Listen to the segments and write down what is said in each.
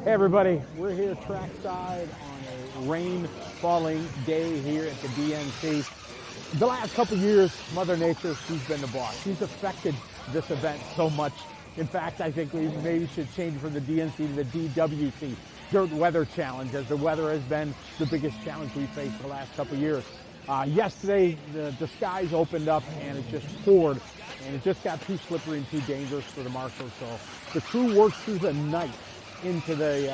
Hey everybody, we're here trackside on a rain falling day here at the DNC. The last couple years, Mother Nature, she's been the boss. She's affected this event so much. In fact, I think we maybe should change from the DNC to the DWC, Dirt Weather Challenge, as the weather has been the biggest challenge we faced the last couple years. Yesterday, the skies opened up and it just poured, and it just got too slippery and too dangerous for the marshals. So the crew worked through the night into the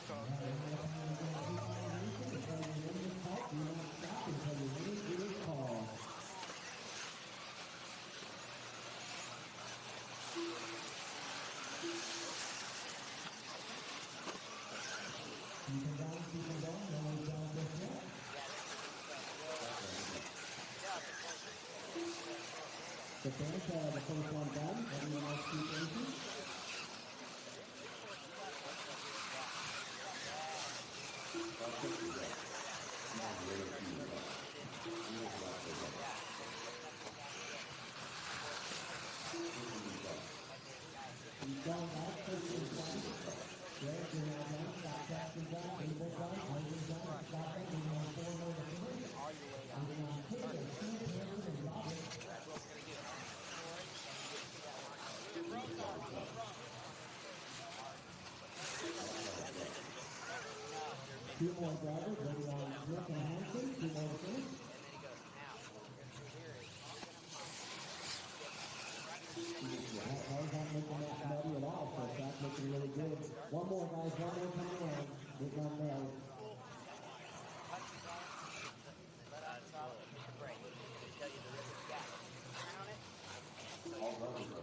The fans have the first one done. Everyone else keep racing. He's going back, first and second. Greg, you're now done. Stop Jackson done. Abel done. Ivan done. Stop them. We're going 4 more to finish. Moving on to Taylor, Steve, Hanson, and Robert. Two more drivers, waiting on Smith and Hanson. 2 more to finish. Cars aren't making that muddy at all, so that's looking really good. One more, guys. One more time around. We're done there.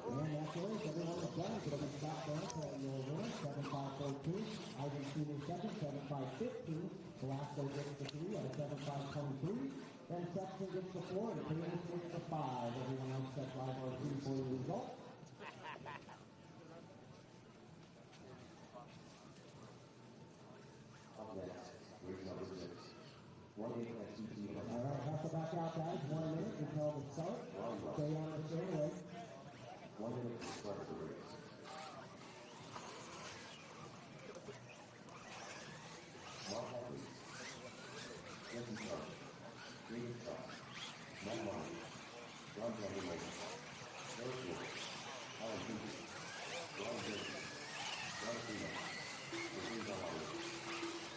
And that's it. Everyone is done. It'll be Scott Bennett at your winner, 7.542. Ivan Senior second, 7.515. Velasco gets the 3 at a 7.523. Then Sexton gets the 4 and Taylor gets the 5. Everyone else sets live our 3 for the result. Up next, race number 6. 1-8 SCT. All right, have to back out, guys. 1 minute until the start. Stay on the straightaway. 1 minute to start the race. Mark Humphrey, Jesse Clark, David Shaw, Matt Martin, John Kevin Logan, Eric Wood, Alan Pinky, Ron Jenkins, John Freeman, Jose Zaharia,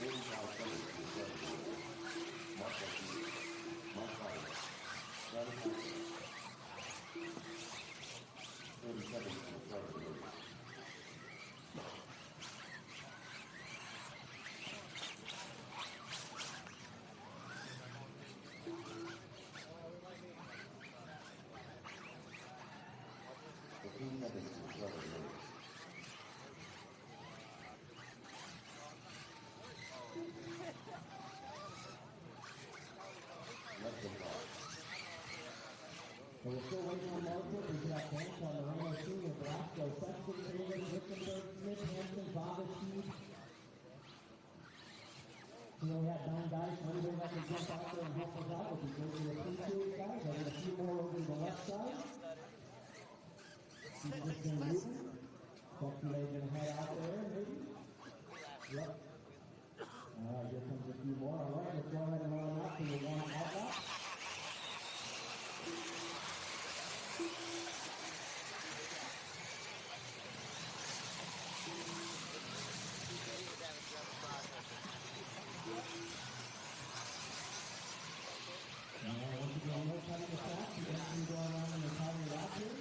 45 seconds to start the race. Mark Humphrey, Mark Humphrey, Travis Humphrey, 30 seconds to start the race. So we're still waiting on Marshall. We got points on the Reno Senior Velasco, Sexton, Taylor, Wickenberg, Smith, Hanson, Bobber, Steve. So we have 9 guys. Anybody that can jump out there and help us out would be greatly appreciated, guys. I got a few more over to the left side. Keep this thing moving. Hopefully they're going to head out there, maybe. Yep. All right, here comes a few more. All right, let's go ahead and run them out to the 1 outlet. Once again, no cutting the track. You can actually go around in the county lap here.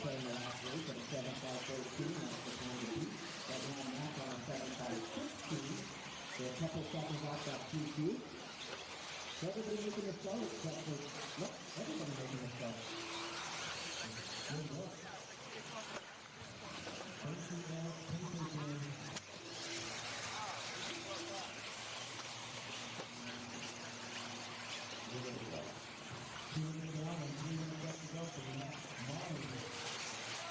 playing the last race at a 7.5.13. That's the time to beat. Right now, Mac on a 7.5.16. So a couple seconds off that QQ. So everybody making a start except for, nope, everybody making a start. Good work. Thank you, guys. Thank you. Two minutes down and 3 minutes left to go for the next mile.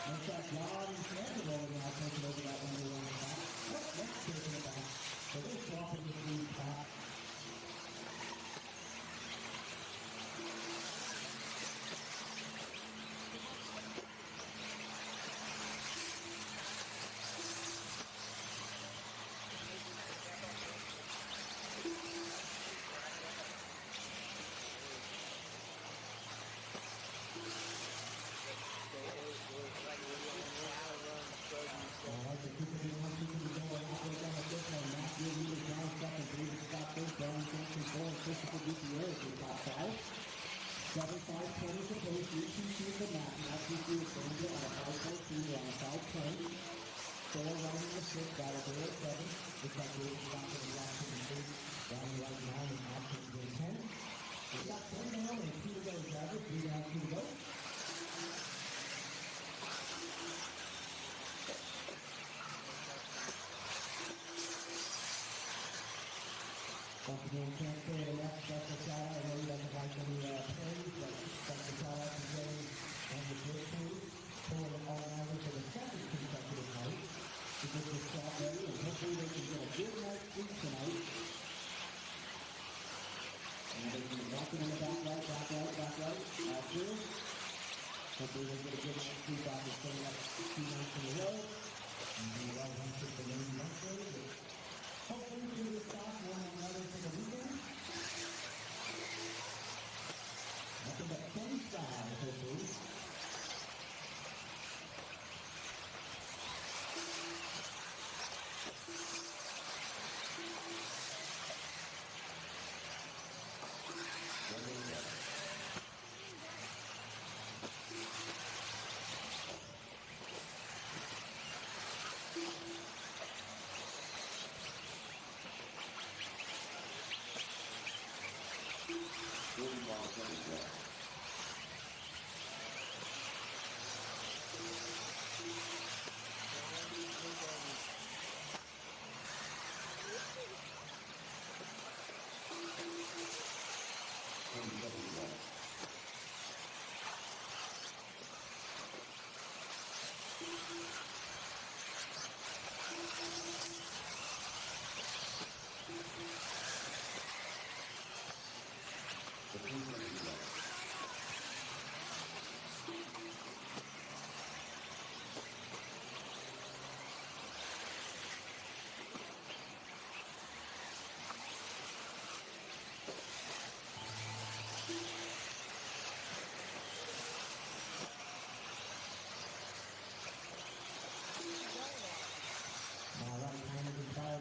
Looks like John Sanders over now taking over that number one spot. Let's take it back. So they're swapping the three spot. Christopher Gutierrez in top 5. 7.520 to pace. 3 for Matt. Now 2 is Danger on a 5.14. We're on a 5.10. 4 running the 6. Got a 0.7. Looks like we're down to the last 2 and 3. Down right now is option 10. We've got 10 down and 2 to go, Travis. 3 down, 2 to go. Once again, can't say it enough. Special shout out. I know he doesn't like any praise, but special shout out to Jerry and the Big Crew. Pulling it all over for the second consecutive night to get this shot ready, and hopefully they can get a good night's sleep tonight. And they can walk it in the back right, all through. Hopefully they get a good night's sleep after staying up 2 nights in a row. And the right hand for the main Wednesday. Hopefully we do this stop one another for the weekend. Nothing but sunny skies, hopefully.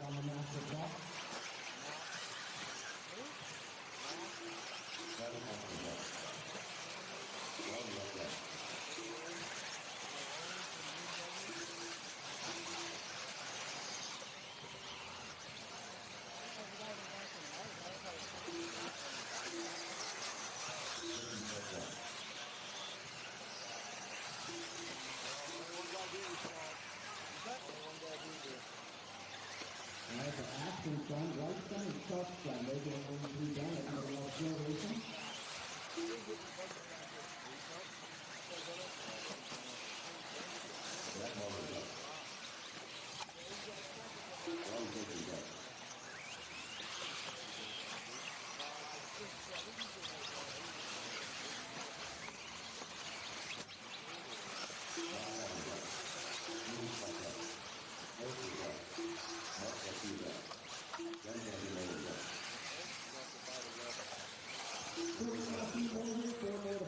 On the master clock. Alright, the action front, right front, and tough front. They're going to be done at the slow racing. That ball is up. One big is up.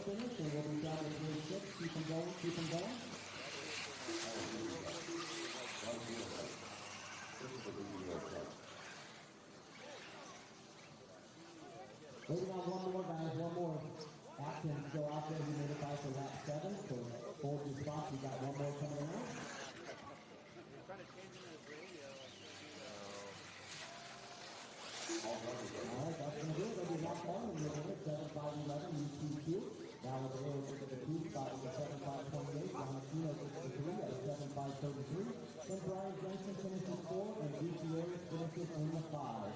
Finish, and we'll be down to grade 6. Keep them going, keep them going. Waiting on one more, guys, one more. Atkins go out there, he made it by for lap 7, so Hold your spot. We got one more coming around. All right, that's going to do it. They'll be locked on and you're in it. 7-5-11, UTQ. Now with the little bit of the 2 spot with the 7-5-28. Valentino gets the 3 at a 7-5-33. Then Brian Jensen finishes 4 and Gutierrez finishes in the 5.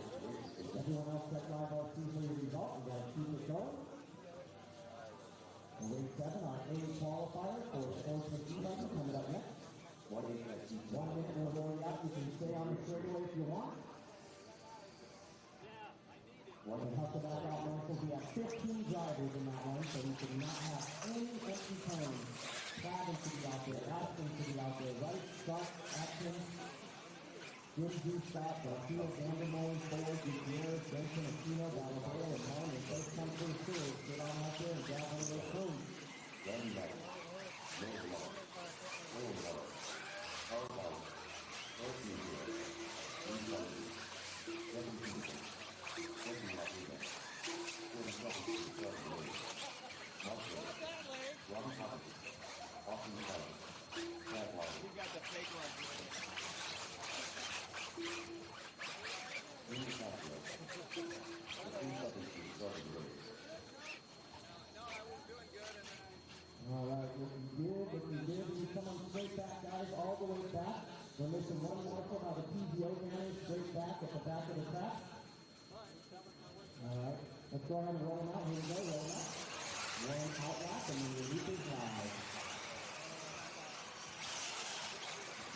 Everyone else check live our team for your result. We're going to keep it going. And Wave 7, our A qualifier for Sportsman eBuggy coming up next. 1 minute will roll you out. You can stay on the straightaway if you want. And Huckle back out, Marshall. We have 15 drivers in that one, so we should not have any empty turns. Travis should be out there, Aston should be out there, right? Stark, Atkins, Jim Scott, Garcia, Vandermoen, Ford, Gutierrez, Benson, Aquino, Valladolid, and Martin. And first come, first serve. Get on out there and grab one of those crews. Run back. Roll block. Roll block. Power power. First media. Intelligence. Second media. Second media. 47 to 7 later. Marshall. Robbie Hopkins. Austin Collins. Pat Lawson. We got the fake one. In the Southwest. The 3 seconds to start the race. No, I was doing good, and then All right, looking good. We come on straight back, guys, all the way back. We're missing one Marshall out of PGO manage, straight back at the back of the track. All right, let's go ahead and roll them out. Here we go, roll them out. One out lap, and then the leapers live.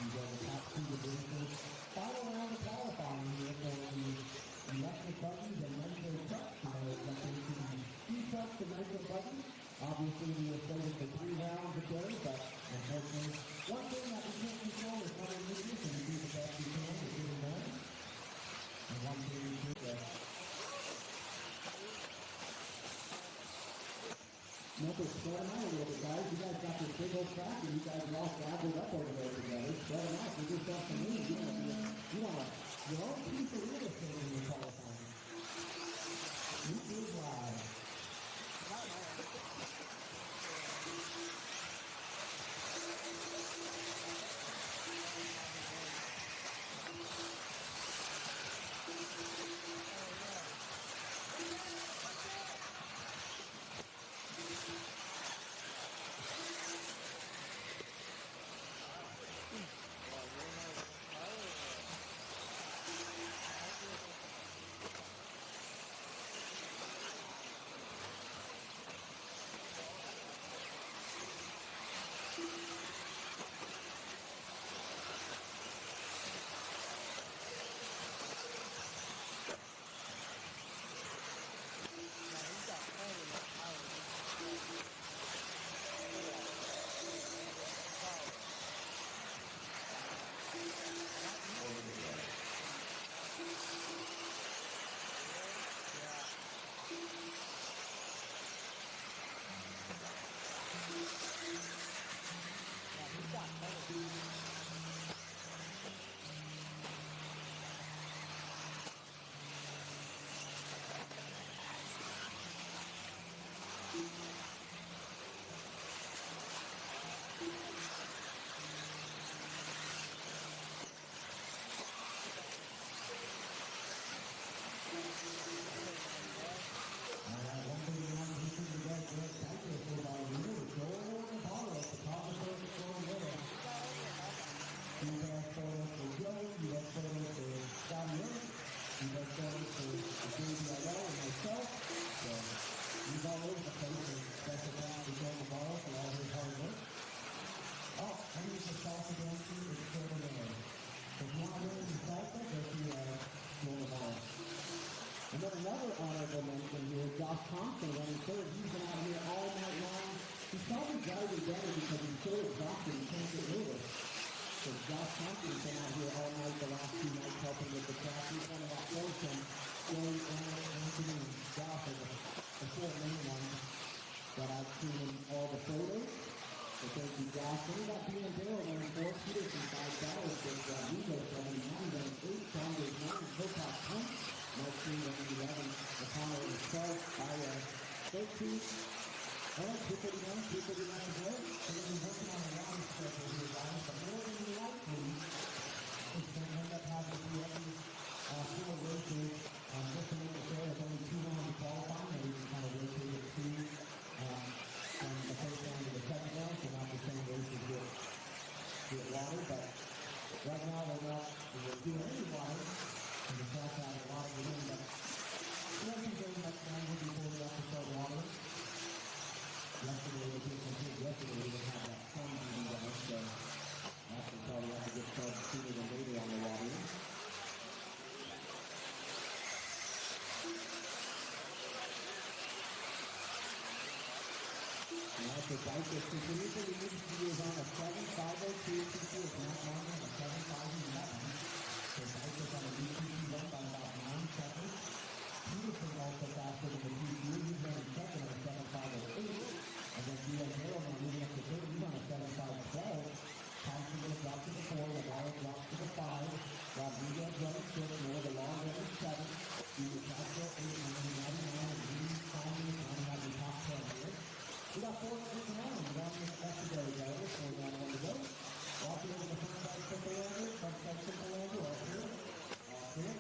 You go the top 2 divisions. Final round of qualifying here for the electric buggies and Nitro trucks. E-trucks and Nitro buggies. Obviously, we were slated for 3 rounds a day, but unfortunately, one thing that we can't control is other issues, and we do the best we can to get it done. And one thing we do that. Remember, spread them out a little bit, guys. You guys got this big old track, and you guys are all gathered up over there together. Spread them out. You just got some room. You want your own piece of real estate in your qualifying. You do live. And then another honorable mention here, Josh Thompson running third. He's been out here all night long. He's probably driving better because he's so exhausted he can't get rid of it. So Josh Thompson's been out here all night the last 2 nights helping with the track. He's one of that portion. Joey, Anthony, and Josh are the 4 main ones that I've seen in all the photos. So thank you, Josh. Then we got B and Dale running 4, Peterson 5, Dallas, Rodrigo 7, Manny running 8, Saunders 9, Hilltop 10, Mark 3 running 11, O'Connell and 12, by 13. All right, 2:39 to go. So we'll be working on a line schedule here, guys. But more than likely, it's going to end up having to be every 4 races. Just to make it fair, it's only 2 rounds of qualifying. Maybe we can kind of rotate it to from the first round to the second round, so not the same races get water. But right now, we're doing any water, and the track out a lot of it in. But it won't be very much longer before we have to start watering. Yesterday, we did some things yesterday. We didn't have that sun beating down, so that's probably have to get started sooner than later on the watering. Alright, so Dyke continues to lead. He is on a 7.502. TC is not long on a 7.511. So Dyke is on a new TC run by about 9 seconds. Peterson also faster than the TC. He's running second on a 7.508. And then Dion Harrell now moving up to third. He's on a 7.512. Thompson going to drop to the 4. Navarro drops to the 5. Rodriguez running 6. More the long running 7. Junior Castro 8. 99. And Reed finally have the top 10 here. We got 4 minutes to run. We're on this secondary driver. 4 down, 1 to go. Walking over the front side triple lander. Front side triple lander. All clear. All clear.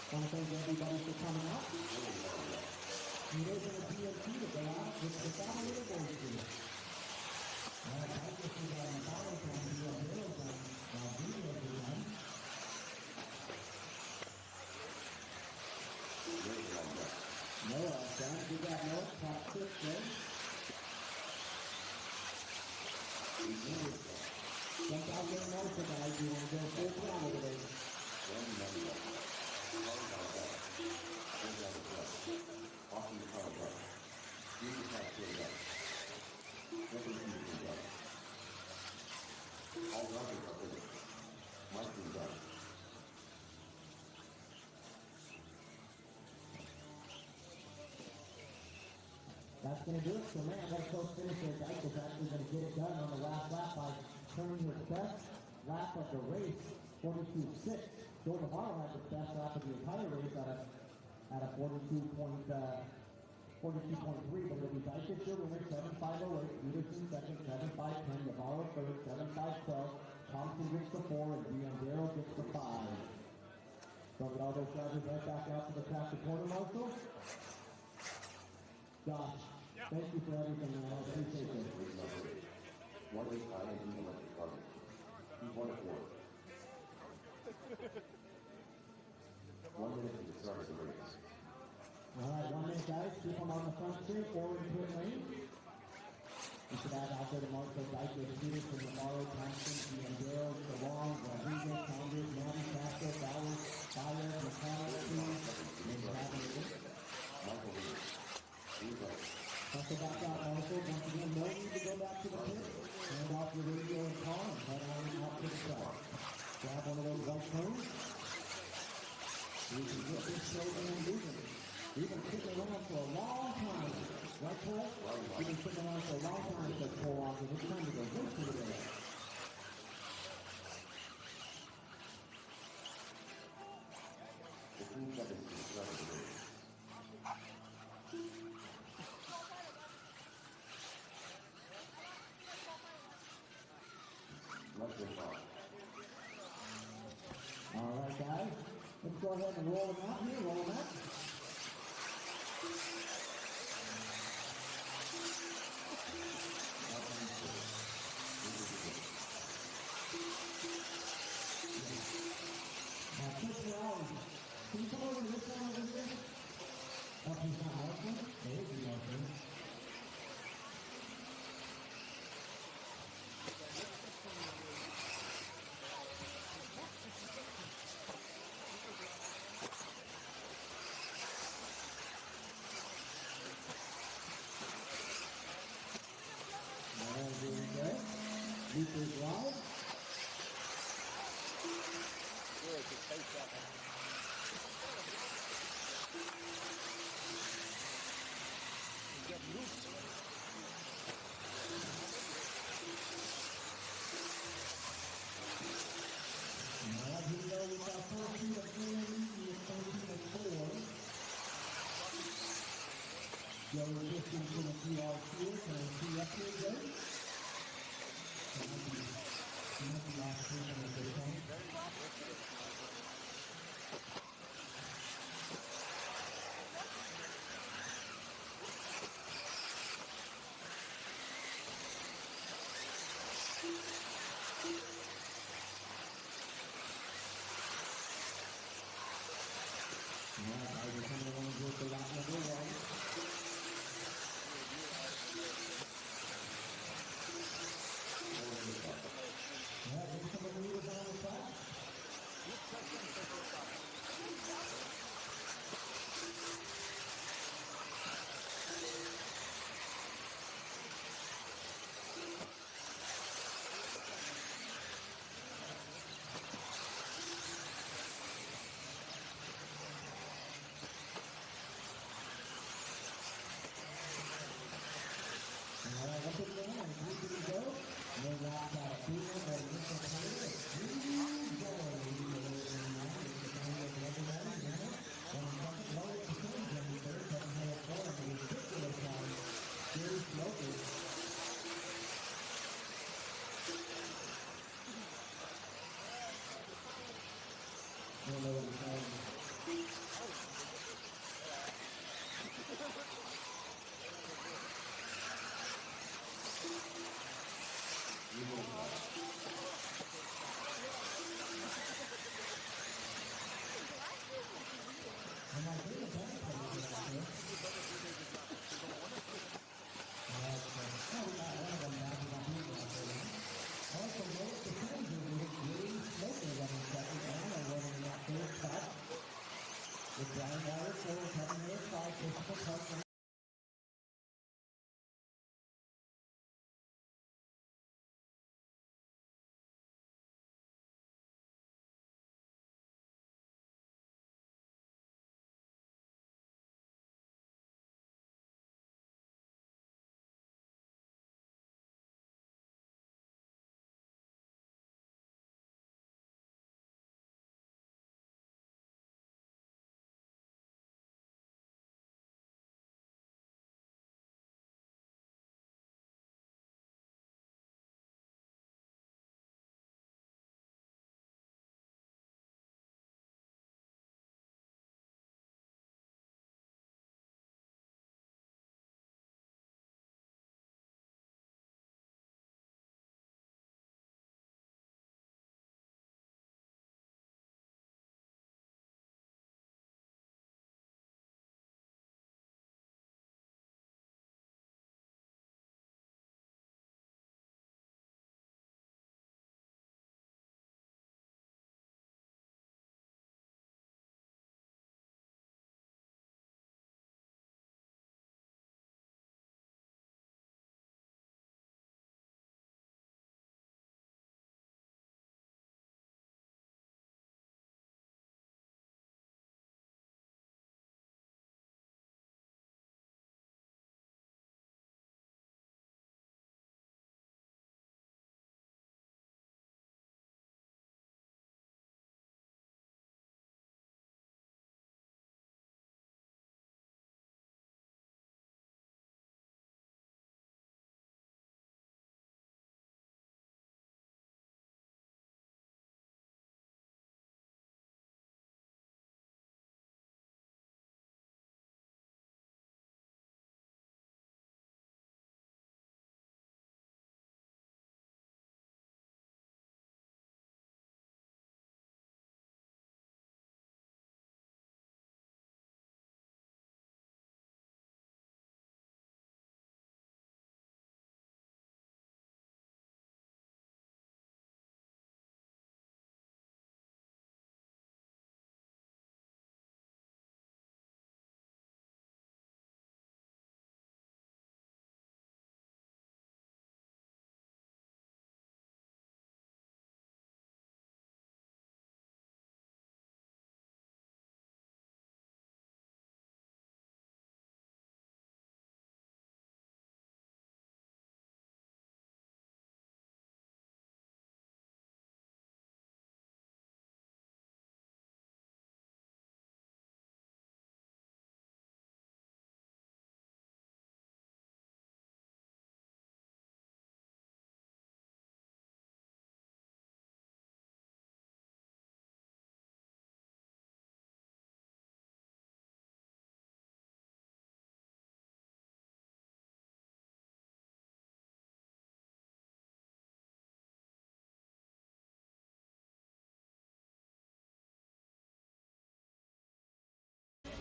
I want to thank everybody for coming out. It is in a DMT to go out without a little voice to it. I just was on the bottle from the Bills on video design. Noah, John, we got Noah, top 6 there. Jump out with Martha, guys. You want to go full throttle today. Walking the car back. Use the car to the left. Nothing to be done. All drivers are busy. Must be done. That's going to do it. So, man, what a close finish there. Dyke is actually going to get it done on the last lap by turning his best lap of the race, 42.6. Joe Navarro had the best lap of the entire race at a 42.3, but it'll be Dyke this year, winner 7.508, Peterson second, 7.510, Navarro third, 7.512, Thompson gets the 4, and Dion gets the 5. So get all those drivers right back out to the track to corner, Marshall. Josh, thank you for everything, man. I appreciate it. One is I and electric car. He's 1 of 4. 1 minute to the start of the race. All right, 1 minute, guys. Keep them on the front straight, forward and pit lane. We should add out there to Marshall, Dyke, Peterson, Navarro, Thompson, Dion, DeWong, Rodriguez, Saunders, Maddie, Castro, Bowers, Fire, McConnell, and Michael Reed. He's right. Hustle back out, Marshall. Once again, no need to go back to the pit. Hand off your radio and car and head on out to the track. Grab one of those white cones. We can get this program moving. We've been sitting around for a long time. Right, Cole? We've been sitting around for a long time, said Cole Walker. It's time to go race for the day. The 15 seconds to the start of the race. ahead and roll them out here, roll them out. Now, Chris Rowley, can you come over to this one over here? Oh, he's not working? There is he working. There we go. Nitro's live. Now, here we go with our first team of 3 and first team of 4. Joey Christian's going to see our field. Can I see up here, Joey? That might be last person at this time. Now, we're coming along with the lap number 1. Yeah, there's some of the leaders on the track. All right, up and down, and we can go. No lap out, Beamer, or Mr. Taylor. Please go. I don't know what he's saying. And I think the best place is out here. Oh, we got one of them back. We got people out there now. Also, notice the challenger was really smoking 11 seconds. I don't know whether or not third spot. With Brian Dyer, 4, Kevin Harris, 5, Christopher Park,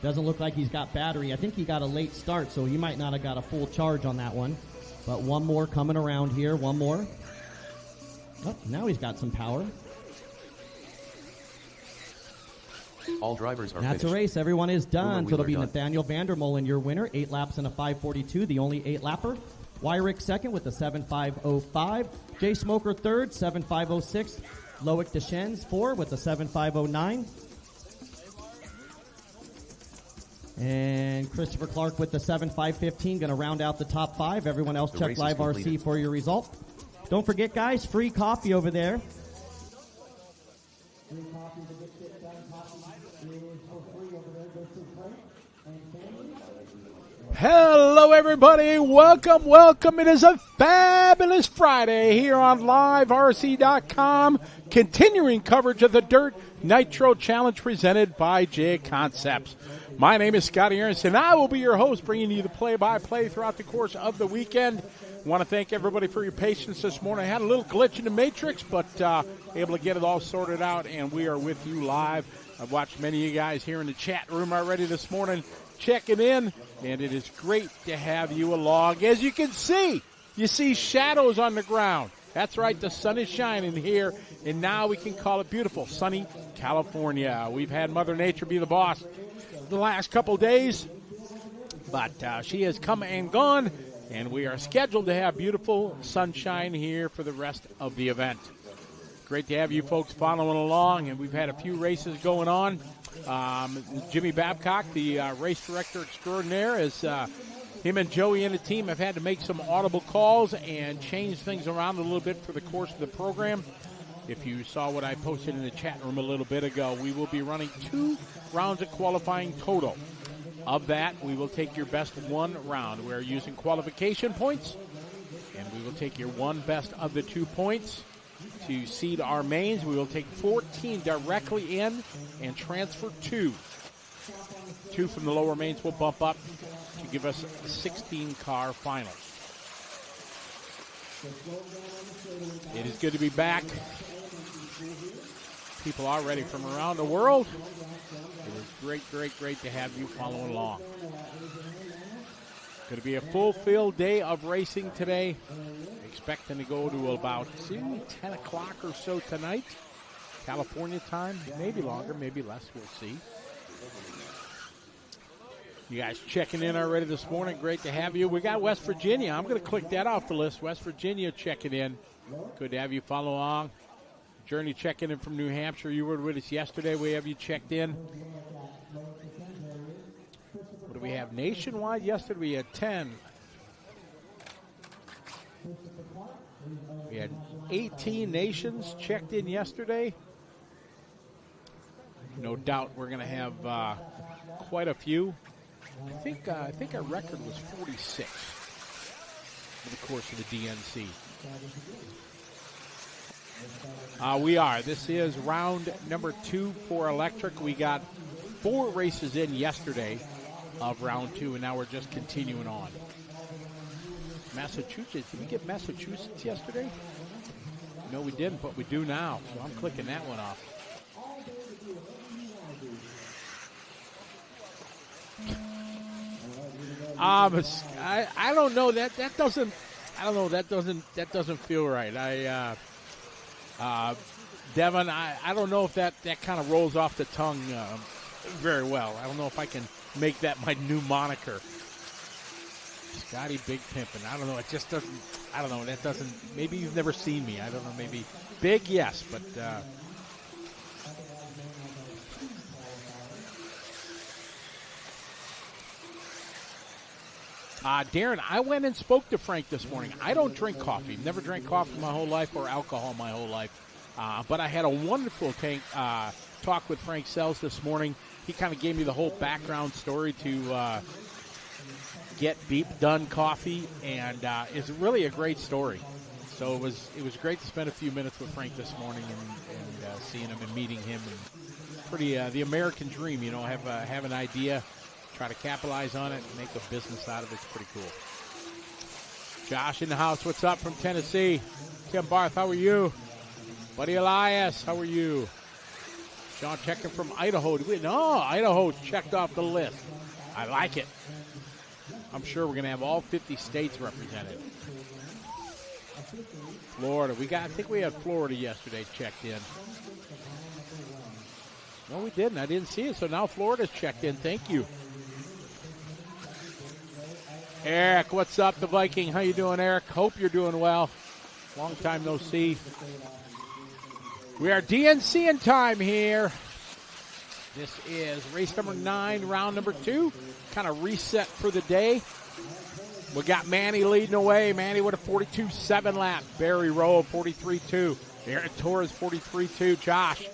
Doesn't look like he's got battery. I think he got a late start, so he might not have got a full charge on that one. But one more coming around here. One more. Oh, now he's got some power. All drivers are That's finished. a race. Everyone is done. So it'll be done. Nathaniel Vandermolen, your winner. 8 laps and a 5:42, the only 8-lapper. Wyrick second with a 7:5:05. Jay Smoker third, 7:5:06. Loic Deschennes 4 with a 7:5:09. And Christopher Clark with the 7:5:15, going to round out the top 5. Everyone else, The check race is Live RC completed. for your result. Don't forget, guys, free coffee over there. Hello, everybody. Welcome, welcome. It is a fabulous Friday here on LiveRC.com. Continuing coverage of the Dirt Nitro Challenge presented by J Concepts. My name is Scotty Ernst, and I will be your host, bringing you the play-by-play throughout the course of the weekend. I want to thank everybody for your patience this morning. I had a little glitch in the matrix, but able to get it all sorted out, and we are with you live. I've watched many of you guys here in the chat room already this morning checking in, and it is great to have you along. As you can see, you see shadows on the ground. That's right, the sun is shining here, and now we can call it beautiful, sunny California. We've had Mother Nature be the boss the last couple days, but she has come and gone, and we are scheduled to have beautiful sunshine here for the rest of the event. Great to have you folks following along, and we've had a few races going on. Jimmy Babcock, the race director extraordinaire, is him and Joey and the team have had to make some audible calls and change things around a little bit for the course of the program. If you saw what I posted in the chat room a little bit ago, we will be running 2 rounds of qualifying total. Of that, we will take your best one round. We're using qualification points, and we will take your one best of the 2 points to seed our mains. We will take 14 directly in and transfer 2. 2 from the lower mains will bump up to give us a 16-car final. It is good to be back. People are ready from around the world. It is great to have you following along. Going to be a full-field day of racing today. Expecting to go to about 10 o'clock or so tonight. California time. Maybe longer, maybe less. We'll see. You guys checking in already this morning. Great to have you. We got West Virginia. I'm going to click that off the list. West Virginia checking in. Good to have you follow along. Journey checking in from New Hampshire. You were with us yesterday. We have you checked in. What do we have nationwide? Yesterday we had 10. We had 18 nations checked in yesterday. No doubt we're going to have quite a few. I think our record was 46 for the course of the DNC. We are. This is round number 2 for electric. We got 4 races in yesterday of round 2, and now we're just continuing on. Massachusetts. Did we get Massachusetts yesterday? No, we didn't, but we do now. So I'm clicking that one off. I don't know. That doesn't. I don't know. That doesn't feel right. Devin, I don't know if that kind of rolls off the tongue very well. I don't know if I can make that my new moniker. Scotty Big Pimpin'. I don't know. It just doesn't. I don't know. That doesn't. Maybe you've never seen me. I don't know. Maybe big, yes, but. Darren, I went and spoke to Frank this morning. I don't drink coffee. Never drank coffee my whole life or alcohol my whole life. But I had a wonderful talk with Frank Sells this morning. He kind of gave me the whole background story to get Beep Done Coffee, and it's really a great story. So it was great to spend a few minutes with Frank this morning and seeing him and meeting him. And pretty the American dream, you know, have an idea, try to capitalize on it, and make a business out of it. It's pretty cool. Josh in the house. What's up from Tennessee? Tim Barth, how are you? Buddy Elias, how are you? Sean checking from Idaho. No, Idaho's checked off the list. I like it. I'm sure we're going to have all 50 states represented. Florida. I think we had Florida yesterday checked in. No, we didn't. I didn't see it. So now Florida's checked in. Thank you. Eric, what's up, the Viking? How you doing, Eric? Hope you're doing well. Long time no see. We are DNC in time here. This is race number 9, round number 2. Kind of reset for the day. We got Manny leading away. Manny with a 42.7 lap. Barry Rowe, 43.2. Aaron Torres, 43.2. Josh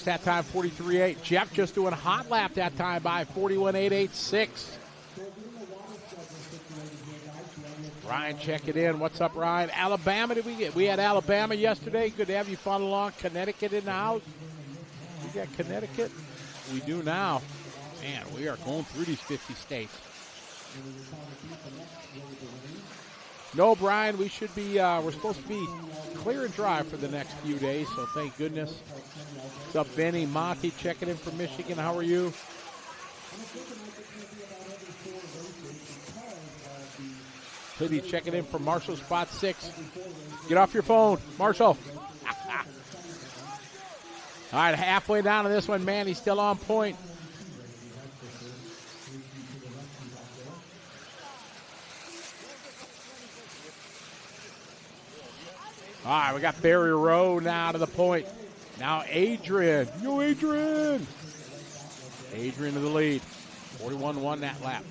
that time, 43.8. Jeff just doing a hot lap that time by 41.886. Ryan, check it in. What's up, Ryan? Alabama, did we get? We had Alabama yesterday. Good to have you follow along. Connecticut in the house. We got Connecticut. We do now. Man, we are going through these 50 states. No, Brian, we should be, we're supposed to be clear and dry for the next few days, so thank goodness. What's up, Benny? Monty checking in from Michigan. How are you? Hoodie checking in from Marshall, spot 6. Get off your phone, Marshall. All right, halfway down to this one, man. He's still on point. All right, we got Barry Rowe now to the point. Now Adrian. Yo, Adrian. Adrian to the lead. 41-1 that lap.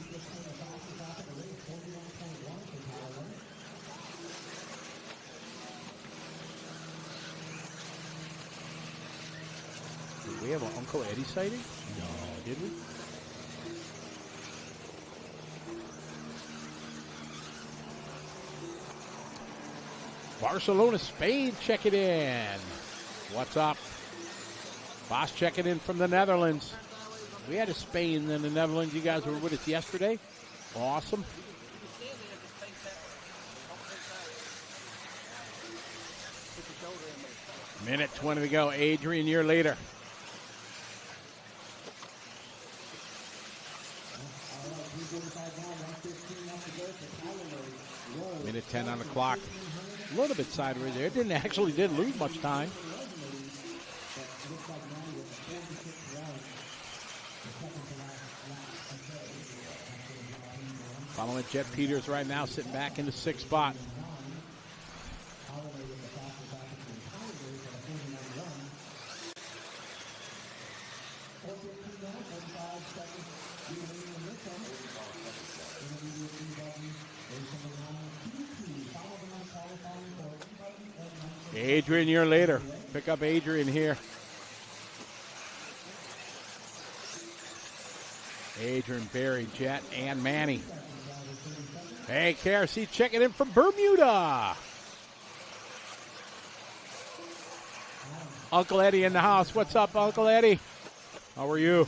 Did we have an Uncle Eddie sighting? No, did we? Barcelona, Spain, check it in. What's up? Boss checking in from the Netherlands. We had a Spain and the Netherlands. You guys were with us yesterday. Awesome. Minute 20 to go. Adrian, your leader. Minute 10 on the clock. A little bit sideways there. Didn't lose much time. Following Jet Peters right now, sitting back in the 6th spot. Adrian, you're later. Pick up Adrian here. Adrian, Barry, Jet, and Manny. Hey, KRC checking in from Bermuda. Uncle Eddie in the house. What's up, Uncle Eddie? How are you?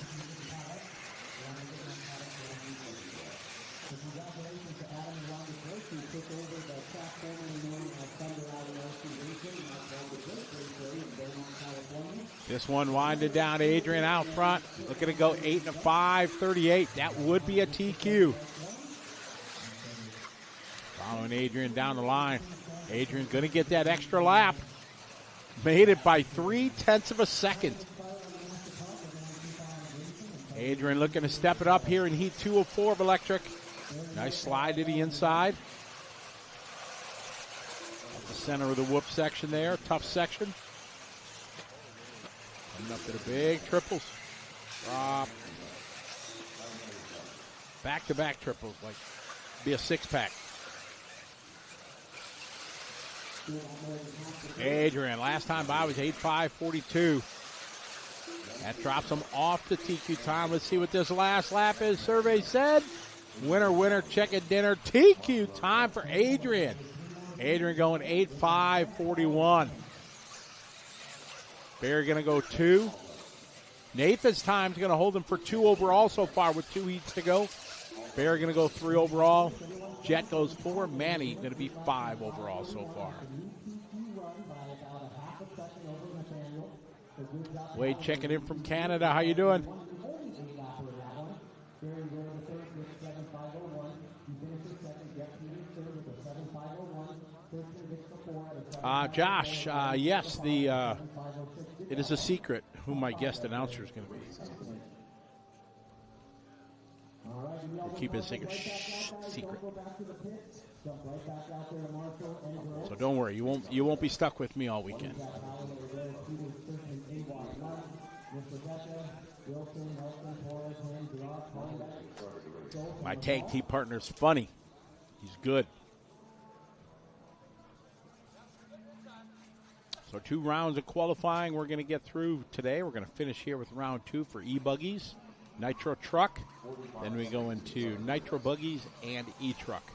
This one winded down. Adrian out front. Looking to go 8 and 5, 38. That would be a TQ. Following Adrian down the line. Adrian going to get that extra lap. Made it by 0.3 of a second. Adrian looking to step it up here in heat 2 of 4 of electric. Nice slide to the inside. Up the center of the whoop section there. Tough section. Coming up to the big triples. Drop. Back-to-back triples. Like, be a 6-pack. Adrian, last time by was 8.5.42. That drops him off the TQ time. Let's see what this last lap is. Survey said, winner, chicken dinner. TQ time for Adrian. Adrian going 8.5.41. Barry going to go 2. Nathan's time's going to hold him for 2 overall so far with 2 heats to go. Barry going to go 3 overall. Jet goes 4. Manny going to be 5 overall so far. Wade checking in from Canada. How you doing? Josh, yes, it is a secret who my guest announcer is going to be. We'll keep it a secret. Secret. So don't worry, you won't be stuck with me all weekend. My tag team partner's funny. He's good. So 2 rounds of qualifying we're going to get through today. We're going to finish here with round 2 for e-buggies, Nitro truck. Then we go into Nitro buggies and e-truck.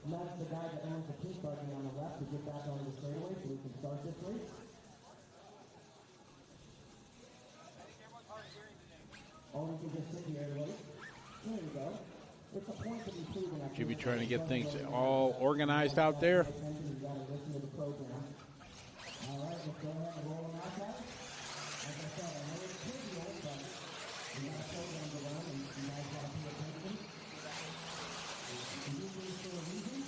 Nudge the guy that owns the pink buggy on the left to get back on the straightaway so we can start this race. Or we can just sit here and wait. There you go. It's a point to be proven. Should be trying to get things all organized out there. You gotta listen to the program. All right, let's go ahead and roll them out there. Like I said, I know it's pretty old, but we got a program to run and you guys gotta pay attention. You do this for a reason.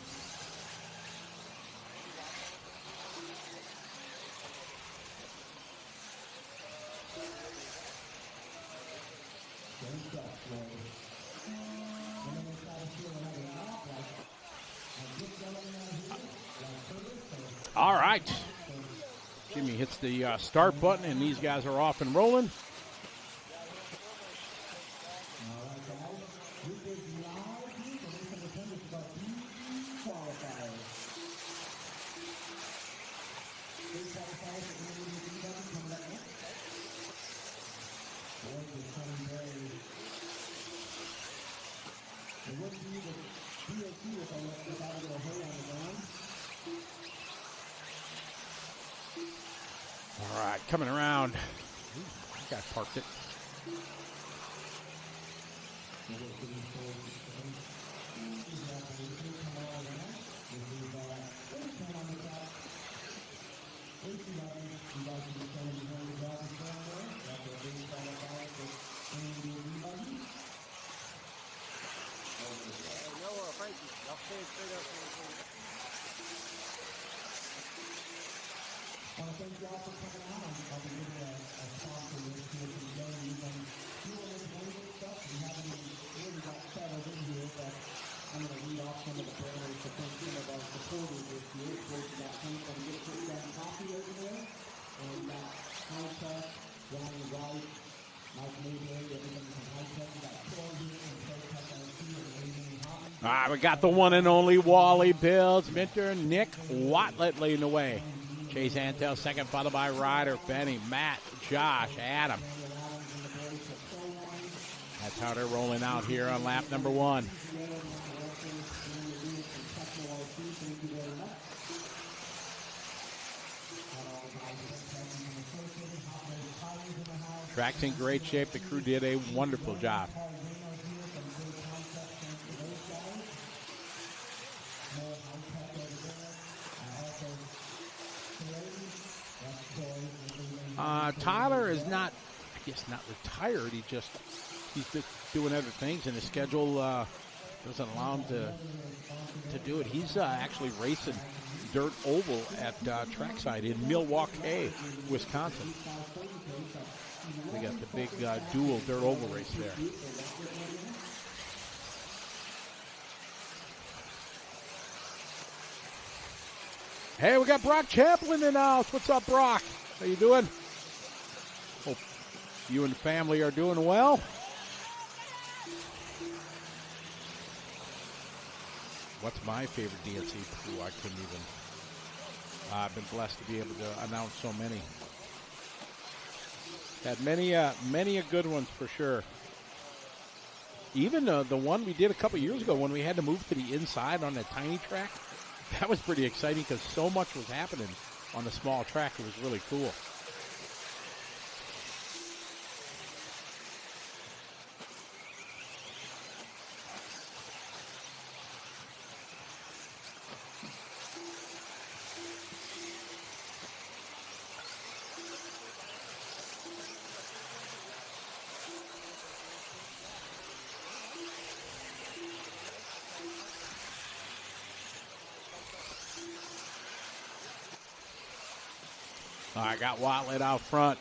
All right. Jimmy hits the start button, and these guys are off and rolling. All right, coming around. Ooh, that guy parked it. I want to thank you all for coming out. I'll be giving a sponsor list here today. We've been doing this waiting stuff. We haven't even really got settled in here, but I'm going to read off some of the banners to thank you of our supporters this year. Of course, we got Hank from Get Fit Gas Coffee over there, and we got High Tech, Johnny White, Mike Mayberry, everything from High Tech. We got Troy here and Pro Tech IT and Adrian Hopkins. We got the one and only Wally Bills, Minter, Nick Watlett leading the way. Chase Antel second, followed by Ryder, Benny, Matt, Josh, Adam. That's how they're rolling out here on lap number 1. Track's in great shape. The crew did a wonderful job. Tyler is not, I guess, not retired. He's just doing other things, and his schedule doesn't allow him to do it. He's actually racing dirt oval at trackside in Milwaukee, Wisconsin. We got the big dual dirt oval race there. Hey, we got Brock Champlin in the house. What's up, Brock? How you doing? Hope you and the family are doing well. What's my favorite DNC? Ooh, I couldn't even. I've been blessed to be able to announce so many. Had many a good ones for sure. Even the one we did a couple years ago when we had to move to the inside on that tiny track, that was pretty exciting because so much was happening on the small track. It was really cool. I got Watlet out front.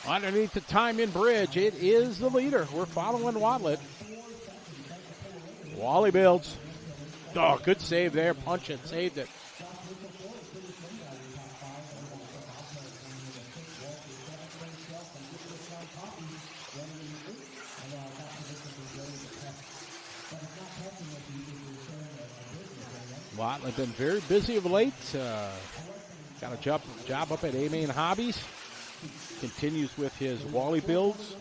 Underneath the time-in bridge, it is the leader. We're following Watlet. Wally builds. Oh, good save there. Punch it, saved it. Watlet been very busy of late. Got a job up at A-Main Hobbies. Continues with his Wally builds,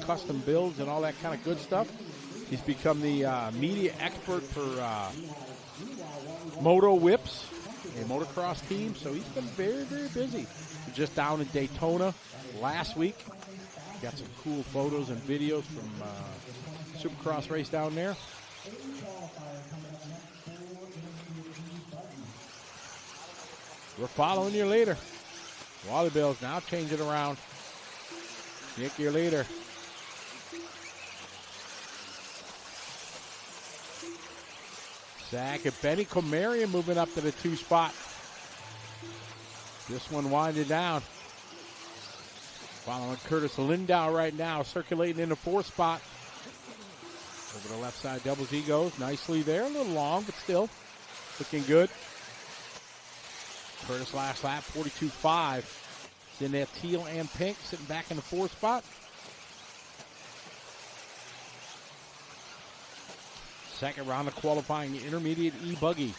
custom builds, and all that kind of good stuff. He's become the media expert for Moto Whips, a motocross team. So he's been very, very busy. He's just down in Daytona last week. Got some cool photos and videos from Supercross race down there. We're following your leader. Wally Bills now change it around. Nick, your leader. Zach and Benny Comarian moving up to the 2 spot. This one winding down. Following Curtis Lindau right now, circulating in the 4th spot. Over the left side, Double Z goes nicely there. A little long, but still looking good. Curtis last lap, 42.5. Then that teal and pink sitting back in the 4th spot. Second round of qualifying, the intermediate eBuggy.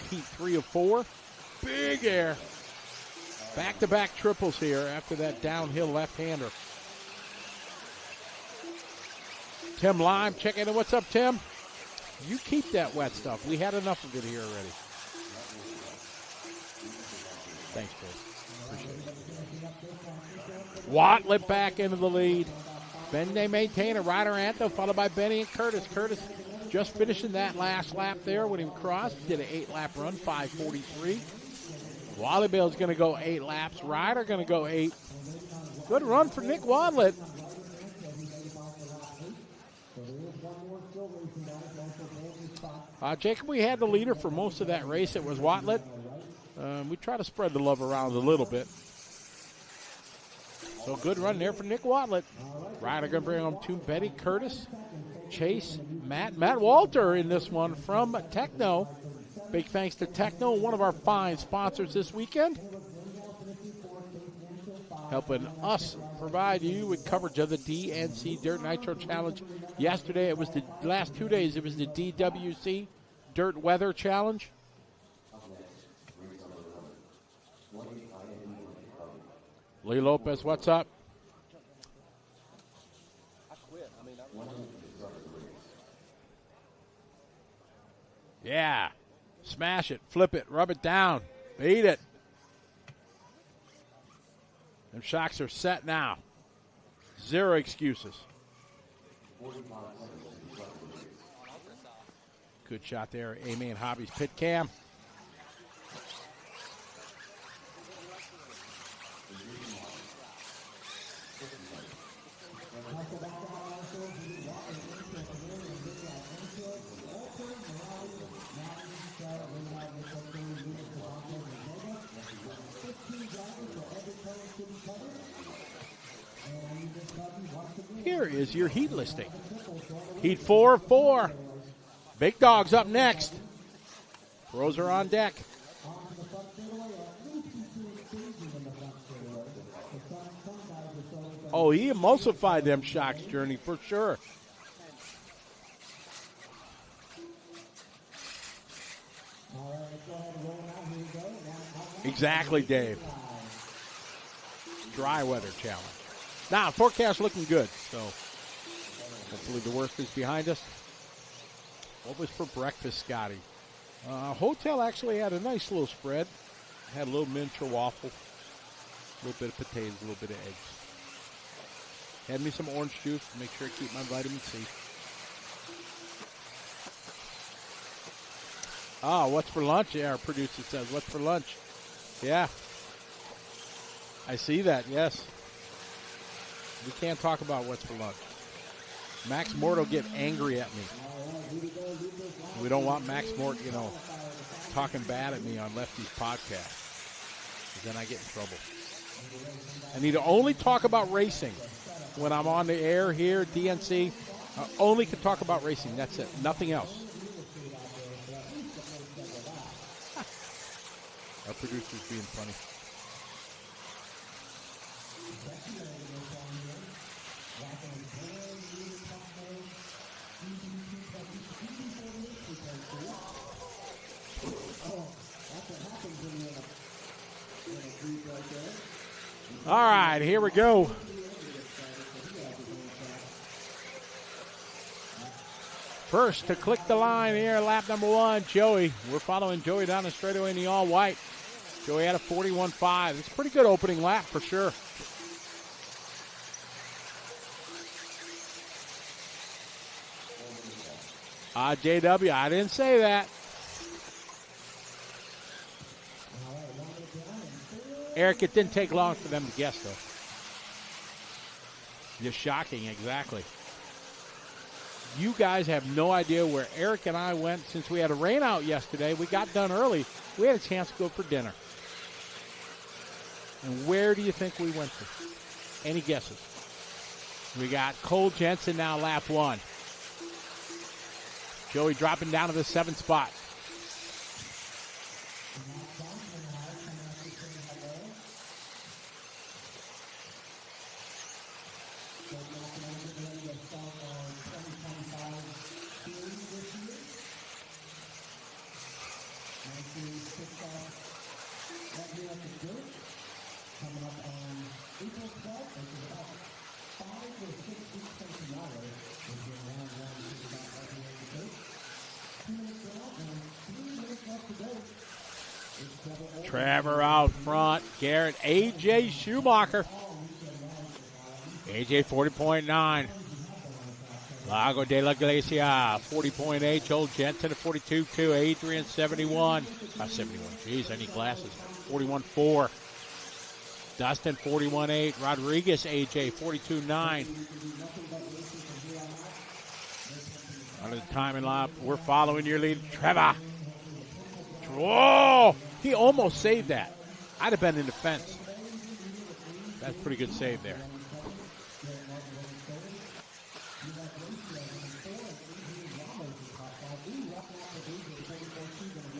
Heat 3 of 4. Big air. Back-to-back triples here after that downhill left-hander. Tim Lime checking in. What's up, Tim? You keep that wet stuff. We had enough of it here already. Thanks, Chris. Appreciate it. Watlet back into the lead. Ben they maintain a Ryder Anthem, followed by Benny and Curtis. Curtis just finishing that last lap there when he crossed. Did an 8-lap run, 5:43. Wally Bill's going to go 8 laps. Ryder going to go 8. Good run for Nick Watlet. Jacob, we had the leader for most of that race. It was Watlet. We try to spread the love around a little bit. So good run there for Nick Watlet. Ryder going to bring home 2. Betty, Curtis, Chase, Matt Walter in this one from Techno. Big thanks to Techno, one of our fine sponsors this weekend. Helping us provide you with coverage of the DNC Dirt Nitro Challenge. Yesterday, it was the last 2 days, it was the DWC Dirt Weather Challenge. Lee Lopez, what's up? Yeah. Smash it, flip it, rub it down, beat it. Them shocks are set now. 0 excuses. Good shot there, A-Main Hobbies pit cam. here is your heat listing. Heat 4 of 4. Big dogs up next. Pros are on deck. Oh, he emulsified them shocks, Journey, for sure. Exactly, Dave. Dry weather challenge. Now, forecast looking good, so hopefully the worst is behind us. What was for breakfast, Scotty? Hotel actually had a nice little spread. Had a little miniature waffle, a little bit of potatoes, a little bit of eggs. Had me some orange juice to make sure I keep my vitamin C. What's for lunch? Yeah, our producer says, what's for lunch? Yeah. I see that, yes. We can't talk about what's for lunch. Max Mort will get angry at me. We don't want Max Mort, talking bad at me on Lefty's podcast. Because then I get in trouble. I need to only talk about racing when I'm on the air here at DNC. I only can talk about racing. That's it. Nothing else. Our producer's being funny. All right, here we go. First to click the line here, lap number 1, Joey. We're following Joey down the straightaway in the all-white. Joey had a 41.5. It's a pretty good opening lap for sure. JW, I didn't say that. Eric, it didn't take long for them to guess, though. Just shocking, exactly. You guys have no idea where Eric and I went since we had a rain out yesterday. We got done early. We had a chance to go for dinner. And where do you think we went to? Any guesses? We got Cole Jensen now lap 1. Joey dropping down to the 7th spot. Trevor out front. Garrett. AJ Schumacher. AJ 40.9. Lago de la Iglesia 40.8. Joel Jensen at 42.2. Adrian 71. 71. Jeez, I need glasses. 41.4. Dustin 41.8. Rodriguez AJ 42.9. Under the timing lap, we're following your lead. Trevor. Whoa! He almost saved that. I'd have been in the fence. That's a pretty good save there.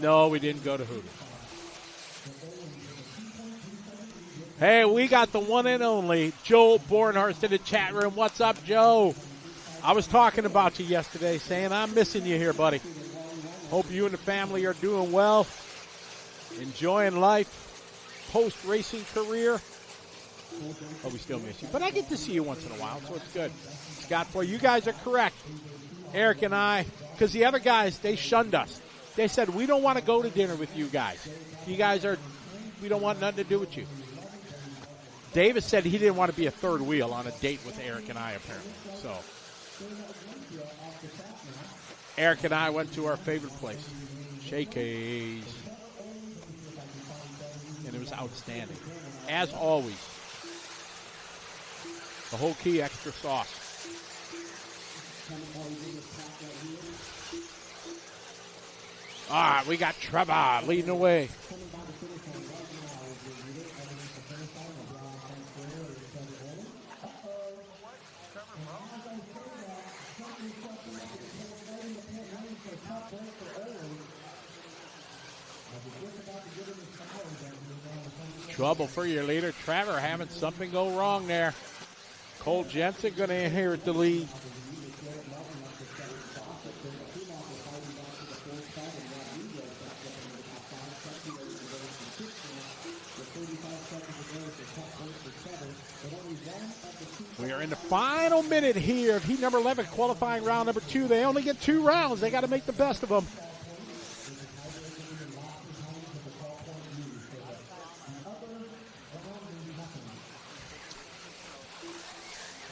No, we didn't go to Hooters. Hey, we got the one and only Joel Bornhurst in the chat room. What's up, Joe? I was talking about you yesterday, saying I'm missing you here, buddy. Hope you and the family are doing well, enjoying life, post-racing career. Oh, we still miss you. But I get to see you once in a while, so it's good. Scott, boy, you guys are correct. Eric and I, because the other guys, they shunned us. They said, we don't want to go to dinner with you guys. You guys are, we don't want nothing to do with you. Davis said he didn't want to be a third wheel on a date with Eric and I, apparently. So Eric and I went to our favorite place, Shakey's, and it was outstanding. As always, the whole key extra sauce. All right, we got Trevor leading the way. Trouble for your leader, Trevor, having something go wrong there. Cole Jensen going to inherit the lead. We are in the final minute here of heat number 11, qualifying round number 2. They only get 2 rounds. They got to make the best of them.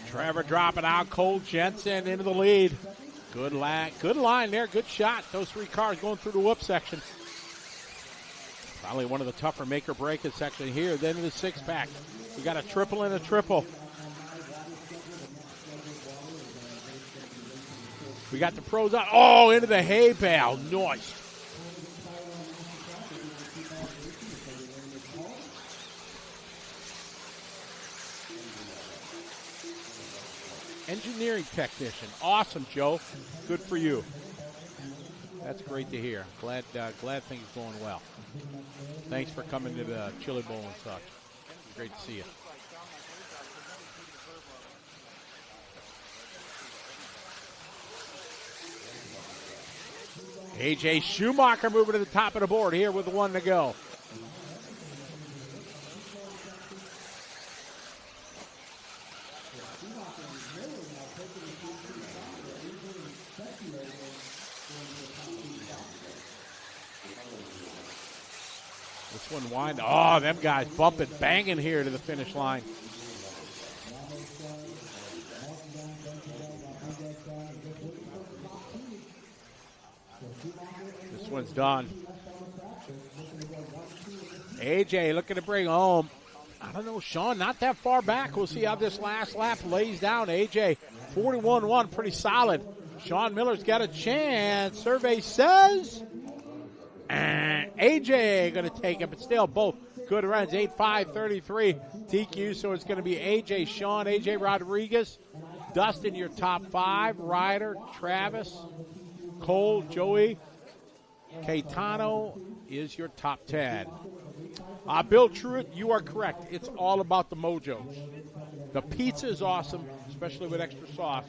Trevor dropping out, Cole Jensen into the lead. Good line there, good shot. Those 3 cars going through the whoop section. Probably one of the tougher make or break section here. Then in the 6-pack, we got a triple and a triple. We got the pros out. Oh, into the hay bale. Nice. Engineering technician. Awesome, Joe. Good for you. That's great to hear. Glad things are going well. Thanks for coming to the Chili Bowl and such. Great to see you. AJ Schumacher moving to the top of the board here with 1 to go. This one wind. Oh, them guys bumping, banging here to the finish line. This one's done. AJ looking to bring home. I don't know, Sean, not that far back. We'll see how this last lap lays down. AJ, 41-1, pretty solid. Sean Miller's got a chance. Survey says AJ going to take it, but still both good runs. 8-5-33 TQ, so it's going to be AJ, Sean, AJ Rodriguez, Dustin, your top 5, Ryder, Travis, Cole, Joey, Caetano is your top 10. Bill Truitt, you are correct. It's all about the mojos. The pizza is awesome, especially with extra sauce.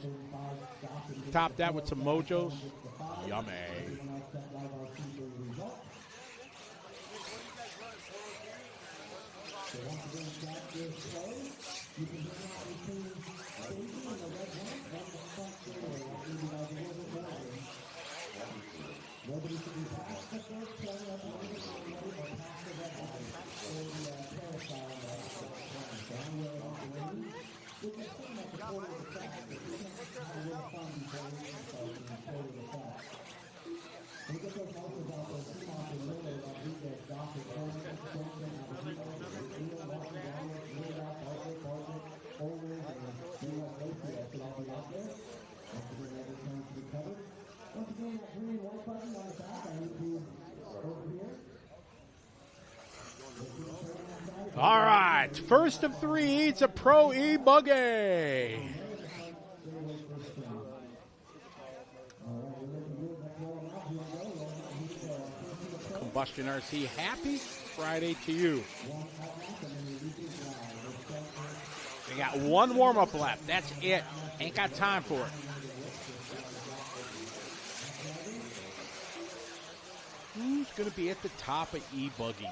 Top that with some mojos. Yummy. All right, first of 3 heats, a Pro eBuggy. Combustion RC, happy Friday to you. We got 1 warm-up lap. That's it. Ain't got time for it. Who's going to be at the top of eBuggy?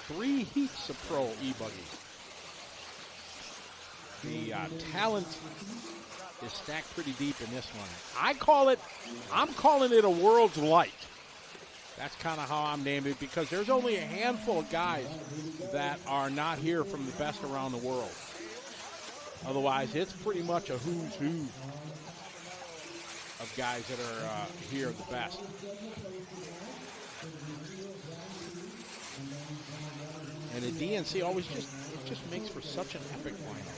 3 heats of Pro eBuggy. The talent is stacked pretty deep in this one. I'm calling it a world's light. That's kind of how I'm naming it, because there's only a handful of guys that are not here from the best around the world. Otherwise, it's pretty much a who's who of guys that are here the best. And the DNC always just makes for such an epic lineup.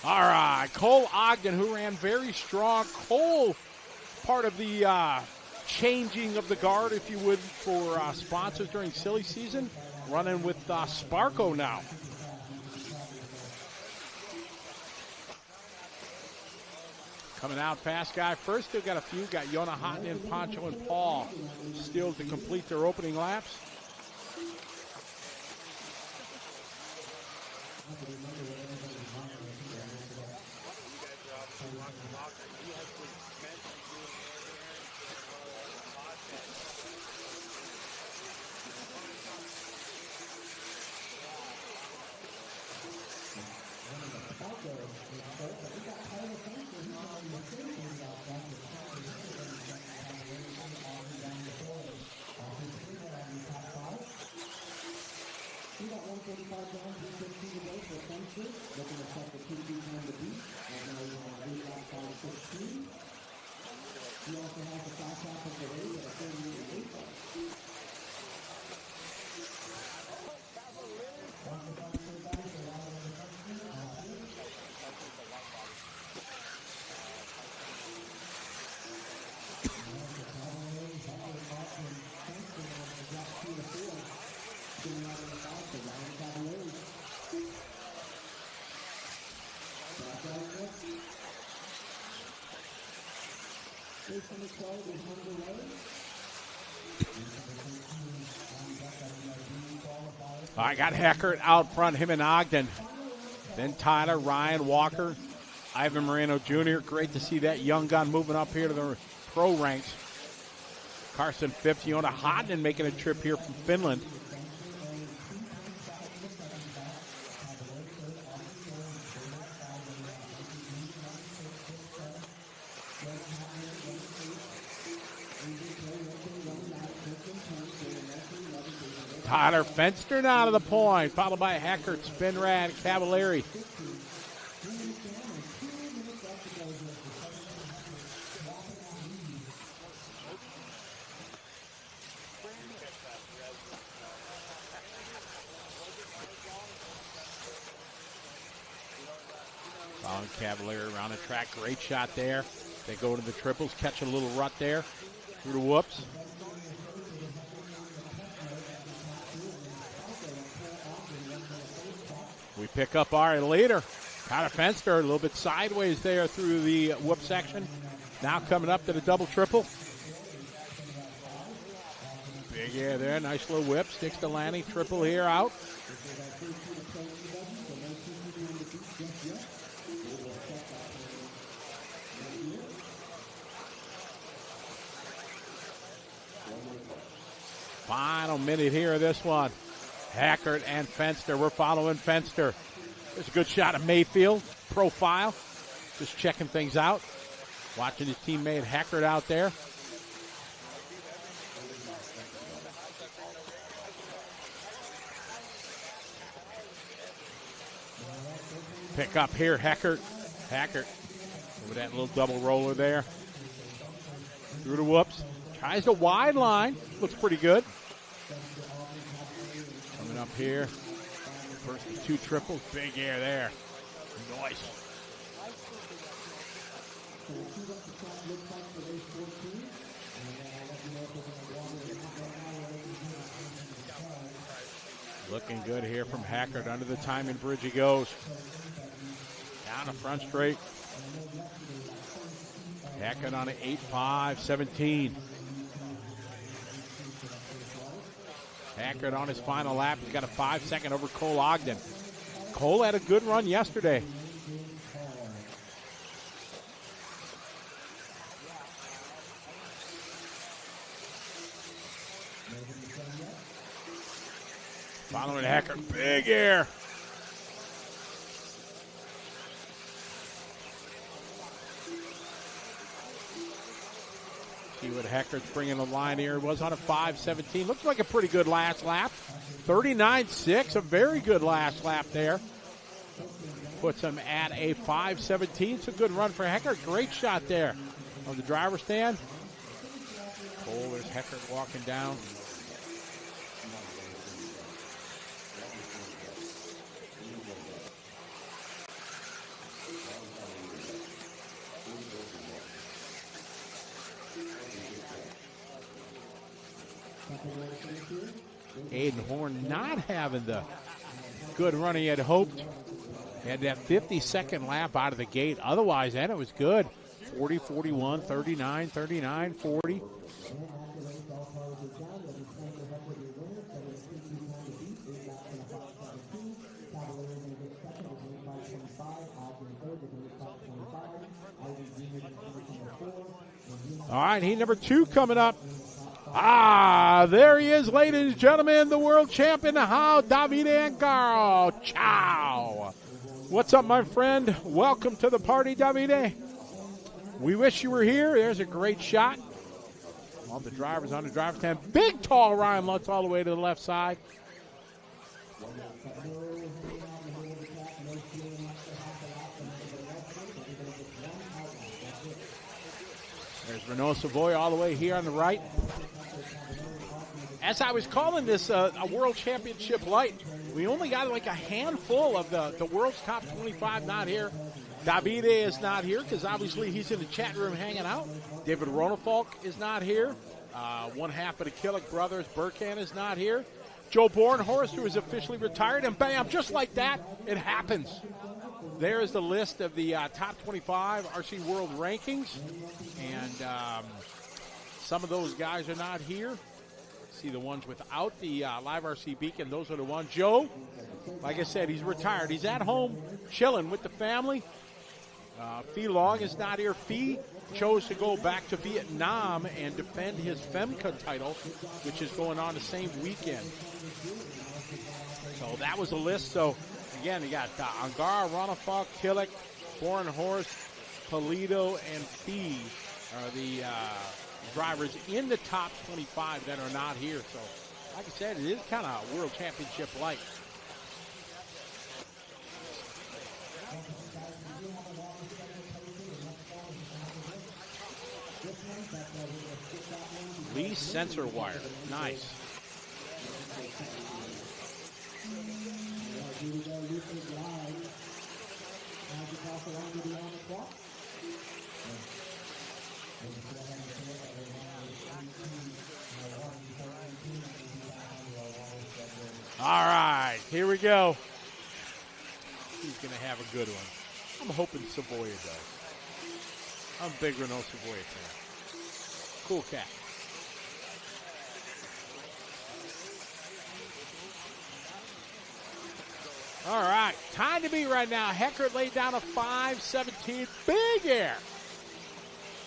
All right, Cole Ogden, who ran very strong. Cole, part of the changing of the guard, if you would, for sponsors during silly season, running with Sparko now. Coming out fast guy first. Still got a few. Got Yona Houghton, Poncho, and Paul still to complete their opening laps. We got 145 down, 3:15 to go for Spencer. Looking to set the 2 feet on the beat. Right now he's on 8 laps by 16. He also has the fast lap of the race at a 38.8. I got Heckert out front, him and Ogden. Then Tyler, Ryan, Walker, Ivan Moreno Jr. Great to see that young gun moving up here to the pro ranks. Carson Phipps, Yona Houghton making a trip here from Finland. Tyler Fenster now to the point, followed by Heckert, Spinrad, Cavallari. Following Cavallari around the track, great shot there. They go to the triples, catch a little rut there through the whoops. We pick up our leader, Tyler Fenster, a little bit sideways there through the whoop section. Now coming up to the double triple. Big air there, nice little whip, sticks to Lanny, triple here out. Final minute here of this one. Hackert and Fenster. We're following Fenster. There's a good shot of Mayfield. Profile. Just checking things out. Watching his teammate Hackert out there. Pick up here, Hackert. Hackert. Over that little double roller there. Through the whoops. Tries a wide line. Looks pretty good. Coming up here. First of 2 triples. Big air there. Nice. Looking good here from Hackert. Under the timing bridge he goes. Down the front straight. Hackert on an 8.5.17. Hackert on his final lap. He's got a 5-second over Cole Ogden. Cole had a good run yesterday. Following Hackert, big air. See what Hector's bringing the line here. Was on a 5.17. Looks like a pretty good last lap. 39.6, a very good last lap there. Puts him at a 5.17. It's a good run for Heckert. Great shot there on the driver's stand. Cole, there's Heckert walking down. Aiden Horn not having the good run he had hoped. He had that 52nd lap out of the gate. Otherwise, and it was good. 40, 41, 39, 39, 40. All right, heat number 2 coming up. There he is, ladies and gentlemen, the world champion. How Davide Angaro. Ciao. What's up, my friend? Welcome to the party, Davide. We wish you were here. There's a great shot. All the drivers on the driver's stand. Big, tall Ryan Lutz all the way to the left side. There's Renault Savoy all the way here on the right. As I was calling this a World Championship light, we only got like a handful of the world's top 25 not here. Davide is not here because obviously he's in the chat room hanging out. David Ronefalk is not here. One half of the Killick brothers, Burkhan, is not here. Joe Bornhorst, who is officially retired, and bam, just like that, it happens. There is the list of the top 25 RC World rankings, and some of those guys are not here. See the ones without the live RC beacon, those are the ones. Joe, like I said, he's retired. He's at home chilling with the family. Phi Long is not here. Phi chose to go back to Vietnam and defend his FEMCA title, which is going on the same weekend. So that was a list. So, again, you got Angara, Ronafalk, Killick, Bornhorst, Polito, and Phi are the drivers in the top 25 that are not here. So, like I said, it is kind of a World Championship like. Lee sensor wire. Nice. All right, here we go. He's going to have a good one. I'm hoping Savoya does. I'm a big Renault Savoya fan. Cool cat. All right, time to beat right now. Heckert laid down a 5.17. Big air.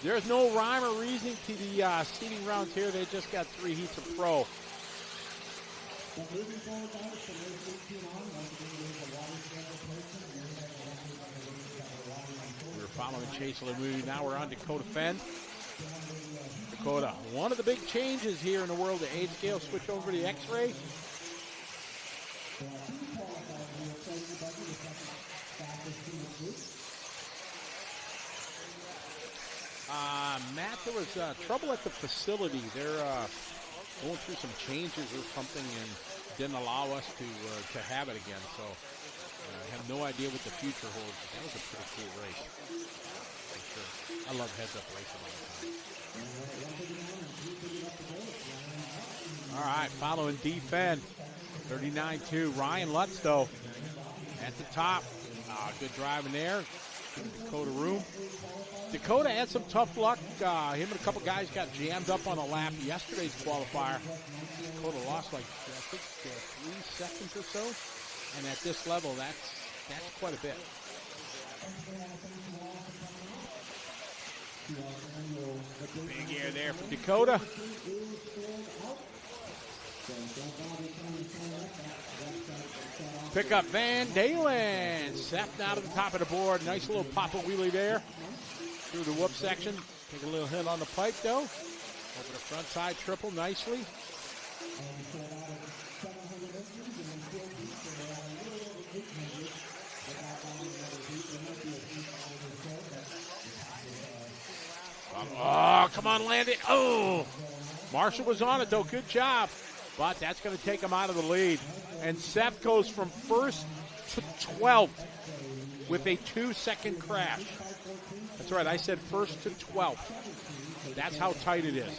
There's no rhyme or reason to the seating rounds here. They just got 3 heats of pro. We're following Chase LeMou. Now we're on Dakota Fend. Dakota, one of the big changes here in the world, the age scale switch over to the X-ray. Matt, there was trouble at the facility. They're going through some changes or something and didn't allow us to have it again. So I have no idea what the future holds. That was a pretty cool race. For sure. I love heads-up racing all the time. All right, following defend. 39-2. Ryan Lutz, though, at the top. Good driving there. Giving Dakota room. Dakota had some tough luck. Him and a couple guys got jammed up on a lap yesterday's qualifier. Dakota lost like, I think, 3 seconds or so. And at this level, that's quite a bit. Big air there for Dakota. Pick up Van Dalen. Seth out of the top of the board. Nice little pop-up wheelie there. Through the whoop section. Take a little hit on the pipe, though. Over the front side triple nicely. Oh, come on, land it. Oh! Marshall was on it, though. Good job. But that's going to take him out of the lead. And Seth goes from first to 12th with a 2-second crash. That's right, I said first to 12th. That's how tight it is.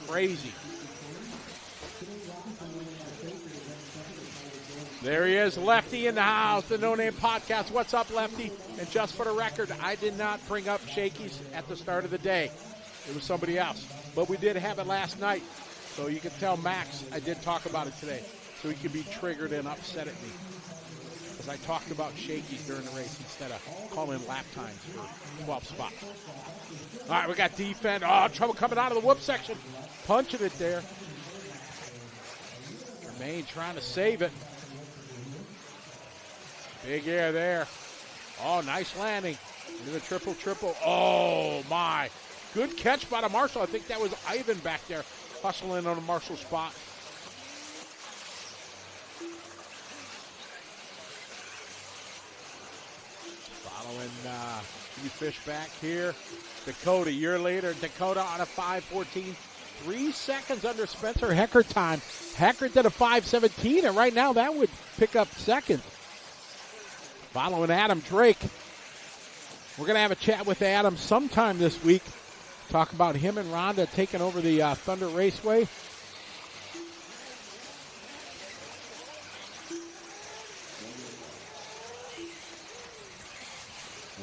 Crazy. There he is, Lefty in the house, the No Name Podcast. What's up, Lefty? And just for the record, I did not bring up Shakey's at the start of the day. It was somebody else. But we did have it last night. So you can tell Max I did talk about it today. So he could be triggered and upset at me. Because I talked about Shakey's during the race instead of calling lap times for 12 spots. All right, we got defense. Oh, trouble coming out of the whoop section. Punching it there. Jermaine trying to save it. Big air there. Oh, nice landing. Into the triple. Oh, my. Good catch by the Marshall. I think that was Ivan back there hustling on a Marshall spot. Following few fish back here. Dakota, year later. Dakota on a 5:14. 3 seconds under Spencer Hecker time. Hecker did a 5:17, and right now that would pick up second. Following Adam Drake. We're going to have a chat with Adam sometime this week. Talk about him and Rhonda taking over the Thunder Raceway.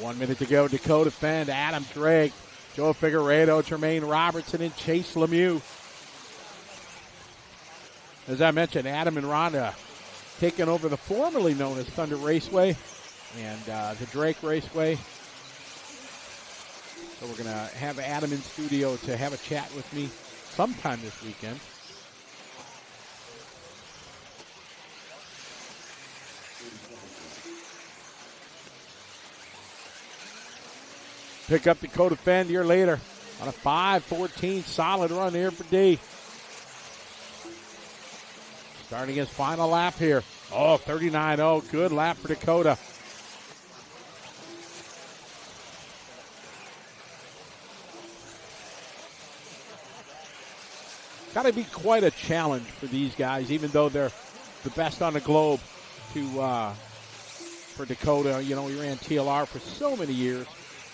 One minute to go. Dakota Fend, Adam Drake, Joe Figueredo, Tremaine Robertson, and Chase Lemieux. As I mentioned, Adam and Rhonda taking over the formerly known as Thunder Raceway and the Drake Raceway. So we're going to have Adam in studio to have a chat with me sometime this weekend. Pick up Dakota Fend a year later on a 5:14. Solid run here for D. Starting his final lap here. Oh, 39.0. Good lap for Dakota. Got to be quite a challenge for these guys, even though they're the best on the globe. For Dakota, you know, he ran TLR for so many years.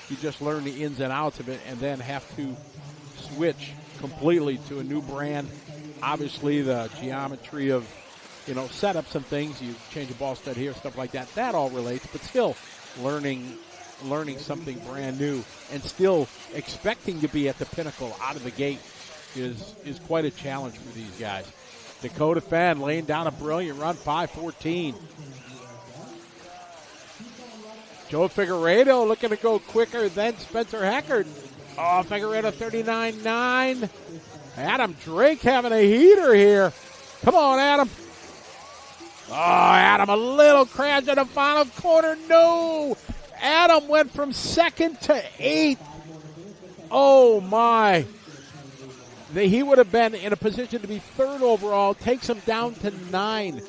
You just learn the ins and outs of it, and then have to switch completely to a new brand. Obviously, the geometry of, you know, setups and things. You change a ball stud here, stuff like that. That all relates, but still learning something brand new and still expecting to be at the pinnacle out of the gate is quite a challenge for these guys. Dakota Fend laying down a brilliant run, 5:14. Joe Figueredo looking to go quicker than Spencer Heckard. Oh, Figueredo 39.9. Adam Drake having a heater here. Come on, Adam. Oh, Adam, a little crash in the final corner. No. Adam went from second to eighth. Oh, my. He would have been in a position to be third overall. Takes him down to 9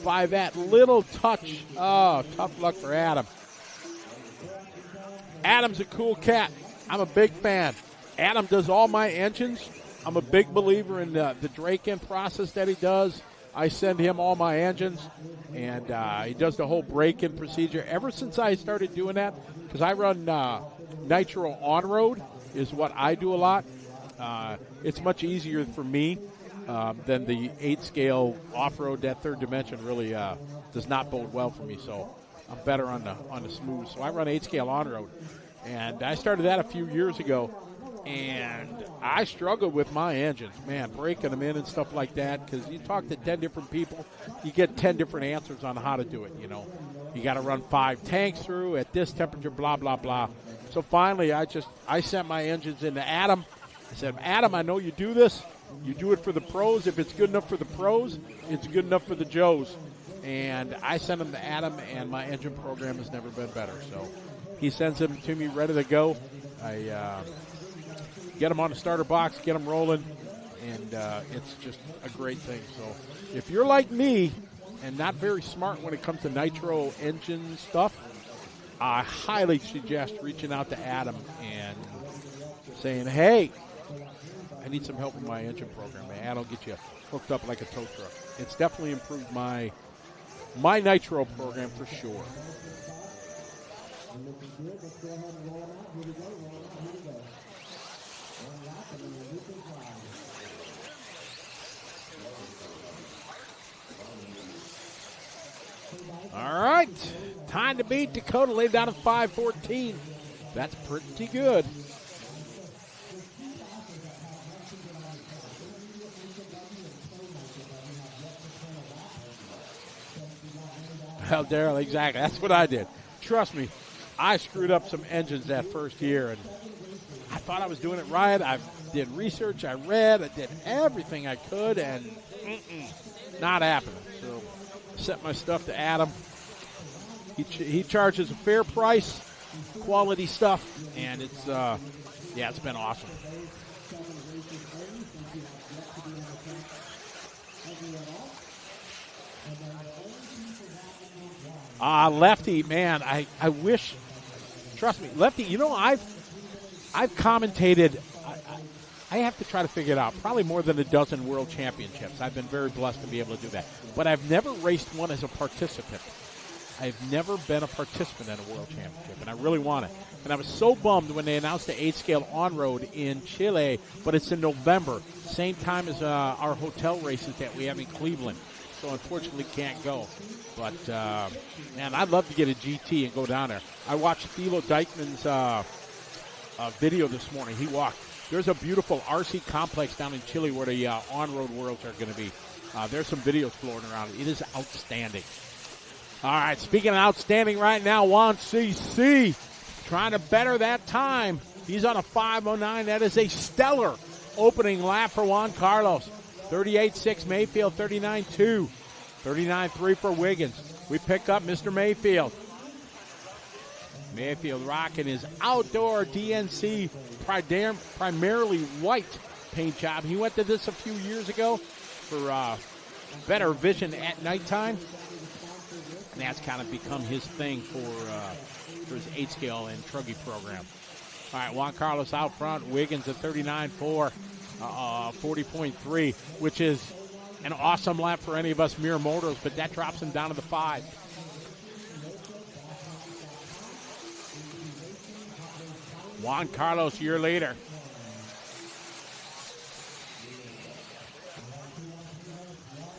by that little touch. Oh, tough luck for Adam. Adam's a cool cat. I'm a big fan. Adam does all my engines. I'm a big believer in the Drake-in process that he does. I send him all my engines, and he does the whole break-in procedure. Ever since I started doing that, because I run Nitro on-road is what I do a lot. It's much easier for me than the 8-scale off-road. That third dimension really does not bode well for me, so I'm better on the smooth. So I run 8-scale on-road, and I started that a few years ago, and I struggled with my engines, man, breaking them in and stuff like that, because you talk to 10 different people, you get 10 different answers on how to do it, you know. You got to run 5 tanks through at this temperature, blah, blah, blah. So finally, I sent my engines into Adam. I said, Adam, I know you do this. You do it for the pros. If it's good enough for the pros, it's good enough for the Joes. And I sent them to Adam, and my engine program has never been better. So he sends them to me ready to go. I get them on the starter box, get them rolling, and it's just a great thing. So if you're like me and not very smart when it comes to nitro engine stuff, I highly suggest reaching out to Adam and saying, hey, I need some help with my engine program. And Adam will get you hooked up like a tow truck. It's definitely improved my nitro program for sure. All right, time to beat Dakota. Laid down at 5:14. That's pretty good. Well, Daryl, exactly. That's what I did. Trust me, I screwed up some engines that first year, and I thought I was doing it right. I did research, I read, I did everything I could, and not happening. So set my stuff to Adam. He charges a fair price, quality stuff, and it's it's been awesome. Lefty, man, I wish. Trust me, Lefty. You know, I've commentated. I have to try to figure it out. Probably more than a dozen world championships. I've been very blessed to be able to do that. But I've never raced one as a participant. I've never been a participant in a world championship, and I really want it. And I was so bummed when they announced the 8-scale on-road in Chile, but it's in November, same time as our hotel races that we have in Cleveland. So unfortunately can't go. But, man, I'd love to get a GT and go down there. I watched Thilo Dykman's video this morning. He walked. There's a beautiful RC complex down in Chile where the on-road worlds are going to be. There's some videos floating around. It is outstanding. All right, speaking of outstanding right now, Juan CC trying to better that time. He's on a 5:09. That is a stellar opening lap for Juan Carlos. 38.6 Mayfield, 39.2. 39.3 for Wiggins. We pick up Mr. Mayfield. Mayfield rocking his outdoor DNC primarily white paint job. He went to this a few years ago for better vision at nighttime. And that's kind of become his thing for his 8-scale and Truggy program. All right, Juan Carlos out front. Wiggins at 39.4, 40.3, which is an awesome lap for any of us mere mortals, but that drops him down to the 5. Juan Carlos, your leader.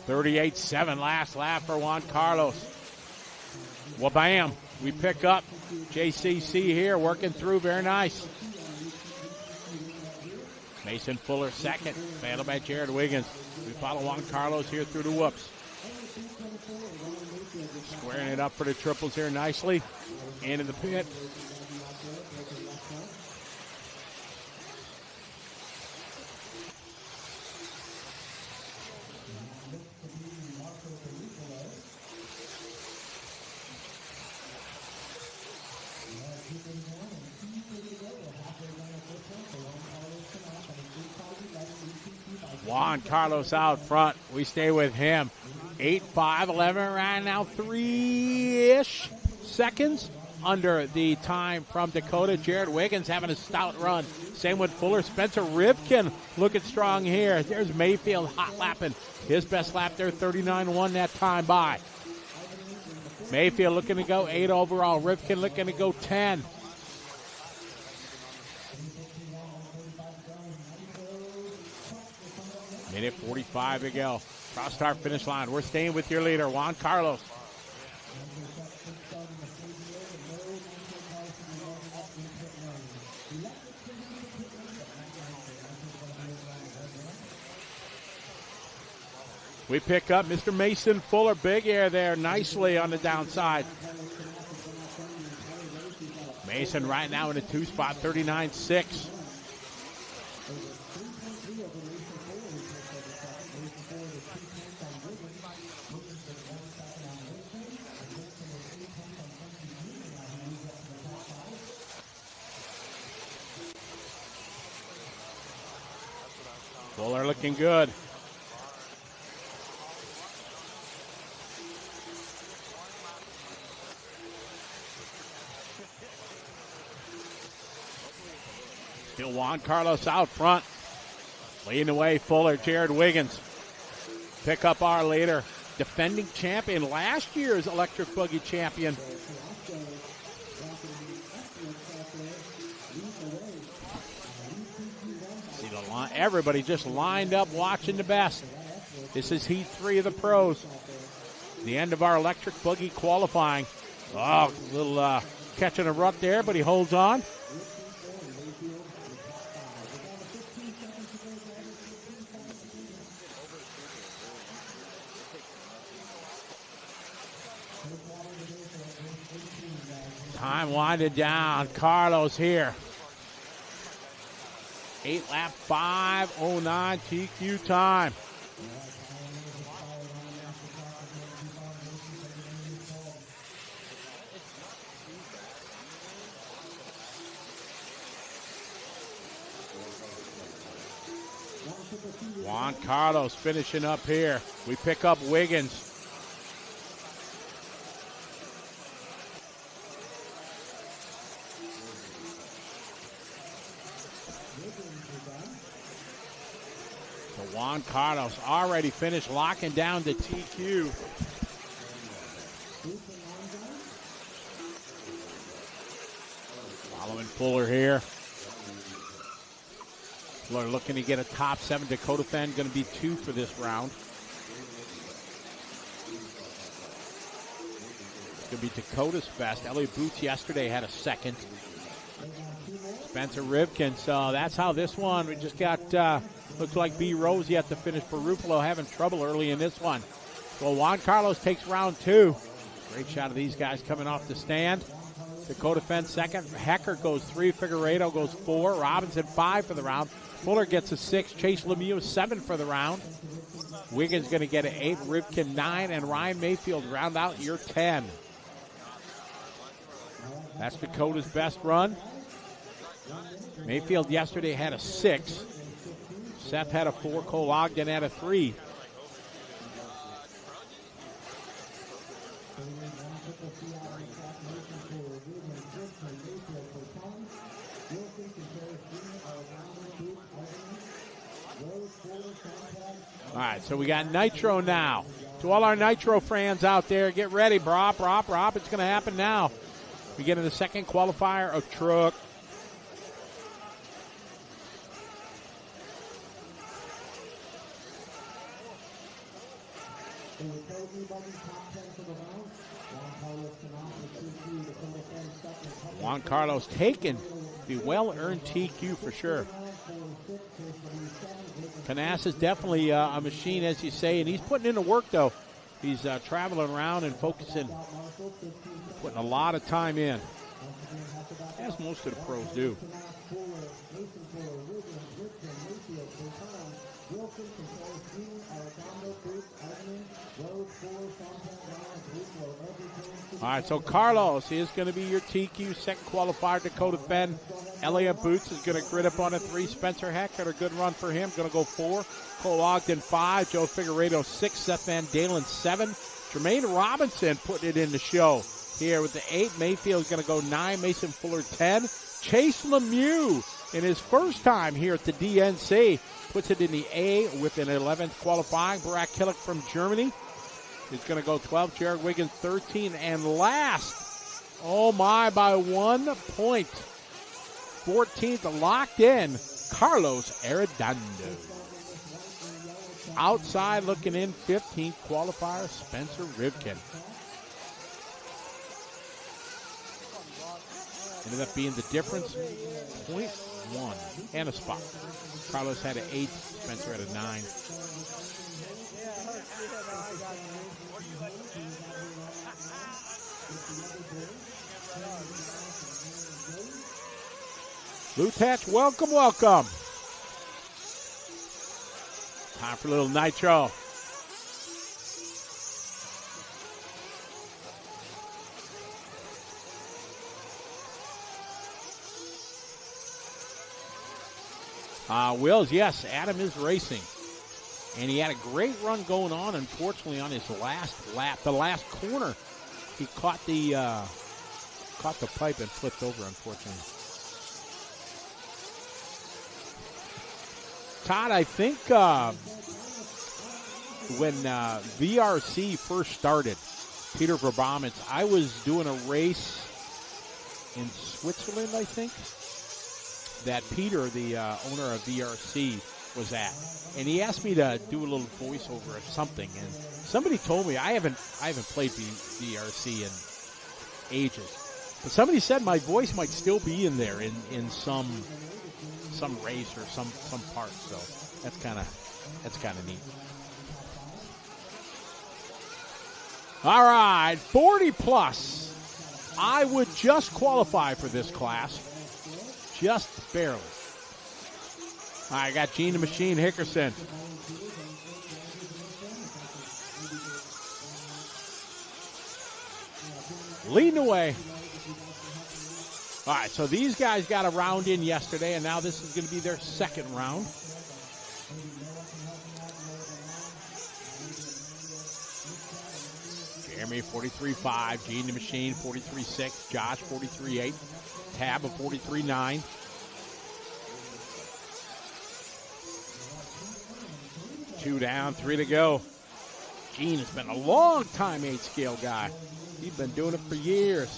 .38.7 last lap for Juan Carlos. Well, bam, we pick up JCC here, working through, very nice. Mason Fuller second, handled by Jared Wiggins. We follow Juan Carlos here through the whoops. Squaring it up for the triples here nicely. Into the pit. Juan Carlos out front. We stay with him. 8.5, 11 right now, 3-ish seconds under the time from Dakota. Jared Wiggins having a stout run. Same with Fuller. Spencer Rivkin looking strong here. There's Mayfield hot lapping. His best lap there, 39.1 that time by. Mayfield looking to go 8 overall. Rivkin looking to go 10. Minute 45 to go. Cross start finish line. We're staying with your leader, Juan Carlos. We pick up Mr. Mason Fuller. Big air there nicely on the downside. Mason right now in the 2 spot, 39.6. Fuller looking good. Still Juan Carlos out front. Leading the way, Fuller, Jared Wiggins. Pick up our leader. Defending champion, last year's electric buggy champion. See the line, everybody just lined up watching the best. This is Heat 3 of the pros. The end of our electric buggy qualifying. Oh, a little catching a rut there, but he holds on. Time winded down. Carlos here. 8 lap 5:09 TQ time. Juan Carlos finishing up here. We pick up Wiggins. So Juan Carlos already finished, locking down the TQ. Following Fuller here. Fuller looking to get a top 7. Dakota Fenn going to be 2 for this round. It's going to be Dakota's best. Elliott Boots yesterday had a 2nd. Spencer Rivkin. So that's how this one. We just got, looks like B. Rose yet to finish for Ruffalo, having trouble early in this one. So Juan Carlos takes round 2. Great shot of these guys coming off the stand. Dakota Fenn 2nd. Hecker goes 3. Figueredo goes 4. Robinson 5 for the round. Fuller gets a 6. Chase Lemieux 7 for the round. Wiggins going to get an 8. Rivkin 9. And Ryan Mayfield round out your 10. That's Dakota's best run. Mayfield yesterday had a 6. Seth had a 4. Cole Ogden had a 3. All right, so we got Nitro now. To all our Nitro fans out there, get ready. Brop. It's going to happen now. We get in the second qualifier of truck. Juan Carlos taking the well-earned TQ for sure. Canas is definitely a machine, as you say, and he's putting in the work, though. He's traveling around and focusing, putting a lot of time in, as most of the pros do. All right, so Carlos is going to be your TQ. Second qualifier, Dakota Fenn. Elliott Boots is going to grit up on a 3. Spencer Hecker, a good run for him, going to go 4. Cole Ogden 5. Joe Figueredo 6. Seth Van Dalen 7. Jermaine Robinson putting it in the show here with the 8. Mayfield's going to go 9. Mason Fuller 10. Chase Lemieux in his first time here at the DNC puts it in the A with an 11th qualifying. Barak Killick from Germany is going to go 12. Jared Wiggins 13. And last, oh my, by 1 point, 14th locked in, Carlos Arredondo. Outside looking in, 15th qualifier, Spencer Rivkin. Ended up being the difference, 0.1 and a spot. Carlos had an 8, Spencer had a 9. Lutach, welcome. Time for a little Nitro. Wills, yes, Adam is racing. And he had a great run going on. Unfortunately, on his last lap, the last corner, he caught the pipe and flipped over, unfortunately. Todd, I think when VRC first started, Peter Verbaumens, I was doing a race in Switzerland, I think, that Peter, the owner of VRC, was at. And he asked me to do a little voiceover of something. And Somebody told me I haven't played BRC in ages, but somebody said my voice might still be in there in some race or some part. So that's kind of neat. All right, 40 plus. I would just qualify for this class, just barely. All right, I got Gene the Machine Hickerson. Leading the way. All right, so these guys got a round in yesterday, and now this is going to be their second round. Jeremy, 43.5. Gene the Machine, 43.6. Josh, 43.8. Tab, a 43.9. Two down, three to go. Gene has been a long time 8 scale guy. He's been doing it for years.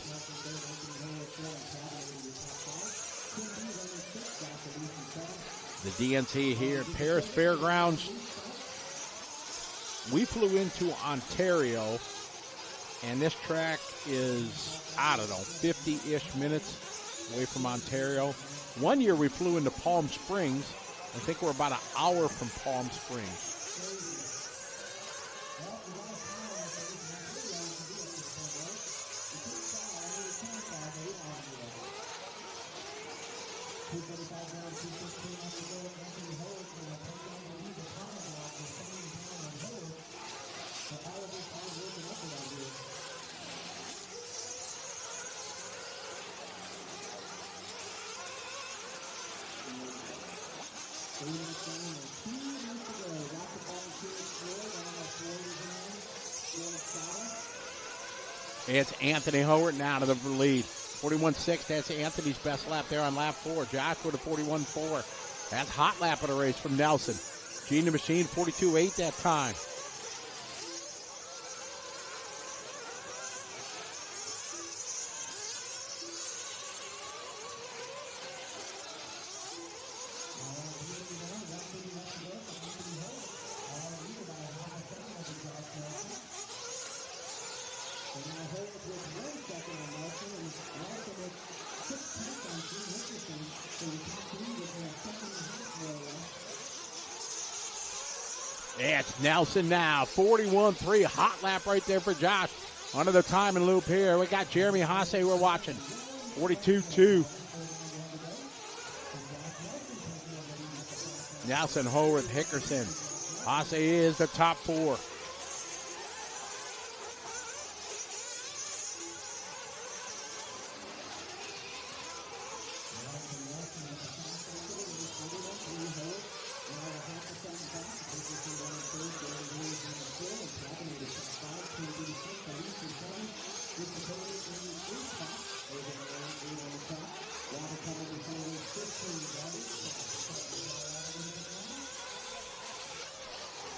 The DNC here at Paris Fairgrounds. We flew into Ontario, and this track is, I don't know, 50-ish minutes away from Ontario. One year we flew into Palm Springs. I think we're about an hour from Palm Springs. It's Anthony Howard now to the lead. 41.6, that's Anthony's best lap there on lap 4. Josh with a 41.4. That's hot lap of the race from Nelson. Gene the Machine, 42.8 that time. It's Nelson now, 41.3, hot lap right there for Josh. Under the timing loop here, we got Jeremy Hasse we're watching, 42.2. Nelson, Howarth, Hickerson. Hasse is the top 4.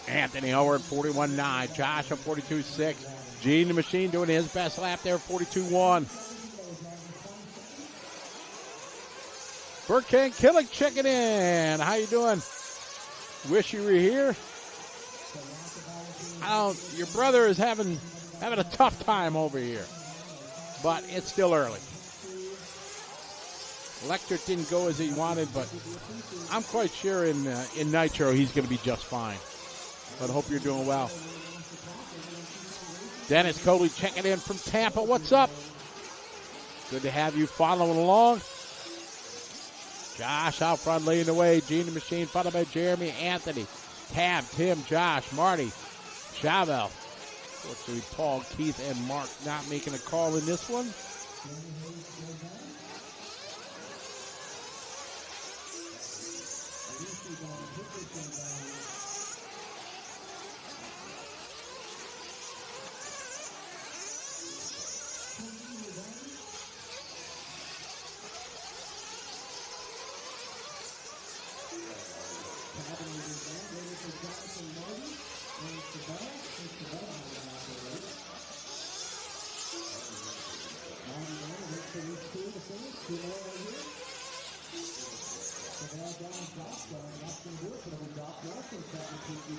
Anthony Howard, 41.9. Josh, a 42.6. Gene the Machine doing his best lap there, 42.1. Burkhan Killick checking in. How you doing? Wish you were here. Your brother is having a tough time over here, but it's still early. Electric didn't go as he wanted, but I'm quite sure in Nitro he's going to be just fine. But I hope you're doing well. Dennis Coley checking in from Tampa. What's up? Good to have you following along. Josh out front leading the way. Gene the Machine followed by Jeremy, Anthony, Tab, Tim, Josh, Marty, Chavel. Fortunately, Paul, Keith, and Mark not making a call in this one.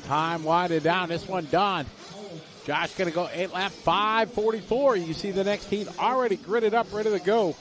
Time winded down. This one done. Josh going to go 8 lap, 5:44. You see the next heat already gridded up, ready to go.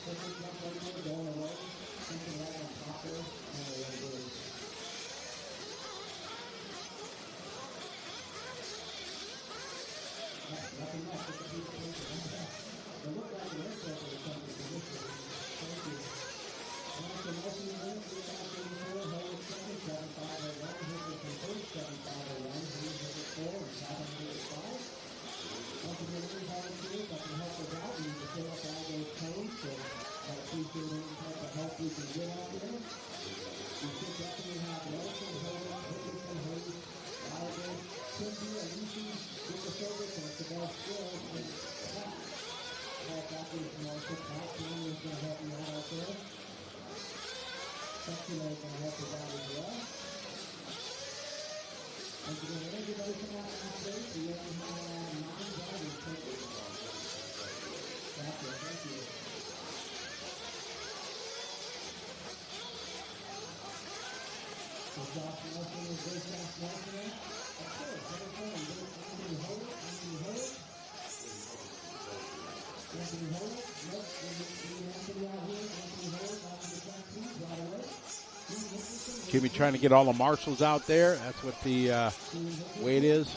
Jimmy trying to get all the marshals out there. That's what the weight is.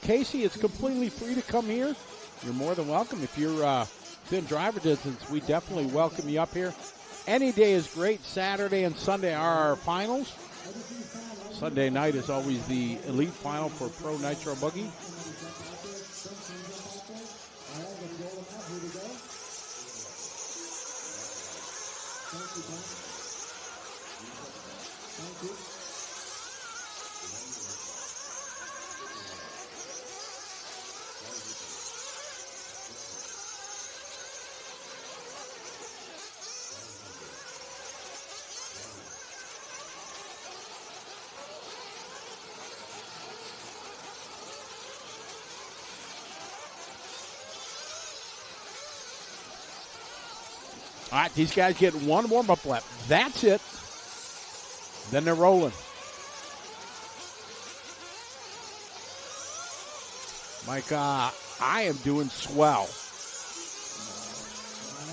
Casey, it's completely free to come here. You're more than welcome. If you're within driver distance, we definitely welcome you up here. Any day is great. Saturday and Sunday are our finals. Sunday night is always the elite final for Pro Nitro Buggy. All right, these guys get one warm-up lap. That's it. Then they're rolling. Mike, I am doing swell.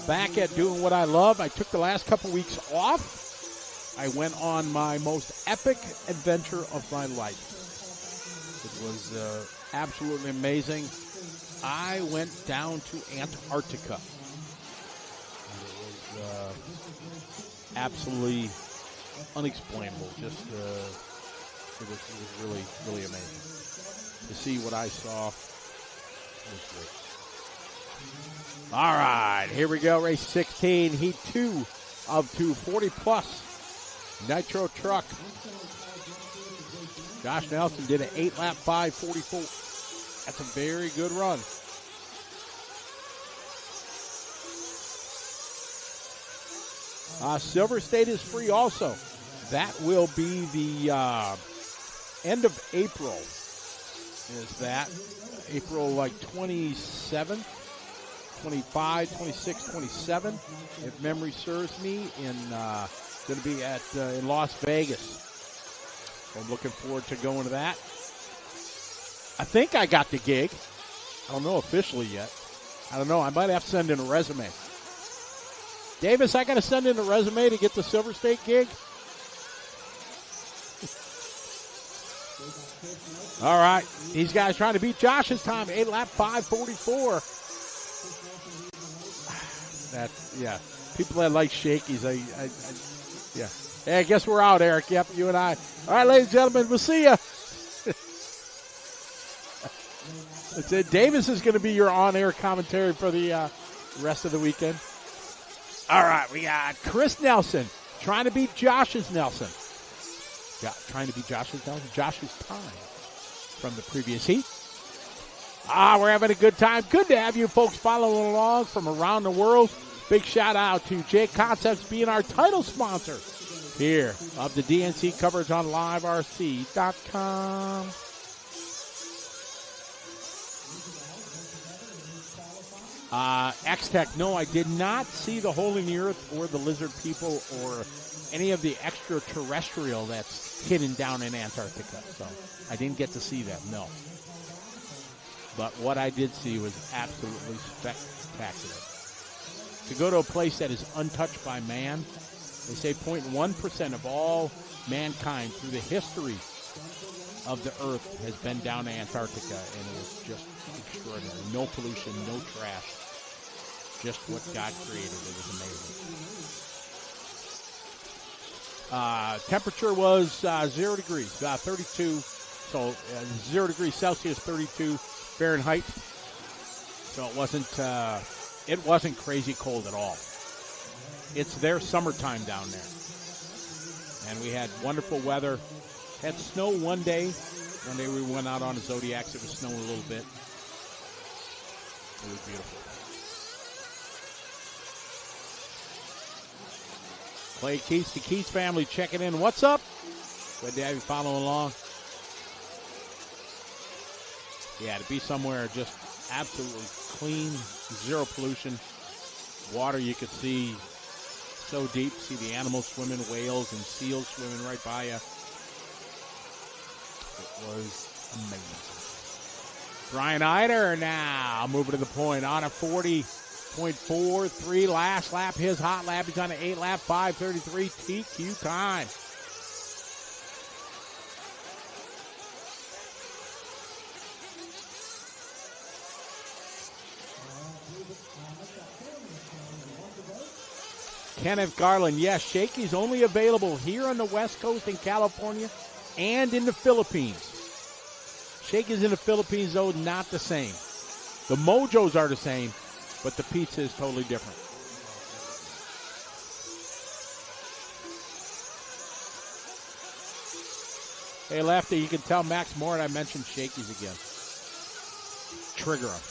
Back at doing what I love. I took the last couple weeks off. I went on my most epic adventure of my life. It was absolutely amazing. I went down to Antarctica. Absolutely unexplainable. Just it was really, really amazing to see what I saw. Was great. All right, here we go. Race 16, heat 2 of 240 plus Nitro truck. Josh Nelson did an 8 lap 5:44. That's a very good run. Silver State is free also. That will be the end of April. Is that April like 27th, 25, 26, 27, if memory serves me, in going to be at in Las Vegas. So I'm looking forward to going to that. I think I got the gig. I don't know officially yet. I don't know. I might have to send in a resume. Davis, I got to send in a resume to get the Silver State gig. All right. These guys trying to beat Josh's time. 8 lap 5:44. That's, yeah. People that like shakies, yeah. Hey, I guess we're out, Eric. Yep, you and I. All right, ladies and gentlemen, we'll see you. That's it. Davis is going to be your on-air commentary for the rest of the weekend. All right, we got Chris Nelson trying to beat Josh's Nelson. Yeah, trying to beat Josh's Nelson. Josh's time from the previous heat. We're having a good time. Good to have you folks following along from around the world. Big shout out to Jake Concepts being our title sponsor here of the DNC coverage on liverc.com. X-Tech, no, I did not see the hole in the earth or the lizard people or any of the extraterrestrial that's hidden down in Antarctica. So I didn't get to see them, no. But what I did see was absolutely spectacular. To go to a place that is untouched by man, they say 0.1% of all mankind through the history of the earth has been down to Antarctica, and it was just extraordinary. No pollution, no trash. Just what God created. It was amazing. Temperature was 0 degrees, 32. So 0 degrees Celsius, 32 Fahrenheit. So it wasn't crazy cold at all. It's their summertime down there. And we had wonderful weather. Had snow one day. One day we went out on the Zodiacs. It was snowing a little bit. It was beautiful. Clay Keats, the Keats family checking in. What's up? Good to have you following along. Yeah, to be somewhere just absolutely clean, zero pollution. Water you could see so deep. See the animals swimming, whales and seals swimming right by you. It was amazing. Brian Eider now moving to the point on a 40.43 last lap. His hot lap. He's on an 8 lap, 5:33 TQ time. Kenneth Garland, yes, Shakey's only available here on the West Coast in California and in the Philippines. Shakey's in the Philippines, though, not the same. The Mojos are the same, but the pizza is totally different. Hey, Lefty, you can tell Max Moore I mentioned Shakey's again. Trigger him.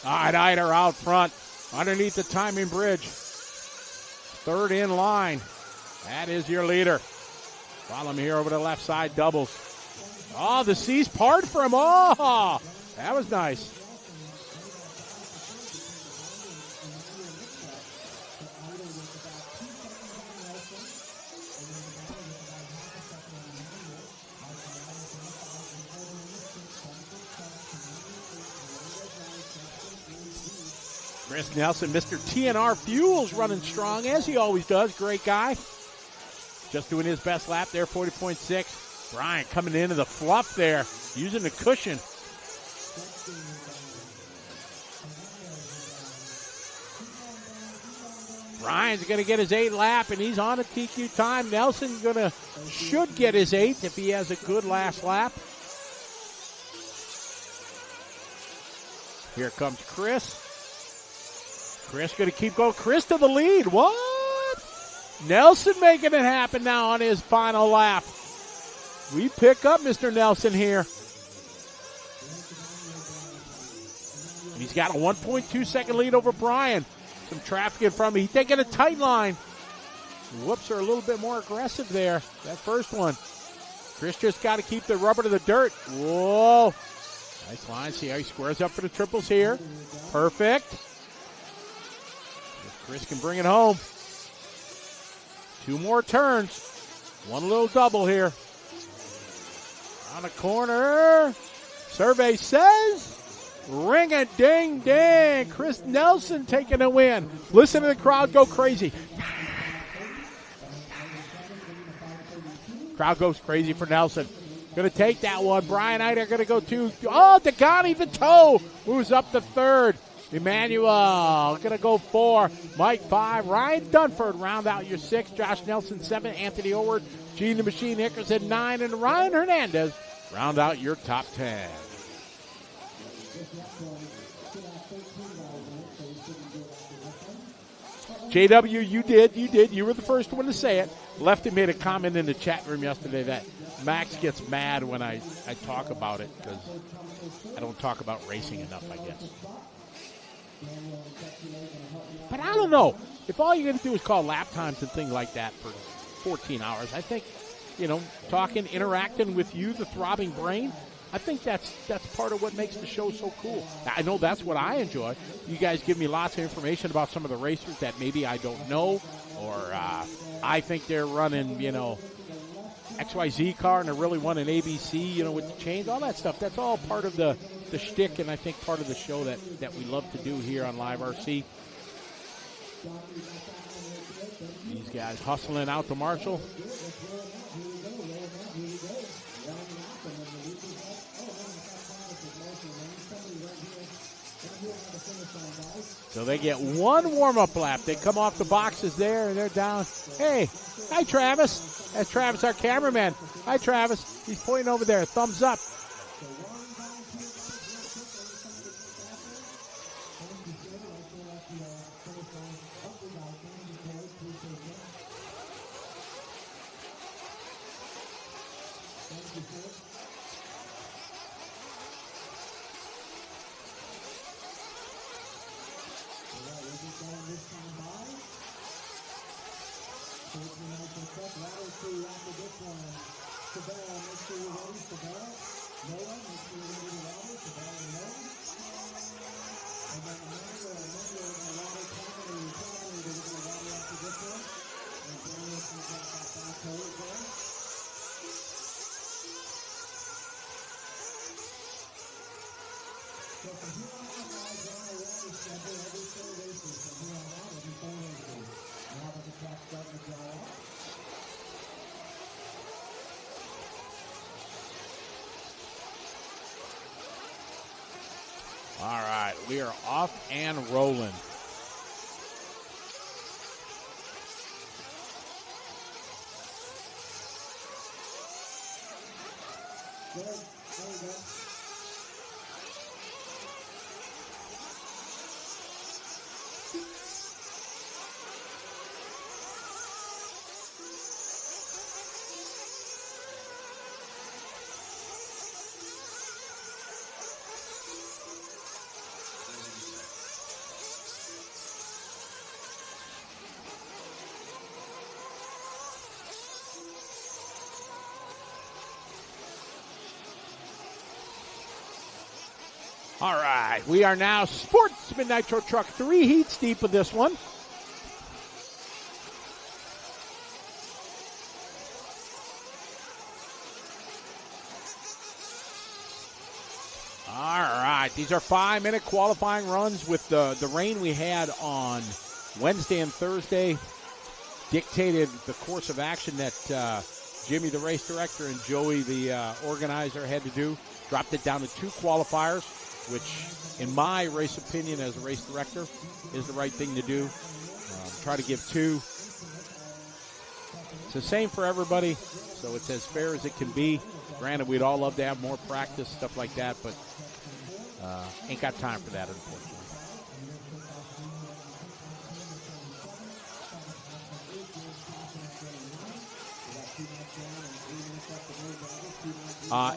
All right, Eider out front underneath the timing bridge. Third in line. That is your leader. Follow him here over the left side, doubles. Oh, the seas part for him. Oh, that was nice. Chris Nelson, Mr. TNR Fuels, running strong, as he always does. Great guy. Just doing his best lap there, 40.6. Brian coming into the fluff there, using the cushion. Brian's going to get his 8 lap, and he's on a TQ time. Nelson should get his 8th if he has a good last lap. Here comes Chris. Chris going to keep going. Chris to the lead. What? Nelson making it happen now on his final lap. We pick up Mr. Nelson here. And he's got a 1.2 second lead over Brian. Some traffic in front of him. He's taking a tight line. Whoops are a little bit more aggressive there. That first one. Chris just got to keep the rubber to the dirt. Whoa. Nice line. See how he squares up for the triples here. Perfect. If Chris can bring it home. 2 more turns. One little double here. On the corner. Survey says, ring a ding ding. Chris Nelson taking a win. Listen to the crowd go crazy. Crowd goes crazy for Nelson. Going to take that one. Brian Eider going to go 2. Oh, Dagani Vito moves up to 3rd. Emmanuel going to go 4. Mike 5. Ryan Dunford round out your 6. Josh Nelson 7. Anthony Orward, Gene the Machine Hickers at 9. And Ryan Hernandez round out your top 10. JW, you did. You were the first one to say it. Lefty made a comment in the chat room yesterday that Max gets mad when I talk about it because I don't talk about racing enough, I guess. But I don't know. If all you're going to do is call lap times and things like that for 14 hours. I think, talking, interacting with you, the throbbing brain, I think that's part of what makes the show so cool. I know that's what I enjoy. You guys give me lots of information about some of the racers that maybe I don't know, or I think they're running, XYZ car and they're really running ABC, with the chains, all that stuff. That's all part of the shtick, and I think part of the show that we love to do here on Live RC. These guys hustling out to Marshall. So they get one warm-up lap. They come off the boxes there, and they're down. Hey, hi, Travis. That's Travis, our cameraman. Hi, Travis. He's pointing over there. Thumbs up. All right, we are off and rolling. All right, we are now Sportsman Nitro Truck 3 heats deep of this one. All right, these are 5-minute qualifying runs with the rain we had on Wednesday and Thursday dictated the course of action that Jimmy, the race director, and Joey, the organizer, had to do. Dropped it down to 2 qualifiers, which, in my race opinion as a race director, is the right thing to do. Try to give 2. It's the same for everybody, so it's as fair as it can be. Granted, we'd all love to have more practice, stuff like that, but ain't got time for that, unfortunately.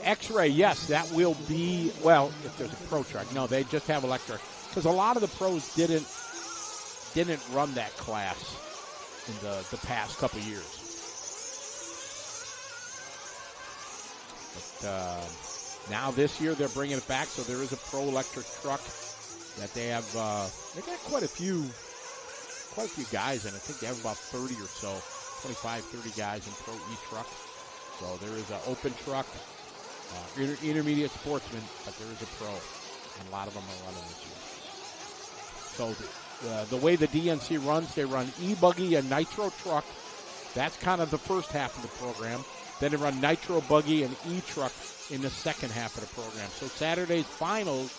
X-Ray, yes, that will be, well, if there's a pro truck. No, they just have electric. Because a lot of the pros didn't run that class in the past couple years. But now this year they're bringing it back, so there is a pro electric truck that they have. They got quite a few guys in it. I think they have about 30 or so, 25, 30 guys in pro e-truck. So there is an open truck, intermediate sportsman, but there is a pro, and a lot of them are running this year. So the way the DNC runs, they run eBuggy and Nitro truck. That's kind of the first half of the program. Then they run Nitro buggy and e-truck in the second half of the program. So Saturday's finals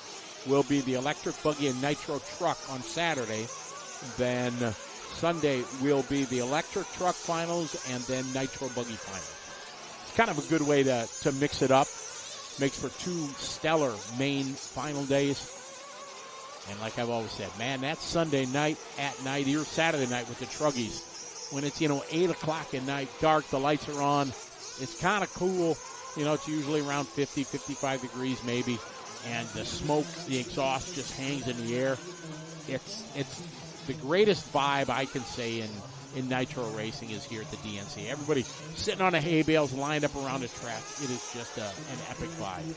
will be the electric buggy and Nitro truck on Saturday. Then Sunday will be the electric truck finals and then Nitro buggy finals. It's kind of a good way to mix it up. Makes for 2 stellar main final days. And like I've always said, man, that Sunday night at night, or Saturday night with the Truggies, when it's, 8 o'clock at night, dark, the lights are on, it's kind of cool. It's usually around 50, 55 degrees maybe, and the smoke, the exhaust just hangs in the air. It's the greatest vibe I can say in Nitro racing is here at the DNC. Everybody sitting on the hay bales lined up around the track. It is just an epic vibe.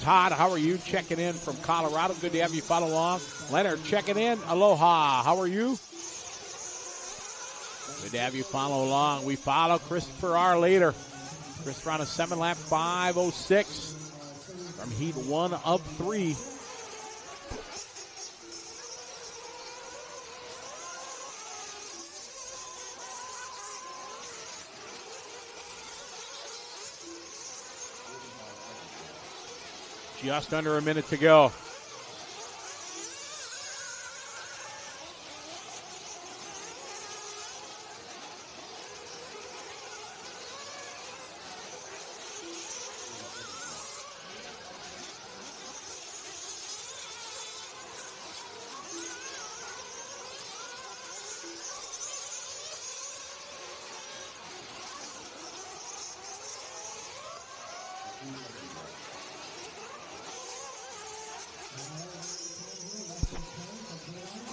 Todd, how are you? Checking in from Colorado. Good to have you follow along. Leonard, checking in. Aloha. How are you? Good to have you follow along. We follow Christopher R. later. Christopher on a 7-lap 5:06 from heat 1 of 3. Just under a minute to go.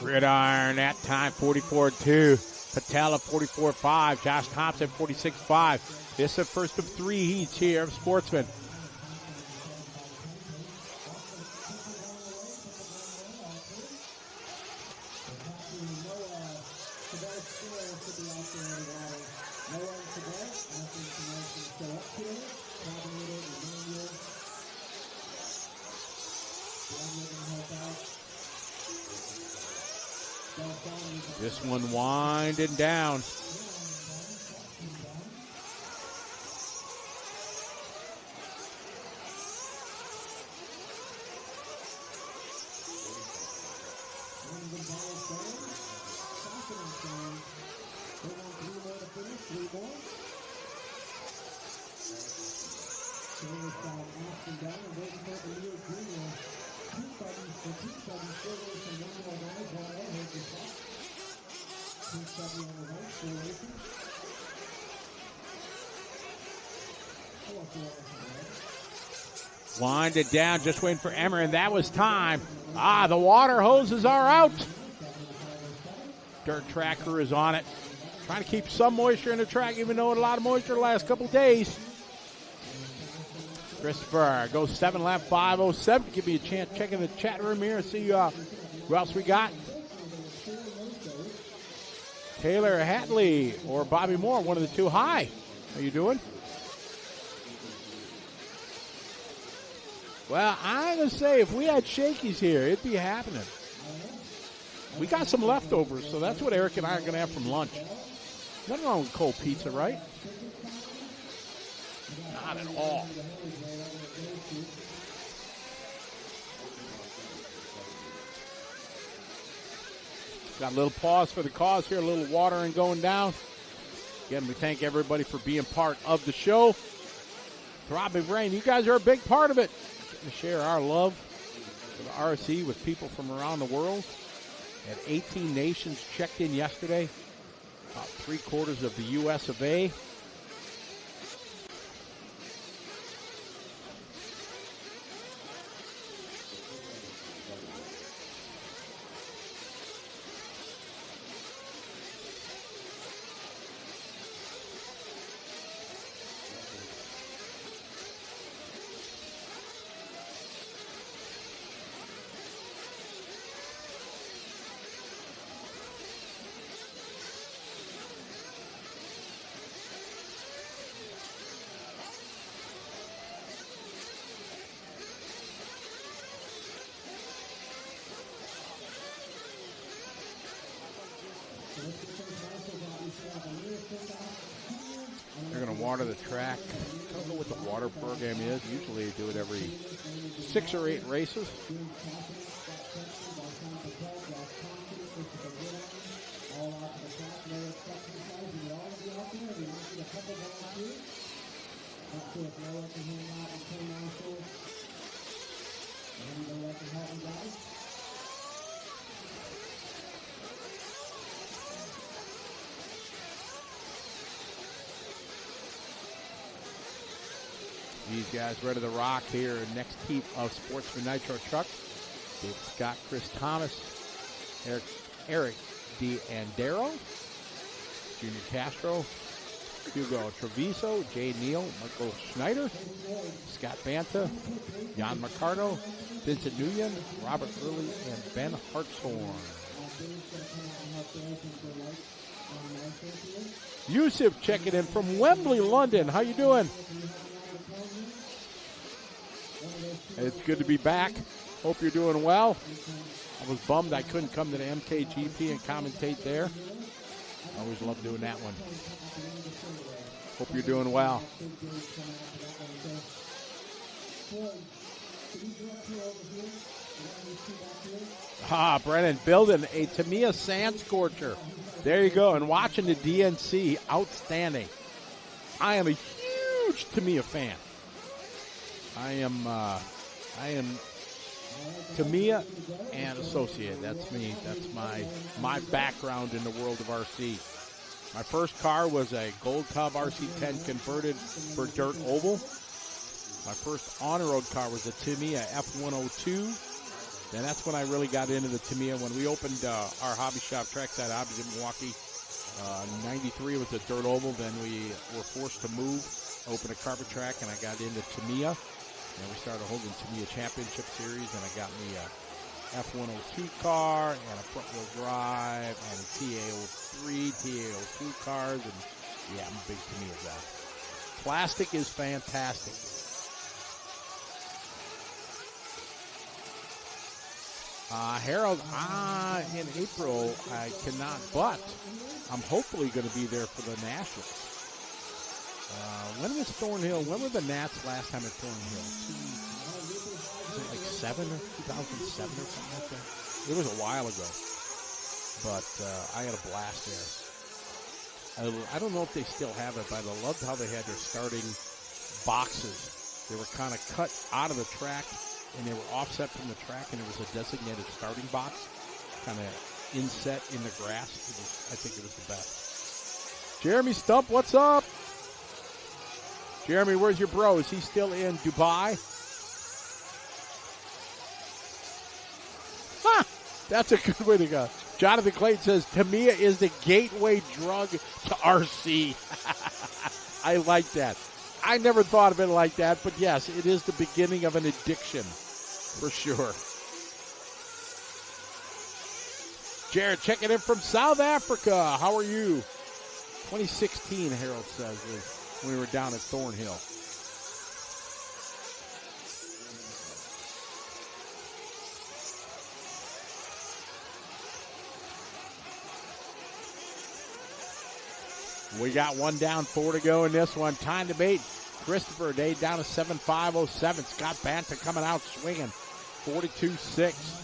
Gridiron that time 44.2. Patella 44.5. Josh Thompson 46.5. This is the first of 3 heats here of Sportsman. This one winding down. Winded down, just waiting for Emmer, and that was time. The water hoses are out. Dirt tracker is on it. Trying to keep some moisture in the track, even though it had a lot of moisture the last couple days. Christopher goes 7-lap 5:07. Give me a chance. Check in the chat room here and see who else we got. Taylor Hatley or Bobby Moore, one of the two. Hi, how you doing? Well, I'm going to say if we had Shakey's here, it'd be happening. We got some leftovers, so that's what Eric and I are going to have from lunch. Nothing wrong with cold pizza, right? Not at all. Got a little pause for the cause here, a little watering going down. Again, we thank everybody for being part of the show. Throbbing Rain, you guys are a big part of it. Getting to share our love for the RC with people from around the world. Had 18 nations checked in yesterday. About 3/4 of the U.S. of A. They're going to water the track. I don't know what the water program is. Usually they do it every 6 or 8 races. These guys ready to rock here. Next heat of Sportsman Nitro Truck. Dave Scott, Chris Thomas, Eric D'Andero, Junior Castro, Hugo Treviso, Jay Neal, Michael Schneider, Scott Banta, Jan Mercado, Vincent Nguyen, Robert Early, and Ben Hartshorn. Yusuf checking in from Wembley, London. How you doing? It's good to be back. Hope you're doing well. I was bummed I couldn't come to the MKGP and commentate there. Always love doing that one. Hope you're doing well. Brennan building a Tamiya Sand Scorcher. There you go. And watching the DNC, outstanding. I am a huge Tamiya fan. I am Tamiya and Associated. That's me. That's my background in the world of RC. My first car was a Gold Tub RC10 converted for dirt oval. My first on-road car was a Tamiya F102. And that's when I really got into the Tamiya. When we opened our hobby shop, Trackside Hobbies in Milwaukee, 93 was a dirt oval. Then we were forced to move, open a carpet track, and I got into Tamiya. And we started holding Tamiya Championship Series, and I got me a F102 car and a front-wheel drive and a TA03, TA02 cars, and yeah, I'm a big Tamiya guy. Plastic is fantastic. Harold, in April, I cannot, but I'm hopefully going to be there for the Nationals. When was Thornhill? When were the Nats last time at Thornhill? Was it like 2007 or something like that? It was a while ago, but I had a blast there. I don't know if they still have it, but I loved how they had their starting boxes. They were kind of cut out of the track, and they were offset from the track, and it was a designated starting box, kind of inset in the grass. I think it was the best. Jeremy Stump, what's up? Jeremy, where's your bro? Is he still in Dubai? That's a good way to go. Jonathan Clayton says, Tamiya is the gateway drug to RC. I like that. I never thought of it like that, but yes, it is the beginning of an addiction, for sure. Jared checking in from South Africa. How are you? 2016, Harold says, was when we were down at Thornhill. We got one down, 4 to go in this one. Time to beat Christopher Day down to 7.507. Scott Banta coming out swinging, 42.6.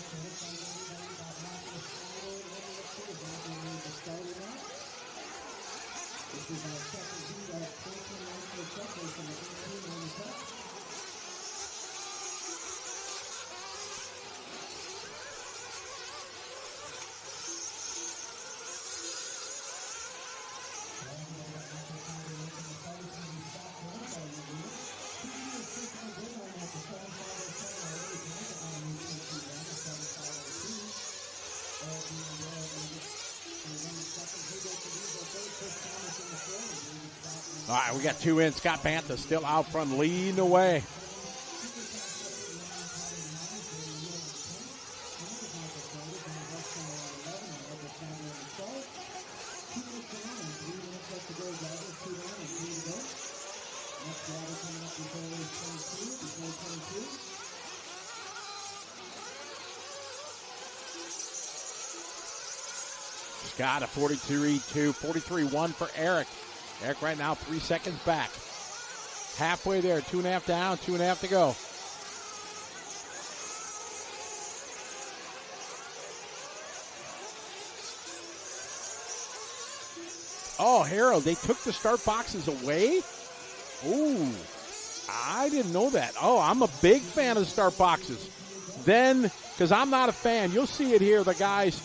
All right, we got 2 in. Scott Bantha still out front, leading the way. Scott a 43.2, 43.1 for Eric. Eric right now 3 seconds back. Halfway there, 2.5 down, 2.5 to go. Oh, Harold, they took the start boxes away? Ooh, I didn't know that. Oh, I'm a big fan of start boxes. Then, because I'm not a fan, you'll see it here, the guys,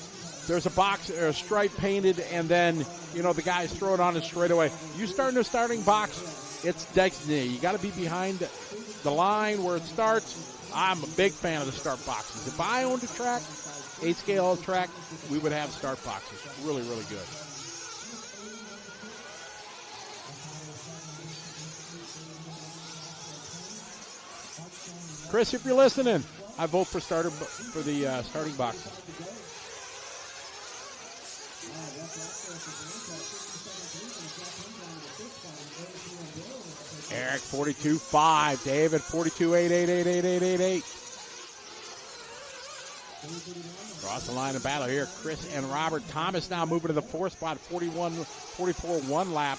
there's a box or a stripe painted, and then, you know, the guys throw it on it straight away. You start in a starting box, it's destiny. You got to be behind the line where it starts. I'm a big fan of the start boxes. If I owned a track, 8-scale track, we would have start boxes. Really, really good. Chris, if you're listening, I vote for the starting boxes. Eric 42.5, David 42.8888888. Cross the line of battle here. Chris and Robert Thomas now moving to the 4th spot, 44.1 lap.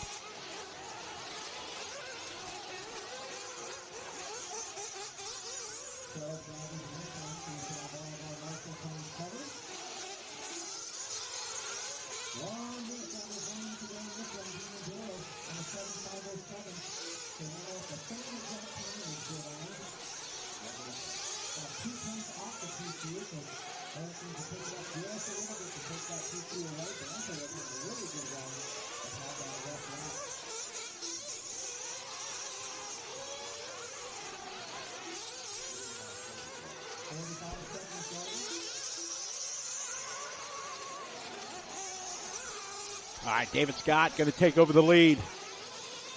All right, David Scott going to take over the lead.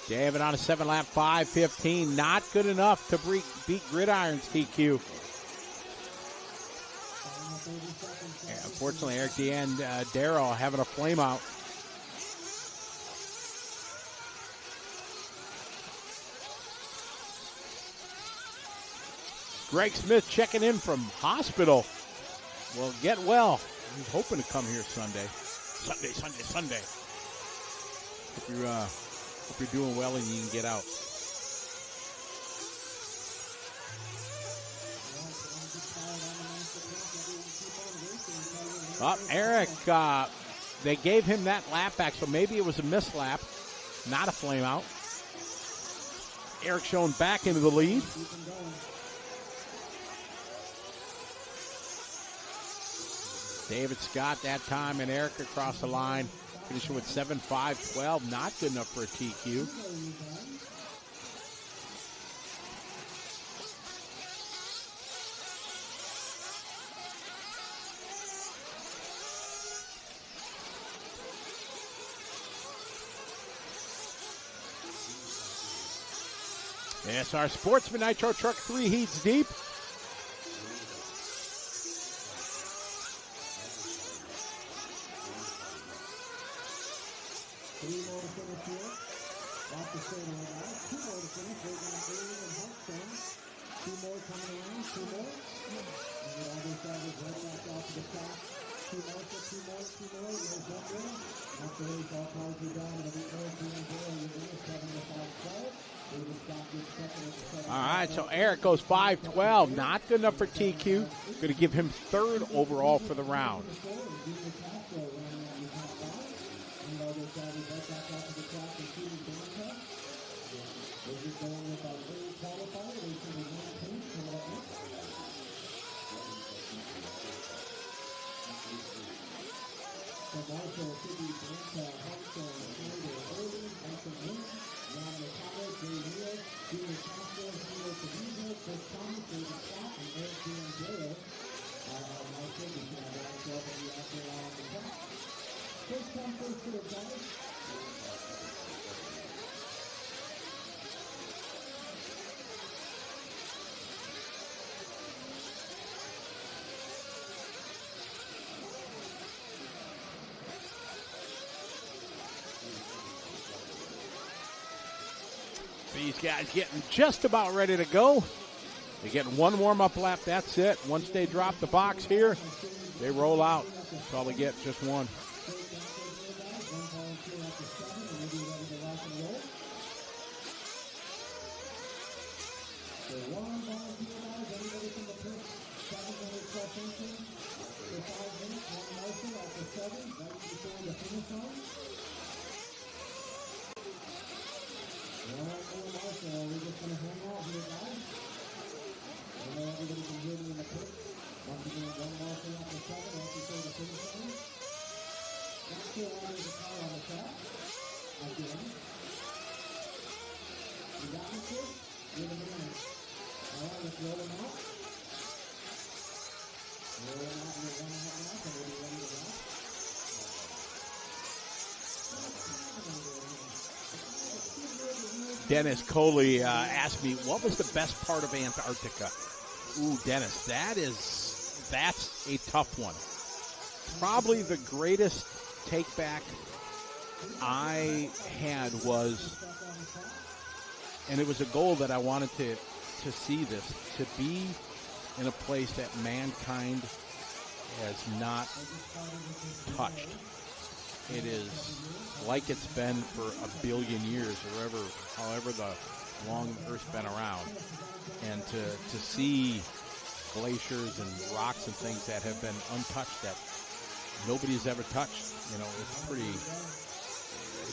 David on a 7-lap 5:15. Not good enough to beat Gridiron's TQ. Yeah, unfortunately, Eric and Darrell having a flame out. Greg Smith checking in from hospital. Well, get well. He's hoping to come here Sunday. Sunday. Hope you're doing well and you can get out. Eric, they gave him that lap back, so maybe it was a missed lap, not a flame out. Eric Schoen back into the lead. David Scott that time and Eric across the line, finishing with 7.5.12. Not good enough for a TQ. Yes, our Sportsman Nitro Truck 3 heats deep. All right, so Eric goes 5.12. Not good enough for TQ. Going to give him 3rd overall for the round. These guys getting just about ready to go. They get one warm-up lap, that's it. Once they drop the box here, they roll out. That's all they get, just one. Dennis Coley asked me, what was the best part of Antarctica? Ooh, Dennis, that's a tough one. Probably the greatest take back I had was, and it was a goal that I wanted to see this, to be in a place that mankind has not touched. It is like it's been for a billion years, or however long the Earth's been around. And to see glaciers and rocks and things that have been untouched, that nobody's ever touched, it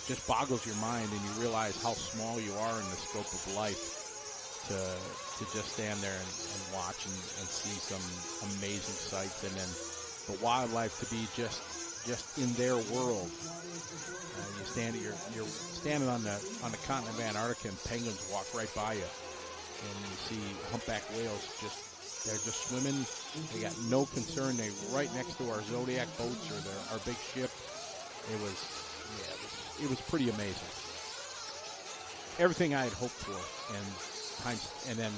just boggles your mind, and you realize how small you are in the scope of life to just stand there and watch and see some amazing sights, and then the wildlife to be just in their world. You're standing on the continent of Antarctica, and penguins walk right by you, and you see humpback whales they're just swimming. They got no concern. They're right next to our Zodiac boats or our big ship. It was pretty amazing. Everything I had hoped for, and then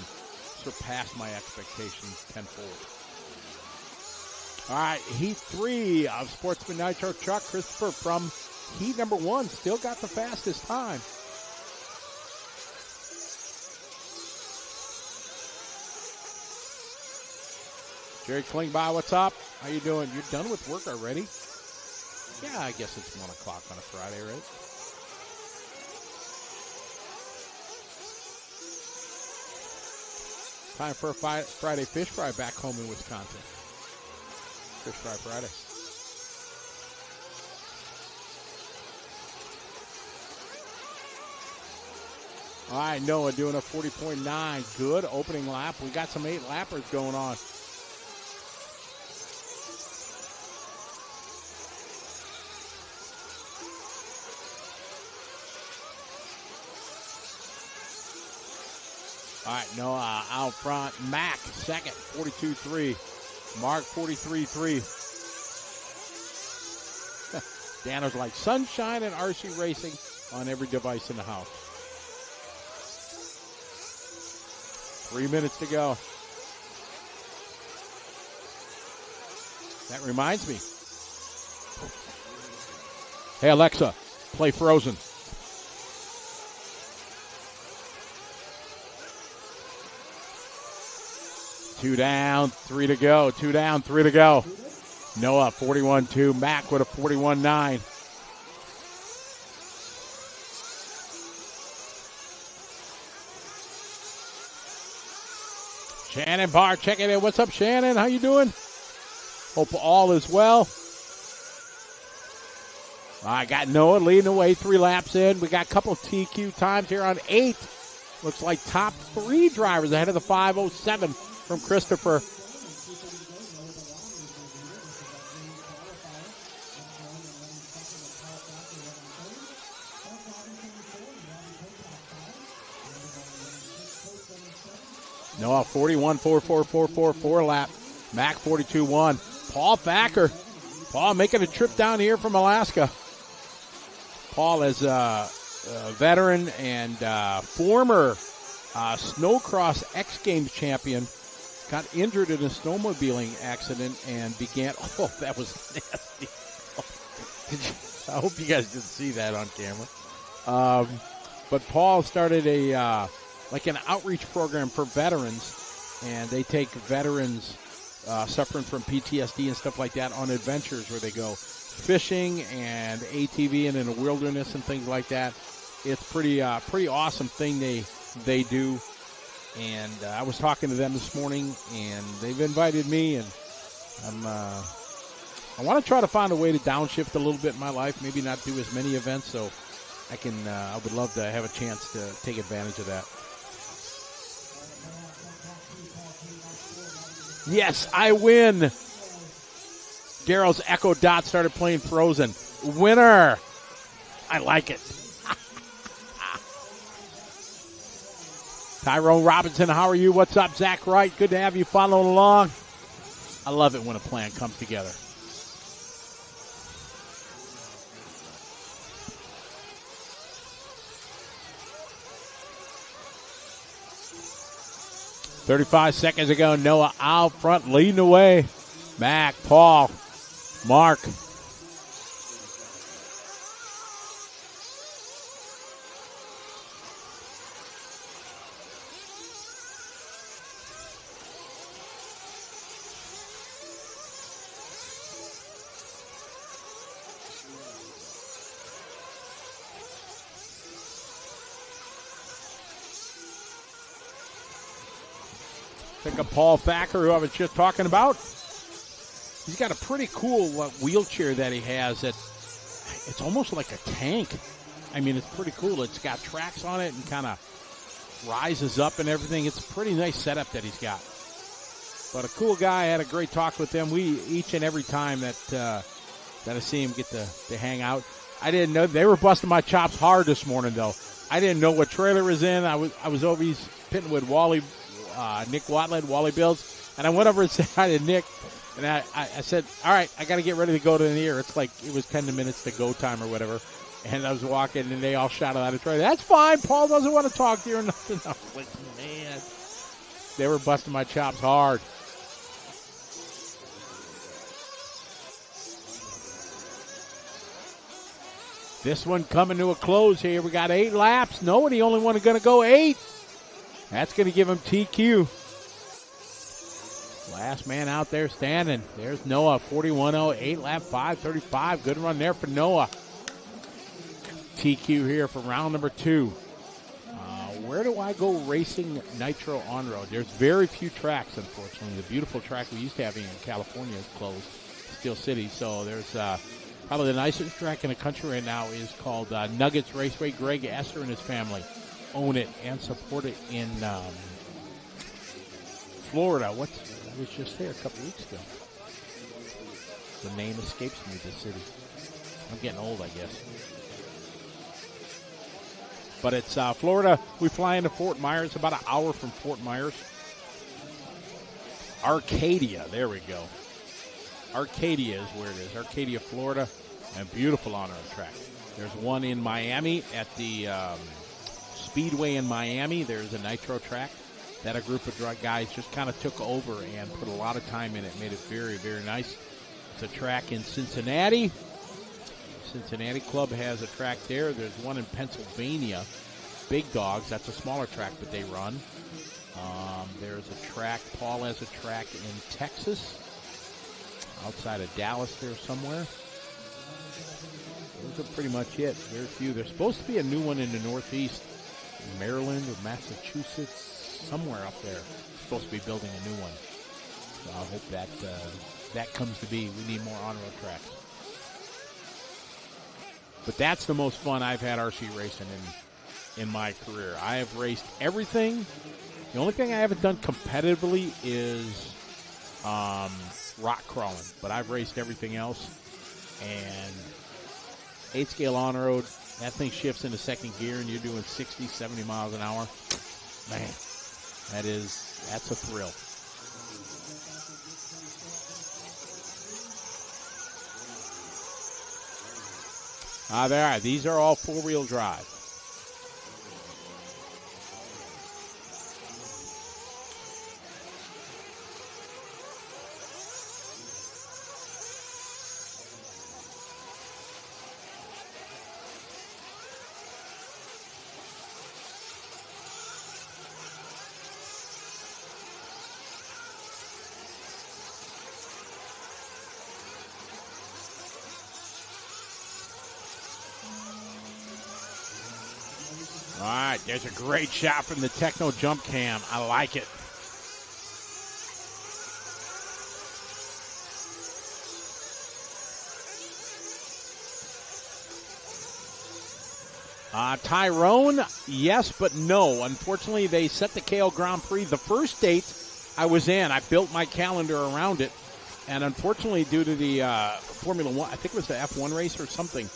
surpassed my expectations tenfold. All right, Heat 3 of Sportsman Nitro. Chuck Christopher from Heat number 1 still got the fastest time. Jerry Klingby, what's up? How you doing? You're done with work already? Yeah, I guess it's 1 o'clock on a Friday, right? Time for a Friday fish fry back home in Wisconsin. Fish Fry Friday. All right, Noah doing a 40.9. Good opening lap. We got some 8-lappers going on. All right, Noah out front. Mac second, 42.3. Mark 43.3. Danner's like sunshine and RC racing on every device in the house. 3 minutes to go. That reminds me. Hey, Alexa, play Frozen. Two down, 3 to go. 2 down, 3 to go. Noah, 41.2. Mac with a 41.9. Shannon Barr checking in. What's up, Shannon? How you doing? Hope all is well. I got Noah leading the way, 3 laps in. We got a couple of TQ times here on 8. Looks like top 3 drivers ahead of the 5:07 from Christopher. Noah 41.4444 lap. Mac 42.1. Paul Thacker. Paul making a trip down here from Alaska. Paul is a veteran and former snowcross X Games champion. Got injured in a snowmobiling accident and began. Oh, that was nasty. I hope you guys didn't see that on camera. But Paul started like an outreach program for veterans, and they take veterans suffering from PTSD and stuff like that on adventures where they go fishing and ATVing in the wilderness and things like that. It's pretty awesome thing they do. And I was talking to them this morning, and they've invited me, and I want to try to find a way to downshift a little bit in my life, maybe not do as many events, so I would love to have a chance to take advantage of that. Yes, I win. Daryl's Echo Dot started playing Frozen. Winner. I like it. Tyrone Robinson, how are you? What's up, Zach Wright? Good to have you following along. I love it when a plan comes together. "35 seconds ago, Noah out front leading the way. Mac, Paul, Mark. Pick up Paul Thacker, who I was just talking about. He's got a pretty cool wheelchair that he has that it's almost like a tank. I mean, it's pretty cool. It's got tracks on it and kind of rises up and everything. It's a pretty nice setup that he's got. But a cool guy. I had a great talk with him. We each and every time that I see him get to hang out. I didn't know they were busting my chops hard this morning though. I didn't know what trailer was in. I was over pitting with Nick Watland, Wally Bills, and I went over and said hi to Nick, and I said, all right, I got to get ready to go to the air. It's like it was 10 minutes to go time or whatever, and I was walking, and they all shouted out a trailer. That's fine. Paul doesn't want to talk to you or nothing. I was like, man, they were busting my chops hard. This one coming to a close here. We got 8 laps. No, the only one going to go 8. That's going to give him TQ. Last man out there standing. There's Noah, 41.0, 8 lap 5:35. Good run there for Noah. TQ here for round number 2. Where do I go racing Nitro on road? There's very few tracks, unfortunately. The beautiful track we used to have in California is closed, Steel City. So there's probably the nicest track in the country right now is called Nuggets Raceway. Greg Esser and his family own it and support it in Florida. I was just there a couple weeks ago. The name escapes me, the city. I'm getting old, I guess. But it's Florida. We fly into Fort Myers, about an hour from Fort Myers. Arcadia, there we go. Arcadia is where it is. Arcadia, Florida, and beautiful on-road track. There's one in Miami at the Speedway in Miami. There's a Nitro track that a group of guys just kind of took over and put a lot of time in it. Made it very, very nice. It's a track in Cincinnati. Cincinnati Club has a track there. There's one in Pennsylvania. Big Dogs. That's a smaller track, but they run. There's a track. Paul has a track in Texas. Outside of Dallas there somewhere. Those are pretty much it. Very few. There's supposed to be a new one in the Northeast. Maryland or Massachusetts, somewhere up there. Supposed to be building a new one. So I hope that comes to be. We need more on-road tracks. But that's the most fun I've had RC racing in my career. I have raced everything. The only thing I haven't done competitively is rock crawling, but I've raced everything else. And 8-scale on-road, that thing shifts into second gear and you're doing 60, 70 miles an hour. Man, that's a thrill. There are. These are all four-wheel drive. All right, there's a great shot from the Techno jump cam. I like it. Tyrone, yes, but no. Unfortunately, they set the KO Grand Prix. The first date I was in, I built my calendar around it. And unfortunately, due to the Formula One, I think it was the F1 race or something,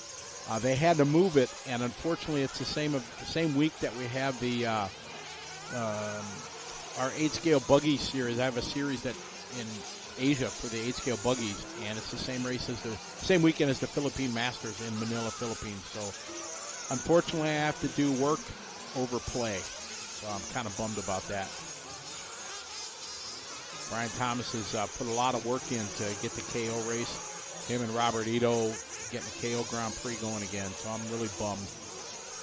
they had to move it, and unfortunately, it's the same week that we have the our 8-scale buggy series. I have a series that in Asia for the 8-scale buggies, and it's the same race as the same weekend as the Philippine Masters in Manila, Philippines. So unfortunately, I have to do work over play. So I'm kind of bummed about that. Brian Thomas has put a lot of work in to get the KO race. Him and Robert Ito getting the KO Grand Prix going again. So I'm really bummed.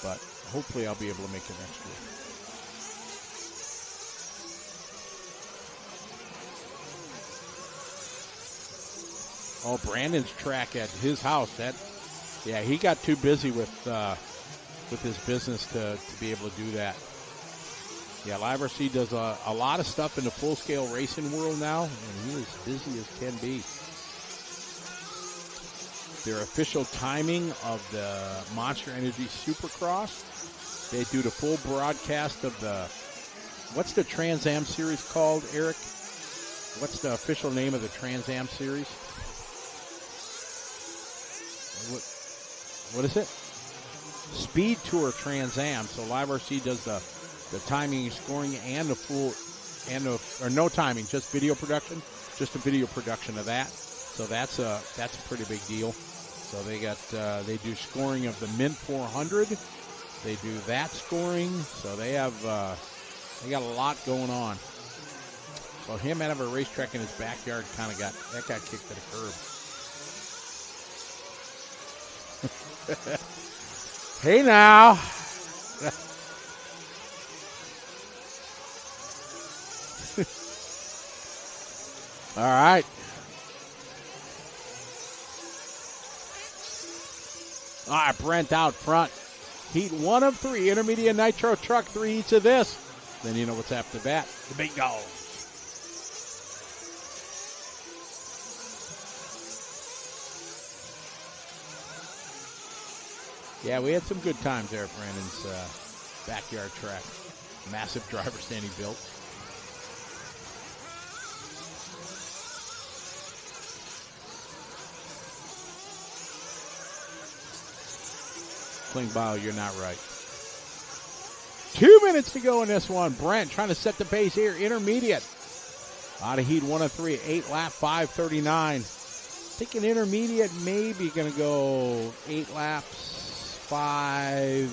But hopefully I'll be able to make it next year. Oh, Brandon's track at his house. Yeah, he got too busy with his business to be able to do that. Yeah, Live RC does a lot of stuff in the full-scale racing world now, and he is busy as can be. Their official timing of the Monster Energy Supercross, they do the full broadcast of what's the Trans Am series called, Eric? What's the official name of the Trans Am series? What is it? Speed Tour Trans Am. So Live RC does the timing and scoring and the full, or no timing, just video production, just a video production of that. So that's a pretty big deal. So they do scoring of the Mint 400. They do that scoring. So they got a lot going on. So him out of a racetrack in his backyard kind of got kicked to the curb. Hey now. All right. All right, Brent out front. Heat 1 of 3. Intermediate Nitro truck, 3 heats of this. Then you know what's after that. The big dogs. Yeah, we had some good times there at Brandon's backyard track. Massive driver stand he built. Klingbeil, you're not right. 2 minutes to go in this one. Brent trying to set the pace here. Intermediate. Out of heat 1 of 3. 8 lap, 5:39. Thinking intermediate maybe going to go 8 laps. 5:20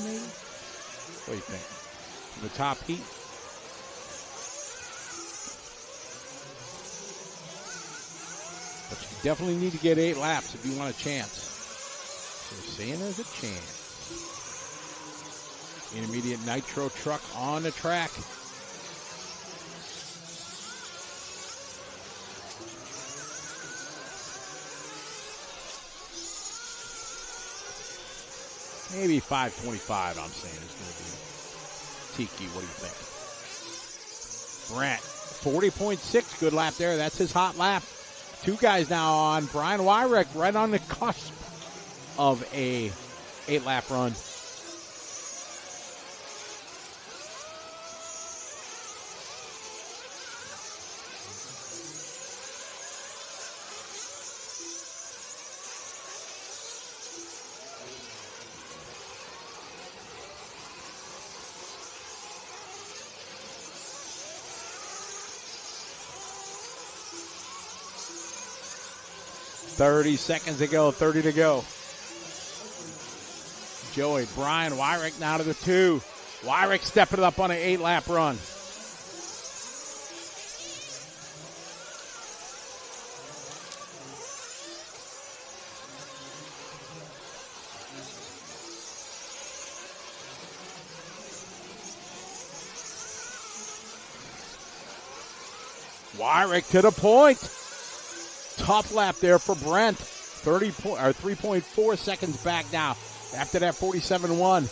maybe? What do you think? The top heat? But you definitely need to get 8 laps if you want a chance. So we're saying there's a chance. Intermediate Nitro truck on the track. Maybe 5:25, I'm saying, is going to be Tiki. What do you think? Brent, 40.6, good lap there. That's his hot lap. 2 guys now on. Brian Wyrick right on the cusp of a 8-lap run. .30 seconds to go, 30 to go. Joey, Brian Wyrick now to the 2. Wyrick stepping it up on an 8-lap run. Wyrick to the point. Tough lap there for Brent. 3.4 seconds back now. After that 47-1.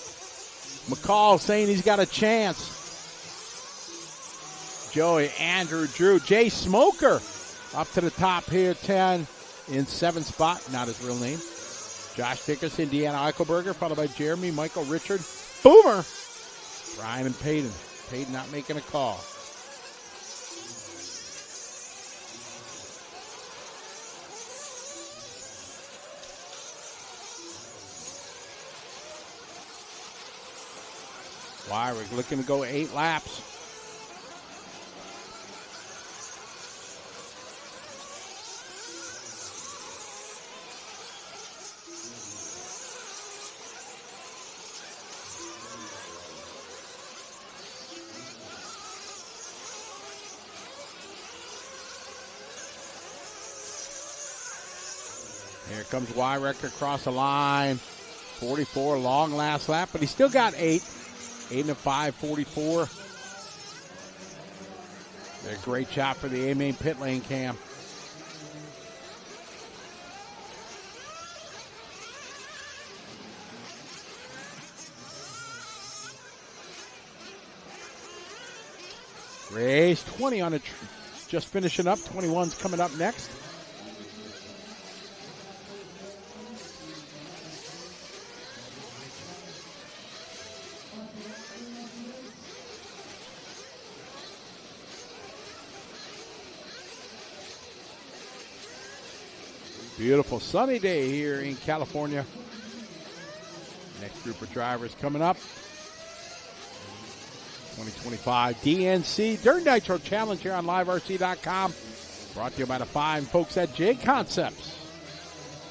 McCall saying he's got a chance. Joey, Andrew, Drew, Jay Smoker up to the top here, 10 in 7th spot. Not his real name. Josh Dickerson, Deanna Eichelberger, followed by Jeremy, Michael, Richard, Boomer, Brian, and Peyton. Peyton not making a call. Wyrick looking to go 8 laps. Here comes Wyrick across the line. 44, long last lap, but he still got 8. 8 and a 5, 44. A great shot for the A-main pit lane cam. Race 20 on just finishing up. 21's coming up next. Beautiful sunny day here in California. Next group of drivers coming up. 2025 DNC Dirt Nitro Challenge here on liverc.com. Brought to you by the fine folks at J Concepts.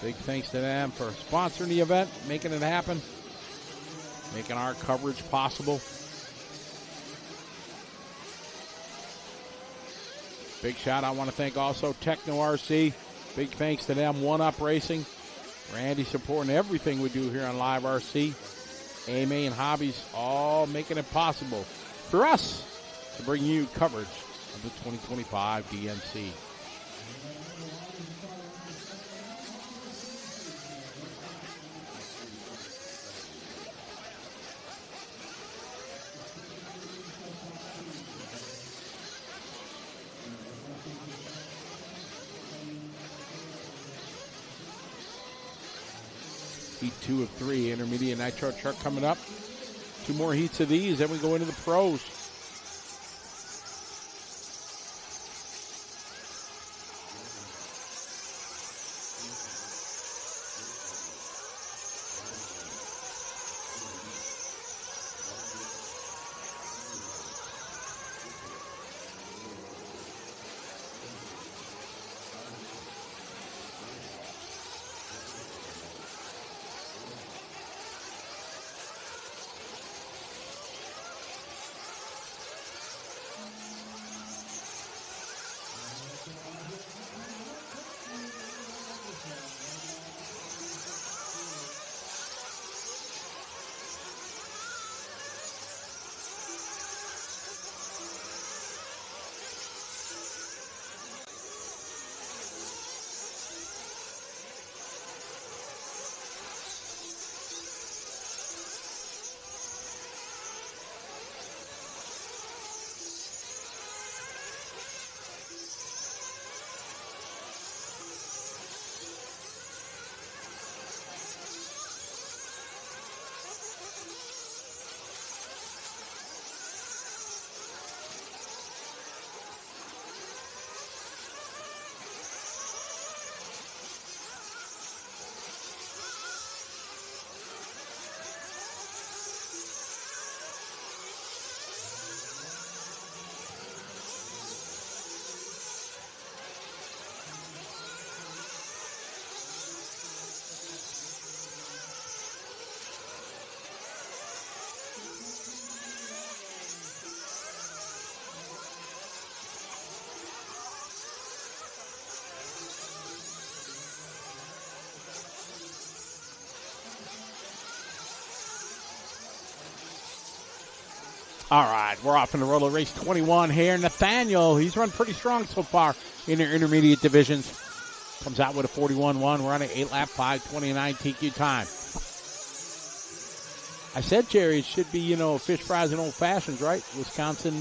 Big thanks to them for sponsoring the event, making it happen, making our coverage possible. Big shout, I want to thank also Techno RC. Big thanks to them, One Up Racing. Randy supporting everything we do here on Live RC. AMA and Hobbies all making it possible for us to bring you coverage of the 2025 DNC. Heat 2 of 3, intermediate nitro truck coming up. 2 more heats of these, then we go into the pros. All right, we're off in the roll of race 21 here. Nathaniel, he's run pretty strong so far in their intermediate divisions. Comes out with a 41-1. We're on an 8-lap, 5:29 TQ time. I said, Jerry, it should be, fish fries and old fashions, right? Wisconsin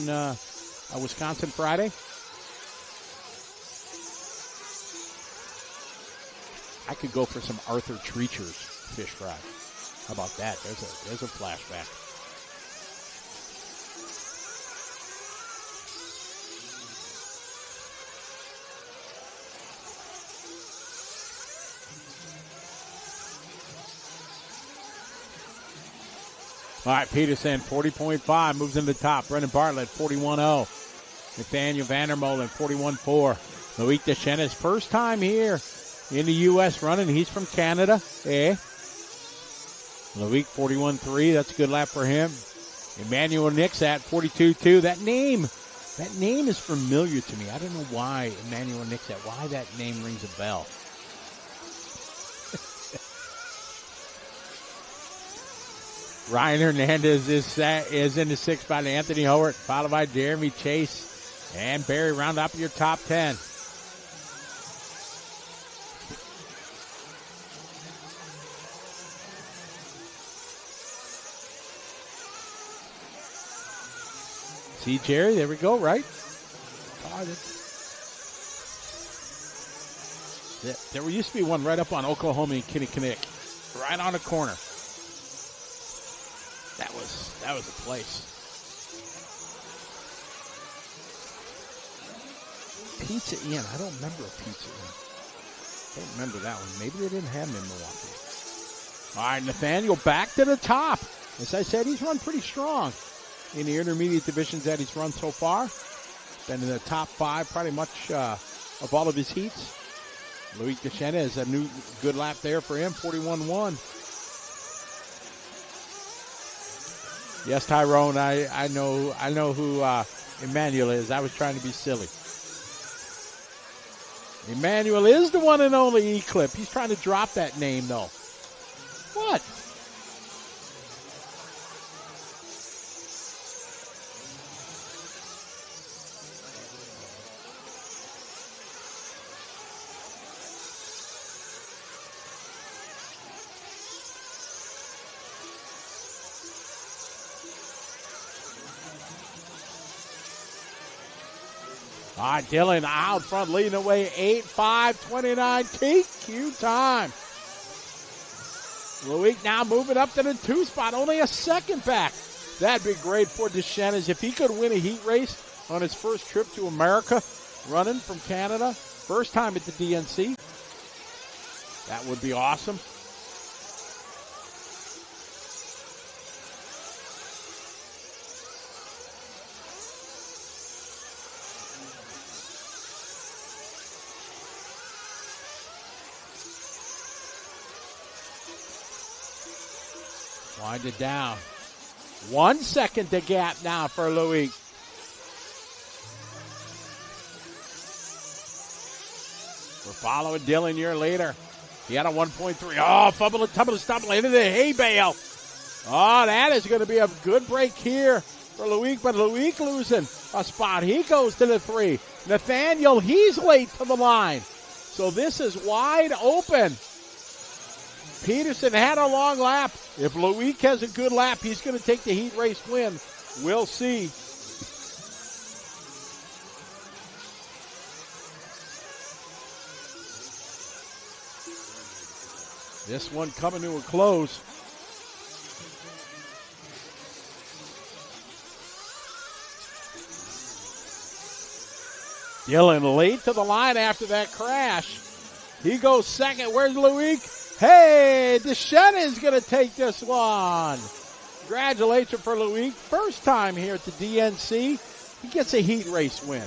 Friday. I could go for some Arthur Treacher's fish fry. How about that? There's a flashback. All right, Peterson, 40.5, moves in the top. Brendan Bartlett, 41.0. Nathaniel Vandermolen, 41.4. Loic Deschennes, first time here in the U.S. running. He's from Canada. Loic, 41.3. That's a good lap for him. Emmanuel Nix at 42.2. That name is familiar to me. I don't know why Emmanuel Nix at. Why that name rings a bell. Ryan Hernandez is in the 6th spot. Anthony Howard, followed by Jeremy Chase and Barry. Round up your top 10. See, Jerry, there we go, right? There used to be one right up on Oklahoma and Kinnickinnick, right on the corner. That was a place. Pizza Inn. I don't remember a Pizza Inn. Don't remember that one. Maybe they didn't have them in Milwaukee. All right, Nathaniel back to the top. As I said, he's run pretty strong in the intermediate divisions that he's run so far. Been in the top 5 pretty much of all of his heats. Loic Deschena is a new good lap there for him, 41-1. Yes, Tyrone, I know who Emmanuel is. I was trying to be silly. Emmanuel is the one and only E-Clip. He's trying to drop that name, though. What? All right, Dylan out front, leading away 8-5-29 TQ time. Loic now moving up to the 2 spot, only a second back. That'd be great for Deschena if he could win a heat race on his first trip to America, running from Canada. First time at the DNC. That would be awesome. Wind it down. 1 second to gap now for Loic. We're following Dylan, your leader. He had a 1.3. Oh, fumble and tumble and stumble into the hay bale. Oh, that is going to be a good break here for Loic, but Loic losing a spot. He goes to the 3. Nathaniel, he's late to the line. So this is wide open. Peterson had a long lap. If Loic has a good lap, he's going to take the heat race win. We'll see. This one coming to a close. Dylan late to the line after that crash. He goes second. Where's Loic? Hey, Deschena is going to take this one. Congratulations for Loic. First time here at the DNC. He gets a heat race win.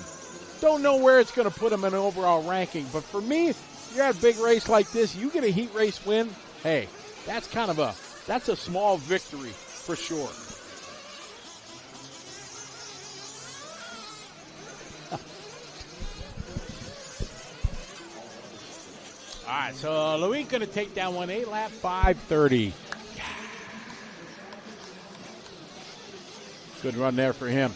Don't know where it's going to put him in overall ranking, but for me, you're at a big race like this, you get a heat race win, hey, that's a small victory for sure. All right, so Loic going to take that one 8 lap 5:30. Good run there for him.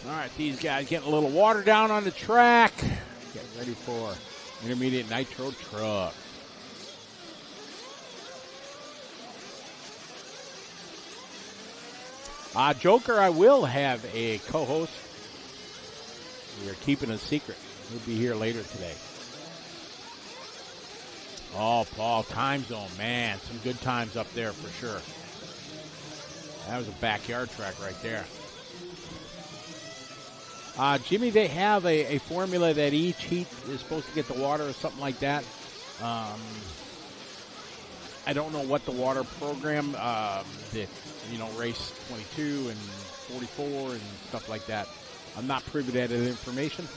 All right, these guys getting a little water down on the track. Get ready for intermediate nitro truck. Joker, I will have a co-host. We are keeping a secret. He'll be here later today. Oh, Paul, time zone, man. Some good times up there for sure. That was a backyard track right there. Jimmy, they have a formula that each heat is supposed to get the water or something like that. I don't know what the water program, race 22 and 44 and stuff like that. I'm not privy to that information.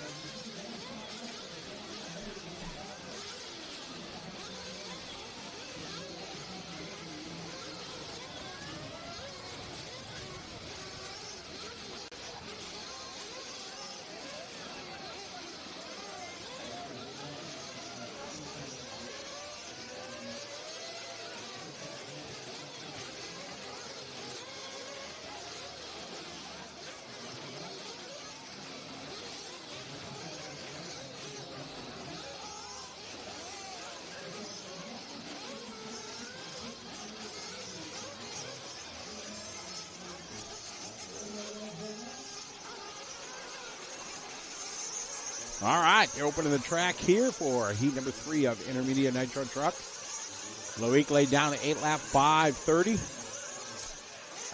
All right, they're opening the track here for heat number 3 of intermediate nitro truck. Loic laid down at 8-lap 5:30.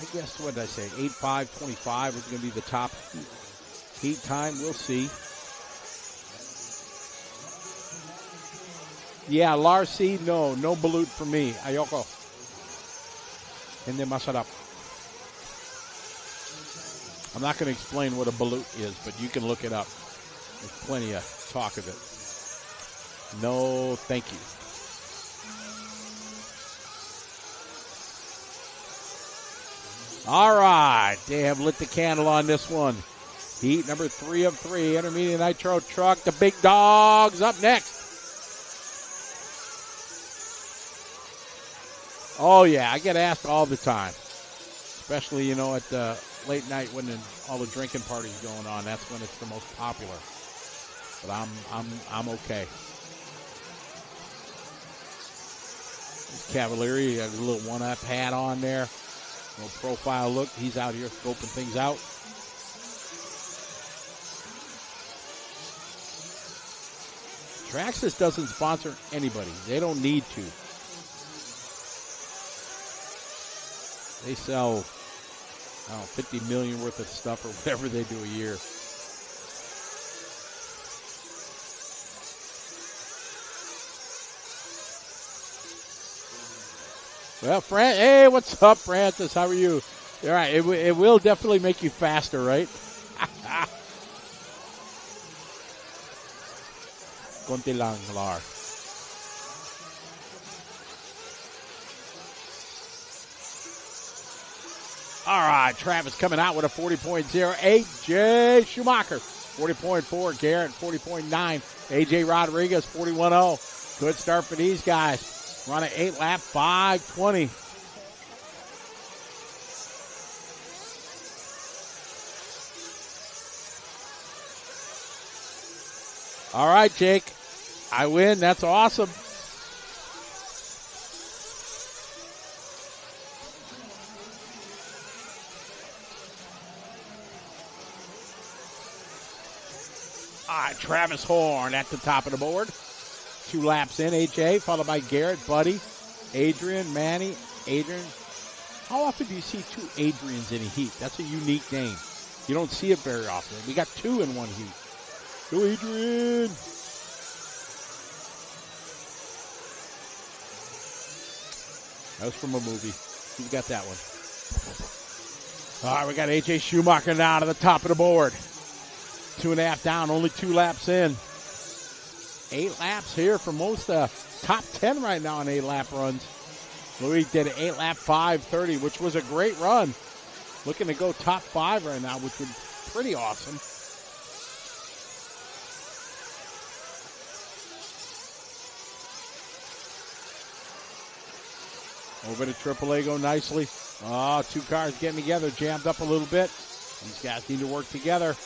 I guess, what did I say? 8:5:25 was going to be the top heat time. We'll see. Yeah, Lars C, no balut for me. Ayoko. Hindi masarap. I'm not going to explain what a balut is, but you can look it up. There's plenty of talk of it. No, thank you. All right, they have lit the candle on this one. Heat number 3 of 3, intermediate nitro truck. The big dogs up next. Oh, yeah, I get asked all the time, especially, at the late night when all the drinking parties going on. That's when it's the most popular. But I'm okay. This Cavalieri has a little one-up hat on there. Little profile look. He's out here scoping things out. Traxxas doesn't sponsor anybody. They don't need to. They sell, $50 million worth of stuff or whatever they do a year. Well, hey, what's up, Francis? How are you? All right, it will definitely make you faster, right? Konti lang, Lar. All right, Travis coming out with a 40.0. AJ Schumacher, 40.4. Garrett, 40.9. AJ Rodriguez, 41.0. Good start for these guys. Run an 8-lap 5:20. All right, Jake. I win. That's awesome. All right, Travis Horn at the top of the board. 2 laps in, AJ, followed by Garrett, Buddy, Adrian, Manny, Adrian. How often do you see 2 Adrians in a heat? That's a unique name. You don't see it very often. We got 2 in one heat. Go, Adrian. That was from a movie. You got that one. All right, we got AJ Schumacher now to the top of the board. 2.5 down, only 2 laps in. 8 laps here for most top 10 right now on 8-lap runs. Louis did an 8-lap 5:30, which was a great run. Looking to go top 5 right now, which would be pretty awesome. Over to AAA go nicely. Oh, 2 cars getting together, jammed up a little bit. These guys need to work together.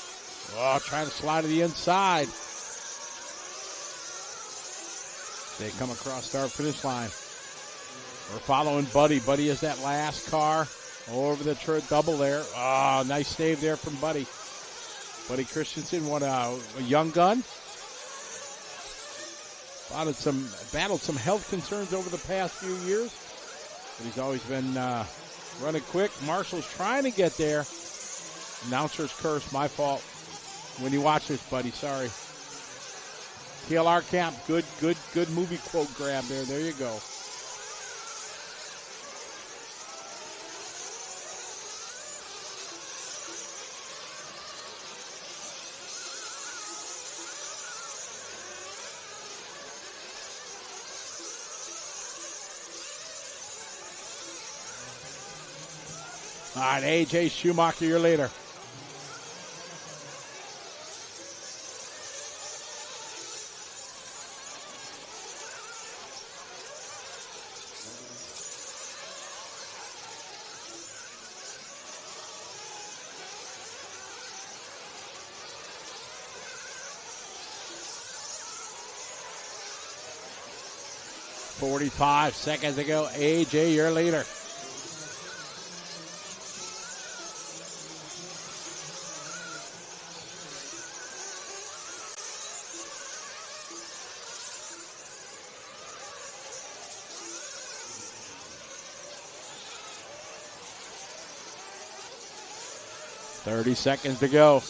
Oh, trying to slide to the inside. They come across our finish line. We're following Buddy. Buddy is that last car over the double there. Oh, nice save there from Buddy. Buddy Christensen, what a young gun. Battled some health concerns over the past few years, but he's always been running quick. Marshall's trying to get there. Announcer's curse, my fault. When you watch this, Buddy, sorry. TLR Camp, good movie quote grab there. There you go. All right, AJ Schumacher, your leader. Seconds to go. AJ, your leader. Thirty seconds to go.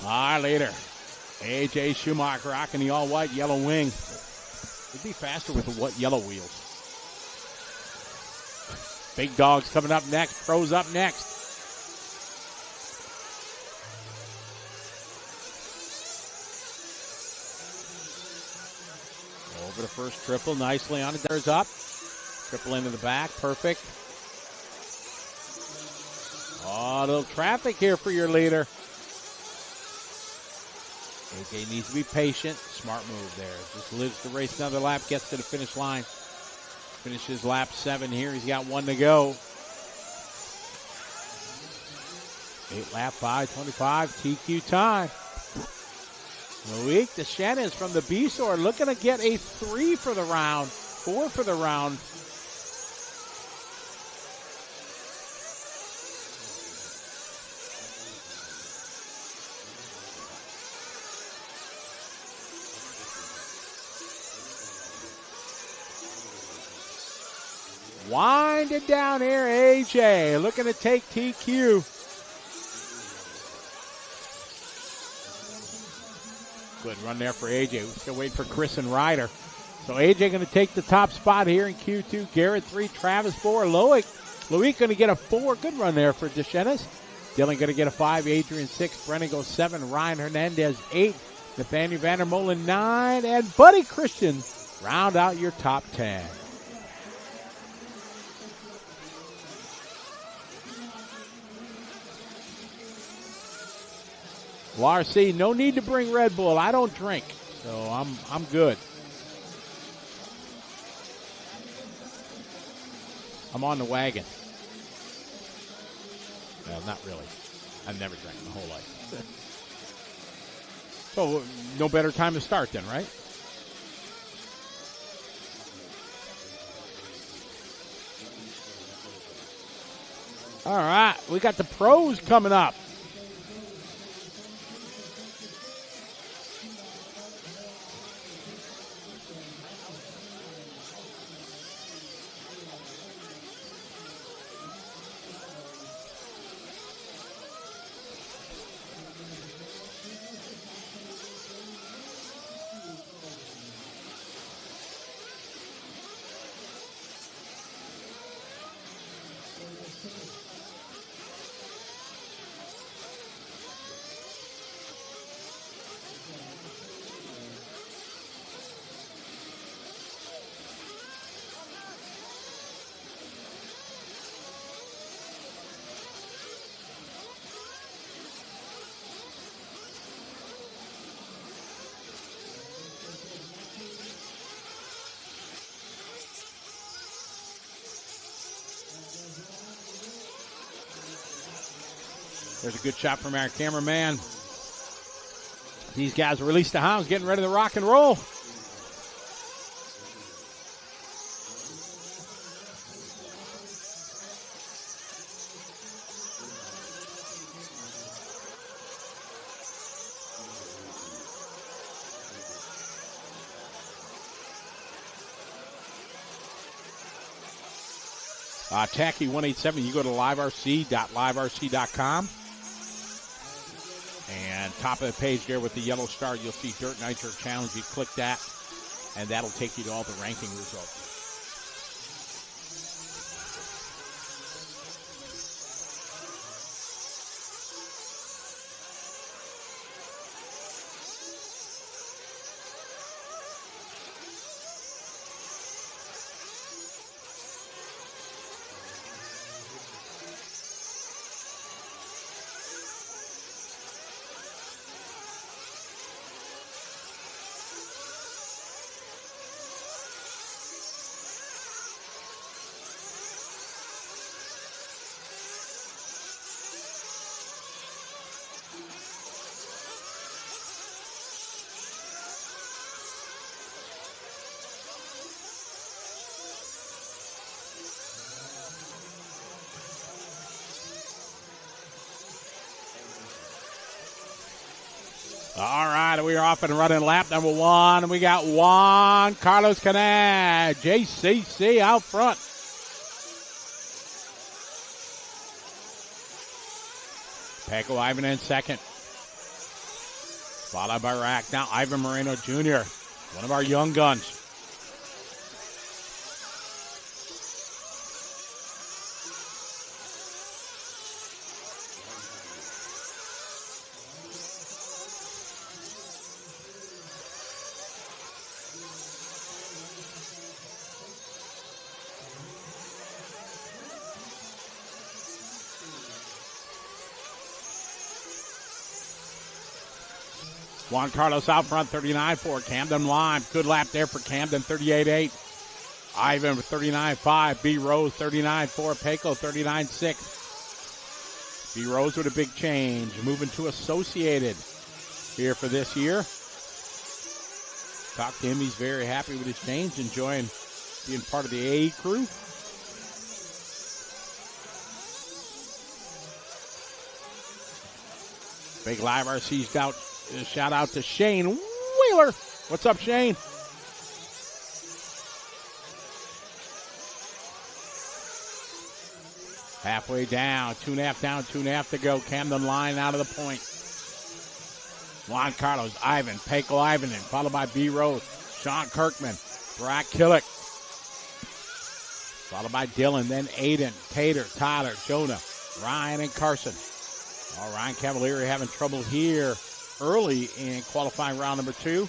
Our leader, AJ Schumacher, rocking the all-white yellow wing. It'd be faster with the yellow wheels. Big dogs coming up next. Pros up next. Over the first triple, nicely on it. There's up. Triple into the back, perfect. Oh, a little traffic here for your leader. AJ needs to be patient. Smart move there. Just lives to race another lap, gets to the finish line. Finishes lap 7 here. He's got 1 to go. 8 lap 5:25 TQ time. Loic Deschenes from the B-Sword looking to get a 3 for the round, 4 for the round. Winding down here, AJ looking to take TQ. Good run there for AJ. We're still waiting for Chris and Ryder. So AJ going to take the top spot here in Q2. Garrett 3, Travis 4, Loic going to get a 4. Good run there for Deschenes. Dylan going to get a 5, Adrian 6, Brennan goes 7, Ryan Hernandez 8, Nathaniel Vandermolen 9, and Buddy Christian round out your top 10. Larcy, no need to bring Red Bull. I don't drink, so I'm good. I'm on the wagon. Well, not really. I've never drank my whole life. So, no better time to start then, right? All right, we got the pros coming up. There's a good shot from our cameraman. These guys release the hounds, getting ready to rock and roll. Tacky 187, you go to liverc.liverc.com. And top of the page there with the yellow star, you'll see Dirt Nitro Challenge. You click that, and that'll take you to all the ranking results. All right, we are off and running lap number 1, and we got Juan Carlos Canet, JCC out front. Paco Ivan in second, followed by Rack. Now Ivan Moreno Jr., one of our young guns. Juan Carlos out front, 39-4. Camden Lime, good lap there for Camden, 38-8. Ivan 39-5. B. Rose, 39-4. Paco, 39-6. B. Rose with a big change, moving to Associated here for this year. Talked to him, he's very happy with his change, enjoying being part of the AE crew. Big Live RC's shout out to Shane Wheeler. What's up, Shane? Halfway down, 2.5 down, 2.5 to go. Camden line out of the point. Juan Carlos, Ivan, Paco Ivan, followed by B. Rose, Sean Kirkman, Brock Killick, followed by Dylan, then Aiden, Tater, Tyler, Jonah, Ryan, and Carson. Oh, Ryan Cavalieri having trouble here early in qualifying round number 2.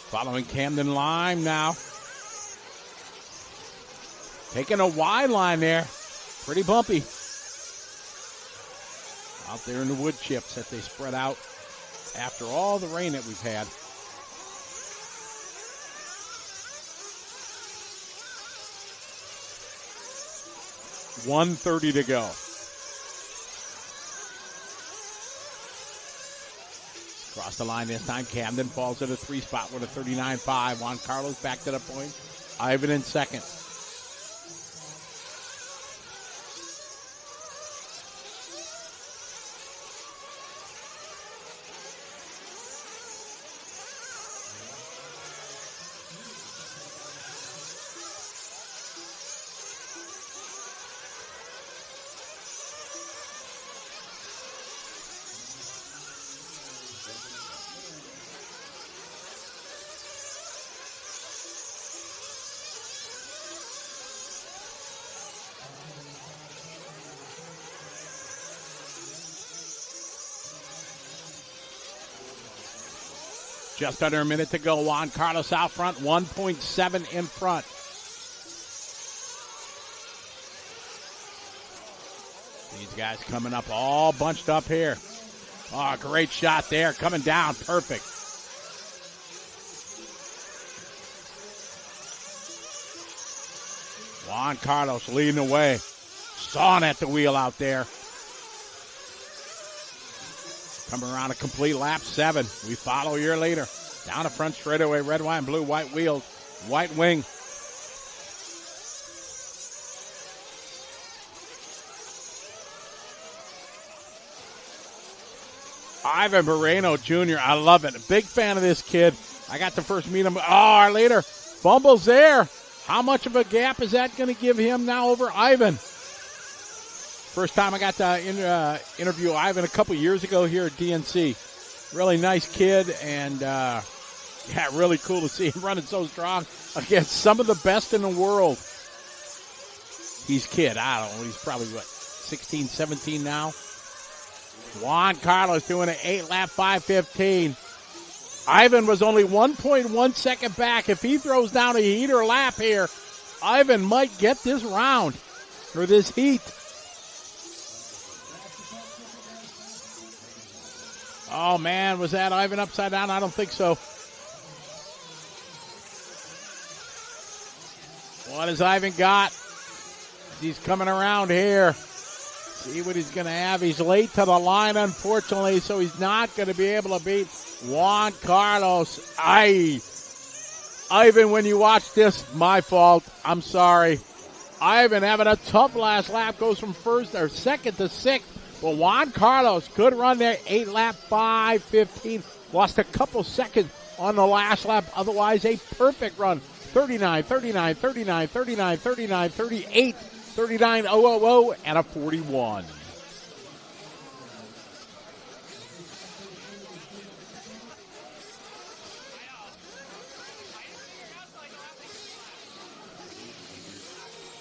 Following Camden Lime now. Taking a wide line there. Pretty bumpy. Out there in the wood chips that they spread out after all the rain that we've had. .130 to go. Across the line this time, Camden falls at a 3 spot with a 39.5. Juan Carlos back to the point. Ivan in second. Just under a minute to go. Juan Carlos out front, 1.7 in front. These guys coming up all bunched up here. Oh, great shot there. Coming down. Perfect. Juan Carlos leading the way. Sawing at the wheel out there. Coming around a complete lap 7. We follow a year later. Down the front straightaway, red, white, and blue, white wheels, white wing. Ivan Moreno Jr., I love it. A big fan of this kid. I got to first meet him. Oh, later. Fumbles there. How much of a gap is that going to give him now over Ivan? First time I got to interview Ivan a couple years ago here at DNC. Really nice kid, and really cool to see him running so strong against some of the best in the world. He's kid. I don't know. He's probably, 16, 17 now? Juan Carlos doing an 8-lap 5:15. Ivan was only 1.1 second back. If he throws down a heater lap here, Ivan might get this round or this heat. Oh, man, was that Ivan upside down? I don't think so. What has Ivan got? He's coming around here. See what he's going to have. He's late to the line, unfortunately, so he's not going to be able to beat Juan Carlos. Ivan, when you watch this, my fault. I'm sorry. Ivan having a tough last lap, goes from second to sixth. But Juan Carlos, good run there, 8-lap 5:15. Lost a couple seconds on the last lap. Otherwise, a perfect run. 39, 39, 39, 39, 39, 38, 39, 000, and a 41.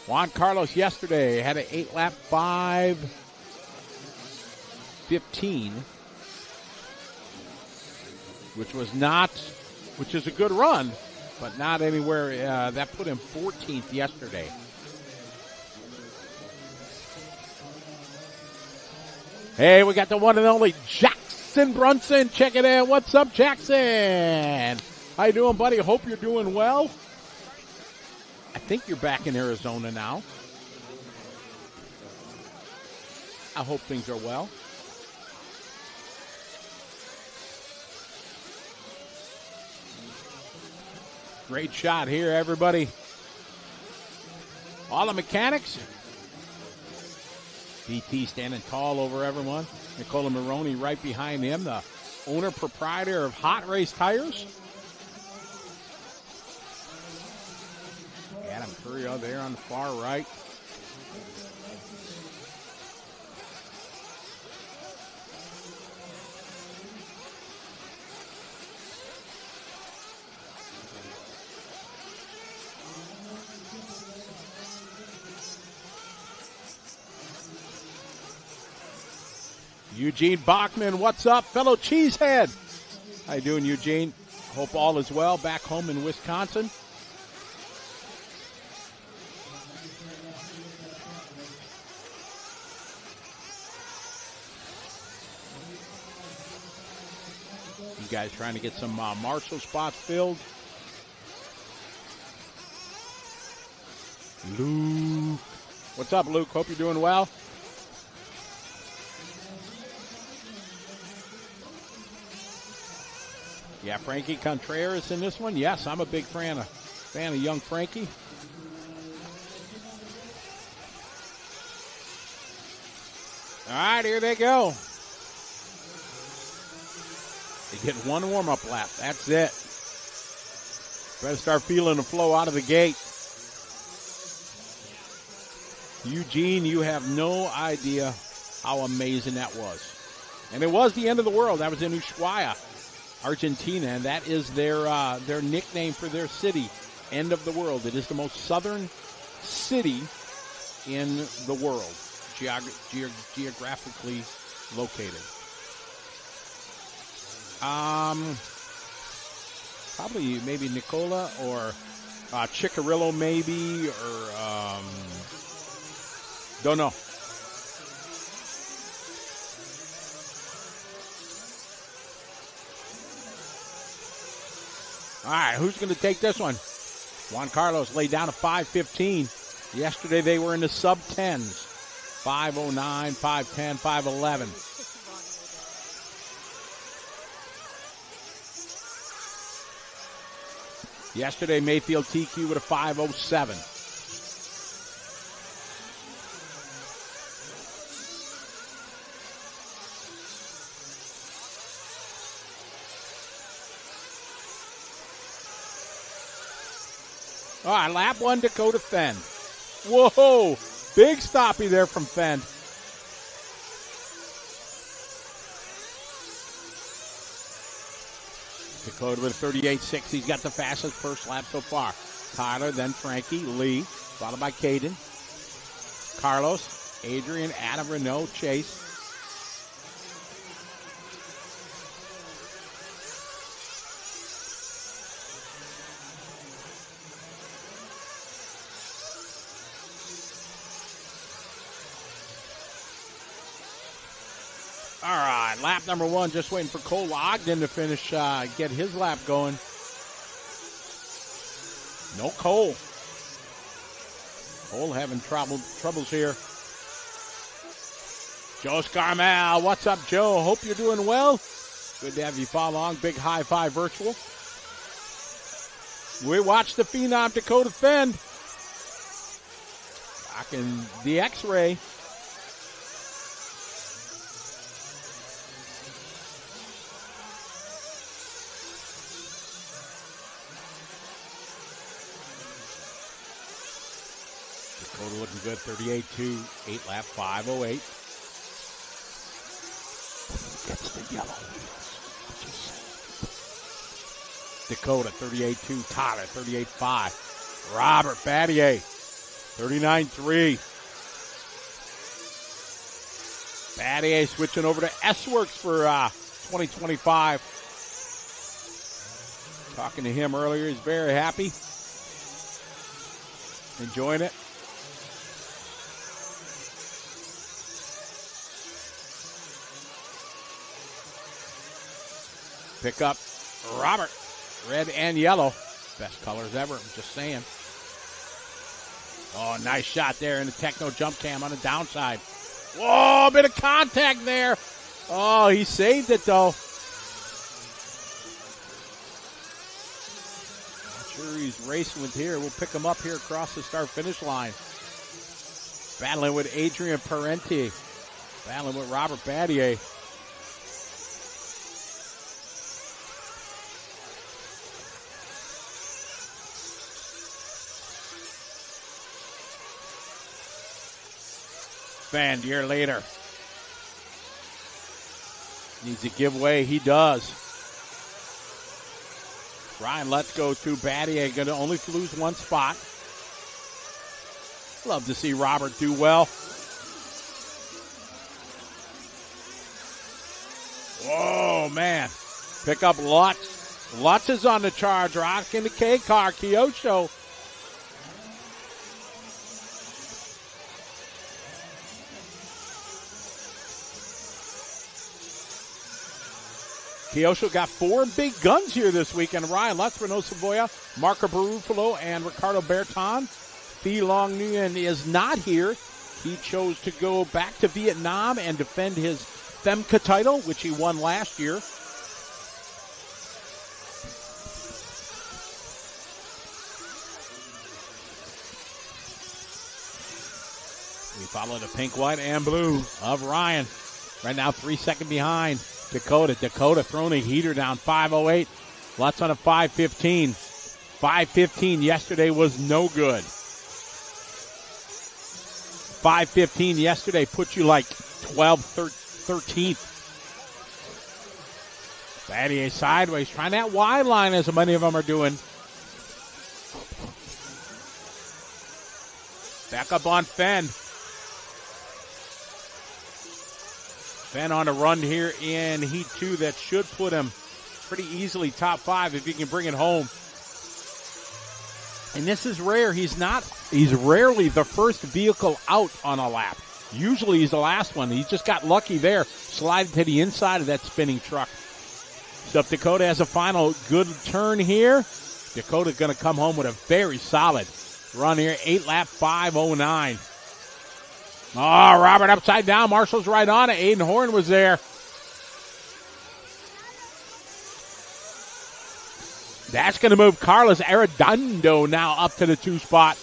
Juan Carlos yesterday had an 8-lap 5:15, which is a good run, but not anywhere. That put him 14th yesterday. Hey, we got the one and only Jackson Brunson. Check it out. What's up, Jackson? How you doing, buddy? Hope you're doing well. I think you're back in Arizona now. I hope things are well. Great shot here, everybody. All the mechanics. BT standing tall over everyone. Nicola Maroney right behind him, the owner, proprietor of Hot Race Tires. Adam Curio there on the far right. Eugene Bachman, what's up, fellow cheesehead? How you doing, Eugene? Hope all is well back home in Wisconsin. You guys trying to get some Marshall spots filled? Luke. What's up, Luke? Hope you're doing well. Yeah, Frankie Contreras in this one. Yes, I'm a big fan of young Frankie. All right, here they go. They get one warm-up lap. That's it. Better start feeling the flow out of the gate. Eugene, you have no idea how amazing that was. And it was the end of the world. That was in Ushuaia, Argentina, and that is their nickname for their city, End of the World. It is the most southern city in the world, geographically located. Probably maybe Nicola or Chicarillo maybe, or don't know. All right, who's going to take this one? Juan Carlos laid down a 5:15. Yesterday they were in the sub-10s. 5:09, 5:10, 5:11. Yesterday, Mayfield TQ with a 5:07. All right, lap 1, Dakota Fenn. Whoa, big stoppie there from Fenn. Dakota with a 38.6. He's got the fastest first lap so far. Tyler, then Frankie, Lee, followed by Caden. Carlos, Adrian, Adam, Renault, Chase. All right, lap number 1, just waiting for Cole Ogden to finish, get his lap going. No Cole. Cole having troubles here. Joe Scarmell, what's up, Joe? Hope you're doing well. Good to have you follow along. Big high five virtual. We watched the Phenom Dakota Fenn. Rocking the X-Ray. Dakota looking good, 38.2, 8 lap, 5:08. Gets the yellow wheels. Dakota, 38.2, Tyler, 38.5. Robert Battier, 39.3. Battier switching over to S-Works for 2025. Talking to him earlier, he's very happy. Enjoying it. Pick up Robert, red and yellow. Best colors ever, I'm just saying. Oh, nice shot there in the Techno jump cam on the downside. Whoa, a bit of contact there. Oh, he saved it, though. Not sure he's racing with here. We'll pick him up here across the start-finish line. Battling with Adrian Parenti. Battling with Robert Battier. Fenn, a year later. Needs a giveaway. He does. Ryan, let's go to Battier. Going to only lose one spot. Love to see Robert do well. Whoa, man. Pick up Lutz. Lutz is on the charge. Rocking the K car. Kyosho. Kyosho got 4 big guns here this weekend. Ryan Lutz, Renault Savoia, Marco Barufalo, and Ricardo Berton. Thi Long Nguyen is not here. He chose to go back to Vietnam and defend his FEMCA title, which he won last year. We follow the pink, white, and blue of Ryan. Right now, 3 seconds behind. Dakota throwing a heater down, 5:08. Lutz on a 5:15. 5:15 yesterday was no good. 5:15 yesterday put you like 12th, 13th. Battier sideways, trying that wide line as many of them are doing. Back up on Fenn. Fenn on a run here in Heat 2 that should put him pretty easily top 5 if he can bring it home. And this is rare. He's rarely the first vehicle out on a lap. Usually he's the last one. He just got lucky there, sliding to the inside of that spinning truck. So if Dakota has a final good turn here, Dakota's going to come home with a very solid run here. 8-lap 5:09. Oh, Robert upside down. Marshall's right on it. Aiden Horn was there. That's going to move Carlos Arredondo now up to the 2 spot.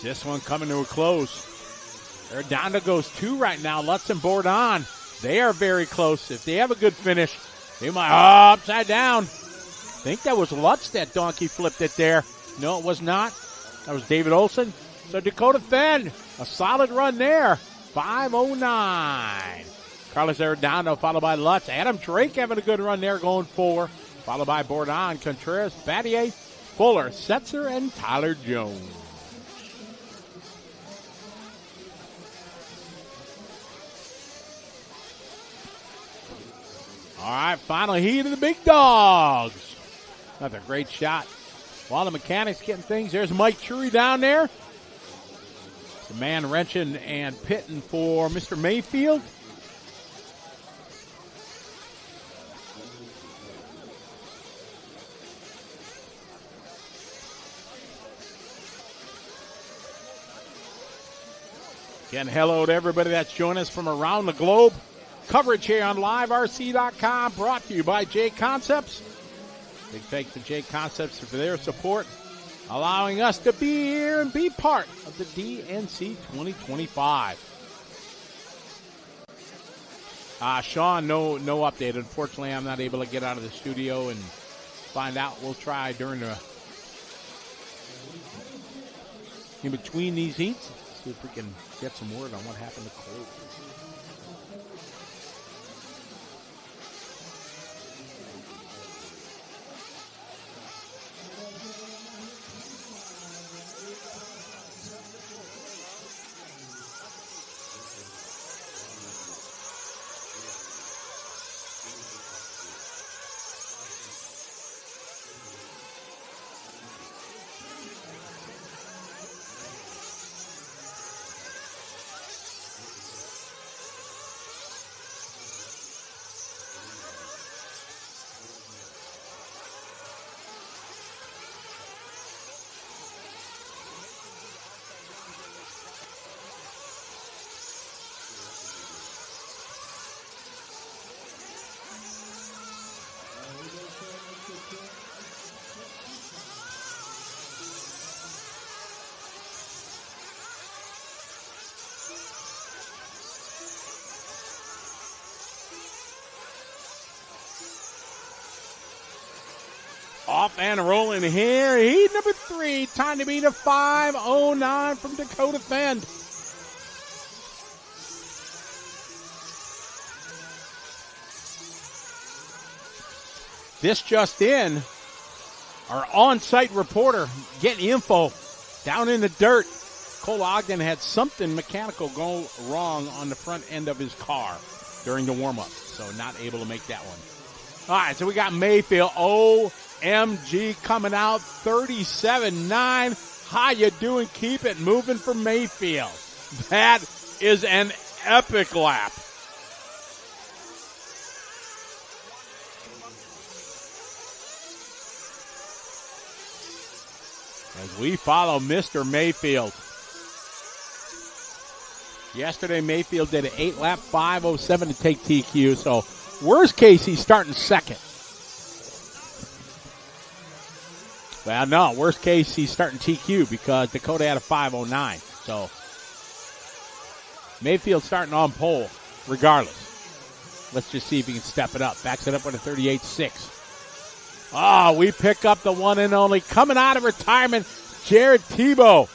This one coming to a close. Arredondo goes 2 right now. Lutz and Bourdon, they are very close. If they have a good finish, they might, upside down. I think that was Lutz that donkey flipped it there. No, it was not. That was David Olson. So Dakota Fenn, a solid run there. 5:09. Carlos Arredondo followed by Lutz. Adam Drake having a good run there, going 4. Followed by Bourdon, Contreras, Battier, Fuller, Setzer, and Tyler Jones. All right, final heat of the big dogs. Another great shot. While the mechanics getting things, there's Mike Trury down there. The man wrenching and pitting for Mr. Mayfield. Again, hello to everybody that's joining us from around the globe. Coverage here on LiveRC.com, brought to you by J Concepts. Big thanks to J Concepts for their support, allowing us to be here and be part of the DNC 2025. Sean, no update. Unfortunately, I'm not able to get out of the studio and find out. We'll try during the in between these heats. See if we can get some word on what happened to Cole. Off and rolling here. Heat number 3. Time to beat a 5:09 from Dakota Fenn. This just in, our on-site reporter getting info down in the dirt. Cole Ogden had something mechanical go wrong on the front end of his car during the warm-up, so not able to make that one. All right, so we got Mayfield. OMG coming out 37.9. How you doing? Keep it moving for Mayfield. That is an epic lap. As we follow Mr. Mayfield. Yesterday, Mayfield did an 8-lap 5:07 to take TQ, so worst case, he's starting second. Well, no, worst case, he's starting TQ because Dakota had a 5:09. So, Mayfield starting on pole, regardless. Let's just see if he can step it up. Backs it up with a 38.6. Oh, we pick up the one and only coming out of retirement, Jared Tebow.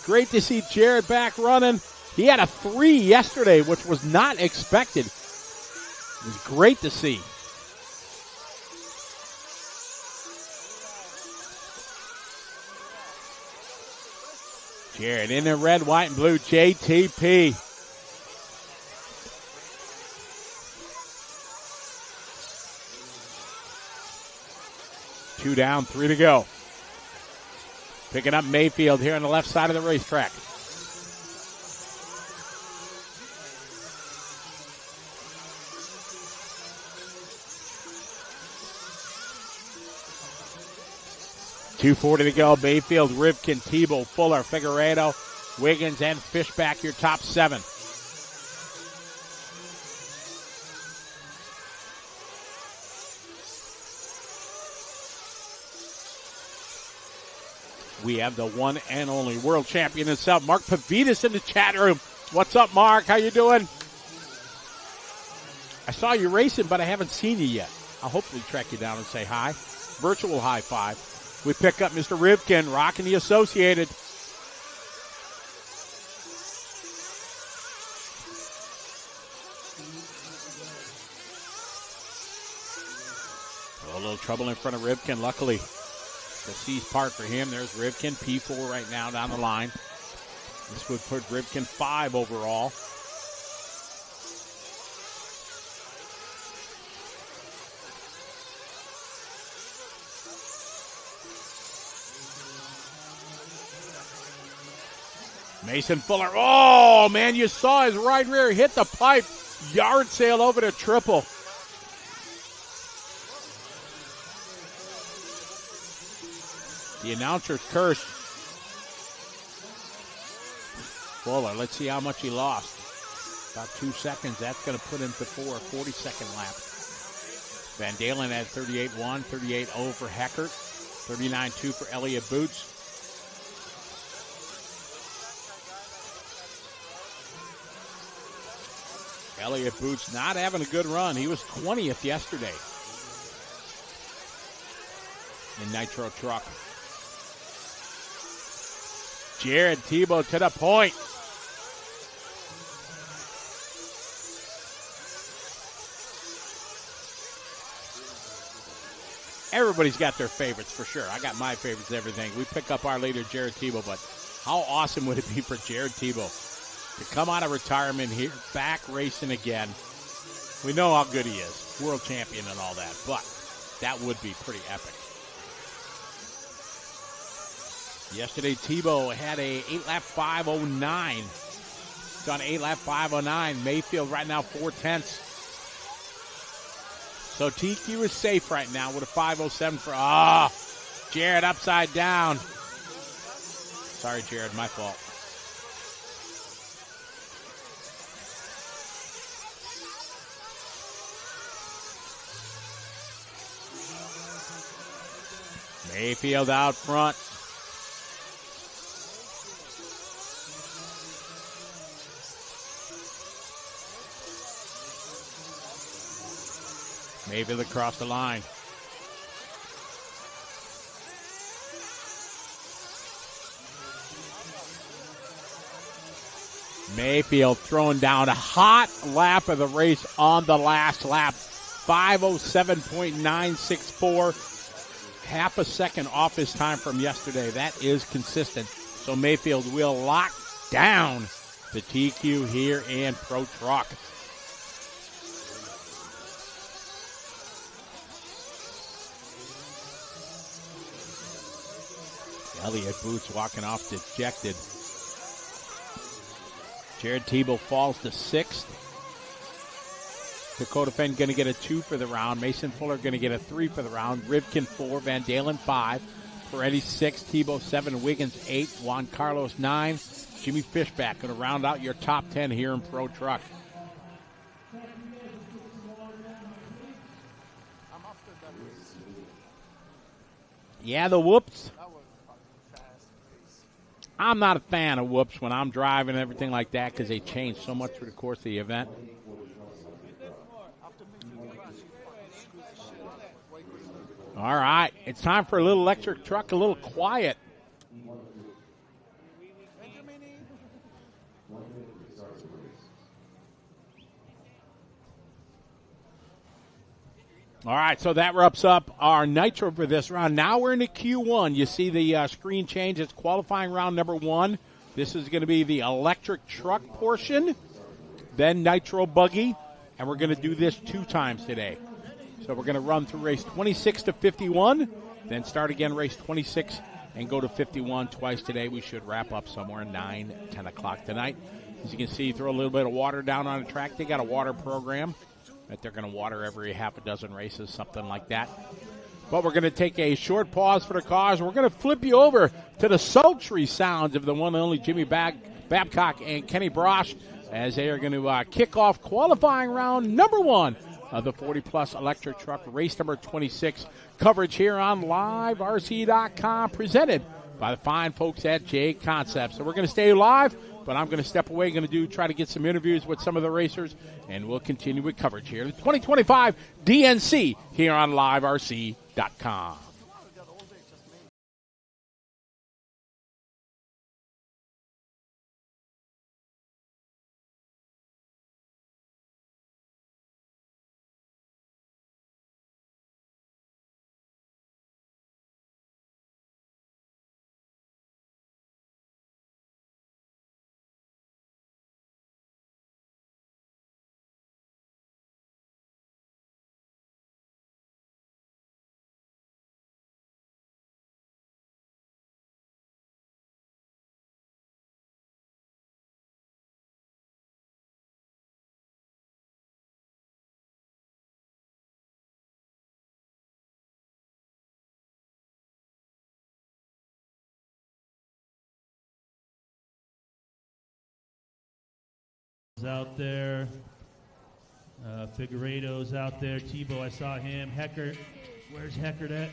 Great to see Jared back running. He had a 3 yesterday, which was not expected. It was great to see. Jared in the red, white, and blue JTP. 2 down, 3 to go. Picking up Mayfield here on the left side of the racetrack. .240 to go. Mayfield, Rivkin, Tebow, Fuller, Figueredo, Wiggins, and Fishback, your top 7. We have the one and only world champion himself, Mark Pavitas, in the chat room. What's up, Mark? How you doing? I saw you racing, but I haven't seen you yet. I'll hopefully track you down and say hi. Virtual high five. We pick up Mr. Rivkin, rocking the Associated. A little trouble in front of Rivkin, luckily. The C's part for him. There's Rivkin, P4 right now down the line. This would put Rivkin 5 overall. Mason Fuller. Oh, man, you saw his right rear hit the pipe. Yard sale over to triple. The announcer's cursed. Fuller, let's see how much he lost. About 2 seconds. That's going to put him to 42nd lap. Van Dalen had 38-1, 38-0 for Heckert, 39-2 for Elliott Boots. Elliott Boots not having a good run. He was 20th yesterday in Nitro Truck. Jared Tebow to the point. Everybody's got their favorites for sure. I got my favorites, everything. We pick up our leader, Jared Tebow, but how awesome would it be for Jared Tebow to come out of retirement here, back racing again? We know how good he is, world champion and all that, but that would be pretty epic. Yesterday, Tebow had a 8-lap 5:09. It's on 8-lap 5:09. Mayfield right now 4/10. So TQ is safe right now with a 5:07 for, Jared upside down. Sorry, Jared, my fault. Mayfield out front. Mayfield across the line. Mayfield throwing down a hot lap of the race on the last lap. 5:07.964. Half a second off his time from yesterday. That is consistent. So Mayfield will lock down the TQ here in Pro Truck. Elliott Boots walking off dejected. Jared Tebow falls to 6th. Dakota Fenn going to get a 2 for the round. Mason Fuller going to get a 3 for the round. Rivkin 4, Van Dalen 5, Peretti 6, Tebow 7, Wiggins 8, Juan Carlos 9. Jimmy Fishback going to round out your top 10 here in Pro Truck. Yeah, the whoops. I'm not a fan of whoops when I'm driving and everything like that because they change so much through the course of the event. All right, it's time for a little electric truck, a little quiet. All right, so that wraps up our Nitro for this round. Now we're into Q1. You see the screen change. It's qualifying round number 1. This is going to be the electric truck portion, then Nitro buggy, and we're going to do this 2 times today. So we're going to run through race 26 to 51 then start again race 26 and go to 51 twice today. We should wrap up somewhere 9, 10 o'clock tonight. As you can see, throw a little bit of water down on the track. They got a water program that they're going to water every half a dozen races, something like that. But we're going to take a short pause for the cars. We're going to flip you over to the sultry sounds of the one and only Jimmy Babcock and Kenny Brosh as they are going to kick off qualifying round number 1 of the 40-plus electric truck race number 26. Coverage here on LiveRC.com, presented by the fine folks at J Concepts. So we're going to stay live, but I'm going to step away, try to get some interviews with some of the racers, and we'll continue with coverage here. The 2025 DNC here on LiveRC.com. Out there, Figueiredo's out there. Tebow, I saw him. Heckert, where's Heckert at?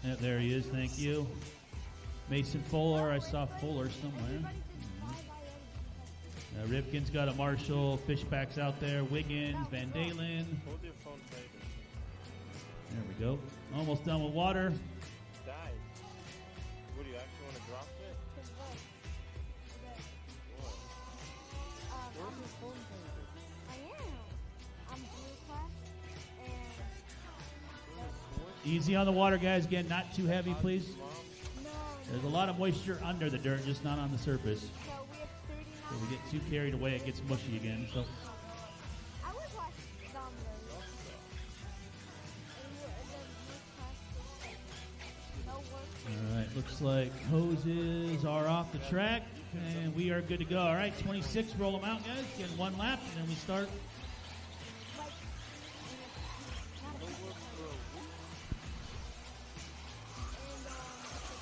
Yeah, there he is. Thank you. Mason Fuller, I saw Fuller somewhere. Ripken's got a Marshall. Fishback's out there. Wiggins, Van Dalen. There we go. Almost done with water. Would you actually want to drop it? Easy on the water, guys. Again, not too heavy, please. There's a lot of moisture under the dirt, just not on the surface. So we get too carried away, it gets mushy again. So. All right, looks like hoses are off the track, and we are good to go. All right, 26, roll them out, guys. Get one lap, and then we start.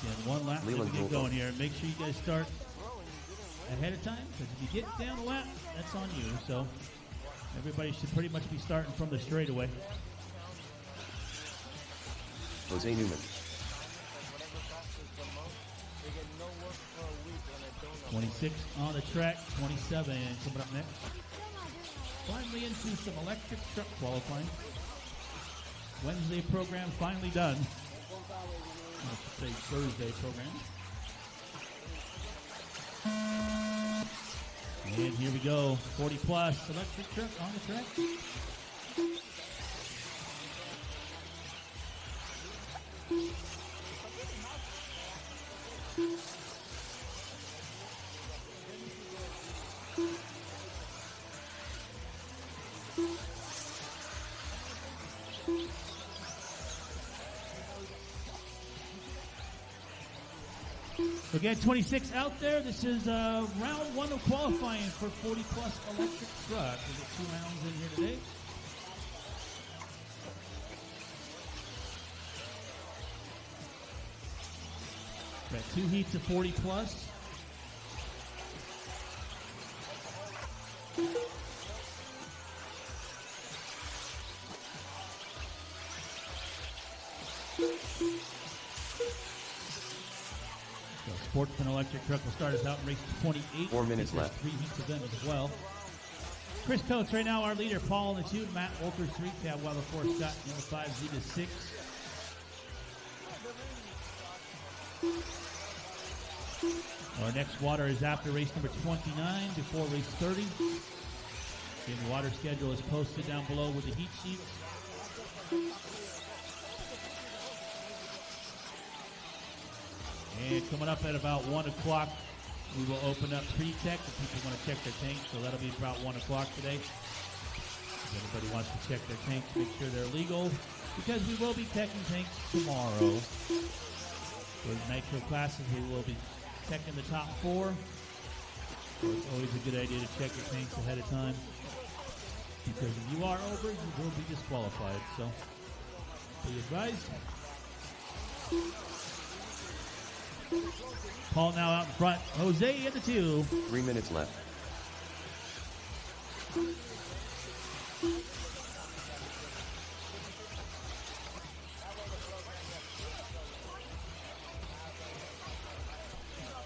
Again, one lap, and we get going here. Make sure you guys start ahead of time, because if you get down a lap, that's on you. So everybody should pretty much be starting from the straightaway. Jose Newman. 26 on the track, 27 coming up next. Finally into some electric truck qualifying. Wednesday program finally done. I should say Thursday program. And here we go, 40 plus electric truck on the track. Again, 26 out there. This is round 1 of qualifying for 40-plus electric truck. We get 2 rounds in here today. Got 2 heats of 40-plus. Sportsman electric truck will start us out in race 28. 4 minutes left. 3 heats of them as well. Chris Coates right now our leader. Paul in the 2. Matt Walker 3. Cab Weller 4. Scott in the 5. Zeta 6. Our next water is after race number 29 before race 30. Again, the water schedule is posted down below with the heat sheets. And coming up at about 1 o'clock, we will open up pre-tech. If people want to check their tanks, so that'll be about 1 o'clock today. If anybody wants to check their tanks, make sure they're legal. because we will be checking tanks tomorrow. For the Nitro classes, we will be checking the top 4. So it's always a good idea to check your tanks ahead of time, because if you are over, you will be disqualified. So be advised. Paul now out in front. Jose in the 2. 3 minutes left.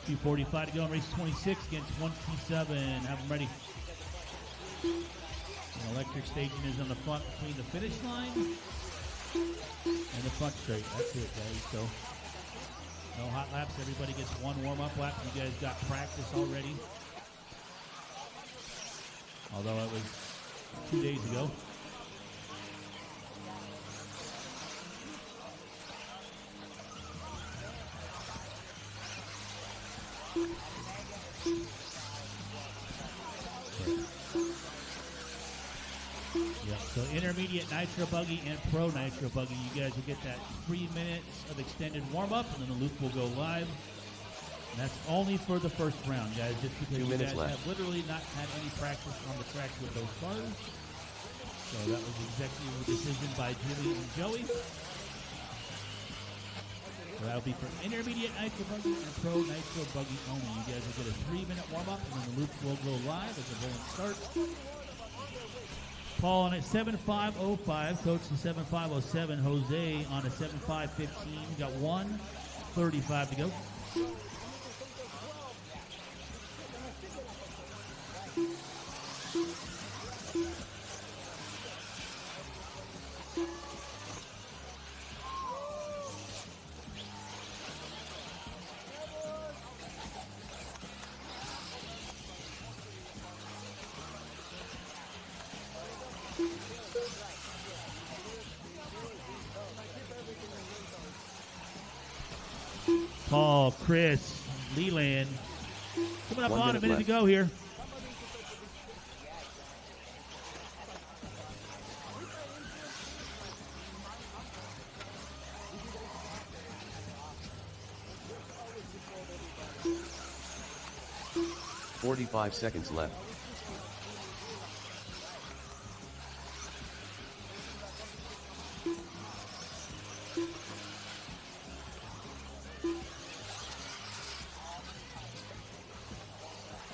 .245 to go in race 26 against 27. Have them ready. And electric staging is on the front between the finish line and the front straight. That's it, guys. So no hot laps. Everybody gets one warm-up lap. You guys got practice already. Although it was 2 days ago. Yeah, so intermediate Nitro Buggy and Pro Nitro Buggy, you guys will get that 3 minutes of extended warm-up, and then the loop will go live. And that's only for the first round, guys, just because 2 you minutes guys left. have literally not had any practice on the tracks with those cars. So that was executive decision by Julie and Joey. So that'll be for intermediate Nitro Buggy and Pro Nitro Buggy only. You guys will get a 3-minute warm-up, and then the loop will go live as the rolling starts. Paul on a 7.505, Coach to 7.507, Jose on a 7.515. We got 1:35 to go. Paul, Chris, Leland, coming up 1 on a minute minute left. to go here. .45 seconds left.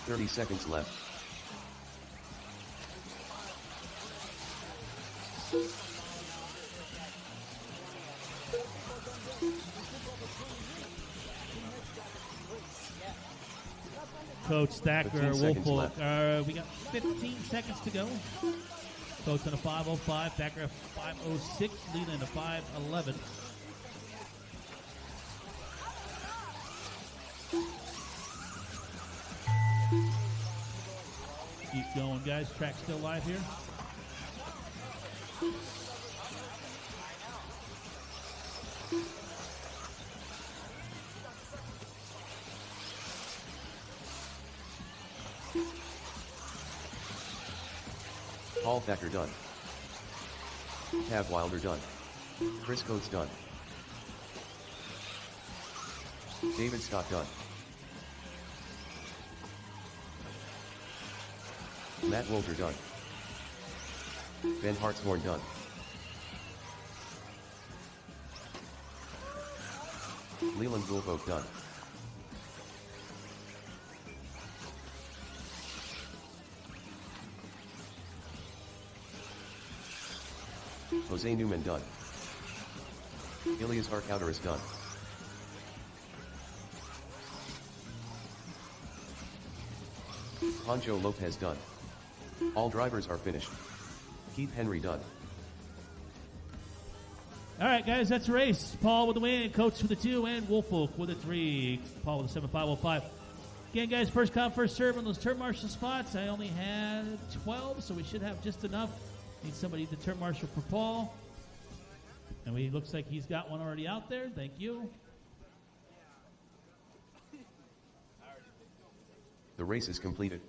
.30 seconds left. Coach Stacker, 15 seconds Wolfolk. left. We got 15 seconds to go. Coach on a 5:05, Stacker a 5:06, Leland a 5:11. Keep going, guys. Track's still live here. Paul Thacker done. Tav Wilder done. Chris Coates done. David Scott done. Matt Wolter done. Ben Hartshorn done. Leland Wolfolk done. Jose Newman done. Ilias Arkouteris done. Pancho Lopez done. All drivers are finished. Keith Henry done. All right, guys, that's a race. Paul with the win, Coach with the 2, and Wolfolk with a 3. Paul with a 7.505. Again, guys, first come, first serve on those turn marshal spots. I only had 12, so we should have just enough. Need somebody to turn marshal for Paul. And he looks like he's got one already out there. Thank you. The race is completed.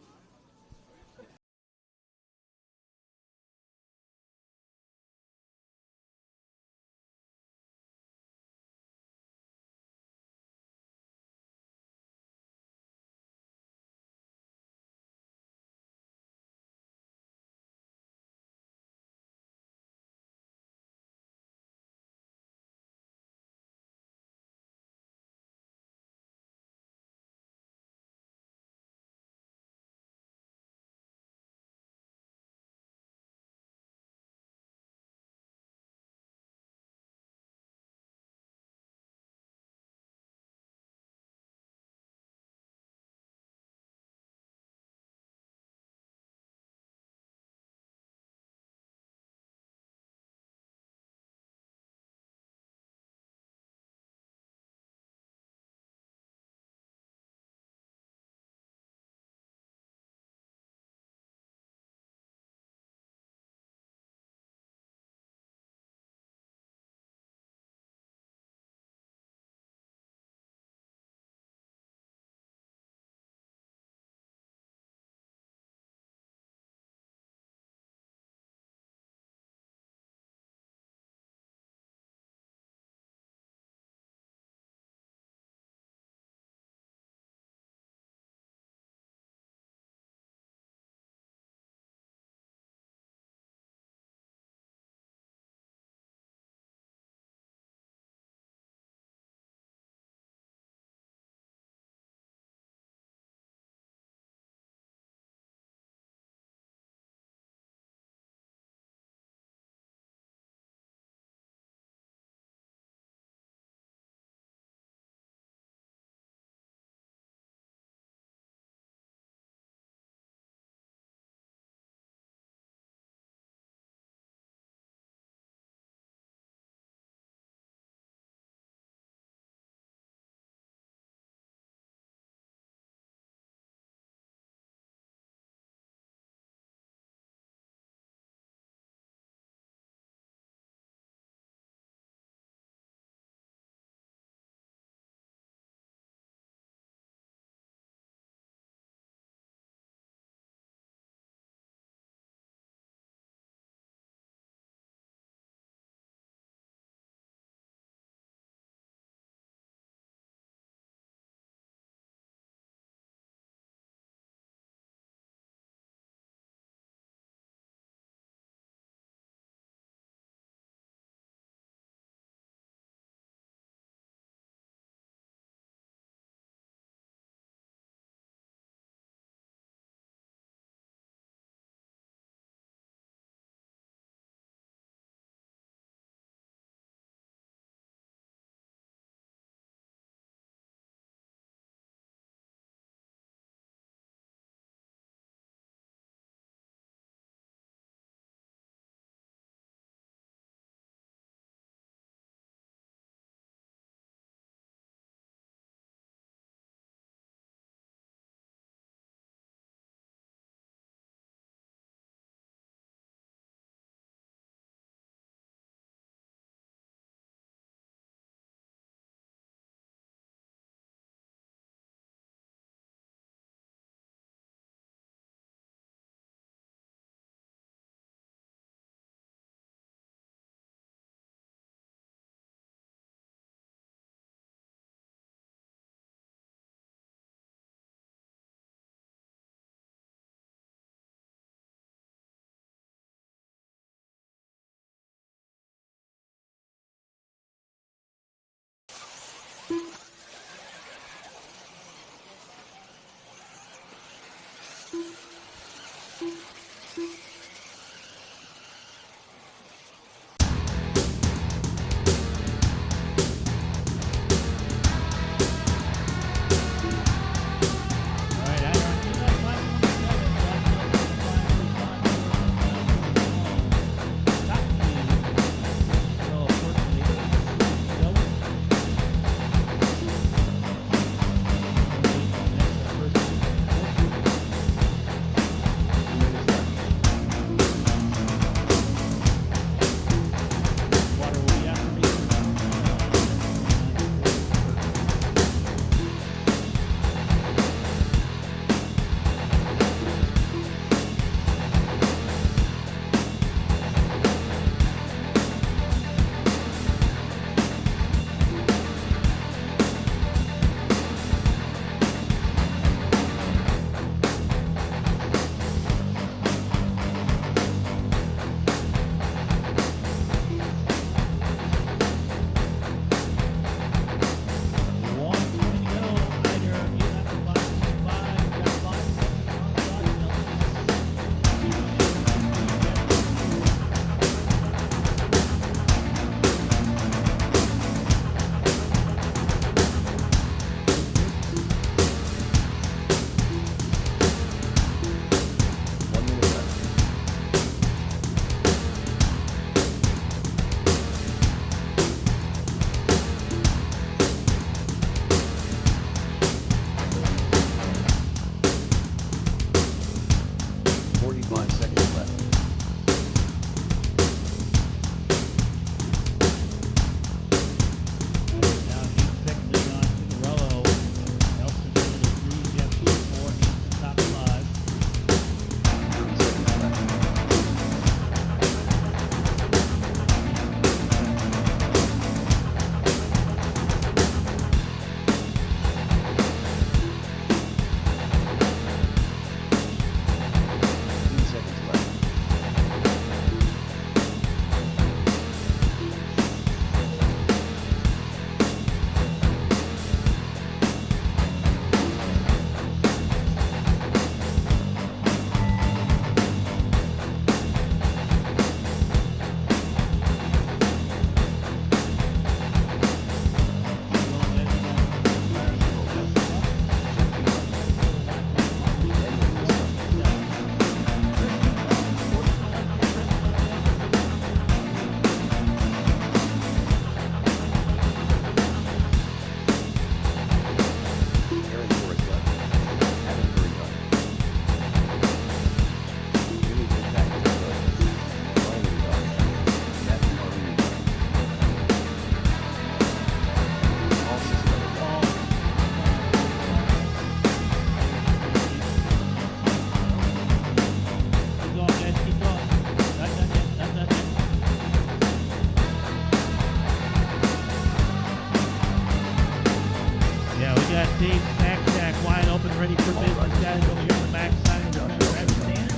guys over here on the back side of the driver's stand.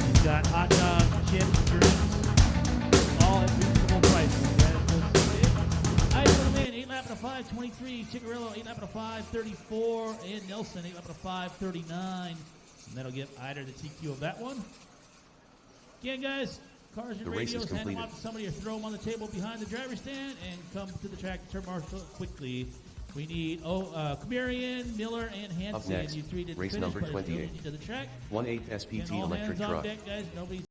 We've got hot dogs, chips, drinks, all at reasonable prices. Guys, go see it. Ice Little Man, 8 lap at a 5:23. Chicarillo, 8 lap at a 5:34. And Nelson, 8 lap at a 5:39. And that'll give Eider the TQ of that one. Again, guys, cars and The race is radios, hand them completed. off to somebody or throw them on the table behind the driver's stand and come to the track to turn marshal quickly. We need Kamarian, Miller, and Hansen. Up next, You three didn't race finish, number but it's 28. moving into the track. 1/8 And SPT all electric hands on truck. deck, guys. Nobody's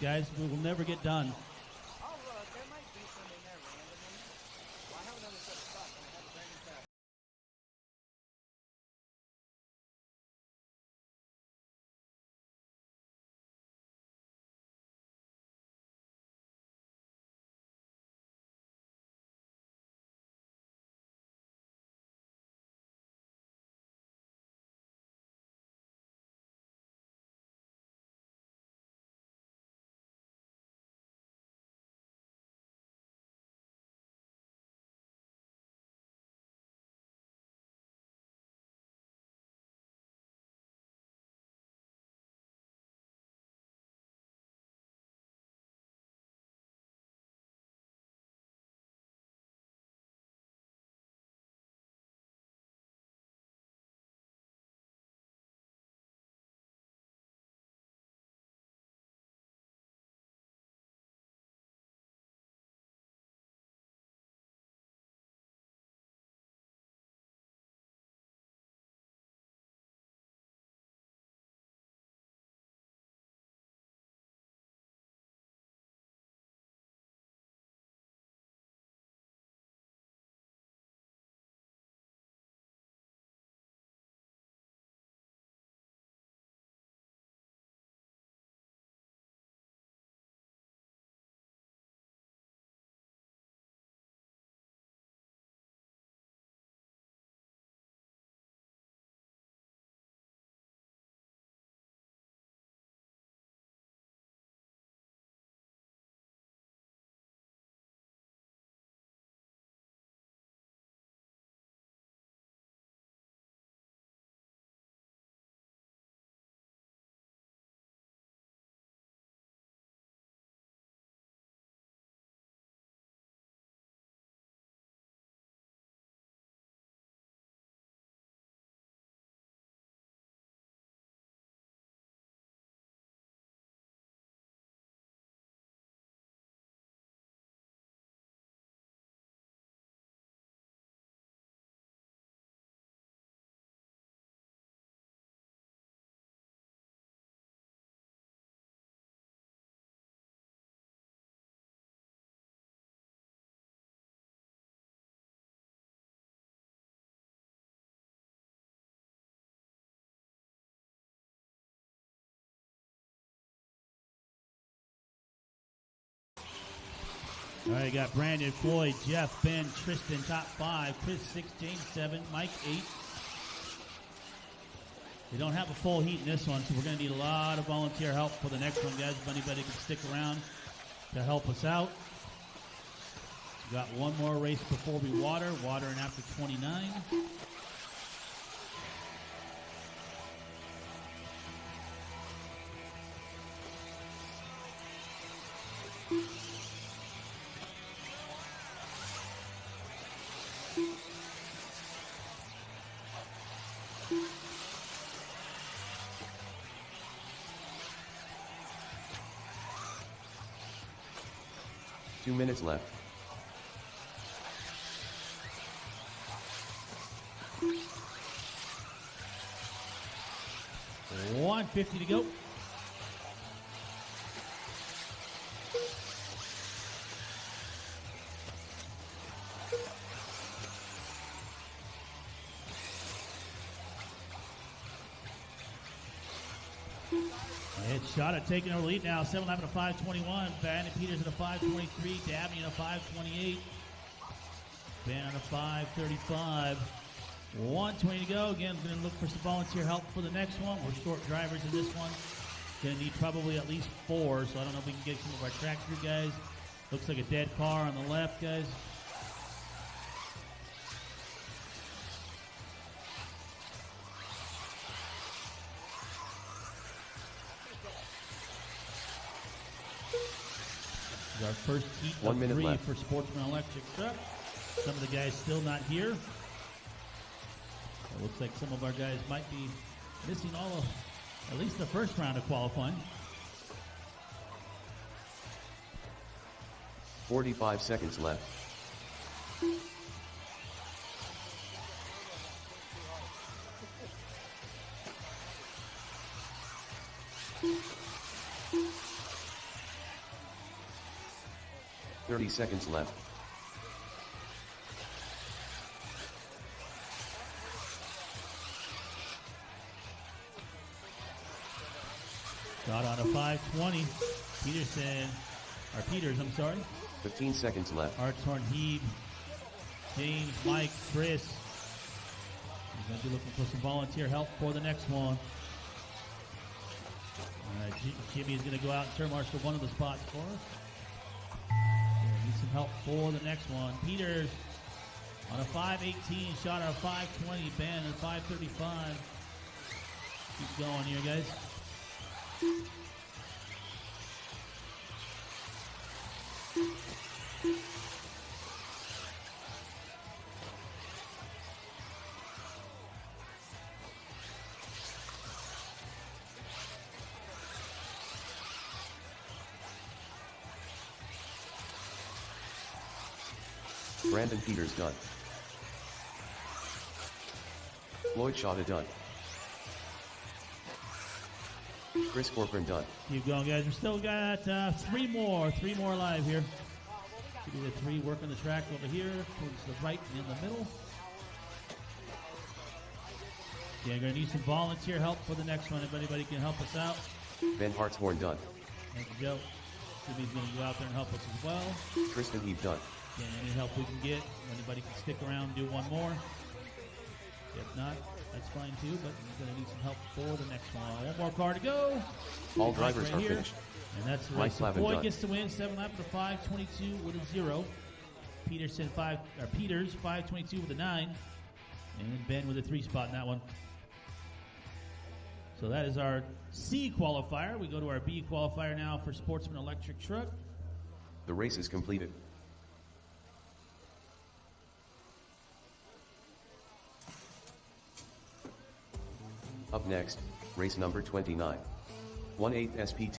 guys. We will never get done. All right, got Brandon, Floyd, Jeff, Ben, Tristan, top 5, Chris 6, James 7, Mike 8. We don't have a full heat in this one, so we're going to need a lot of volunteer help for the next one, guys. If anybody can stick around to help us out. We got one more race before we water in after 29. Two minutes left. $150 to go. Shot at taking over the lead now. 7-11 at a 5:21. Bandit Peters at a 5:23. Dabney at a 5:28. Ben at a 5:35. 120 to go. Again, going to look for some volunteer help for the next one. We're short drivers in this one. Going to need probably at least 4, so I don't know if we can get some of our track crew guys. Looks like a dead car on the left, guys. Our first heat 1 of minute 3 left. for Sportsman Electric Truck. Some of the guys still not here. It looks like some of our guys might be missing all of, at least the first round of qualifying. 45 seconds left. $30 seconds left. Got on a 5:20. Peters, I'm sorry. 15 seconds left. Hartshorn, Heeb, James, Mike, Chris. We're going to be looking for some volunteer help for the next one. All right, Jimmy is going to go out and turn marshal one of the spots for us. Need some help for the next one. Peters on a 5:18, shot at a 5:20, Ben at a 5:35. Keep going here, guys. Brandon Peters done. Floyd Shada done. Chris Corcoran done. Keep going, guys. We still got 3 more live here. We do the 3 working the track over here towards the right and in the middle. Yeah, going to need some volunteer help for the next one. If anybody can help us out. Ben Hartshorn done. Thank you, Joe. Jimmy's going to go out there and help us as well. Tristan Heap done. Again, any help we can get. Anybody can stick around and do one more. If not, that's fine too, but we're going to need some help for the next one. One more car to go. All drivers are here. finished. And that's the Mike race. So Flavin Floyd done. gets to win 7-lap to 5:22 with a 0. Peters 5:22 with a 9. And Ben with a 3 spot in that one. So that is our C qualifier. We go to our B qualifier now for Sportsman Electric Truck. The race is completed. Up next, race number 29. 1/8 SPT.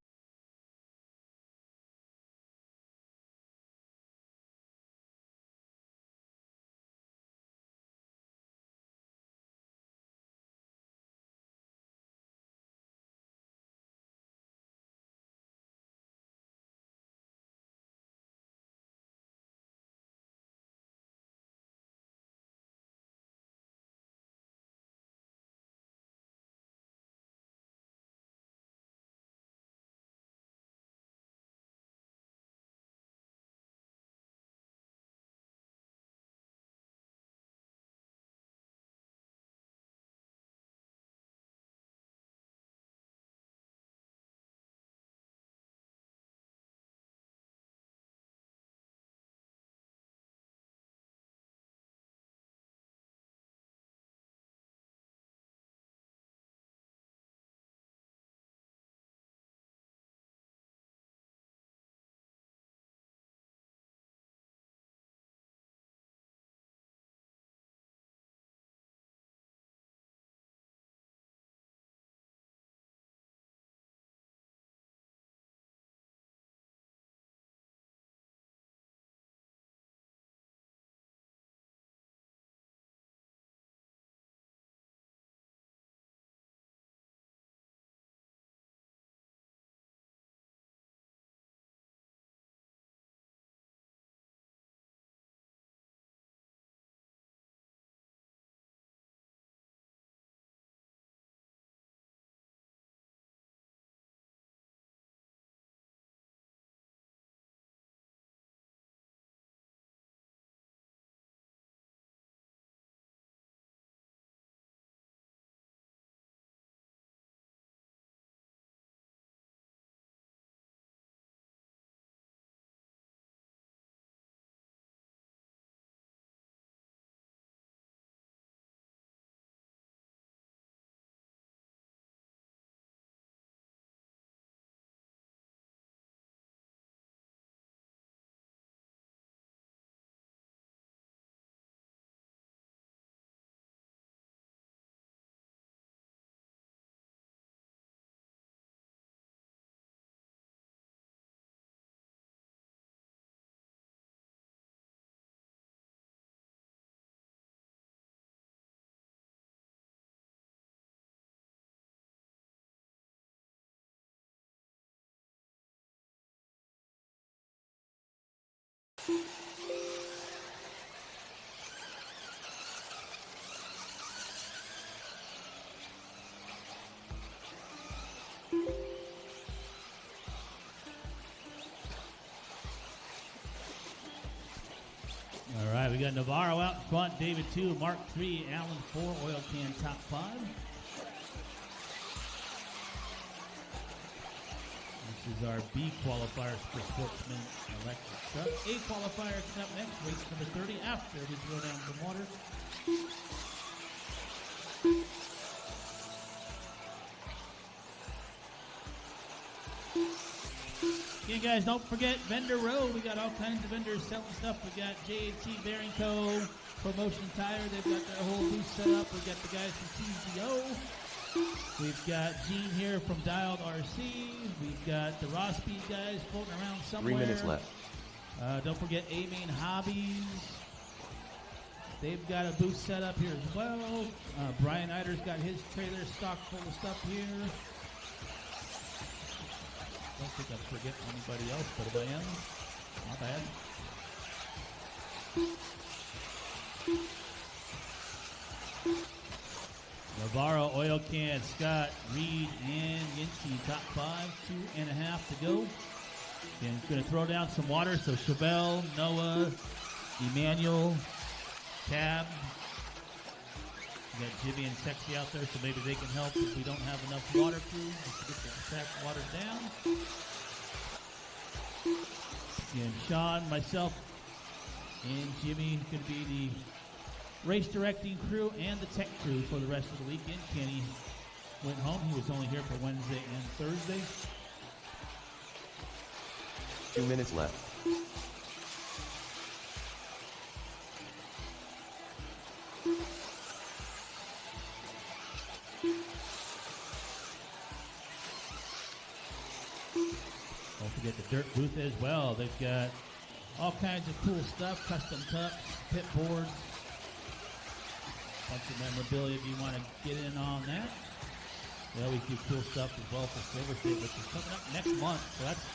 we got Navarro out in front, David 2, Mark 3, Allen 4, oil can top 5. This is our B qualifiers for Sportsman electric truck. A qualifier coming up next, race number 30 after we throw down some water. Again, guys, don't forget Vendor Row. We got all kinds of vendors selling stuff. We got JAT Bearing Co., Promotion Tire. They've got their whole booth set up. We got the guys from TZO. We've got Gene here from Dialed RC. We've got the Raw Speed guys floating around somewhere. 3 minutes left. Don't forget A-Main Hobbies. They've got a booth set up here as well. Brian Eider's got his trailer stocked full of stuff here. I don't think I'm forgetting anybody else, but if I am, not bad. Navarro, Oil Can, Scott, Reed, and Yancey, top 5, 2.5 to go. And going to throw down some water, so Chevelle, Noah, Emmanuel, Tab. We got Jimmy and Sexy out there, so maybe they can help if we don't have enough water crew just to get the track water down. And Sean, myself, and Jimmy going to be the race directing crew and the tech crew for the rest of the weekend. Kenny went home. He was only here for Wednesday and Thursday. 2 minutes left. Don't forget the dirt booth as well. They've got all kinds of cool stuff, custom cups, pit boards, bunch of memorabilia if you want to get in on that. They always do cool stuff as well for Silver State, which is coming up next month. So that's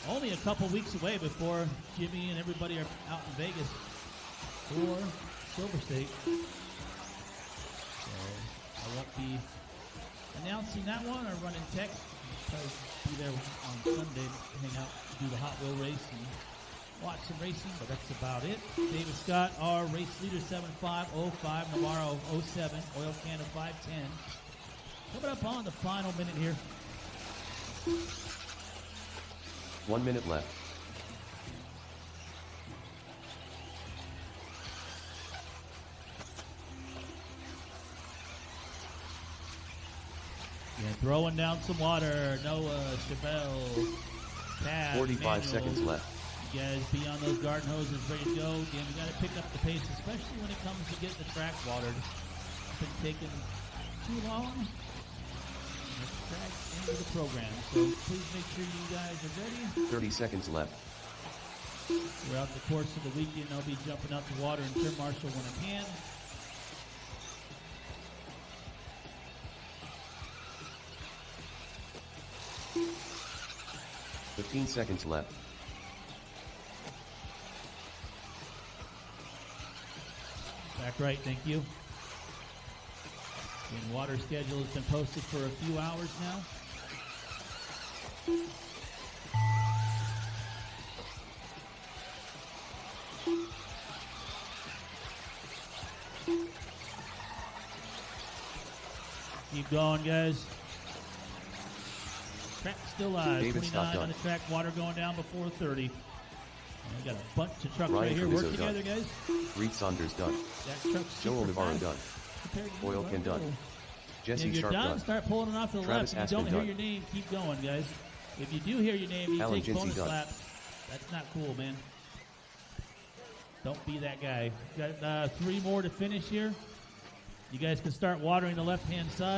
only a couple weeks away before Jimmy and everybody are out in Vegas for Silver State. So I won't be announcing that one or running tech. I'll probably be there on Sunday, hang out, do the Hot Wheel race and watch some racing, but that's about it. David Scott, our race leader, 7505, Navarro 07, Oil Can of 510. Coming up on the final minute here. 1 minute left. Yeah, throwing down some water. Noah, Chevelle, Tab, 45 Manuel. seconds left. You guys be on those garden hoses ready to go. Again, we got to pick up the pace, especially when it comes to getting the track watered. It's been taking too long. Let's track into the program. So please make sure you guys are ready. 30 seconds left. Throughout the course of the weekend, I'll be jumping out to water and turn marshal when I can. 15 seconds left. Back right, thank you. And water schedule has been posted for a few hours now. Keep going, guys. Track's still live. David 29 Scott on the track. Water going down before 30. And we got a bunch of trucks Ryan right here Treviso working done. together, guys. Reed Saunders done. That truck's Joel super Navarro fast done. compared to Oil you, Can done. Navarro. Jesse If you're Sharp done, done. start pulling it off to the Travis left. If you don't Aspen hear done. your name, keep going, guys. If you do hear your name, you Alan take Jinsey bonus done. laps. That's not cool, man. Don't be that guy. Got 3 more to finish here. You guys can start watering the left-hand side.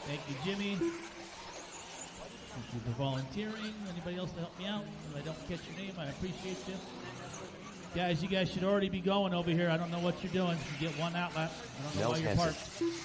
Thank you, Jimmy. Thank you for volunteering. Anybody else to help me out? If I don't catch your name, I appreciate you. Guys, you guys should already be going over here. I don't know what you're doing. You get one outlet. I don't know why Nels you're Hansen. parked.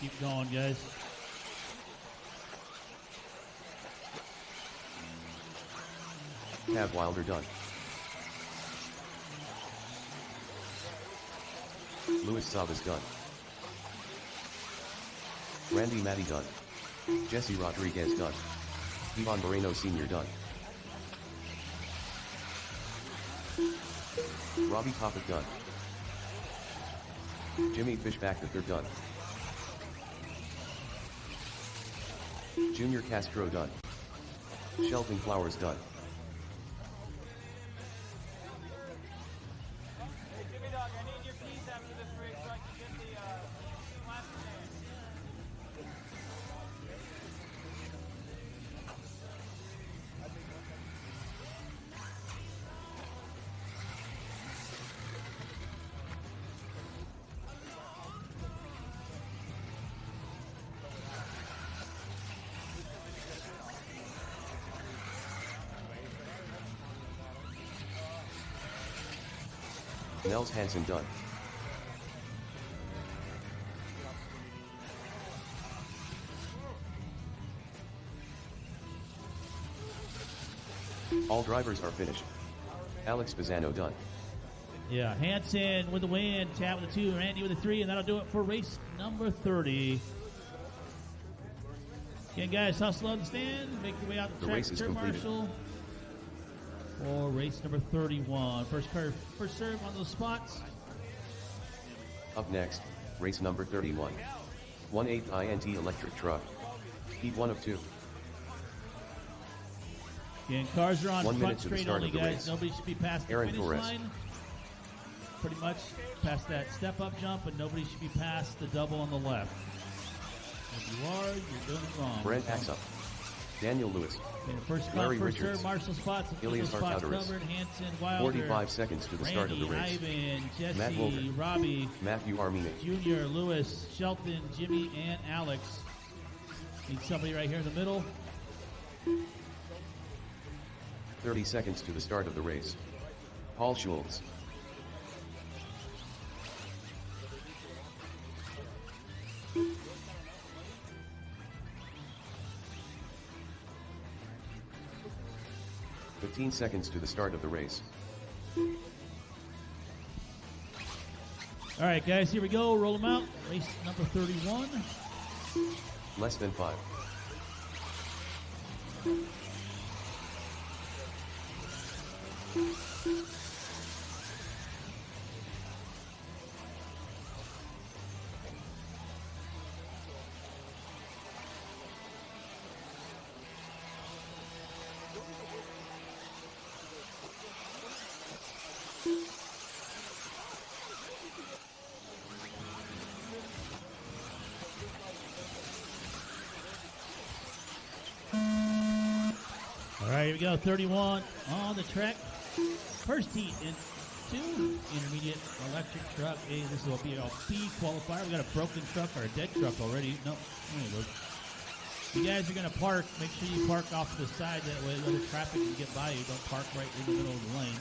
Keep going, guys. Tab Wilder done. Luis Sabas done. Randy Matty done. Jesse Rodriguez done. Ivan Moreno Sr. done. Robbie Topic done. Jimmy Fishback III done. Junior Castro done. Shelton Flowers done. Hey, Jimmy Dog, I need your keys after this race so I can get the last name. Nels Hansen done. All drivers are finished. Alex Pisano done. Yeah, Hansen with the win, Chad with the 2, Randy with the 3, and that'll do it for race number 30. Again, guys, hustle on the stand, make your way out to The track, race is turn completed. marshal for race number 31. First car, first serve on those spots. Up next, race number 31. 1/8 INT electric truck. Heat 1 of 2. Again, cars are on 1 minute front to the straight start only, of the guys. race. Nobody should be past the Aaron finish Torres. line. Pretty much past that step-up jump, and nobody should be past the double on the left. If you are, you're doing it wrong. Brent Axup. Daniel Lewis. Okay, first spot, Larry first Richards. serve, Marshall spots. Ilias Those spots Arcauderis. covered. Hansen, Wilder, 45 seconds to the start of the Randy, race. Ivan, Matt Jesse, Wilder. Robbie, Matthew Armini. Junior, Lewis, Shelton, Jimmy, and Alex. Need somebody right here in the middle. 30 seconds to the start of the race. Paul Schultz. "15 seconds to the start of the race. All right, guys, here we go. Roll them out. Race number 31. Less than 5. All right, here we go. 31 on the track. First heat in 2 intermediate electric truck. Hey, this will be a B qualifier. We got a broken truck or a dead truck already. No, there you go. You guys are going to park. Make sure you park off to the side. That way, let the traffic can get by you. Don't park right in the middle of the lane.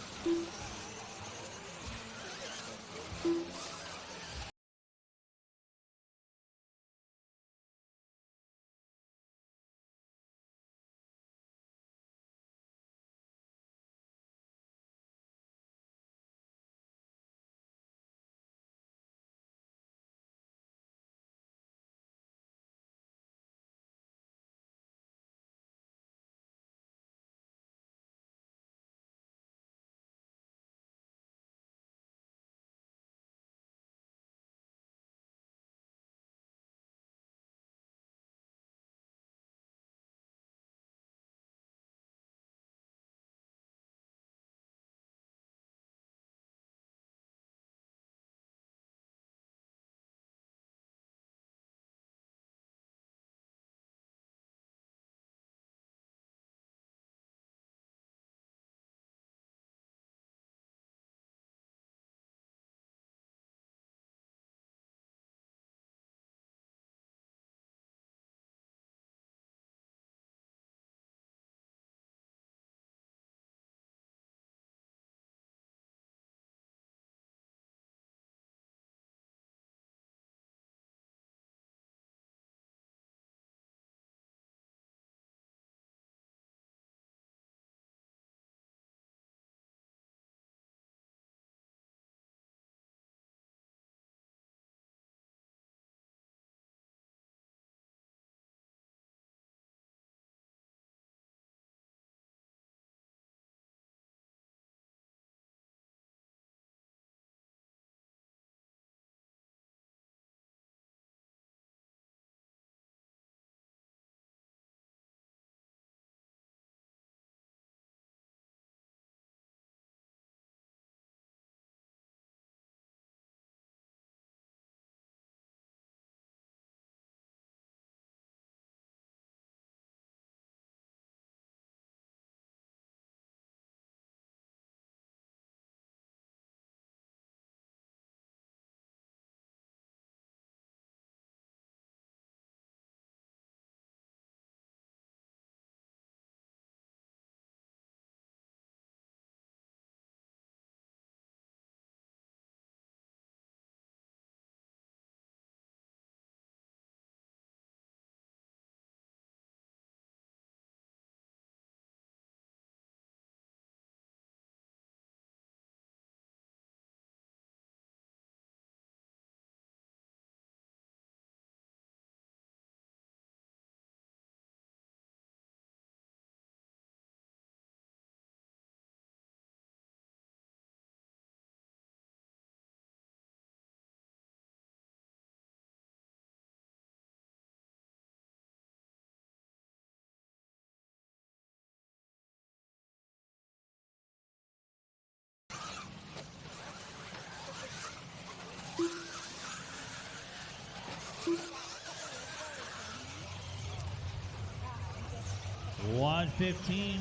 1:15.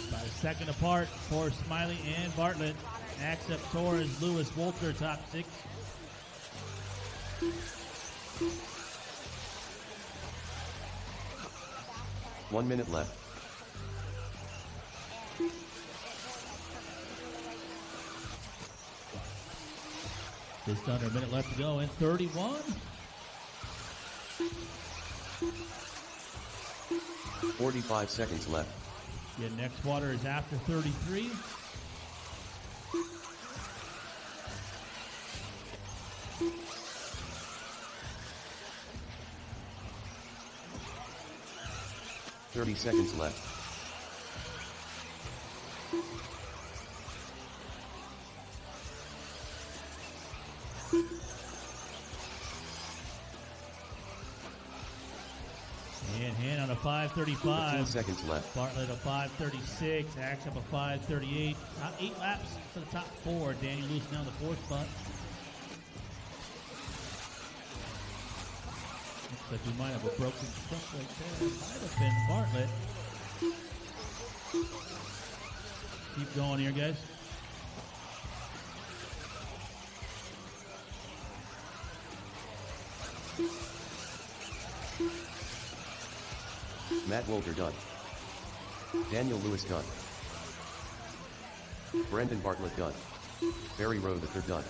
About a second apart for Smiley and Bartlett. Axup, Torres, Lewis, Wolter, top 6. One minute left. Just under a minute left to go in 31. 45 seconds left. Your next water is after 33. $30 seconds left. And on a 5:35. 15 seconds left. Bartlett a 5:36. Axup a 5:38. 8 laps to the top 4. Daniel Lewis now in the 4th spot. Looks like we might have a broken truck right there. Might have been Bartlett. Keep going here, guys. Matt Wolter done. Daniel Lewis done. Brendan Bartlett done. Barry Rowe the third done.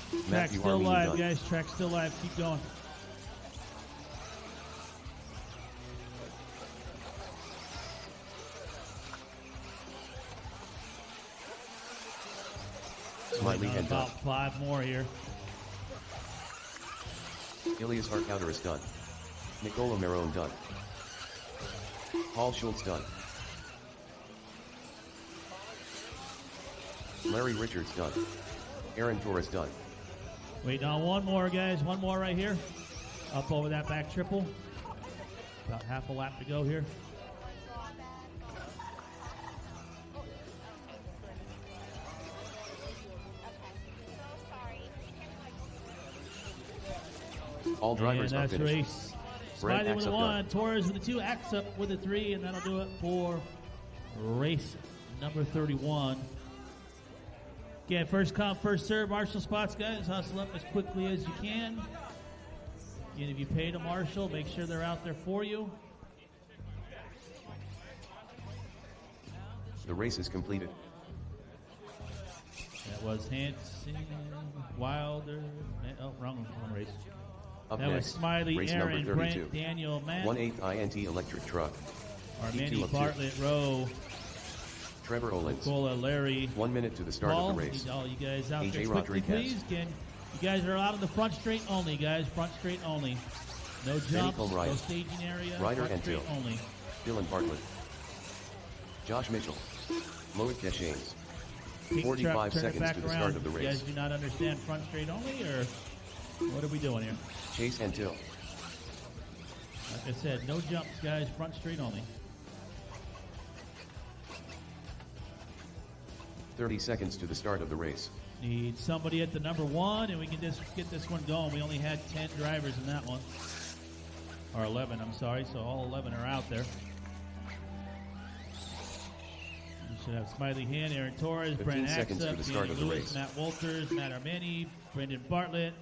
Track's Matthew still Armini live, done. guys. Track's still live. Keep going. Smiley Waiting on and done. about 5 more here. Ilias Harkouderis done. Nicola Marone done. Paul Schultz done. Larry Richards done. Aaron Torres done. Waiting on one more, guys. One more right here. Up over that back triple. About half a lap to go here. All drivers and are that's finished. race. Brent Smiley with a Axup 1, done. Torres with a 2, Axup with a 3, and that'll do it for race number 31. Again, first come, first serve. Marshall spots, guys. Hustle up as quickly as you can. Again, if you paid a marshal, make sure they're out there for you. The race is completed. That was Hanson, Wilder. Oh, wrong race. Up That was next, Smiley, race Aaron, number 32. Brent, Daniel, Matt, 1/8 INT electric truck. Armani, P2 of 2. Bartlett, Rowe, Trevor Olins. Nicola, Larry, 1 minute to the start Paul. of the race. Need all you guys out AJ there quickly, Rodriguez. please. Again, you guys are out on the front straight only, guys. Front straight only. No jumps, no Comriot. staging area. Ryder front and straight Till. only. Dylan Bartlett. Josh Mitchell. Loic Deschaines. Pink 45 truck, turn it seconds back to the around. start of the You race. guys do not understand front straight only, or what are we doing here? Chase and Till. Like I said, no jumps, guys. Front straight only. 30 seconds to the start of the race. Need somebody at the number 1, and we can just get this one going. We only had 10 drivers in that one. Or 11, I'm sorry. So all 11 are out there. We should have Smiley Hand, Aaron Torres, 15 Brent seconds to Axup, the start Danny of the Lewis, race. Matt Wolters, Matt Armani, Brendan Bartlett,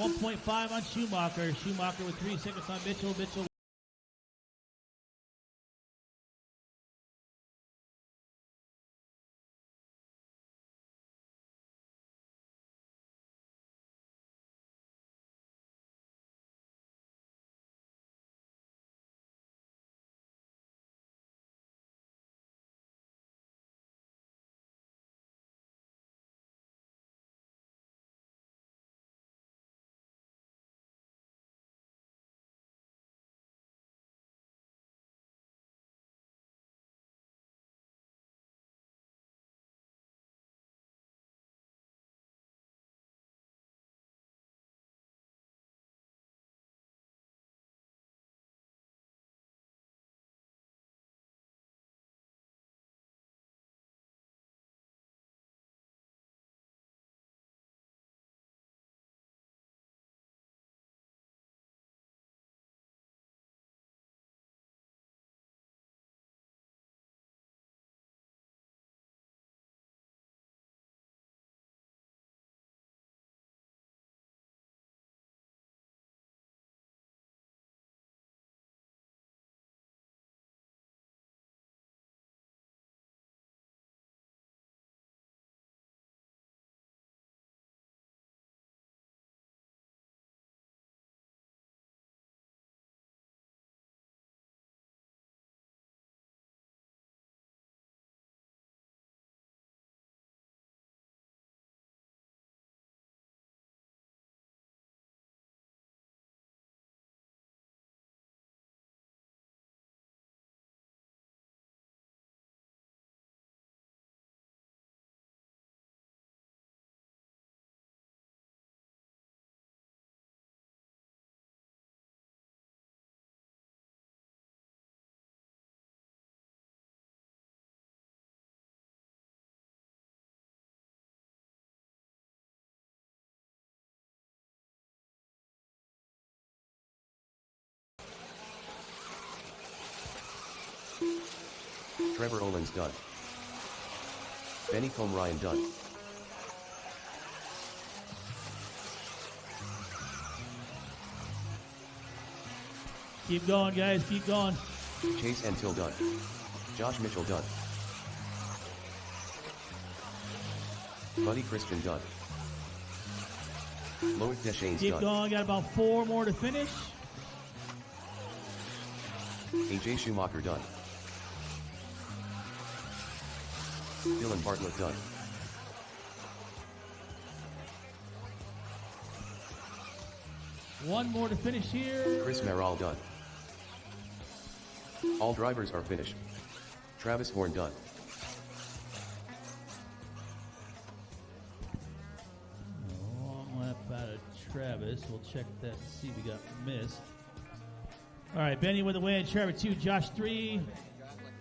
1.5 on Schumacher. Schumacher with 3 seconds on Mitchell. Mitchell. Trevor Olin's done. Benny Combe Ryan done. Keep going, guys. Keep going. Chase Antill done. Josh Mitchell done. Buddy Christian done. Loic Deschaines Keep done. going. Got about 4 more to finish. AJ Schumacher done. Dylan Bartlett done. One more to finish here. Chris Merrill done. All drivers are finished. Travis Horn done. A long lap out of Travis. We'll check that to see if we got missed. All right, Benny with the win. Trevor 2, Josh 3.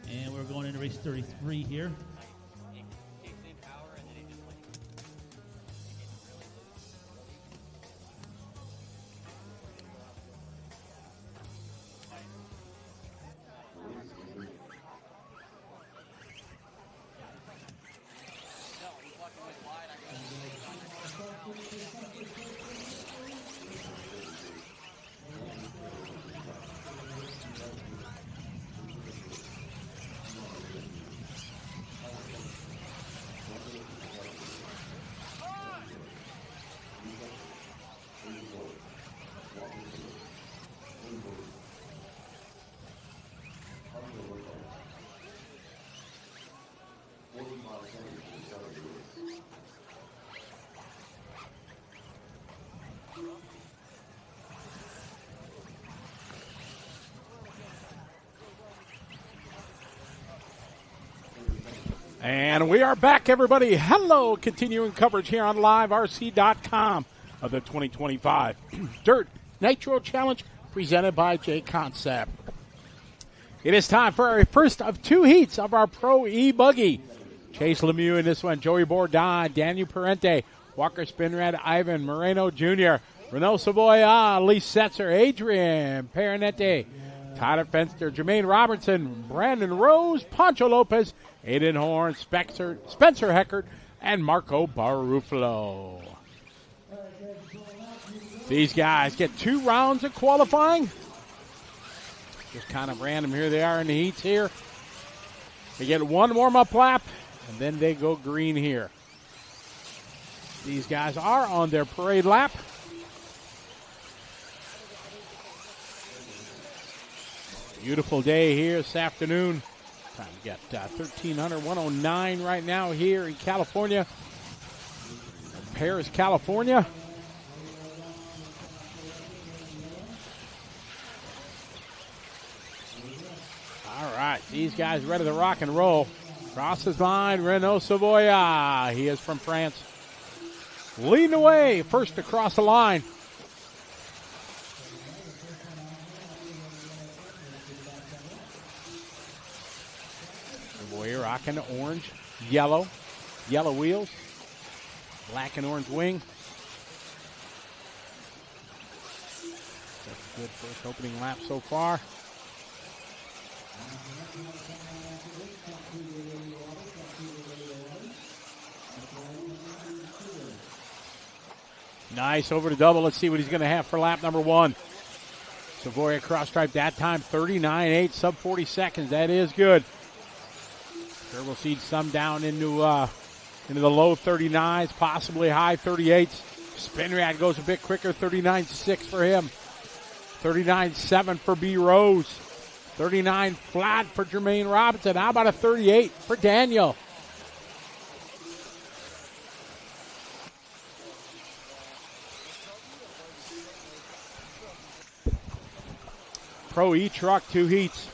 And we're going into race 33 here. And we are back, everybody. Hello. Continuing coverage here on liverc.com of the 2025 Dirt Nitro Challenge presented by J Concept. It is time for our first of 2 heats of our Pro eBuggy. Chase Lemieux in this one, Joey Bourdon, Daniel Parente, Walker Spinrad, Ivan Moreno Jr., Renault Savoya, Lee Setzer, Adrian Perenette, Tyler Fenster, Jermaine Robertson, Brandon Rose, Pancho Lopez, Aiden Horn, Spencer Heckert, and Marco Barufalo. These guys get 2 rounds of qualifying. Just kind of random. Here they are in the heats here. They get 1 warm-up lap, and then they go green here. These guys are on their parade lap. Beautiful day here this afternoon. Time we got 1,109 right now here in California. Paris, California. All right, these guys ready to rock and roll. Crosses line, Renaud Savoya. He is from France. Leading the way, first across the line. Savoya rocking the orange, yellow wheels, black and orange wing. That's a good first opening lap so far. Nice over the double. Let's see what he's going to have for lap number 1. Savoya cross stripe that time 39.8, sub 40 seconds. That is good. Sure, we'll see some down into the low 39s, possibly high 38s. Spinrad goes a bit quicker, 39.6 for him. 39.7 for B. Rose. 39 flat for Jermaine Robinson. How about a 38 for Daniel? Pro E-Truck, 2 heats.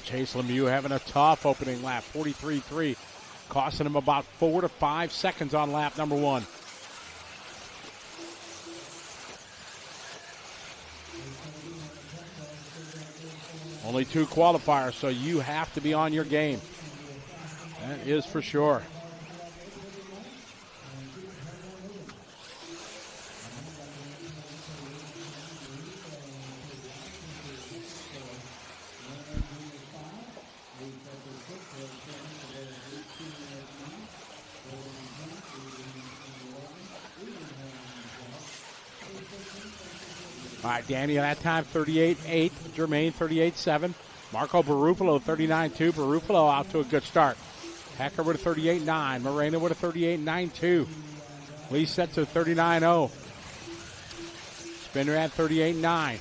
Chase Lemieux having a tough opening lap, 43.3, costing him about 4 to 5 seconds on lap number 1. Only 2 qualifiers, so you have to be on your game. That is for sure. All right, Danny, that time 38.8. Jermaine 38.7. Marco Barufalo 39.2. Barufalo out to a good start. Hecker with a 38.9. Moreno with a 38.92. Lee set to 39.0. Spinner at 38.9.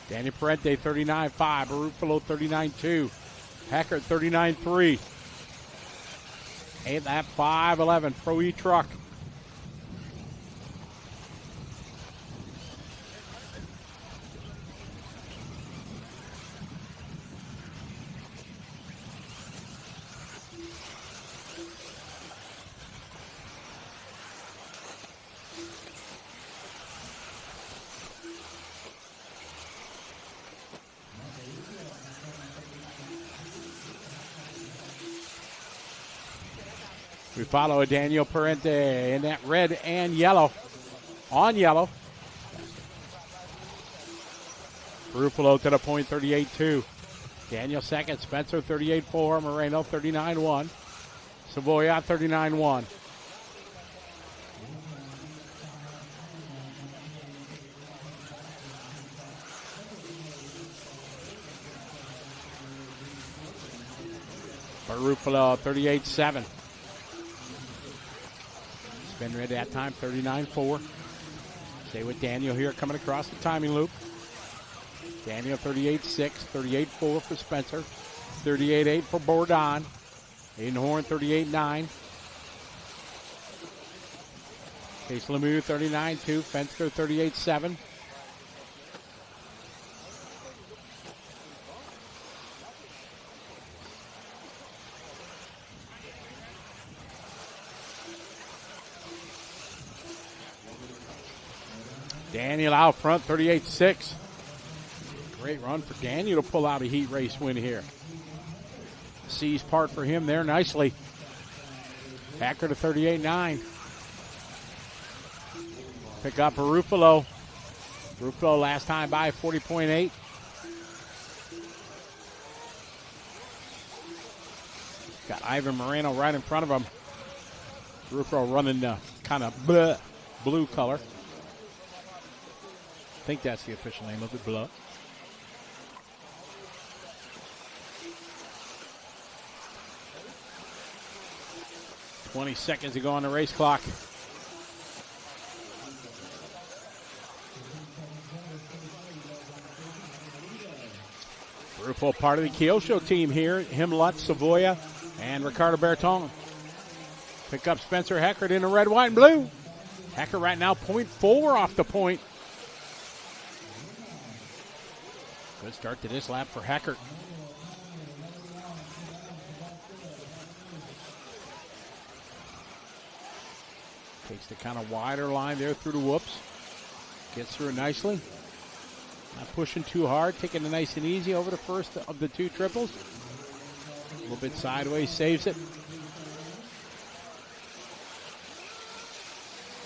Danny Parente 39.5. Barufalo 39.2. Hecker 39.3. 8 lap 5.11. Pro E-Truck. We follow Daniel Parente in that red and yellow. On yellow. Barufalo to the point, 38.2. Daniel second, Spencer 38.4, Moreno 39.1. Savoya 39.1. Barufalo 38.7. Spin ready that time, 39.4. Stay with Daniel here coming across the timing loop. Daniel 38.6, 38.4 for Spencer, 38.8 for Bourdon. Aiden Horn 38.9. Case Lemieux 39.2, Fenster 38.7. Daniel out front, 38.6. Great run for Daniel to pull out a heat race win here. C's part for him there nicely. Hacker to 38.9. Pick up Barufalo. Barufalo last time by 40.8. Got Ivan Moreno right in front of him. Barufalo running kind of blue color. I think that's the official name of it, blue. $20 seconds to go on the race clock. Barufalo part of the Kyosho team here. Him, Lutz, Savoya, and Ricardo Berton. Pick up Spencer Heckert in the red, white, and blue. Heckert right now 0.4 off the point. Good start to this lap for Heckert. Takes the kind of wider line there through the whoops. Gets through it nicely. Not pushing too hard, taking it nice and easy over the first of the two triples. A little bit sideways, saves it.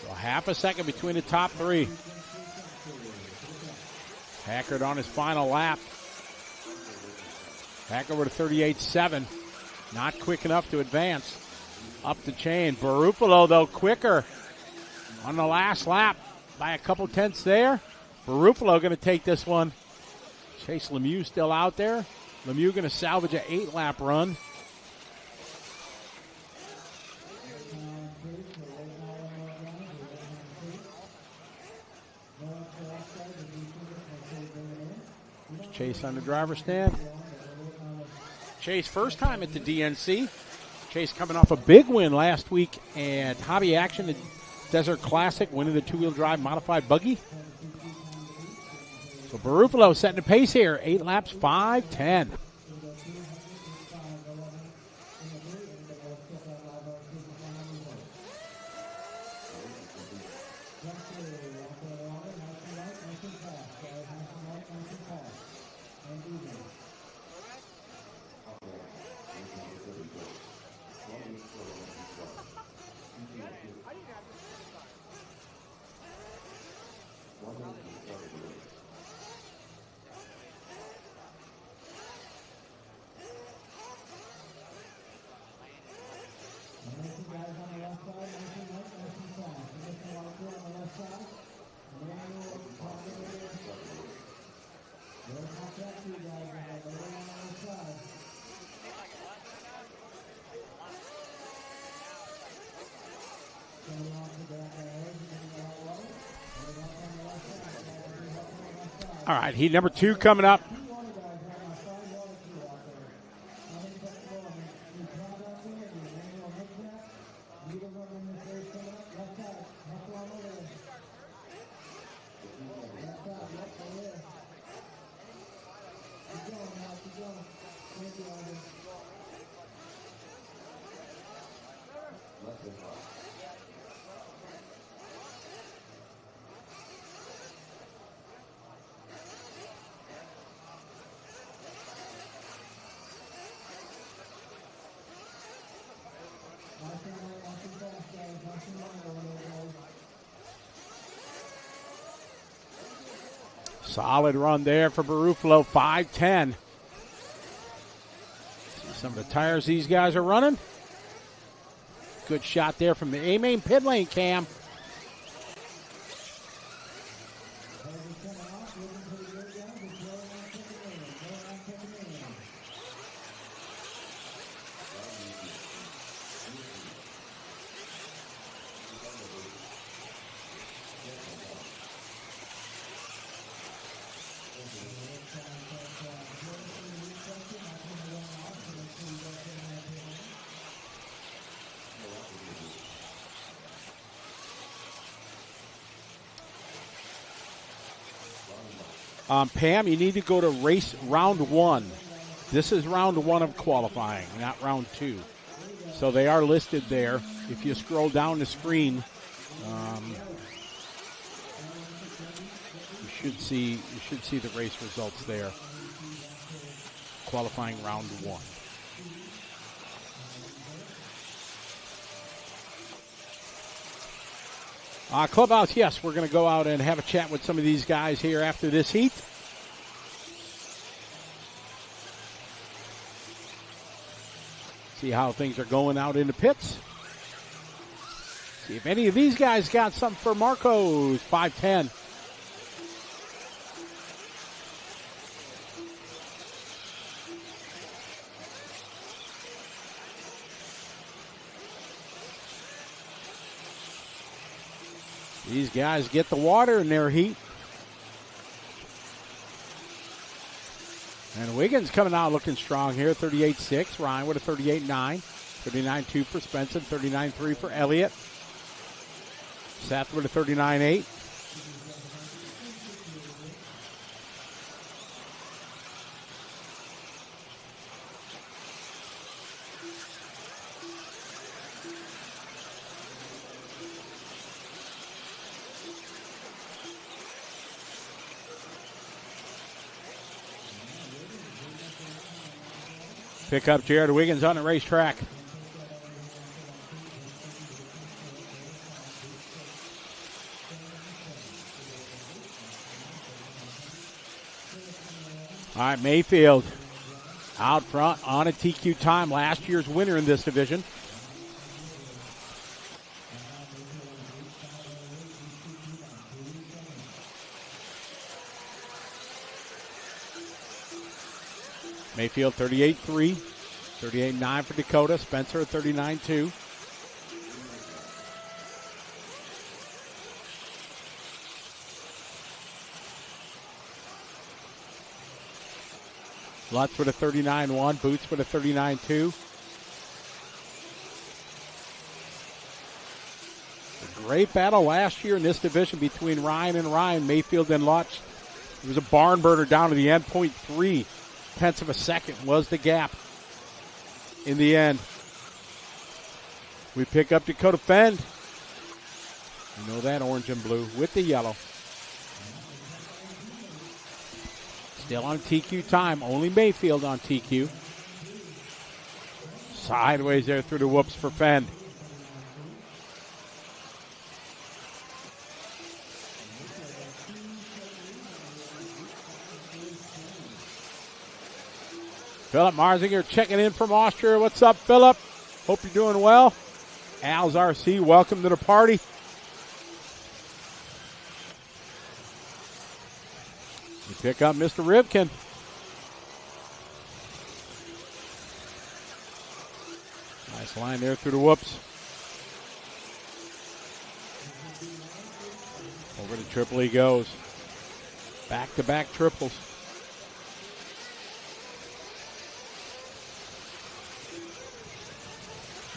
So half a second between the top three. Heckert on his final lap. Back over to 38.7. Not quick enough to advance. Up the chain. Barufalo, though, quicker on the last lap by a couple tenths there. Barufalo going to take this one. Chase Lemieux still out there. Lemieux going to salvage an 8-lap run. Chase on the driver's stand. Chase first time at the DNC. Chase coming off a big win last week at Hobby Action at Desert Classic, winning the two-wheel drive modified buggy. So Barufalo setting the pace here. 8 laps, 5:10. All right, heat number 2 coming up. Solid run there for Barufalo, 5:10. See some of the tires these guys are running. Good shot there from the A-main pit lane cam. Pam, you need to go to race round 1. This is round 1 of qualifying, not round 2. So they are listed there. If you scroll down the screen, you should see the race results there. Qualifying round 1. Clubhouse, yes, we're going to go out and have a chat with some of these guys here after this heat. See how things are going out in the pits. See if any of these guys got something for Marcos. 5'10". These guys get the water in their heat. And Wiggins coming out looking strong here. 38.6. Ryan with a 38.9. 39.2 for Spencer. 39.3 for Elliott. Seth with a 39.8. Pick up Jared Wiggins on the racetrack. All right, Mayfield out front on a TQ time. Last year's winner in this division. Mayfield 38.3, 38.9 for Dakota. Spencer 39.2. Lutz with a 39.1. Boots with a 39.2. A great battle last year in this division between Ryan and Ryan, Mayfield and Lutz. It was a barn burner down to the end. 0.3 tenths of a second was the gap in the end. We pick up Dakota Fend. You know that orange and blue with the yellow. Still on TQ time. Only Mayfield on TQ. Sideways there through the whoops for Fend. Philip Marzinger checking in from Austria. What's up, Philip? Hope you're doing well. Al's RC, welcome to the party. You pick up Mr. Rivkin. Nice line there through the whoops. Over to triple he goes. Back-to-back triples.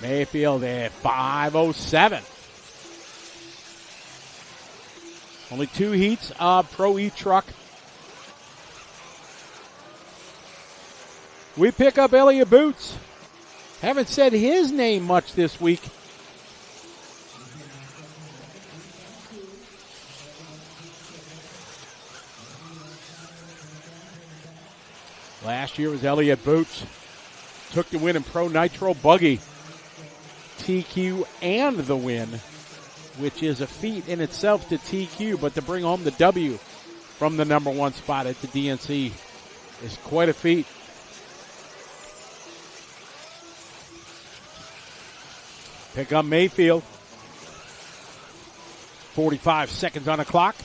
Mayfield at 5:07. Only 2 heats of Pro E truck. We pick up Elliott Boots. Haven't said his name much this week. Last year was Elliott Boots. Took the win in Pro Nitro buggy. TQ and the win, which is a feat in itself to TQ, but to bring home the W from the number 1 spot at the DNC is quite a feat. Pick up Mayfield. 45 seconds on the clock.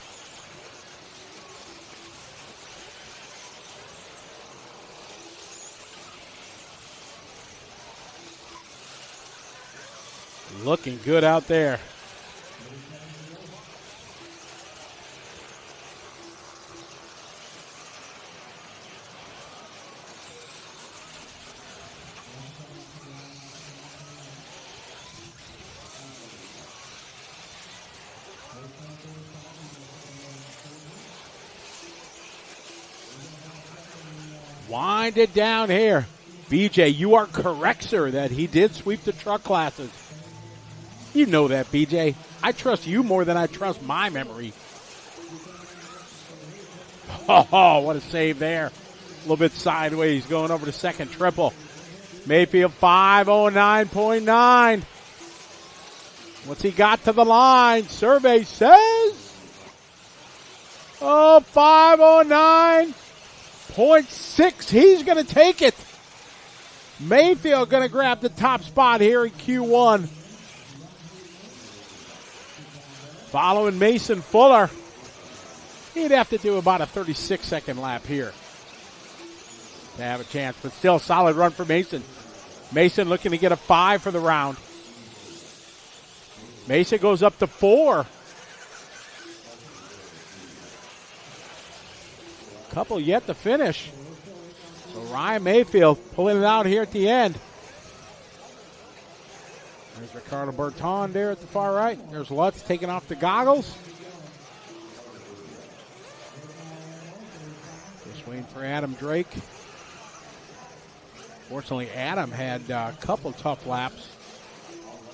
Looking good out there. Wind it down here. BJ, you are correct, sir, that he did sweep the truck classes. You know that, BJ. I trust you more than I trust my memory. Oh, what a save there. A little bit sideways going over to second triple. Mayfield 5:09.9. What's he got to the line? Survey says, 5:09.6. He's going to take it. Mayfield going to grab the top spot here in Q1. Following Mason Fuller. He'd have to do about a 36-second lap here to have a chance, but still solid run for Mason. Mason looking to get a 5 for the round. Mason goes up to 4. Couple yet to finish. So Ryan Mayfield pulling it out here at the end. There's Ricardo Berton there at the far right. There's Lutz taking off the goggles. Just waiting for Adam Drake. Fortunately, Adam had a couple tough laps.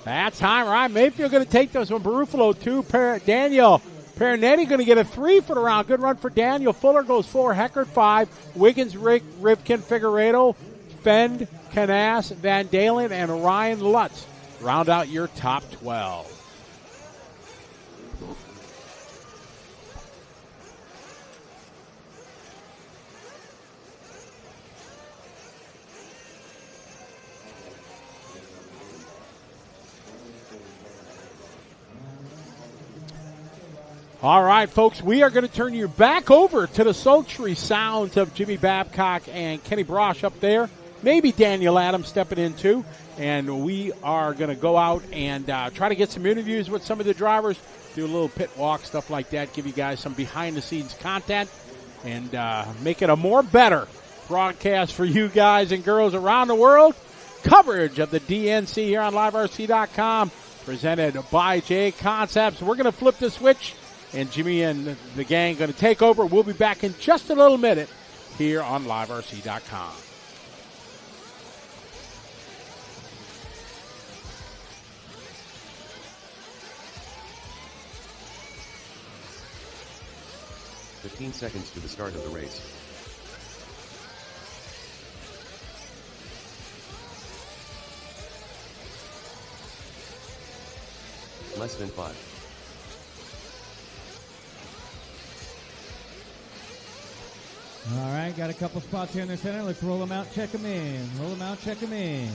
That time, Ryan Mayfield going to take those from Barufalo 2. Daniel Perinetti going to get a 3 for the round. Good run for Daniel. Fuller goes 4. Heckert 5. Wiggins, Rivkin, Figueredo, Fend, Canas, Van Dalen, and Ryan Lutz round out your top 12. All right, folks, we are going to turn you back over to the sultry sounds of Jimmy Babcock and Kenny Brosh up there. Maybe Daniel Adams stepping in too. And we are going to go out and try to get some interviews with some of the drivers, do a little pit walk, stuff like that, give you guys some behind-the-scenes content, and make it a more better broadcast for you guys and girls around the world. Coverage of the DNC here on LiveRC.com, presented by J Concepts. We're going to flip the switch, and Jimmy and the gang going to take over. We'll be back in just a little minute here on LiveRC.com. "15 seconds to the start of the race. Less than 5. All right, got a couple spots here in the center. Let's roll them out, check them in. Roll them out, check them in.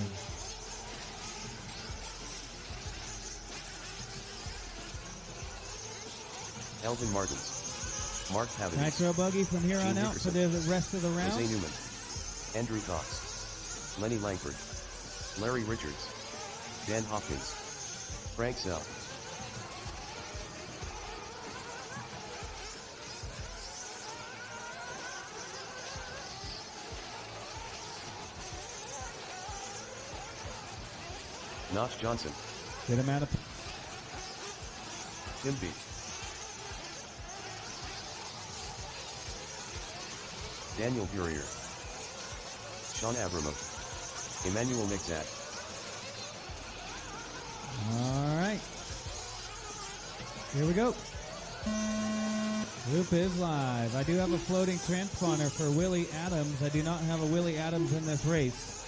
Elvin Martins, Mark Havens, Nitro buggy from here on Gene out for Dickerson, the rest of the round. Jose Newman, Andrew Cox, Lenny Langford, Larry Richards, Dan Hopkins, Frank Zell. Notch Johnson, Get him out of... Tim B, Daniel Burier, Sean Abramov, Emmanuel Mixat. All right. Here we go. Loop is live. I do have a floating transponder for Willie Adams. I do not have a Willie Adams in this race.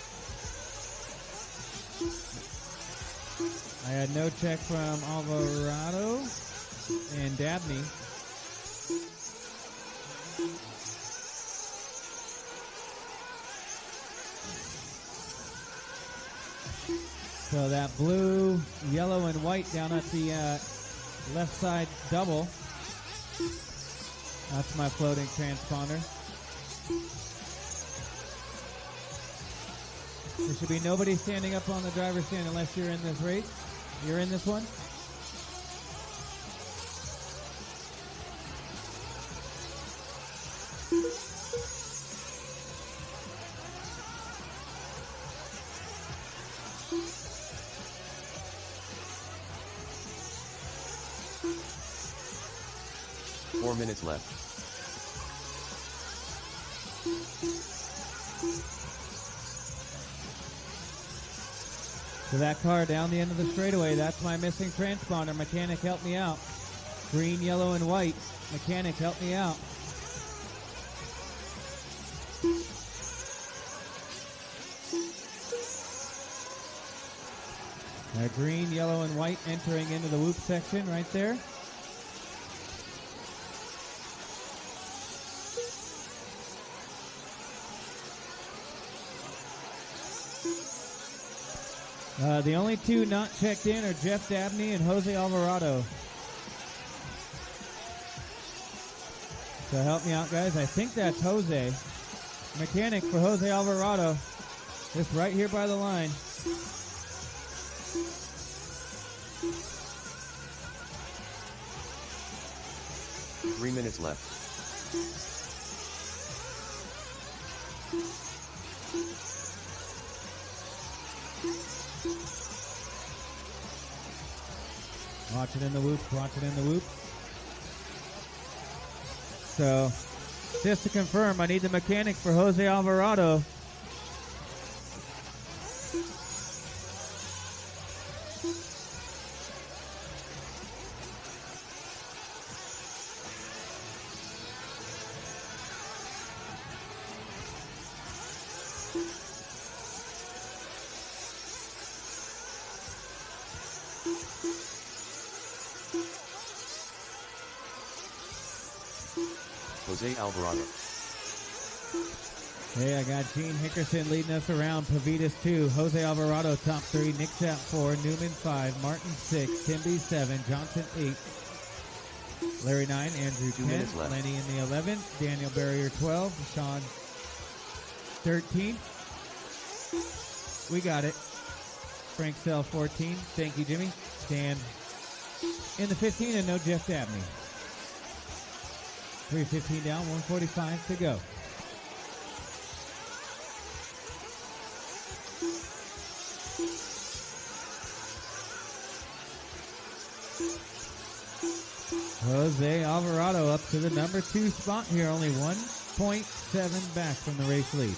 I had no check from Alvarado and Dabney. So that blue, yellow, and white down at the left side double. That's my floating transponder. There should be nobody standing up on the driver's stand unless you're in this race. You're in this one. Minutes left. So that car down the end of the straightaway, that's my missing transponder. Mechanic, help me out. Green, yellow, and white. Mechanic, help me out. Green, yellow, and white entering into the whoop section right there. The only two not checked in are Jeff Dabney and Jose Alvarado. So help me out, guys. I think that's Jose. Mechanic for Jose Alvarado. Just right here by the line. Three minutes left. Watch it in the whoop. Watch it in the whoop. So, just to confirm, I need the mechanic for Jose Alvarado. Jose Alvarado. Hey, I got Gene Hickerson leading us around. Pavitas 2, Jose Alvarado top 3, Nick Sapp 4, Newman 5, Martin 6, Timby 7, Johnson 8, Larry 9, Andrew 2 10, minutes left. Lenny in the 11, Daniel Barrier 12, Sean 13. We got it. Frank Sell 14. Thank you, Jimmy. Stan in the 15 and no Jeff Dabney. 3:15 down, 1:45 to go. Jose Alvarado up to the number 2 spot here, only 1.7 back from the race lead.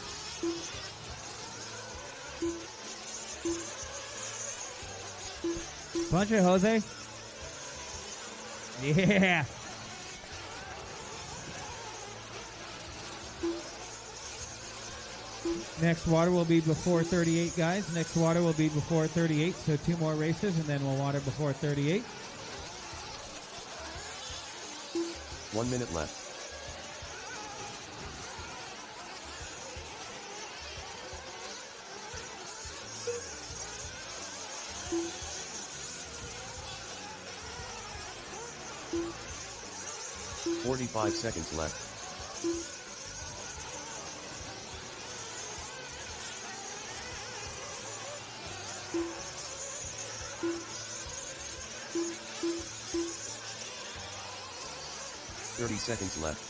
Punch it, Jose. Yeah. Next water will be before 38, guys. Next water will be before 38, so 2 more races, and then we'll water before 38. 1 minute left. "45 seconds left. Seconds left.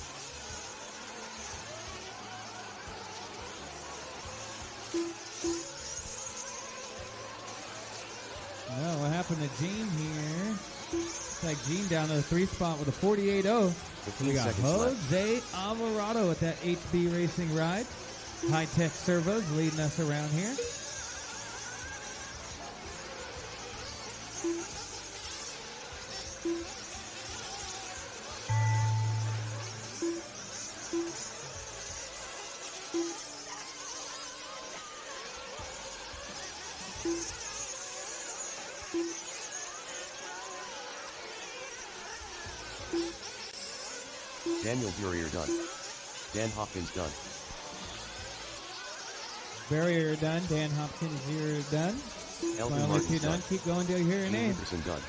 Well, what happened to Gene here? It's like Gene down to the 3 spot with a 48.0. 15 We got seconds left. Jose Alvarado at that HB Racing ride. High-tech servos leading us around here. Daniel Barrier done. Dan Hopkins done. Barrier done. Dan Hopkins, you're done. Elton Finally, Martin's 2 done. done. Keep going till you hear your Ian name. Nickerson done.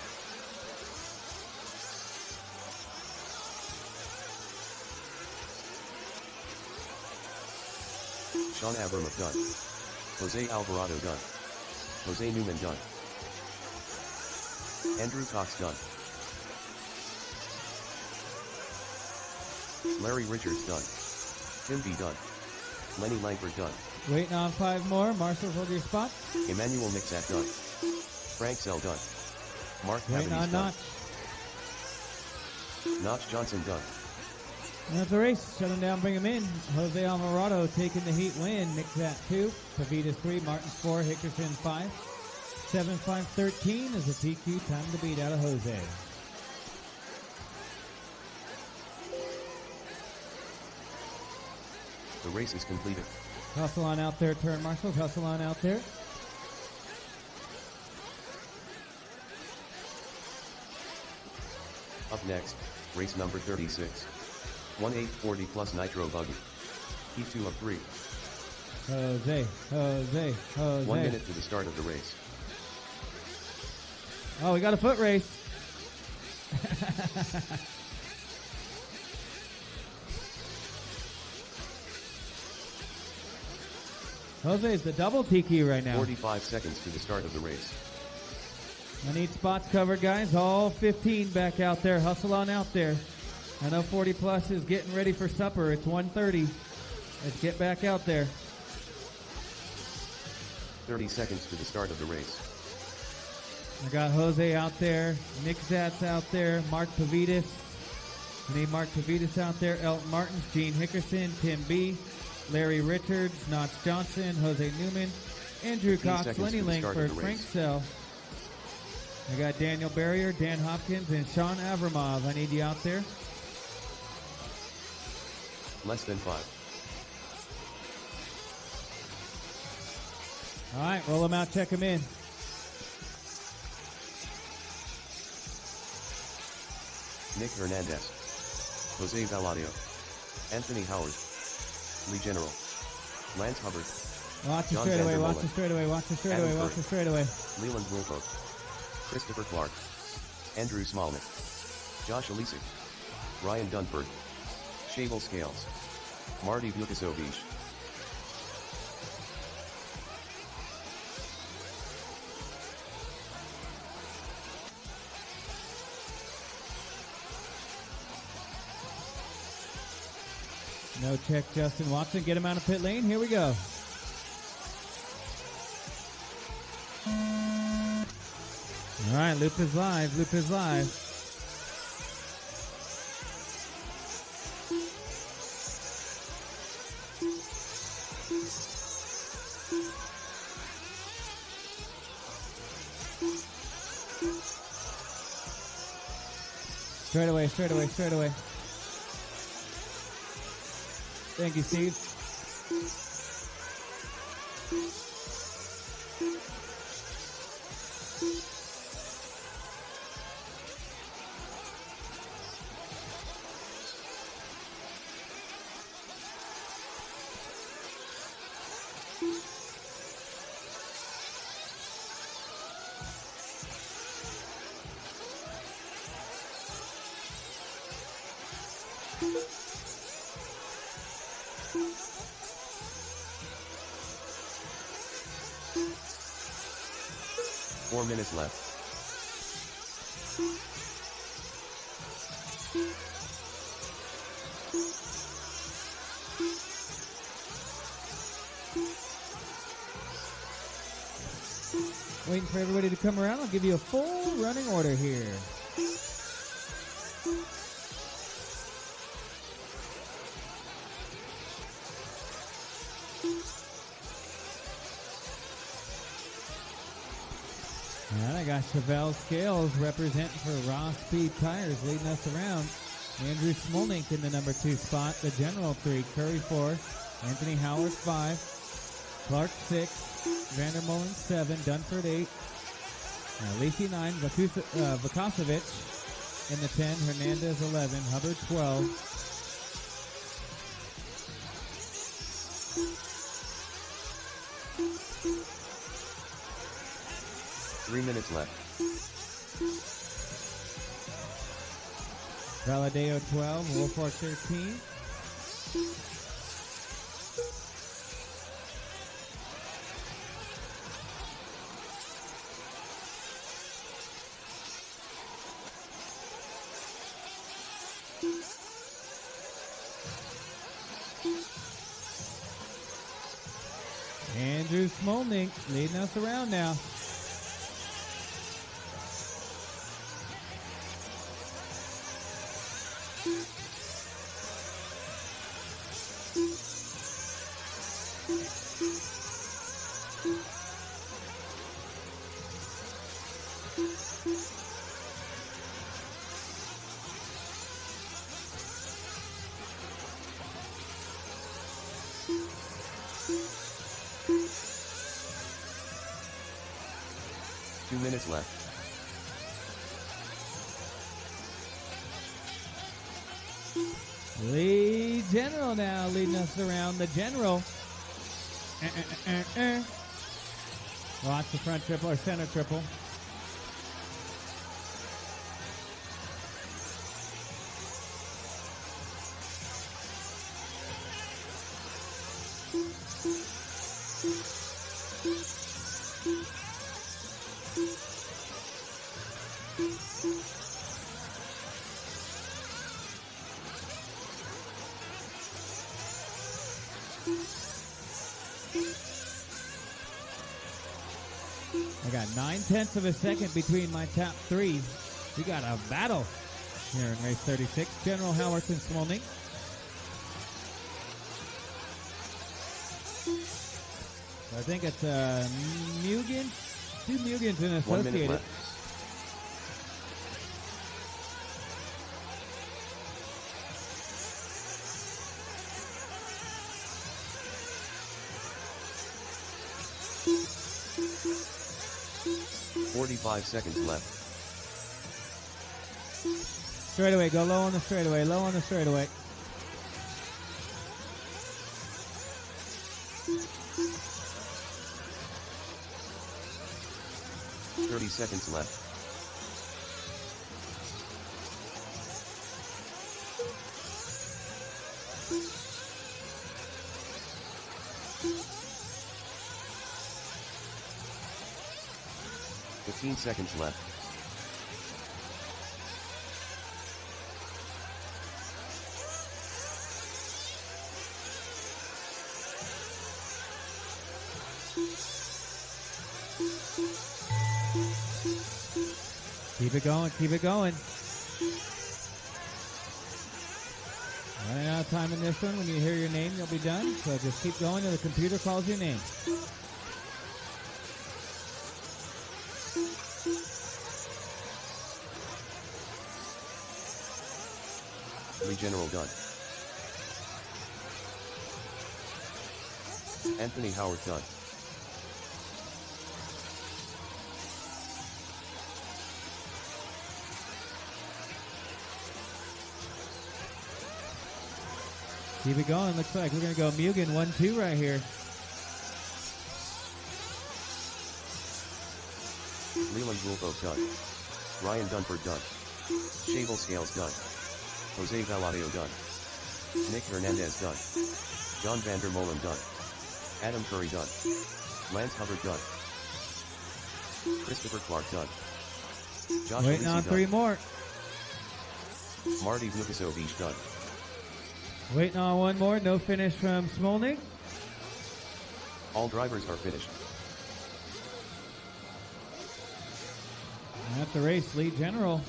Sean Abramov done. Jose Alvarado done. Jose Newman done. Andrew Cox done. Larry Richards done. Tim B done. Lenny Langford done. Waiting on 5 more. Marshall, hold your spot. Emmanuel Mixat done. Frank Sell done. Mark Waiting on Cavaney's done. Notch. Notch Johnson done. That's the race. Shut him down, bring him in. Jose Alvarado taking the heat win. Nick Zat 2. Pavitas 3. Martin 4. Hickerson 5. 7-5-13 is the TQ time to beat out of Jose. The race is completed. Hustle on out there, turn marshals. Hustle on out there. Up next, race number 36. 1840 plus Nitro buggy. Heat 2 of 3. Jose. 1 minute to the start of the race. Oh, we got a foot race. Jose's the double tiki right now. 45 seconds to the start of the race. I need spots covered, guys. All 15 back out there. Hustle on out there. I know 40 plus is getting ready for supper. It's 1:30. Let's get back out there. 30 seconds to the start of the race. I got Jose out there. Nick Zatz out there. Mark Pavidis. I need Mark Pavidis out there. Elton Martins, Gene Hickerson, Tim B., Larry Richards, Notch Johnson, Jose Newman, Andrew 15 Cox, seconds Lenny to the start of Langford, the Frank race. Sell. I got Daniel Barrier, Dan Hopkins, and Sean Avramov. I need you out there. Less than 5. All right, roll them out, check them in. Nick Hernandez, Jose Valadio, Anthony Howard, Lee General, Lance Hubbard, Watch the John straightaway, Vander watch Molen, the straightaway, watch the straightaway, Adam watch the Curry, straightaway. Leland Wilcock, Christopher Clark, Andrew Smolnick, Josh Alisic, Ryan Dunford, Shavel Scales, Marty Vukasovich. No check, Justin Watson. Get him out of pit lane. Here we go. All right, loop is live. Loop is live. Straight away, straight away, straight away. Thank you, Steve. Four minutes left. Waiting for everybody to come around. I'll give you a full running order here. And I got Chevelle Scales representing for Ross Speed Tires leading us around. Andrew Smolnik in the number 2 spot. The General 3, Curry 4, Anthony Howard 5, Clark 6, Vandermolen 7, Dunford 8, Lacey 9, Vukosevic in the 10, Hernandez 11, Hubbard 12. Three minutes left. Valadeo 12, Wolfhard 13. Andrew Smolnik leading us around now. Minutes left. Lee General now leading us around. The General. Watch the front triple or center triple. I got 9/10 of a second between my top three. We got a battle here in race 36. General Howerton Smolnik. I think it's Mugen. 2 Mugens and 1 minute Associated. left. "45 seconds left. Straightaway, go low on the straightaway, low on the straightaway. "30 seconds left. "15 seconds left. Keep it going, keep it going. Running out of time in this one. When you hear your name, you'll be done. So just keep going till the computer calls your name. Lee General done. Anthony Howard done. Keep it going. Looks like we're going to go Mugen 1-2 right here. Leland Wolfo done. Ryan Dunford done. Shavel Scales done. Jose Valadio done. Nick Hernandez done. John Vander Molen done. Adam Curry done. Lance Hubbard done. Christopher Clark done. Josh Waiting on Alesi 3 done. more. Marty Vukasovich done. Waiting on 1 more. No finish from Smolnik. All drivers are finished. At the race, lead general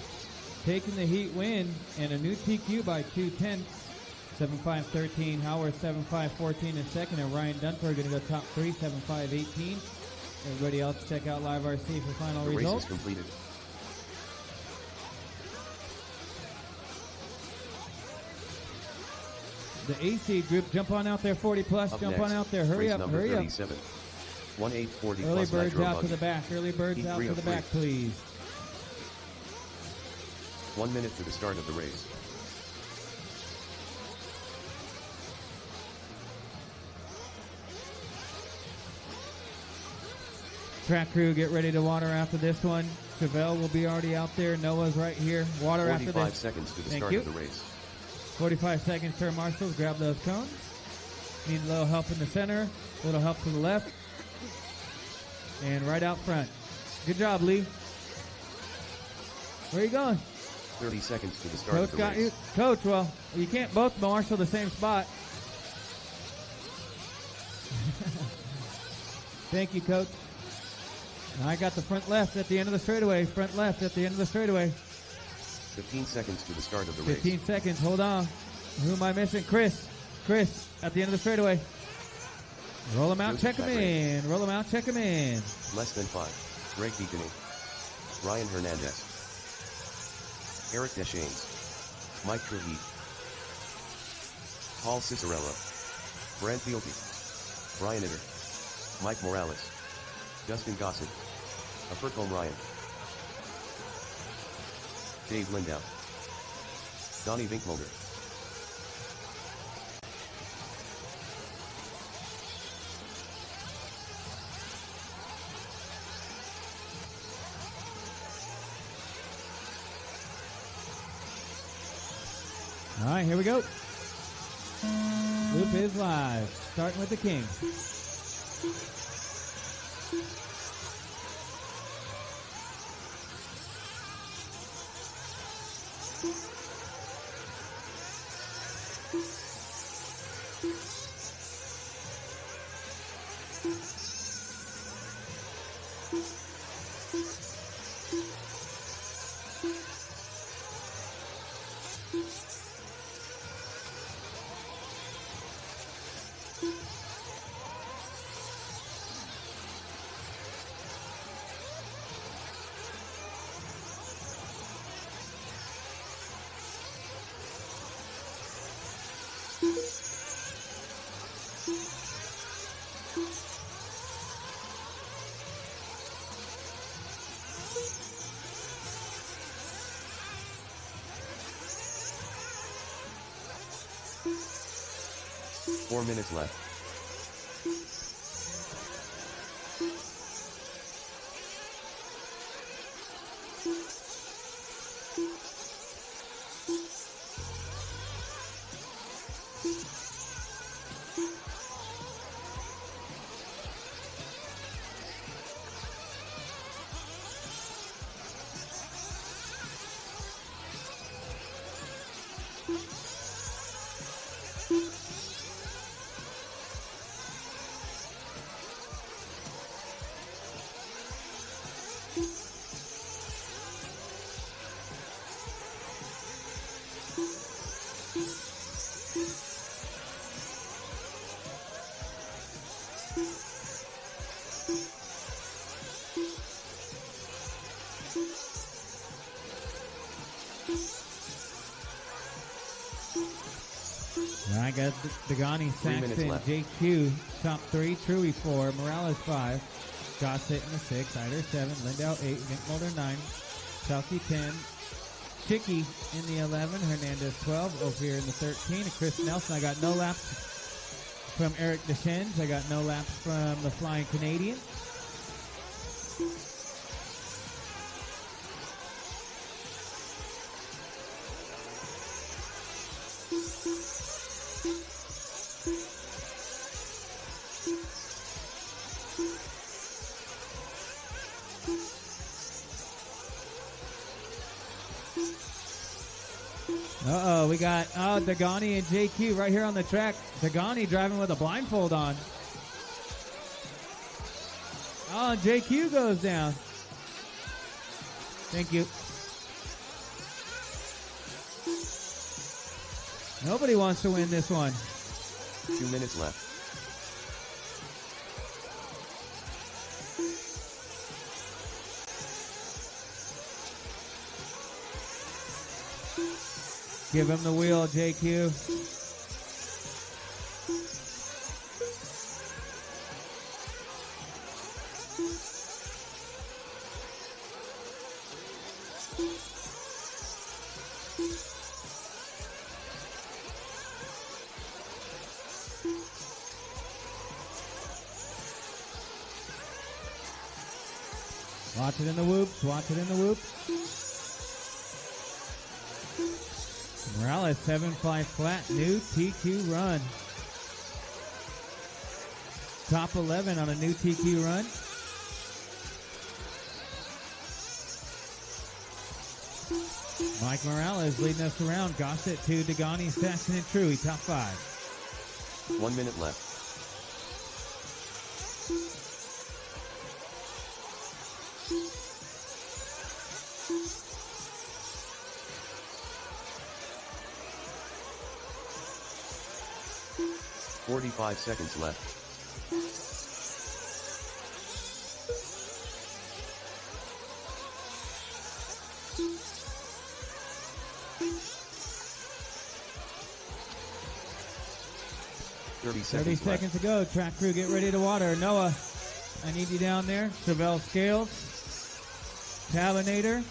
taking the heat win and a new TQ by 2/10. 7.5.13. Howard 7.5.14 in second, and Ryan Dunford going to go top 3, 7.5.18. Everybody else check out Live RC for final The race results. is completed. The AC group, jump on out there, 40 plus, Up jump next, on out there, hurry race up, number hurry up. 37. 1840 Early plus birds Nitro out to buggy. the back, early birds Heat out to the 303. back, please. 1 minute to the start of the race. Track crew, get ready to water after this one. Chevelle will be already out there. Noah's right here. Water after 45 this. seconds to the Thank start you. of the race. 45 seconds, turn marshals, grab those cones. Need a little help in the center, a little help to the left, and right out front. Good job, Lee. Where are you going? 30 seconds to the start Coach of the got race. you. Coach, well, you can't both marshal the same spot. Thank you, Coach. I got the front left at the end of the straightaway. Front left at the end of the straightaway. 15 seconds to the start of the 15 race. seconds. Hold on. Who am I missing? Chris. Chris at the end of the straightaway. Roll him out, Joseph check him Patrick. in. Roll him out, check him in. Less than 5. Greg Deacony. Ryan Hernandez. Eric Deschaines. Mike Trujillo. Paul Cicerella. Brent Fieldy. Brian Itter. Mike Morales. Dustin Gossett. Apercombe Ryan. Dave Lindau. Donnie Vinkmolder. All right, here we go. Loop is live. Starting with the King. Four minutes left. I got Dagani, 3 minutes Saxton, left. JQ, top 3, Truey 4, Morales 5, Gossett in the 6, Eider 7, Lindau 8, Nick Mulder 9, Chalky 10, Chicky in the 11, Hernandez 12, Ophir in the 13, and Chris Nelson. I got no laps from Eric Deschennes. I got no laps from the Flying Canadian. We got Dagani and JQ right here on the track. Dagani driving with a blindfold on. Oh, and JQ goes down. Thank you. Nobody wants to win this one. 2 minutes left. Give him the wheel, JQ. Watch it in the whoops. Watch it in the whoops. Morales 7.5 flat, new TQ run. Top 11 on a new TQ run. Mike Morales leading us around. Gossett 2, Dagani, Saxton, and Truey, top 5. 1 minute left. Five seconds left. Thirty seconds to go. Track crew, get ready to water. Noah, I need you down there. Chevelle Scales, Tabinator.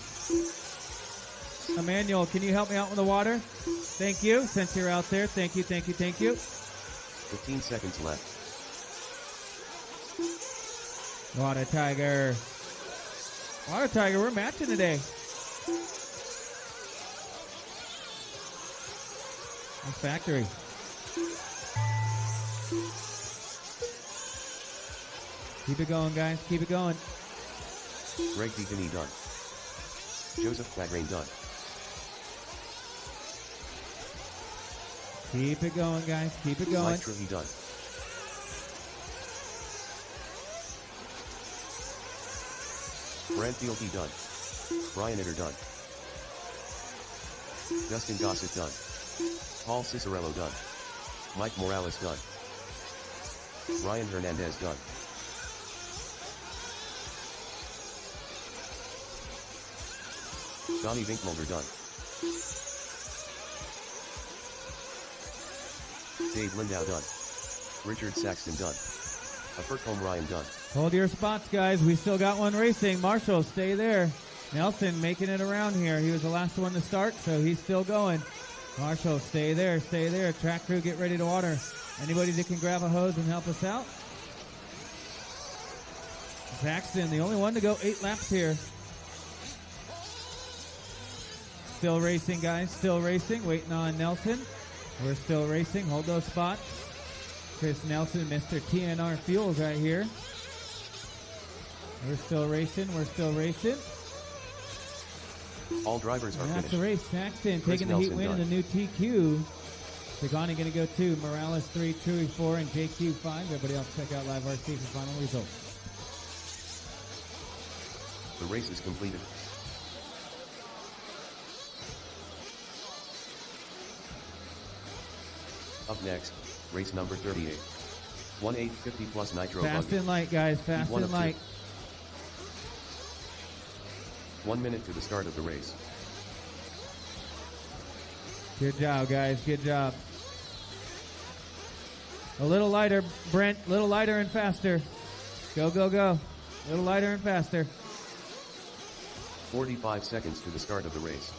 Emmanuel, can you help me out with the water? Thank you. Since you're out there, thank you, thank you, thank you. 15 seconds left. Water Tiger. Water Tiger, we're matching today. That's factory. Keep it going, guys. Keep it going. Greg Deacony done. Joseph Quagrain done. Keep it going, guys. Keep it going. Nitro done. Brantfield done. Brian Itter done. Dustin Gossett done. Paul Cicerello done. Mike Morales done. Ryan Hernandez done. Donnie Vinkmulder done. Dave Lindau done. Richard Saxton done. A Furcombe Ryan done. Hold your spots, guys. We still got one racing. Marshall, stay there. Nelson making it around here. He was the last one to start, so he's still going. Marshall, stay there, stay there. Track crew, get ready to water. Anybody that can grab a hose and help us out? Saxton, the only one to go 8 laps here. Still racing, guys. Still racing. Waiting on Nelson. We're still racing. Hold those spots. Chris Nelson, Mr. TNR Fuels right here. We're still racing. We're still racing. All drivers are That's finished. the race. Saxton Chris taking the heat Nelson win in done. the new TQ. Pagani going to go 2. Morales 3, Chewy 4, and JQ 5. Everybody else check out Live RC for final results. The race is completed. Up next, race number 38. 1850 plus Nitro Fast buggy. and light, guys. Fast One and of two. light. 1 minute to the start of the race. Good job, guys. Good job. A little lighter, Brent. A little lighter and faster. Go, go, go. A little lighter and faster. 45 seconds to the start of the race.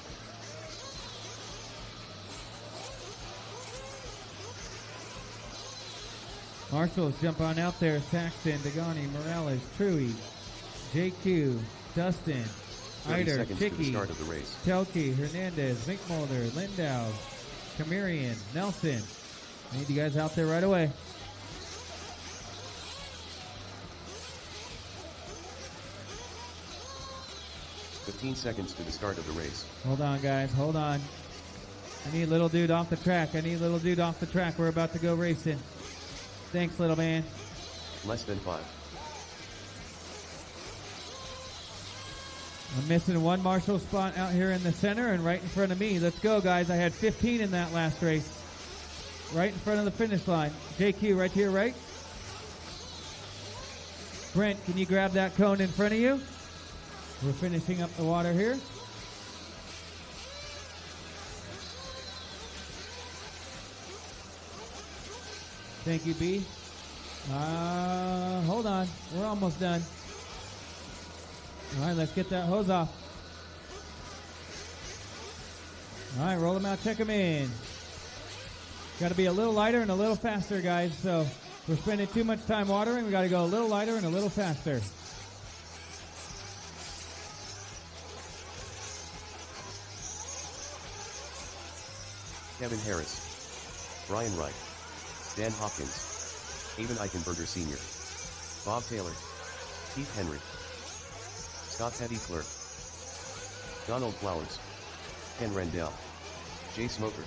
Marshall's jump on out there. Saxton, Dagani, Morales, Truey, JQ, Dustin, 30 Eider, seconds to the Chicky, start of the race. Telke, Hernandez, Vinkmulder, Lindau, Kamirian, Nelson. I need you guys out there right away. Fifteen seconds to the start of the race. Hold on, guys. Hold on. I need little dude off the track. I need little dude off the track. We're about to go racing. Thanks, little man. Less than 5. I'm missing one Marshall spot out here in the center and right in front of me. Let's go, guys. I had 15 in that last race. Right in front of the finish line. JQ, right to your right. Brent, can you grab that cone in front of you? We're finishing up the water here. Thank you, B. Hold on. We're almost done. All right, let's get that hose off. All right, roll them out, check them in. Got to be a little lighter and a little faster, guys. So we're spending too much time watering. We got to go a little lighter and a little faster. Kevin Harris. Brian Wright. Dan Hopkins. Avon Eichenberger Sr. Bob Taylor. Keith Henry. Scott Petty Clerk. Donald Flowers. Ken Rendell. Jay Smoker.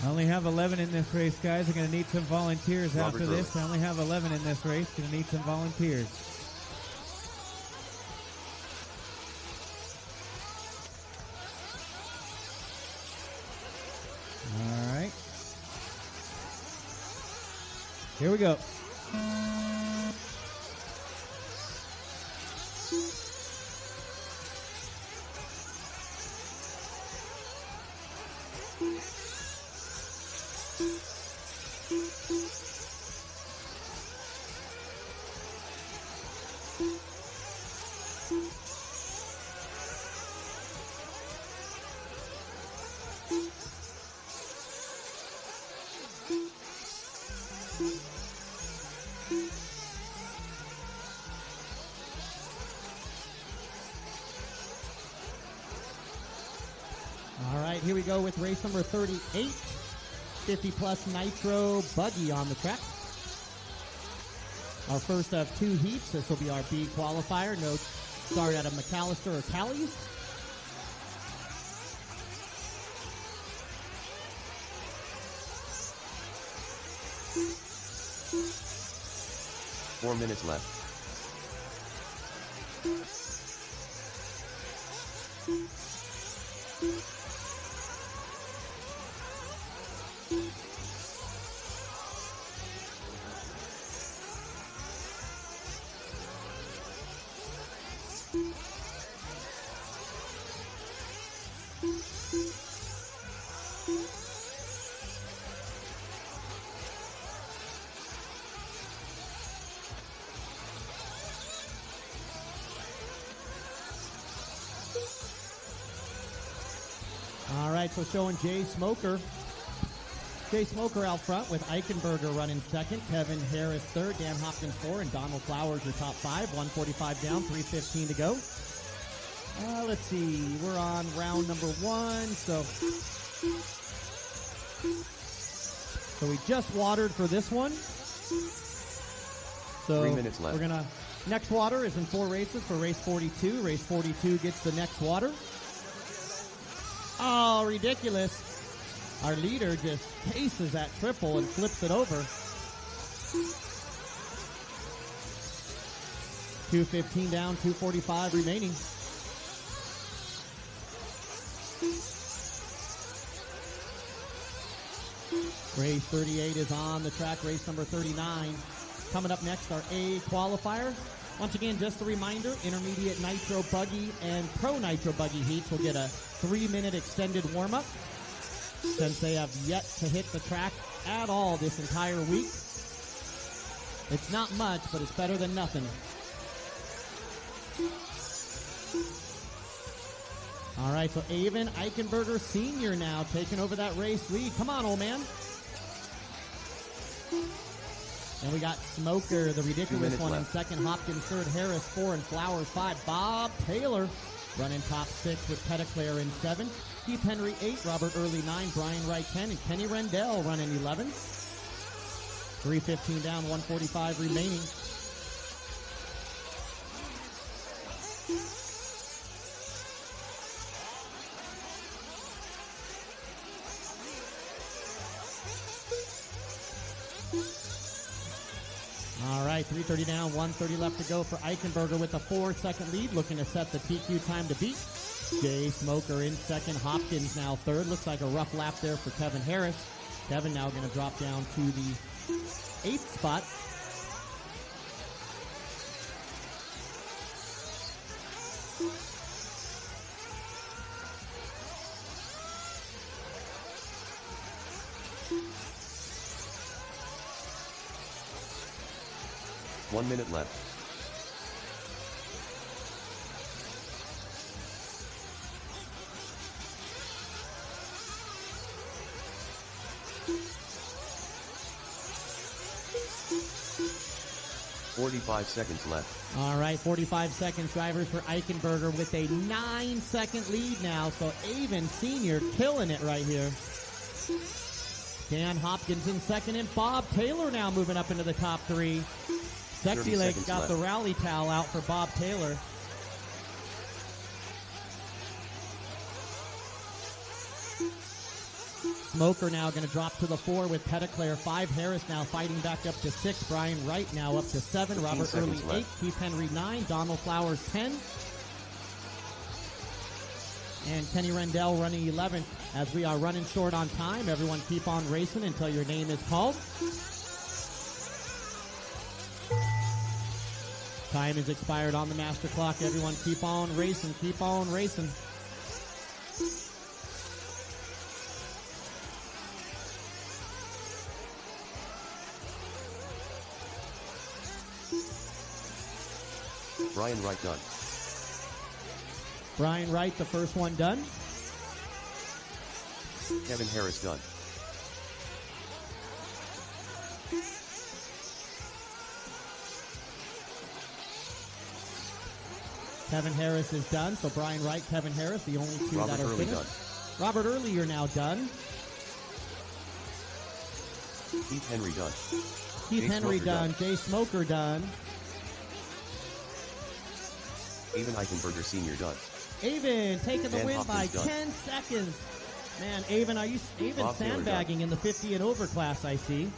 I only have 11 in this race, guys. I'm going to need some volunteers Robert after this. Early. I only have 11 in this race. Going to need some volunteers. All right. Here we go. All right, here we go with race number 38. 50 plus Nitro buggy on the track. Our first of 2 heats. This will be our B qualifier. No Sorry, out of McAllister or Callies. Four minutes left. All right, so showing Jay Smoker. Jay Smoker out front with Eichenberger running second, Kevin Harris third, Dan Hopkins four, and Donald Flowers your top five. 1:45 down, 3:15 to go. Let's see, we're on round number one, so we just watered for this one. So 3 minutes left. We're gonna next water is in 4 races for race 42. Race 42 gets the next water. Oh, ridiculous. Our leader just paces that triple and flips it over. 2:15 down, 2:45 remaining. Race 38 is on the track. Race number 39. Coming up next, our A qualifier. Once again, just a reminder, intermediate Nitro Buggy and Pro Nitro Buggy heats will get a 3-minute extended warm-up since they have yet to hit the track at all this entire week. It's not much, but it's better than nothing. All right, so Avon Eichenberger Sr. now taking over that race lead. Come on, old man. And we got Smoker, the ridiculous one, in second. Hopkins third. Harris 4 and Flowers 5. Bob Taylor running top 6 with Petitclerc in 7. Keith Henry 8. Robert Early 9. Brian Wright 10. And Kenny Rendell running 11. 3:15 down, 1:45 remaining. All right, 3:30 down, 1:30 left to go for Eichenberger with a 4-second lead, looking to set the TQ time to beat. Jay Smoker in second, Hopkins now third. Looks like a rough lap there for Kevin Harris. Kevin now going to drop down to the 8th spot. One minute left. $45 left. All right, 45 seconds, drivers for Eichenberger with a 9-second lead now. So Avon Sr. killing it right here. Dan Hopkins in second, and Bob Taylor now moving up into the top 3. Sexy Legs got left. the rally towel out for Bob Taylor. Smoker now going to drop to the 4 with Petitclerc. 5, Harris now fighting back up to 6. Brian Wright now up to 7. Robert Early 8. Keith Henry 9. Donald Flowers 10. And Kenny Rendell running 11. As we are running short on time, everyone keep on racing until your name is called. Time is expired on the master clock. Everyone keep on racing, keep on racing. Brian Wright done. Brian Wright, the first one done. Kevin Harris done. Kevin Harris is done. So Brian Wright, Kevin Harris, the only 2 Robert that are Early finished. done. Robert Early, you're now done. Keith Henry done. Keith Jay Henry Smoker done. Jay Smoker done. Even Eichenberger Sr. done. Avon taking the Dan win by Hopkins done. 10 seconds. Man, Avon, are you even Bob Taylor sandbagging in the 50 and over class, I see.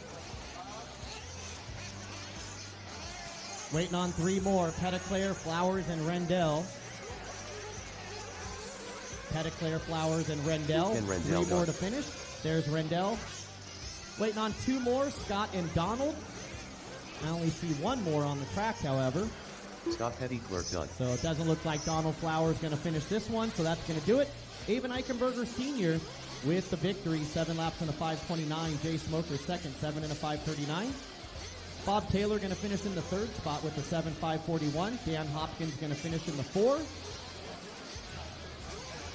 Waiting on 3 more. Petitclerc, Flowers, and Rendell. Petitclerc, Flowers, and Rendell. And Rendell 3 more done. to finish. There's Rendell. Waiting on 2 more, Scott and Donald. I only see 1 more on the track, however. Scott Petitclerc done. So it doesn't look like Donald Flowers going to finish this one, so that's going to do it. Avon Eichenberger Sr. with the victory, 7 laps in a 5:29. Jay Smoker second, 7 in a 5:39. Bob Taylor going to finish in the 3rd spot with the 7:5:41. Dan Hopkins going to finish in the 4.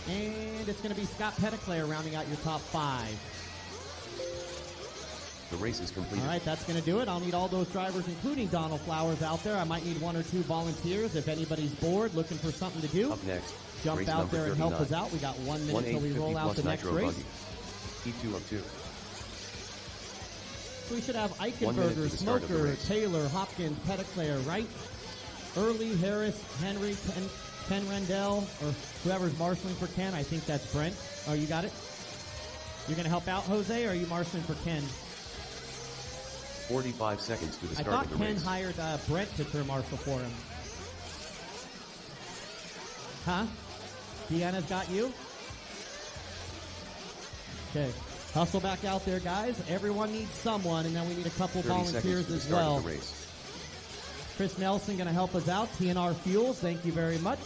And it's going to be Scott Petitclerc rounding out your top 5. The race is completed. All right, that's going to do it. I'll need all those drivers, including Donald Flowers, out there. I might need 1 or 2 volunteers if anybody's bored, looking for something to do. Up next, Jump race out number there and help 39. us out. We got 1 minute till we 1:8:50 roll out plus the next Nitro race. buggy. P2 of 2. So we should have 1 minute Eichenberger, to the start of the Smoker, race. Taylor, Hopkins, Petitclerc, Wright, Early, Harris, Henry, Ken Rendell, or whoever's marshaling for Ken. I think that's Brent. Oh, you got it? You're going to help out, Jose, or are you marshaling for Ken? 45 seconds to the I start thought of the Ken race. hired Brent to clear marshal for him. Huh? Deanna's got you? Okay. Hustle back out there, guys. Everyone needs someone, and then we need a couple 30 volunteers seconds to the as start well. of the race. Chris Nelson going to help us out. TNR Fuels, thank you very much.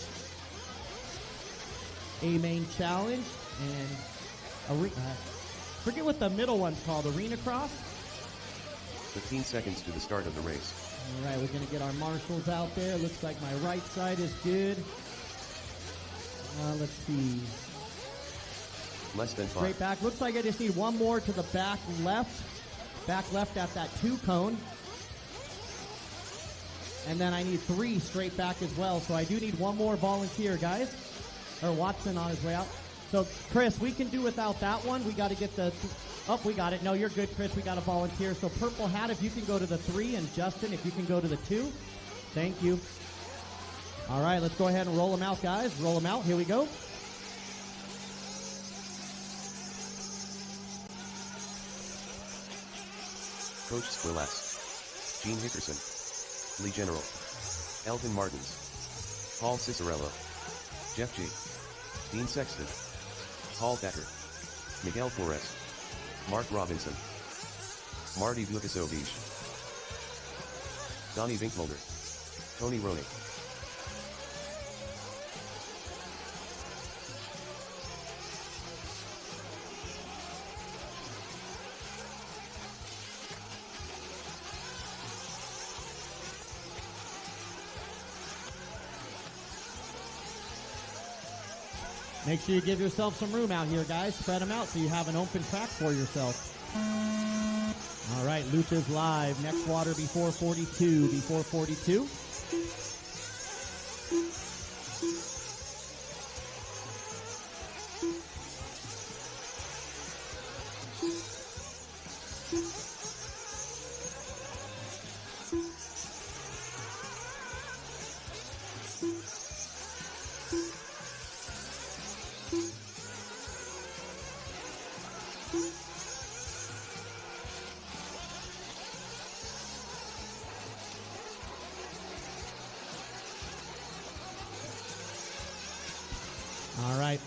A-Main Challenge, and forget what the middle one's called, Arena Cross. 15 seconds to the start of the race. All right, we're going to get our marshals out there. Looks like my right side is good. Let's see. Less than 5. Straight back. Looks like I just need 1 more to the back left. Back left at that 2 cone. And then I need 3 straight back as well. So I do need 1 more volunteer, guys. Or Watson on his way out. So, Chris, we can do without that one. We got to get the... Oh, we got it. No, you're good, Chris. We got a volunteer. So, Purple Hat, if you can go to the 3, and Justin, if you can go to the 2. Thank you. All right, let's go ahead and roll them out, guys. Roll them out. Here we go. Coach Squillas. Gene Hickerson. Lee General. Elvin Martins. Paul Cicerello. Jeff G. Dean Sexton. Paul Thacker. Miguel Flores. Mark Robinson. Marty Vukasovich. Donnie Vinkmulder. Tony Roenick. Make sure you give yourself some room out here, guys. Spread them out so you have an open track for yourself. All right, Lucha's live. Next water before 42. Before 42. All right.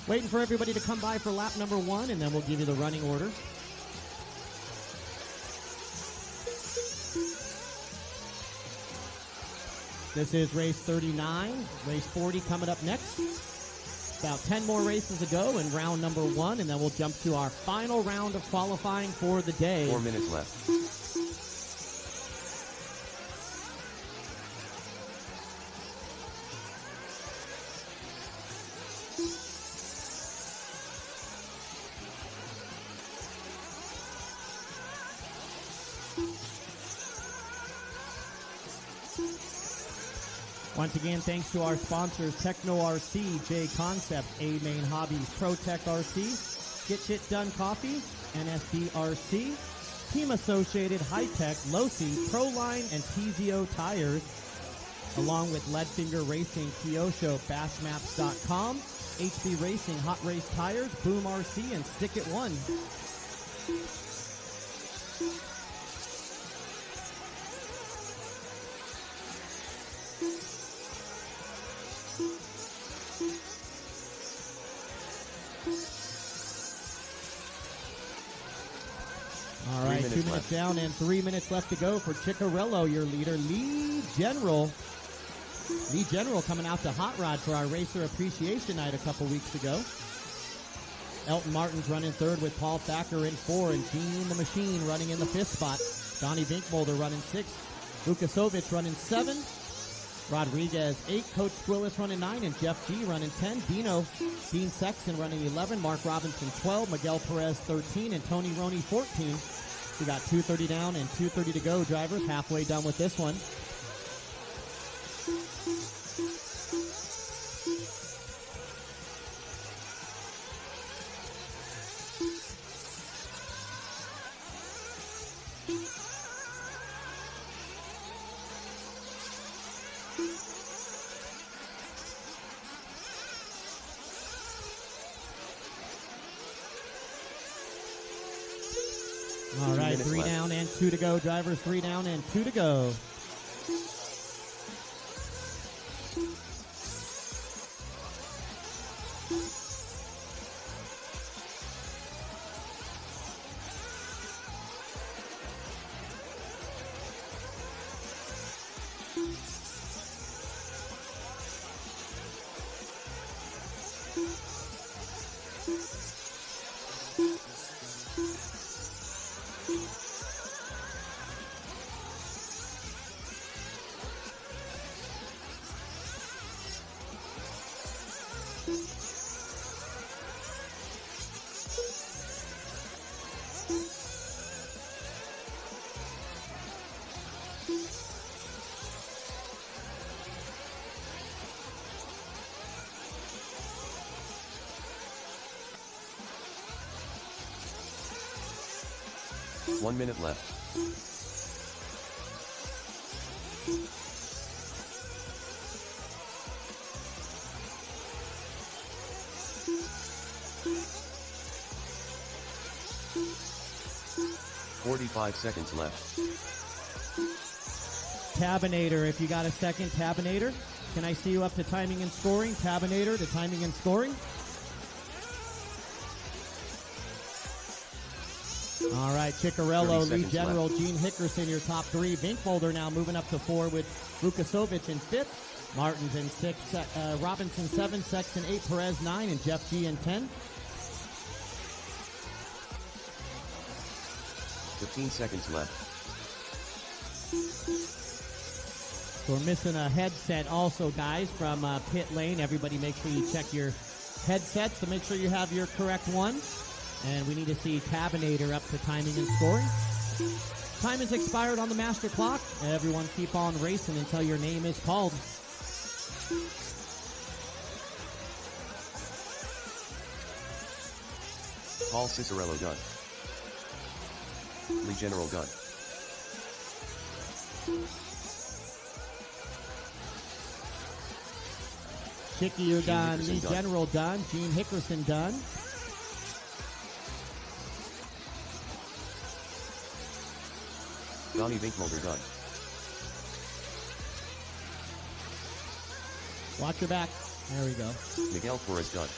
Waiting for everybody to come by for lap number 1, and then we'll give you the running order. This is race 39. Race 40 coming up next. About 10 more races to go in round number 1, and then we'll jump to our final round of qualifying for the day. 4 minutes left. Once again, thanks to our sponsors, Techno RC, J Concept, A-Main Hobbies, ProTech RC, Get Shit Done Coffee, NSD RC, Team Associated, High Tech, Losi, Proline, and TZO Tires. along with Leadfinger Racing, Kyosho, Bassmaps.com, HB Racing, Hot Race Tires, Boom RC, and Stick It One. All right, 2 minutes down and 3 minutes left to go for Ciccarello, your leader. Lee General coming out to Hot Rod for our Racer Appreciation Night a couple weeks ago. Elton Martin's running third with Paul Thacker in 4, and Gene the Machine running in the 5th spot. Donnie Binkmolder running 6, Lukasovich running 7, Rodriguez 8, Coach Squillis running 9, and Jeff G running 10. Dean Sexton running 11, Mark Robinson 12, Miguel Perez 13, and Tony Roney 14. We got 2:30 down and 2:30 to go, drivers. Halfway done with this one. All right, 3 down and 2 to go, drivers. 3 down and 2 to go. One minute left. "45 seconds left. Tabinator, if you got a second, Tabinator. Can I see you up to timing and scoring? Tabinator to timing and scoring. All right, Ciccarello, Lee General, left. Gene Hickerson, your top 3. Binkmolder now moving up to 4 with Lukasovich in 5th. Martin's in 6, Robinson 7, Sexton 8, Perez 9, and Jeff G in 10. 15 seconds left. So we're missing a headset also, guys, from pit lane. Everybody make sure you check your headsets to make sure you have your correct one. And we need to see Tabinator up to timing and scoring. Time has expired on the master clock. Everyone keep on racing until your name is called. Paul Ciccarello done. Lee General done. Chicky, you're done. Lee General done. Gene Hickerson done. Donnie Binkmolder done. Watch your back. There we go. Miguel Perez done.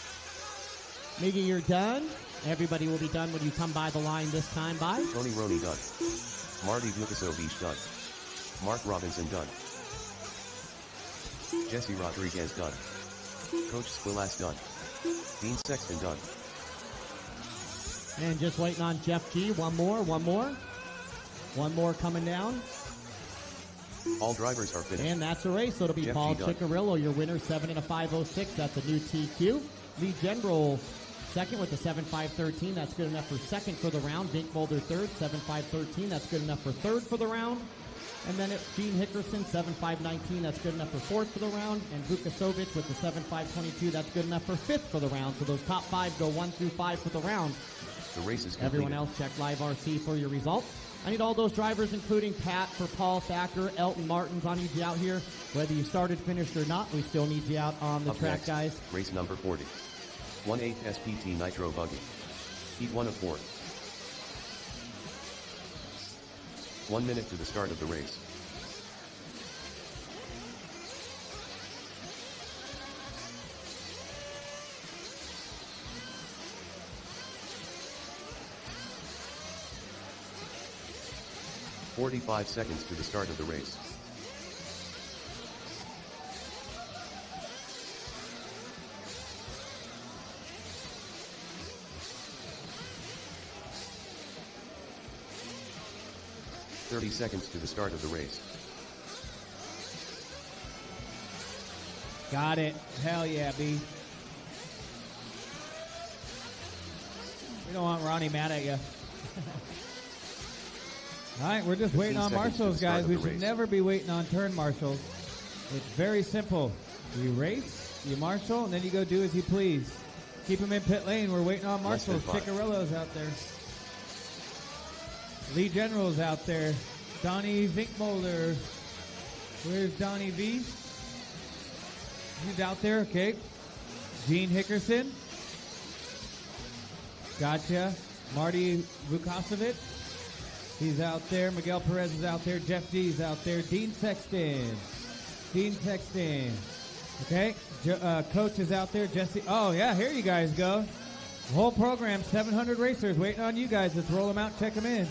Miggy, you're done. Everybody will be done when you come by the line this time. Bye. Tony Roney done. Marty Lukasovich done. Mark Robinson done. Jesse Rodriguez done. Coach Squillas done. Dean Sexton done. And just waiting on Jeff G. One more. One more coming down. All drivers are finished. And that's a race. So it'll be Jeff Paul G. Ciccarello, your winner, 7 and a 5:06. That's a new TQ. Lee General second with a 7.513. That's good enough for second for the round. Binkmolder third, 7.513. That's good enough for third for the round. And then it's Gene Hickerson, 7.519. That's good enough for fourth for the round. And Vukasovic with the 7.522. That's good enough for fifth for the round. So those top 5 go 1 through 5 for the round. The race is completed. Everyone else check Live RC for your results. I need all those drivers, including Pat for Paul Thacker, Elton Martins. I need you out here. Whether you started, finished, or not, we still need you out on the Up track, next, guys. race number 40. 1/8 SPT Nitro Buggy. Heat 1 of 4. 1 minute to the start of the race. "45 seconds to the start of the race. "30 seconds to the start of the race. Got it. Hell yeah, B. We don't want Ronnie mad at you. All right, we're just 15 waiting on seconds to marshals, the start guys. of We the should race. never be waiting on turn marshals. It's very simple. You race, you marshal, and then you go do as you please. Keep them in pit lane. We're waiting on Less than marshals. 5. Picarillo's out there. Lee General's out there. Donnie Vinkmolder. Where's Donnie V? He's out there, okay. Gene Hickerson. Gotcha. Marty Vukosovic. He's out there. Miguel Perez is out there. Jeff G's out there. Dean Sexton. Okay. Coach is out there. Jesse. Oh, yeah. Here you guys go. The whole program, 700 racers waiting on you guys. Let's roll them out. Check them in.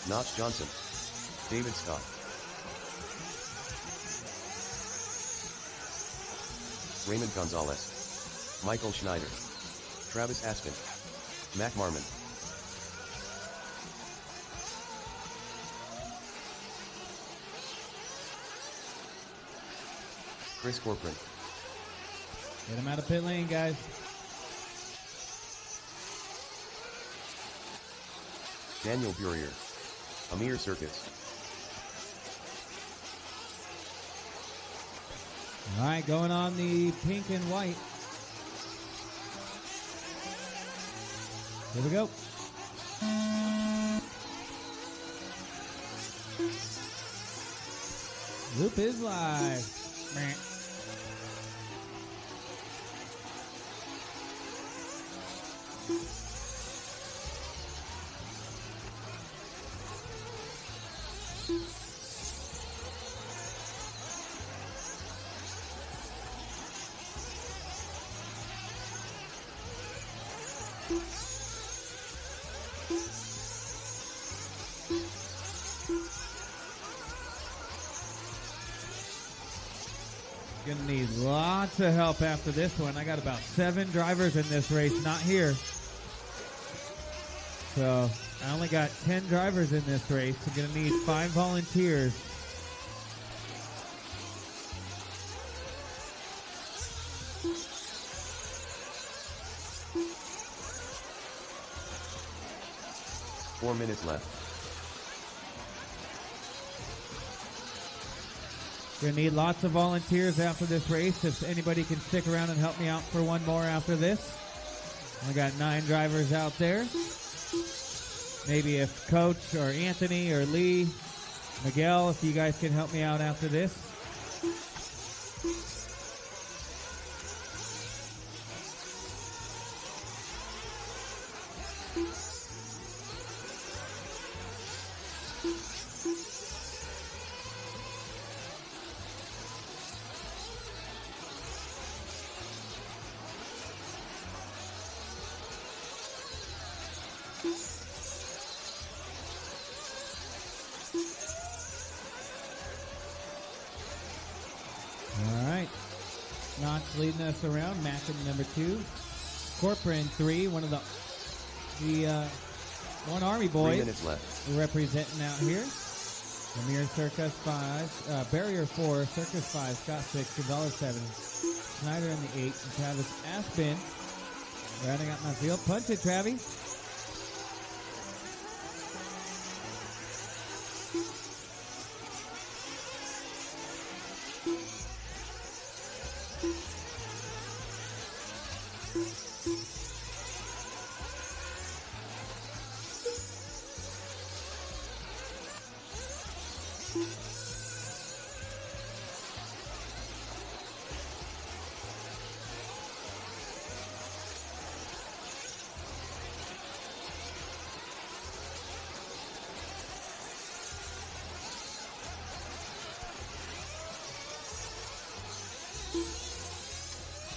Notch Johnson. David Scott. Raymond Gonzalez. Michael Schneider. Travis Aspen. Mac Marmon. Chris Corcoran. Get them out of pit lane, guys. Daniel Burier. Amir Circus. All right, going on the pink and white. Here we go. Loop is live. Meh. Gonna need lots of help after this one. I got about 7 drivers in this race, not here. So I only got 10 drivers in this race. I'm gonna need 5 volunteers. Four minutes left. Gonna need lots of volunteers after this race. If anybody can stick around and help me out for one more after this. I got 9 drivers out there. Maybe if Coach or Anthony or Lee, Miguel, if you guys can help me out after this. Knox leading us around. Mackin number 2. Corcoran 3. One of the one Army 3 boys minutes left. representing out here. Amir Circus 5. Barrier 4. Circus 5. Scott 6. Gonzalez 7. Schneider in the 8. And Travis Aspen rounding out my field. Punch it, Travi.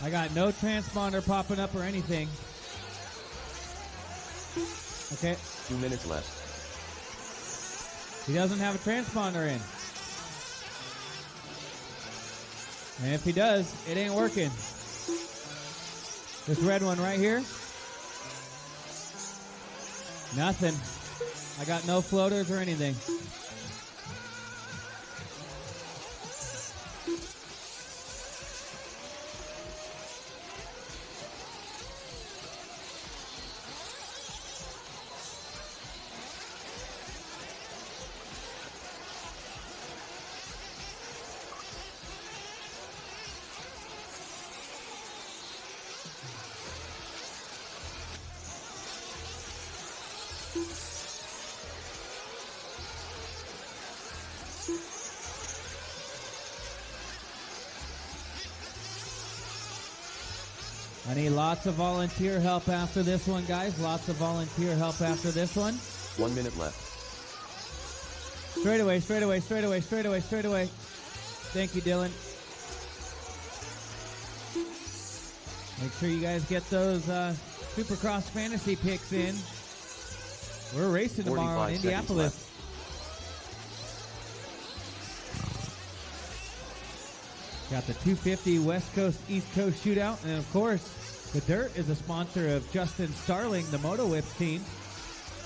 I got no transponder popping up or anything. Okay. 2 minutes left. He doesn't have a transponder in. And if he does, it ain't working. This red one right here. Nothing. I got no floaters or anything. I need lots of volunteer help after this one, guys. Lots of volunteer help after this one. 1 minute left. Straight away, straight away, straight away, straight away, straight away. Thank you, Dylan. Make sure you guys get those Supercross fantasy picks in. We're racing tomorrow in 45 seconds Indianapolis. left. Got the 250 West Coast East Coast shootout, and of course, the Dirt is a sponsor of Justin Starling, the Moto Whips team.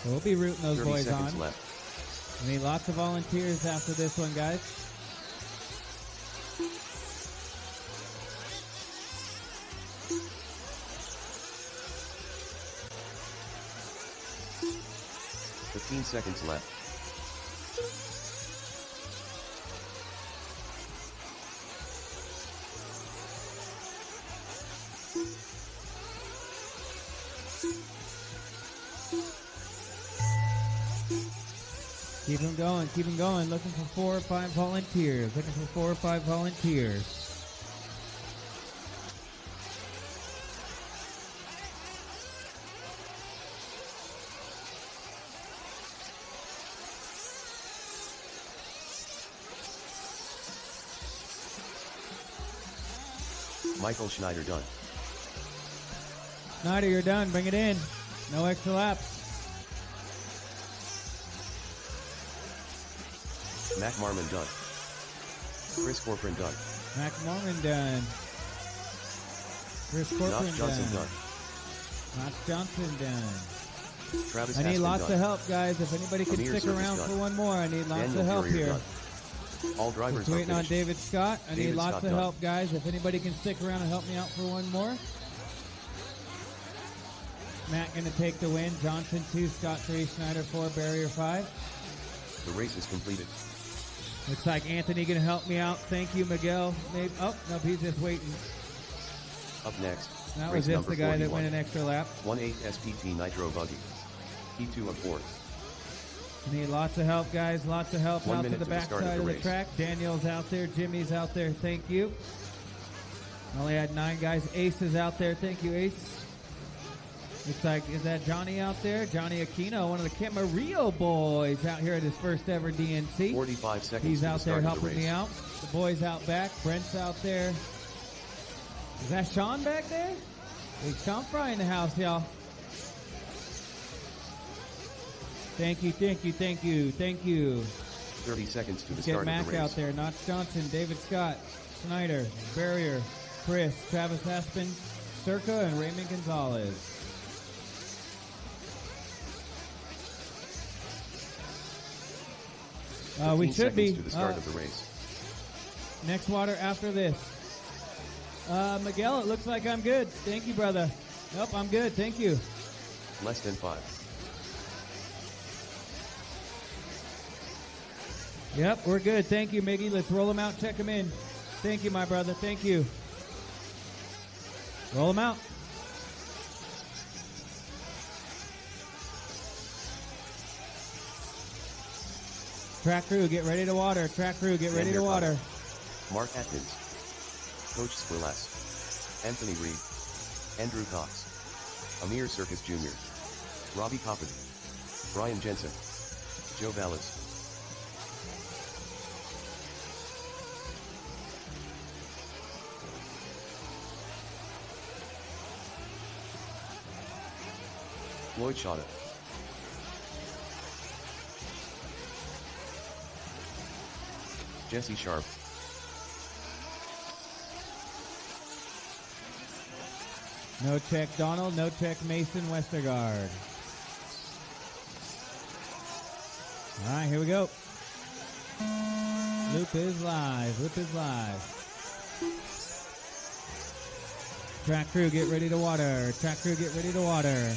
So we'll be rooting those 30 boys seconds on. left. We need lots of volunteers after this one, guys. Fifteen seconds left. Keep them going, keep them going. Looking for 4 or 5 volunteers. Looking for 4 or 5 volunteers. Michael Schneider done. Snyder, you're done. Bring it in. No extra laps. Mac Marmon done. Chris Corcoran done. Mac Mormon done. Chris Corcoran Knox Johnson done. Knox Johnson done. Travis I need Aspen lots done. of help, guys. If anybody can Amir stick Service around done. for one more, I need lots Daniel of help Furrier here. done. All drivers Just are waiting on finished. David Scott. I need David lots Scott of done. help, guys. If anybody can stick around and help me out for one more. Matt going to take the win. Johnson 2, Scott 3, Schneider 4, Barrier 5. The race is completed. Looks like Anthony going to help me out. Thank you, Miguel. Maybe, oh, no, he's just waiting. Up next, That race was just number the guy that 41. went an extra lap. 1/8 SPT Nitro buggy. P2 of 4. I need lots of help, guys. Lots of help 1 out to minute the to the start of backside the of the race. track. Daniel's out there. Jimmy's out there. Thank you. Only had 9 guys. Ace is out there. Thank you, Ace. Looks like, is that Johnny out there? Johnny Aquino, one of the Camarillo boys out here at his first ever DNC. 45 seconds He's to out the there start of the helping race. me out. The boys out back. Brent's out there. Is that Sean back there? Big Sean Fry in the house, y'all. Thank you, thank you, thank you, thank you. 30 seconds to the Get start of Mac the race. out there. Knox Johnson, David Scott, Snyder, Barrier, Chris, Travis Aspen, Circa, and Raymond Gonzalez. We 15 should be seconds to the start of the race. next water after this. Miguel, it looks like I'm good. Thank you, brother. Nope, I'm good. Thank you. Less than 5. Yep, we're good. Thank you, Miggy. Let's roll them out. Check them in. Thank you, my brother. Thank you. Roll them out. Track crew, get ready to water. Track crew, get ready to water. Mark Atkins, Coach Squirlass, Anthony Reed, Andrew Cox, Amir Circus Jr., Robbie Coppin, Brian Jensen, Joe Vallis. Lloyd Shada, Jesse Sharp, No check Donald, no check Mason Westergaard. All right, here we go. Loop is live, loop is live. Track crew, get ready to water. Track crew, get ready to water.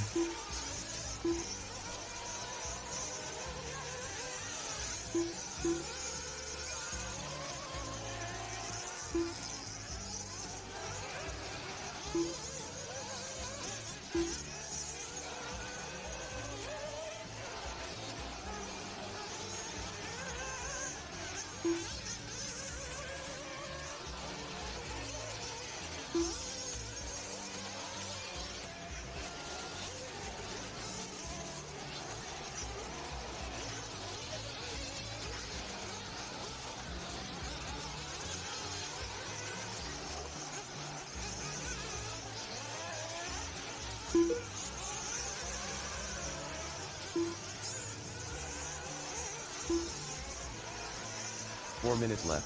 Minutes left.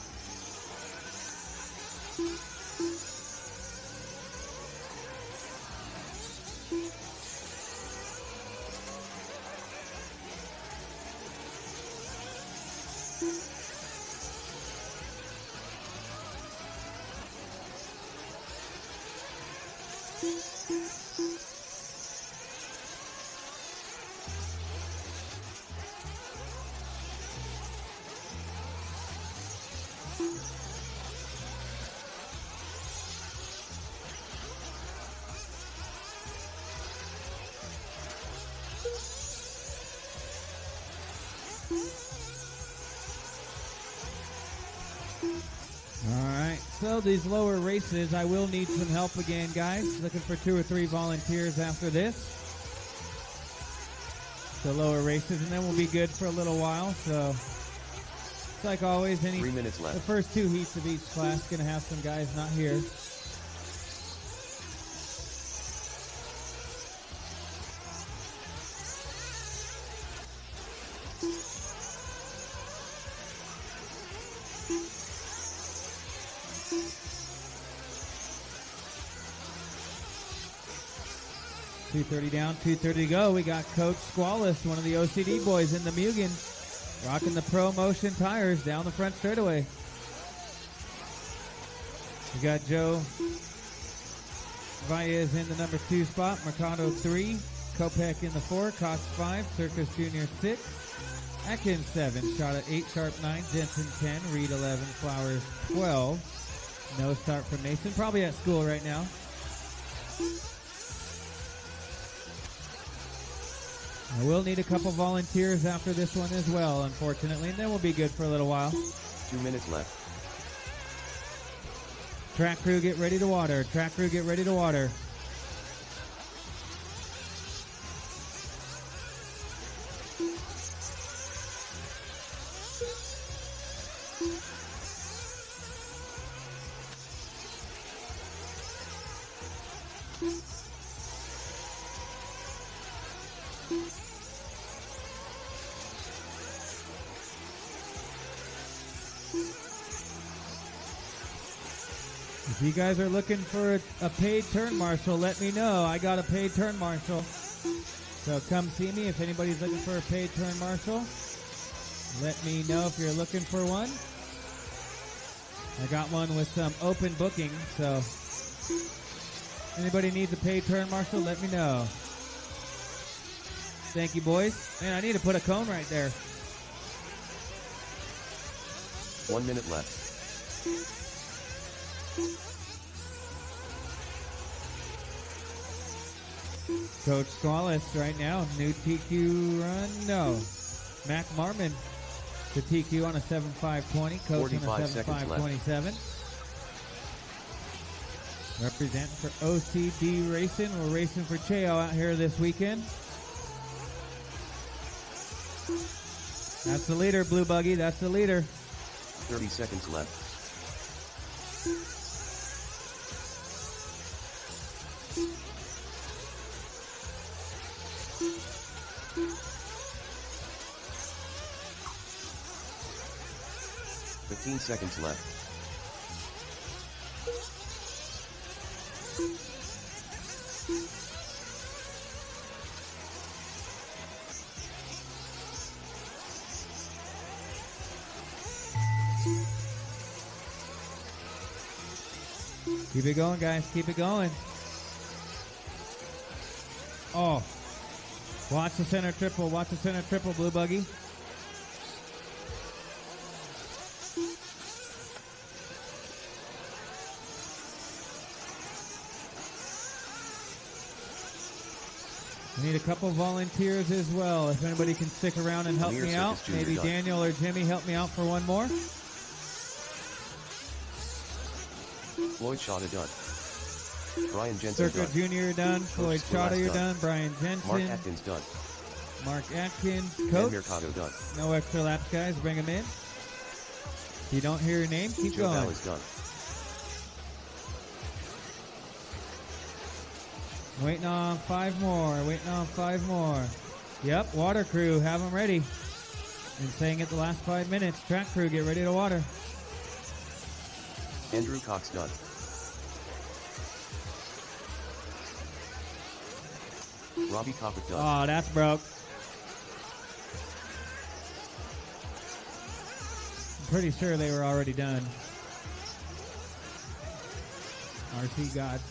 So these lower races, I will need some help again, guys. Looking for 2 or 3 volunteers after this. The lower races, and then we'll be good for a little while. So it's like always, 3 minutes left. The first 2 heats of each class going to have some guys not here. .230 down, 2:30 to go. We got Coach Squallis, one of the OCD boys in the Mugen, rocking the Pro Motion tires down the front straightaway. We got Joe Valles in the number 2 spot, Mercado 3, Kopech in the 4, Cox 5, Circus Jr. 6, Atkins 7, Shot at 8, Sharp 9, Jensen 10, Reed 11, Flowers 12. No start from Mason, probably at school right now. I will need a couple volunteers after this one as well, unfortunately, and then we'll be good for a little while. 2 minutes left. Track crew, get ready to water. Track crew, get ready to water. If you guys are looking for a paid turn marshal, let me know. I got a paid turn marshal. So come see me if anybody's looking for a paid turn marshal. Let me know if you're looking for one. I got one with some open booking, so anybody needs a paid turn marshal, let me know. Thank you, boys. Man, I need to put a cone right there. 1 minute left. Coach Squallis right now. New TQ run? No. Mac Marmon The TQ on a 7.520. Coach on a 45 seconds left. 7.527. Represent for OCD Racing. We're racing for Cheo out here this weekend. That's the leader, Blue Buggy. That's the leader. 30 seconds left. Seconds left. Keep it going, guys. Keep it going. Oh. Watch the center triple. Watch the center triple, Blue Buggy. I need a couple volunteers as well. If anybody can stick around and help me out. Maybe Daniel or Jimmy help me out for one more. Floyd Shada done. Brian Jensen Circa done. Jr. done. Floyd Shada, you're done. Brian Jensen. Mark Atkins done. Mark Atkins. And Coach. Mercado done. No extra laps, guys. Bring them in. If you don't hear your name, keep Joe going. Bell is done. Waiting on 5 more. Waiting on 5 more. Yep, water crew, have them ready. And saying it the last 5 minutes. Track crew, get ready to water. Andrew Cox done. Robbie Kopic done. Oh, that's broke. I'm pretty sure they were already done. RC Gods.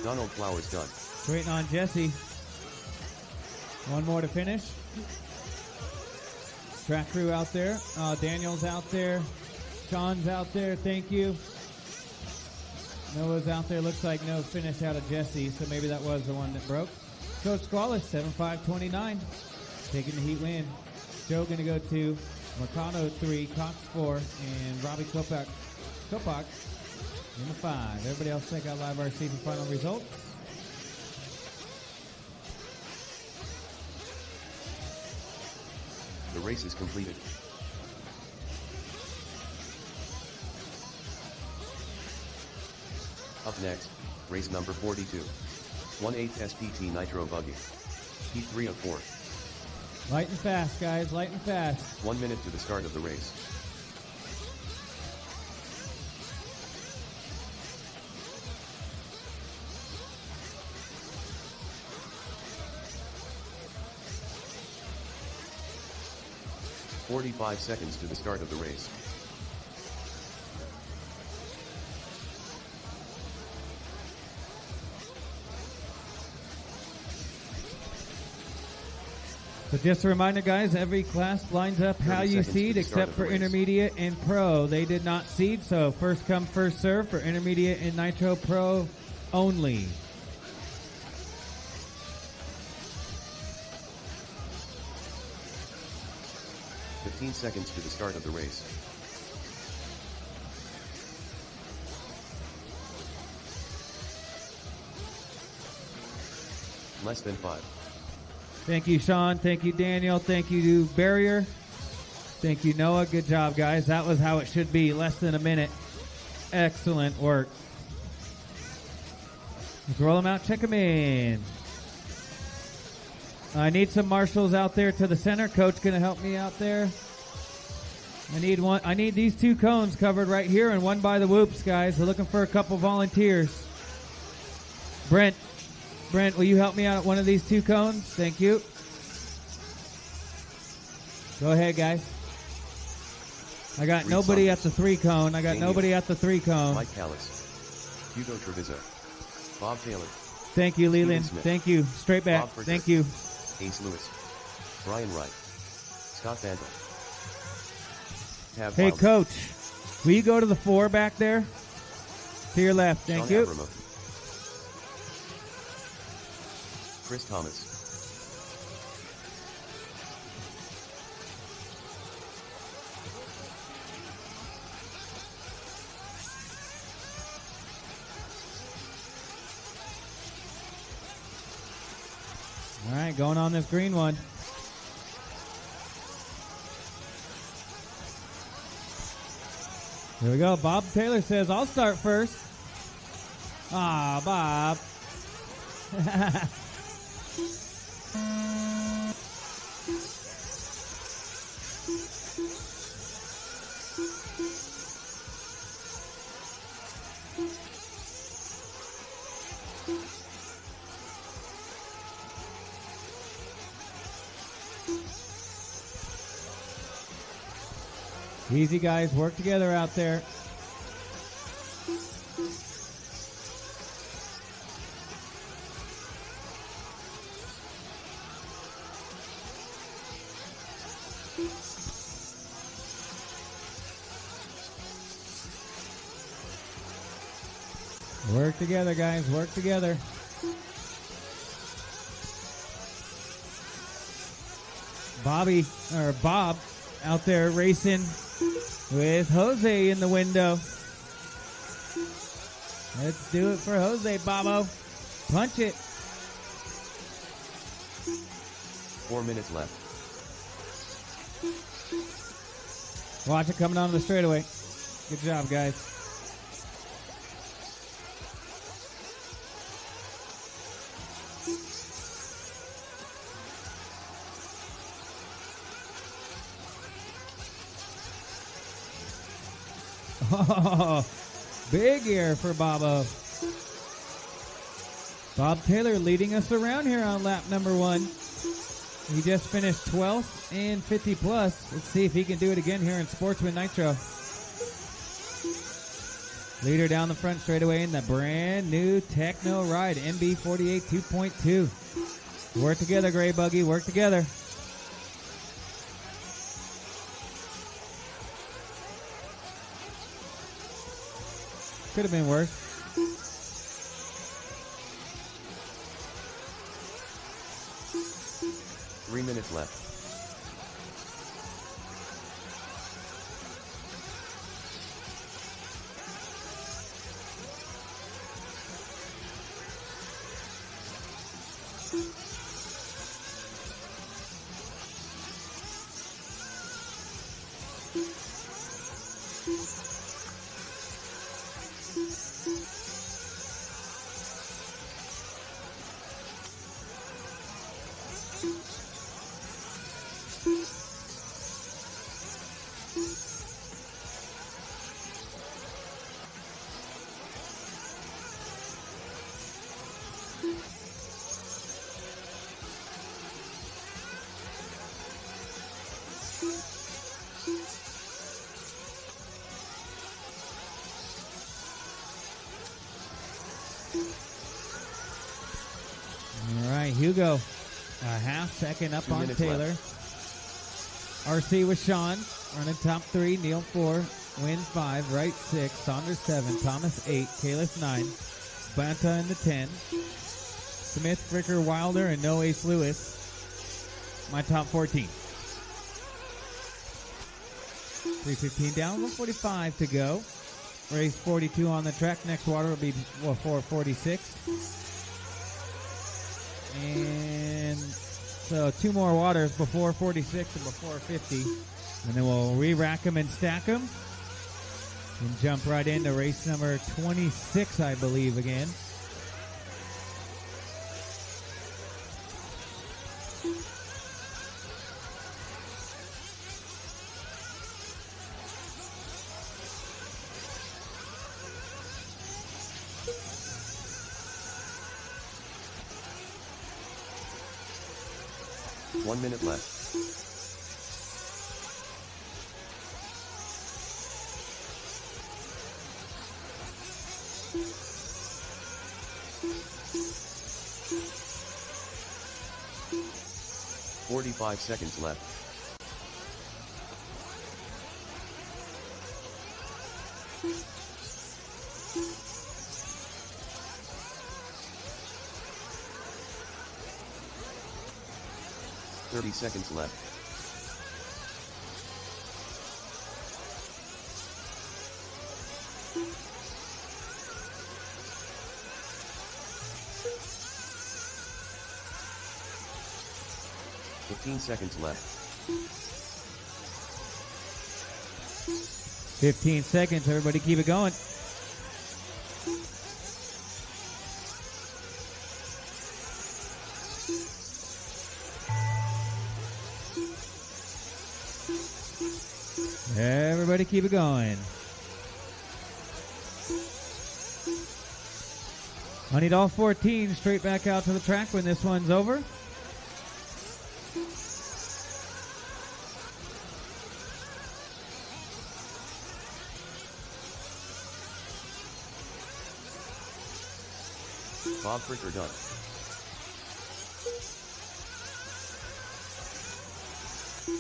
Donald Flowers done. Waiting on Jesse. One more to finish. Track crew out there. Daniel's out there. Sean's out there. Thank you. Noah's out there. Looks like no finish out of Jesse, so maybe that was the one that broke. Coach Squallis, 7.529. Taking the heat win. Joe going to go 2. Mercado 3. Cox 4. And Robbie Kopak in the 5. Everybody else check out Live RC for final results. The race is completed. Up next, race number 42. 1/8 SPT Nitro Buggy. Heat 3 of 4. Light and fast, guys. Light and fast. 1 minute to the start of the race. "45 seconds to the start of the race. So just a reminder, guys, every class lines up how you seed except for intermediate and pro. They did not seed, so first come, first serve for intermediate and Nitro Pro only. "15 seconds to the start of the race. Less than 5. Thank you, Sean. Thank you, Daniel. Thank you, Barrier. Thank you, Noah. Good job, guys. That was how it should be. Less than a minute. Excellent work. Let's roll them out. Check them in. I need some marshals out there to the center. Coach going to help me out there. I need these 2 cones covered right here and one by the whoops, guys. We're looking for a couple volunteers. Brent, will you help me out at one of these 2 cones? Thank you. Go ahead, guys. I got nobody at the 3 cone. Mike Callis. Hugo Treviso. Bob Taylor. Thank you, Leland. Thank you. Straight back. Thank you. Ace Lewis. Brian Wright. Scott Vandal. Tab Hey, Wilder. Coach, will you go to the 4 back there? To your left. Thank Sean you. Abramoff. Chris Thomas. All right, going on this green one. Here we go. Bob Taylor says, I'll start first. Ah, Bob. Easy, guys. Work together out there. Work together, guys. Work together. Bob out there racing with Jose in the window. Let's do it for Jose, Bobo. Punch it. 4 minutes left. Watch it coming onto the straightaway. Good job, guys. Oh, big air for Bobo. Bob Taylor leading us around here on lap number 1. He just finished 12th and 50 plus. Let's see if he can do it again here in Sportsman Nitro. Leader down the front straightaway in the brand new Techno Ride MB48 2.2. Work together, Gray Buggy. Work together. Could have been worse. Three minutes left. All right, Hugo, a half second up 2 on minutes Taylor. left. RC with Sean, running top 3, Neil 4, Win 5, Wright 6, Saunders 7, Thomas 8, Kalis 9, Banta in the 10, Smith, Fricker, Wilder, and No Ace Lewis. My top 14. 3:15 down, 1:45 to go. Race 42 on the track. Next water will be 4:46. And so 2 more waters before 46 and before 50. And then we'll re-rack them and stack them. And jump right into race number 26, I believe, again. One minute left. "45 seconds left. "30 seconds left. 15 seconds left. 15 seconds. Everybody keep it going. Everybody keep it going. I need all 14 straight back out to the track when this one's over. Bob Fricker done.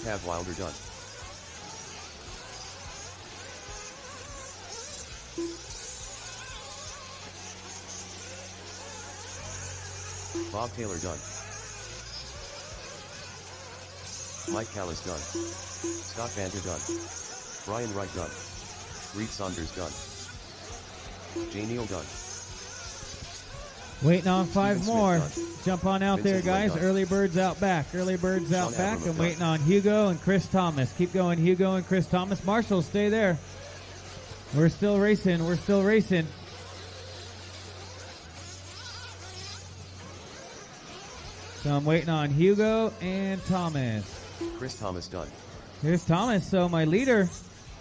Tab Wilder done. Bob Taylor done. Mike Callis done. Scott Vanta done. Brian Wright done. Reed Saunders done. Jay Neal done. Waiting on 5 Steven more. Smith done. Jump on out Vincent there, guys. Wade done. Early birds out back. Early birds out Sean back. Abrams I'm done. waiting on Hugo and Chris Thomas. Keep going, Hugo and Chris Thomas. Marshall, stay there. We're still racing. We're still racing. So I'm waiting on Hugo and Thomas. Chris Thomas done. Here's Thomas. So my leader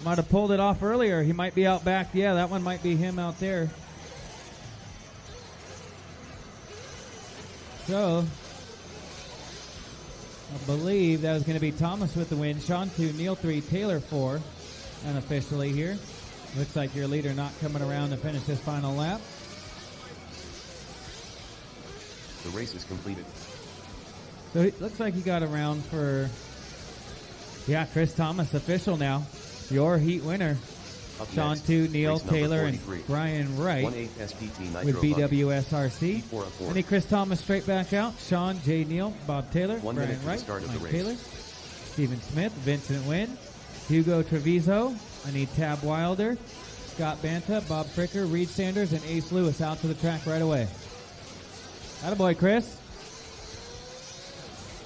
might have pulled it off earlier. He might be out back. Yeah, that one might be him out there. So I believe that was going to be Thomas with the win. Sean 2, Neil 3, Taylor 4 unofficially here. Looks like your leader not coming around to finish this final lap. The race is completed. So it looks like he got around for, yeah, Chris Thomas official now. Your heat winner. Up Sean next, 2, Neil, race number Taylor, and 43. Brian Wright 1/8 SPT Nitro with buggy. BWSRC. P4 of 4. I need Chris Thomas straight back out. Sean, J. Neal, Bob Taylor, 1 Brian minute to the Wright, start of the Mike race. Taylor, Stephen Smith, Vincent Wynn, Hugo Treviso. I need Tab Wilder, Scott Banta, Bob Fricker, Reed Sanders, and Ace Lewis out to the track right away. Attaboy, Chris.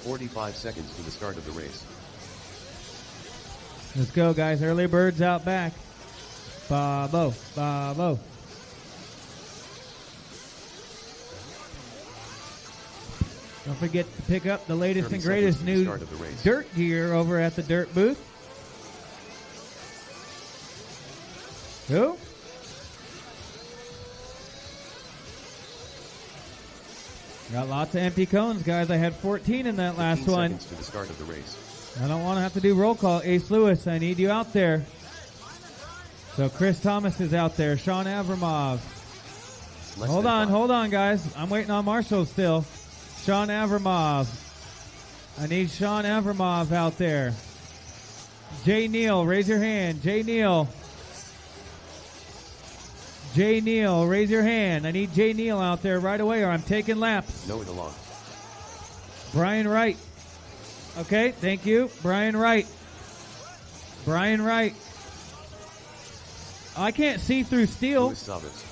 45 seconds to the start of the race. Let's go, guys. Early birds out back. Bobo, Bobo. Don't forget to pick up the latest 30 and greatest seconds to the new start of the race. dirt gear over at the Dirt booth. Who? Got lots of empty cones, guys. I had 14 in that last 15 one. seconds to the start of the race. I don't want to have to do roll call. Ace Lewis, I need you out there. So Chris Thomas is out there. Sean Avramov. Less Hold than on, 5. hold on, guys. I'm waiting on Marshall still. Sean Avramov. I need Sean Avramov out there. Jay Neal, raise your hand. Jay Neal. Jay Neal, raise your hand. I need Jay Neal out there right away or I'm taking laps. No it along. Brian Wright. Okay, thank you. Brian Wright. Brian Wright. I can't see through steel. Louis Savas.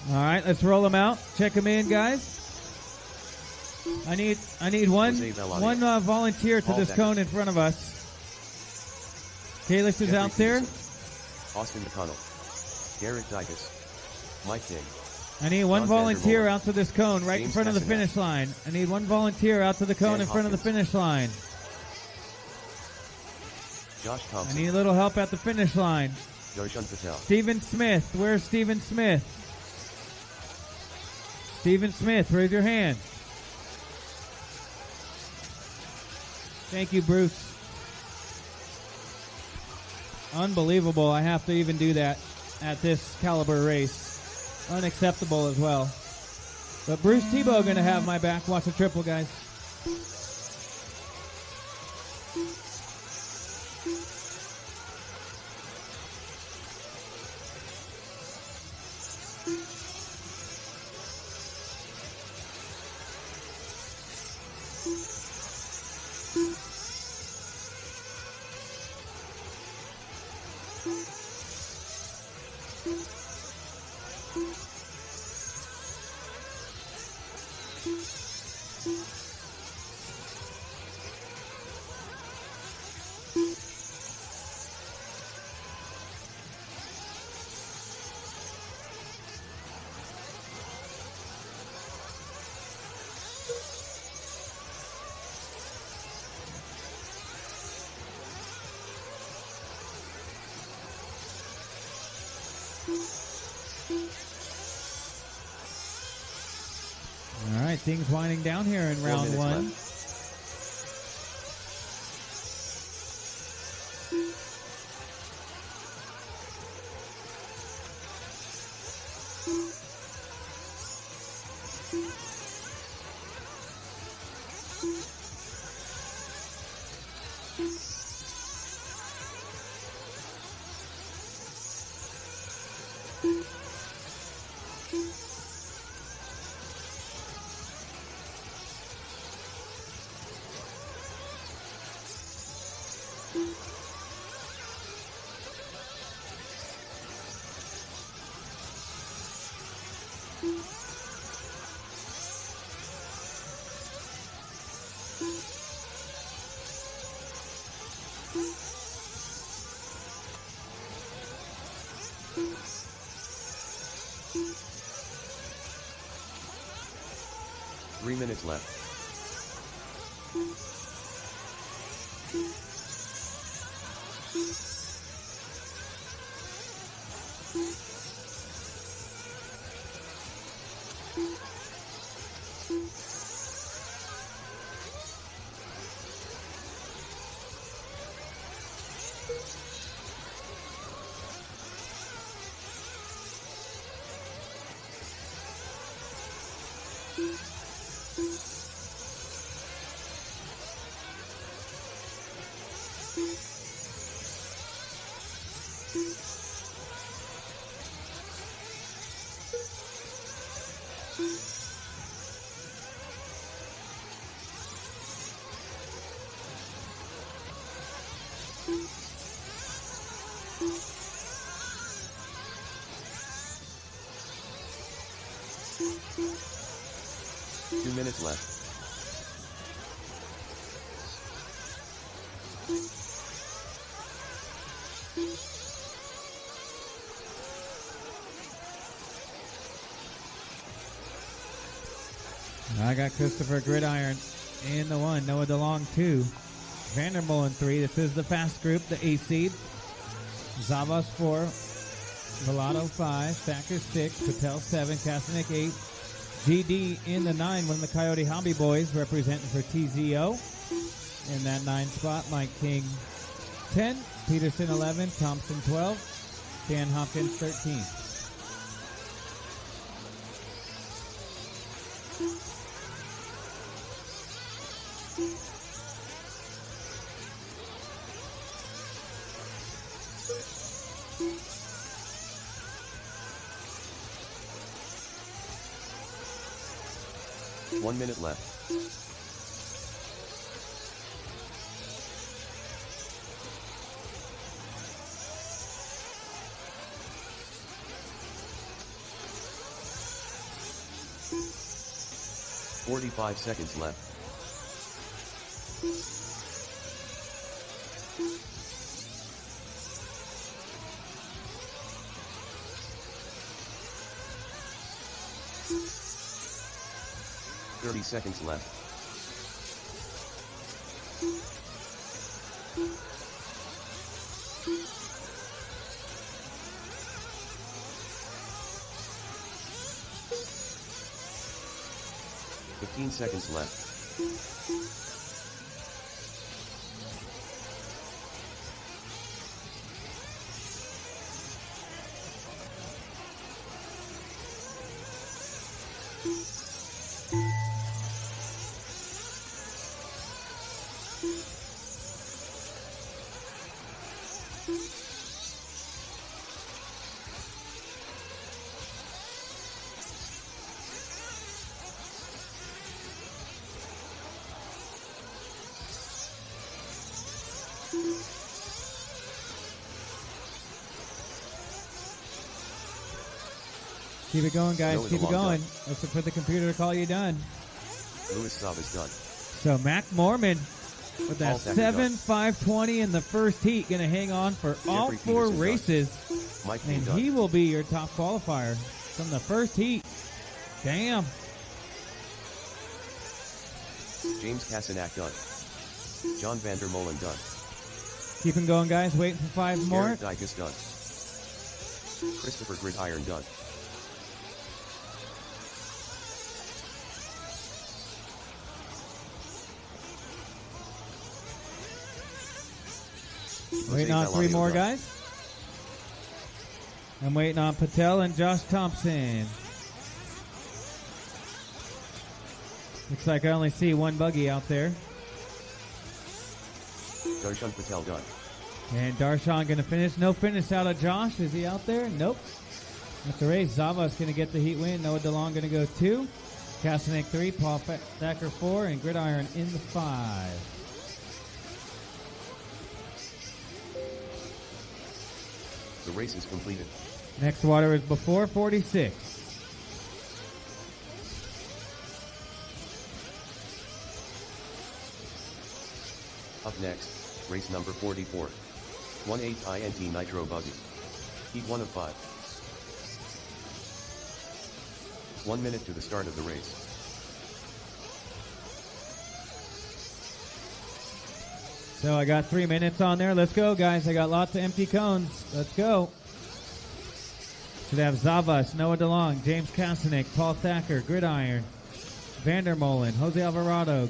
All right, let's roll them out. Check them in, guys. I need one Jose Valadia. one volunteer to Paul this Becker. cone in front of us. Kalis is Jeffrey out there. Peterson. Austin McConnell. Garrett Dykus. Mike King. I need one John volunteer Vandermolen. out to this cone right in James front of the Messinat. finish line. I need one volunteer out to the cone Dan in front of the Hopkins. finish line. Josh I Thompson. need a little help at the finish line. Darshan Patel. Stephen Smith. Where's Stephen Smith? Stephen Smith, raise your hand. Thank you, Bruce. Unbelievable. I have to even do that at this caliber race. Unacceptable as well. But Bruce Tebow going to have my back. Watch the triple, guys. right, things winding down here in 4 round minutes one. left. Three minutes left. Two minutes left. I got Christopher Gridiron in the 1, Noah DeLong 2, Vandermolen 3. This is the fast group, the A seed. Zavos 4, Velato 5, Thacker 6, Patel 7, Kasanik 8, GD in the 9, one of the Coyote Hobby Boys representing for TZO. In that 9 spot, Mike King 10, Peterson 11, Thompson 12, Dan Hopkins 13. One minute left. "45 seconds left. Seconds left. "15 seconds left. Keep it going, guys. Noah Keep it DeLong going. done. Let's look for the computer to call you done. Louis Saab is done. So Mac Mormon with that All Thacker done. 7.520 in the first heat, going to hang on for all Jeffrey 4 Peterson done. races. Mike King And done. he will be your top qualifier from the first heat. Damn. James Kasanak done. John Vandermolen done. Keep him going, guys. Waiting for 5 more. Garrett Dykus done. Christopher Gridiron done. Waiting on three more guys. I'm waiting on Patel and Josh Thompson. Looks like I only see one buggy out there. Darshan Patel done. And Darshan going to finish. No finish out of Josh. Is he out there? Nope. That's the race. Zava's going to get the heat win. Noah DeLong going to go 2. Kastanek 3. Paul Thacker 4. And Gridiron in the 5. The race is completed. Next water is before 46. Up next, race number 44. 1/8 INT Nitro Buggy. Heat 1 of 5. 1 minute to the start of the race. So I got 3 minutes on there. Let's go, guys. I got lots of empty cones. Let's go. Should have Zavas, Noah DeLong, James Kastanek, Paul Thacker, Gridiron, Vandermolen, Jose Alvarado,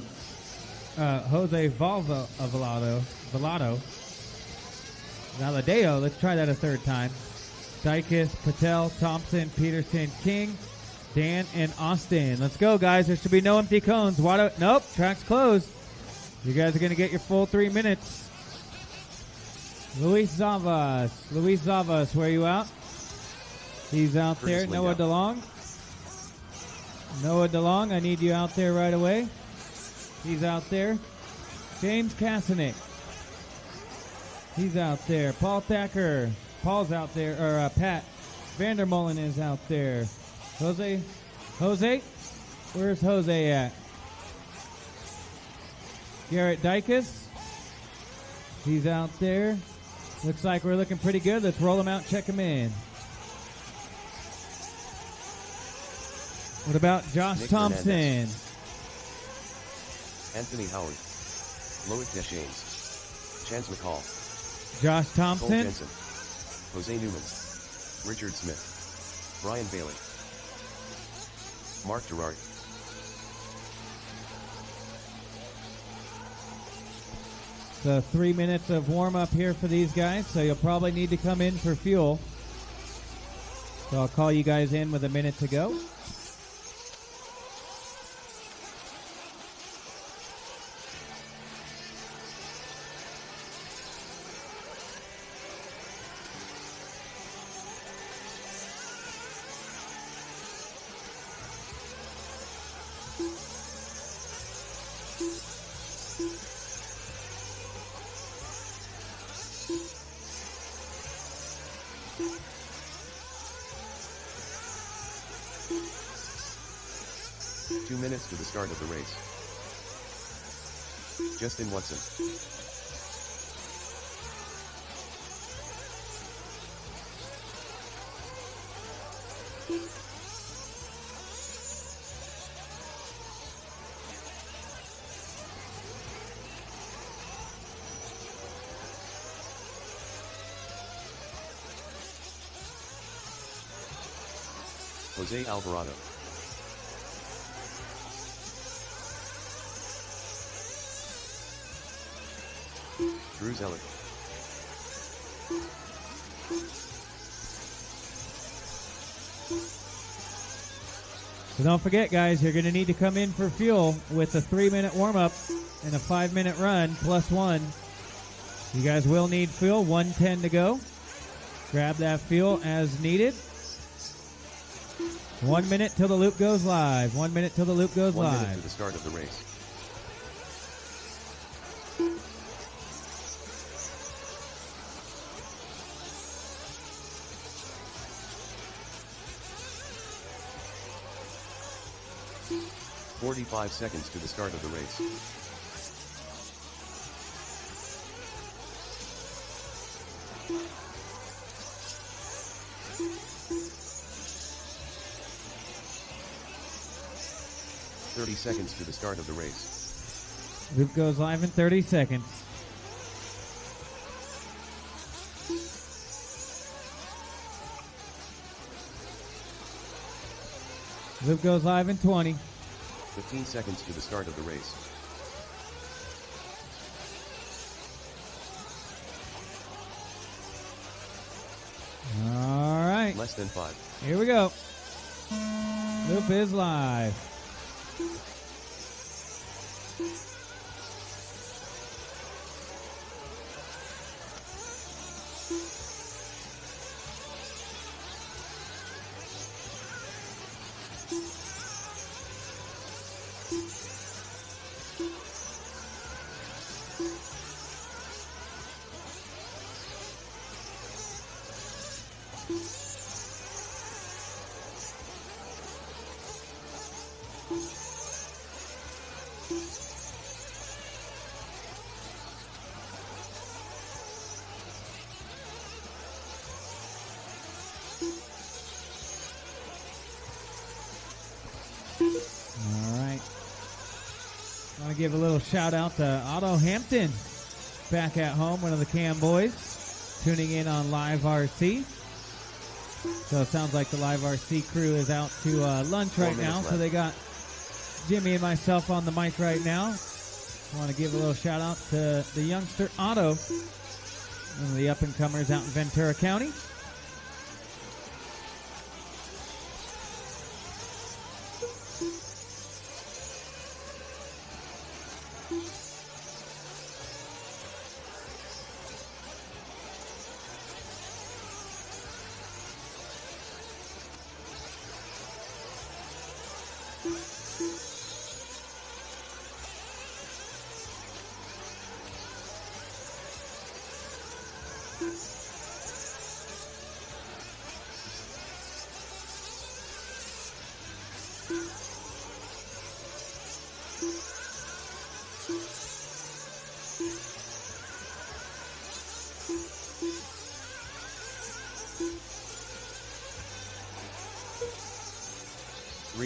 Jose Valadeo. Let's try that a third time. Dykes, Patel, Thompson, Peterson, King, Dan, and Austin. Let's go, guys. There should be no empty cones. Nope, track's closed. You guys are going to get your full 3 minutes. Luis Zavas, where are you out? He's out there. Noah DeLong, I need you out there right away. He's out there. James Kastanek. He's out there. Paul Thacker. Paul's out there. Or Pat Vandermolen is out there. Jose? Where's Jose at? Garrett Dykes. He's out there. Looks like we're looking pretty good. Let's roll him out, check him in. What about Josh Nick Thompson? Hernandez. Anthony Howard. Loic Deschaines. Chance McCall. Josh Cole Thompson. Jensen. Jose Newman. Richard Smith. Brian Bailey. Mark Gerard. So 3 minutes of warm-up here for these guys, so you'll probably need to come in for fuel. So I'll call you guys in with a minute to go. To the start of the race. Justin Watson. Jose Alvarado. Drew Zeller. So don't forget, guys, you're going to need to come in for fuel with a 3-minute warm-up and a 5-minute run plus 1. You guys will need fuel. 1:10 to go. Grab that fuel as needed. 1 minute till the loop goes live. 1 minute till the loop goes 1 live. minute to the start of the race. "45 seconds to the start of the race. "30 seconds to the start of the race. Loop goes live in 30 seconds. Loop goes live in 20. 15 seconds to the start of the race. All right. Less than 5. Here we go. Loop is live. Give a little shout out to Otto Hampton back at home, one of the Cam boys, tuning in on Live RC. So it sounds like the Live RC crew is out to lunch right now. So they got Jimmy and myself on the mic right now. I want to give a little shout out to the youngster Otto, one of the up and comers out in Ventura County.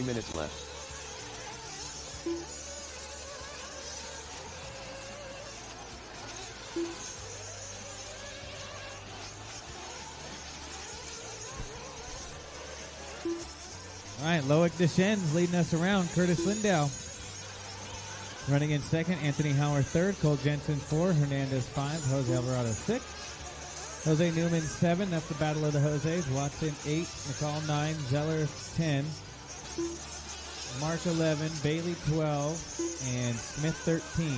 Minutes left. All right, Loic Deschennes leading us around. Curtis Lindau running in second. Anthony Hauer third. Cole Jensen 4. Hernandez 5. Jose Alvarado 6. Jose Newman 7. That's the battle of the Jose's. Watson 8. McCall 9. Zeller 10. Mark 11, Bailey 12, and Smith 13.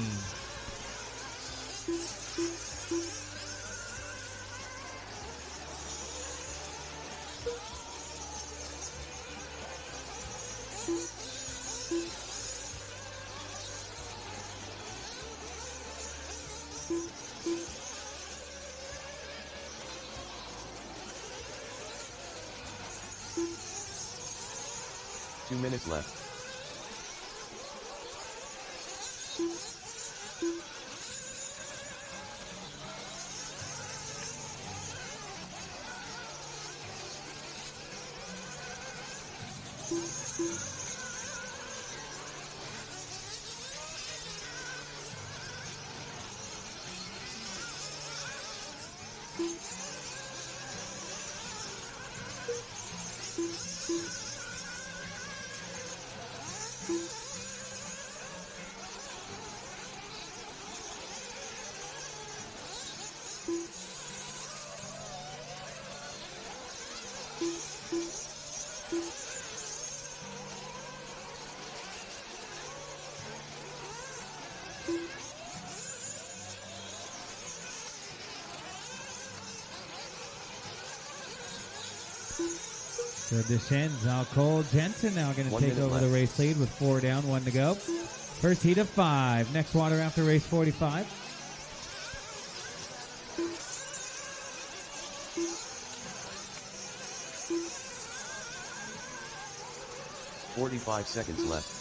Minutes left. So Deschennes, now Cole Jensen now going to take over the race lead with 4 down, 1 to go. First heat of 5. Next water after race 45. 45 seconds left.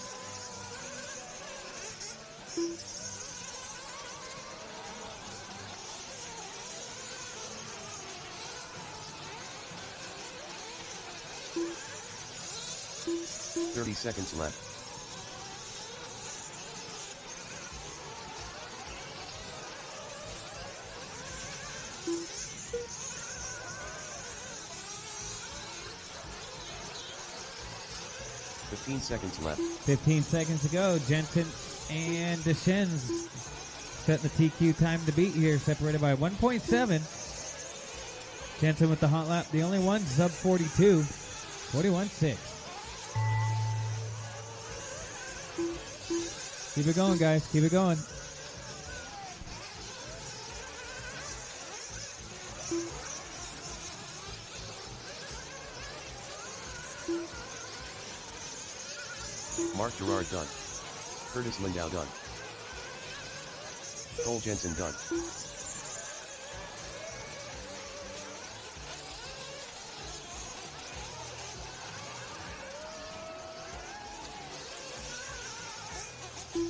Seconds left. $15 seconds left. 15 seconds to go. Jensen and Deschennes setting the TQ time to beat here, separated by 1.7. Jensen with the hot lap. The only one sub 42. 41.6. Keep it going, guys. Keep it going. Mark Gerard done. Curtis Lindau done. Cole Jensen done.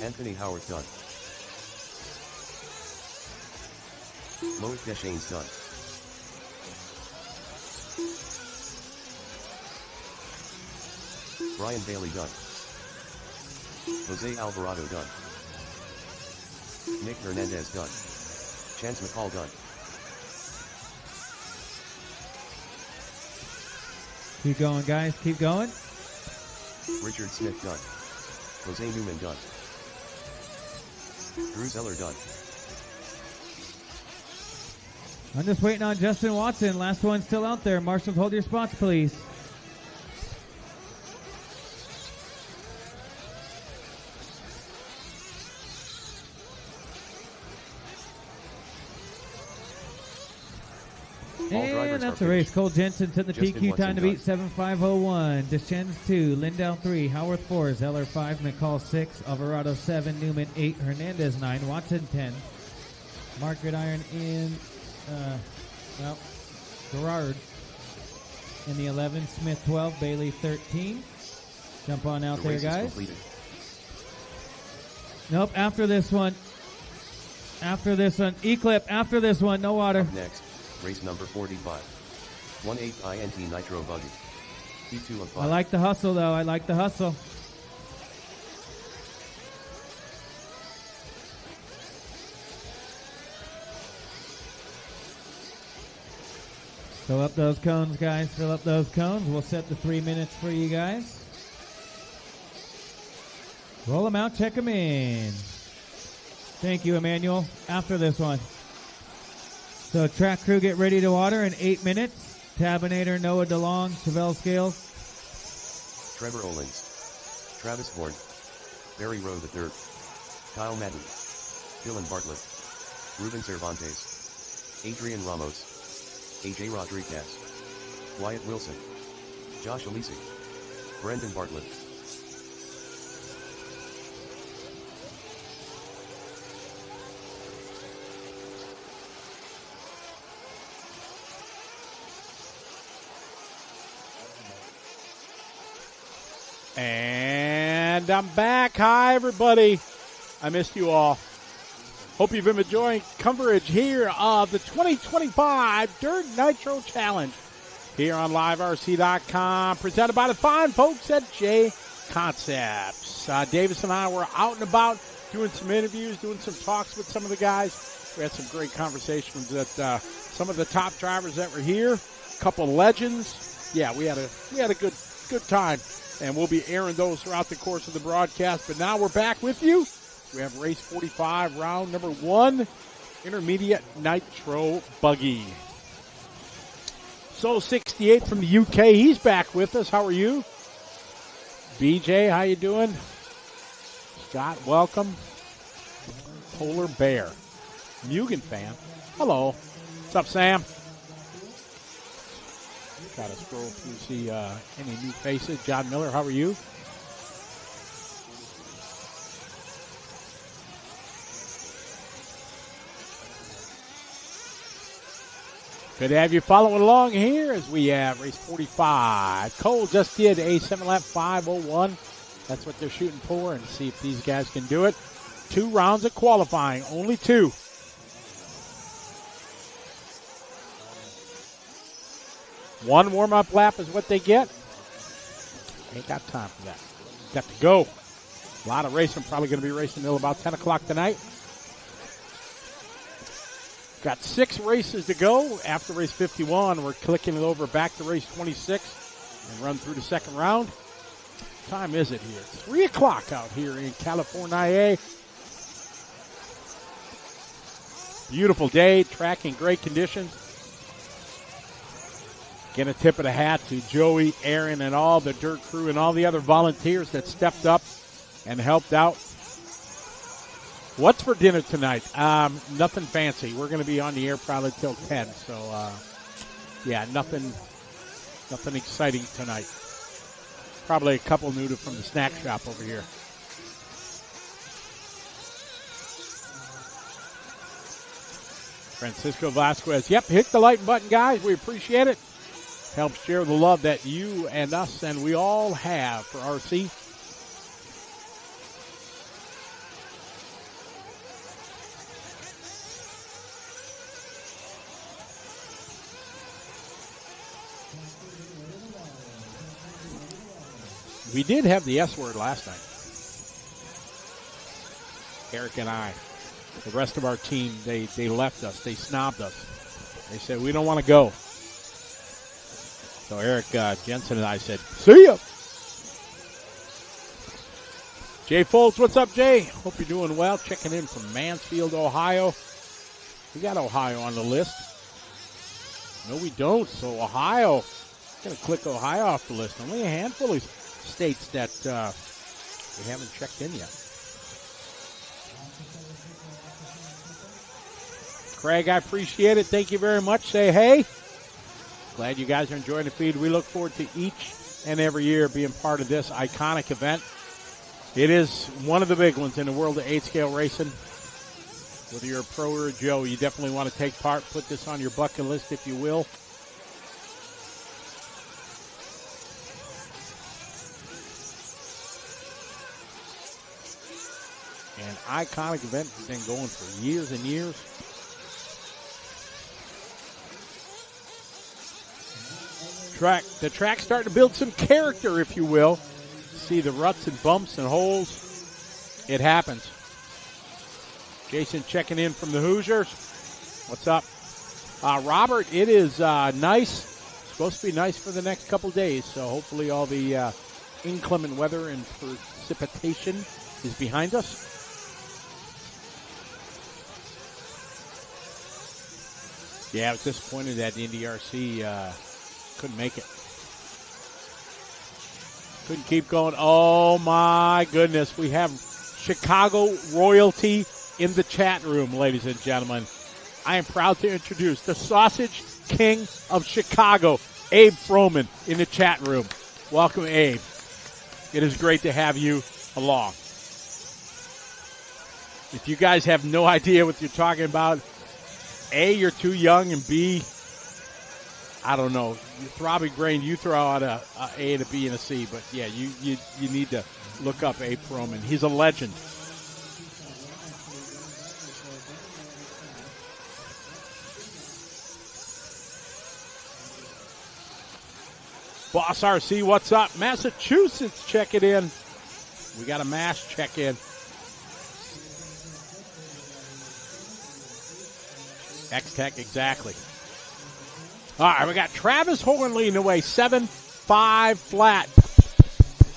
Anthony Howard done. Loic Deschaines done. Brian Bailey done. Jose Alvarado done. Nick Hernandez done. Chance McCall done. Keep going, guys. Keep going. Richard Smith done. Jose Newman done. Drew Zeller done. I'm just waiting on Justin Watson. Last one still out there. Marshals, hold your spots, please. And that's a race. Cole Jensen to the TQ time to beat 7.501. Deschennes 2, Lindau 3, Howarth 4, Zeller 5, McCall 6, Alvarado 7, Newman 8, Hernandez 9, Watson 10. Mark Gridiron in, Gerard in the 11, Smith 12, Bailey 13. Jump on out there, guys. Nope, after this one. After this one. E-clip, after this one, no water. Up next. Race number 45. 1/8 INT Nitro Buggy. P2 of 5. I like the hustle, though. I like the hustle. Fill up those cones, guys. Fill up those cones. We'll set the 3 minutes for you guys. Roll them out. Check them in. Thank you, Emmanuel. After this one. So track crew get ready to water in 8 minutes. Tabinator, Noah DeLong, Chevelle Scales. Trevor Owens. Travis Horn. Barry Rowe III. Kyle Madden. Dylan Bartlett. Ruben Cervantes. Adrian Ramos. AJ Rodriguez. Wyatt Wilson. Josh Alisi. Brendan Bartlett. And I'm back. Hi, everybody. I missed you all. Hope you've been enjoying coverage here of the 2025 Dirt Nitro Challenge here on LiveRC.com, presented by the fine folks at J Concepts. Davis and I were out and about doing some interviews, doing some talks with some of the guys. We had some great conversations with some of the top drivers that were here, a couple of legends. Yeah, we had a good time. And we'll be airing those throughout the course of the broadcast. But now we're back with you. We have race 45, round number 1, intermediate Nitro Buggy. So 68 from the UK, he's back with us. How are you? BJ, how you doing? Scott, welcome. Polar Bear. Mugen fan. Hello. What's up, Sam? Got to scroll through, see any new faces. John Miller, how are you? Good to have you following along here as we have race 45. Cole just did a 7-lap 5:01. That's what they're shooting for, and see if these guys can do it. 2 rounds of qualifying, only 2. One warm-up lap is what they get. Ain't got time for that. Got to go. A lot of racing. Probably going to be racing until about 10 o'clock tonight. Got 6 races to go. After race 51, we're clicking it over back to race 26 and run through the second round. What time is it here? It's 3 o'clock out here in California. Beautiful day. Track in great conditions. Again, a tip of the hat to Joey, Aaron, and all the dirt crew and all the other volunteers that stepped up and helped out. What's for dinner tonight? Nothing fancy. We're going to be on the air probably till 10. So, yeah, nothing exciting tonight. Probably a couple noodles from the snack shop over here. Francisco Vasquez. Yep, hit the like button, guys. We appreciate it. Helps share the love that you and us and we all have for RC. We did have the S word last night. Eric and I. The rest of our team, they left us. They snobbed us. They said, we don't want to go. So Eric Jensen and I said, see ya. Jay Foltz, what's up, Jay? Hope you're doing well. Checking in from Mansfield, Ohio. We got Ohio on the list. No, we don't. So Ohio, going to click Ohio off the list. Only a handful of states that we haven't checked in yet. Craig, I appreciate it. Thank you very much. Say hey. Glad you guys are enjoying the feed. We look forward to each and every year being part of this iconic event. It is one of the big ones in the world of 8-scale racing. Whether you're a pro or a Joe, you definitely want to take part. Put this on your bucket list, if you will. An iconic event has been going for years and years. The track's starting to build some character, if you will. See the ruts and bumps and holes. It happens. Jason checking in from the Hoosiers. What's up? Robert, it is nice. Supposed to be nice for the next couple days, so hopefully all the inclement weather and precipitation is behind us. Yeah, I was disappointed that the NDRC couldn't make it. Couldn't keep going. Oh, my goodness. We have Chicago royalty in the chat room, ladies and gentlemen. I am proud to introduce the Sausage King of Chicago, Abe Froman, in the chat room. Welcome, Abe. It is great to have you along. If you guys have no idea what you're talking about, A, you're too young, and B, I don't know. Your throbbing brain, you throw out a A and a B and a C, but yeah, you need to look up Abe Froman. He's a legend. Boss RC, what's up? Massachusetts, check it in. We got a Mass check in. X-Tech, exactly. All right, we got Travis Horn leading the way, 7.5 flat.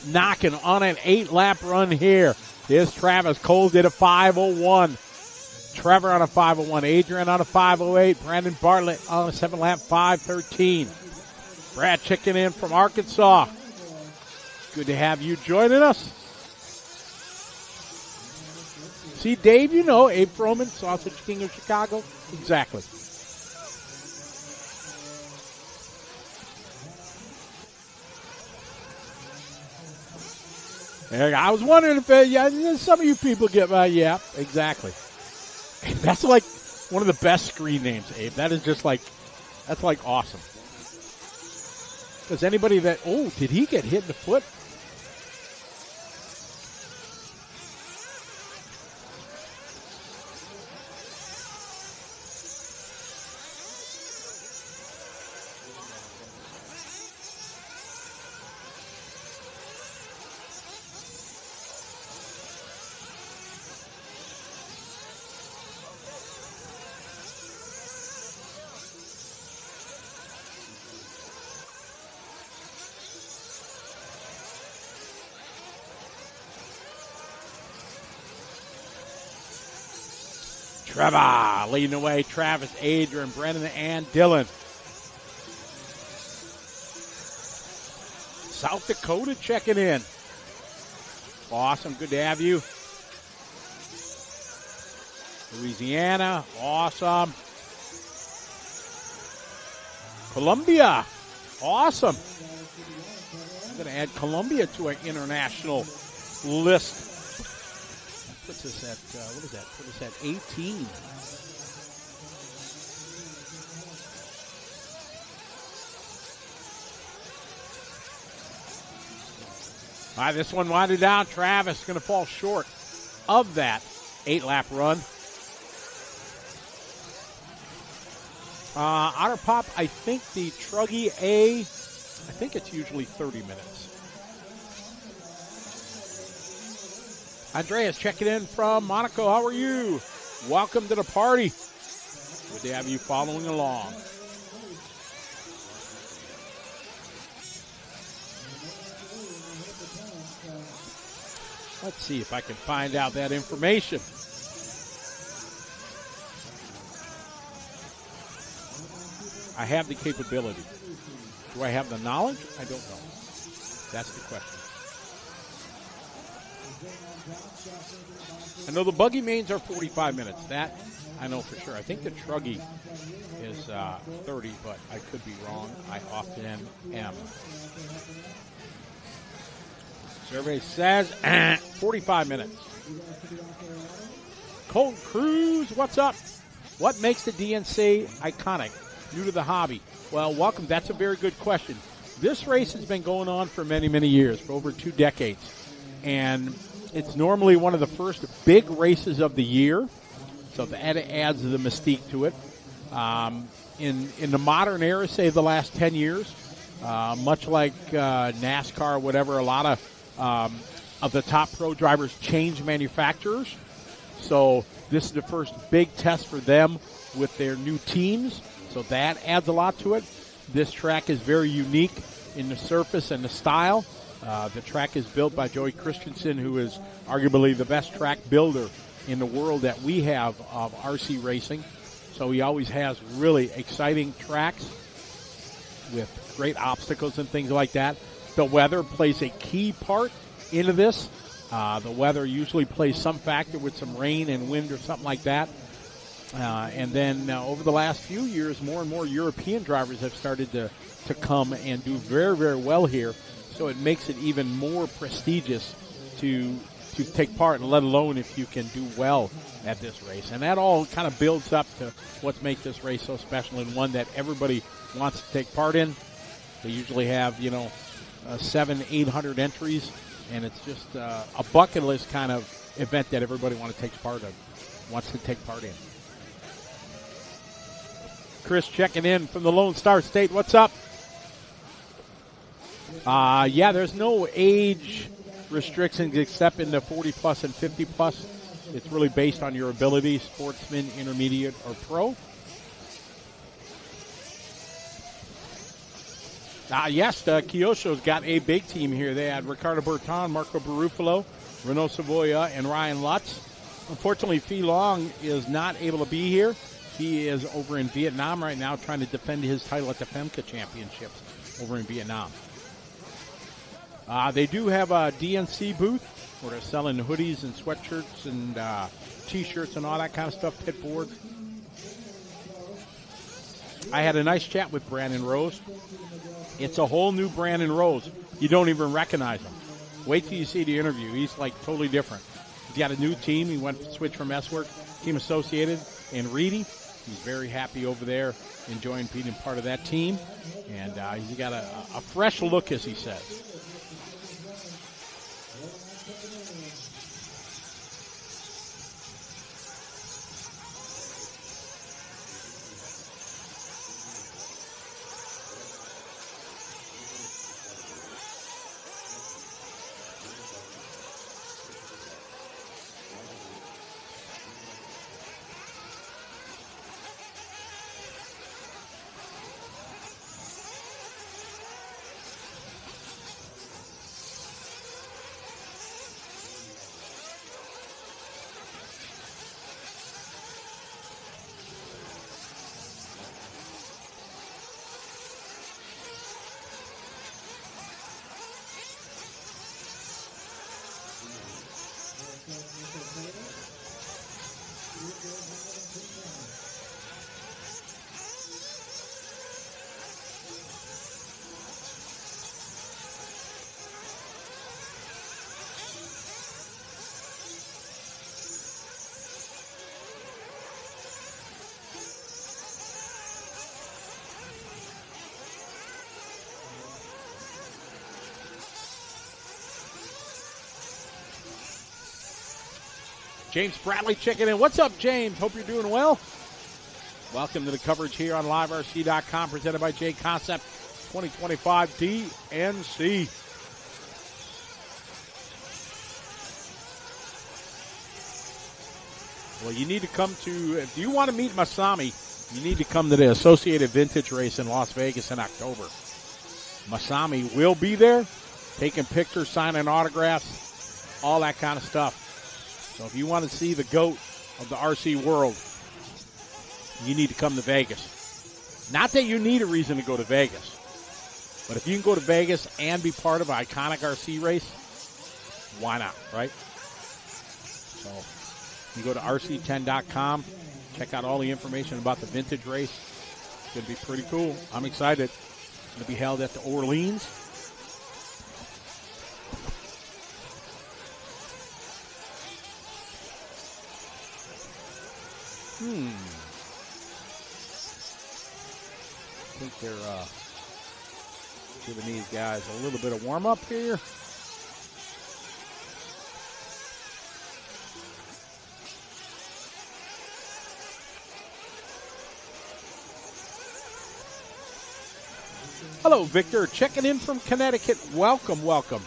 Knocking on an 8-lap run here. Here's Travis. Cole did a 5:01. Trevor on a 5:01. Adrian on a 5:08. Brandon Bartlett on a 7-lap 5:13. Brad checking in from Arkansas. Good to have you joining us. See, Dave, you know Abe Froman, Sausage King of Chicago. Exactly. I was wondering if some of you people get by. Yeah, exactly. That's like one of the best screen names, Abe. That is just like, that's like awesome. Because anybody that, did he get hit in the foot? Trevor leading the way. Travis, Adrian, Brennan, and Dylan. South Dakota checking in. Awesome. Good to have you. Louisiana. Awesome. Columbia. Awesome. I'm going to add Columbia to our international list. That puts us at, what is that? Put us at 18. All right, this one winded down. Travis going to fall short of that 8-lap run. Otter Pop, I think the Truggy A, I think it's usually 30 minutes. Andreas checking in from Monaco. How are you? Welcome to the party. Good to have you following along. Let's see if I can find out that information. I have the capability. Do I have the knowledge? I don't know. That's the question. I know the buggy mains are 45 minutes. That I know for sure. I think the Truggy is 30, but I could be wrong. I often am. Survey says 45 minutes. Colton Cruz, what's up? What makes the DNC iconic? New to the hobby. Well, welcome. That's a very good question. This race has been going on for many, many years, for over 2 decades. And it's normally one of the first big races of the year. So that adds the mystique to it. In the modern era, say the last 10 years, much like NASCAR or whatever, a lot of the top pro drivers change manufacturers. So this is the first big test for them with their new teams. So that adds a lot to it. This track is very unique in the surface and the style. The track is built by Joey Christensen, who is arguably the best track builder in the world that we have of RC racing. So he always has really exciting tracks with great obstacles and things like that. The weather plays a key part into this. The weather usually plays some factor with some rain and wind or something like that. And then over the last few years, more and more European drivers have started to come and do very, very well here. So it makes it even more prestigious to take part, and let alone if you can do well at this race. And that all kind of builds up to what makes this race so special and one that everybody wants to take part in. They usually have, 700-800 entries, and it's just a bucket list kind of event that everybody wants to take part in. Chris checking in from the Lone Star State. What's up? Yeah, there's no age restrictions except in the 40-plus and 50-plus. It's really based on your ability, sportsman, intermediate, or pro. Yes, Kyosho's got a big team here. They had Ricardo Berton, Marco Barufalo, Renaud Savoya, and Ryan Lutz. Unfortunately, Phi Long is not able to be here. He is over in Vietnam right now trying to defend his title at the FEMCA Championships over in Vietnam. They do have a DNC booth where they're selling hoodies and sweatshirts and T-shirts and all that kind of stuff, pit boards. I had a nice chat with Brandon Rose. It's a whole new Brandon Rose. You don't even recognize him. Wait till you see the interview. He's like totally different. He's got a new team. He went to switch from S-Work, Team Associated, and Reedy. He's very happy over there, enjoying being part of that team. And he's got a fresh look, as he says. James Bradley checking in. What's up, James? Hope you're doing well. Welcome to the coverage here on LiveRC.com, presented by J Concept 2025 DNC. Well, you need to come to, if you want to meet Masami, you need to come to the Associated Vintage Race in Las Vegas in October. Masami will be there, taking pictures, signing autographs, all that kind of stuff. So if you want to see the GOAT of the RC world, you need to come to Vegas. Not that you need a reason to go to Vegas, but if you can go to Vegas and be part of an iconic RC race, why not, right? So you go to rc10.com, check out all the information about the vintage race. It's going to be pretty cool. I'm excited. It's going to be held at the Orleans. I think they're giving these guys a little bit of warm-up here. Hello, Victor. Checking in from Connecticut. Welcome, welcome.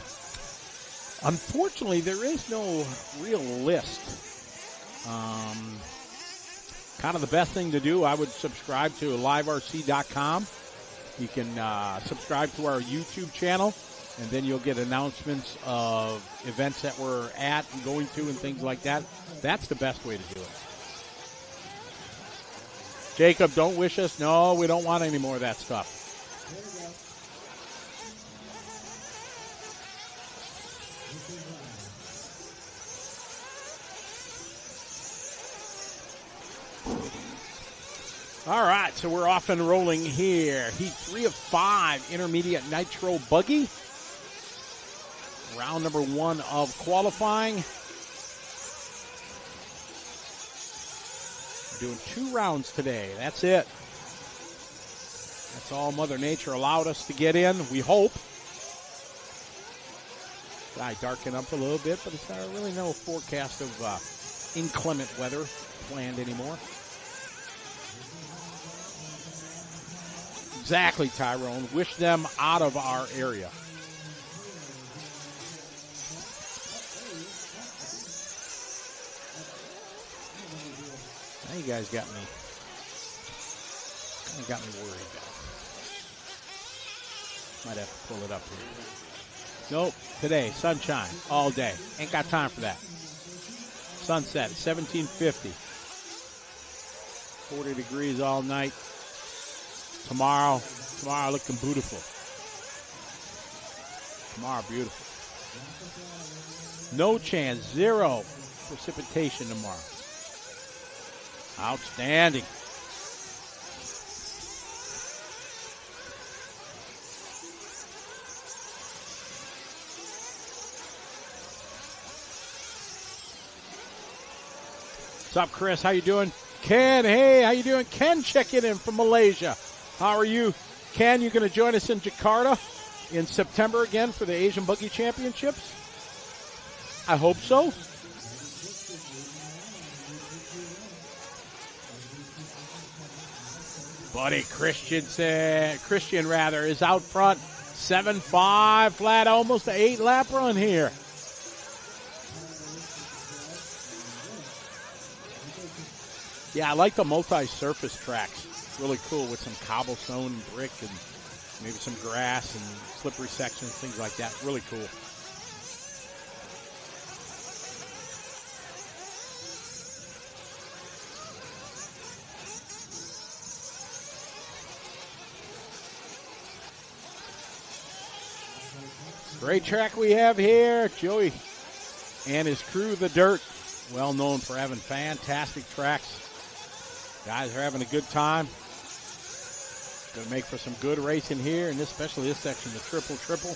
Unfortunately, there is no real list. Kind of the best thing to do, I would subscribe to liverc.com. You can subscribe to our YouTube channel, and then you'll get announcements of events that we're at and going to and things like that. That's the best way to do it. Jacob, don't wish us. No, we don't want any more of that stuff. All right, so we're off and rolling here. Heat 3 of 5, intermediate Nitro buggy. Round number 1 of qualifying. We're doing 2 rounds today. That's it. That's all Mother Nature allowed us to get in, we hope. Sky darken up a little bit, but it's really no forecast of inclement weather planned anymore. Exactly, Tyrone. Wish them out of our area. Now you guys got me. Kind of got me worried. Might have to pull it up here. Nope. Today, sunshine all day. Ain't got time for that. Sunset, 1750. 40 degrees all night. Tomorrow looking beautiful. Tomorrow, beautiful. No chance, 0 precipitation tomorrow. Outstanding. What's up, Chris? How you doing? Ken, hey, how you doing? Ken checking in from Malaysia. How are you? Ken, you going to join us in Jakarta in September again for the Asian Buggy Championships? I hope so. Buddy Christian is out front. 7.5 flat, almost an 8-lap run here. Yeah, I like the multi-surface tracks. Really cool with some cobblestone and brick and maybe some grass and slippery sections, things like that. Really cool. Great track we have here. Joey and his crew, The Dirt, well known for having fantastic tracks. Guys are having a good time. Going to make for some good racing here, and especially this section, the triple.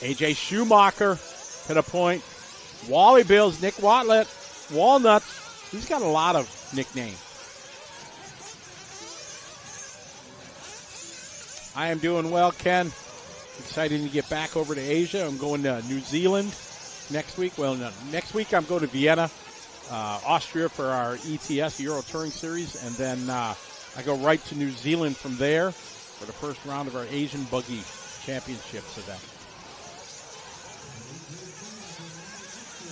AJ Schumacher to the point. Wally Bills, Nick Walnuts. He's got a lot of nicknames. I am doing well, Ken. Excited to get back over to Asia. I'm going to New Zealand next week. Well, no, next week I'm going to Vienna, Austria for our ETS Euro Touring Series, and then I go right to New Zealand from there for the first round of our Asian Buggy Championships event.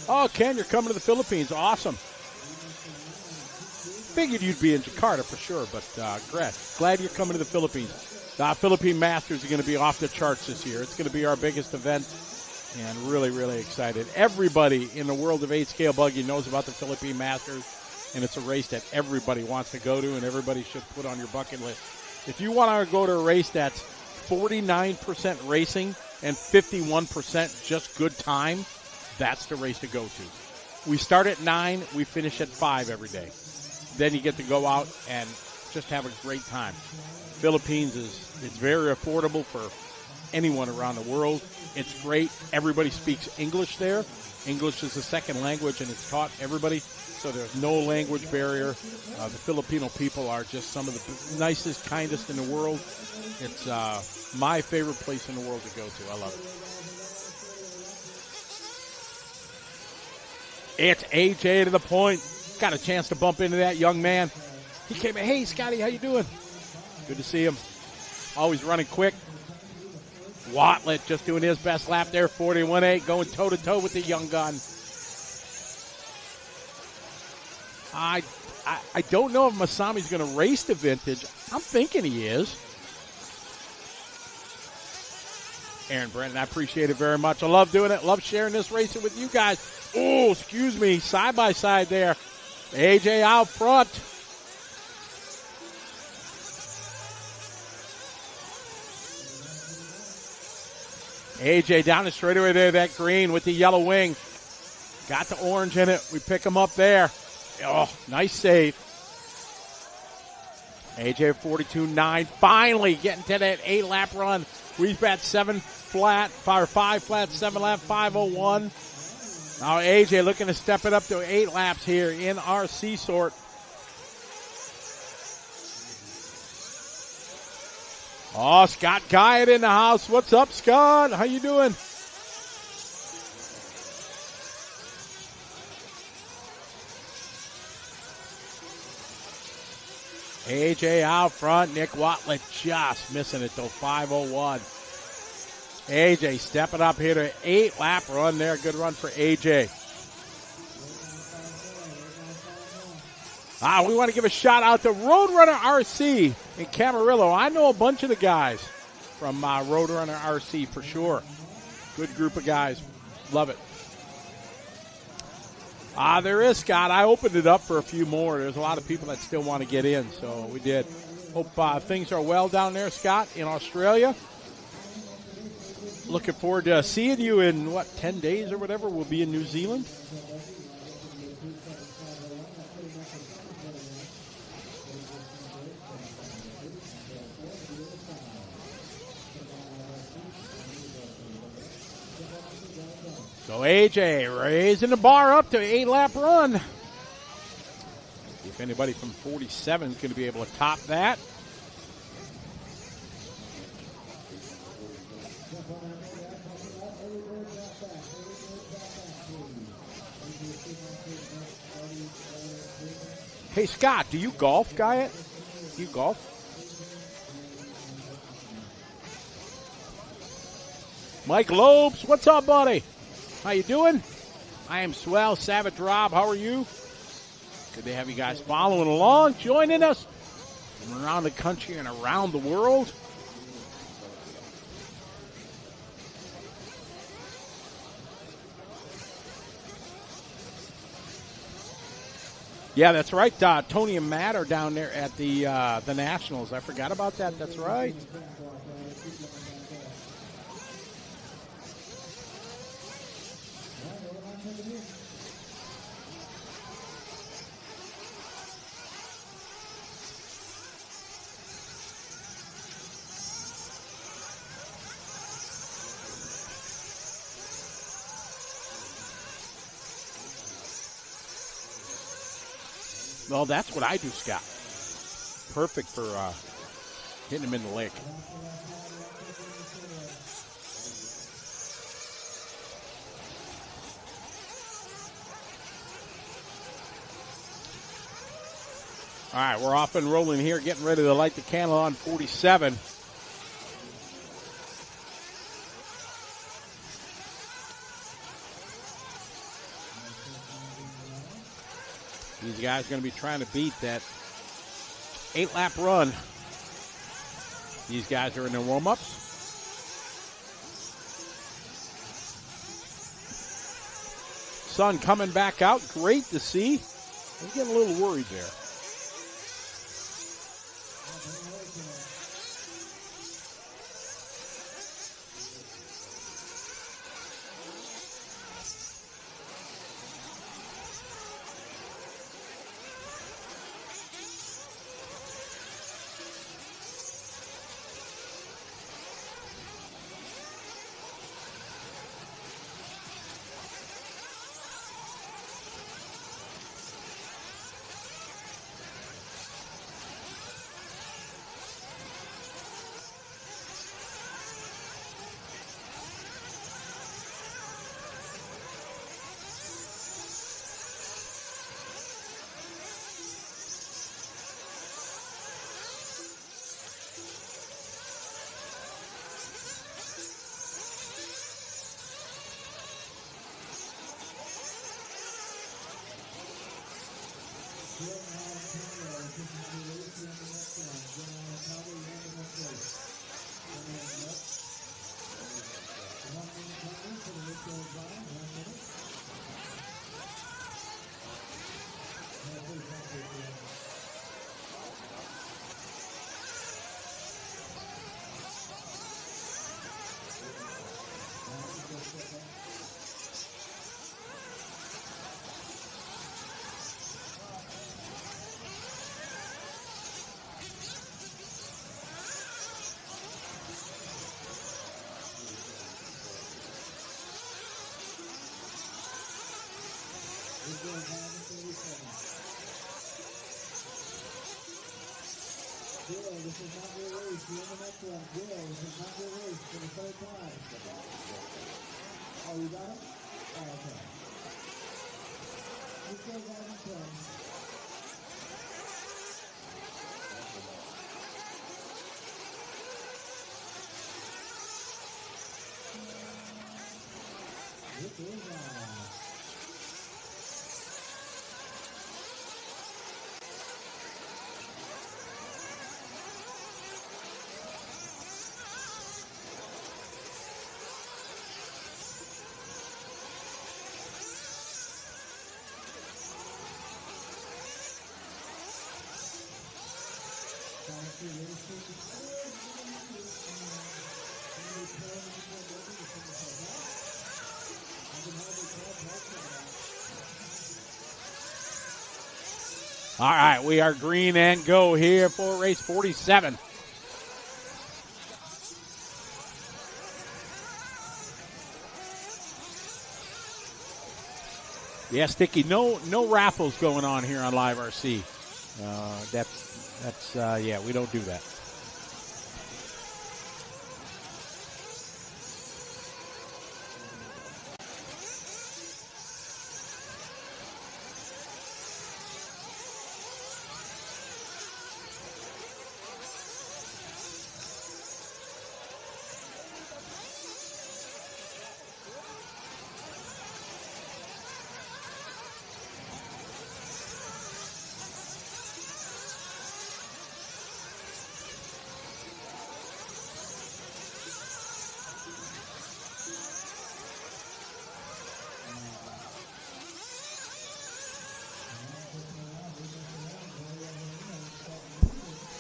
Oh, Ken, you're coming to the Philippines. Awesome. Figured you'd be in Jakarta for sure, but glad you're coming to the Philippines. The Philippine Masters are going to be off the charts this year. It's going to be our biggest event, and really, really excited. Everybody in the world of 8-scale buggy knows about the Philippine Masters, and it's a race that everybody wants to go to, and everybody should put on your bucket list. If you want to go to a race that's 49% racing and 51% just good time, that's the race to go to. We start at 9, we finish at 5 every day. Then you get to go out and just have a great time. Philippines it's very affordable for anyone around the world. It's great. Everybody speaks English there. English is a second language, and it's taught everybody, so there's no language barrier. The Filipino people are just some of the nicest, kindest in the world. It's my favorite place in the world to go to. I love it. It's AJ to the point. Got a chance to bump into that young man. He came in, hey, Scotty, how you doing? Good to see him. Always running quick. Watlett just doing his best lap there, 41.8, going toe-to-toe with the young gun. I don't know if Masami's going to race the Vintage. I'm thinking he is. Aaron Brenton, I appreciate it very much. I love doing it. Love sharing this racing with you guys. Oh, excuse me, side-by-side there. AJ out front. AJ down the straightaway there, that green with the yellow wing. Got the orange in it. We pick him up there. Oh, nice save. AJ 42.9, finally getting to that 8-lap run. We've got 5 flat, 7-lap, 5:01. Now AJ looking to step it up to 8 laps here in our C sort. Oh, Scott Guyot in the house. What's up, Scott? How you doing? AJ out front. Nick Watlett just missing it, though, 5:01. AJ stepping up here to 8-lap run there. Good run for AJ. We want to give a shout out to Roadrunner RC in Camarillo. I know a bunch of the guys from Roadrunner RC for sure. Good group of guys. Love it. There is, Scott. I opened it up for a few more. There's a lot of people that still want to get in, so we did. Hope things are well down there, Scott, in Australia. Looking forward to seeing you in, 10 days or whatever? We'll be in New Zealand. So AJ raising the bar up to 8-lap run. If anybody from 47 is going to be able to top that. Hey, Scott, do you golf, Guyot? Do you golf? Mike Lopes, what's up, buddy? How you doing? I am swell. Savage Rob, how are you? Good to have you guys following along, joining us from around the country and around the world. Yeah, that's right. Tony and Matt are down there at the Nationals. I forgot about that. That's right. Well, that's what I do, Scott. Perfect for hitting him in the lake. All right, we're off and rolling here, getting ready to light the candle on 47. These guys are going to be trying to beat that 8-lap run. These guys are in their warm-ups. Sun coming back out. Great to see. I'm getting a little worried there. This is not your race. You're in the next one. This is not your race for the third time. Oh, you got it? Oh, okay. You still got it in 10. This is All right, we are green and go here for race 47. Yeah, Sticky, no raffles going on here on Live RC. Yeah, we don't do that.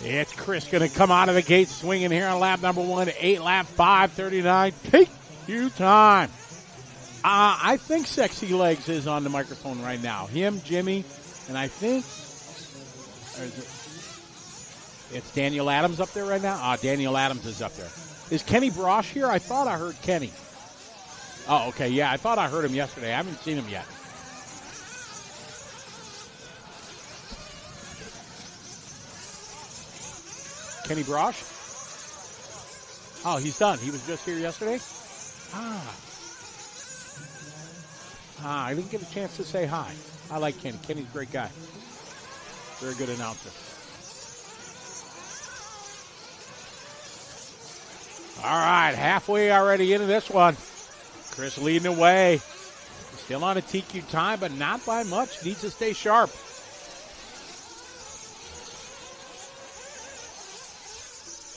It's Chris going to come out of the gate swinging here on lap number 1, 8-lap 5:39. Take you time. I think Sexy Legs is on the microphone right now. Him, Jimmy, and I think it's Daniel Adams up there right now. Daniel Adams is up there. Is Kenny Brosh here? I thought I heard Kenny. Oh, okay, yeah, I thought I heard him yesterday. I haven't seen him yet. Kenny Brosh? Oh, he's done. He was just here yesterday? I didn't get a chance to say hi. I like Kenny. Kenny's a great guy. Very good announcer. All right, halfway already into this one. Chris leading the way. Still on a TQ time, but not by much. Needs to stay sharp.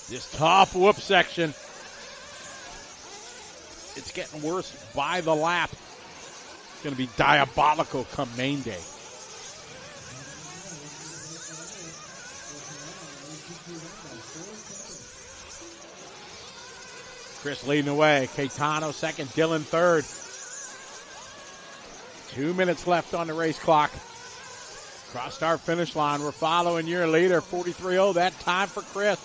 This tough whoop section. It's getting worse by the lap. It's going to be diabolical come main day. Chris leading the way. Caetano second, Dylan third. 2 minutes left on the race clock. Cross start finish line. We're following your leader, 43.0. That time for Chris.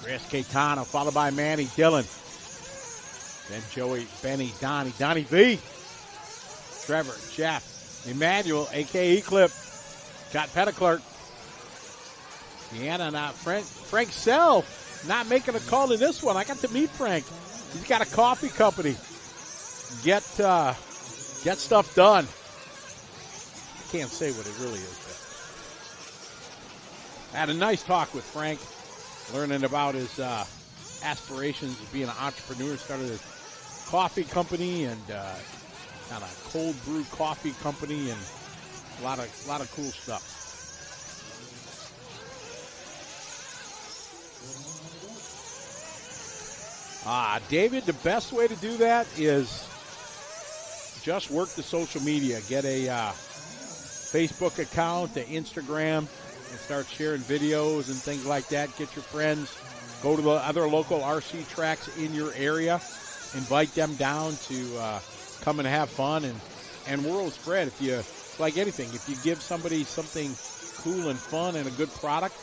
Chris Caetano, followed by Manny Dillon. Then Joey, Benny, Donnie V. Trevor, Jeff, Emmanuel, a.k.a. Clip. Scott Petticlerk. Deanna, not Frank Sell, not making a call to this one. I got to meet Frank. He's got a coffee company. Get stuff done. I can't say what it really is. But I had a nice talk with Frank, learning about his aspirations of being an entrepreneur. Started a coffee company and kind of cold brew coffee company, and a lot of cool stuff. David, the best way to do that is just work the social media. Get a Facebook account, an Instagram, and start sharing videos and things like that. Get your friends. Go to the other local RC tracks in your area. Invite them down to come and have fun, and word will spread. If you, like anything, if you give somebody something cool and fun and a good product,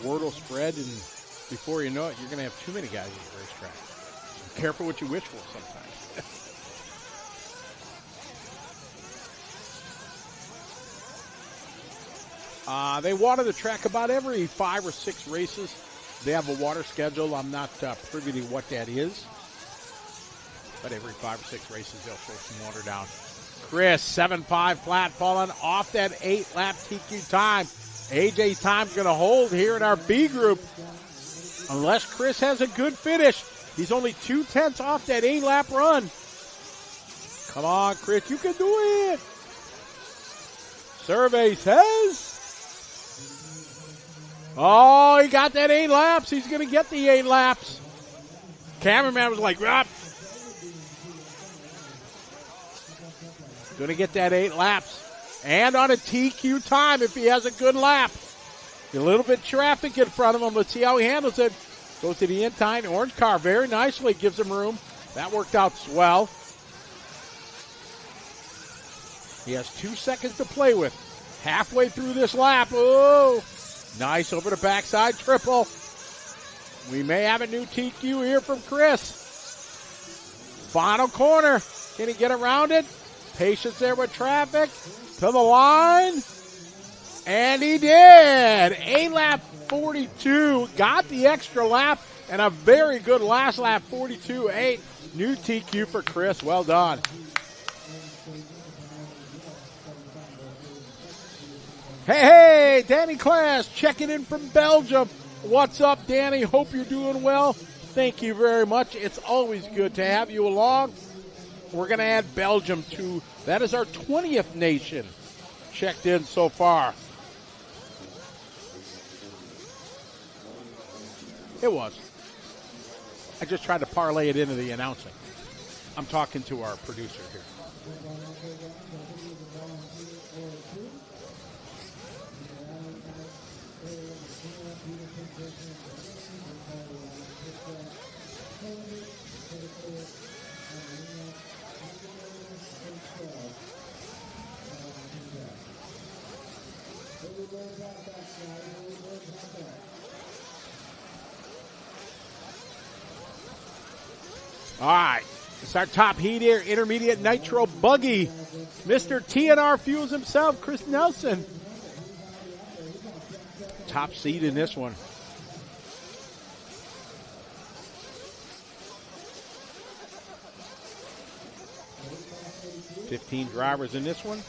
word will spread, and before you know it, you're going to have too many guys at the racetrack. So careful what you wish for sometimes. They water the track about every 5 or 6 races. They have a water schedule. I'm not privy to what that is. But every 5 or 6 races, they'll throw some water down. Chris, 7.5 flat, falling off that 8-lap TQ time. AJ's time's going to hold here in our B group. Unless Chris has a good finish. He's only 2/10 off that 8-lap run. Come on, Chris, you can do it. Survey says. Oh, he got that 8 laps. He's going to get the 8 laps. Cameraman was like, ah. Going to get that 8 laps. And on a TQ time if he has a good lap. A little bit of traffic in front of him. Let's see how he handles it. Goes to the in-time. Orange car very nicely. Gives him room. That worked out swell. He has 2 seconds to play with. Halfway through this lap. Oh, nice over the backside triple. We may have a new TQ here from Chris. Final corner. Can he get around it? Patience there with traffic. To the line. And he did. 8-lap 42. Got the extra lap. And a very good last lap, 42.8. New TQ for Chris. Well done. Hey, Danny Class checking in from Belgium. What's up, Danny? Hope you're doing well. Thank you very much. It's always good to have you along. We're going to add Belgium to, that is our 20th nation checked in so far. It was. I just tried to parlay it into the announcing. I'm talking to our producer here. All right, it's our top heat here, intermediate nitro buggy. Mr. TNR Fuels himself, Chris Nelson. Top seed in this one. 15 drivers in this one.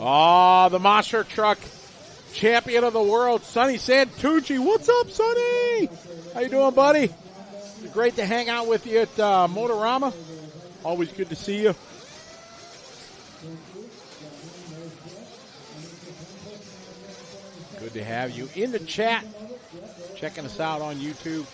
Oh, the monster truck champion of the world, Sonny Santucci. What's up, Sonny? How you doing, buddy? Great to hang out with you at Motorama. Always good to see you. Good to have you in the chat, checking us out on YouTube.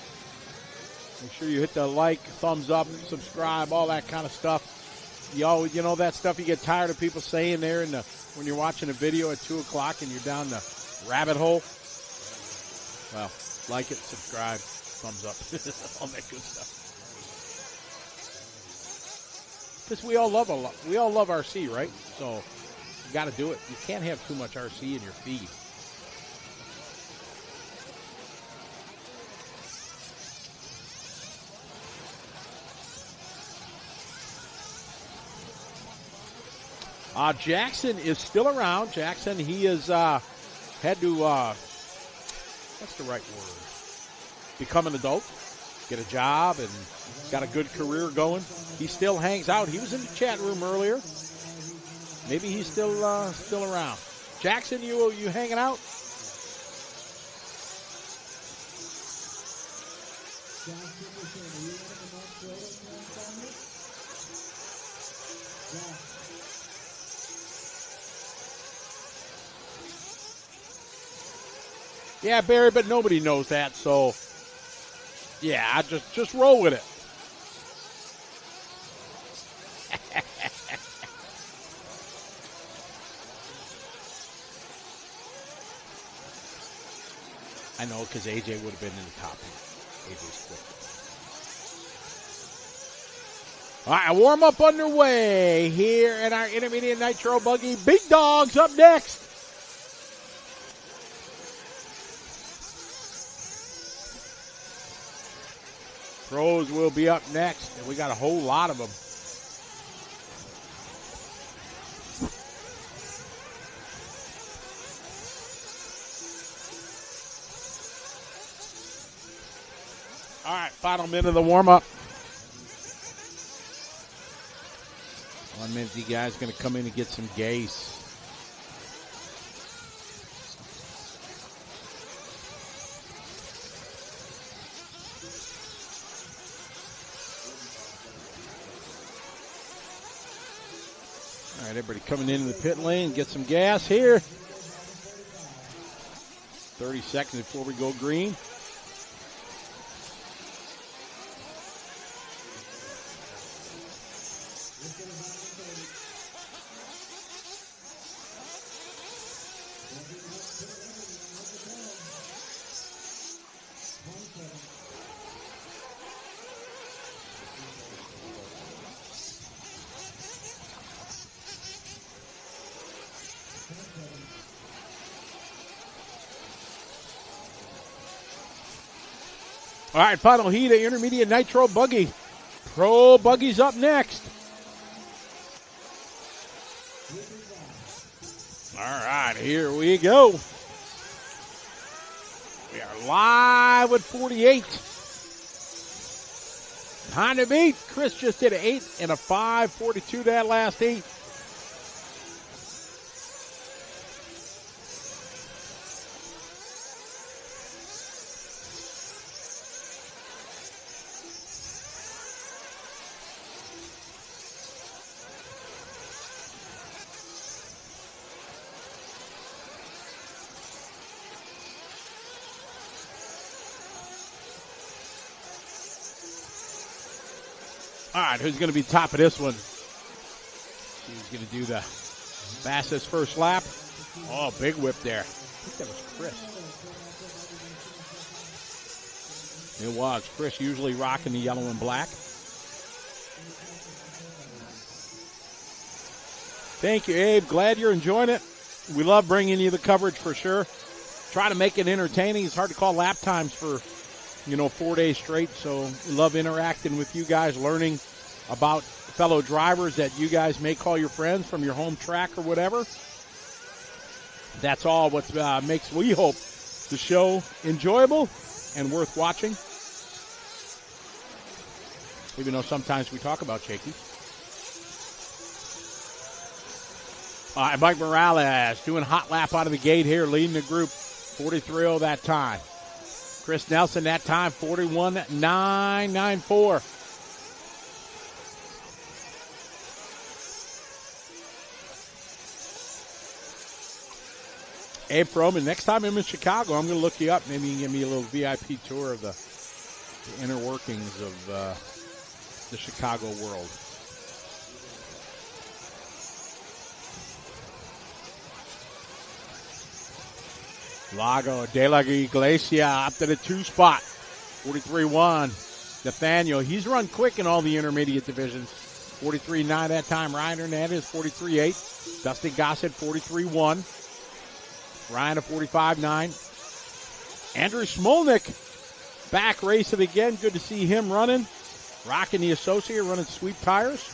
Make sure you hit the like, thumbs up, subscribe, all that kind of stuff. You always, you know, that stuff you get tired of people saying there when you're watching a video at 2 o'clock and you're down the rabbit hole. Well, like it, subscribe, thumbs up, all that good stuff. Because we all love RC, right? So you got to do it. You can't have too much RC in your feed. Jackson is still around. Jackson, he has had to, what's the right word? Become an adult, get a job, and got a good career going. He still hangs out. He was in the chat room earlier. Maybe he's still around. Jackson, you hanging out? Yeah, Barry, but nobody knows that, so yeah, I just roll with it. I know, because AJ would have been in the top. AJ's quick. All right, warm-up underway here in our Intermediate Nitro Buggy. Big Dogs up next. Pros will be up next, and we got a whole lot of them. All right, final minute of the warm-up. 1 minute, you guys going to come in and get some gas. All right, everybody coming into the pit lane, get some gas here. 30 seconds before we go green. All right, final heat of Intermediate Nitro Buggy. Pro Buggy's up next. All right, here we go. We are live with 48. Time to beat. Chris just did an 8 and a 5:42 that last heat. All right, who's going to be top of this one? He's going to do the fastest first lap. Oh, big whip there. I think that was Chris. It was. Chris usually rocking the yellow and black. Thank you, Abe. Glad you're enjoying it. We love bringing you the coverage for sure. Try to make it entertaining. It's hard to call lap times for 4 days straight. So we love interacting with you guys, learning about fellow drivers that you guys may call your friends from your home track or whatever. That's all what makes, we hope, the show enjoyable and worth watching. Even though sometimes we talk about shaky. Mike Morales doing a hot lap out of the gate here, leading the group 43.0 that time. Chris Nelson that time 41.994. Abe Froman, next time I'm in Chicago, I'm going to look you up. Maybe you can give me a little VIP tour of the inner workings of the Chicago world. Lago de la Iglesia up to the 2 spot. 43.1. Nathaniel, he's run quick in all the intermediate divisions. 43.9 that time. Ryan Hernandez, 43.8. Dustin Gossett, 43.1. Ryan, a 45.9. Andrew Smolnik, back racing again. Good to see him running. Rocking the associate, running sweep tires.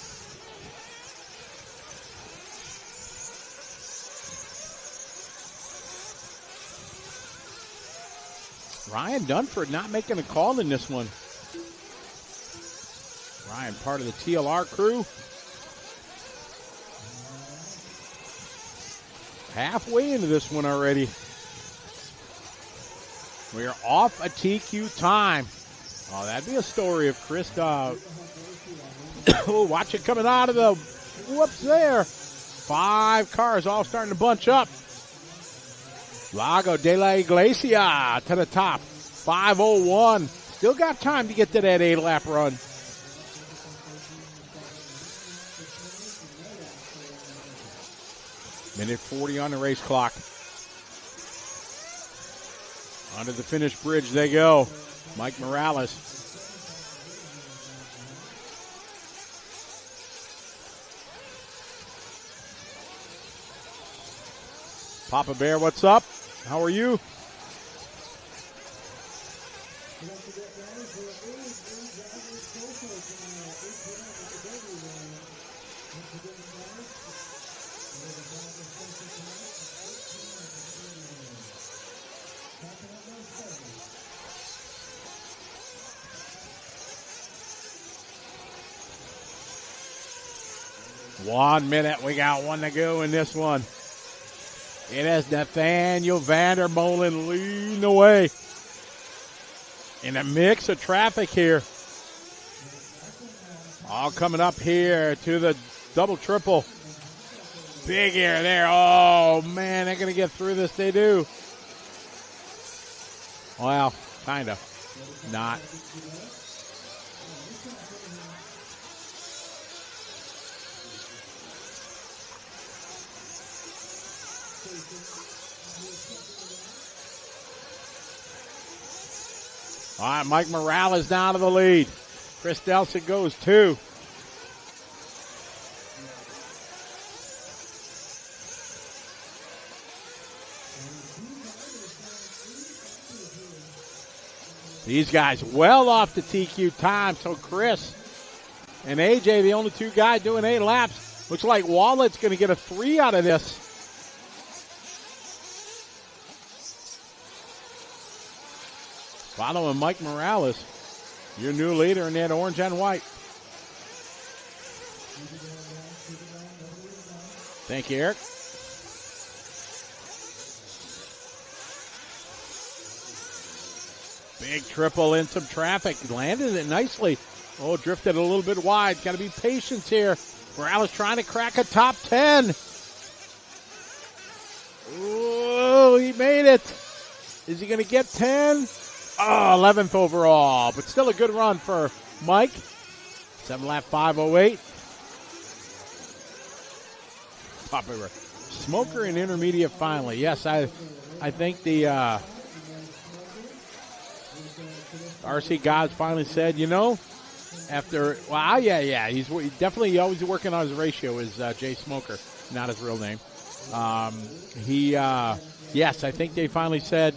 Ryan Dunford not making a call in this one. Ryan, part of the TLR crew. Halfway into this one already. We are off a TQ time. Oh, that'd be a story if Chris. Oh, watch it coming out of the whoops there. 5 cars all starting to bunch up. Lago de la Iglesia to the top. 5:01. Still got time to get to that 8-lap run. Minute 40 on the race clock. Under the finish bridge they go. Mike Morales. Papa Bear, what's up? How are you? One minute. We got one to go in this one. It is Nathaniel Vandermolen leading the way. In a mix of traffic here. All coming up here to the double triple. Big air there. Oh, man, they're going to get through this. They do. Well, kind of. Not. All right, Mike Morales down to the lead. Chris Nelson goes 2. These guys well off the TQ time, so Chris and AJ, the only 2 guys doing 8 laps. Looks like Wallet's going to get a 3 out of this. Following Mike Morales, your new leader in that orange and white. Thank you, Eric. Big triple in some traffic. Landed it nicely. Oh, drifted a little bit wide. Got to be patient here. Morales trying to crack a top 10. Oh, he made it. Is he going to get 10? Oh, 11th overall, but still a good run for Mike. 7-lap 5:08. Popular smoker in intermediate finally. Yes, I think the RC Gods finally said, you know, after, well, yeah, he's definitely always working on his ratio is Jay Smoker, not his real name. Yes, I think they finally said,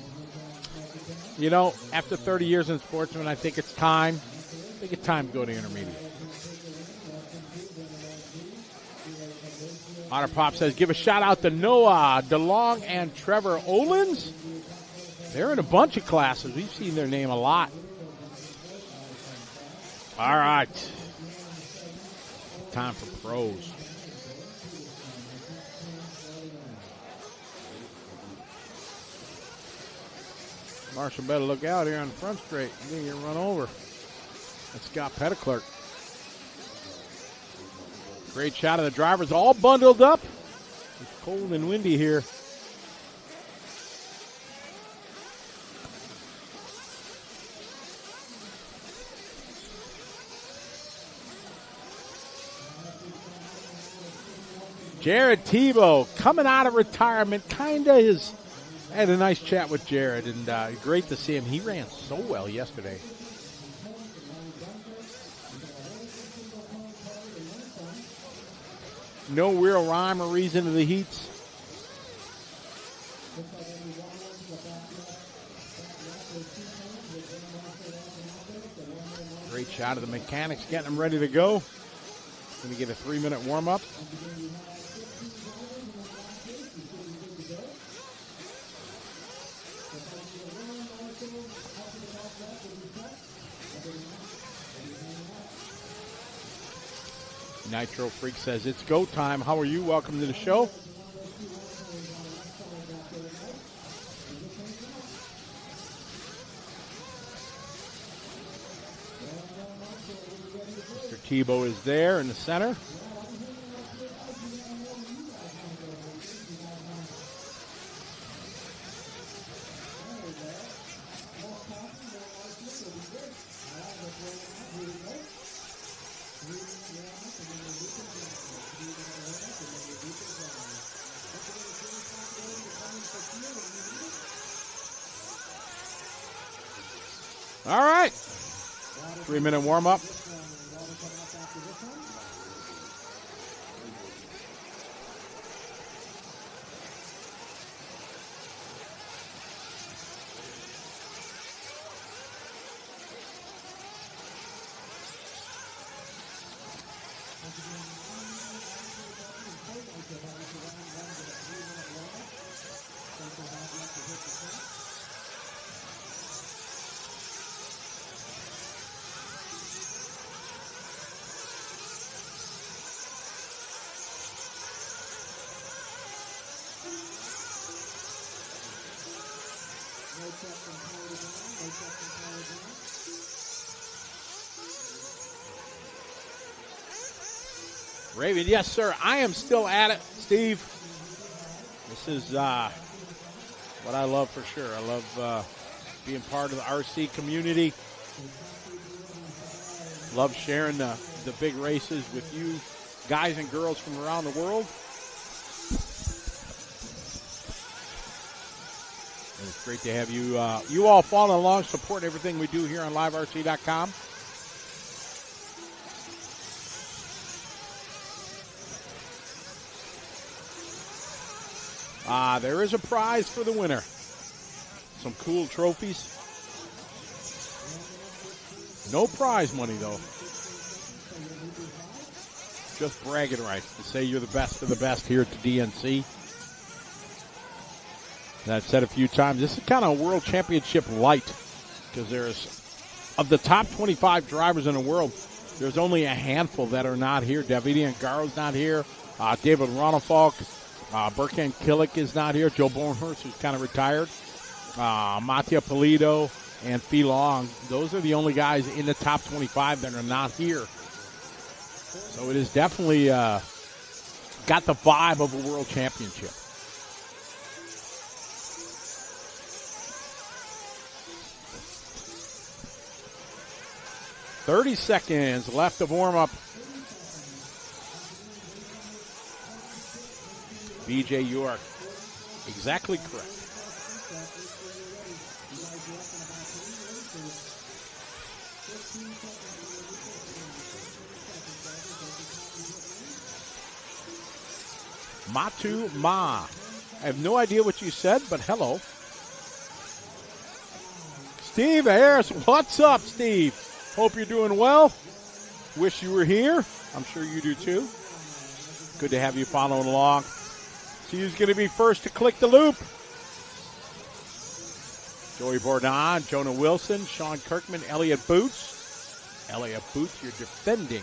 you know, after 30 years in Sportsman, I think it's time. I think it's time to go to intermediate. Otter Pop says, give a shout out to Noah DeLong and Trevor Olins. They're in a bunch of classes. We've seen their name a lot. All right. Time for pros. Marshall better look out here on the front straight. You're going to get run over. That's Scott Petticlerk. Great shot of the drivers all bundled up. It's cold and windy here. Jared Tebow coming out of retirement, kind of his. I had a nice chat with Jared, and great to see him. He ran so well yesterday. No real rhyme or reason to the heats. Great shot of the mechanics getting them ready to go. Going to get a 3-minute warm-up. Nitro Freak says, it's go time. How are you? Welcome to the show. Mr. Tebow is there in the center. All right. 3-minute warm-up. Raven, yes, sir. I am still at it, Steve. This is what I love for sure. I love being part of the RC community. Love sharing the big races with you guys and girls from around the world. And it's great to have you you all following along, supporting everything we do here on liverc.com. There is a prize for the winner. Some cool trophies. No prize money, though. Just bragging rights to say you're the best of the best here at the DNC. And I've said a few times, this is kind of a world championship light, because there's, of the top 25 drivers in the world, there's only a handful that are not here. Davide Angaro's not here. David Ronafalk. Burkan Killick is not here. Joe Bornhurst, who's kind of retired. Mattia Pulido and Fee Long. Those are the only guys in the top 25 that are not here. So it is definitely got the vibe of a world championship. "30 seconds left of warm-up. BJ, you are exactly correct. Matu Ma. I have no idea what you said, but hello. Steve Harris, what's up, Steve? Hope you're doing well. Wish you were here. I'm sure you do too. Good to have you following along. See who's going to be first to click the loop. Joey Bourdon, Jonah Wilson, Sean Kirkman, Elliott Boots. Elliott Boots, your defending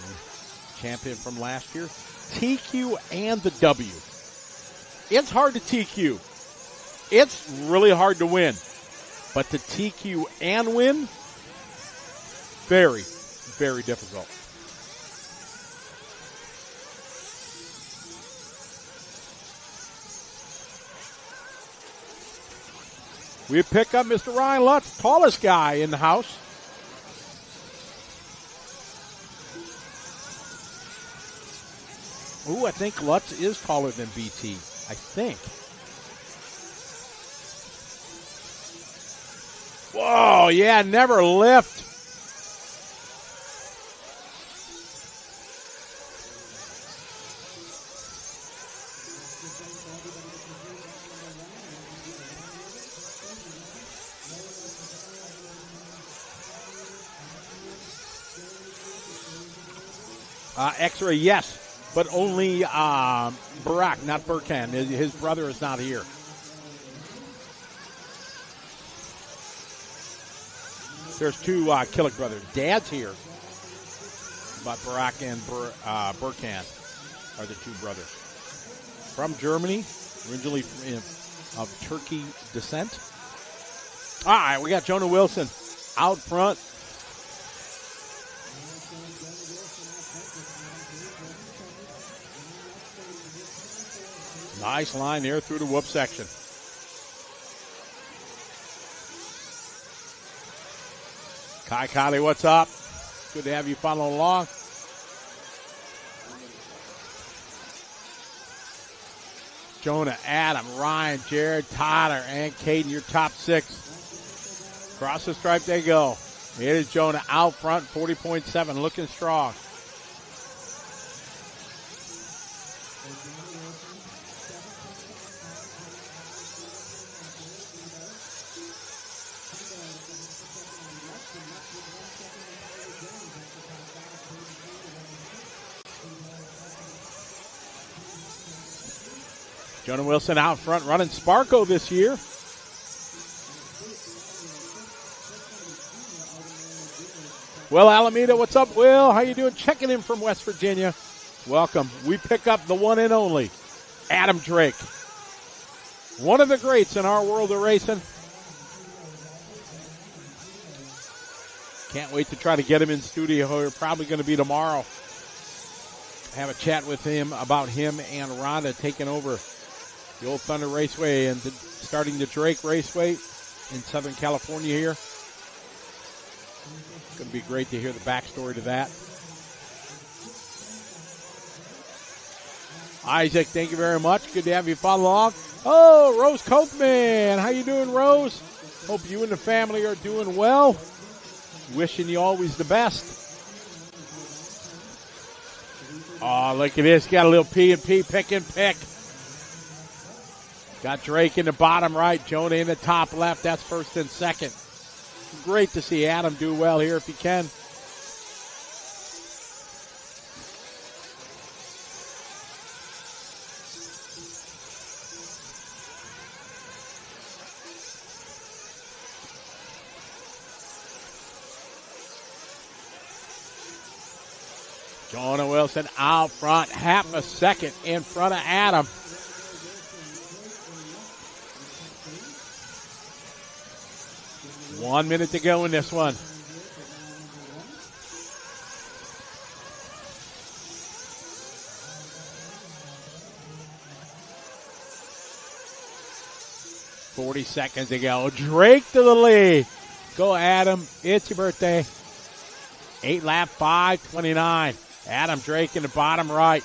champion from last year. TQ and the W. It's hard to TQ. It's really hard to win. But to TQ and win, very, very difficult. We pick up Mr. Ryan Lutz, tallest guy in the house. Ooh, I think Lutz is taller than BT. I think. Whoa, yeah, never lift. X-ray, yes, but only Barack, not Burkhan. His brother is not here. There's two Killick brothers. Dad's here, but Barack and Burkhan are the two brothers. From Germany, originally of Turkey descent. All right, we got Jonah Wilson out front. Nice line there through the whoop section. Kai Kylie, what's up? Good to have you following along. Jonah, Adam, Ryan, Jared, Tyler, and Caden, your top six. Across the stripe they go. It is Jonah out front, 40.7, looking strong. Jonah Wilson out front running Sparko this year. Will Alameda, what's up, Will? How you doing? Checking in from West Virginia. Welcome. We pick up the one and only Adam Drake. One of the greats in our world of racing. Can't wait to try to get him in studio. Probably going to be tomorrow. Have a chat with him about him and Rhonda taking over the Old Thunder Raceway and starting the Drake Raceway in Southern California here. It's going to be great to hear the backstory to that. Isaac, thank you very much. Good to have you follow along. Oh, Rose Copeman. How you doing, Rose? Hope you and the family are doing well. Wishing you always the best. Oh, look at this. Got a little P&P pick and pick. Got Drake in the bottom right, Jonah in the top left. That's first and second. Great to see Adam do well here if he can. Jonah Wilson out front, half a second in front of Adam. One minute to go in this one. $40 seconds to go. Drake to the lead. Go, Adam. It's your birthday. 8 lap, 5:29. Adam Drake in the bottom right.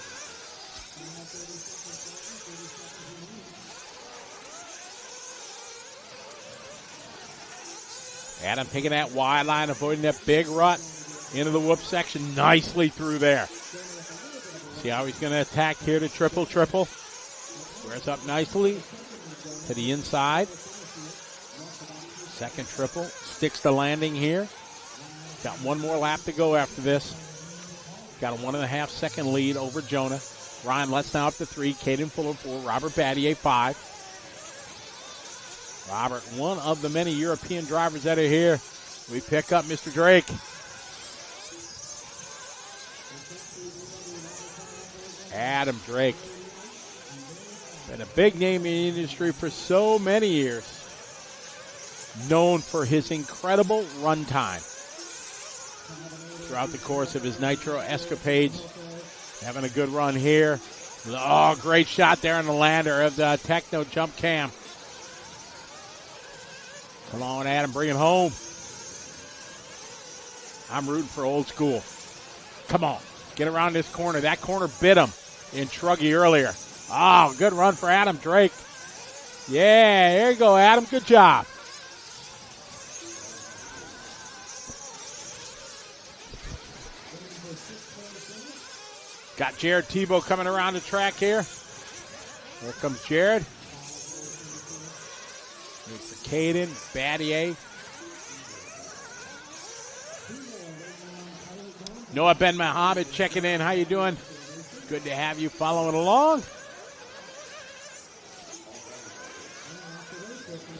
Adam taking that wide line, avoiding that big rut into the whoop section nicely through there. See how he's going to attack here to triple. Squares up nicely to the inside. Second triple. Sticks the landing here. Got one more lap to go after this. Got a 1.5 second lead over Jonah. Ryan Letts now up to 3. Caden Fuller 4. Robert Battier 5. Robert, one of the many European drivers that are here. We pick up Mr. Drake. Adam Drake. Been a big name in the industry for so many years. Known for his incredible run time. Throughout the course of his Nitro escapades. Having a good run here. Oh, great shot there on the lander of the Techno jump cam. Come on, Adam, bring it home. I'm rooting for old school. Come on, get around this corner. That corner bit him in Truggy earlier. Oh, good run for Adam Drake. Yeah, there you go, Adam. Good job. Got Jared Tebow coming around the track here. Here comes Jared. Here's for Caden, Battier. Noah Ben Mohammed checking in. How you doing? Good to have you following along.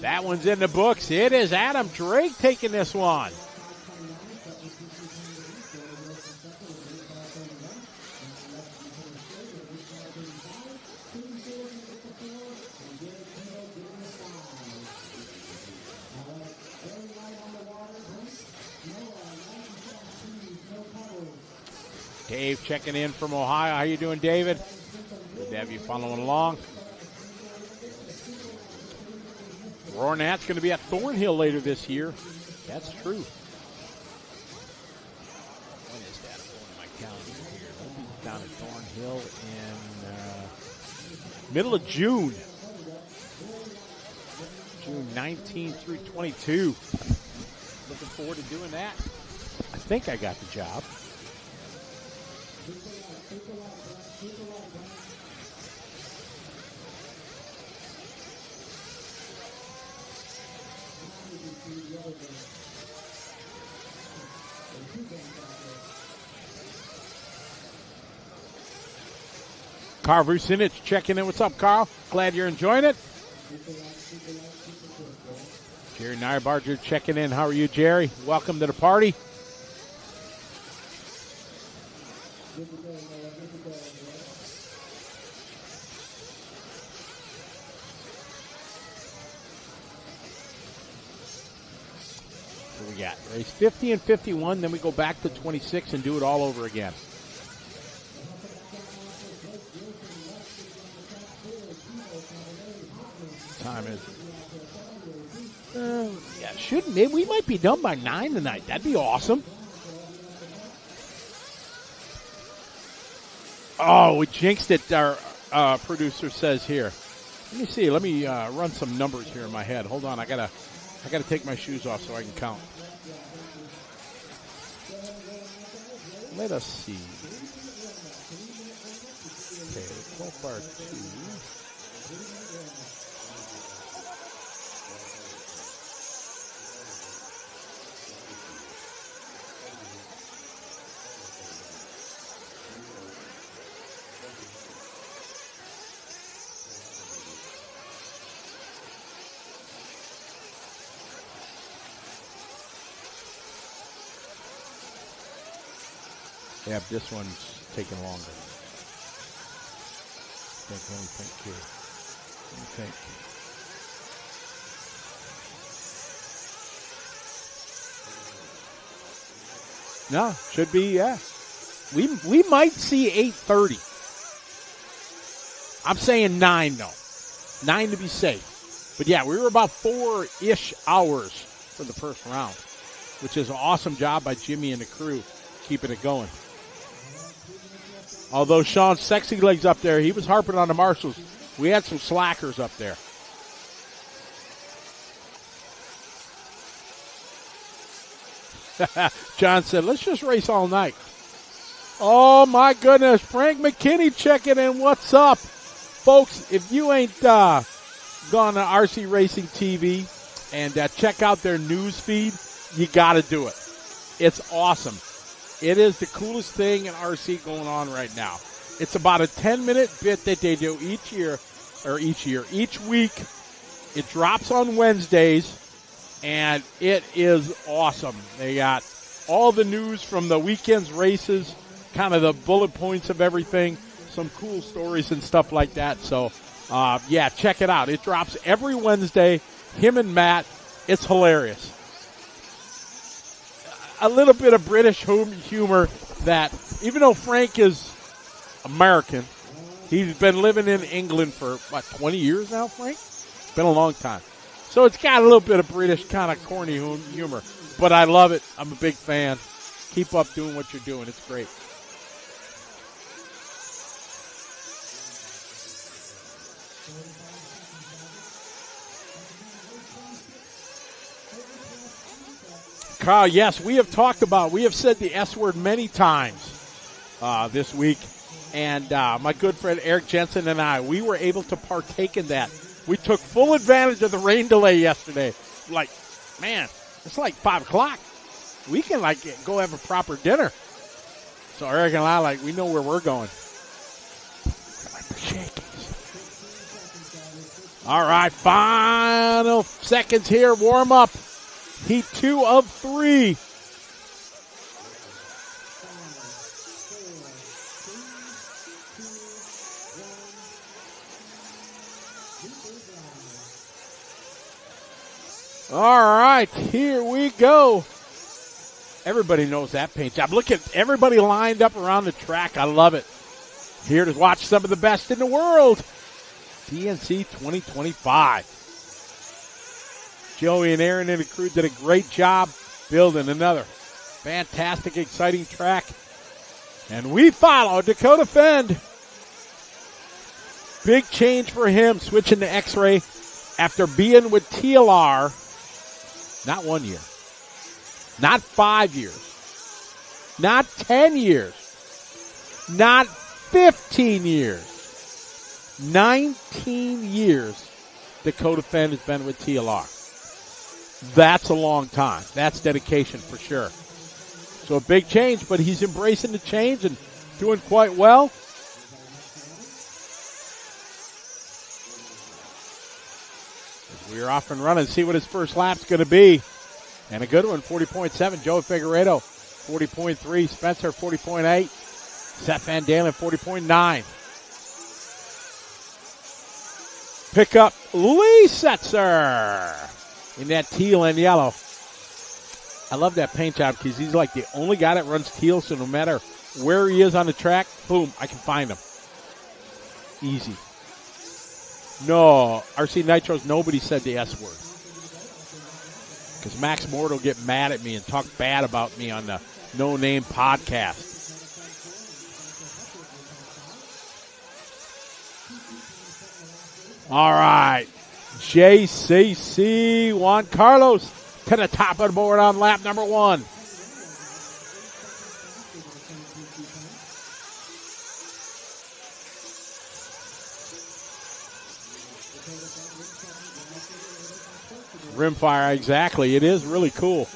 That one's in the books. It is Adam Drake taking this one. Dave checking in from Ohio. How you doing, David? Good to have you following along. Roarnat's going to be at Thornhill later this year. That's true. When is that? I'm going to my calendar here. We'll be down at Thornhill in middle of June. June 19 through 22. Looking forward to doing that. I think I got the job. Carl Vucinich checking in. What's up, Carl? Glad you're enjoying it. Jerry Nybarger checking in. How are you, Jerry? Welcome to the party. What we got? Race 50 and 51, then we go back to 26 and do it all over again. Time is yeah, shouldn't maybe we might be done by 9 tonight. That'd be awesome. Oh, we jinxed it, our producer says here. Let me see. Let me run some numbers here in my head. Hold on. I gotta take my shoes off so I can count. Let us see. Okay, qualifier 2. Yeah, this one's taking longer. Let me think here. Let me think. No, should be, yeah. We might see 8:30. I'm saying 9 though. 9 to be safe. But yeah, we were about 4-ish hours for the first round, which is an awesome job by Jimmy and the crew keeping it going. Although Sean Sexy Legs up there, he was harping on the marshals. We had some slackers up there. John said, let's just race all night. Oh, my goodness. Frank McKinney checking in. What's up? Folks, if you ain't gone to RC Racing TV and check out their news feed, you got to do it. It's awesome. It is the coolest thing in RC going on right now. It's about a 10-minute bit that they do each week. It drops on Wednesdays, and it is awesome. They got all the news from the weekend's races, kind of the bullet points of everything, some cool stories and stuff like that. So, yeah, check it out. It drops every Wednesday, him and Matt. It's hilarious. A little bit of British humor that, even though Frank is American, he's been living in England for, 20 years now, Frank? It's been a long time. So it's got a little bit of British kind of corny humor. But I love it. I'm a big fan. Keep up doing what you're doing. It's great. Carl, yes, we have said the S word many times this week. And my good friend Eric Jensen and I, we were able to partake in that. We took full advantage of the rain delay yesterday. Like, man, it's like 5 o'clock. We can, go have a proper dinner. So Eric and I, we know where we're going. Like the shakies. All right, final seconds here. Warm up. Heat 2 of 3. All right, here we go. Everybody knows that paint job. Look at everybody lined up around the track. I love it. Here to watch some of the best in the world. DNC 2025. Joey and Aaron and the crew did a great job building another fantastic, exciting track. And we follow Dakota Fend. Big change for him, switching to X-Ray after being with TLR. Not 1 year. Not 5 years. Not 10 years. Not 15 years. 19 years Dakota Fend has been with TLR. That's a long time. That's dedication for sure. So a big change, but he's embracing the change and doing quite well. We're off and running. See what his first lap's going to be. And a good one, 40.7. Joe Figueredo, 40.3. Spencer, 40.8. Seth Van Dalen, 40.9. Pick up Lee Setzer in that teal and yellow. I love that paint job because he's like the only guy that runs teal, so no matter where he is on the track, boom, I can find him. Easy. No, RC Nitro's nobody said the S word. Because Max Mort will get mad at me and talk bad about me on the No Name podcast. All right. JCC Juan Carlos to the top of the board on lap number 1. Rimfire, exactly. It is really cool.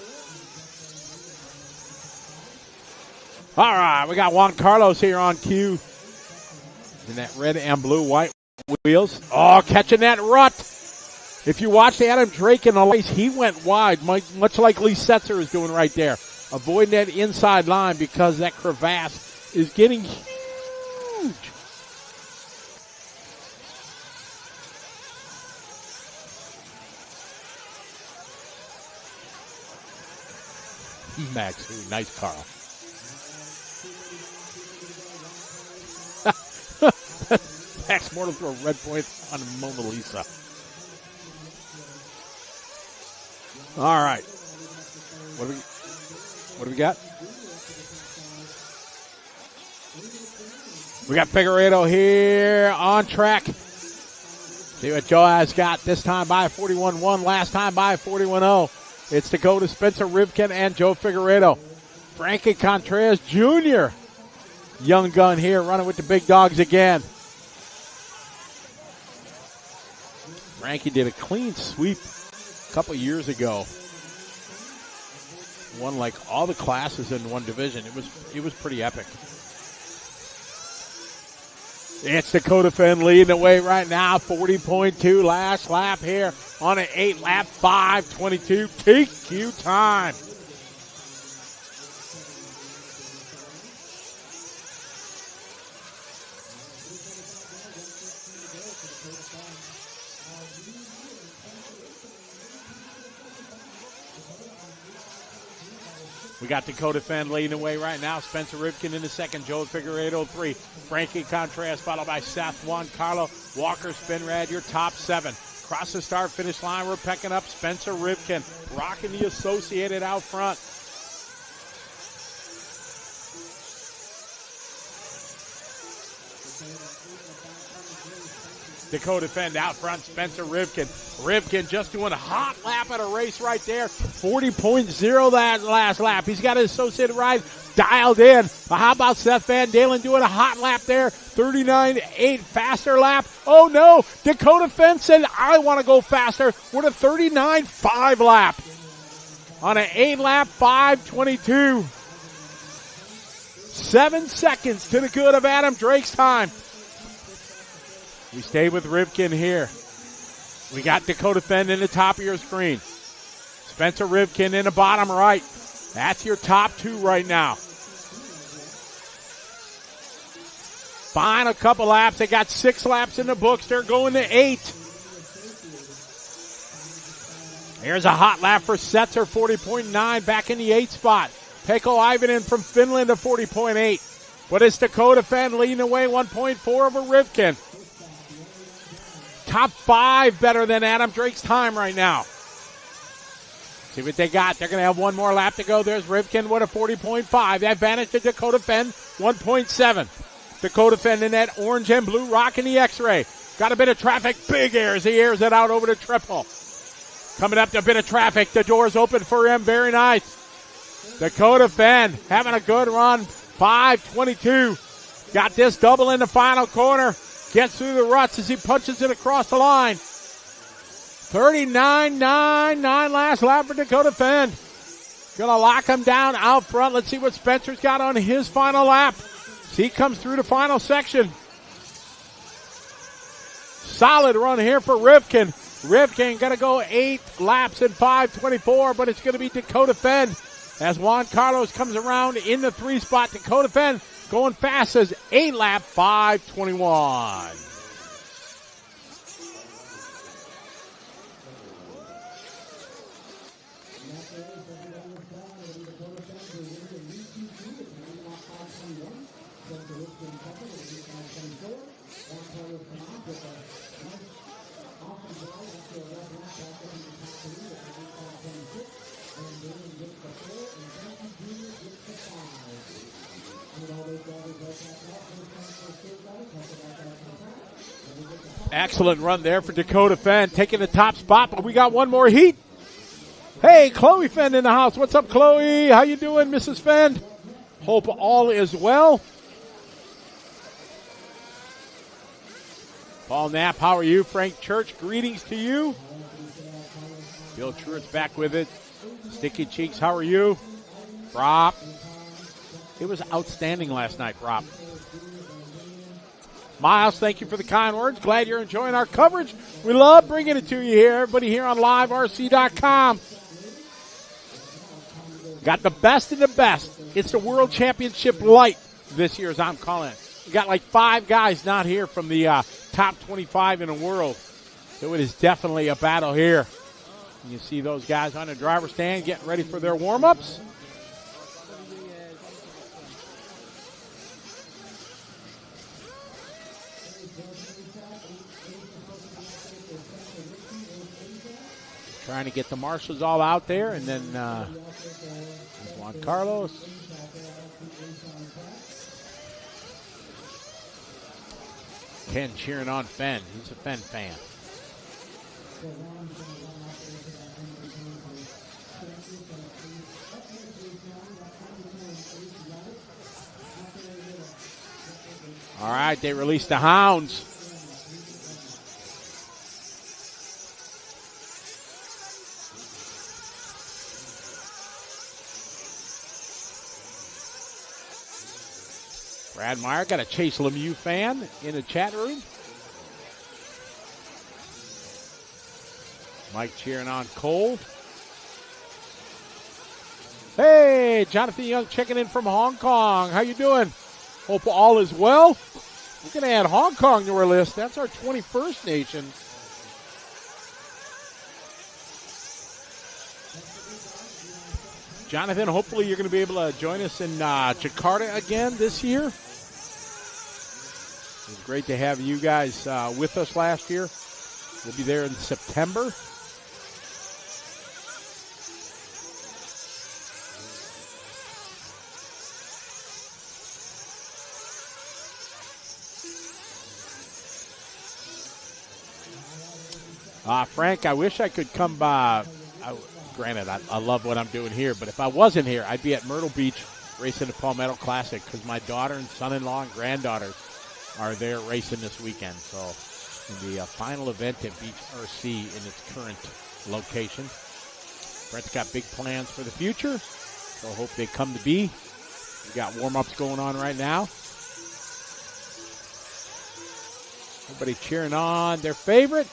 All right, we got Juan Carlos here on cue. In that red and blue white wheels. Oh, catching that rut. If you watched Adam Drake in the race, he went wide, much like Lee Setzer is doing right there. Avoiding that inside line because that crevasse is getting huge. Max, nice Carl. Max Mortal threw a red point on Mona Lisa. All right. What do we got? We got Figueredo here on track. See what Joe has got this time by 41-1, last time by 41-0. It's Dakota, Spencer Rivkin, and Joe Figueredo. Frankie Contreras Jr., young gun here, running with the big dogs again. Frankie did a clean sweep a couple years ago. Won like all the classes in one division. It was pretty epic. It's Dakota Fenn leading the way right now. 40.2 last lap here on an 8-lap 5:22 TQ time. We got Dakota Fenn leading the way right now. Spencer Rivkin in the second. Joe Figueredo 3. Frankie Contreras followed by Seth Juan Carlo. Walker Spinrad, your top 7. Across the start finish line, we're pecking up Spencer Rivkin. Rocking the Associated out front. Dakota Fenn out front, Spencer Rivkin. Rivkin just doing a hot lap at a race right there. 40.0 that last lap. He's got his Associated ride dialed in. How about Seth Van Dalen doing a hot lap there? 39.8 faster lap. Oh no, Dakota Fenn said, I want to go faster with a 39.5 lap. On an 8-lap 5:22. 7 seconds to the good of Adam Drake's time. We stay with Rivkin here. We got Dakota Fenn in the top of your screen. Spencer Rivkin in the bottom right. That's your top 2 right now. Final couple laps. They got 6 laps in the books. They're going to 8. Here's a hot lap for Setzer, 40.9, back in the 8th spot. Pekko Ivanen from Finland to 40.8. But it's Dakota Fenn leading away 1.4 over Rivkin. Top 5 better than Adam Drake's time right now. See what they got. They're going to have one more lap to go. There's Rivkin with a 40.5. Advantage to Dakota Fenn, 1.7. Dakota Fenn in that orange and blue rocking the X-ray. Got a bit of traffic. Big airs. He airs it out over the triple. Coming up to a bit of traffic. The door's open for him. Very nice. Dakota Fenn having a good run. 5:22. Got this double in the final corner. Gets through the ruts as he punches it across the line. 39.9 last lap for Dakota Fenn. Gonna lock him down out front. Let's see what Spencer's got on his final lap. He comes through the final section. Solid run here for Rivkin. Rivkin gonna go 8 laps in 5:24, but it's gonna be Dakota Fenn as Juan Carlos comes around in the 3 spot. Dakota Fenn going fast as 8-lap 5:21. Excellent run there for Dakota Fenn, taking the top spot, but we got one more heat. Hey, Chloe Fenn in the house. What's up, Chloe? How you doing, Mrs. Fenn? Hope all is well. Paul Knapp, how are you? Frank Church, greetings to you. Bill Truitt's back with it. Sticky Cheeks, how are you? Rob. It was outstanding last night, Rob. Miles, thank you for the kind words. Glad you're enjoying our coverage. We love bringing it to you here. Everybody here on liverc.com. Got the best of the best. It's the World Championship Light this year, as I'm calling it. You got like 5 guys not here from the top 25 in the world. So it is definitely a battle here. You see those guys on the driver's stand getting ready for their warm-ups. Trying to get the marshals all out there, and then Juan Carlos. Ken cheering on Fenn. He's a Fenn fan. All right, they released the hounds. Brad Meyer got a Chase Lemieux fan in the chat room. Mike cheering on Cole. Hey, Jonathan Young checking in from Hong Kong. How you doing? Hope all is well. We're going to add Hong Kong to our list. That's our 21st nation. Jonathan, hopefully you're going to be able to join us in Jakarta again this year. It was great to have you guys with us last year. We'll be there in September. Frank, I wish I could come by. Granted, I love what I'm doing here, but if I wasn't here, I'd be at Myrtle Beach racing the Palmetto Classic because my daughter and son-in-law and granddaughter are there racing this weekend. So in the final event at Beach RC in its current location. Brett's got big plans for the future, so I hope they come to be. We got warm-ups going on right now. Everybody cheering on their favorite.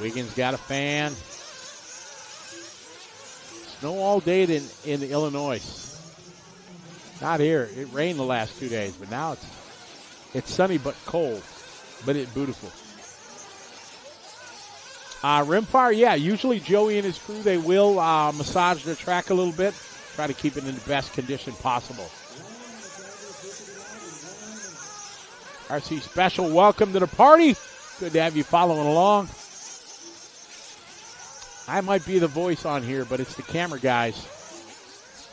Wiggins got a fan. Snow all day in Illinois. Not here. It rained the last 2 days, but now it's sunny but cold, but it's beautiful. Rimfire, yeah, usually Joey and his crew, they will massage the track a little bit, try to keep it in the best condition possible. RC Special, welcome to the party. Good to have you following along. I might be the voice on here, but it's the camera guys,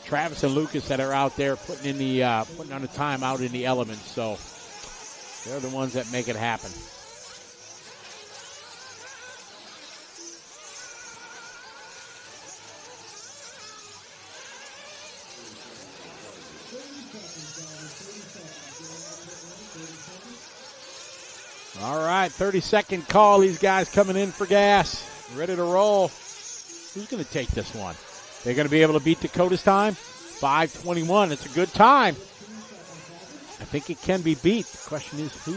Travis and Lucas, that are out there putting on the time out in the elements. So they're the ones that make it happen. All right, 30-second call. These guys coming in for gas. Ready to roll. Who's going to take this one? They're going to be able to beat Dakota's time. 5:21. It's a good time. I think it can be beat. The question is who?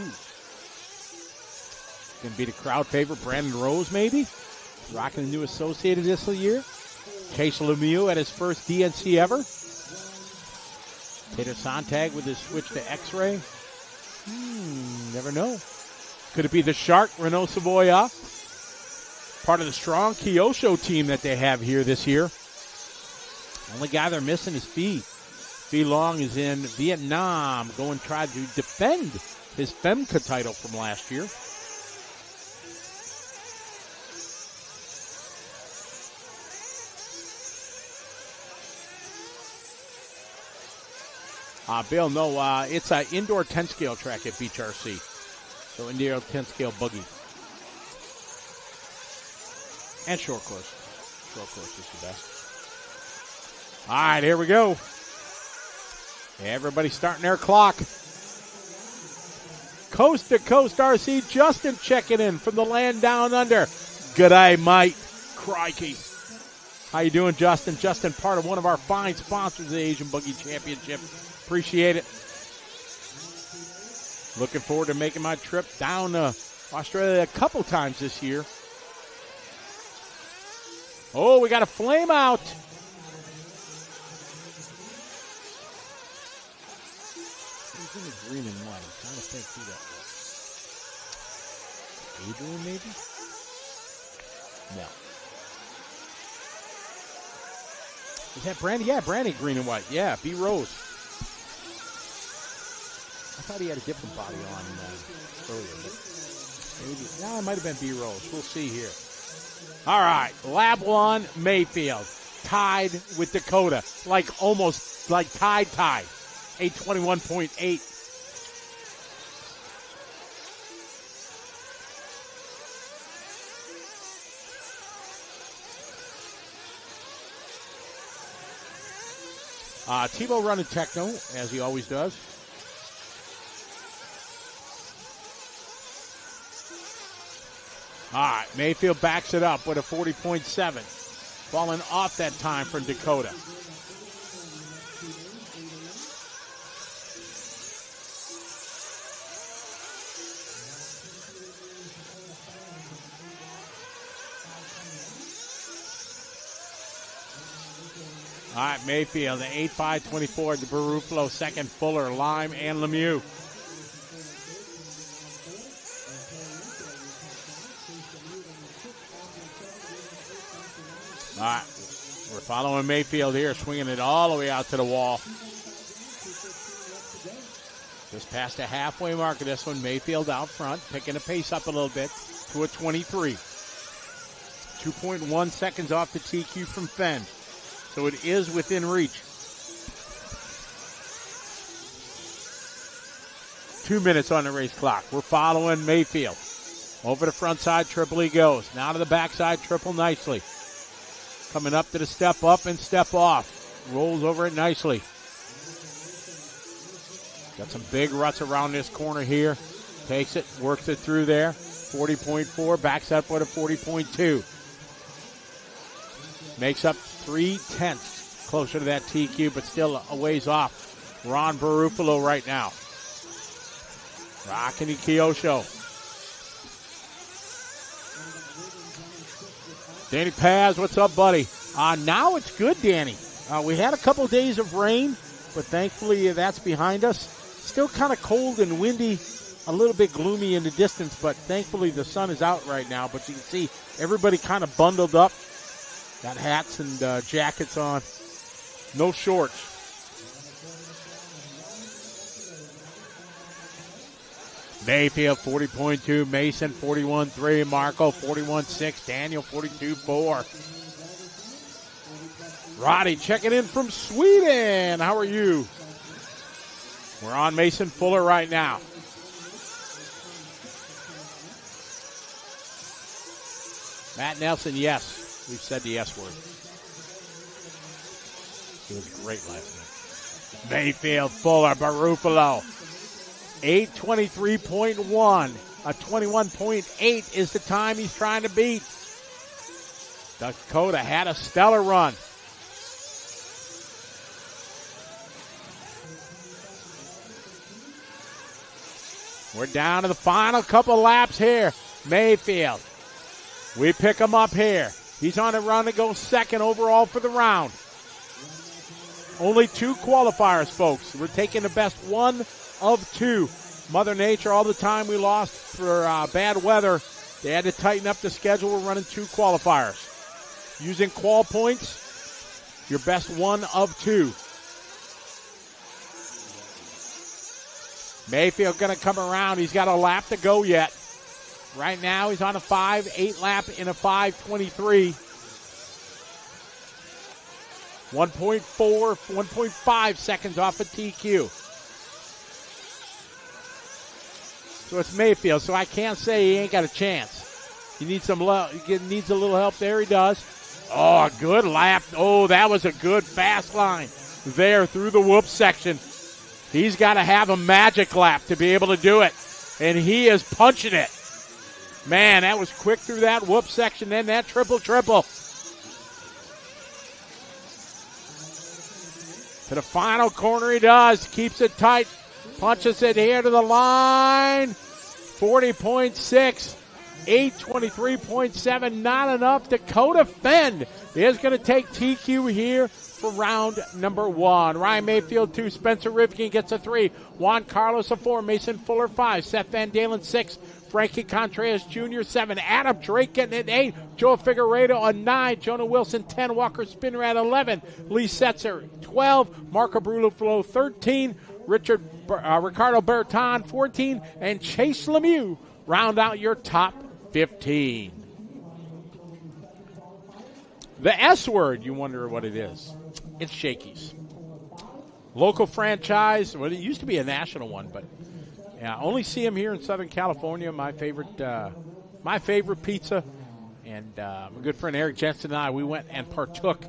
Going to be the crowd favorite, Brandon Rose, maybe? Rocking the new Associated this year. Chase Lemieux at his first DNC ever. Tater Sontag with his switch to X-Ray. Never know. Could it be the Shark, Renault Savoya? Part of the strong Kyosho team that they have here this year. Only guy they're missing is Phi. Phi Long is in Vietnam, going to try to defend his FEMCA title from last year. Bill, no, it's an indoor 10-scale track at Beach RC. So indoor 10-scale buggy. And short course. Short course is the best. All right, here we go. Everybody starting their clock. Coast to Coast RC, Justin checking in from the land down under. G'day, mate. Crikey. How you doing, Justin? Justin, part of one of our fine sponsors of the Asian Buggy Championship. Appreciate it. Looking forward to making my trip down to Australia a couple times this year. Oh, we got a flame out. Who's in the green and white? I'm trying to think who that was. Adrian, maybe? No. Is that Brandy? Yeah, Brandy, green and white. Yeah, B. Rose. I thought he had a different body on earlier. But maybe. No, it might have been B. Rose. We'll see here. All right, Lab 1, Mayfield, tied with Dakota, almost tied, 821.8. Tebow running techno, as he always does. All right, Mayfield backs it up with a 40.7. falling off that time from Dakota. All right, Mayfield, the 8.5.24 to Barufalo, second Fuller, Lime, and Lemieux. All right, we're following Mayfield here, swinging it all the way out to the wall. Just past the halfway mark of this one, Mayfield out front, picking the pace up a little bit to a 23. 2.1 seconds off the TQ from Fenn. So it is within reach. 2 minutes on the race clock. We're following Mayfield. Over the front side, Triple he goes. Now to the backside, Triple nicely. Coming up to the step up and step off. Rolls over it nicely. Got some big ruts around this corner here. Takes it, works it through there. 40.4, backs up with a 40.2. Makes up 0.3 closer to that TQ, but still a ways off. Ron Barufalo right now. Rocking Kyosho. Danny Paz, what's up, buddy? Now it's good, Danny. We had a couple days of rain, but thankfully that's behind us. Still kind of cold and windy, a little bit gloomy in the distance, but thankfully the sun is out right now. But you can see everybody kind of bundled up. Got hats and jackets on. No shorts. Mayfield 40.2, Mason 41.3, Marco 41.6, Daniel 42.4. Roddy checking in from Sweden. How are you? We're on Mason Fuller right now. Matt Nelson, yes. We've said the S word. He was great last night. Mayfield, Fuller, Barufalo. 8:23.1. A 21.8 is the time he's trying to beat. Dakota had a stellar run. We're down to the final couple laps here. Mayfield. We pick him up here. He's on a run to go second overall for the round. Only 2 qualifiers, folks. We're taking the best one of 2. Mother Nature, all the time we lost for bad weather, they had to tighten up the schedule. We're running 2 qualifiers. Using qual points, your best one of 2. Mayfield going to come around. He's got a lap to go yet. Right now he's on a 5.8 lap in a 5.23. 1.5 seconds off of TQ. So it's Mayfield, so I can't say he ain't got a chance. He needs needs a little help there. He does. Oh, a good lap. Oh, that was a good fast line there through the whoop section. He's got to have a magic lap to be able to do it, and he is punching it. Man, that was quick through that whoop section, then that triple. To the final corner he does. Keeps it tight. Punches it here to the line. 40.6. 8:23.7. Not enough. Dakota Fenn is going to take TQ here for round number 1. Ryan Mayfield 2. Spencer Rivkin gets a 3. Juan Carlos a 4. Mason Fuller 5. Seth Van Dalen 6. Frankie Contreras Jr. 7. Adam Drake getting it 8. Joe Figueredo a 9. Jonah Wilson 10. Walker Spinrad 11. Lee Setzer 12. Marco Bruloflo 13. Ricardo Berton 14. And Chase Lemieux round out your top 15. The S word, you wonder what it is. It's Shakey's. Local franchise. Well, it used to be a national one, but yeah, I only see them here in Southern California. My favorite pizza. And my good friend Eric Jensen and I, we went and took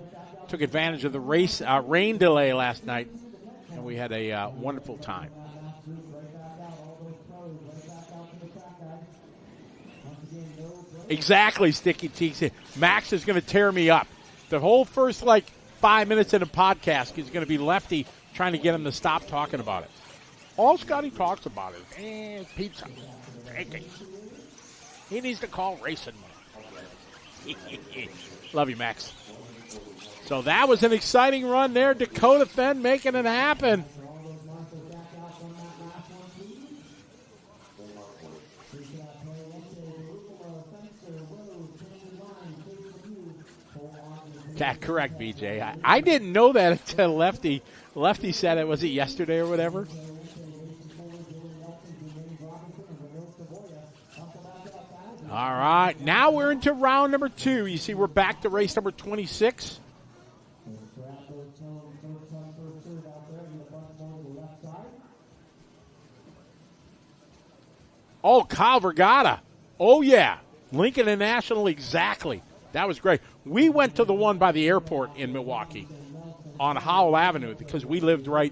advantage of the rain delay last night, and we had a wonderful time. Exactly, Sticky Teeks. Max is going to tear me up. The whole first, 5 minutes in the podcast is going to be Lefty trying to get him to stop talking about it. All Scotty talks about is pizza. He needs to call racing more. Love you, Max. So that was an exciting run there. Dakota Fenn making it happen. Yeah, correct, BJ. I didn't know that until Lefty said it. Was it yesterday or whatever? All right, now we're into round number 2. You see, we're back to race number 26. Oh, Kyle Vergata. Oh, yeah. Lincoln and National, exactly. That was great. We went to the one by the airport in Milwaukee on Howell Avenue because we lived right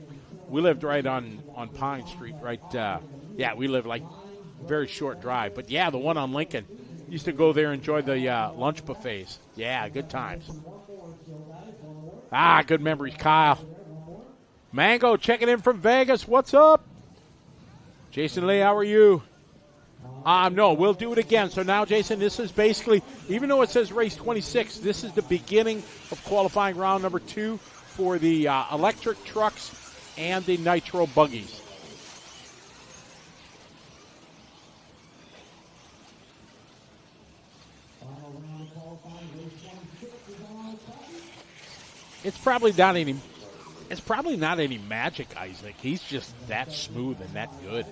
on Pine Street, right? We lived very short drive. But, yeah, the one on Lincoln. Used to go there and enjoy the lunch buffets. Yeah, good times. Good memories, Kyle. Mango checking in from Vegas. What's up? Jason Lee, how are you? No, we'll do it again. So now, Jason, this is basically, even though it says race 26, this is the beginning of qualifying round number 2 for the electric trucks and the Nitro buggies. It's probably not any magic, Isaac. He's just that smooth and that good.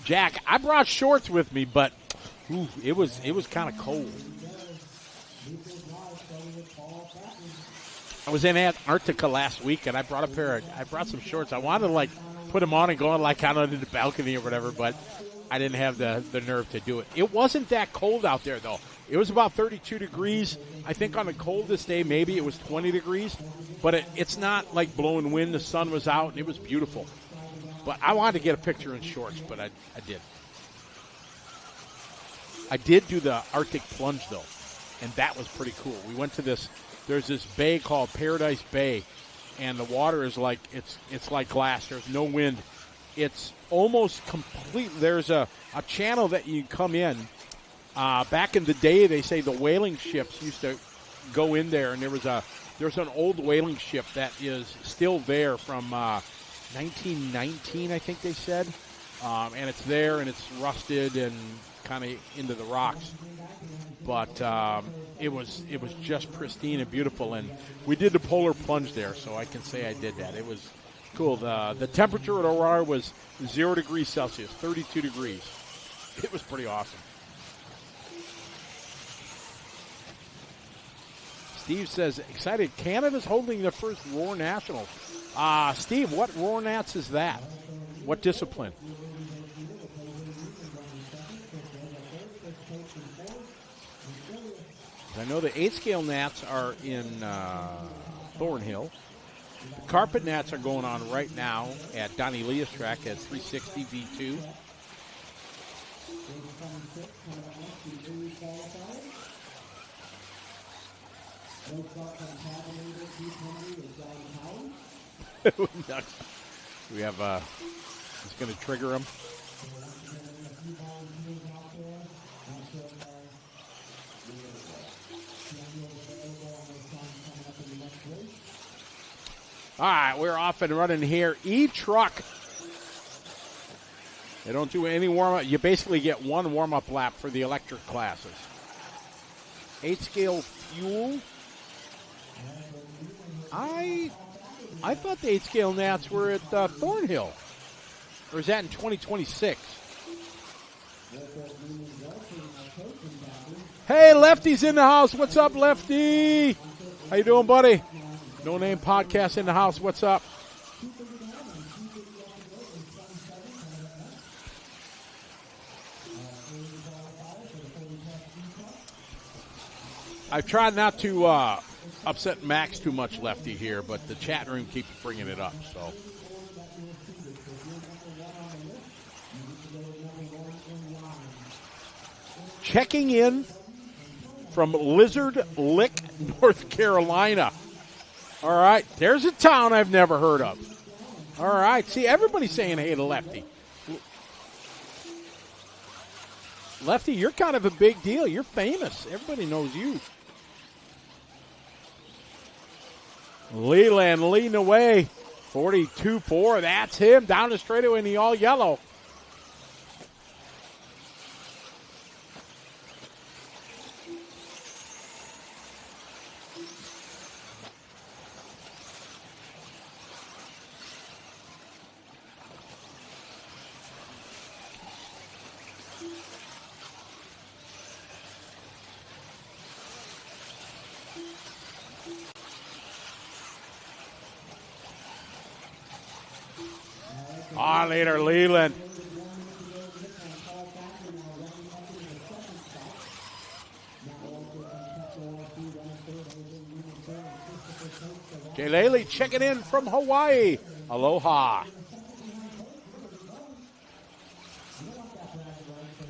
Jack, I brought shorts with me, but it was kind of cold. I was in Antarctica last week, and I brought some shorts. I wanted to put them on and go out onto the balcony or whatever, but I didn't have the nerve to do it. It wasn't that cold out there though. It was about 32 degrees. I think on the coldest day maybe it was 20 degrees, but it's not like blowing wind. The sun was out and it was beautiful. But I wanted to get a picture in shorts, but I did. I did do the Arctic plunge though, and that was pretty cool. We went to there's this bay called Paradise Bay, and the water is it's like glass. There's no wind. It's almost complete. There's a channel that you come in. Back in the day, they say the whaling ships used to go in there, and there's an old whaling ship that is still there from 1919, I think they said, and it's there and it's rusted and kind of into the rocks. But it was just pristine and beautiful, and we did the polar plunge there, so I can say I did that. It was cool. The temperature at Aurora was 0 degrees Celsius, 32 degrees. It was pretty awesome. Steve says, excited. Canada's holding their first Roar Nationals. Steve, what Roar Nats is that? What discipline? I know the 8-scale Nats are in Thornhill. The carpet Nats are going on right now at Donnie Leah's track at 360 V2. We have it's going to trigger him. All right, we're off and running here. E-Truck. They don't do any warm-up. You basically get one warm-up lap for the electric classes. 8-scale fuel. I thought the 8-scale Nats were at Thornhill. Or is that in 2026? Hey, Lefty's in the house. What's up, Lefty? How you doing, buddy? No Name Podcast in the house. What's up? I've tried not to upset Max too much, Lefty, here, but the chat room keeps bringing it up. So checking in from Lizard Lick, North Carolina. All right, there's a town I've never heard of. All right, see, everybody's saying hey to Lefty. Lefty, you're kind of a big deal. You're famous. Everybody knows you. Leland leading away. 42-4. That's him. Down the straightaway in the all yellow. On later, Leland. Jalele checking in from Hawaii. Aloha.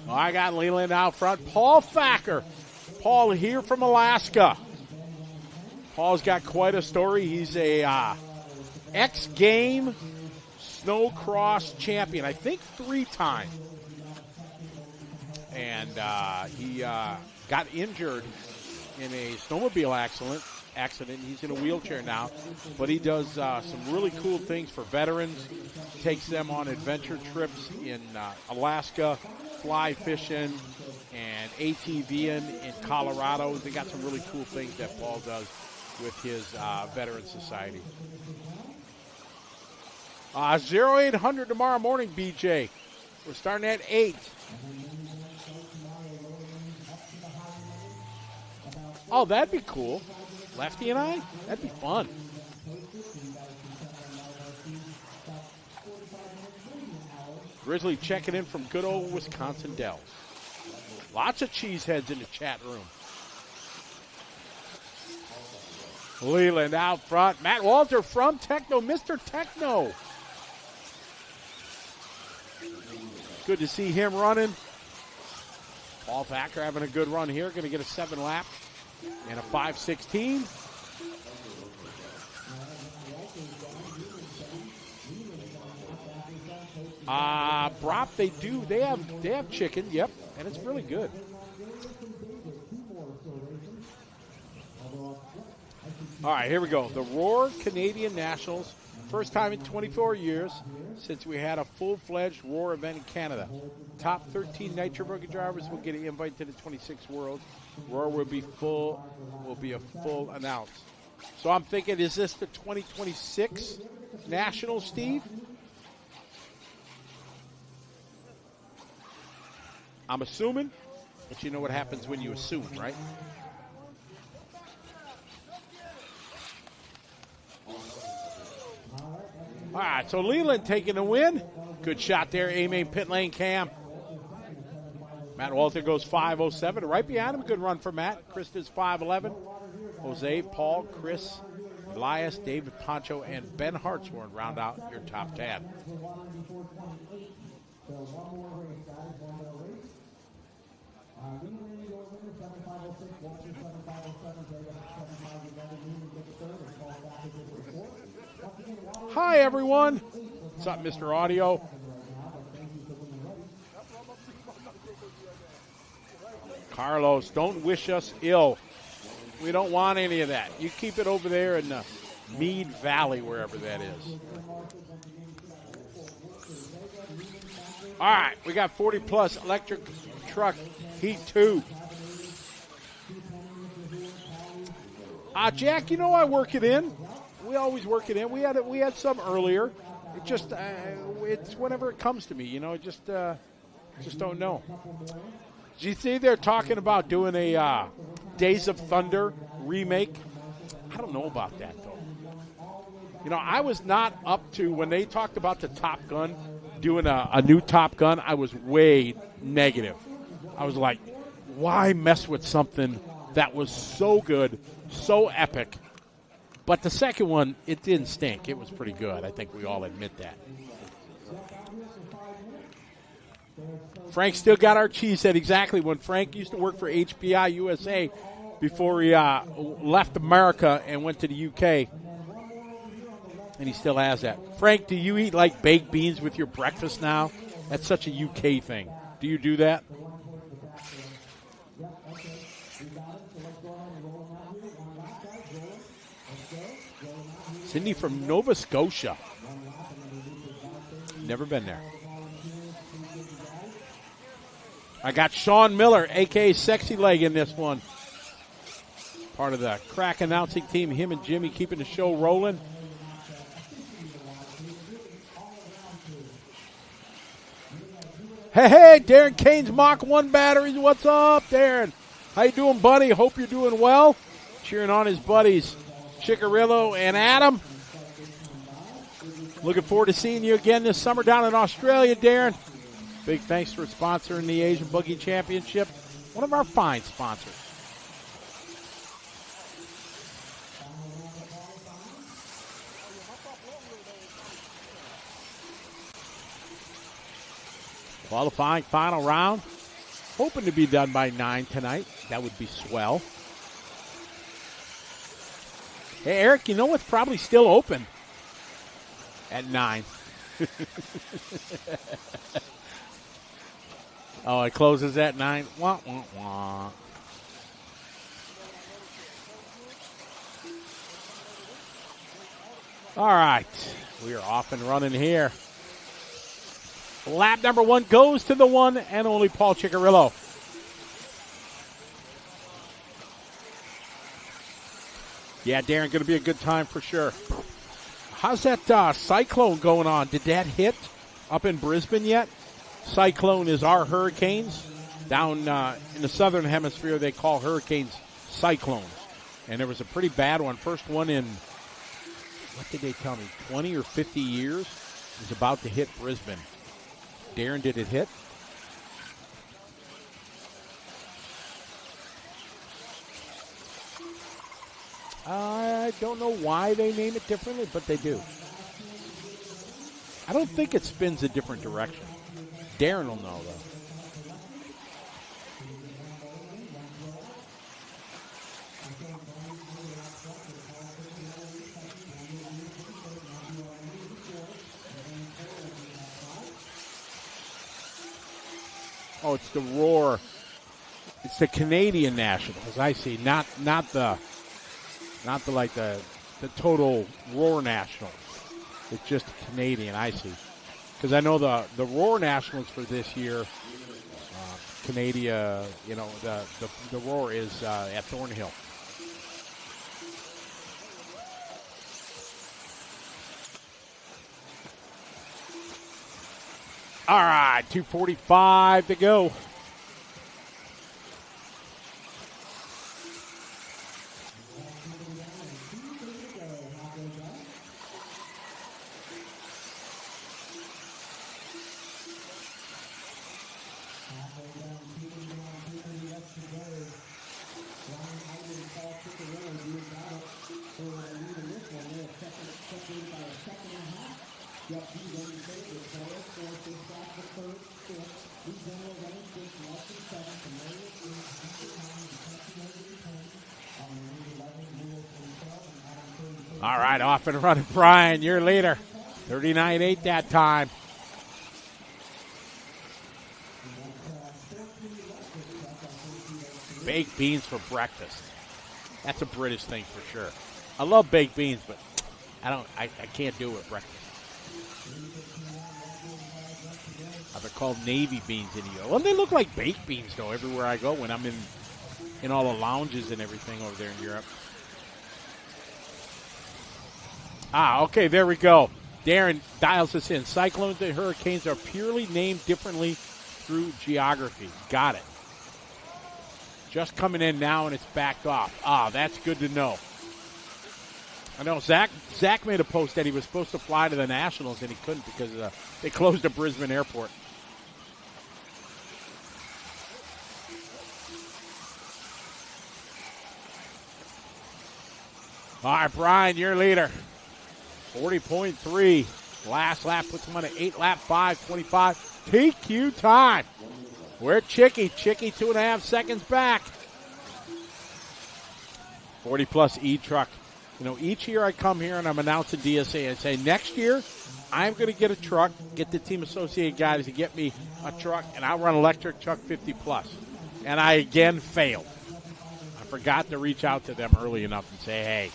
I got Leland out front. Paul Thacker. Paul here from Alaska. Paul's got quite a story. He's a X-Game snowcross champion, I think 3 times. And he got injured in a snowmobile accident. He's in a wheelchair now, but he does some really cool things for veterans. Takes them on adventure trips in Alaska, fly fishing, and ATVing in Colorado. They got some really cool things that Paul does with his veteran society. 0800 tomorrow morning, BJ. We're starting at 8. Oh, that'd be cool. Lefty and I? That'd be fun. Grizzly checking in from good old Wisconsin Dells. Lots of cheeseheads in the chat room. Leland out front. Matt Walter from Techno, Mr. Techno. Good to see him running. Paul Thacker having a good run here. Going to get a 7 lap and a 5:16. Brop, they do. They have chicken. Yep, and it's really good. All right, here we go. The Roar Canadian Nationals. First time in 24 years since we had a full-fledged Roar event in Canada. Top 13 Nitro buggy drivers will get an invite to the 26 Worlds. Roar will be a full announce. So I'm thinking, is this the 2026 Nationals, Steve? I'm assuming, but you know what happens when you assume, right? All right, so Leland taking the win. Good shot there, A-Main pit lane cam. Matt Walter goes 5:07. Right behind him, good run for Matt. Krista's 5:11. Jose, Paul, Chris, Elias, David Poncho, and Ben Hartshorn round out your top 10. Hi, everyone. What's up, Mr. Audio? Carlos, don't wish us ill. We don't want any of that. You keep it over there in the Mead Valley, wherever that is. All right, we got 40-plus electric truck Heat 2. Jack, you know I work it in. We always work it in. We had some earlier. It just it's whenever it comes to me, you know. Just don't know. Did you see they're talking about doing a Days of Thunder remake? I don't know about that though. You know, I was not up to when they talked about the Top Gun doing a new Top Gun. I was way negative. I was like, why mess with something that was so good, so epic. But the second one, it didn't stink. It was pretty good. I think we all admit that. Frank still got our cheesehead exactly when Frank used to work for HPI USA before he left America and went to the UK. And he still has that. Frank, do you eat like baked beans with your breakfast now? That's such a UK thing. Do you do that? Cindy from Nova Scotia. Never been there. I got Sean Miller, a.k.a. Sexy Leg, in this one. Part of the crack announcing team. Him and Jimmy keeping the show rolling. Hey, Darren Kane's Mach 1 batteries. What's up, Darren? How you doing, buddy? Hope you're doing well. Cheering on his buddies, Chicarillo and Adam. Looking forward to seeing you again this summer down in Australia, Darren. Big thanks for sponsoring the Asian Buggy Championship. One of our fine sponsors. Qualifying final round. Hoping to be done by 9 tonight. That would be swell. Hey, Eric, you know what's probably still open at 9? Oh, it closes at 9. Wah, wah, wah. All right. We are off and running here. Lap number 1 goes to the one and only Paul Chicarillo. Yeah, Darren, going to be a good time for sure. How's that cyclone going on? Did that hit up in Brisbane yet? Cyclone is our hurricanes. Down in the southern hemisphere, they call hurricanes cyclones. And there was a pretty bad one. First one in, what did they tell me, 20 or 50 years is about to hit Brisbane. Darren, did it hit? I don't know why they name it differently, but they do. I don't think it spins a different direction. Darren will know, though. Oh, it's the Roar. It's the Canadian Nationals. I see. Not the total Roar Nationals. It's just Canadian. I see. Because I know the Roar Nationals for this year, Canada, the Roar is at Thornhill. All right, 2:45 to go. All right, off and running, Brian, your leader. 39.8 that time. Baked beans for breakfast. That's a British thing for sure. I love baked beans, but I can't do it with breakfast. They're called navy beans in here. Well, they look like baked beans, though, everywhere I go when I'm in all the lounges and everything over there in Europe. Okay, there we go. Darren dials us in. Cyclones and hurricanes are purely named differently through geography. Got it. Just coming in now, and it's backed off. That's good to know. I know Zach made a post that he was supposed to fly to the Nationals, and he couldn't because they closed the Brisbane airport. All right, Brian, your leader. 40.3. Last lap puts him on an 8-lap 5:25. TQ time. We're Chicky. Chicky 2.5 seconds back. 40-plus E-Truck. You know, each year I come here and I'm announcing DSA. I say, next year, I'm going to get a truck, get the Team Associated guys to get me a truck, and I'll run electric truck 50-plus. And I again failed. I forgot to reach out to them early enough and say, hey,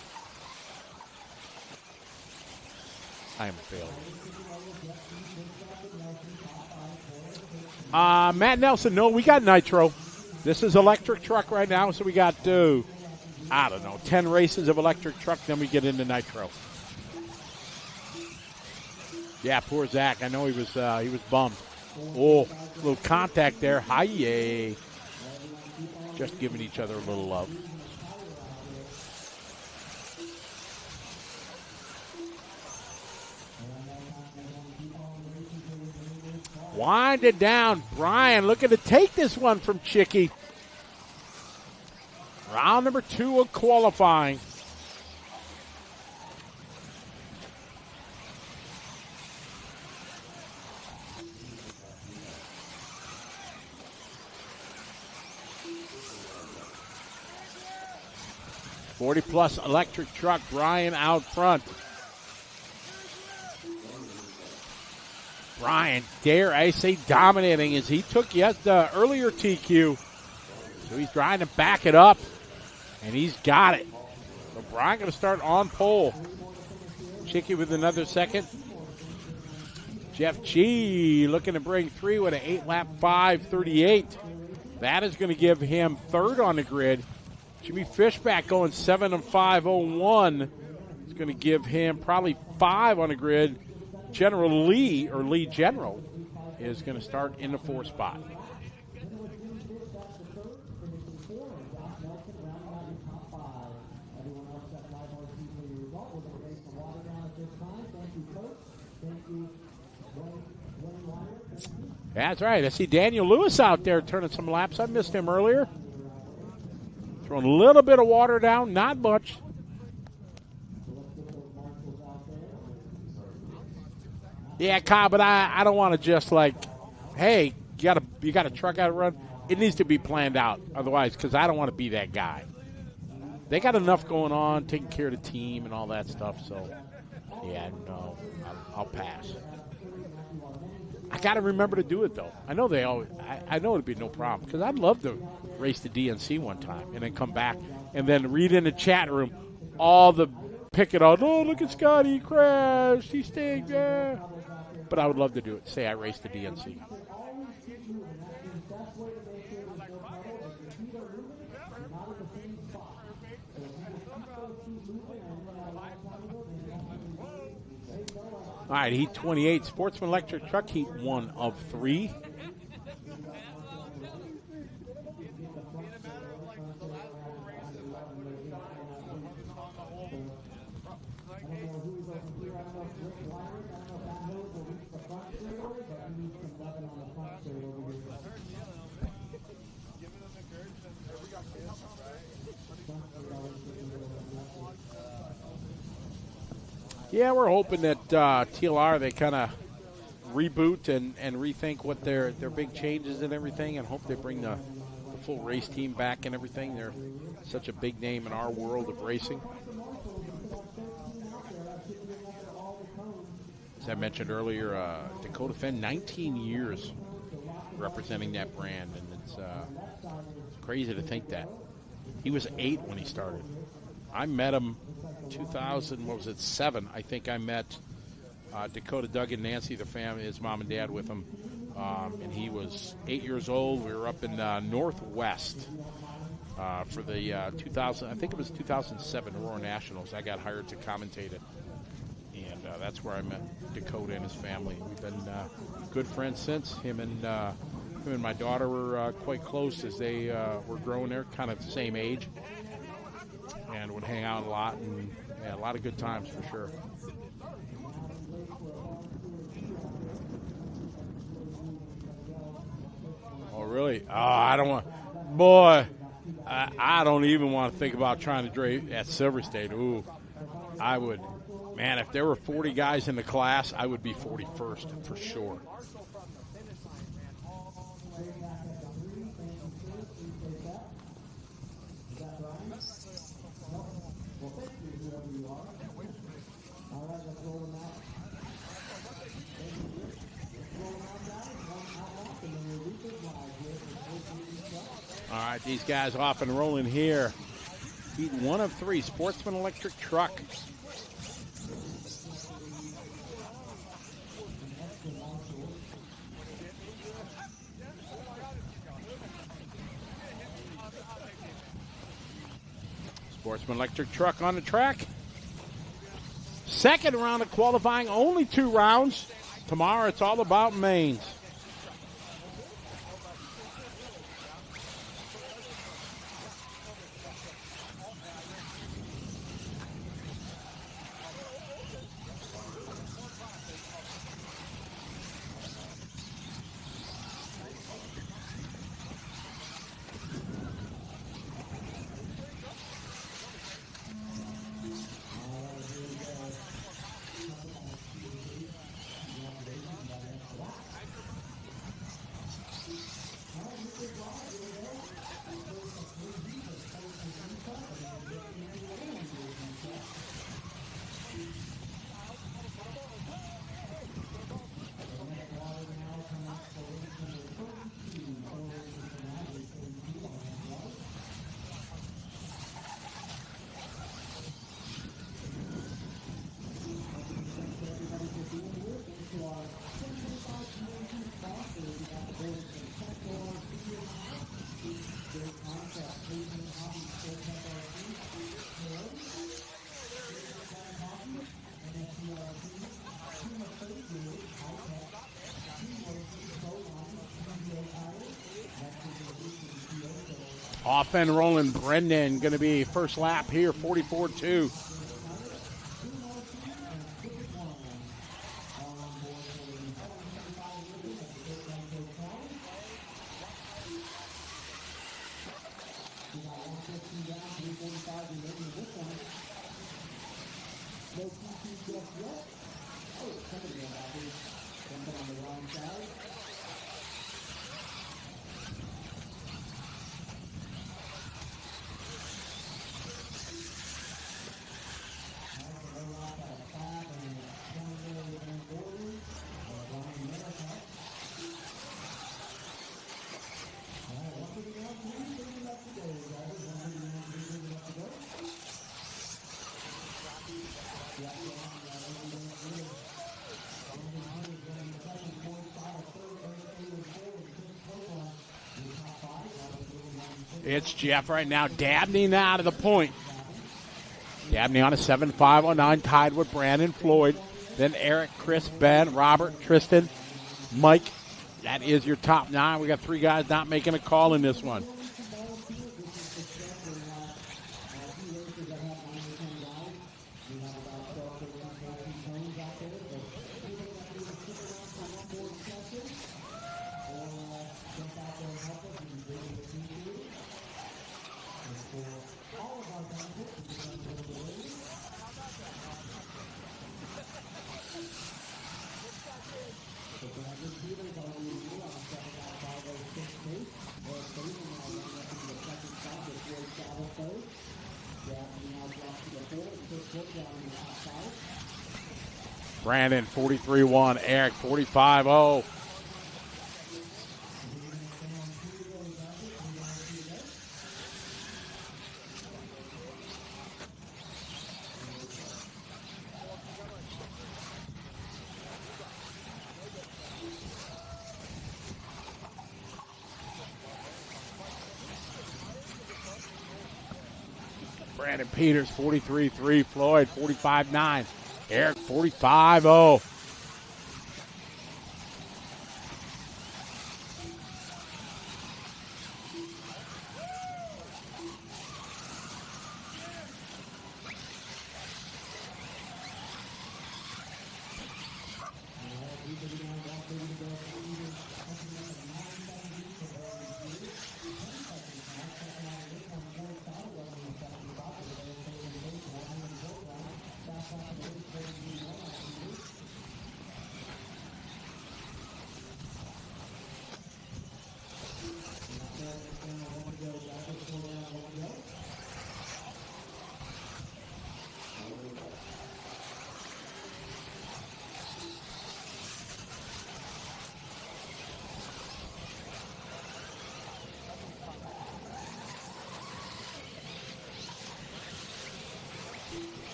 I am a failure. Matt Nelson, no, we got Nitro. This is electric truck right now, so we got, I don't know, 10 races of electric truck, then we get into Nitro. Yeah, poor Zach. I know he was bummed. Oh, little contact there. Hi-yay. Just giving each other a little love. Wind it down. Brian looking to take this one from Chicky. Round number 2 of qualifying. +40 electric truck. Brian out front. Brian, dare I say, dominating as he took the earlier TQ. So he's trying to back it up, and he's got it. So Brian going to start on pole. Chicky with another second. Jeff G looking to bring 3 with an 8-lap 5:38. That is going to give him third on the grid. Jimmy Fishback going 7 and 5:01. It's going to give him probably 5 on the grid. General Lee, or Lee General, is going to start in the 4th spot. That's right. I see Daniel Lewis out there turning some laps. I missed him earlier. Throwing a little bit of water down, not much. Yeah, Kyle, but I don't want to just like, hey, you got a truck out to run. It needs to be planned out, otherwise, because I don't want to be that guy. They got enough going on, taking care of the team and all that stuff. So, yeah, no, I'll pass. I got to remember to do it though. I know I know it'd be no problem because I'd love to race the DNC one time and then come back and then read in the chat room all the pick it out. Oh, look at Scotty, he crashed, he stayed there. But I would love to do it. Say I raced the DNC. All right, Heat 28, Sportsman Electric Truck Heat 1 of 3. Yeah, we're hoping that TLR, they kind of reboot and rethink what their big changes and everything, and hope they bring the full race team back and everything. They're such a big name in our world of racing. As I mentioned earlier, Dakota Fenn, 19 years representing that brand, and it's crazy to think that. He was 8 when he started. I met him 2007, I think I met Dakota, Doug, and Nancy, the family, his mom and dad with him. And he was 8 years old. We were up in Northwest for the 2000, I think it was 2007 Aurora Nationals. I got hired to commentate it. And that's where I met Dakota and his family. We've been good friends since. Him and my daughter were quite close as they were growing there, kind of the same age. And would hang out a lot, and yeah, a lot of good times for sure. Oh, really? Oh, I don't want, boy, I don't even want to think about trying to drive at Silver State. Ooh, I would, man, if there were 40 guys in the class, I would be 41st for sure. All right, these guys off and rolling here. Heat 1 of 3, Sportsman electric truck. Sportsman electric truck on the track. Second round of qualifying, only 2 rounds. Tomorrow it's all about mains. Off and rolling, Brendan going to be first lap here, 44-2. It's Jeff right now. Dabney now to the point. Dabney on a 7.509, tied with Brandon Floyd. Then Eric, Chris, Ben, Robert, Tristan, Mike. That is your top 9. We got 3 guys not making a call in this one. Brandon 43-1, Eric 45-0. Brandon Peters 43-3, Floyd 45-9. Eric 45-0.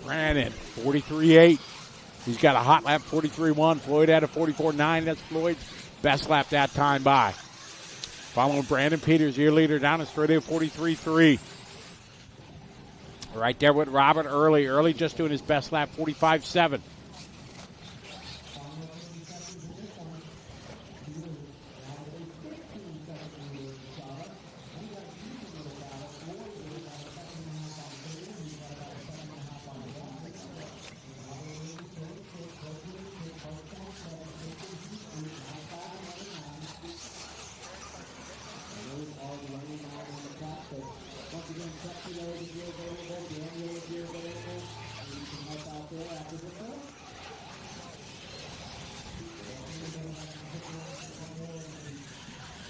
Brandon, 43.8. He's got a hot lap, 43.1. Floyd had a 44.9. That's Floyd's best lap that time by. Following Brandon Peters, your leader, down a straight at 43.3. Right there with Robert Early. Early just doing his best lap, 45.7.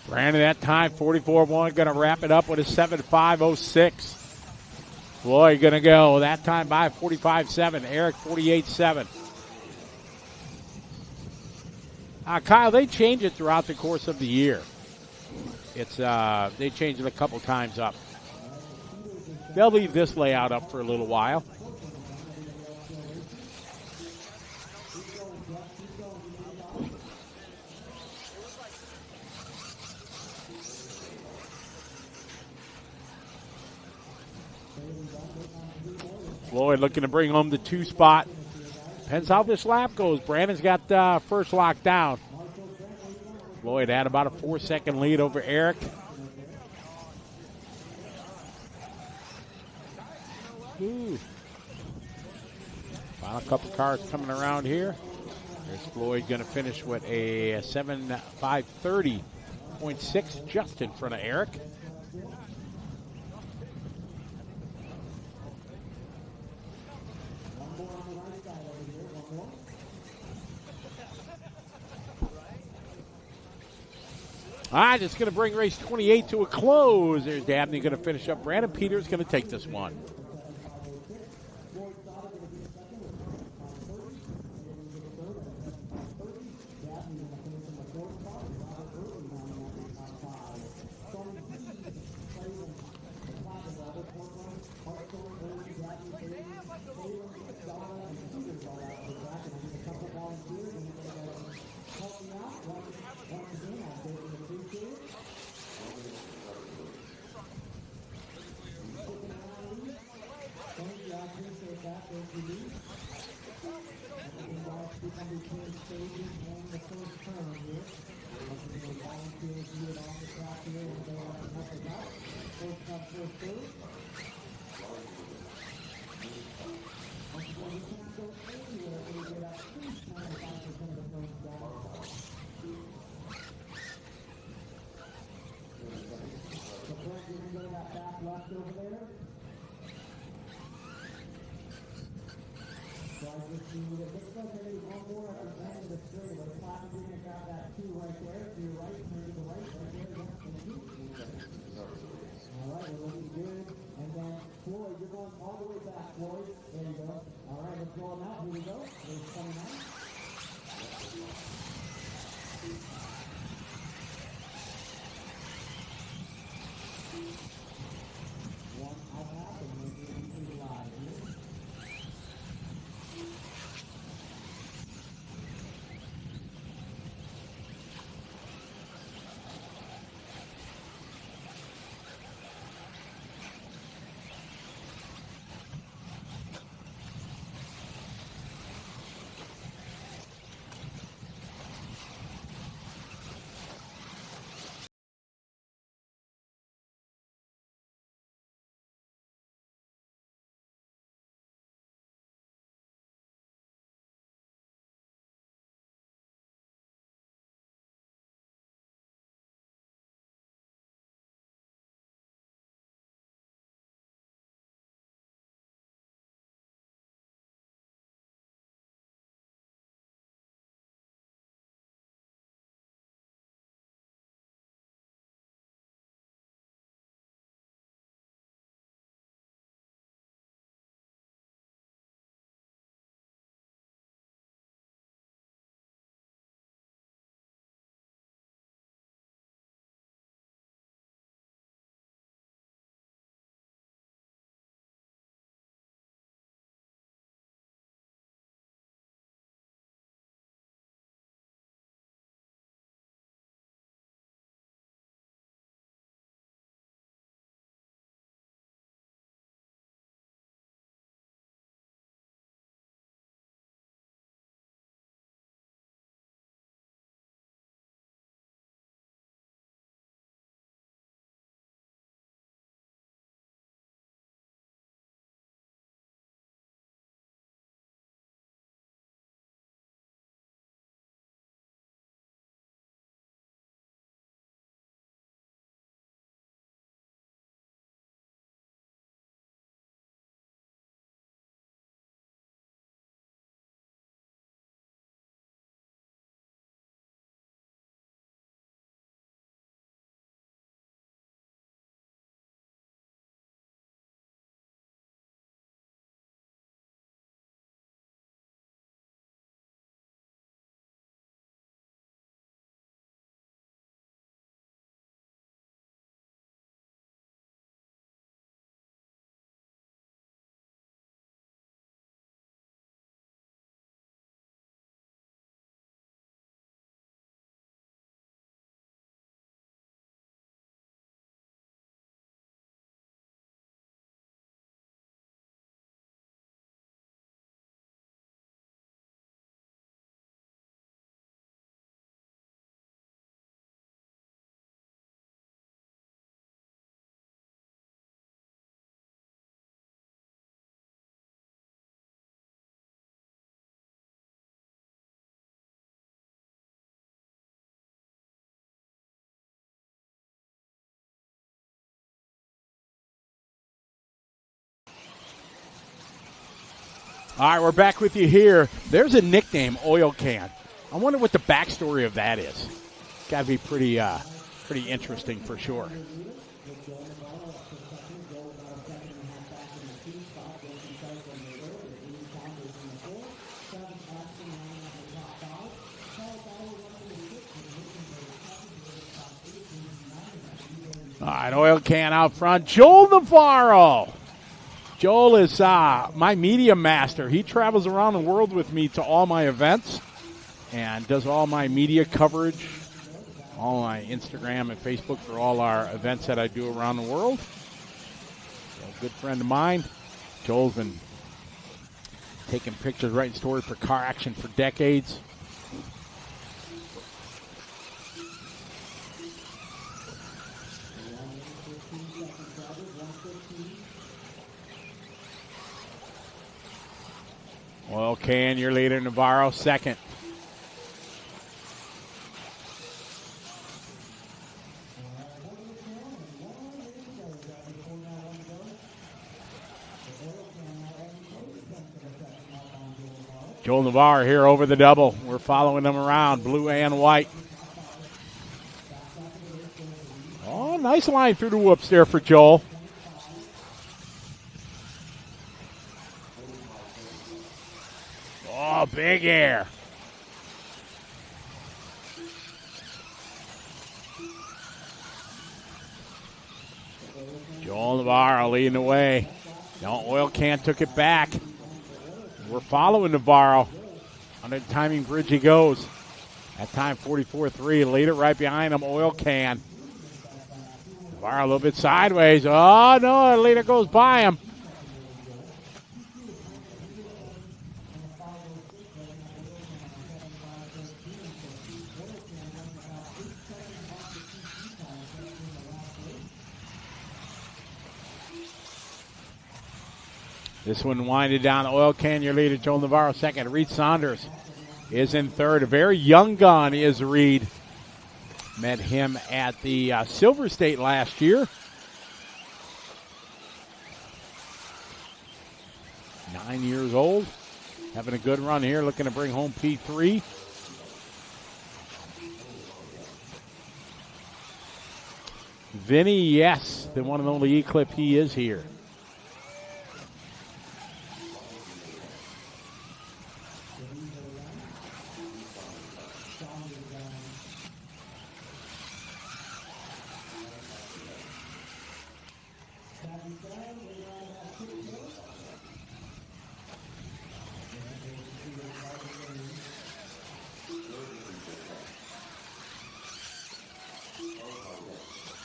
Brandon that time, 44.1, going to wrap it up with a 7.5.06. Floyd going to go that time by 45.7. Eric, 48.7. Kyle, they change it throughout the course of the year. It's they change it a couple times up. They'll leave this layout up for a little while. Floyd looking to bring home the 2 spot. Depends how this lap goes. Brandon's got first lock down. Floyd had about a 4-second lead over Eric. Ooh. Final couple cars coming around here. There's Floyd going to finish with a 7.530.6 just in front of Eric. All right, it's going to bring race 28 to a close. There's Dabney going to finish up. Brandon Peters going to take this one. All right, we're back with you here. There's a nickname, Oil Can. I wonder what the backstory of that is. It's got to be pretty interesting for sure. All right, Oil Can out front. Joel Navarro. Joel is my media master. He travels around the world with me to all my events and does all my media coverage, all my Instagram and Facebook for all our events that I do around the world. So a good friend of mine. Joel's been taking pictures, writing stories for Car Action for decades. Oil Can, your leader, Navarro, second. Joel Navarro here over the double. We're following them around, blue and white. Oh, nice line through the whoops there for Joel. Oh, big air. Joel Navarro leading the way. No, Oil Can took it back. We're following Navarro. Under the timing bridge he goes. That time 44-3. Leader right behind him, Oil Can. Navarro a little bit sideways. Oh, no, the leader goes by him. This one winded down. Oil Can, your leader, Joel Navarro, second. Reed Saunders is in third. A very young gun is Reed. Met him at the Silver State last year. 9 years old. Having a good run here, looking to bring home P3. Vinny, yes, the one and only E-Clip, he is here.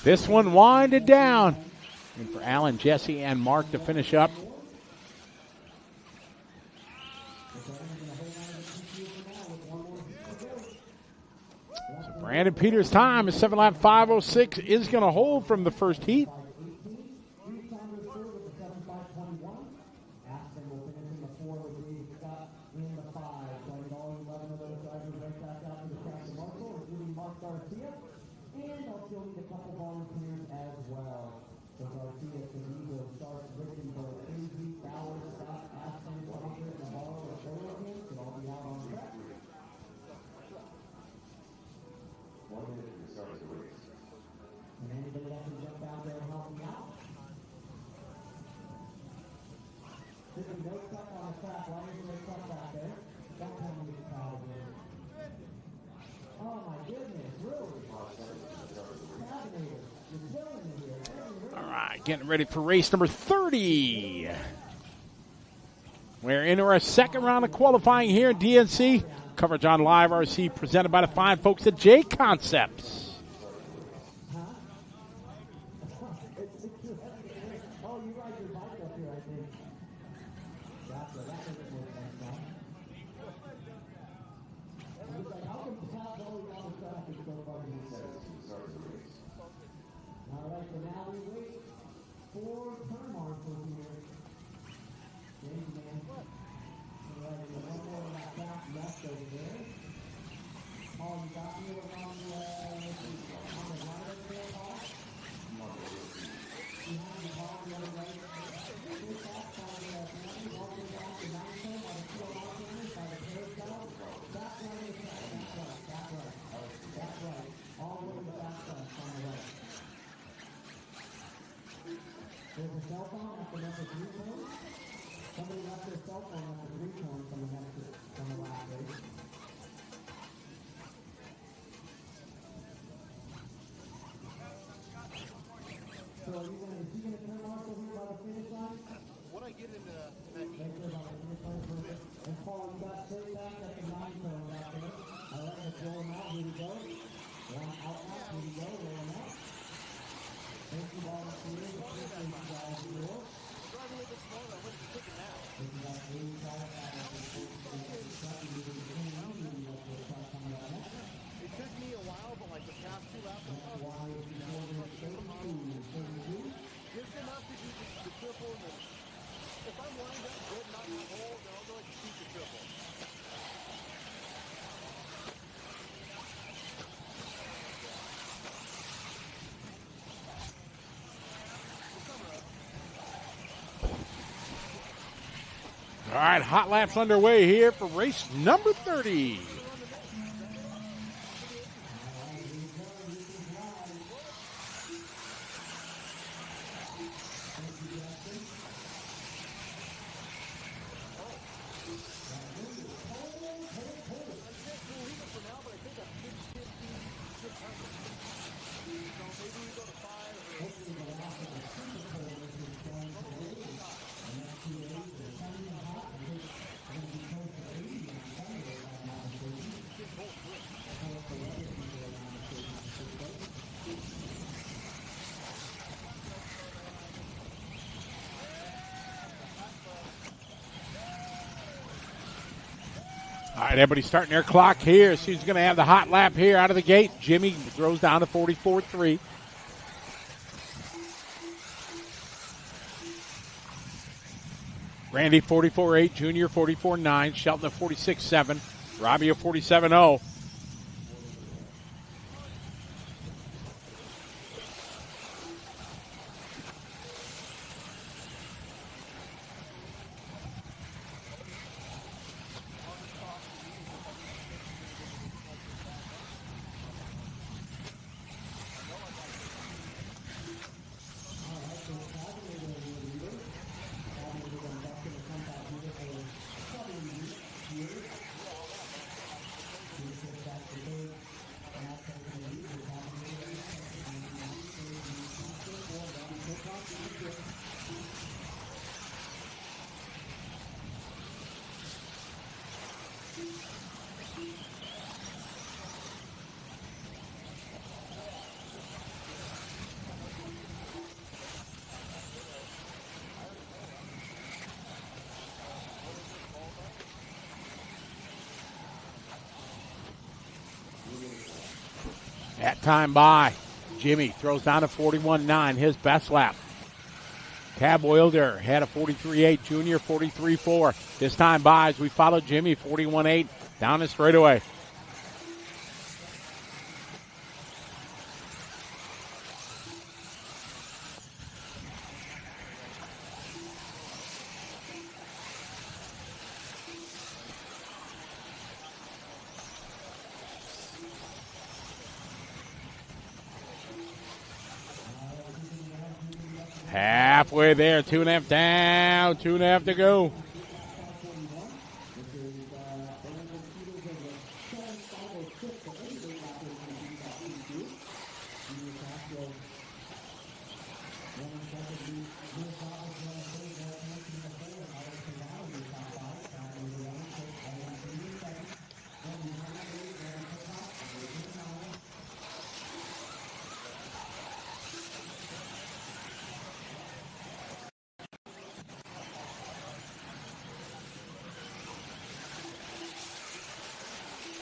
This one winded down. And for Alan, Jesse, and Mark to finish up. So Brandon Peters' time is 7 lap 5:06 is going to hold from the first heat. Getting ready for race number 30. We're into our second round of qualifying here at DNC. Coverage on Live RC presented by the fine folks at J Concepts. the number 3 point. Somebody left their cell phone at the 3 point from the last race. So is he going to turn Marshall here by the finish line? When I get into that Right there by the finish line. Perfect. And Paul, you got straight back at the 9 cone back there. All right, let's roll him out. Here we go. One out now. Here we go. Roll him out. Thank you, volunteers. Appreciate you guys here. driving a little bit slower, I went to take it now. If you got 85 out of the truck, you need to be in the truck coming out next. It took me a while, but like the past 2 laps, I'm That's why it's before the 32. just enough to do the triple. And then if I'm lined up good, not in the hole, then I'll go ahead and shoot the triple. All right, hot laps underway here for race number 30. All right, everybody's starting their clock here. So he's going to have the hot lap here out of the gate. Jimmy throws down to 44.3. Randy 44.8, Junior 44.9, Shelton at 46.7, Robbie at 47.0. That time by Jimmy throws down to 41.9, his best lap. Tab Wilder had a 43.8, Junior 43.4. This time by as we follow Jimmy 41.8 down the straightaway. Halfway there, 2.5 down, 2.5 to go.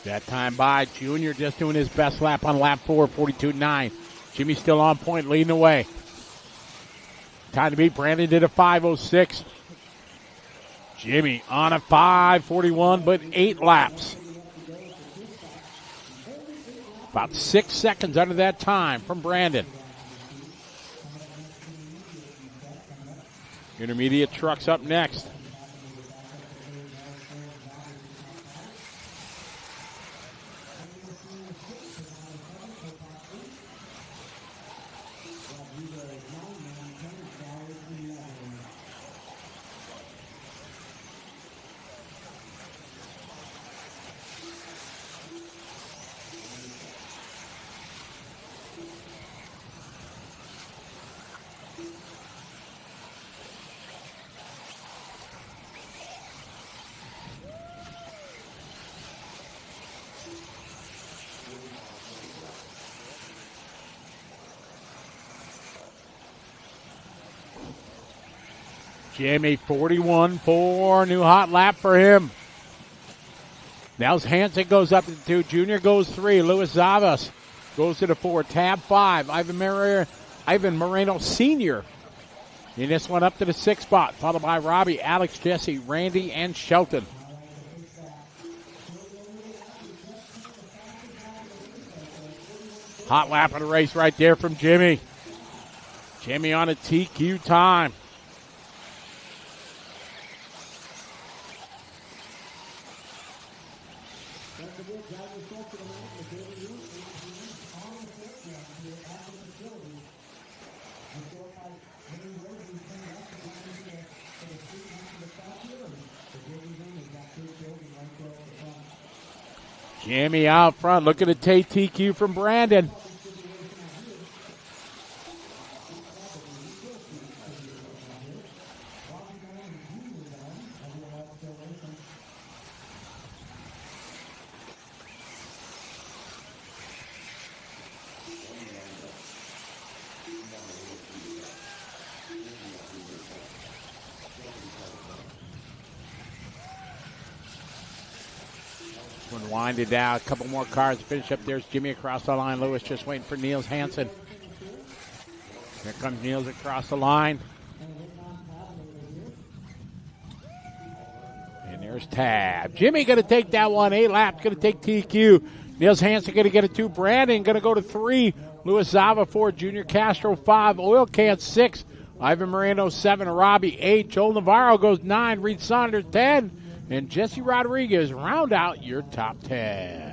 That time by Junior just doing his best lap on lap 4, 42.9. Jimmy still on point, leading the way. Time to beat. Brandon did a 5.06. Jimmy on a 5.41, but 8 laps. About 6 seconds under that time from Brandon. Intermediate trucks up next. Jimmy, 41.4, new hot lap for him. Nels Hansen goes up to 2. Junior goes 3. Luis Zavas goes to the 4. Tab 5. Ivan Moreno Sr. in this one up to the 6th spot, followed by Robbie, Alex, Jesse, Randy, and Shelton. Hot lap of the race right there from Jimmy. Jimmy on a TQ time. Jimmy out front, looking to take TQ from Brandon. When winded down, a couple more cars to finish up. There's Jimmy across the line. Lewis just waiting for Niels Hansen. Here comes Niels across the line. And there's Tab. Jimmy going to take that one. 8 laps, going to take TQ. Niels Hansen going to get a 2. Brandon going to go to 3. Luis Zava 4. Junior Castro 5. Oil Can 6. Ivan Moreno 7. Robbie 8. Joel Navarro goes 9. Reed Saunders 10. And Jesse Rodriguez round out your top 10.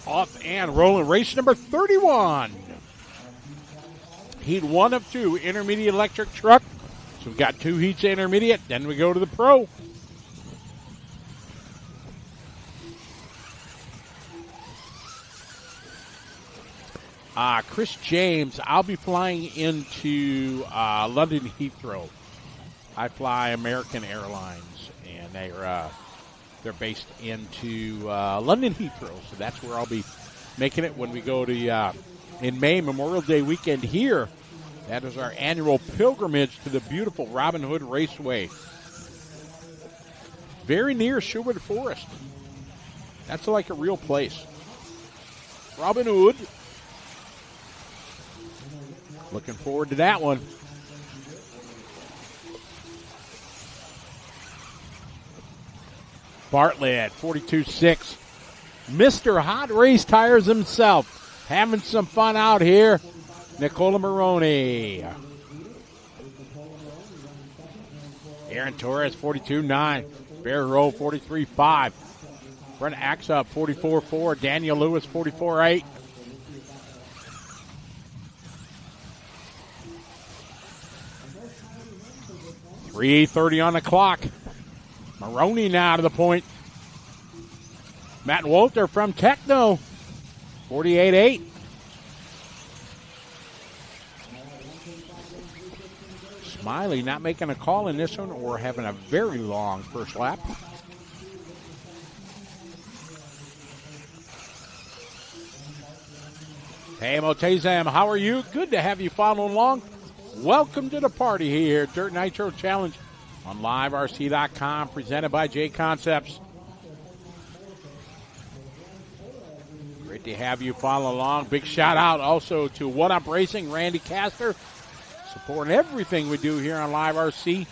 Off and rolling, race number 31. Heat 1 of 2, intermediate electric truck. So we've got 2 heats of intermediate, then we go to the pro. Chris James, I'll be flying into London Heathrow. I fly American Airlines, and they're based into London Heathrow, so that's where I'll be making it when we go to in May, Memorial Day weekend here. That is our annual pilgrimage to the beautiful Robin Hood Raceway, very near Sherwood Forest. That's like a real place. Robin Hood. Looking forward to that one. Bartlett, 42.6. Mr. Hot Race Tires himself, having some fun out here. Nicola Maroney. Aaron Torres, 42.9. Bear Rowe, 43.5. Brent Axup, 44.4. Daniel Lewis, 44.8. .330 on the clock. Maroney now to the point. Matt Wolter from Techno, 48.8. Smiley not making a call in this one or having a very long first lap. Hey, Motezam, how are you? Good to have you following along. Welcome to the party here at Dirt Nitro Challenge on LiveRC.com, presented by J Concepts. Great to have you follow along. Big shout out also to One Up Racing, Randy Castor, supporting everything we do here on Live RC.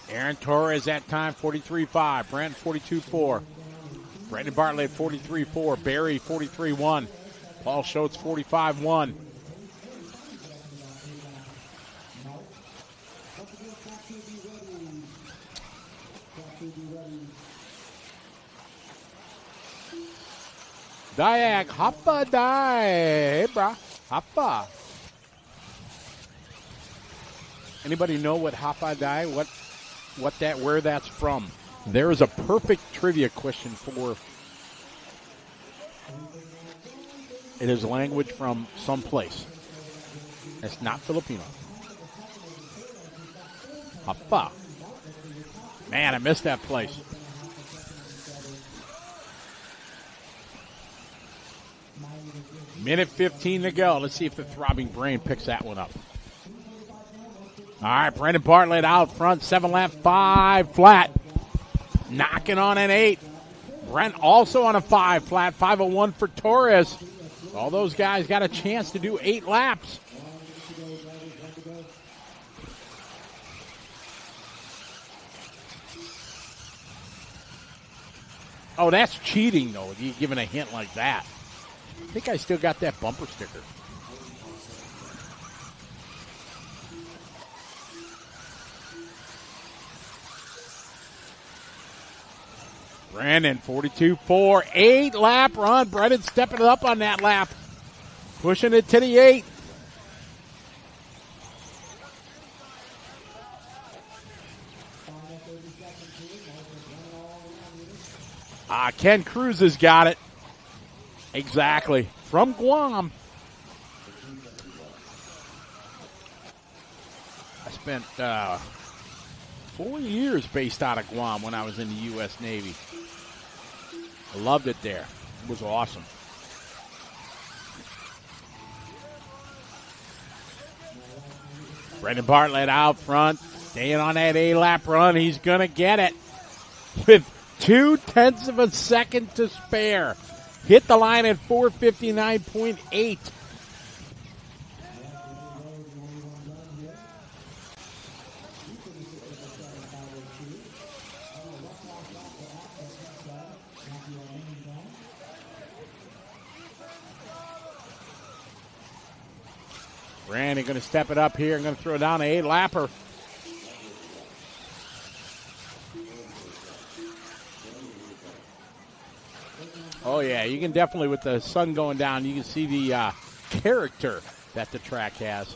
Aaron Torres at time 43.5. Brent 42.4. Brandon Bartlett 43.4. Barry 43.1. Paul Schultz 45.1. Dayak, hoppa die. Hey, brah. Hoppa. Anybody know what hoppa die? Where that's from? There is a perfect trivia question for. It is language from someplace. It's not Filipino. Hapa. Man, I missed that place. Minute 15 to go. Let's see if the throbbing brain picks that one up. All right, Brandon Bartlett out front, 7 lap, 5 flat. Knocking on an 8. Brent also on a 5 flat, 5:01 for Torres. All those guys got a chance to do 8 laps. Oh, that's cheating, though, you giving a hint like that. I think I still got that bumper sticker. Brandon, 42.4, 8-lap run. Brennan stepping it up on that lap. Pushing it to the 8. Ken Cruz has got it. Exactly. From Guam. I spent 4 years based out of Guam when I was in the U.S. Navy. I loved it there. It was awesome. Brendan Bartlett out front, staying on that 8-lap run. He's going to get it with 0.2 of a second to spare. Hit the line at 4:59.8. Brandon going to step it up here and going to throw down an 8-lapper. Oh, yeah, you can definitely, with the sun going down, you can see the character that the track has.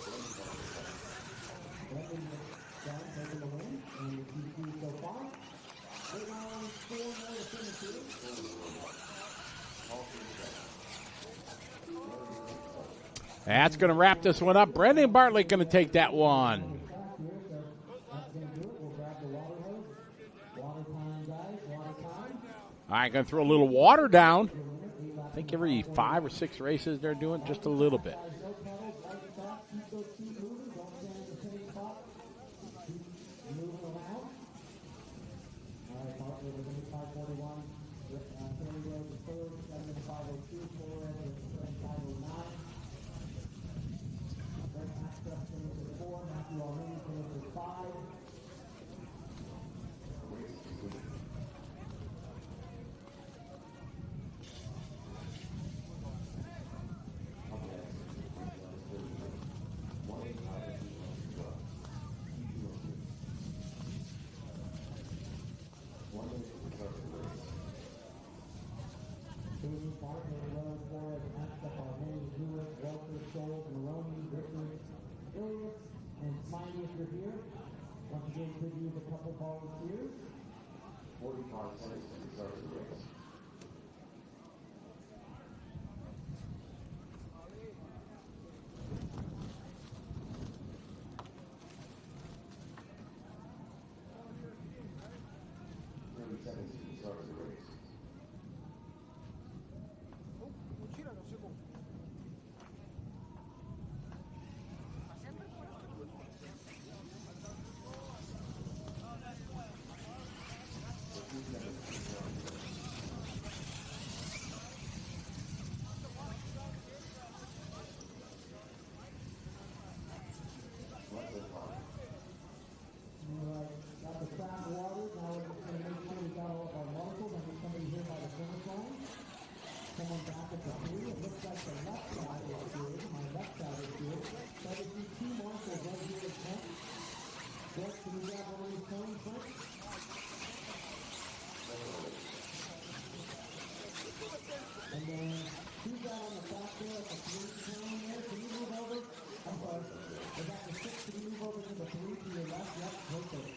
That's going to wrap this one up. Brandon Bartlett going to take that one. All right, going to throw a little water down. I think every 5 or 6 races they're doing just a little bit. And Smiley, if you're here, once again, could use a couple volunteers. 45 seconds to start the race. Got the crown water. Now we're just going to make sure we got all of our marshals. I need somebody here by the finish line. Someone back at the 3. It looks like the left side is good. My left side is good. So I just need 2 marshals right here at front. Brett, can you grab one of these cones, Brett? And then who's that on the back there at the 3 cone there? Can you move over? I'm sorry. Is that the 6? Can you move over to the 3 to your left? Yep, perfect.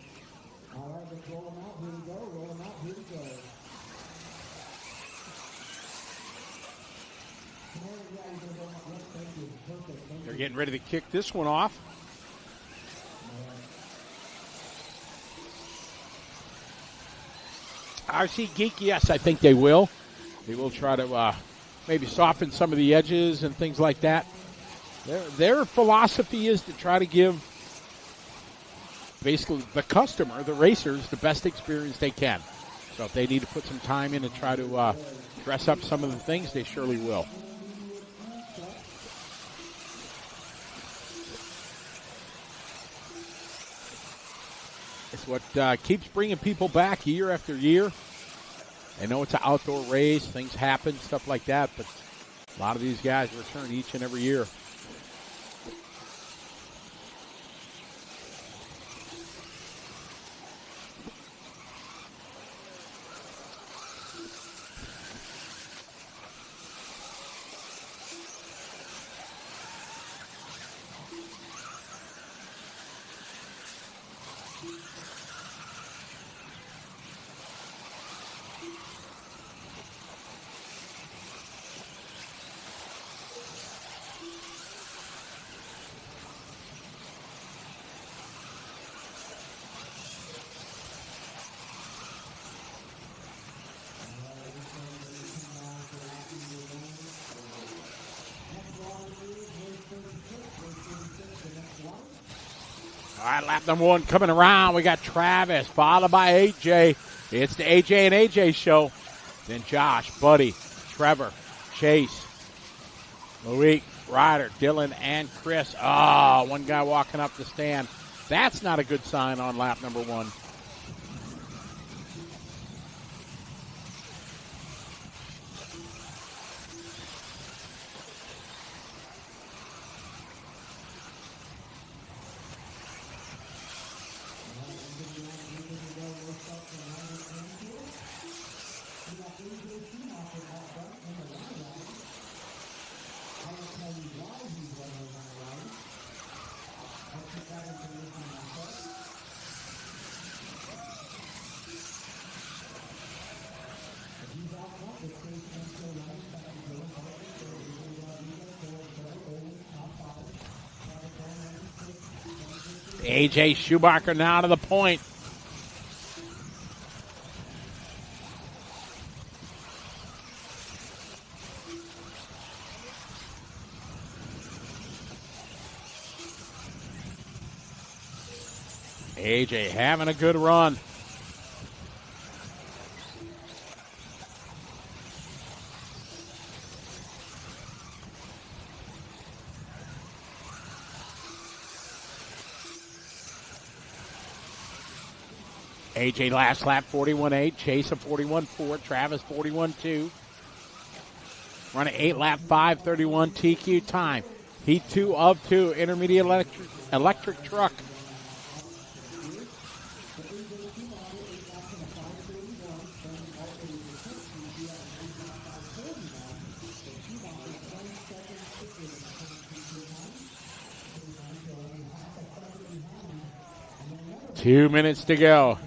All right, let's roll them out. Here we go. Roll them out. Here we go. They're getting ready to kick this one off. RC Geek, yes, I think they will. They will try to maybe soften some of the edges and things like that. Their philosophy is to try to give basically the customer, the racers, the best experience they can. So if they need to put some time in and try to dress up some of the things, they surely will. It's what keeps bringing people back year after year. I know it's an outdoor race, things happen, stuff like that, but a lot of these guys return each and every year. All right, lap number 1 coming around. We got Travis, followed by AJ. It's the AJ and AJ show. Then Josh, Buddy, Trevor, Chase, Malik, Ryder, Dylan, and Chris. Oh, one guy walking up the stand. That's not a good sign on lap number 1. AJ Schumacher now to the point. AJ having a good run. AJ last lap 41.8, Chase a 41.4, Travis 41.2. Running 8-lap 5:31 TQ time. Heat 2 of 2, intermediate electric truck. Two minutes to go.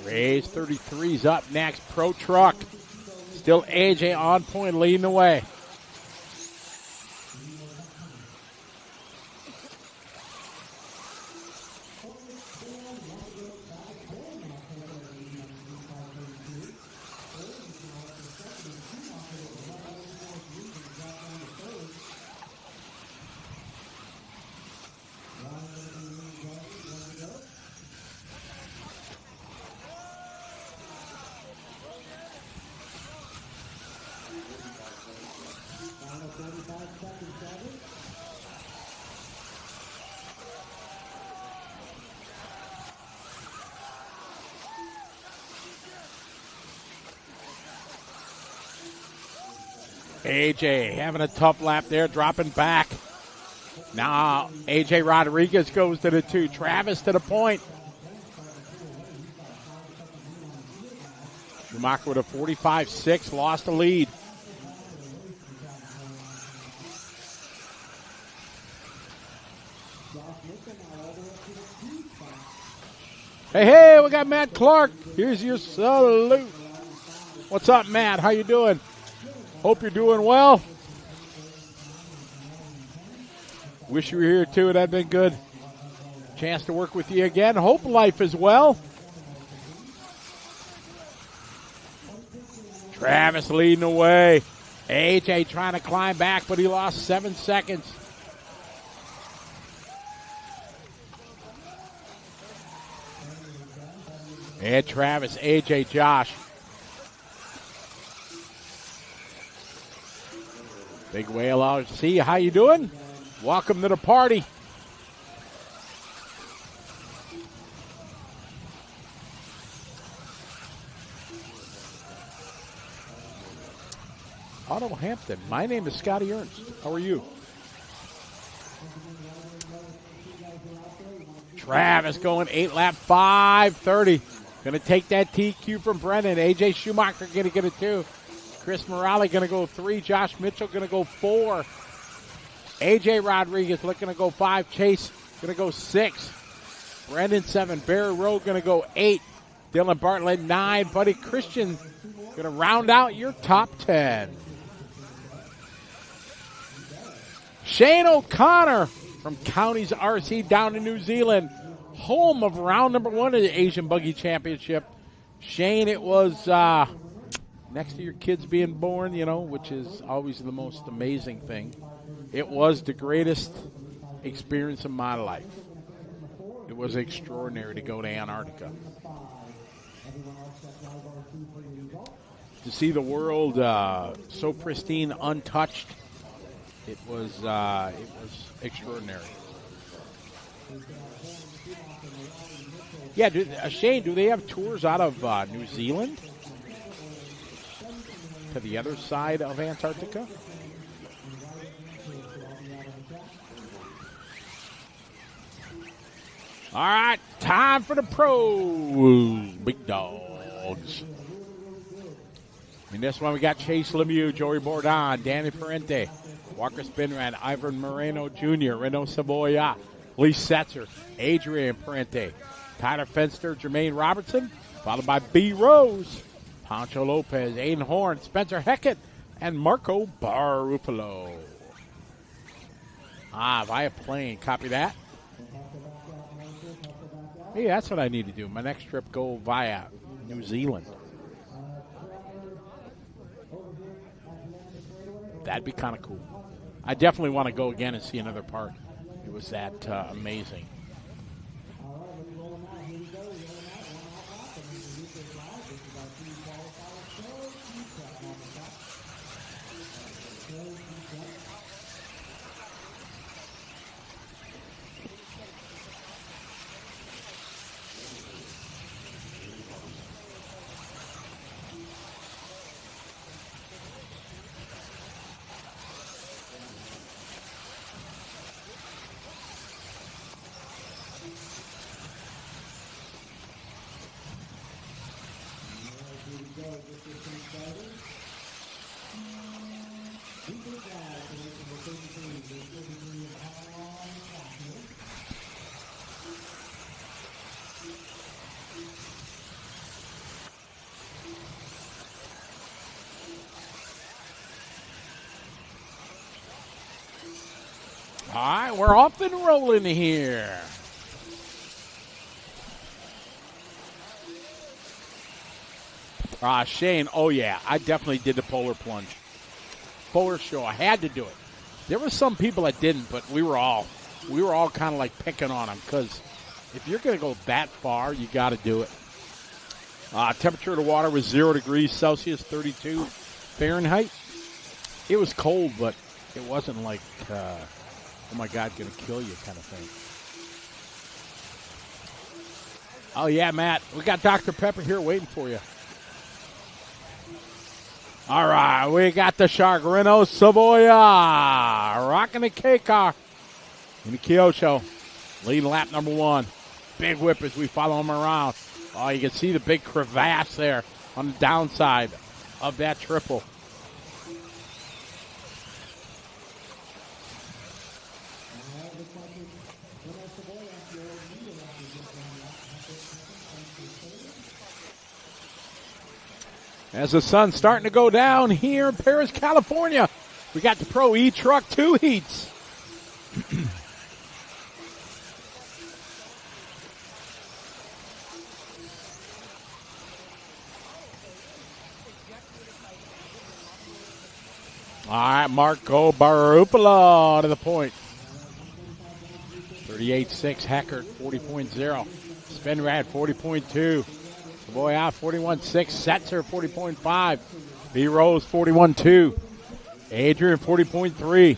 Rays 33's up next. Pro Truck. Still AJ on point, leading the way. AJ having a tough lap there, dropping back. Now AJ Rodriguez goes to the 2. Travis to the point. Schumacher with a 45.6, lost the lead. Hey, we got Matt Clark. Here's your salute. What's up, Matt? How you doing? Hope you're doing well. Wish you were here too. That'd been good. Chance to work with you again. Hope life is well. Travis leading the way. AJ trying to climb back, but he lost 7 seconds. And Travis, AJ, Josh. Big Whale RC, how you doing? Welcome to the party. Auto Hampton, my name is Scotty Ernst. How are you? Travis going 8-lap 5:30. Going to take that TQ from Brennan. AJ Schumacher going to get it too. Chris Morale going to go 3. Josh Mitchell going to go 4. AJ Rodriguez looking to go 5. Chase going to go 6. Brendan 7. Barry Rowe going to go 8. Dylan Bartlett 9. Buddy Christian going to round out your top 10. Shane O'Connor from Counties RC down in New Zealand, home of round number 1 of the Asian Buggy Championship. Shane, it was next to your kids being born, you know, which is always the most amazing thing. It was the greatest experience of my life. It was extraordinary to go to Antarctica. To see the world so pristine, untouched, it was extraordinary. Yeah, Shane, do they have tours out of New Zealand to the other side of Antarctica? All right, time for the pros, big dogs. In this one, we got Chase Lemieux, Joey Bourdon, Danny Parente, Walker Spinrad, Ivan Moreno Jr., Renault Savoya, Lee Setzer, Adrian Parente, Tyler Fenster, Jermaine Robertson, followed by B. Rose, Pancho Lopez, Aiden Horn, Spencer Heckett, and Marco Barufalo. Via plane. Copy that. Hey, that's what I need to do. My next trip, go via New Zealand. That'd be kind of cool. I definitely want to go again and see another park. It was that amazing. All right, we're off and rolling here. Shane, oh yeah, I definitely did the polar plunge. Polar show, I had to do it. There were some people that didn't, but we were all kind of like picking on them because if you're going to go that far, you got to do it. Temperature of the water was 0 degrees Celsius, 32 Fahrenheit. It was cold, but it wasn't like, oh my God, going to kill you kind of thing. Oh yeah, Matt, we got Dr. Pepper here waiting for you. All right, we got the Shargrino Savoya rocking the K-car in the Kyosho, leading lap number 1. Big whip as we follow him around. Oh, you can see the big crevasse there on the downside of that triple. As the sun's starting to go down here in Paris, California, we got the Pro E-Truck 2 heats. All right, Marco Barufalo to the point. 38.6, Heckert, 40.0. Spinrad, 40.2. Boy out 41.6, Setzer 40.5, B Rose 41.2, Adrian 40.3.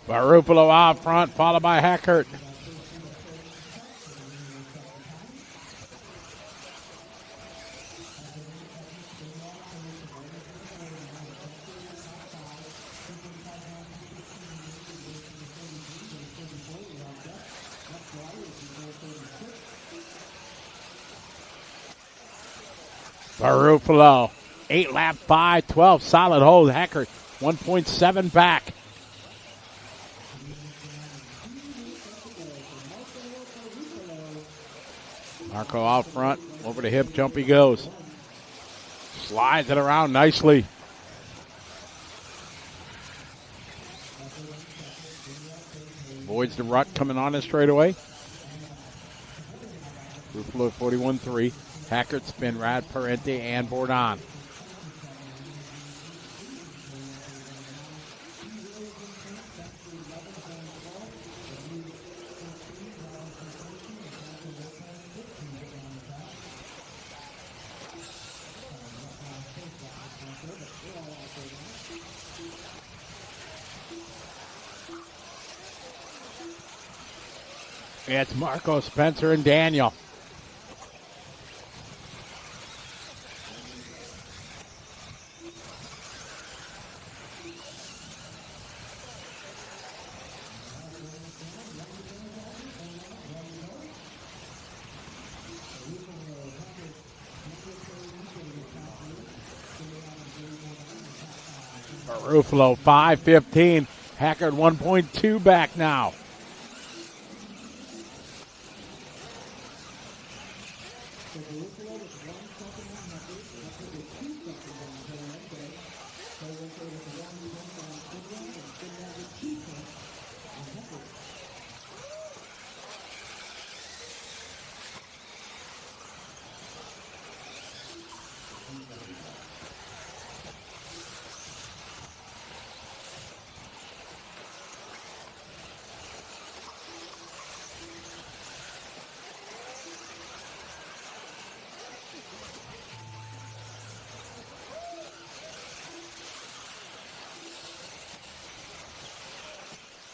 Barufalo out front, followed by Heckert. Barufalo, 8 lap 5-12, solid hold. Heckert, 1.7 back. Marco out front, over the hip jump he goes. Slides it around nicely. Avoids the rut coming on his straightaway. Ruffalo 41.3. Hackert, Spinrad, Parente, and Bourdon. It's Marco, Spencer, and Daniel. Ruffalo, 5:15. Packard 1.2 back now.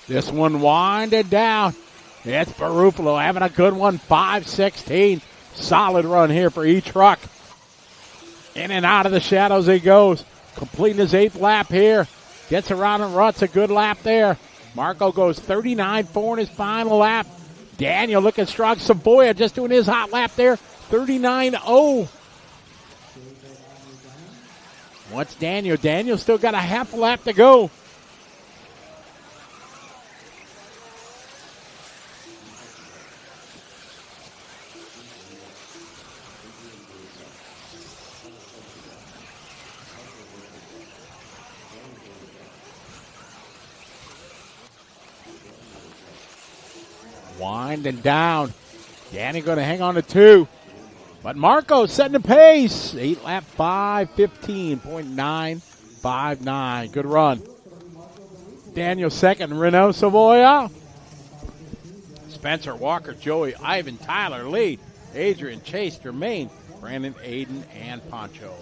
This one winded down. It's Barufalo having a good one, 5:16. Solid run here for E-Truck. In and out of the shadows he goes. Completing his 8th lap here. Gets around and ruts. A good lap there. Marco goes 39.4 in his final lap. Daniel looking strong. Savoya just doing his hot lap there. 39.0. What's Daniel? Daniel still got a half a lap to go. Winding down. Danny going to hang on to 2. But Marco setting the pace. 8 lap 5:15.959. Good run. Daniel second. Renault Savoya. Spencer, Walker, Joey, Ivan, Tyler, Lee, Adrian, Chase, Jermaine, Brandon, Aiden, and Poncho.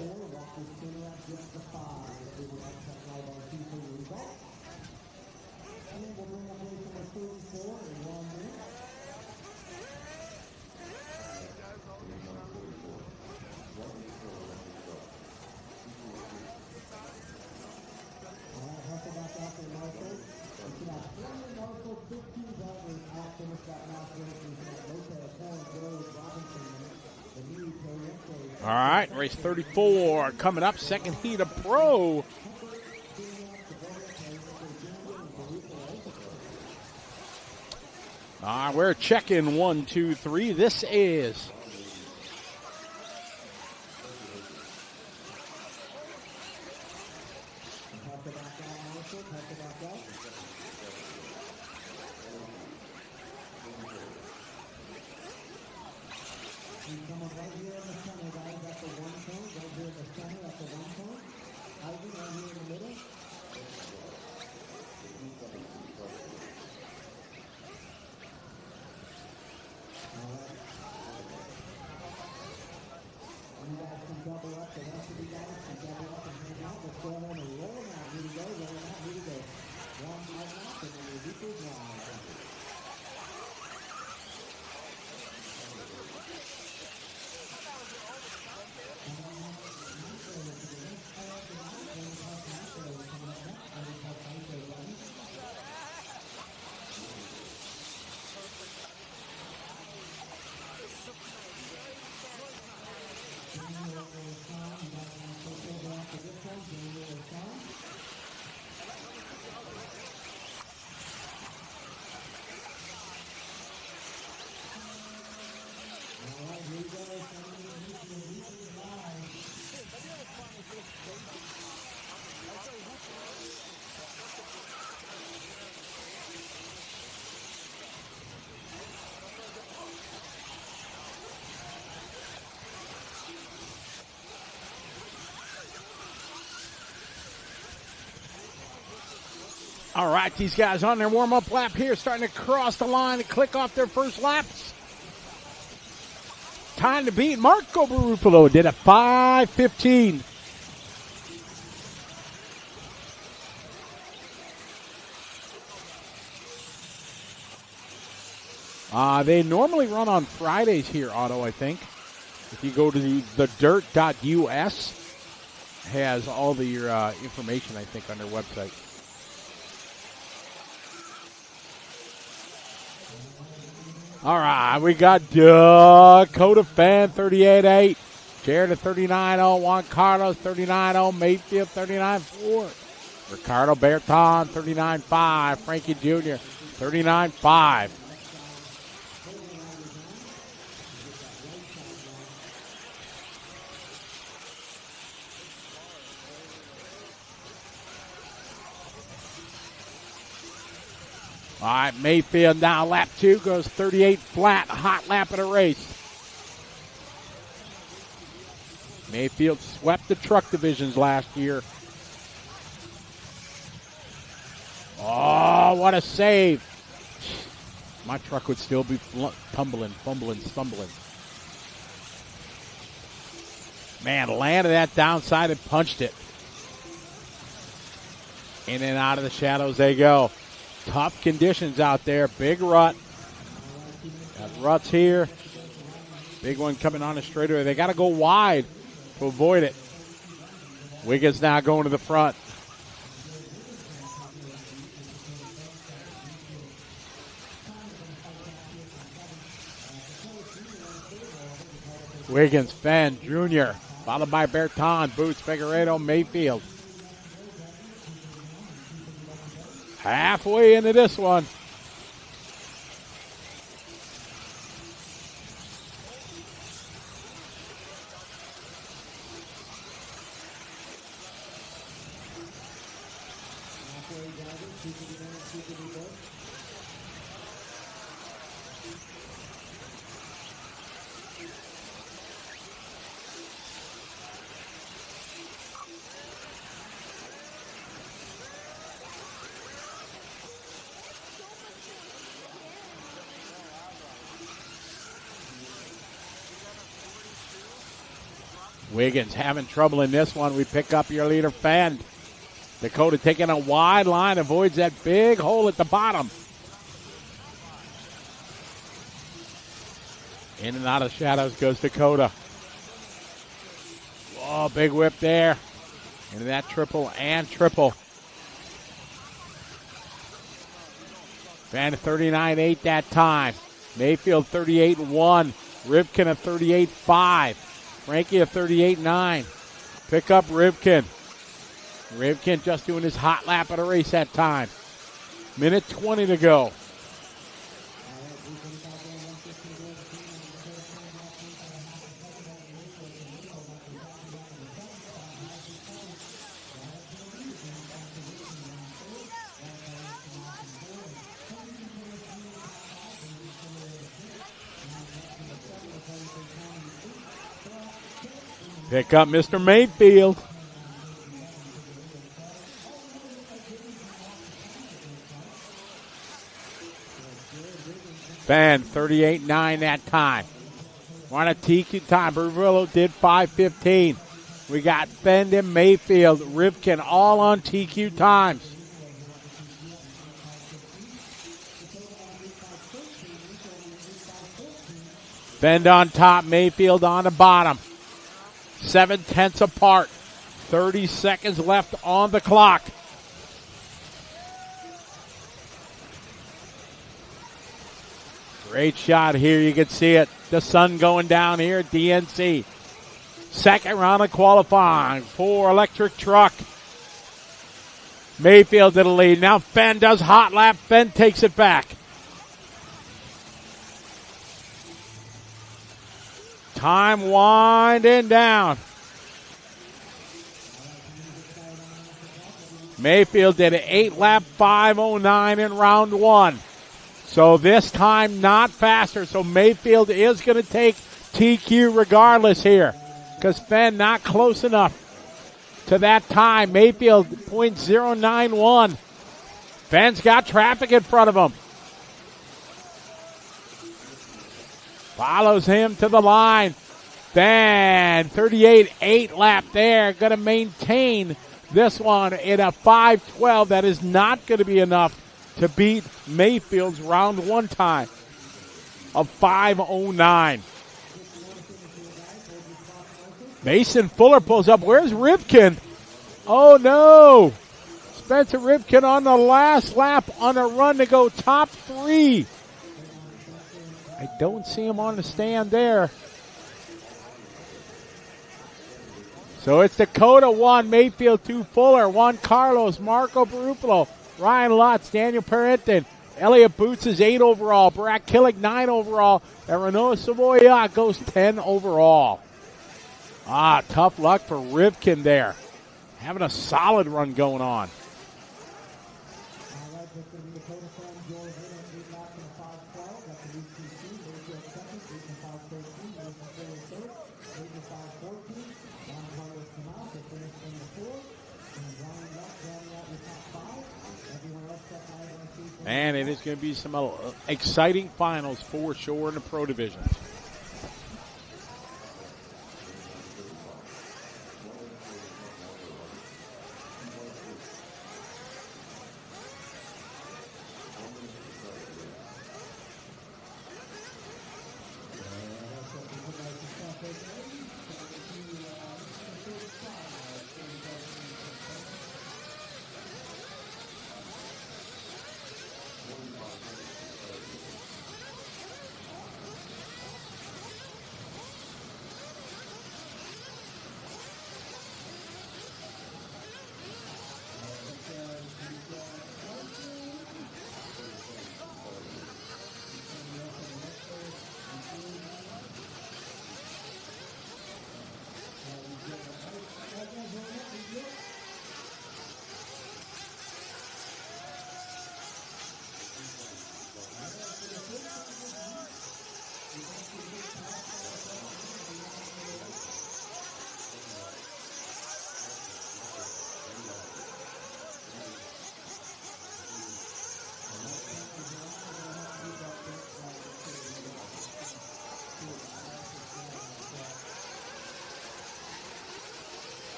All right, race 34 coming up, second heat of pro. We're checking 1, 2, 3. This is all right, these guys on their warm-up lap here, starting to cross the line and click off their first laps. Time to beat. Marco Barufalo did a 5:15. They normally run on Fridays here, Otto, I think. If you go to the dirt.us, has all the your information, I think, on their website. All right, we got Dakota Fan 38-8, Jared at 39-0, Juan Carlos 39-0, Mayfield 39-4, Ricardo Berton 39-5, Frankie Jr. 39-5. All right, Mayfield now lap 2 goes 38 flat, hot lap of the race. Mayfield swept the truck divisions last year. Oh, what a save. My truck would still be tumbling, fumbling, stumbling. Man, landed that downside and punched it. In and out of the shadows they go. Tough conditions out there. Big rut. Got ruts here. Big one coming on the straightaway. They got to go wide to avoid it. Wiggins now going to the front. Wiggins, Fenn, Jr., followed by Berton, Boots, Figueredo, Mayfield. Halfway into this one. Wiggins having trouble in this one. We pick up your leader, Fenn. Dakota taking a wide line, avoids that big hole at the bottom. In and out of shadows goes Dakota. Oh, big whip there. Into that triple and triple. Fenn 39-8 that time. Mayfield 38-1. Rivkin at 38-5. Frankie at 38-9. Pick up Rivkin. Rivkin just doing his hot lap of the race that time. Minute 20 to go. Pick up Mr. Mayfield. Fenn, 38-9 that time. We're on a TQ time. Bervillo did 5:15. We got Fenn and Mayfield, Rivkin, all on TQ times. Fenn on top, Mayfield on the bottom. 7/10 apart. 30 seconds left on the clock. Great shot here. You can see it. The sun going down here at DNC. Second round of qualifying for electric truck. Mayfield to the lead. Now Fenn does hot lap. Fenn takes it back. Time winding down. Mayfield did an 8-lap 5:09 in round one. So this time not faster. So Mayfield is going to take TQ regardless here because Fenn not close enough to that time. Mayfield .091. Fenn's got traffic in front of him. Follows him to the line. Fenn, 38-8 lap there. Going to maintain this one in a 5:12. That is not going to be enough to beat Mayfield's round one time. of 5:09. Mason Fuller pulls up. Where's Rivkin? Oh, no. Spencer Rivkin on the last lap on a run to go top 3. I don't see him on the stand there. So it's Dakota 1, Mayfield 2, Fuller, Juan Carlos, Marco Barufalo, Ryan Lutz, Daniel Parenton, Elliot Boots is 8 overall, Barack Killick 9 overall, and Renault Savoya goes 10 overall. Tough luck for Rivkin there. Having a solid run going on. And it is going to be some exciting finals for sure in the Pro Division.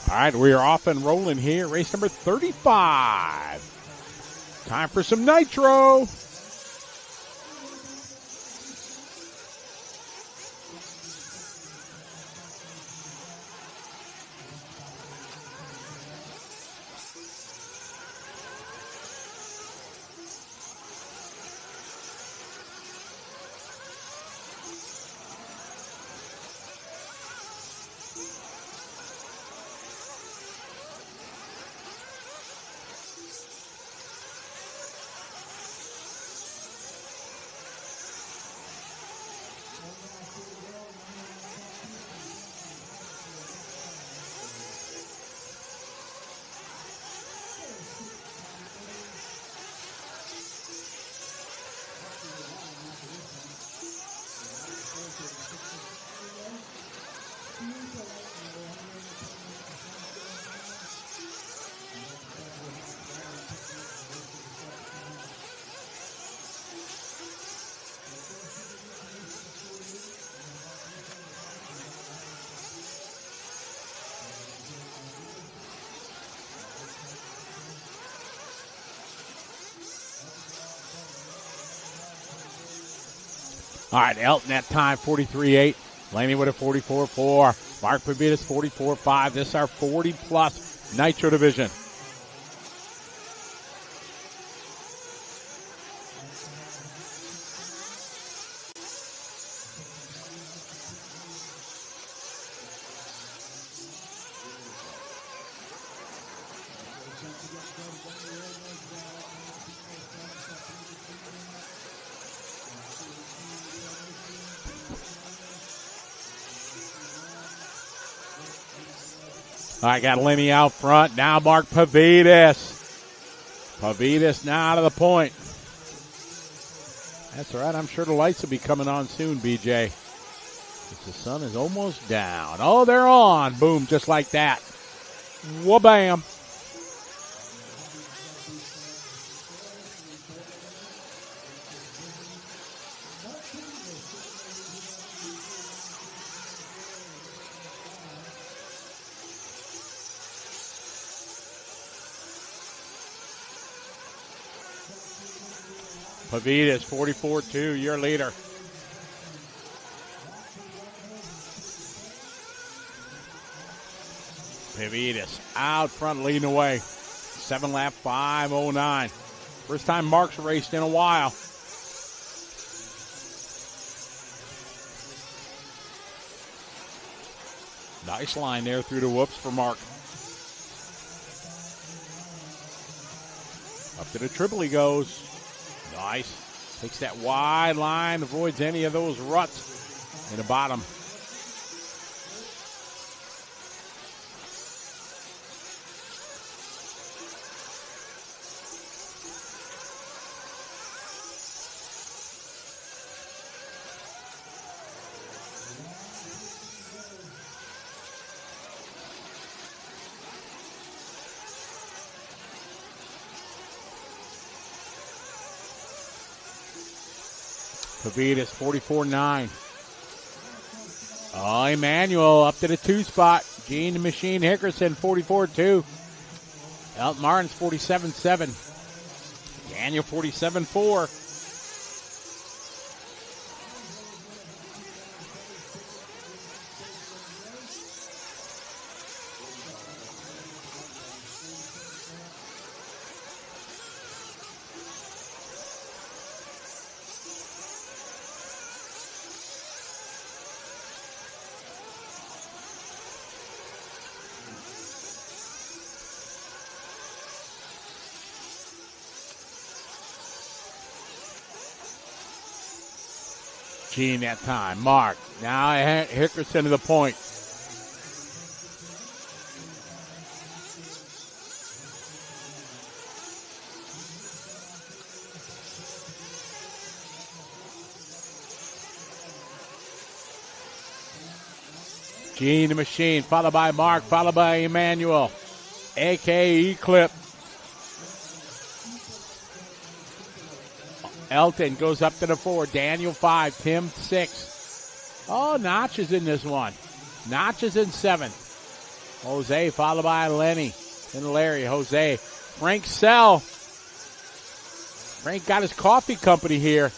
All right, we are off and rolling here. Race number 35. Time for some Nitro. All right, Elton at time, 43.8. Laney with a 44.4. Mark Pavitas, 44.5. This is our 40-plus Nitro division. I got Lenny out front. Now Mark Pavitas. Pavitas now to the point. That's all right. I'm sure the lights will be coming on soon, BJ. The sun is almost down. Oh, they're on. Boom, just like that. Wha-bam. Pavitas, 44-2, your leader. Pavitas out front leading away. 7 lap, 5:09. First time Mark's raced in a while. Nice line there through the whoops for Mark. Up to the triple he goes. Nice. Takes that wide line, avoids any of those ruts in the bottom. Pavitas, 44-9. Oh, Emmanuel up to the 2 spot. Gene the Machine Hickerson, 44-2. Elton Martin's 47-7. Daniel, 47-4. Gene that time. Mark. Now Hickerson to the point. Gene the Machine, followed by Mark, followed by Emmanuel. A.K.A. Clip. Elton goes up to the 4. Daniel 5. Tim 6. Oh, Notch is in this one. Notch is in 7th. Jose followed by Lenny and Larry. Jose. Frank Sell. Frank got his coffee company here.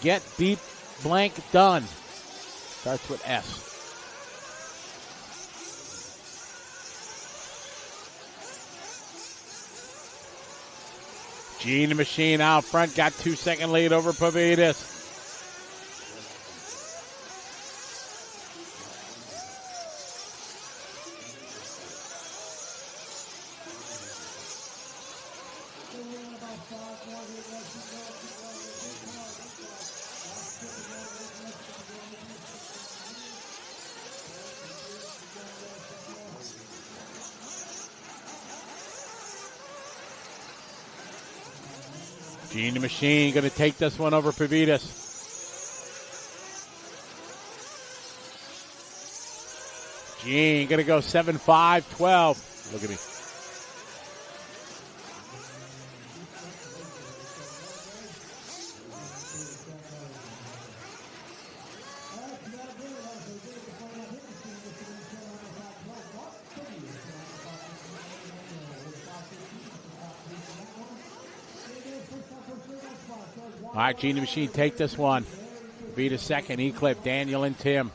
Get Beat Blank Done. Starts with S. Gene the Machine out front, got 2-second lead over Pavitas. Gene the Machine going to take this one over Pavitas. Gene going to go 7-5-12. Look at me. All right, Gene the Machine, take this one. Beat a second. E-Clip, Daniel and Tim.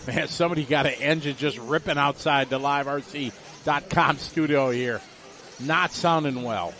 Man, somebody got an engine just ripping outside the liverc.com studio here. Not sounding well.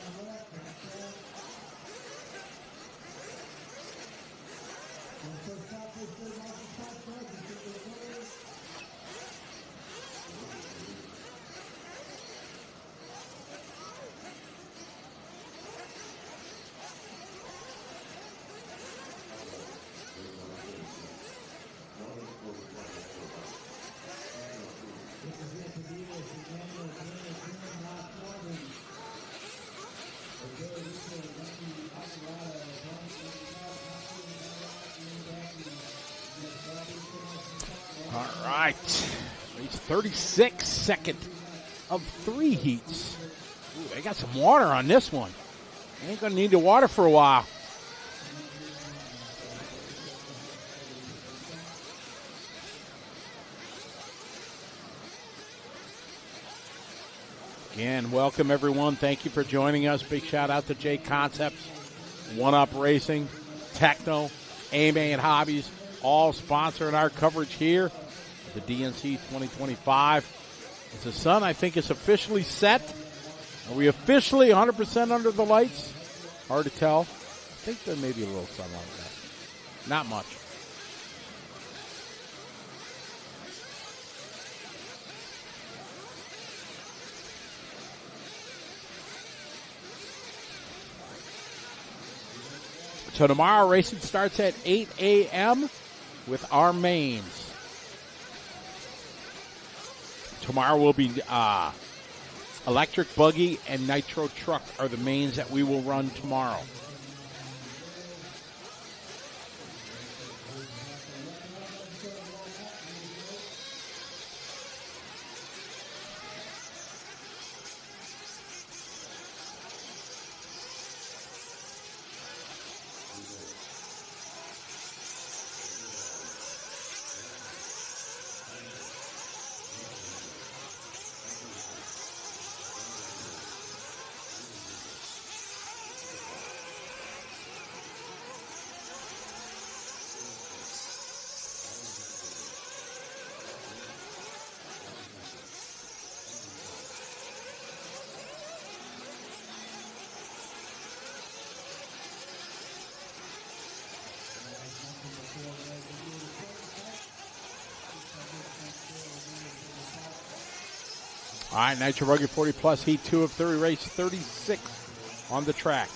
right. Race 36, second of 3 heats. Ooh, they got some water on this one. They ain't going to need the water for a while. Again, welcome everyone. Thank you for joining us. Big shout out to J Concepts, One Up Racing, Techno, A-Man Hobbies, all sponsoring our coverage here at the DNC 2025. As the sun, I think, is officially set. Are we officially 100% under the lights? Hard to tell. I think there may be a little sunlight there. Not much. So tomorrow, racing starts at 8 a.m. with our mains. Tomorrow will be electric buggy and nitro truck are the mains that we will run tomorrow. All right, Nitro Buggy 40 Plus Heat 2 of 30, race 36 on the track.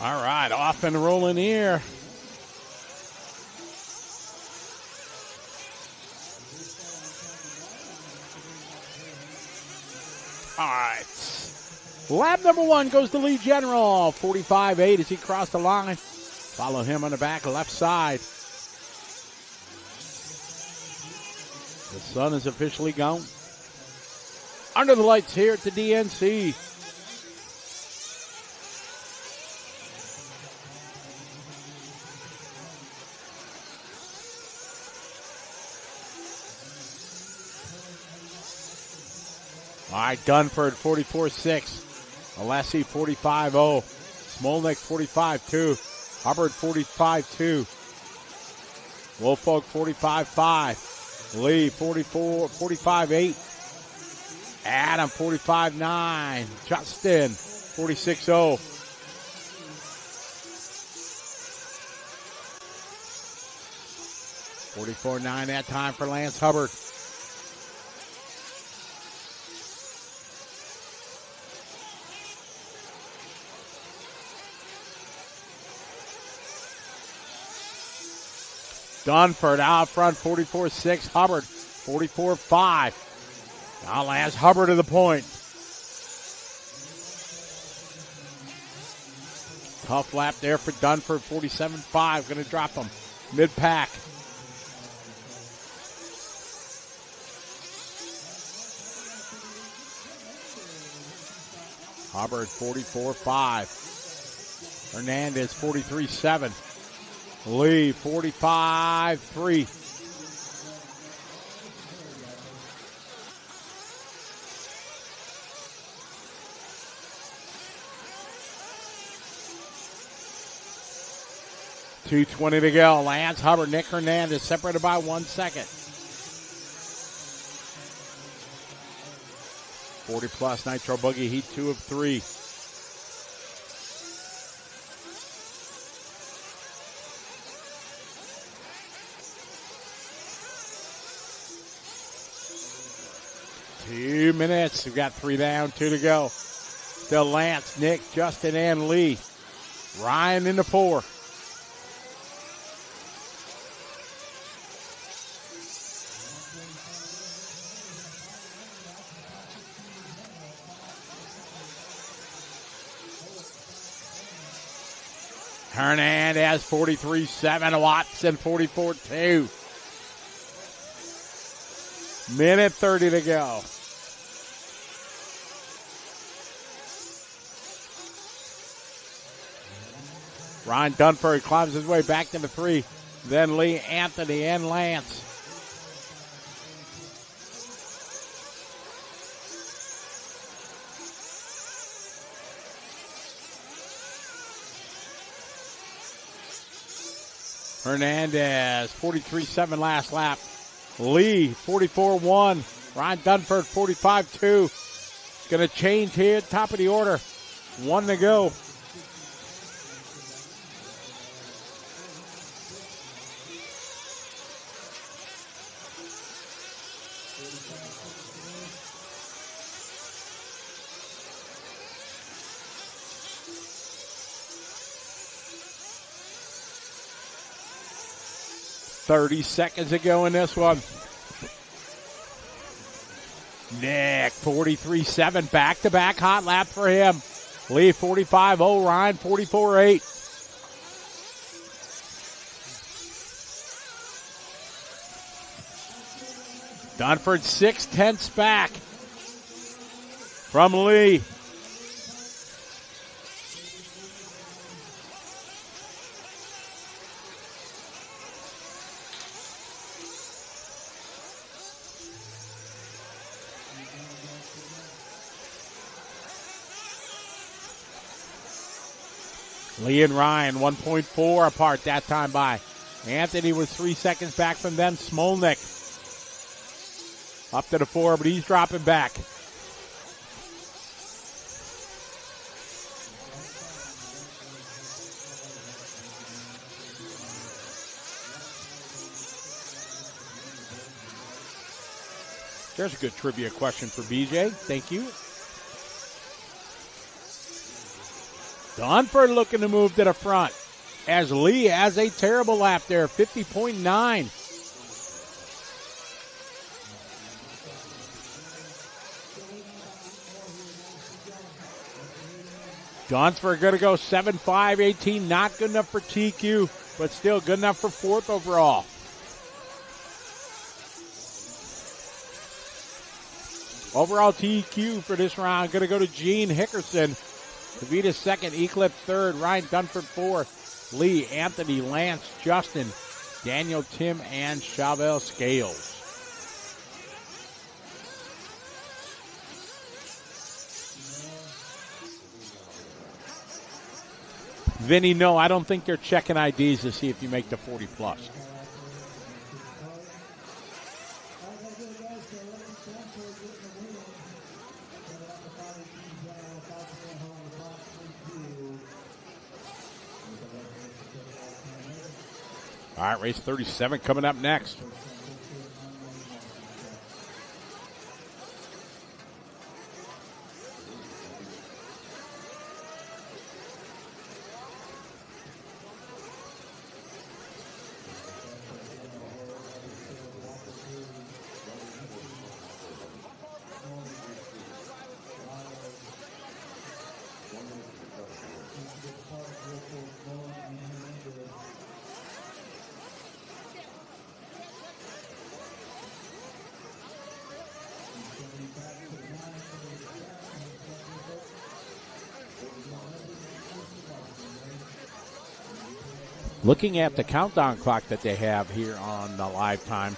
All right, off and rolling here. All right. Lap number 1 goes to lead general. 45.8 as he crossed the line. Follow him on the back left side. The sun is officially gone. Under the lights here at the DNC. All right, Dunford 44.6, Alessi 45.0, Smolnik 45.2, Hubbard 45.2, Wolfolk 45.5, Lee 45.8, Adam 45.9, Justin 46.0. $44.9 that time for Lance Hubbard. Dunford out front, 44.6. Hubbard, 44.5. Now Lance Hubbard to the point. Tough lap there for Dunford, 47.5. Going to drop him mid-pack. Hubbard, 44.5. Hernandez, 43.7. Lee, 45.3. .220 to go. Lance Hubbard, Nick Hernandez separated by 1 second. 40 plus Nitro Buggy Heat 2 of 3. Two minutes. We've got 3 down, 2 to go. Still Lance, Nick, Justin, and Lee. Ryan in the 4. Hernandez 43-7, Watson 44-2. Minute 30 to go. Ryan Dunford climbs his way back to the 3. Then Lee, Anthony, and Lance. Hernandez, 43-7 last lap. Lee, 44-1. Ryan Dunford, 45-2. It's going to change here, top of the order. 1 to go. $30 seconds to go in this one. Nick, 43-7, back-to-back hot lap for him. Lee, 45-0, Ryan, 44-8. Dunford 6/10 back from Lee. Lee and Ryan, 1.4 apart that time by. Anthony was 3 seconds back from them. Smolnik up to the 4, but he's dropping back. There's a good trivia question for BJ. Thank you. Dunford looking to move to the front as Lee has a terrible lap there, 50.9. Dunford going to go 7.5.18, not good enough for TQ, but still good enough for 4th overall. Overall TQ for this round going to go to Gene Hickerson. Kavita 2nd, Eclipse 3rd, Ryan Dunford 4th, Lee, Anthony, Lance, Justin, Daniel, Tim, and Chauvel Scales. Vinny, no, I don't think they're checking IDs to see if you make the 40 plus. All right, race 37 coming up next. Looking at the countdown clock that they have here on the live time,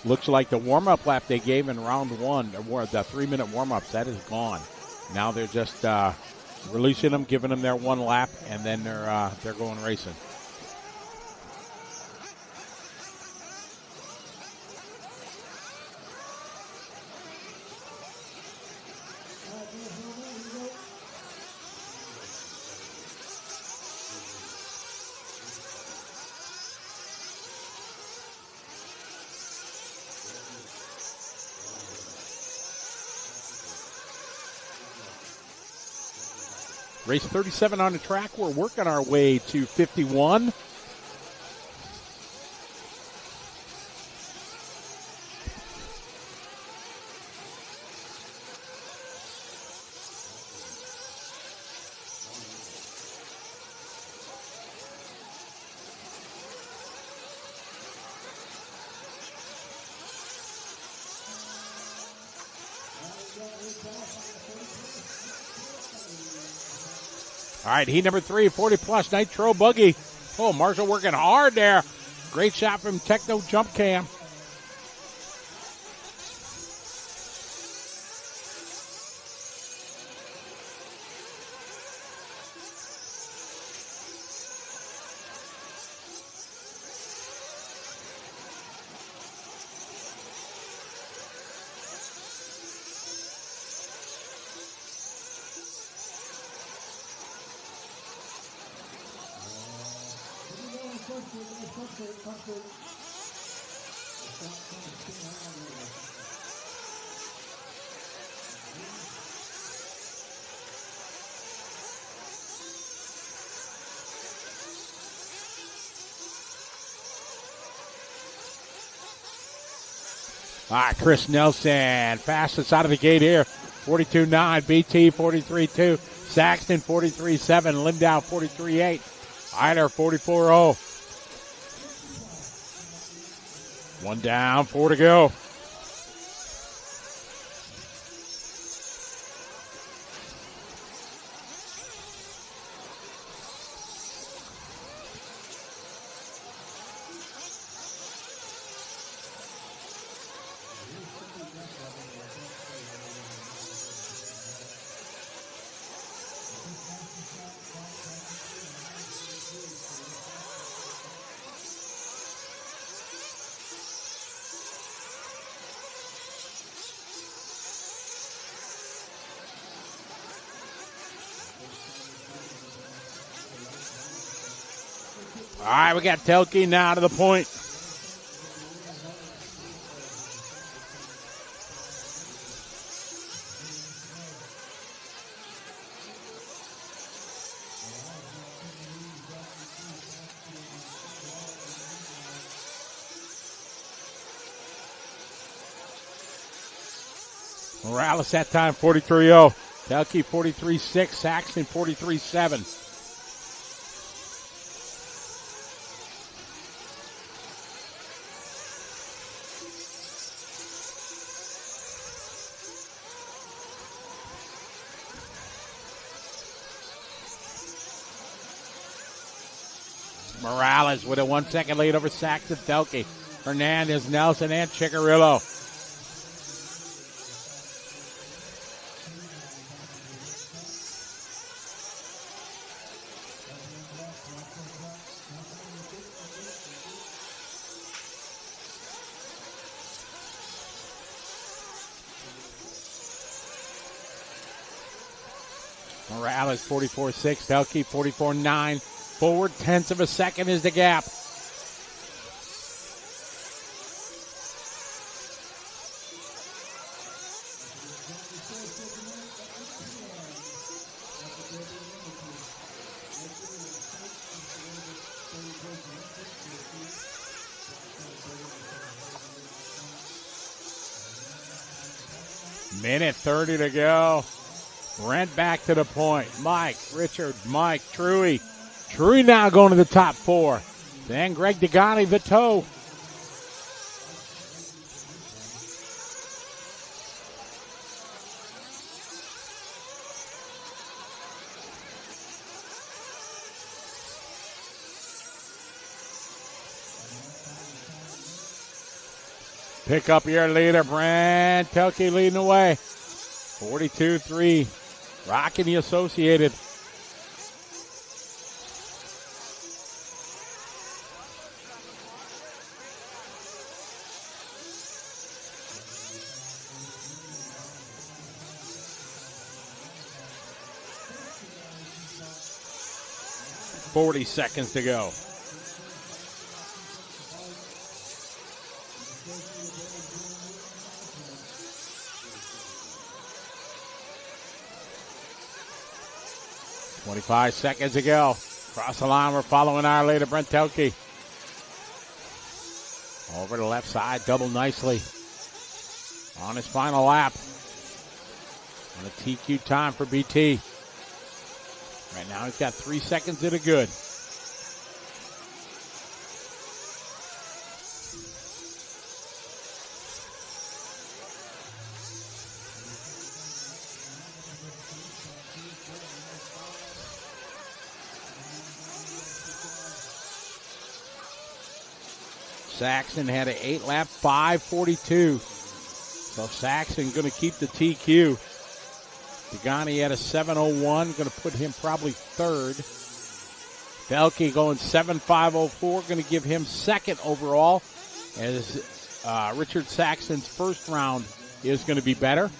looks like the warm-up lap they gave in round 1, the 3-minute warm-ups, that is gone. Now they're just releasing them, giving them their 1 lap, and then they're going racing. Race 37 on the track. We're working our way to 51. All right, heat number 3, 40-plus Nitro buggy. Oh, Marshall working hard there. Great shot from Techno Jump Cam. All right, Chris Nelson, fastest out of the gate here. 42.9, BT 43.2, Saxton 43.7, Lindau 43.8, Eiler 44.0. 1 down, 4 to go. All right, we got Telke now to the point. Morales that time 43.0. Telke 43.6. Saxton 43.7. Morales with a 1 second lead over Saxton, Telke, Hernandez, Nelson, and Chicarillo. Morales 44.6, Telke 44.9. 4/10 of a second is the gap. Minute 30 to go. Brent back to the point. Mike, Richard, Mike, Truey. Truey now going to the top 4. Then Greg Degani, the toe. Pick up your leader, Brent Telke leading the way. 42-3. Rocking the Associated. .40 seconds to go. 25 seconds to go. Cross the line, we're following our leader, Brent Telke. Over the left side, double nicely. On his final lap. On a TQ time for BT. Right now he's got 3 seconds to the good. Saxon had an 8-lap 5:42. So Saxon going to keep the TQ. Pagani had a 7:01, going to put him probably third. Felke going 7:5:04, going to give him second overall, as Richard Saxon's first round is going to be better.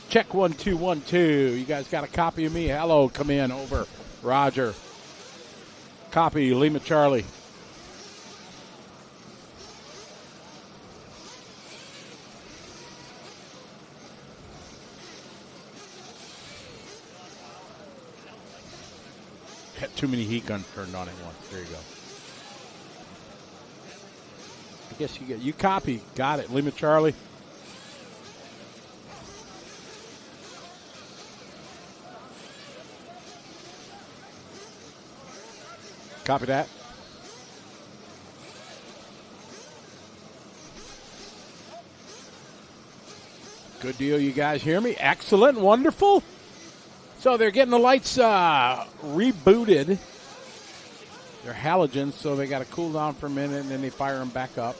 Check 1 2 1 2. You guys got a copy of me? Hello, come in. Over. Roger. Copy. Lima Charlie. Had too many heat guns turned on at once. There you go. I guess you copy. Got it. Lima Charlie. Copy that. Good deal, you guys hear me? Excellent, wonderful. So they're getting the lights rebooted. They're halogens, so they got to cool down for a minute, and then they fire them back up,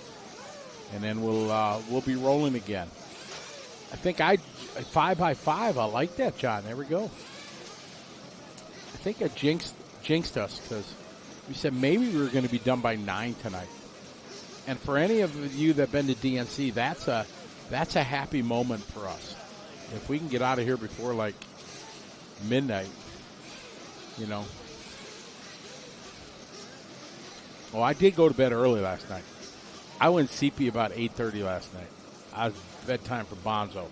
and then we'll be rolling again. I think 5x5. I like that, John. There we go. I think I jinxed us because we said maybe we were going to be done by 9 tonight. And for any of you that have been to DNC, that's a happy moment for us. If we can get out of here before like midnight, you know. Oh, I did go to bed early last night. I went CP about 8:30 last night. I was bedtime for Bonzo.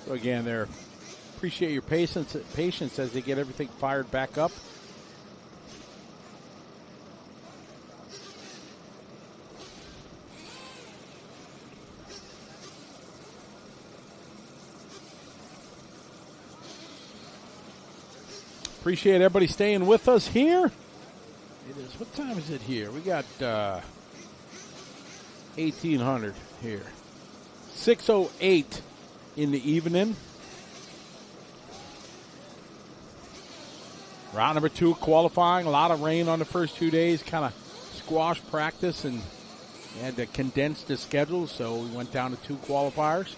So again, there, appreciate your patience as they get everything fired back up. Appreciate everybody staying with us here. It is, what time is it here? We got 1800 here. 6:08 in the evening. Round number 2 qualifying. A lot of rain on the first 2 days. Kind of squashed practice and They had to condense the schedule, so we went down to 2 qualifiers.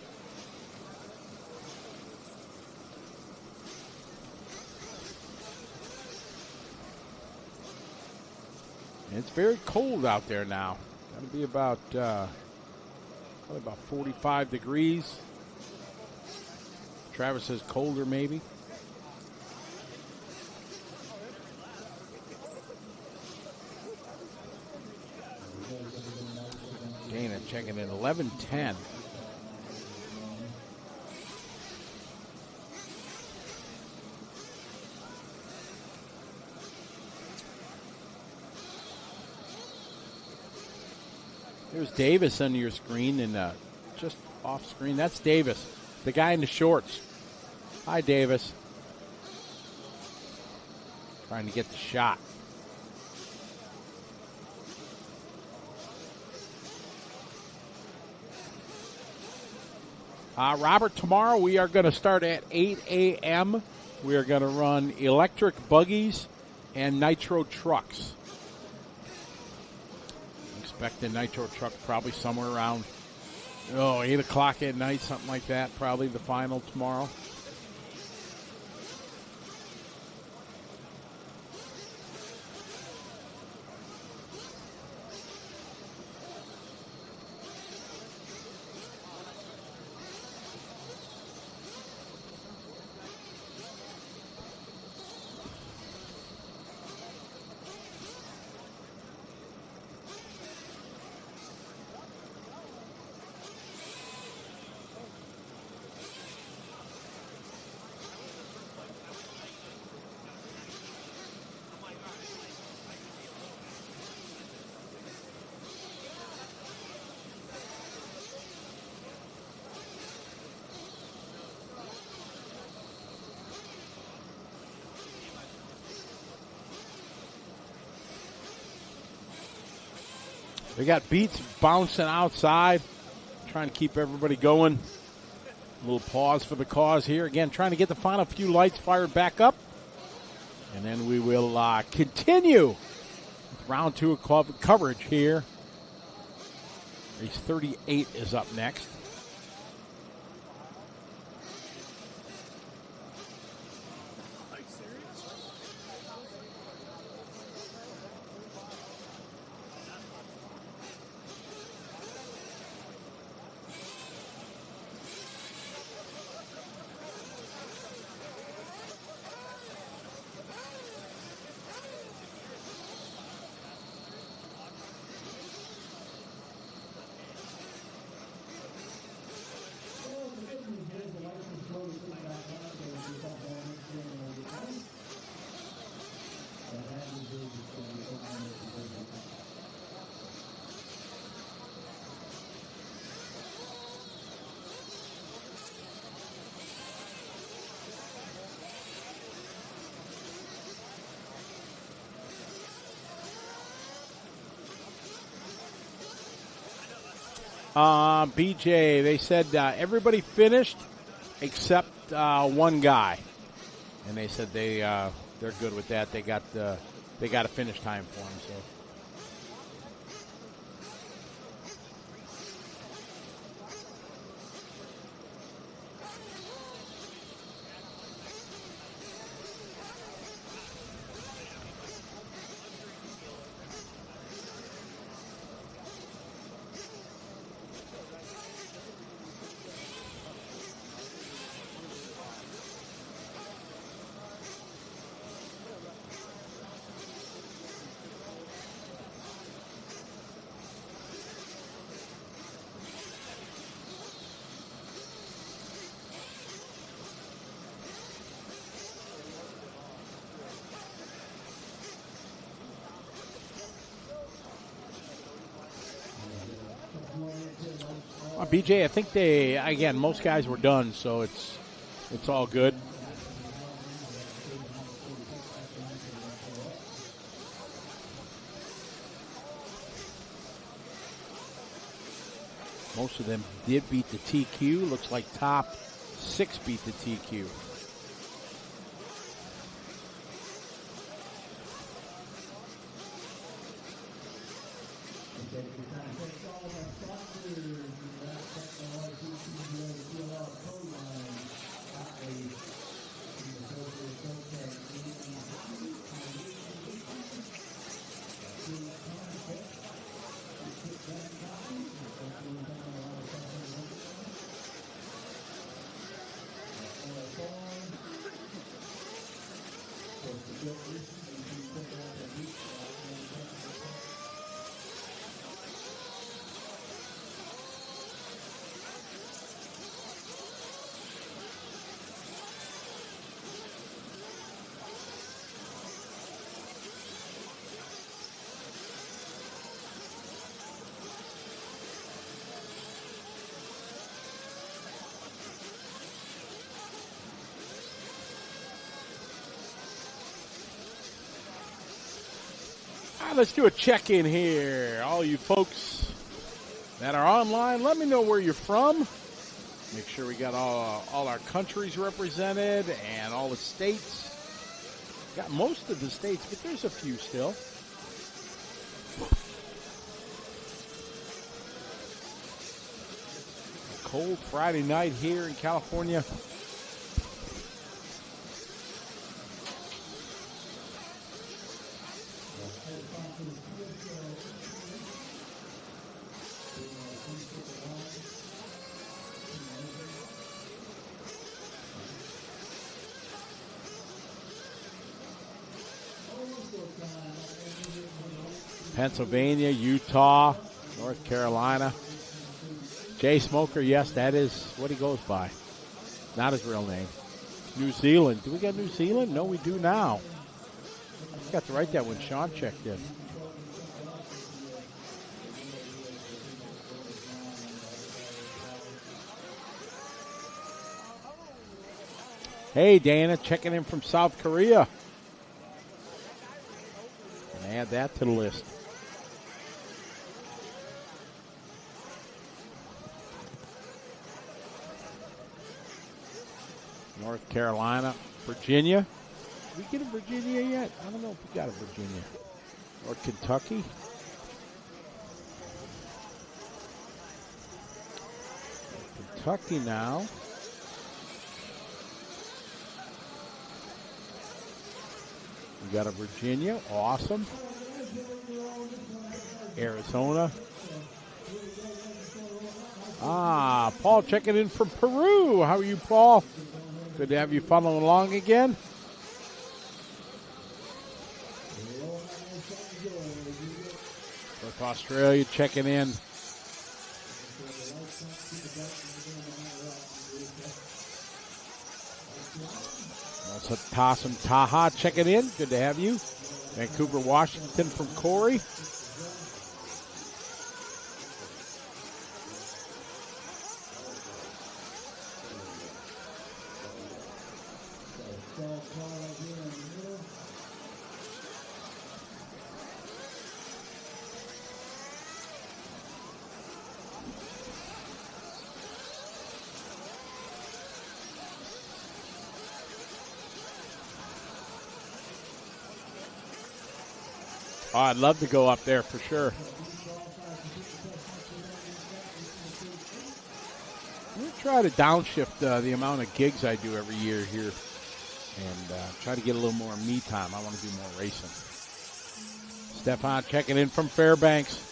And it's very cold out there now. That'll be about probably about 45 degrees. Travis says colder maybe. Dana checking in 11:10. There's Davis on your screen and just off screen. That's Davis, the guy in the shorts. Hi, Davis. Trying to get the shot. Robert, tomorrow we are going to start at 8 a.m. We are going to run electric buggies and Nitro trucks. Expect the Nitro truck probably somewhere around 8 o'clock at night, something like that. Probably the final tomorrow. They got beats bouncing outside, trying to keep everybody going. A little pause for the cause here. Again, trying to get the final few lights fired back up. And then we will continue with round 2 of coverage here. Race 38 is up next. BJ, they said everybody finished except one guy, and they said they're good with that. They got a finish time for him. So. BJ, I think most guys were done, so it's all good. Most of them did beat the TQ. Looks like top 6 beat the TQ. right, let's do a check-in here. All you folks that are online, let me know where you're from. Make sure we got all our countries represented and all the states. Got most of the states, but there's a few still. A cold Friday night here in California. Pennsylvania, Utah, North Carolina. Jay Smoker, yes, that is what he goes by. Not his real name. New Zealand. Do we got New Zealand? No, we do now. I forgot to write that when Sean checked in. Hey, Dana, checking in from South Korea. And add that to the list. North Carolina, Virginia. Did we get a Virginia yet? I don't know if we got a Virginia. Or Kentucky. Kentucky now. We got a Virginia. Awesome. Arizona. Paul checking in from Peru. How are you, Paul? Good to have you following along again. North Australia checking in. Also Tassim Taha checking in. Good to have you. Vancouver, Washington from Corey. Oh, I'd love to go up there for sure. I'm going to try to downshift the amount of gigs I do every year here and try to get a little more me time. I want to do more racing. Stefan checking in from Fairbanks.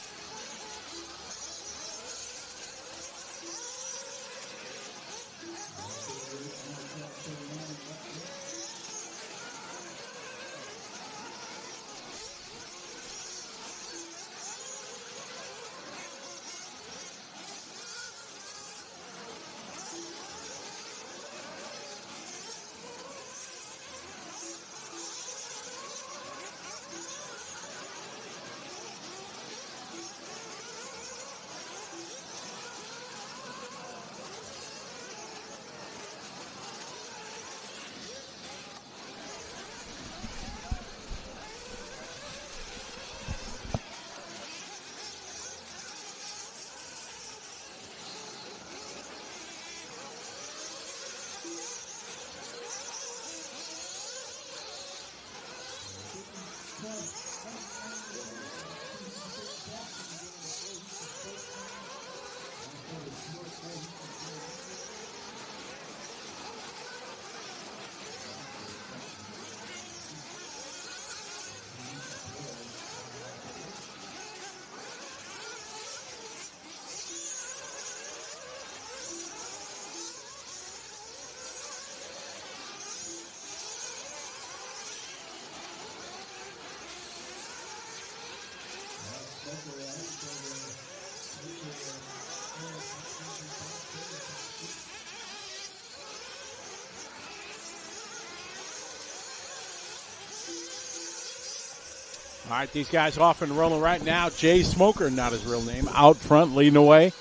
All right, these guys off and rolling right now. Jay Smoker, not his real name, out front leading away.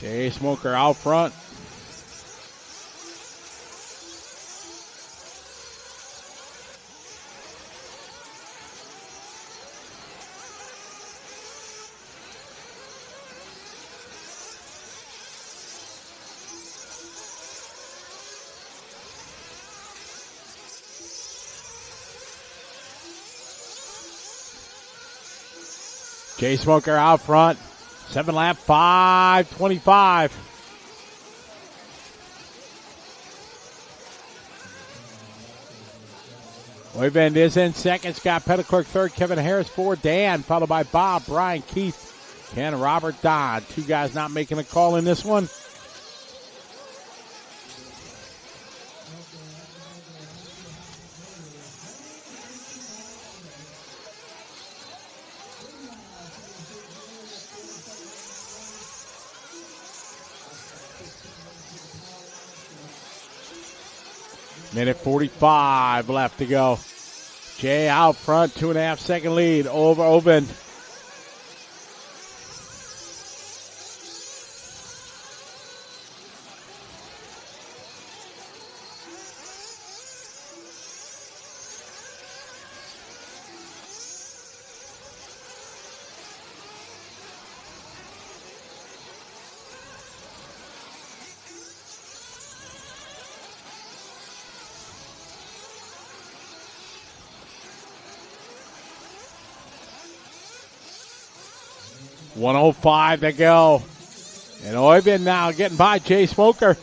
Jay Smoker out front. Jay Smoker out front. 7 lap, 5:25. Oyvind is in second. Scott Petticourt third. Kevin Harris fourth. Dan followed by Bob, Brian, Keith, Ken, Robert, Don. Two guys not making a call in this one. Minute 45 left to go. Jay out front, 2.5 second lead over Oyvind. .105 to go. And Oyvind now getting by Jay Smoker.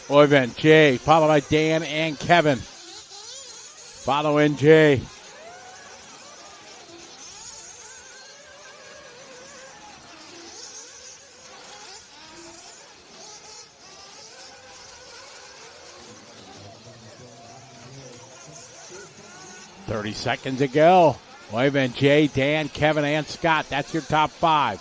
Oyvind, Jay, followed by Dan and Kevin. Following Jay. .30 seconds to go. Oyvind, Jay, Dan, Kevin, and Scott. That's your top five.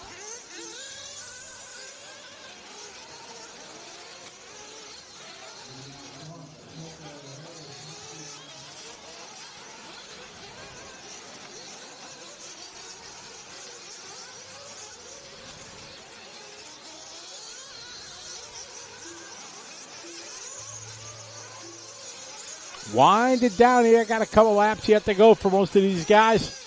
Wind it down here. Got a couple laps yet to go for most of these guys.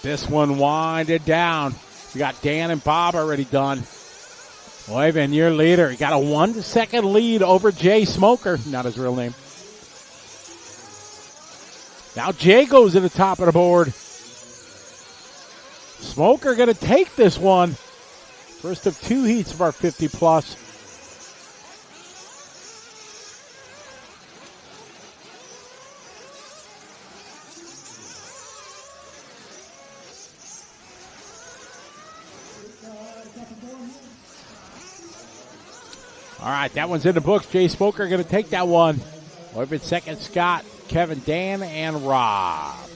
This one winded down. We got Dan and Bob already done. Oyvind, your leader. He got a 1 second lead over Jay Smoker. Not his real name. Now Jay goes to the top of the board. Smoker going to take this one. First of two heats of our 50 plus. All right, that one's in the books. Jay Smoker going to take that one. Oyvind second, Scott, Kevin, Dan, and Rob.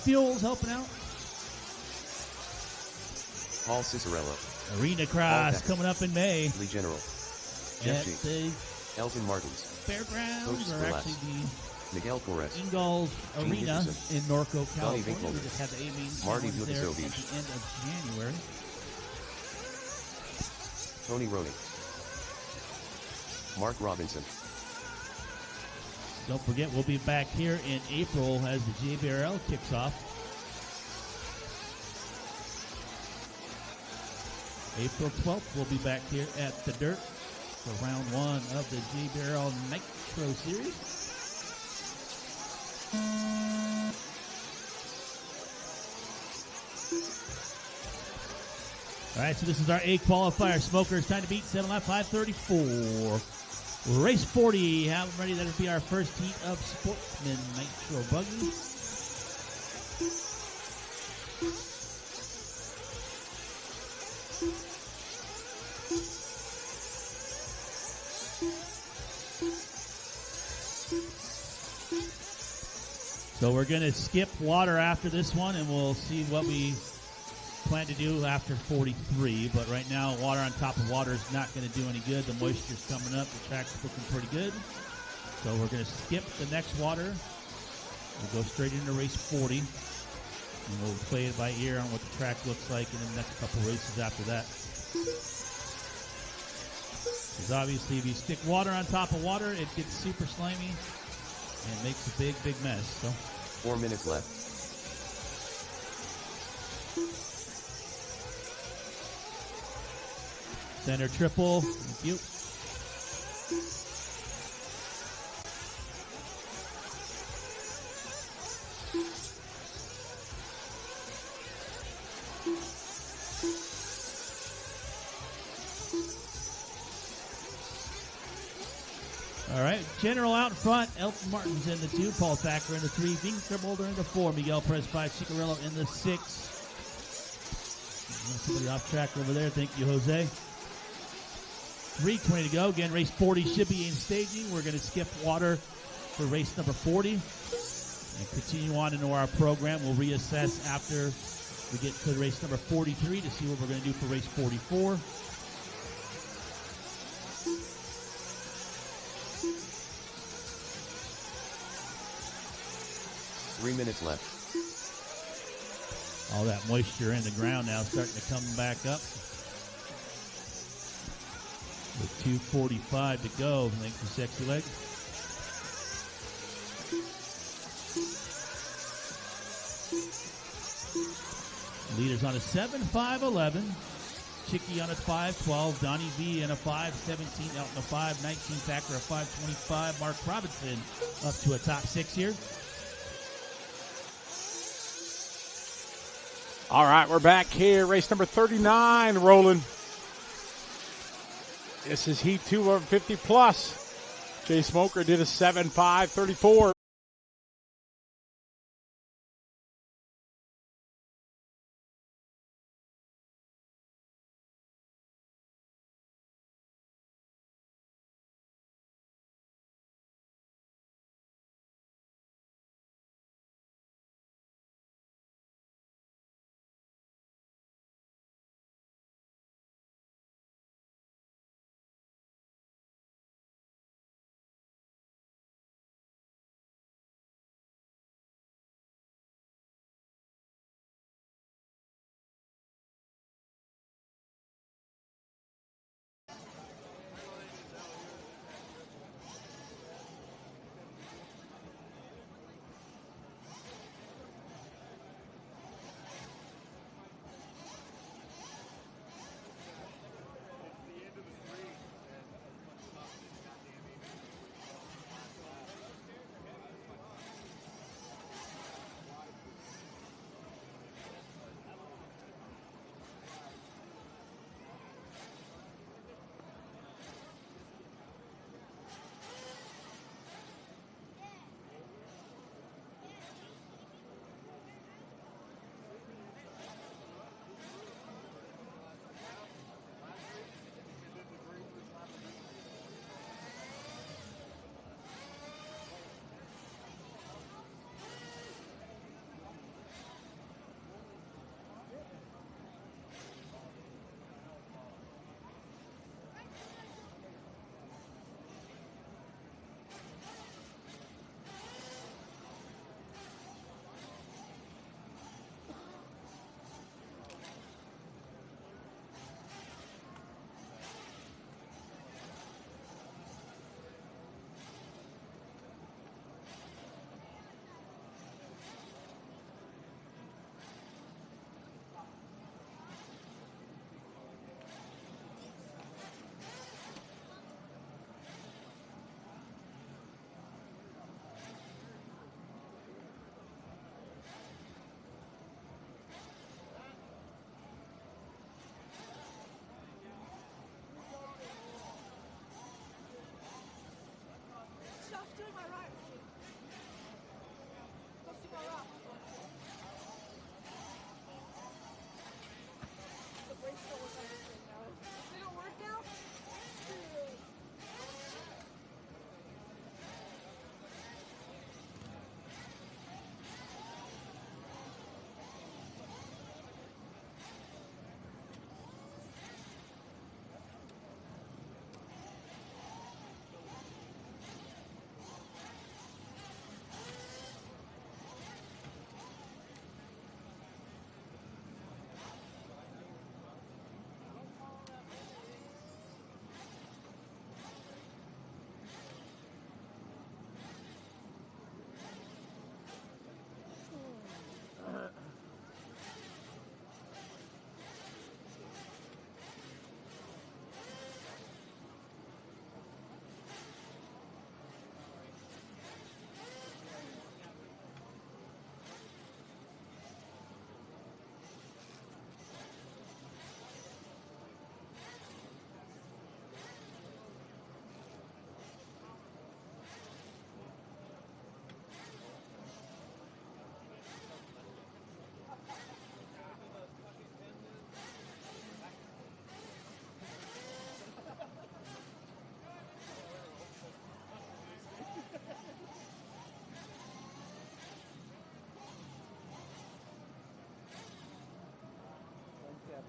Fuels helping out. Paul Cicerello. Arena Cross coming up in May Lee General. at Jeff G. the Elton Martins. fairgrounds, Coach or Sperlas. actually the Miguel Flores. Ingalls Gene Arena Dickerson. in Norco, Donnie California. Winkler. We just had the A-Main Marty Challenge there at Vukovic. the end of January. Tony Rooney. Mark Robinson. Don't forget, we'll be back here in April as the JBRL kicks off. April 12th, we'll be back here at the Dirt for round one of the JBRL Nitro Series. All right, so this is our A qualifier. Smokers time to beat 7 lap 5:34. Race 40. Have them ready. That'll be our first heat of Sportsman Nitro Buggy. So we're going to skip water after this one, and we'll see what we plan to do after 43. But right now, water on top of water is not going to do any good. The moisture's coming up. The track's looking pretty good. So we're going to skip the next water. We'll go straight into race 40. And we'll play it by ear on what the track looks like in the next couple races after that. Because obviously, if you stick water on top of water, it gets super slimy and makes a big, big mess. So 4 minutes left. center triple. Thank you. All right, General out in front. Elton Martin's in the 2. Paul Thacker in the 3. Vinker in the 4. Miguel Perez 5. Cicarello in the 6. Somebody off track over there. Thank you, Jose. 3:20 to go. Again, race 40 should be in staging. We're going to skip water for race number 40 and continue on into our program. We'll reassess after we get to race number 43 to see what we're going to do for race 44. Three minutes left. All that moisture in the ground now starting to come back up. With 2:45 to go. Thank you, Sexy Leg. Leaders on a 7.5.11. Chicky on a 5.12. Donnie V in a 5.17. Elton a 5.19. Thacker a 5.25. Mark Robinson up to a top 6 here. All right, we're back here. Race number 39 rolling. This is Heat 2 over 50 plus. Jay Smoker did a 7.5.34.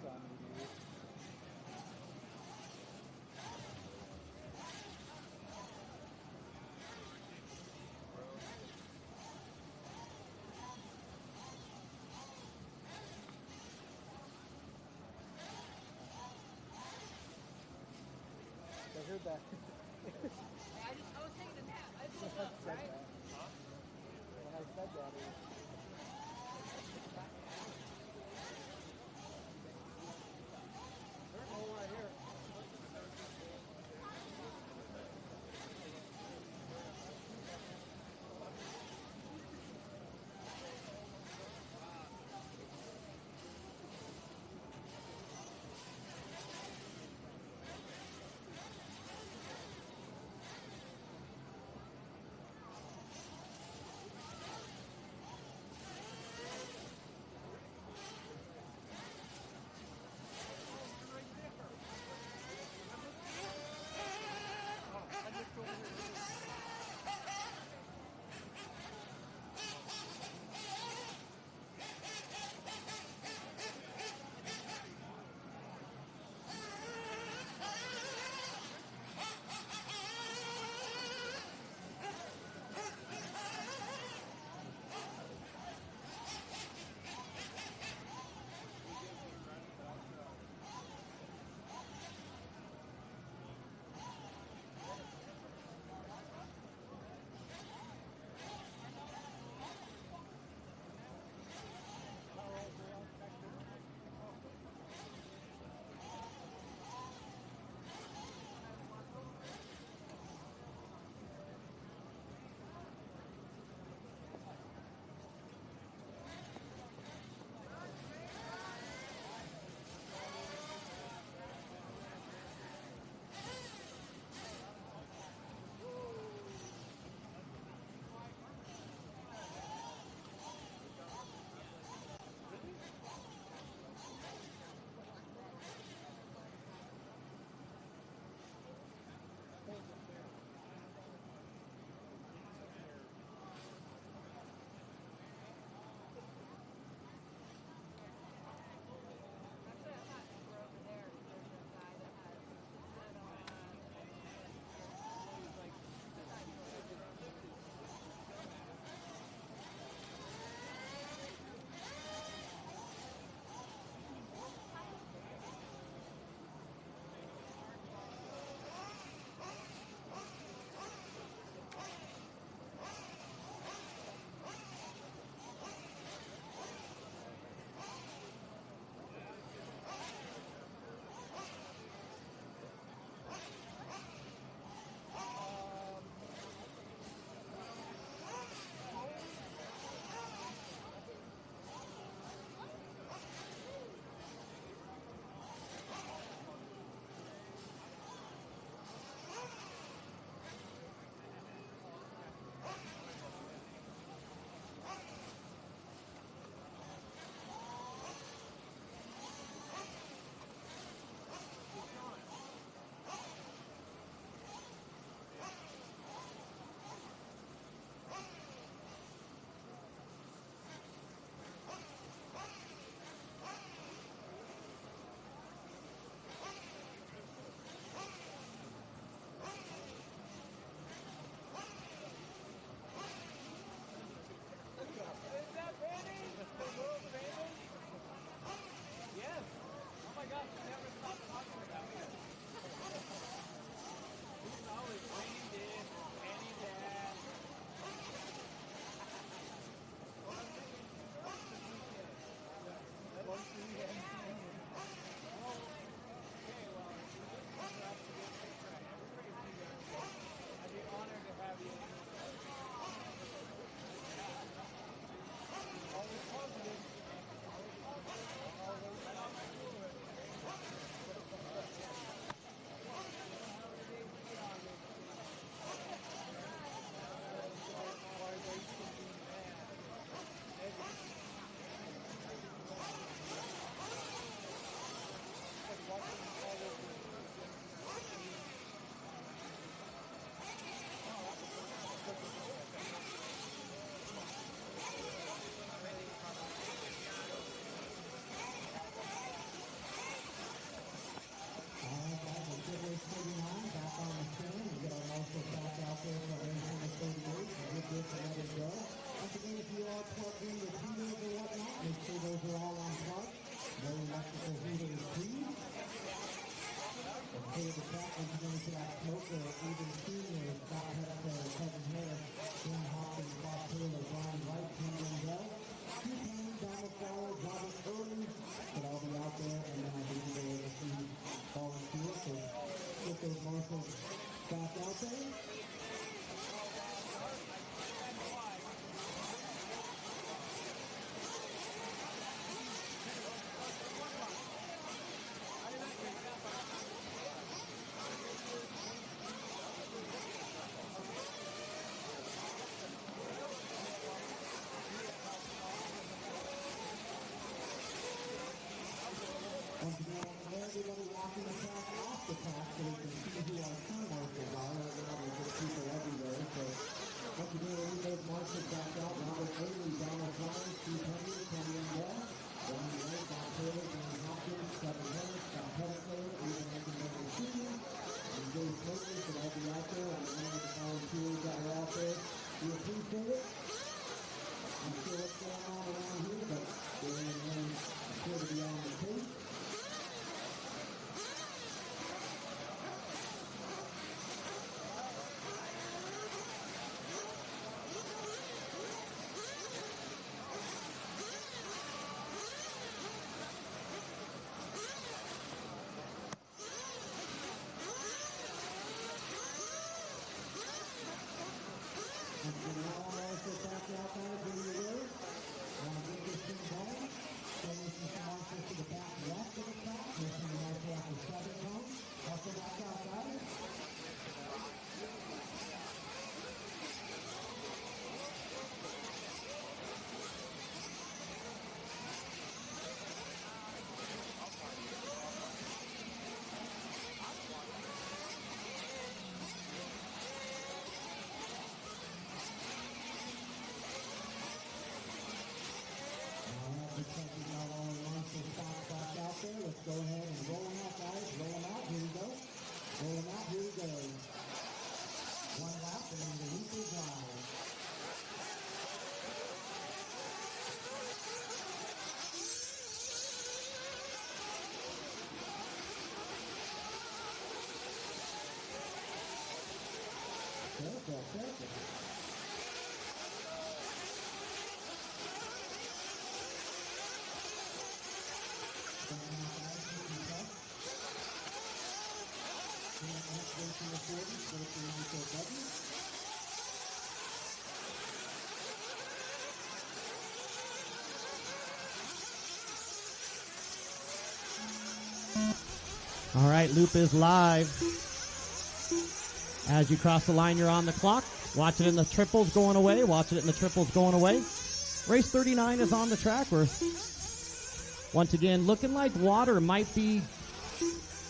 on me, dude. I heard that. I was taking a nap. I When woke I up, said right? that. When I said that, it was... There's a hole right here. Jack Smoker, even senior, Scott Hester, Kevin Harris, Jim Hopkins, Bob Taylor, Brian Wright, Tim Lindell, Steve Payne, Donald Flower, Robert Early, could all be out there, and then I believe they will receive volunteers to get those marshals back out there. Once again, everybody walking the track off the track so we can see who our turn marshals are. Right now there's just people everywhere. So once again, we need those marshals back out. Robert Haley, Donald Flower, Steve Henry, Ken Lindell, Brian Wright, Bob Taylor, Jim Hopkins, Kevin Harris, Scott Hester, even Lincoln Sr., and Jay Smoker should all be out there. And any of the volunteers that are out there, we appreciate it. I'm sure what's going on around here, but they're sure to be on the case. Let's go ahead and roll them out, guys. Roll them out. Here we go. Roll them out. Here we go. One lap and then the Nitro drive. Careful. All right, loop is live. As you cross the line, you're on the clock. Watch it in the triples going away. Watch it in the triples going away. Race 39 is on the track. We're once again looking like water might be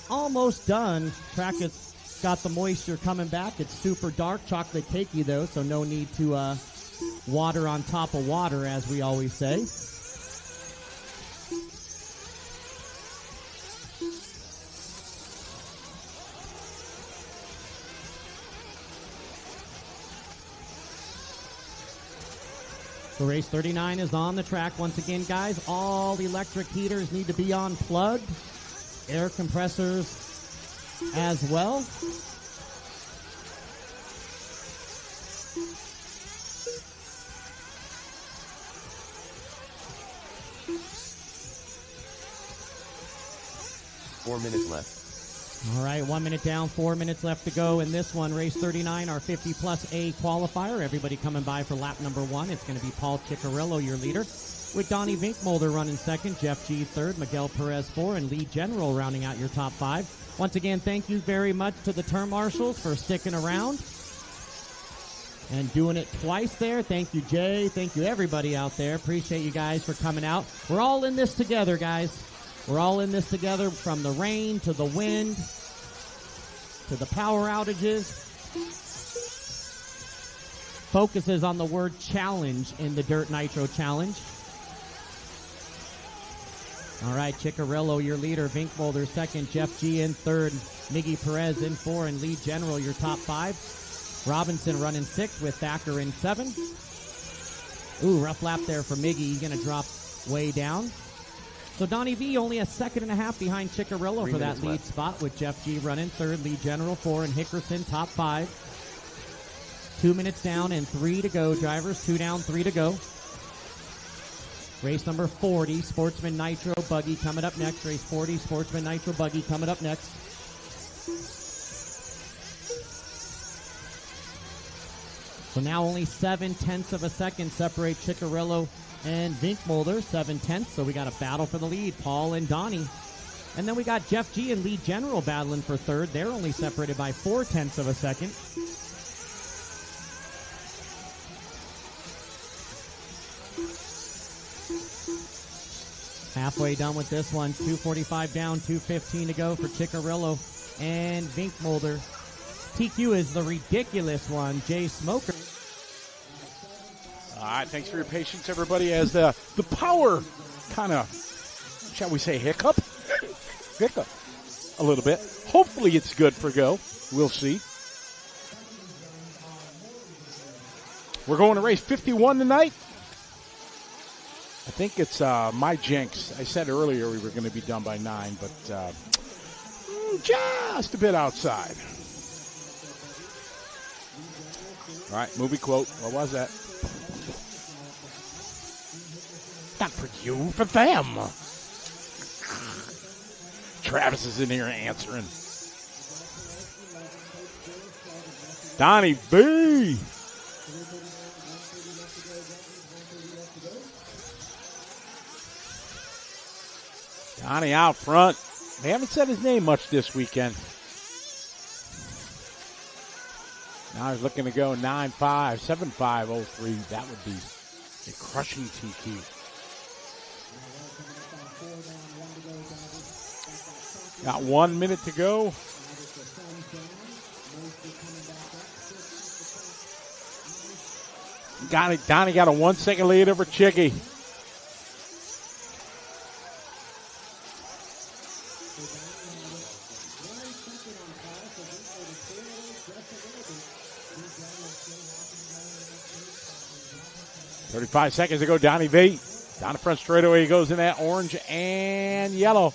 almost done. Track has got the moisture coming back. It's super dark, chocolate cakey though, so no need to water on top of water, as we always say. So race 39 is on the track. Once again, guys, all electric heaters need to be unplugged. Air compressors as well. Four minutes left. All right, 1 minute down, 4 minutes left to go in this one. Race 39, our 50 plus A qualifier. Everybody coming by for lap number 1. It's going to be Paul Ciccarello, your leader, with Donnie Vinkmolder running second, Jeff G third, Miguel Perez 4, and Lee General rounding out your top 5. Once again, thank you very much to the turn marshals for sticking around and doing it twice there. Thank you, Jay. Thank you, everybody out there. Appreciate you guys for coming out. We're all in this together, guys. We're all in this together, from the rain to the wind to the power outages. Focuses on the word challenge in the Dirt Nitro Challenge. All right, Ciccarello, your leader, Vinkmolder second, Jeff G in third, Miggy Perez in 4, and Lee General your top 5. Robinson running 6 with Thacker in 7. Ooh, rough lap there for Miggy. He's going to drop way down. So Donnie V only a second and a half behind Ciccarello 3 for that minutes lead left. spot, with Jeff G running third, Lee General 4, and Hickerson top 5. 2 minutes down and 3 to go, drivers. 2 down, 3 to go. Race number 40, Sportsman Nitro Buggy coming up next. Race 40, Sportsman Nitro Buggy coming up next. So now only 7/10 of a second separate Ciccarello and Vinkmolder, 7/10. So we got a battle for the lead, Paul and Donnie. And then we got Jeff G and Lee General battling for third. They're only separated by 4/10 of a second. Halfway done with this one. 2:45 down, 2:15 to go for Ciccarello and Vinkmolder. TQ is the ridiculous one, Jay Smoker. All right, thanks for your patience, everybody, as the power kind of, shall we say, hiccup a little bit. Hopefully it's good for go. We'll see. We're going to race 51 tonight. I think it's my jinx. I said earlier we were going to be done by 9, but just a bit outside. All right, movie quote. What was that? Not for you, for them. Travis is in here answering. Donnie B. Donnie out front. They haven't said his name much this weekend. Now he's looking to go 9.5, 7.503. That would be a crushing TQ. Got 1 minute to go. Donnie got a 1 second lead over Chicky. .35 seconds to go, Donnie V. Down the front straightaway he goes in that orange and yellow.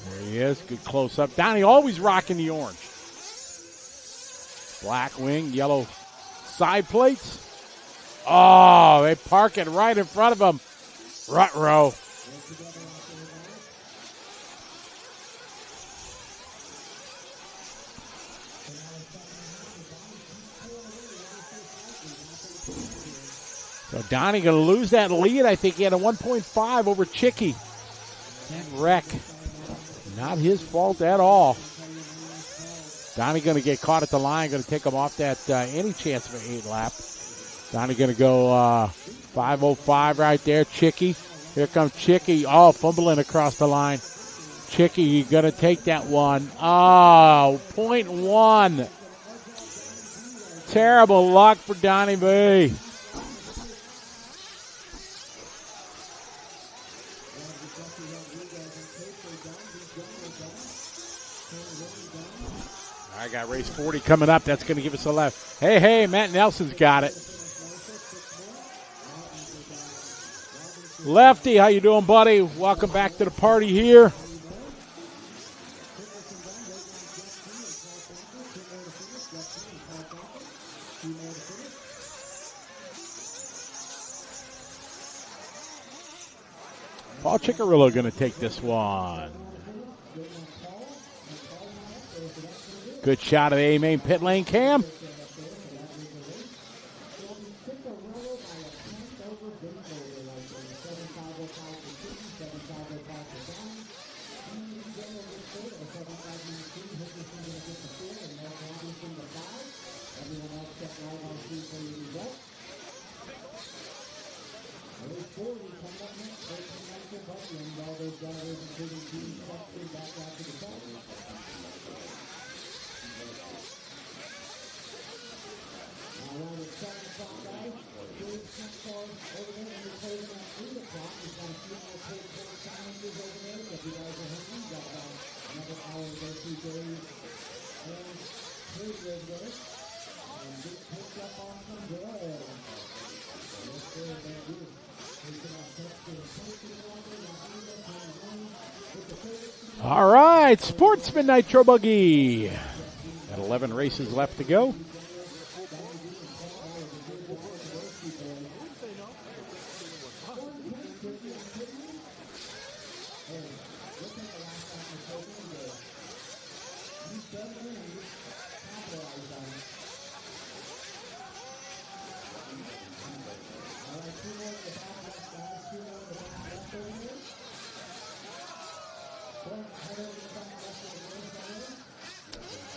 There he is, good close up. Donnie always rocking the orange. Black wing, yellow side plates. Oh, they park it right in front of him. Rut row. So Donnie going to lose that lead. I think he had a 1.5 over Chicky. That wreck. Not his fault at all. Donnie going to get caught at the line. Going to take him off that any chance of an 8 lap. Donnie going to go 5:05 right there. Chicky. Here comes Chicky. Oh, fumbling across the line. Chicky, you going to take that one. Oh, 0.1. Terrible luck for Donnie B. I got race 40 coming up. That's going to give us a left. Hey, Matt Nelson's got it. Lefty, how you doing, buddy? Welcome back to the party here. Paul Ciccarello going to take this one. Good shot of the A-main pit lane cam. All right, Sportsman Nitro Buggy. Got 11 races left to go.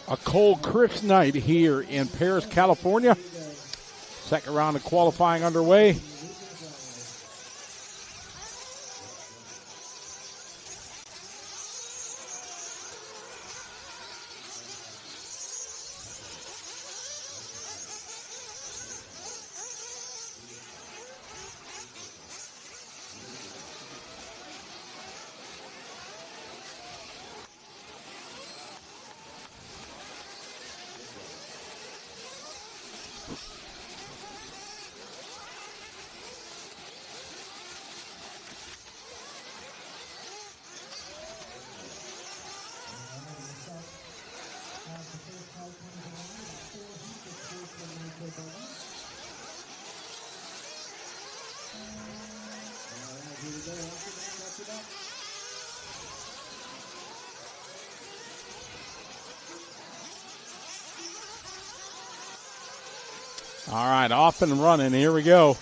A cold, crisp night here in Paris, California. Second round of qualifying underway. All right, off and running. Here we go.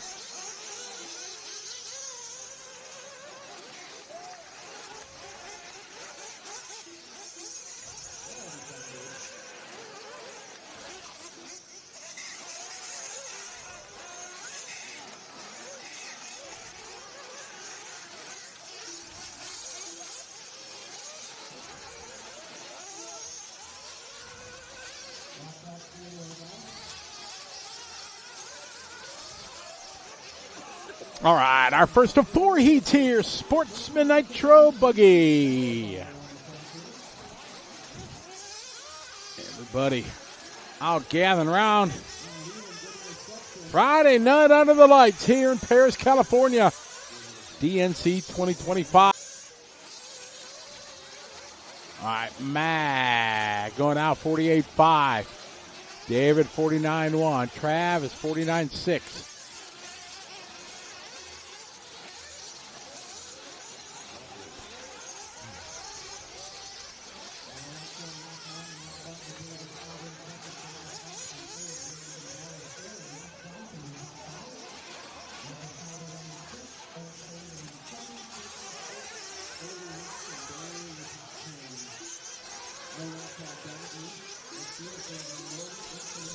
All right, our first of 4 heats here, Sportsman Nitro Buggy. Everybody out gathering around. Friday night under the lights here in Paris, California. DNC 2025. All right, Mag going out 48.5. David 49.1. Travis 49.6.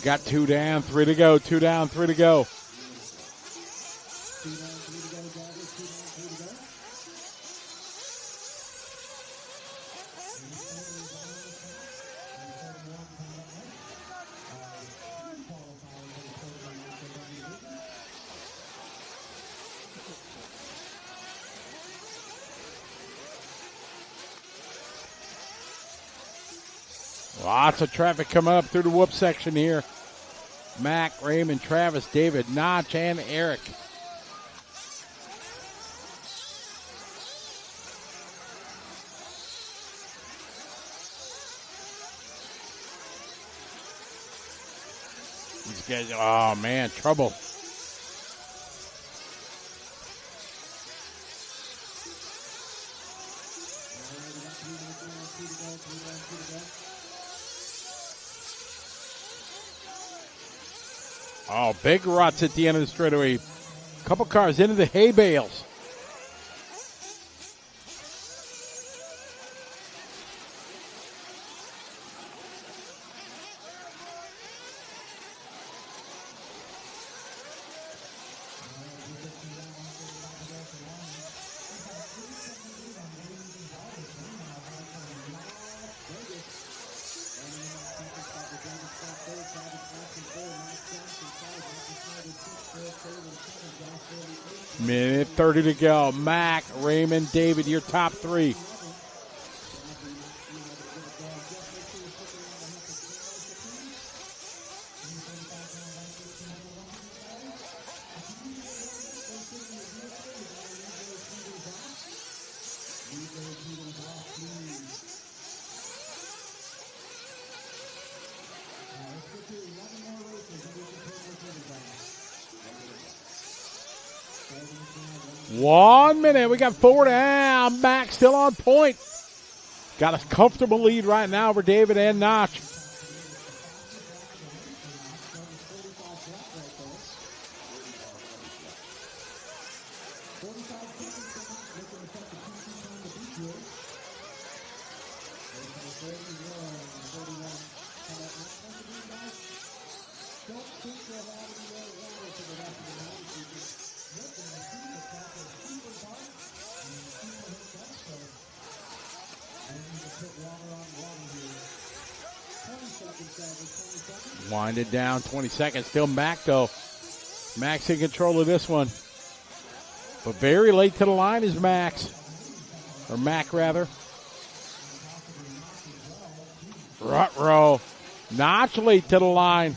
Got 2 down, 3 to go. 2 down, 3 to go. Lots of traffic coming up through the whoop section here. Mac, Raymond, Travis, David, Notch, and Eric. These guys, oh man, trouble. Oh, big ruts at the end of the straightaway. Couple cars into the hay bales. Minute 30 to go. Mac, Raymond, David, your top 3. 1 minute. We got 4 down. Mac still on point. Got a comfortable lead right now over David and Notch. Winded down, 20 seconds. Still Mac, though. Mac's in control of this one. But very late to the line is Max. Or Mac, rather. Ruh-roh. Notch late to the line.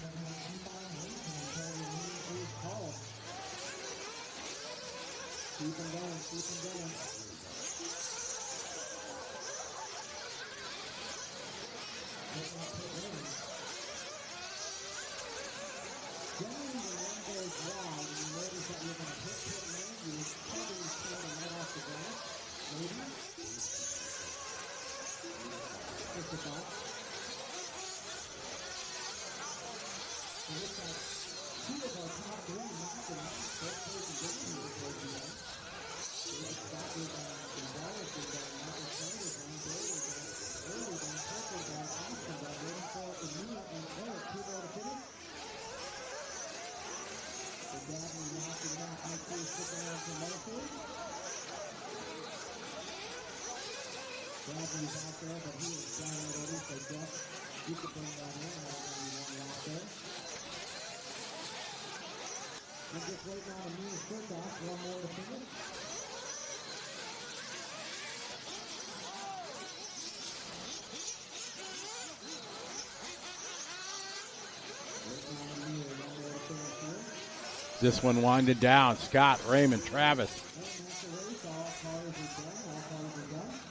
This one winded down. Scott, Raymond, Travis.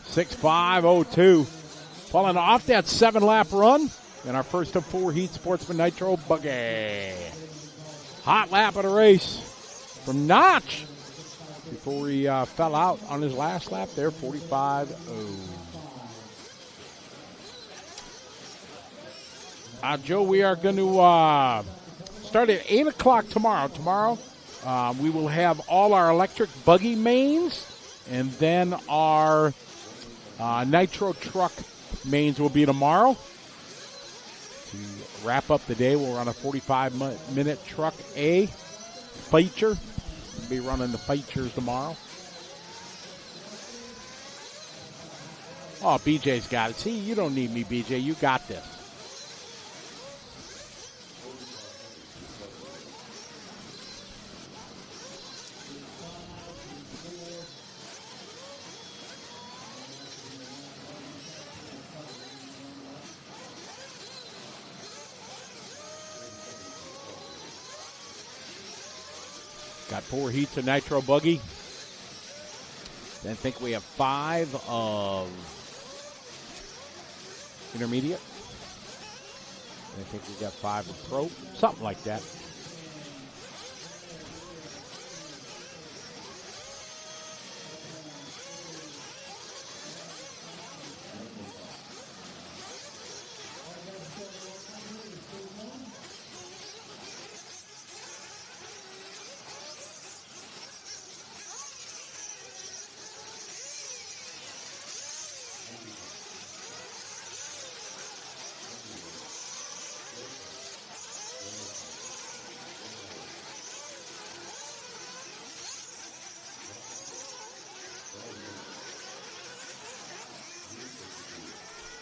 6:5:02. Falling off that 7-lap run in our first of 4 heats, Sportsman Nitro buggy. Hot lap of the race from Notch before he fell out on his last lap there, 45:0. Joe, we are going to start at 8 o'clock tomorrow. Tomorrow we will have all our electric buggy mains, and then our Nitro truck mains will be tomorrow. To wrap up the day, we'll run a 45-minute truck A feature. We'll be running the features tomorrow. Oh, BJ's got it. See, you don't need me, BJ. You got this. Got 4 heats of Nitro buggy. Then I think we have 5 of intermediate. I think we got 5 of pro, something like that.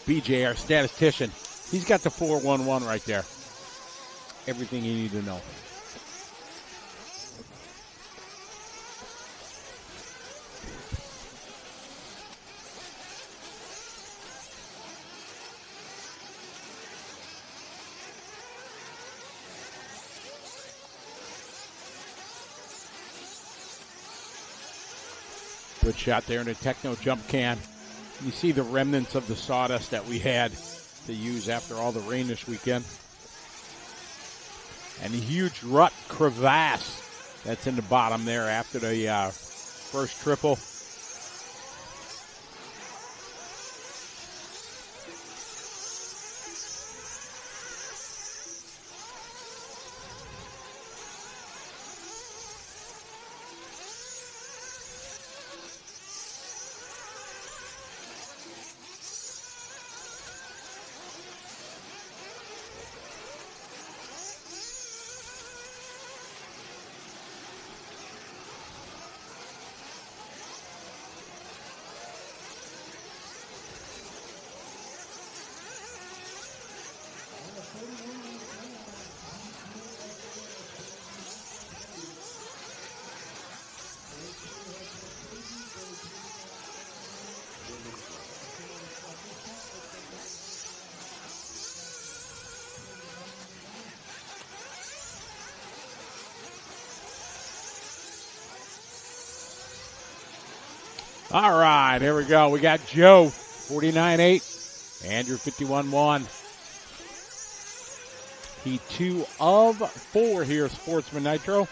BJ, our statistician, he's got the 411 right there. Everything you need to know. Good shot there in a techno jump can. You see the remnants of the sawdust that we had to use after all the rain this weekend. And a huge rut crevasse that's in the bottom there after the first triple. All right, here we go. We got Joe, 49.8. Andrew, 51.1. Heat 2 of 4 here, Sportsman Nitro.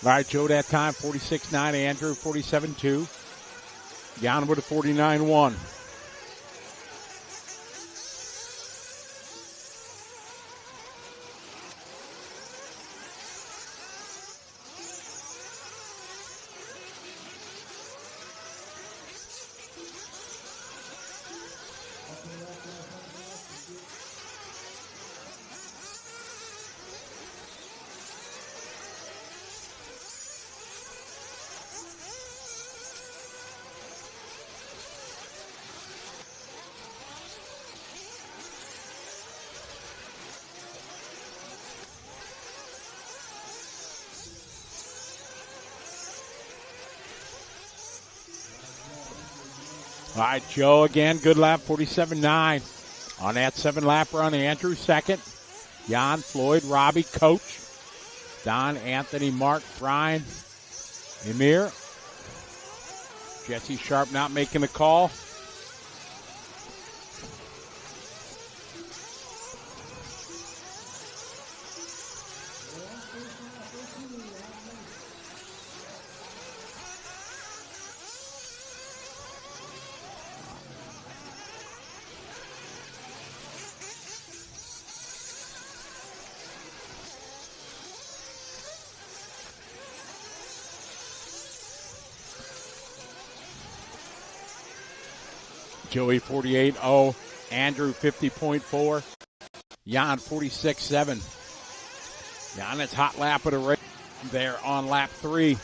All right, Joe, that time, 46.9. Andrew, 47.2. Jan with a 49.1. All right, Joe again, good lap, 47.9. On that 7-lap run, Andrew second. Jan, Floyd, Robbie, Coach. Don, Anthony, Mark, Brian, Emir. Jesse Sharp not making the call. Joey 48.0, Andrew 50.4, Jan 46.7. Jan, it's hot lap of the race there on lap 3.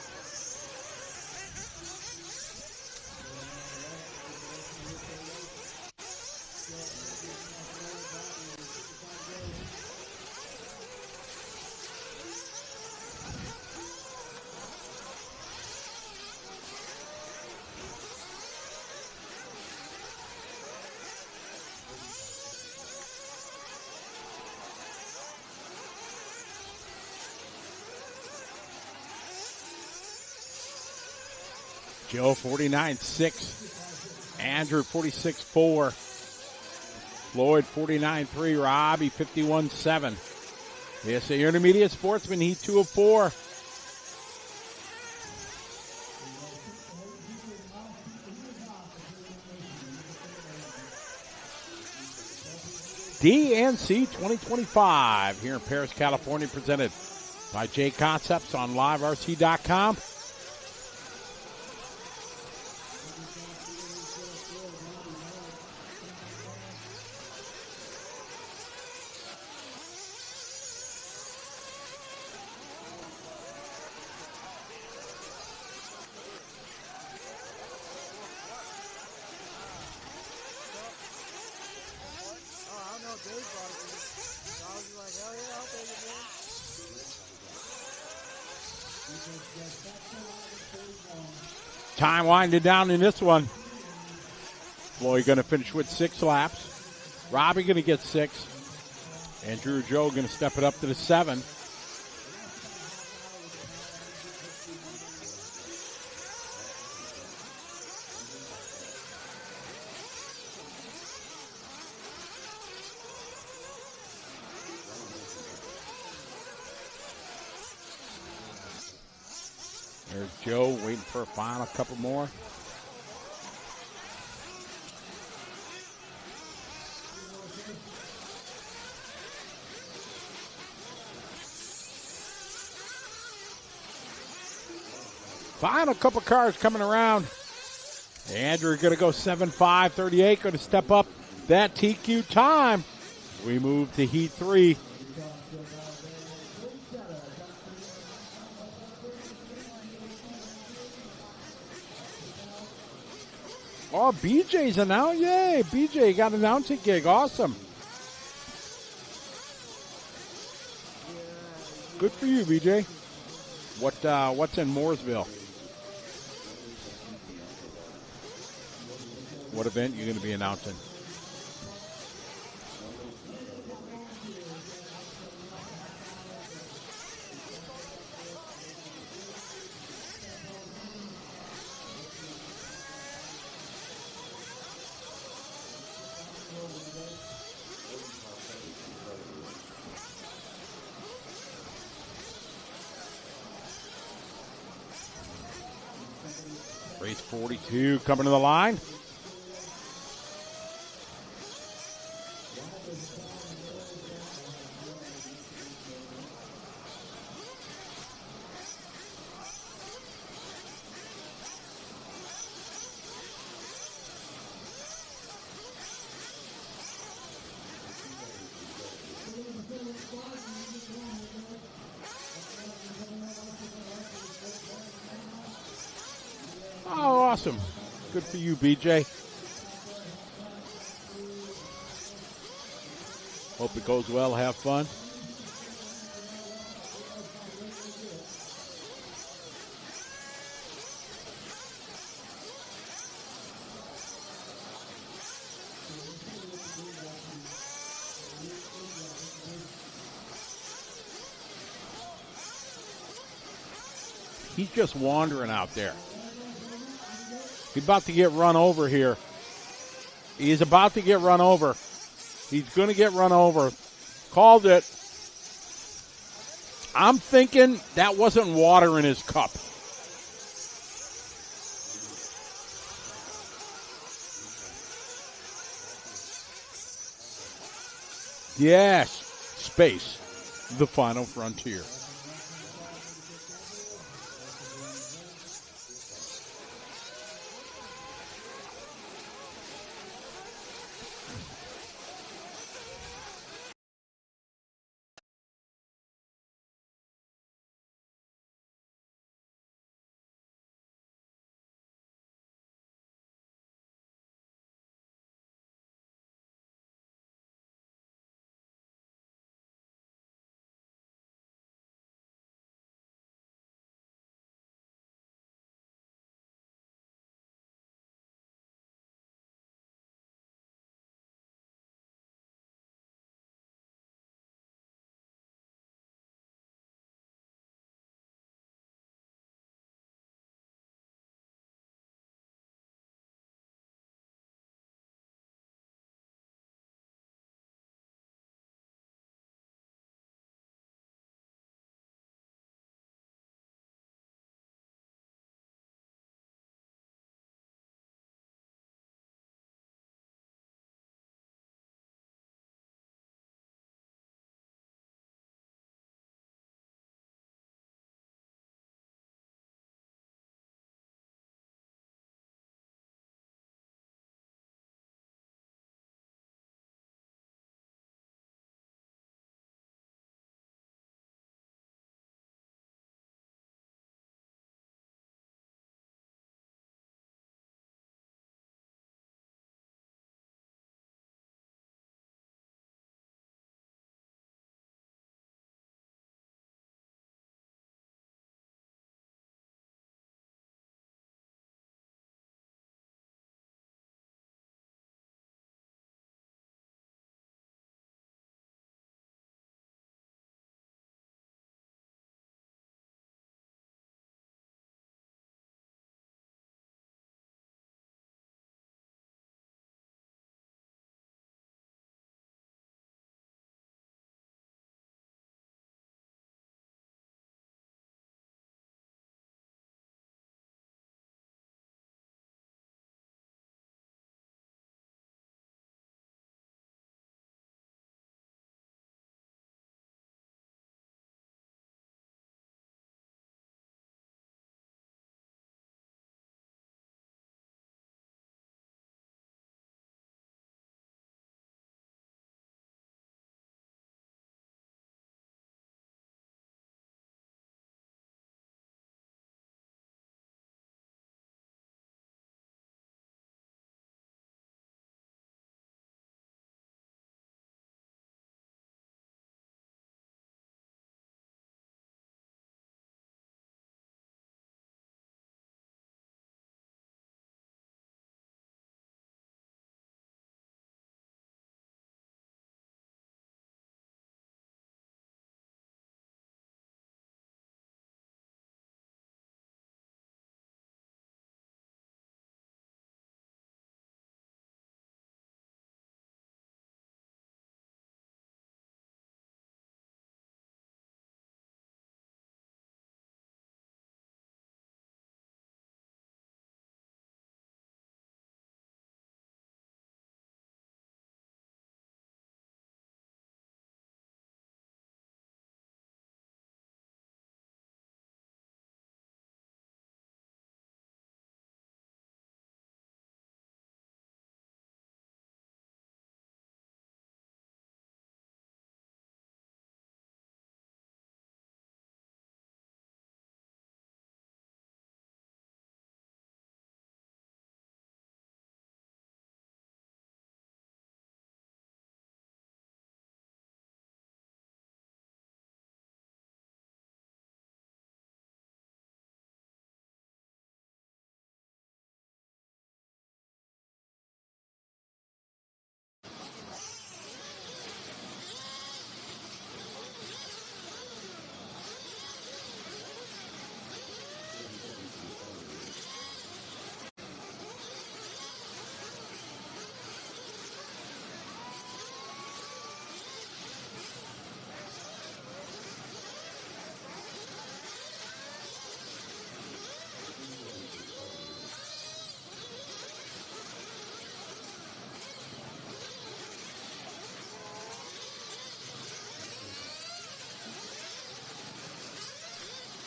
Joe 49.6, Andrew 46.4, Floyd 49.3, Robbie 51.7. It's the Intermediate Sportsman Heat 2 of 4. DNC 2025 here in Paris, California, presented by J Concepts on liverc.com. Time winding down in this one. Floyd going to finish with 6 laps. Robbie going to get 6. Andrew Joe going to step it up to the 7. There's Joe waiting for a final couple more. Final couple cars coming around. Andrew going to go 7.5.38, going to step up that TQ time. We move to Heat 3. Oh, BJ's announced. Yay, BJ got an announcing gig. Awesome. Good for you, BJ. What's in Mooresville? What event you going to be announcing? Race 42 coming to the line. Oh, awesome. Good for you, BJ. Hope it goes well. Have fun. He's just wandering out there. He's about to get run over here. He's about to get run over. He's going to get run over. Called it. I'm thinking that wasn't water in his cup. Yes. Space. The final frontier.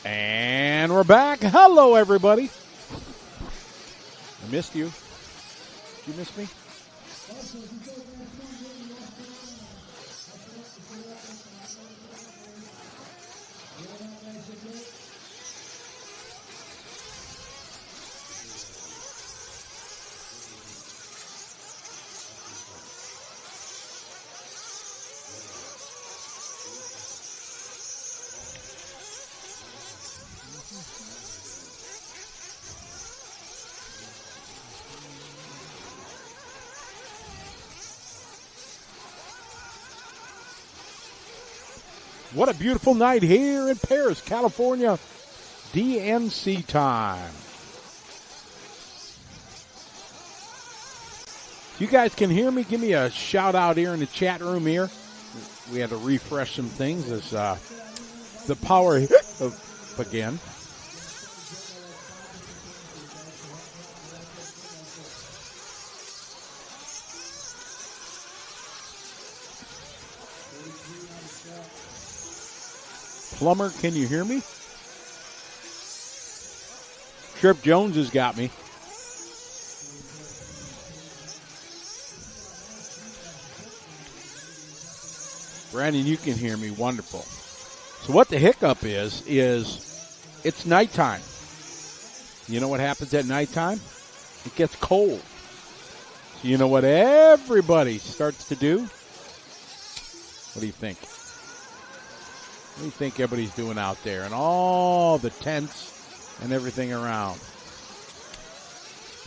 And we're back. Hello, everybody. I missed you. Did you miss me? What a beautiful night here in Paris, California. DNC time. If you guys can hear me, give me a shout out here in the chat room here. We had to refresh some things as the power again. Plumber, can you hear me? Trip Jones has got me. Brandon, you can hear me. Wonderful. So what the hiccup is it's nighttime. You know what happens at nighttime? It gets cold. So you know what everybody starts to do? What do you think? What do you think everybody's doing out there and all the tents and everything around?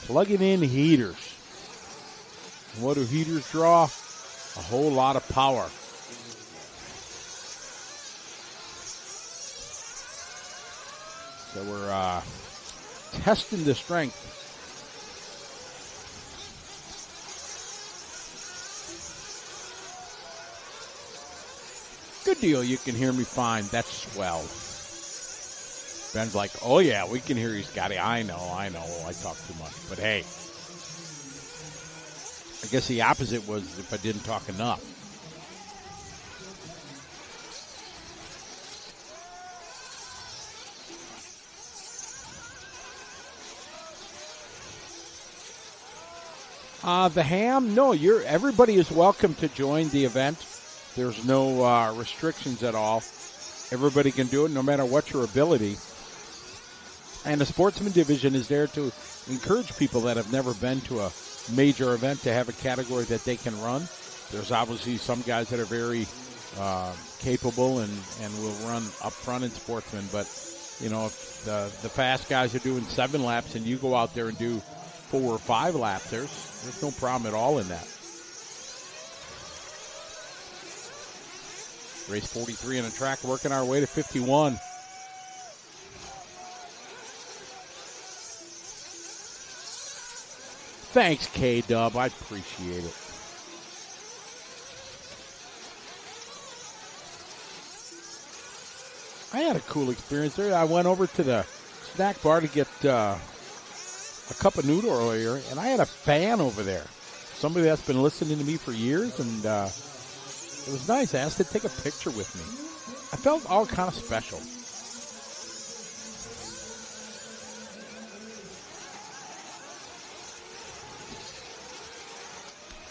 Plugging in heaters. And what do heaters draw? A whole lot of power. So we're testing the strength. Good deal. You can hear me fine. That's swell. Ben's like, oh, yeah, we can hear you, Scotty. I know. I talk too much. But, hey, I guess the opposite was if I didn't talk enough. The ham? No, everybody is welcome to join the event. There's no restrictions at all. Everybody can do it no matter what your ability. And the Sportsman division is there to encourage people that have never been to a major event to have a category that they can run. There's obviously some guys that are very capable and will run up front in Sportsman. But, you know, if the fast guys are doing 7 laps and you go out there and do 4 or 5 laps, there's no problem at all in that. Race 43 on the track, working our way to 51. Thanks, K-Dub. I appreciate it. I had a cool experience there. I went over to the snack bar to get a cup of noodle earlier, and I had a fan over there. Somebody that's been listening to me for years, and it was nice. I asked to take a picture with me. I felt all kind of special.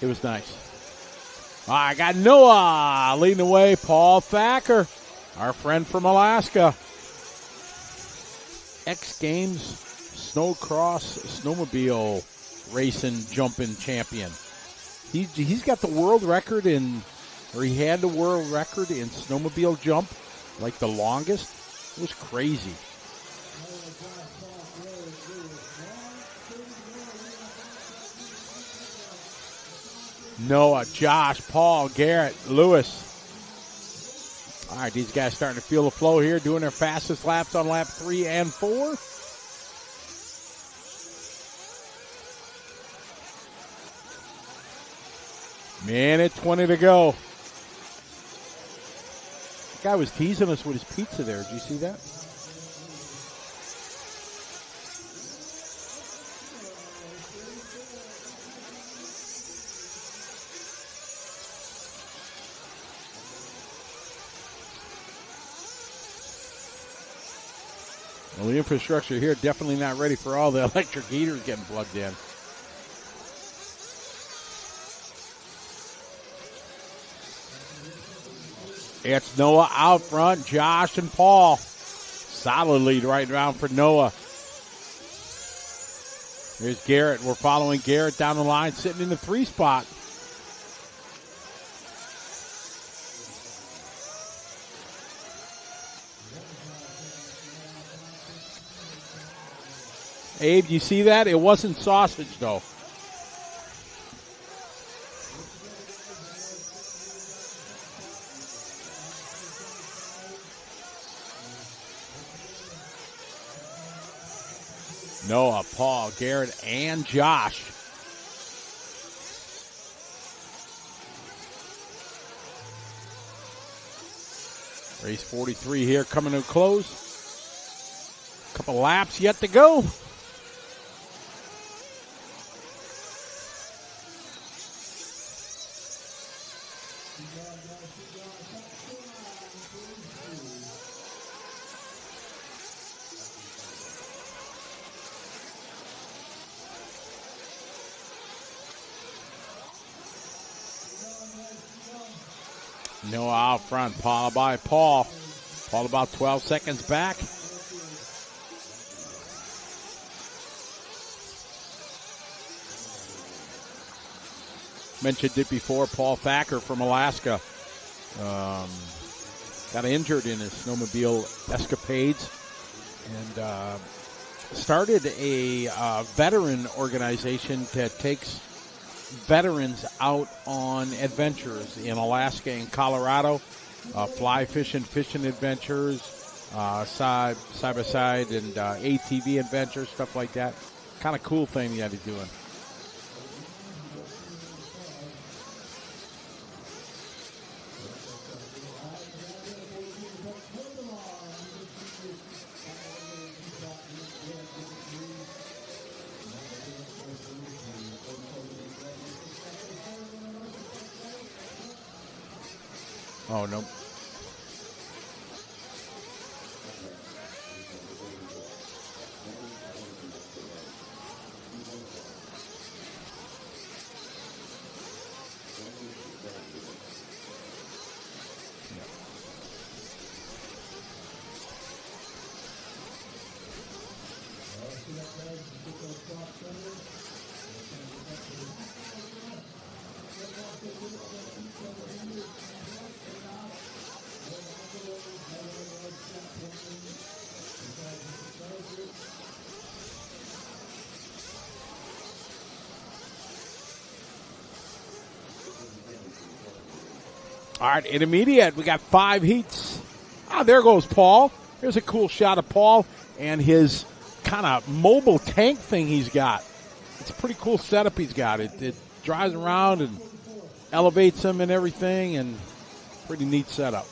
It was nice. I got Noah leading the way. Paul Thacker, our friend from Alaska. X Games snowcross snowmobile racing jumping champion. He's got the world record he had the world record in snowmobile jump, like the longest. It was crazy. Noah, Josh, Paul, Garrett, Lewis. All right, these guys starting to feel the flow here, doing their fastest laps on lap 3 and 4. Minute 20 to go. The guy was teasing us with his pizza there. Did you see that? Well, the infrastructure here definitely not ready for all the electric heaters getting plugged in. It's Noah out front, Josh and Paul. Solid lead right around for Noah. Here's Garrett. We're following Garrett down the line, sitting in the 3 spot. Abe, you see that? It wasn't sausage, though. Noah, Paul, Garrett, and Josh. Race 43 here coming to a close. Couple laps yet to go. Noah out front, Paul by Paul. Paul about 12 seconds back. Mentioned it before, Paul Thacker from Alaska. Got injured in his snowmobile escapades and started a veteran organization that takes veterans out on adventures in Alaska and Colorado, fly fishing adventures, side by side, and ATV adventures, stuff like that. Kind of cool thing that he's doing. Oh, no. All right, intermediate, we got 5 heats. There goes Paul. Here's a cool shot of Paul and his kind of mobile tank thing he's got. It's a pretty cool setup he's got. It drives around and elevates him and everything, and pretty neat setup.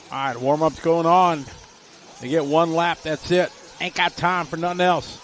All right, warm-up's going on. They get 1 lap, that's it. Ain't got time for nothing else.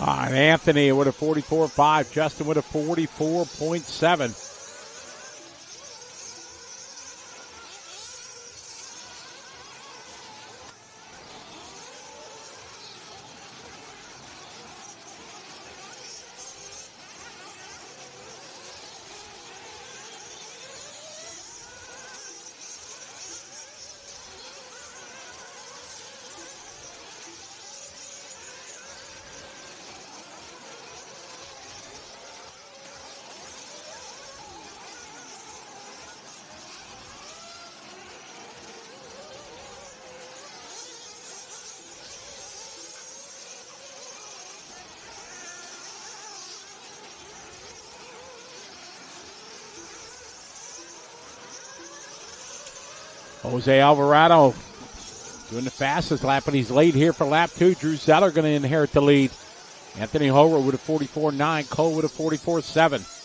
And Anthony with a 44.5. Justin with a 44.7. Jose Alvarado doing the fastest lap, but he's late here for lap 2. Drew Zeller going to inherit the lead. Anthony Howard with a 44.9. Cole with a 44.7.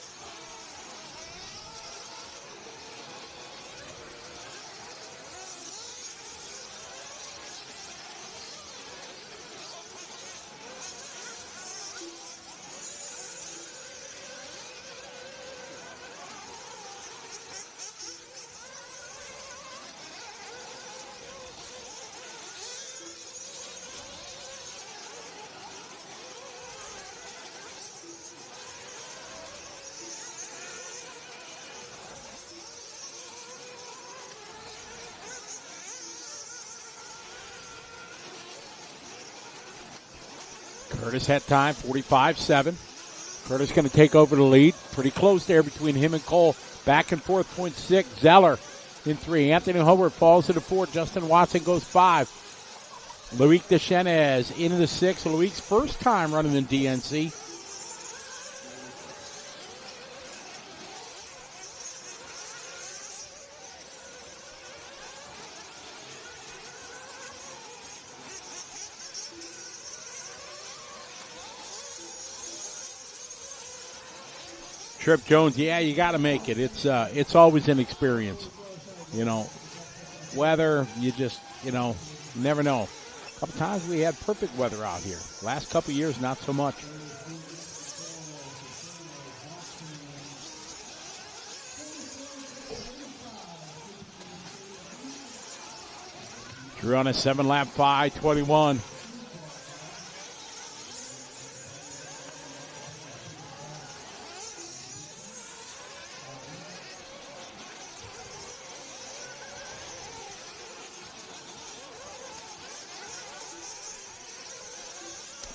Curtis had time, 45.7. Curtis going to take over the lead. Pretty close there between him and Cole. Back and forth, 0.6. Zeller in 3. Anthony Howard falls into 4. Justin Watson goes 5. Loic Deschenez into the 6. Loic's first time running in DNC. Trip Jones, yeah, you got to make it. It's always an experience. You know, weather, you just, you never know. A couple times we had perfect weather out here. Last couple years, not so much. Drew on a 7-lap 5:21.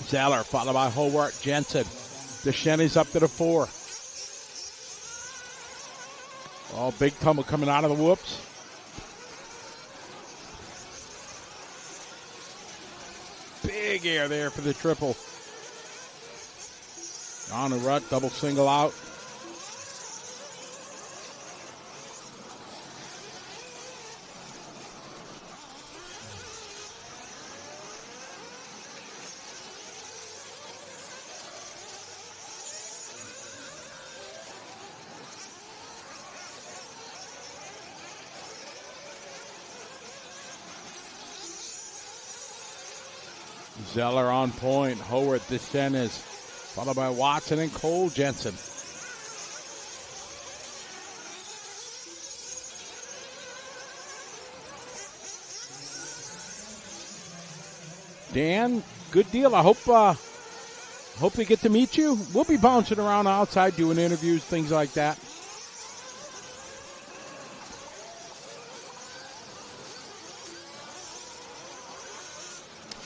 Zeller, followed by Howard, Jensen. Deschenez up to the 4. Oh, big tumble coming out of the whoops. Big air there for the triple. On the rut, double single out. Zeller on point. Howard, Deschenez, followed by Watson and Cole Jensen. Dan, good deal. I hope we get to meet you. We'll be bouncing around outside doing interviews, things like that.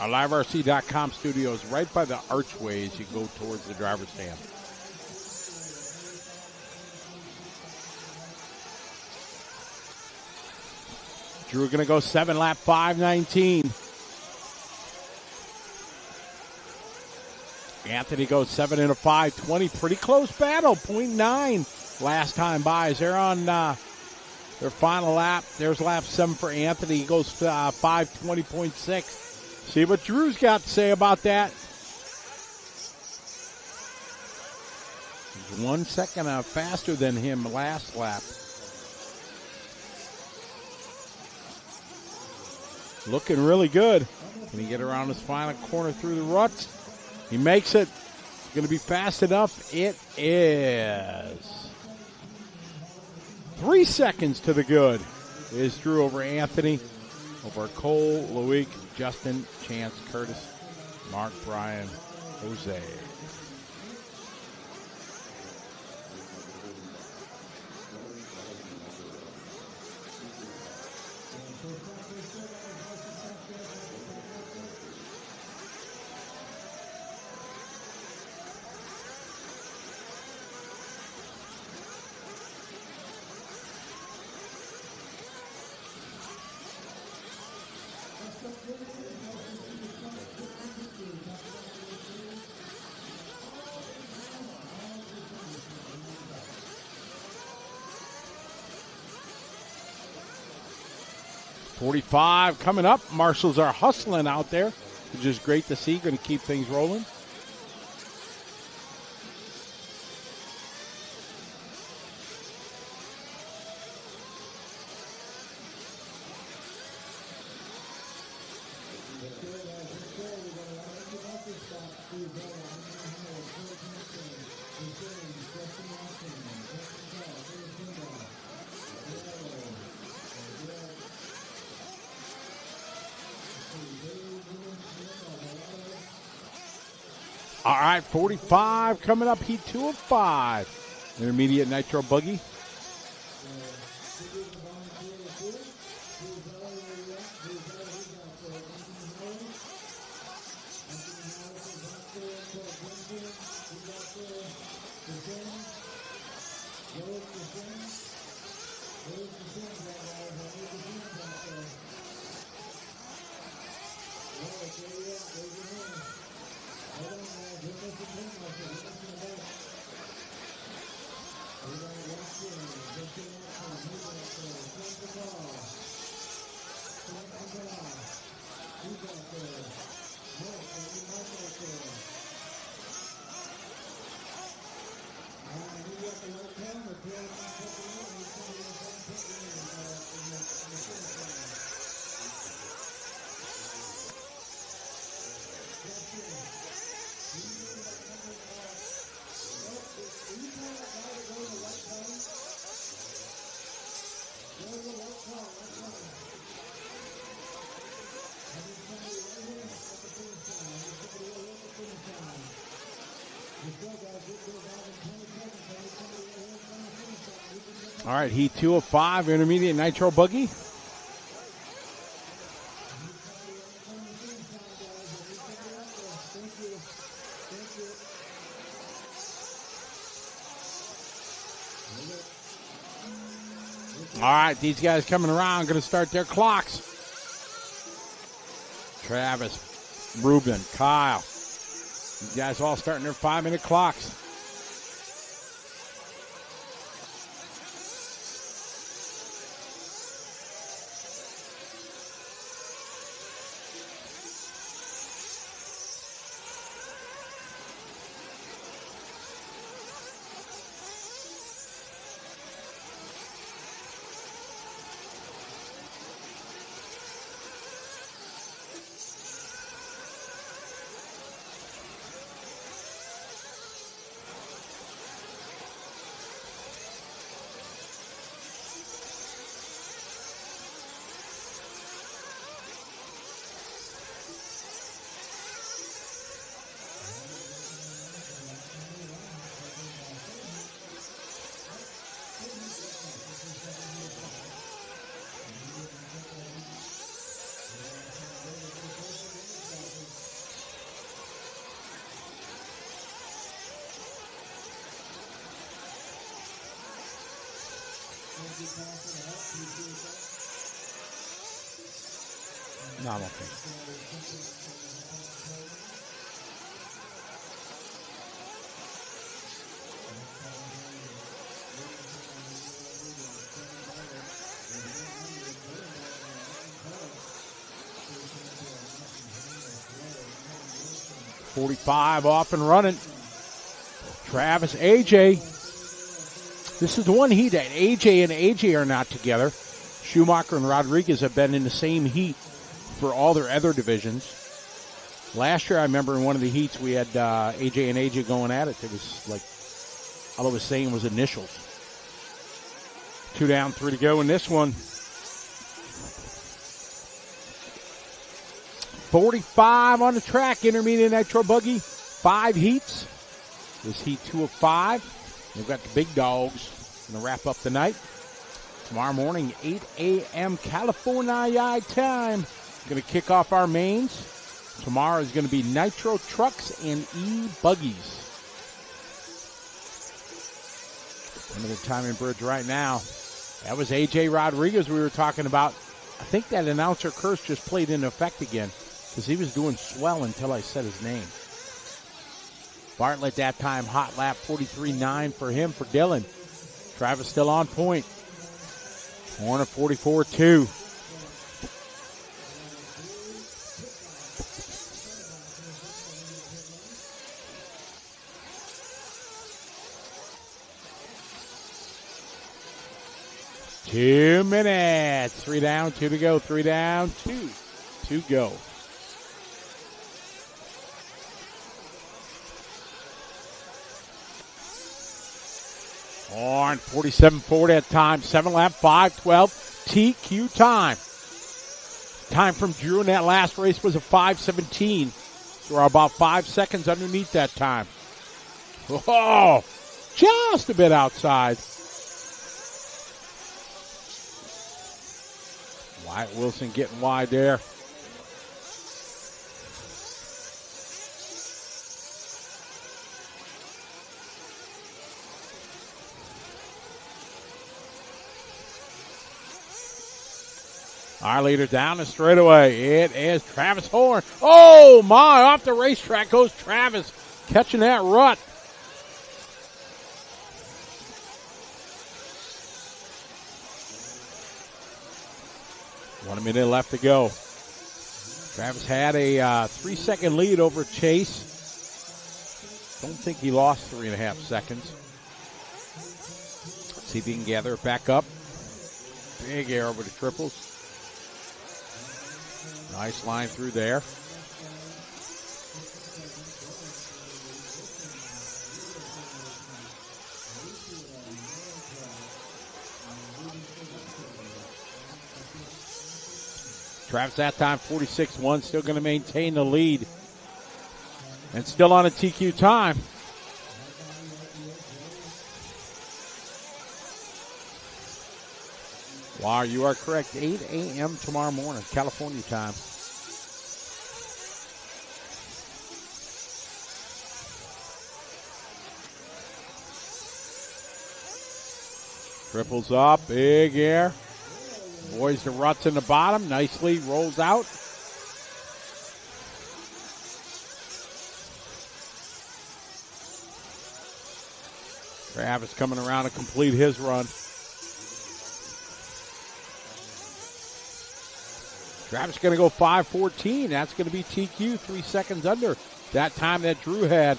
Our LiveRC.com studio is right by the archway as you go towards the driver's stand. Drew going to go 7-lap 5:19. Anthony goes 7 in a 5:20. Pretty close battle. 0.9 last time by. As they're on their final lap. There's lap 7 for Anthony. He goes 5:20.6. See what Drew's got to say about that. He's 1 second faster than him last lap. Looking really good. Can he get around his final corner through the ruts? He makes it. going to be fast enough. It is. 3 seconds to the good is Drew over Anthony, over Cole, Loic, Justin, Chance, Curtis, Mark, Brian, Jose. .45 coming up. Marshals are hustling out there, which is great to see. Going to keep things rolling. All right, 45 coming up, heat 2 of 5. Intermediate Nitro buggy. All right, heat 2 of 5, intermediate Nitro buggy. All right, these guys coming around, going to start their clocks. Travis, Ruben, Kyle. These guys all starting their 5-minute clocks. No, I'm okay. .45 off and running. Travis, AJ. This is the one heat that AJ and AJ are not together. Schumacher and Rodriguez have been in the same heat for all their other divisions. Last year, I remember in one of the heats, we had AJ and AJ going at it. It was like, all it was saying was initials. 2 down, 3 to go in this one. 45 on the track, intermediate nitro buggy. 5 heats. This heat 2 of 5. We've got the big dogs going to wrap up the night. Tomorrow morning, 8 a.m. California time. Going to kick off our mains. Tomorrow is going to be Nitro trucks and eBuggies. Limited time in bridge right now. That was AJ Rodriguez we were talking about. I think that announcer curse just played into effect again because he was doing swell until I said his name. Bartlett that time, hot lap 43.9 for him, for Dylan. Travis still on point. Horner 44.2. Two minutes. 3 down, 2 to go. 3 down, 2 to go. Horn, 47.40 at time. 7 lap, 5:12. TQ time. Time from Drew in that last race was a 5:17. So we're about 5 seconds underneath that time. Oh, just a bit outside. Wyatt Wilson getting wide there. Our leader down the straightaway. It is Travis Horn. Oh, my. Off the racetrack goes Travis. Catching that rut. One minute left to go. Travis had a 3-second lead over Chase. Don't think he lost 3.5 seconds. Let's see if he can gather it back up. Big air over the triples. Nice line through there. Travis that time 46.1, still going to maintain the lead. And still on a TQ time. Wow, you are correct. 8 a.m. tomorrow morning, California time. Triples up, big air. Boys the ruts in the bottom, nicely rolls out. Travis coming around to complete his run. Travis going to go 5:14. That's going to be TQ, 3 seconds under that time that Drew had.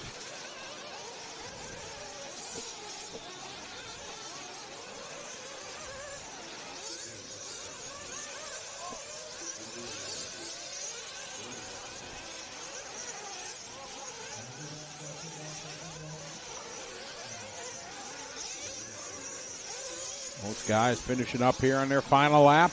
Most guys finishing up here on their final lap.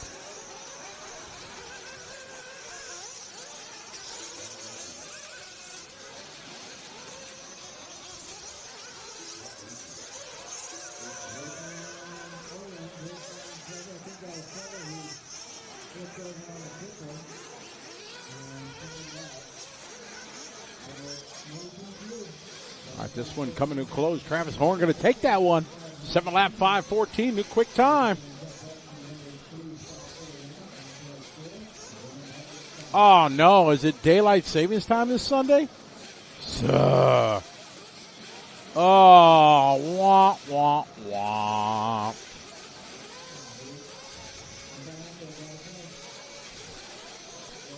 All right, this one coming to a close. Travis Horn going to take that one. 7 lap 5:14, new quick time. Oh no, is it daylight savings time this Sunday? Oh, wah, wah, wah.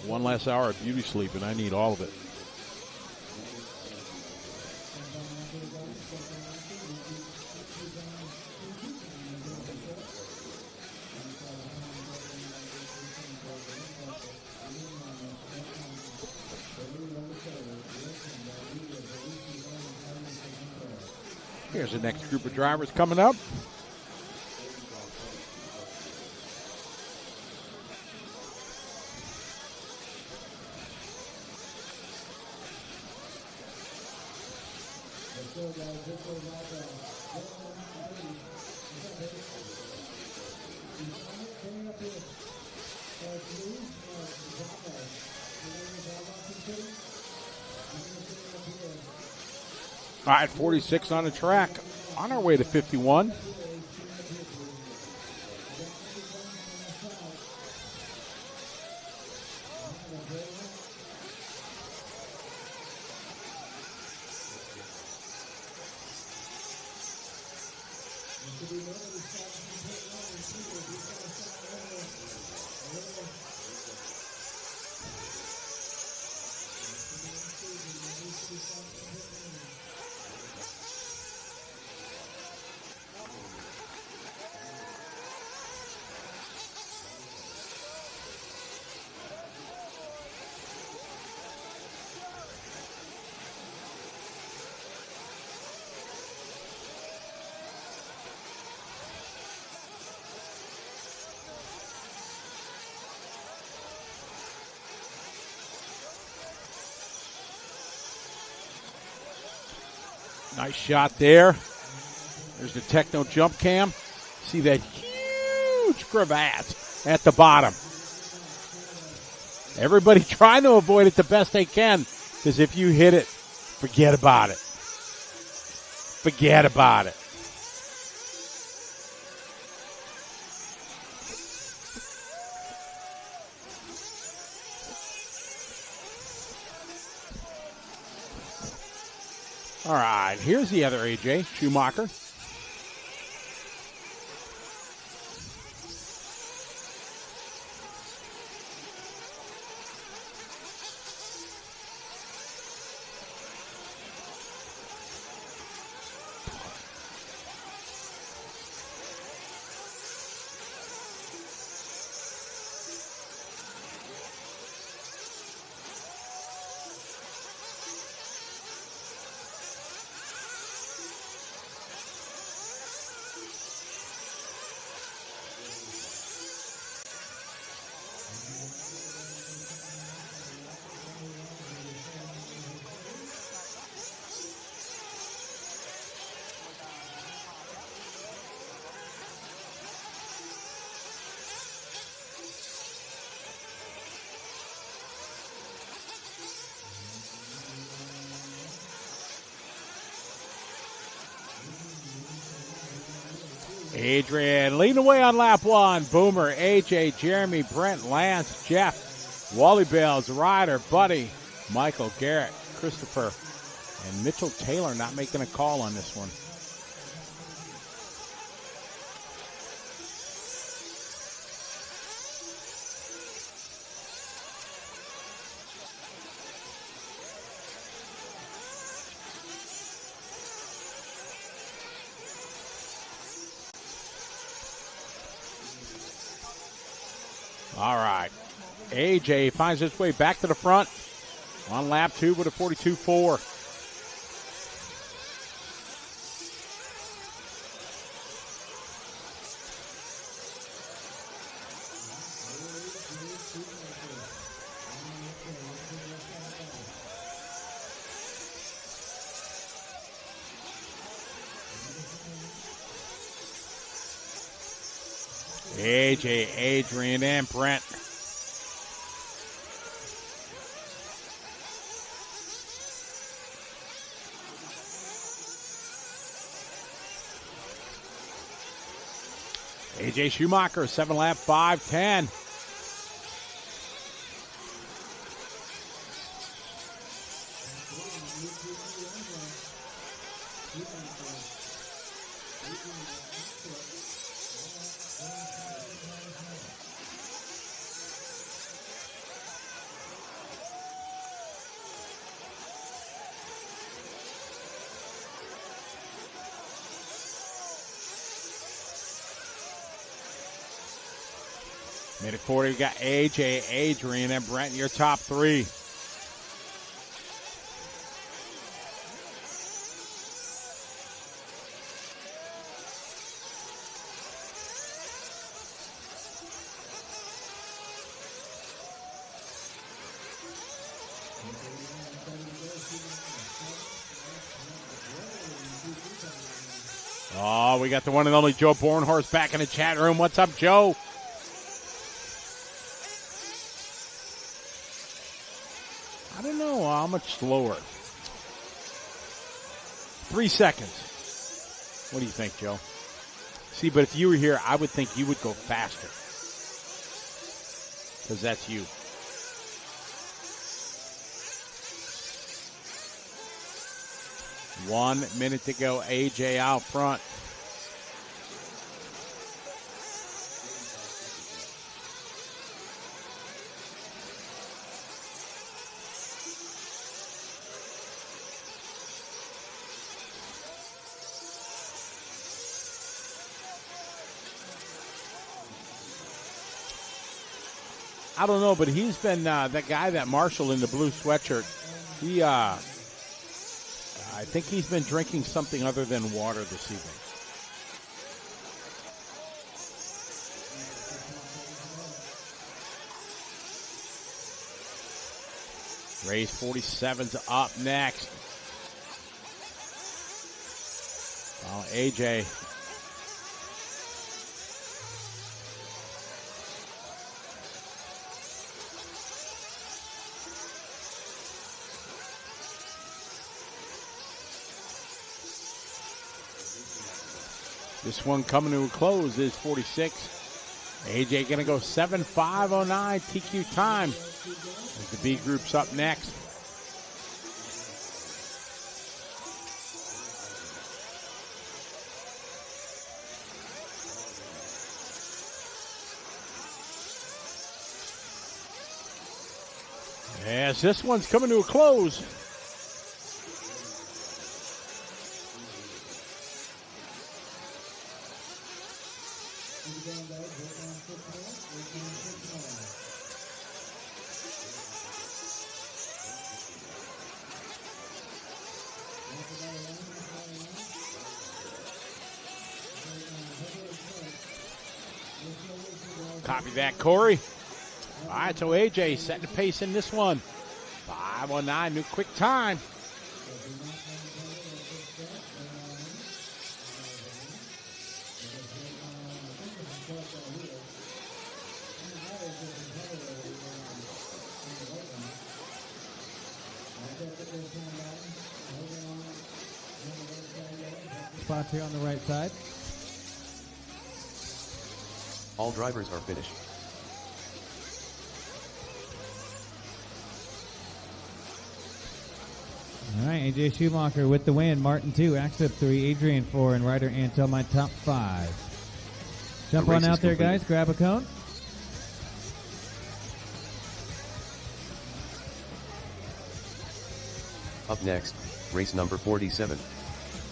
One last hour of beauty sleep and I need all of it. Here's the next group of drivers coming up. All right, 46 on the track. On our way to 51. Nice shot there. There's the Techno jump cam. See that huge crevasse at the bottom. Everybody trying to avoid it the best they can, because if you hit it, forget about it. Forget about it. All right, here's the other AJ, Schumacher. Adrian leading away on lap one. Boomer, AJ, Jeremy, Brent, Lance, Jeff, Wally Bales, Ryder, Buddy, Michael, Garrett, Christopher, and Mitchell Taylor not making a call on this one. All right. AJ finds his way back to the front on lap two with a 42.4. AJ, Adrian, and Brent. AJ Schumacher, 7 lap, 5:10. Minute 40, we got AJ, Adrian, and Brent in your top three. Oh, we got the one and only Joe Bornhorst back in the chat room. What's up, Joe? I don't know how much slower. 3 seconds. What do you think, Joe? See, but if you were here, I would think you would go faster. Because that's you. One minute to go. AJ out front. I don't know, but he's been that guy, that Marshall in the blue sweatshirt. He, I think he's been drinking something other than water this evening. Race 47's up next. Oh, AJ. This one coming to a close is 46. AJ going to go 7:5:09 TQ time. As the B group's up next. Yes, this one's coming to a close. Copy that, Corey. All right, so AJ setting the pace in this one. 5:09, new quick time. Spots here on the right side. All drivers are finished. All right, AJ Schumacher with the win. Martin 2, Axel 3, Adrian 4, and Ryder Antel my top 5. Jump on out there, complete. guys. Grab a cone. Up next, race number 47.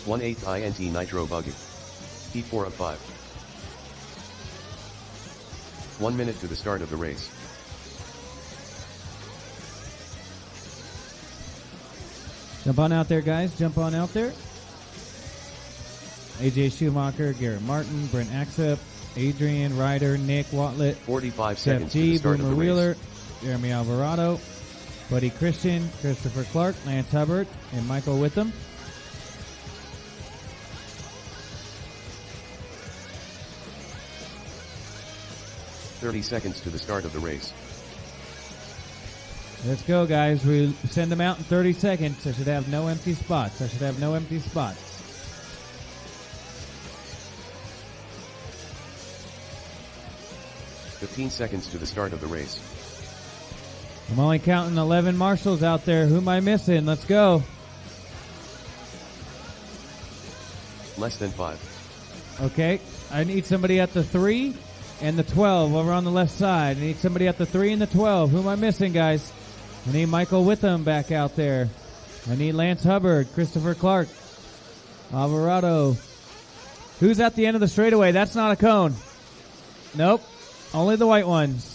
1/8 INT Nitro buggy. Heat 4 of 5. 1 minute to the start of the race. Jump on out there, guys. Jump on out there. AJ Schumacher, Garrett Martin, Brent Axup, Adrian, Ryder, Nick Watlett, 45 Jeff seconds to G, the start of Boomer the race. Wheeler, Jeremy Alvarado, Buddy Christian, Christopher Clark, Lance Hubbard, and Michael Witham. "30 seconds to the start of the race. Let's go, guys. We send them out in 30 seconds. I should have no empty spots. 15 seconds to the start of the race. I'm only counting 11 marshals out there. Who am I missing? Let's go. Less than 5. Okay. I need somebody at the 3 and the 12 over on the left side. I need somebody at the 3 and the 12. Who am I missing, guys? I need Michael Witham back out there. I need Lance Hubbard, Christopher Clark, Alvarado. Who's at the end of the straightaway? That's not a cone. Nope. Only the white ones.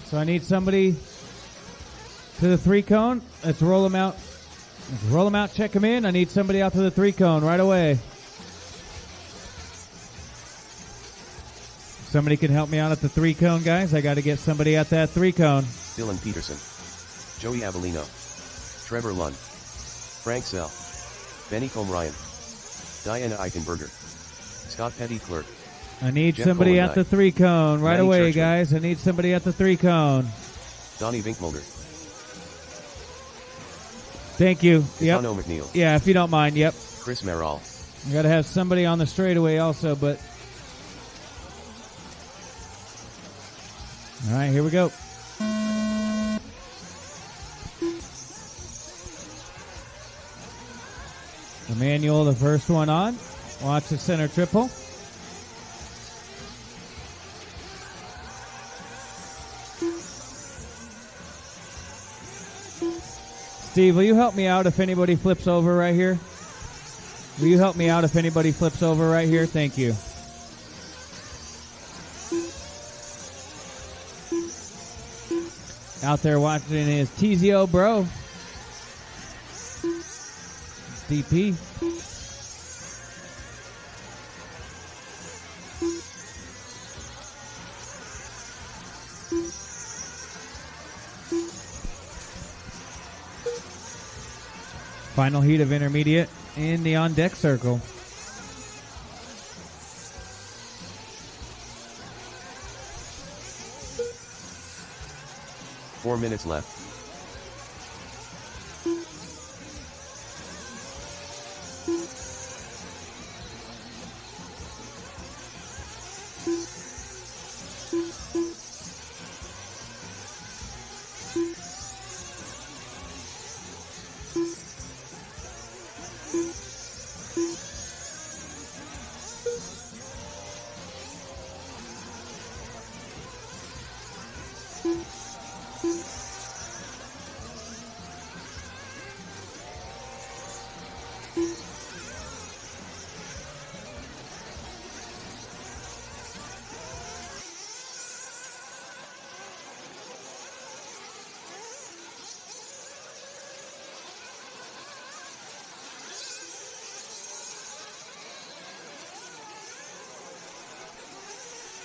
So I need somebody to the 3 cone. Let's roll them out. Let's roll them out, check them in. I need somebody out to the 3 cone right away. Somebody can help me out at the 3 cone, guys. I got to get somebody at that 3 cone. Dylan Peterson. Joey Avellino. Trevor Lund. Frank Sell. Benny Combe Ryan. Diana Eichenberger. Scott Petty Clerk. I need Jeff somebody at Bolendijk. the 3-cone right Matty away, Churchman. guys. I need somebody at the 3-cone. Donnie Vinkmulder. Thank you. Yep. Keanu McNeil. Yeah, if you don't mind. Yep. Chris Merrill. I got to have somebody on the straightaway also, but. All right, here we go. Emmanuel, the first one on. Watch the center triple. Steve, will you help me out if anybody flips over right here? Will you help me out if anybody flips over right here? Thank you. Out there watching his TZO bro. DP. Final heat of intermediate in the on-deck circle. Four minutes left.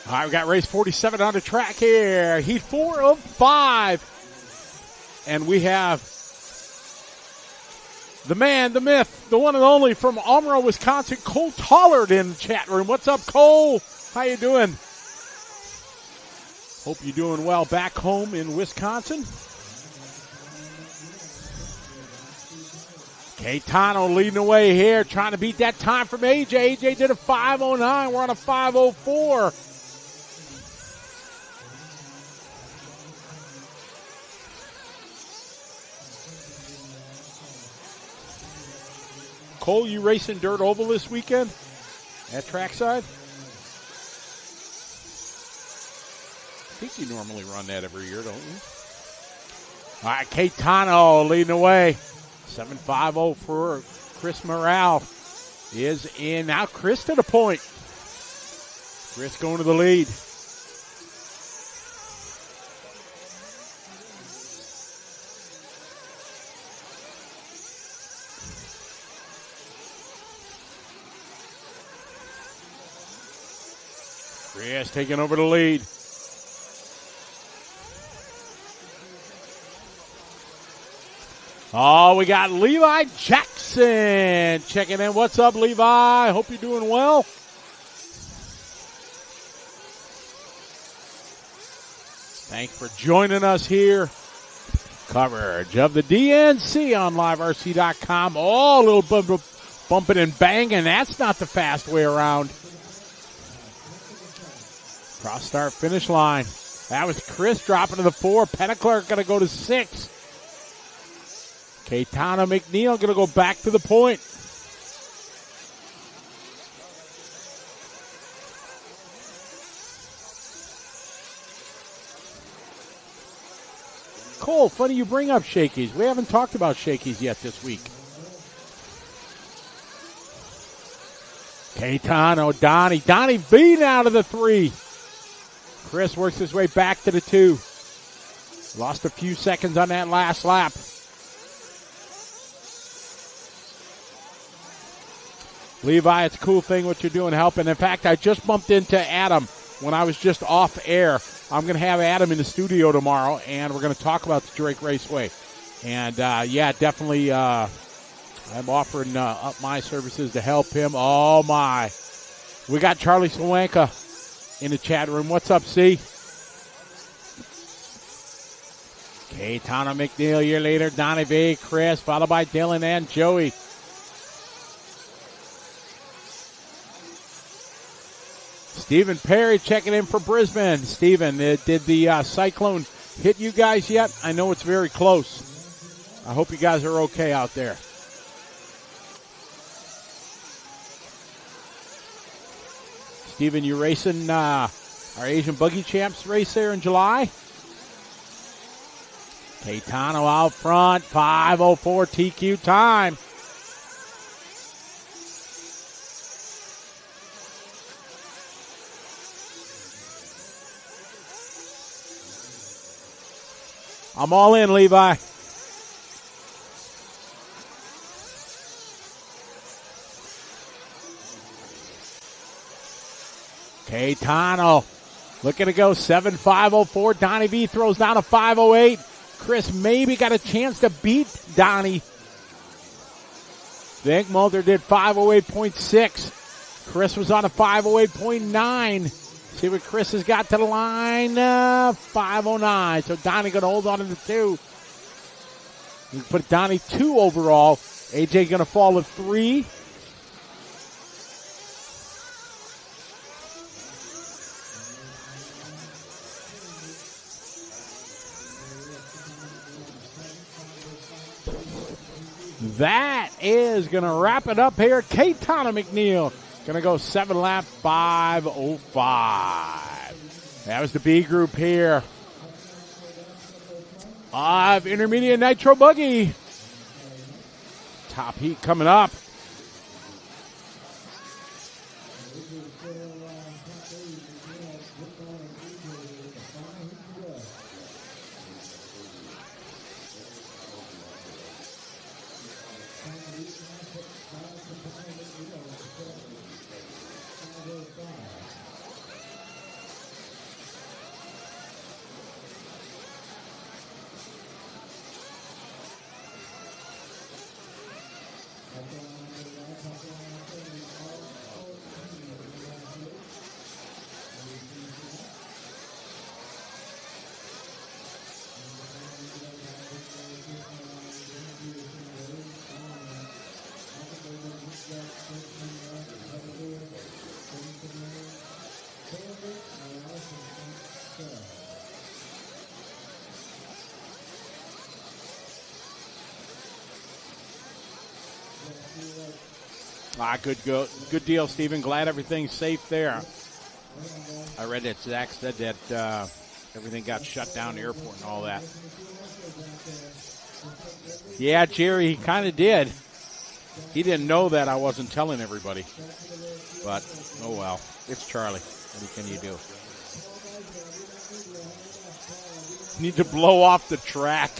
All right, we got race 47 on the track here. Heat 4 of 5. And we have the man, the myth, the one and only from Almero, Wisconsin, Cole Tollard in the chat room. What's up, Cole? How you doing? Hope you're doing well back home in Wisconsin. Caetano leading the way here, trying to beat that time from AJ. AJ did a 5:09. We're on a 5:04. Cole, you racing dirt oval this weekend at trackside? I think you normally run that every year, don't you? All right, Caetano leading the way. 7:50 for Chris Morale is in. Now Chris to the point. Chris going to the lead. Chris taking over the lead. Oh, we got Levi Jackson checking in. What's up, Levi? Hope you're doing well. Thanks for joining us here. Coverage of the DNC on liverc.com. Oh, a little bumping and banging. That's not the fast way around. Cross start finish line. That was Chris dropping to the 4. Petticlerk going to go to 6. Caetano McNeil going to go back to the point. Cole, funny you bring up Shakey's. We haven't talked about Shakey's yet this week. Caetano, Donnie beating out of the 3. Chris works his way back to the 2. Lost a few seconds on that last lap. Levi, it's a cool thing what you're doing, helping. In fact, I just bumped into Adam when I was just off air. I'm going to have Adam in the studio tomorrow, and we're going to talk about the Drake Raceway. And, yeah, definitely I'm offering up my services to help him. Oh, my. We got Charlie Swanka in the chat room. What's up, C? Tana McNeil a year later. Donnie B, Chris, followed by Dylan and Joey. Stephen Perry checking in for Brisbane. Stephen, did the cyclone hit you guys yet? I know it's very close. I hope you guys are okay out there. Stephen, you racing our Asian Buggy Champs race there in July? Caetano out front, 5:04 TQ time. I'm all in, Levi. Caetano looking to go 7:5:04. Donnie B throws down a 5:08. Chris maybe got a chance to beat Donnie. Vic Mulder did 5:08.6. Chris was on a 5:08.9. See what Chris has got to the line. 5:09. So Donnie going to hold on to the 2. You put Donnie 2 overall. AJ going to fall at 3. That is going to wrap it up here. Caetano McNeil going to go 7 lap 5:05. That was the B group here of Intermediate Nitro Buggy. Top heat coming up. Good deal, Stephen. Glad everything's safe there. I read that Zach said that everything got shut down, the airport and all that. Yeah, Jerry, he kind of did. He didn't know that I wasn't telling everybody. But, oh well, it's Charlie. What can you do? Need to blow off the track.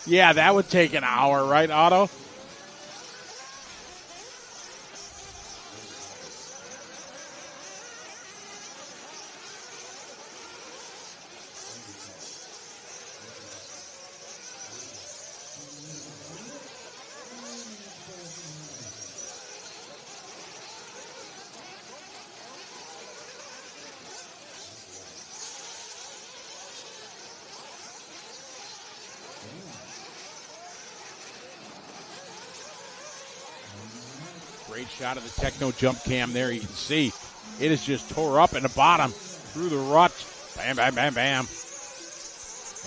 Yeah, that would take an hour, right, Otto? Great shot of the Techno jump cam there. You can see it is just tore up in the bottom through the rut. Bam, bam, bam, bam.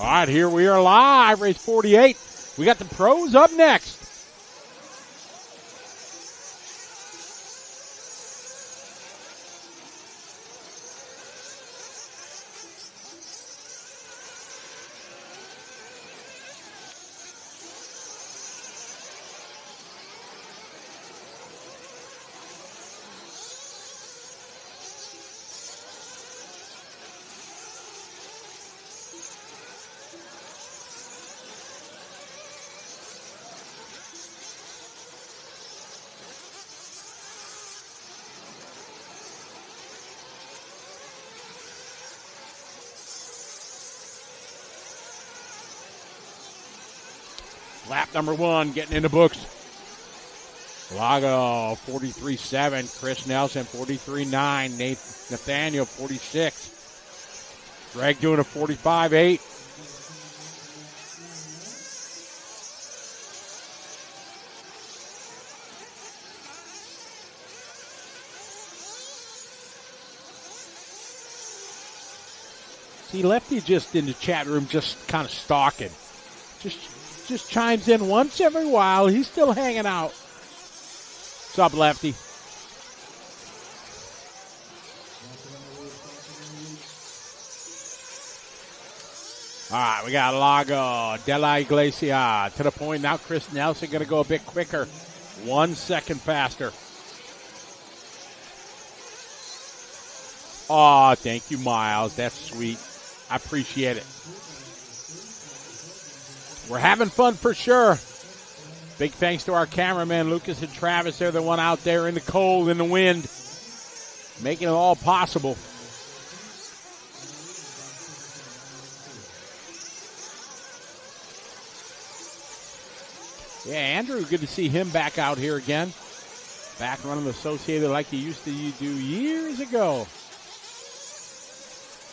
All right, here we are live. Race 48. We got the pros up next. Lap number 1 getting in the books. Lago, 43.7. Chris Nelson, 43.9. Nathaniel, 46. Greg doing a 45.8. See, Lefty just in the chat room, just kind of stalking. Just chimes in once every while. He's still hanging out. What's up, Lefty? All right, we got Lago, De La Iglesia to the point. Now Chris Nelson going to go a bit quicker. 1 second faster. Oh, thank you, Miles. That's sweet. I appreciate it. We're having fun for sure. Big thanks to our cameramen, Lucas and Travis. They're the one out there in the cold, in the wind, making it all possible. Yeah, Andrew, good to see him back out here again. Back running Associated like he used to do years ago.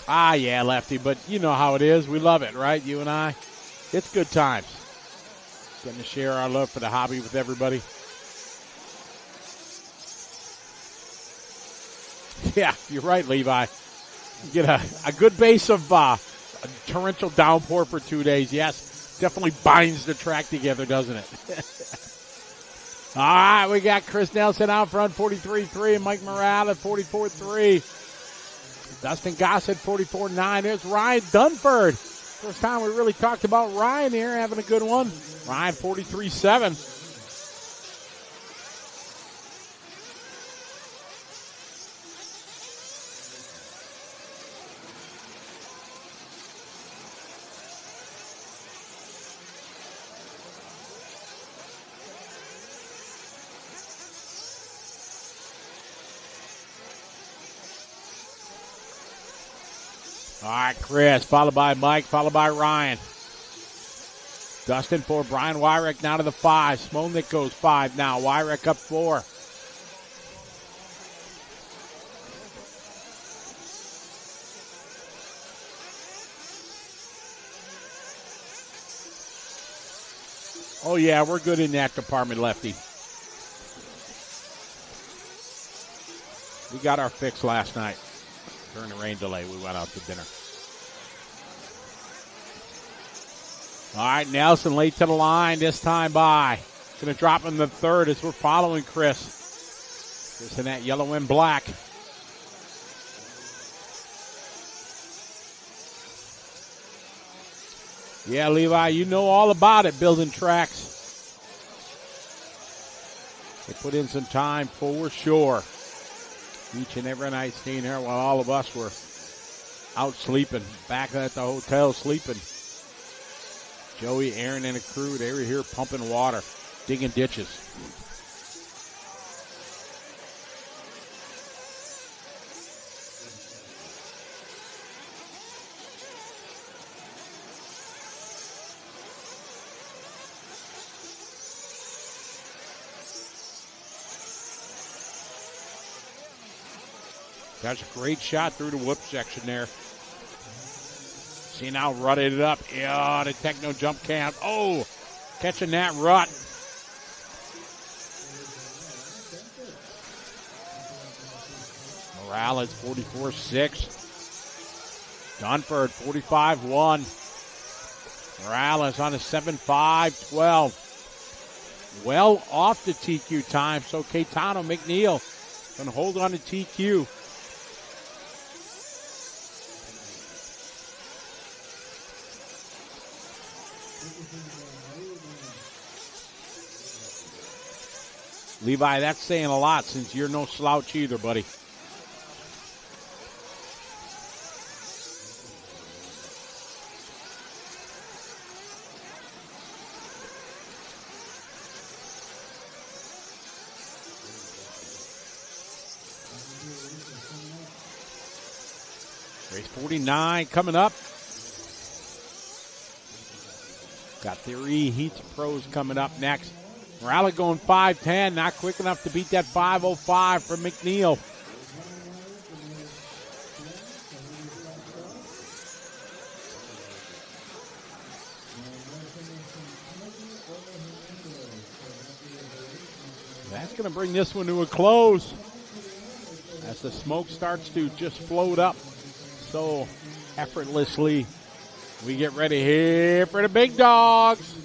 Ah, yeah, Lefty, but you know how it is. We love it, right, you and I? It's good times. Getting to share our love for the hobby with everybody. Yeah, you're right, Levi. You get a good base of a torrential downpour for 2 days. Yes, definitely binds the track together, doesn't it? All right, we got Chris Nelson out front, 43.3, and Mike Morales, 44.3. Dustin Gossett, 44.9. There's Ryan Dunford. First time we really talked about Ryan here, having a good one. Ryan, 43.7. All right, Chris, followed by Mike, followed by Ryan. Dustin for Brian Wyrick now to the 5. Smolnik goes 5 now. Wyrick up 4. Oh, yeah, we're good in that department, Lefty. We got our fix last night. During the rain delay, we went out to dinner. All right, Nelson late to the line this time by. Going to drop in the 3rd as we're following Chris. Chris in that yellow and black. Yeah, Levi, you know all about it, building tracks. They put in some time for sure. Each and every night staying there while all of us were out sleeping, back at the hotel sleeping. Joey, Aaron, and a crew, they were here pumping water, digging ditches. That's a great shot through the whoop section there. See now, rutted it up. Yeah, the techno jump camp. Oh, catching that rut. Morales, 44.6. Dunford, 45.1. Morales on a 7.5.12. Well off the TQ time, so Caetano McNeil going to hold on to TQ. Levi, that's saying a lot since you're no slouch either, buddy. Race 49 coming up. Got 3 heats of pros coming up next. Morales going 5:10, not quick enough to beat that 5:05 for McNeil. That's going to bring this one to a close as the smoke starts to just float up so effortlessly. We get ready here for the big dogs.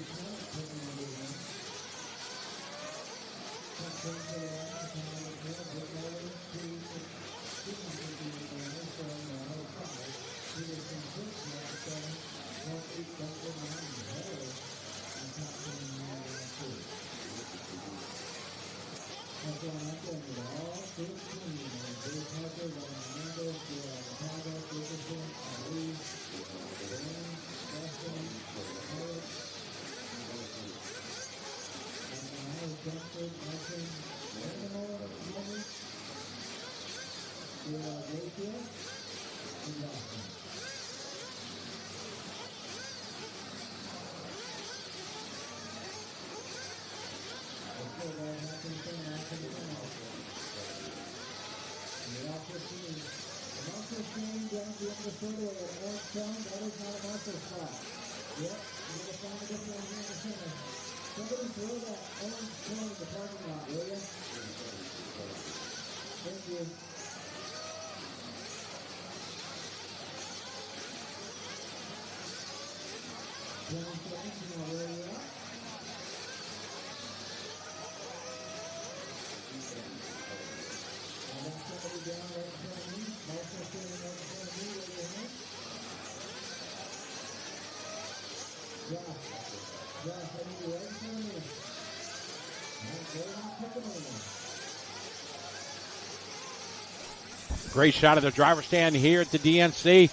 Great shot of the driver's stand here at the DNC.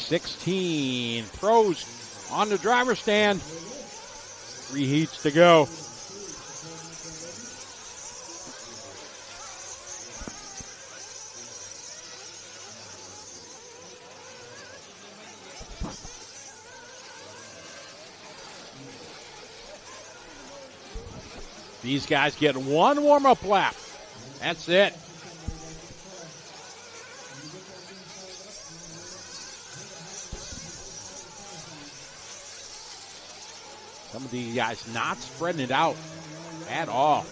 16 pros on the driver's stand. 3 heats to go. These guys get one warm-up lap. That's it. Some of these guys not spreading it out at all.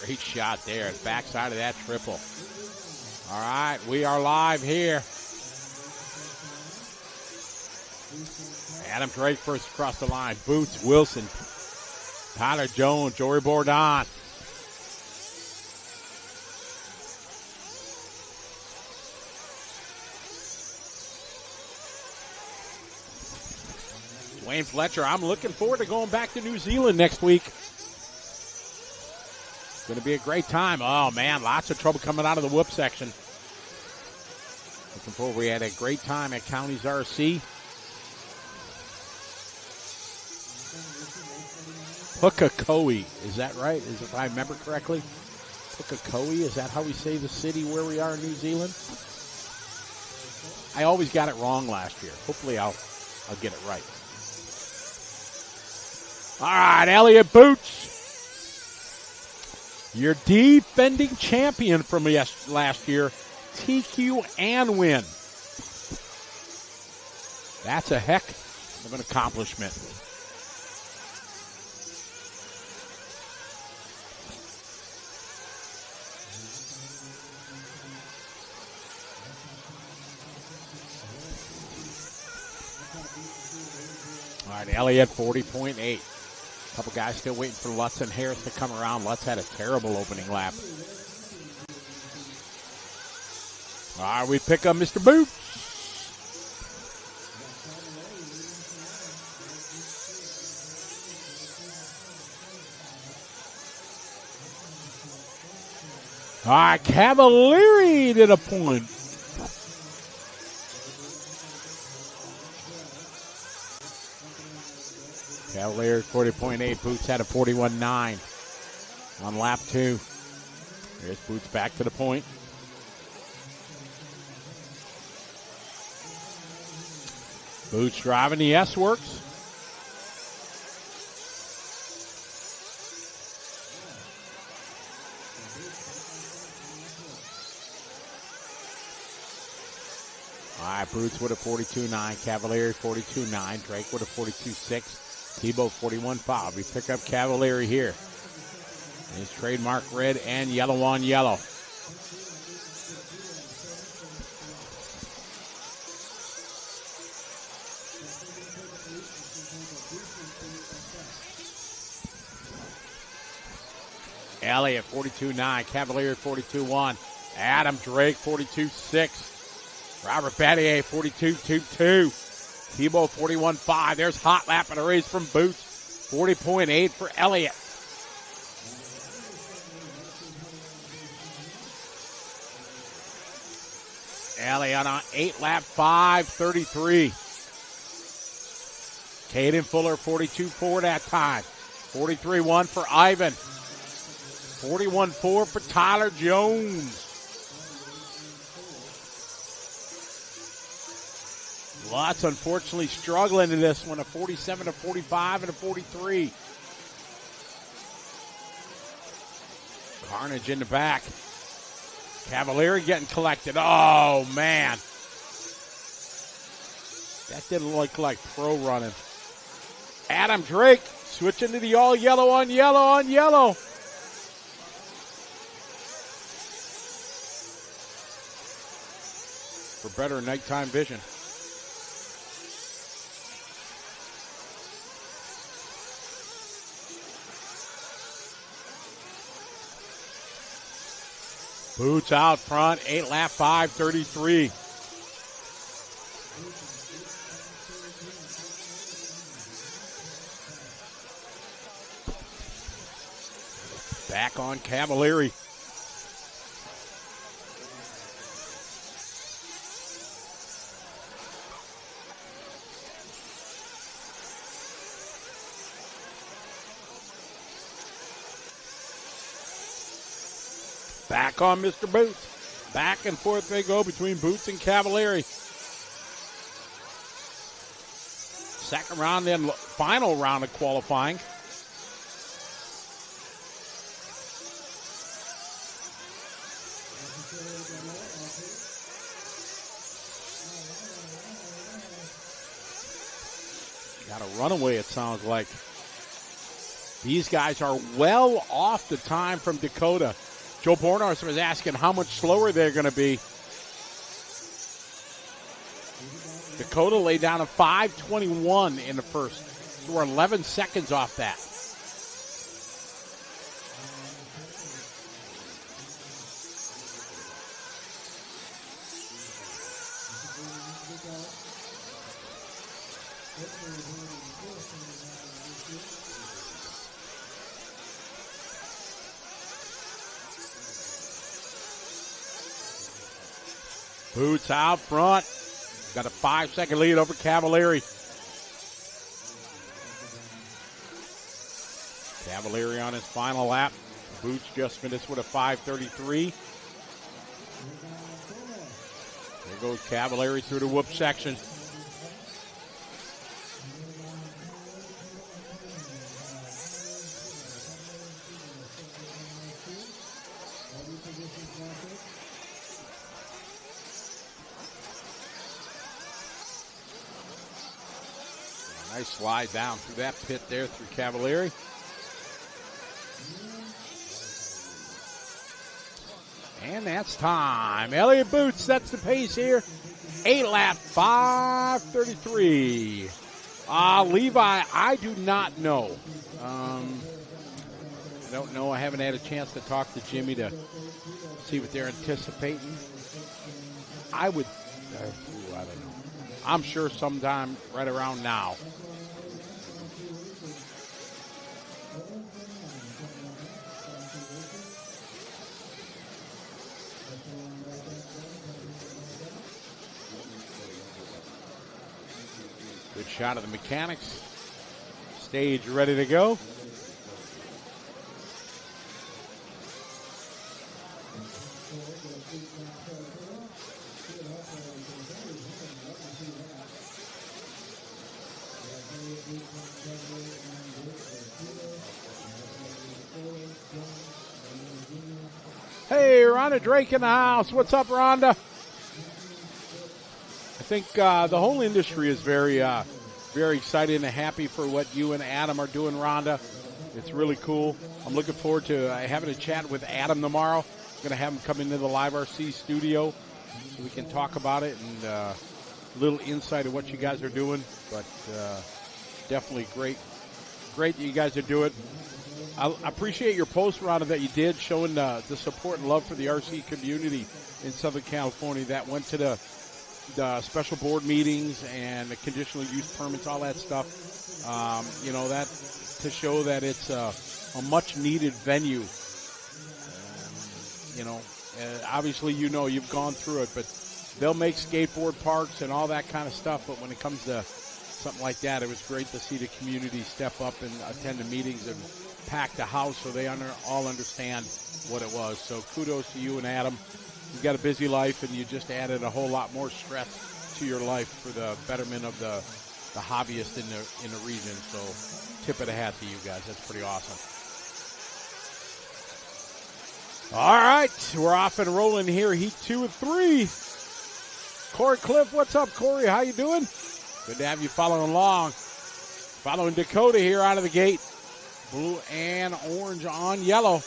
Great shot there at the backside of that triple. All right, we are live here. Adam Drake first across the line. Boots, Wilson, Tyler Jones, Jory Bourdon. Wayne Fletcher, I'm looking forward to going back to New Zealand next week. It's going to be a great time. Oh, man, lots of trouble coming out of the whoop section. Looking forward. We had a great time at Counties RC. Pukekohe, is that right? If I remember correctly? Pukekohe, is that how we say the city where we are in New Zealand? I always got it wrong last year. Hopefully I'll get it right. All right, Elliott Boots. Your defending champion from last year. TQ and win. That's a heck of an accomplishment. All right, Elliott 40.8. A couple guys still waiting for Lutz and Harris to come around. Lutz had a terrible opening lap. All right, we pick up Mr. Boots. All right, Cavalieri did a point. Cavalieri 40.8. Boots had a 41.9 on lap 2. Here's Boots back to the point. Boots driving the S-Works. All right, Boots with a 42.9, Cavalieri 42.9, Drake with a 42.6, Tebow 41.5. We pick up Cavalieri here. His trademark red and yellow on yellow. Elliott 42.9, Cavalieri 42.1, Adam Drake 42.6. Robert Battier, 42.22. Tebow, 41.5. There's hot lap and a race from Boots. 40.8 for Elliott. Elliott on 8 lap, 5.33. Caden Fuller, 42.4 that time. 43.1 for Ivan. 41.4 for Tyler Jones. Lutz unfortunately struggling in this one, a 47, a 45, and a 43. Carnage in the back. Cavalieri getting collected. Oh, man. That didn't look like pro running. Adam Drake switching to the all yellow on yellow on yellow. For better nighttime vision. Boots out front, 8 lap, 5.33. Back on Cavalieri. Back on Mr. Boots. Back and forth they go between Boots and Cavalieri. Second round, then final round of qualifying. Got a runaway, it sounds like. These guys are well off the time from Dakota. Joe Bornhorst was asking how much slower they're going to be. Dakota laid down a 5:21 in the first. So we're 11 seconds off that. Boots out front. Got a 5-second lead over Cavalieri. Cavalieri on his final lap. Boots just finished with a 5:33. There goes Cavalieri through the whoop section. Nice slide down through that pit there through Cavalieri. And that's time. Elliott Boots sets the pace here. 8 lap, 5:33. Levi, I do not know. I don't know. I haven't had a chance to talk to Jimmy to see what they're anticipating. I don't know. I'm sure sometime right around now. Good shot of the mechanics. Stage ready to go. Hey, Rhonda Drake in the house. What's up, Rhonda? I think the whole industry is very excited and happy for what you and Adam are doing, Rhonda. It's really cool. I'm looking forward to having a chat with Adam tomorrow. I'm going to have him come into the Live RC studio so we can talk about it and a little insight of what you guys are doing. But definitely great that you guys are doing. I appreciate your post, Rhonda, that you did showing the support and love for the RC community in Southern California. That went to the special board meetings and the conditional use permits, all that stuff. That to show that it's a much-needed venue. Obviously, you've gone through it, but they'll make skateboard parks and all that kind of stuff. But when it comes to something like that, it was great to see the community step up and attend the meetings and pack the house so they all understand what it was. So kudos to you and Adam. You've got a busy life, and you just added a whole lot more stress to your life for the betterment of the hobbyists in the region. So tip of the hat to you guys. That's pretty awesome. All right, we're off and rolling here. Heat 2 and 3. Corey Cliff, what's up, Corey? How you doing? Good to have you following along. Following Dakota here out of the gate. Blue and orange on yellow.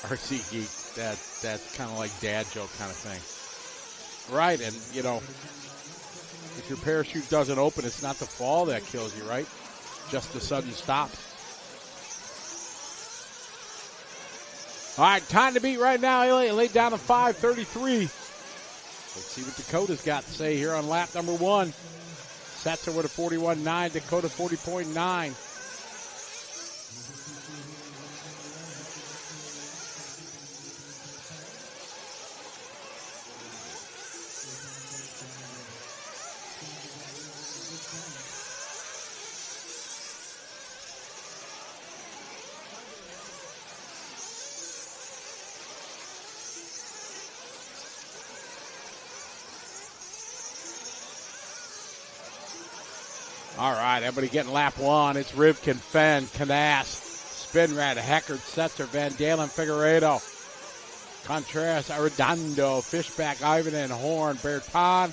RC Geek, that's kind of like dad joke kind of thing. Right, and, if your parachute doesn't open, it's not the fall that kills you, right? Just the sudden stop. All right, time to beat right now. He laid down a 5:33. Let's see what Dakota's got to say here on lap number 1. Setzer with a 41.9, Dakota 40.9. All right, everybody getting lap 1. It's Rivkin, Fenn, Canas, Spinrad, Heckert, Setzer, Van Dalen, Figueredo, Contreras, Arredondo, Fishback, Ivan, and Horn, Berton,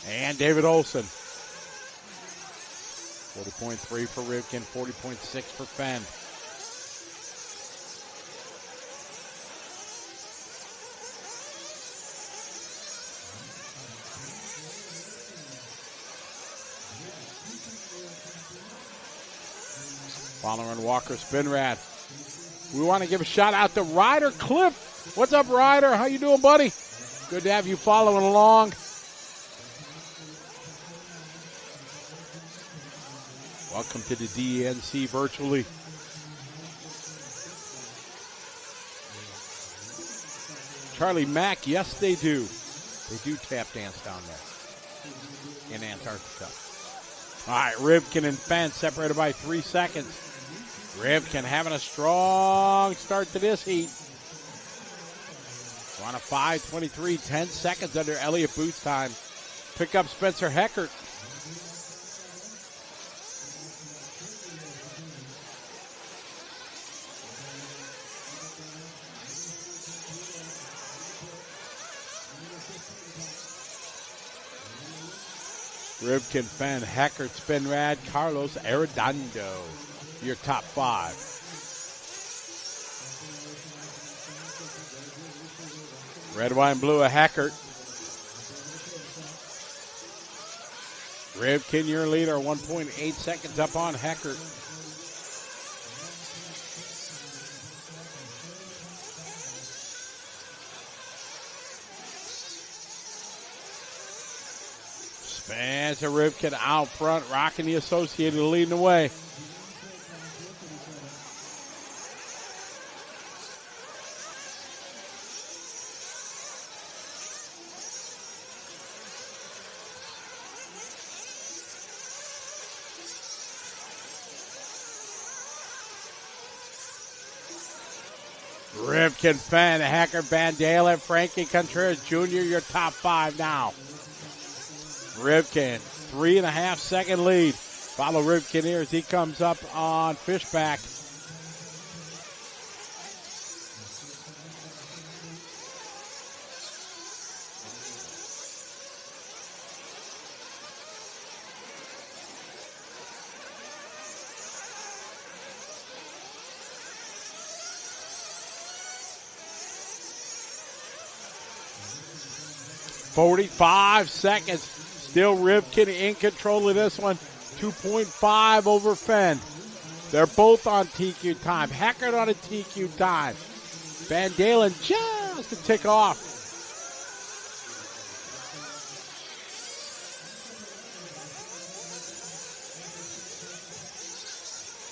and David Olson. 40.3 for Rivkin, 40.6 for Fenn. Following Walker Spinrad. We want to give a shout out to Ryder Cliff. What's up, Ryder? How you doing, buddy? Good to have you following along. Welcome to the DNC virtually. Charlie Mack, yes they do. They do tap dance down there in Antarctica. All right, Rivkin and Fenn separated by 3 seconds. Rivkin having a strong start to this heat. On a 5:23, 10 seconds under Elliott Booth's time. Pick up Spencer Heckert. Rivkin, Fenn, Heckert, Spinrad, Carlos Arredondo. Your top 5. Red, white, and blue, a Heckert. Rivkin, your leader, 1.8 seconds up on Heckert. Spencer Rivkin out front, rocking the Associated, leading the way. Rivkin, Fenn, Heckert, Van Dalen, Frankie Contreras Jr., your top 5 now. Rivkin, 3.5 second lead. Follow Rivkin here as he comes up on Fishback. 45 seconds. Still Rivkin in control of this one. 2.5 over Fenn. They're both on TQ time. Heckert on a TQ time. Van Dalen just to tick off.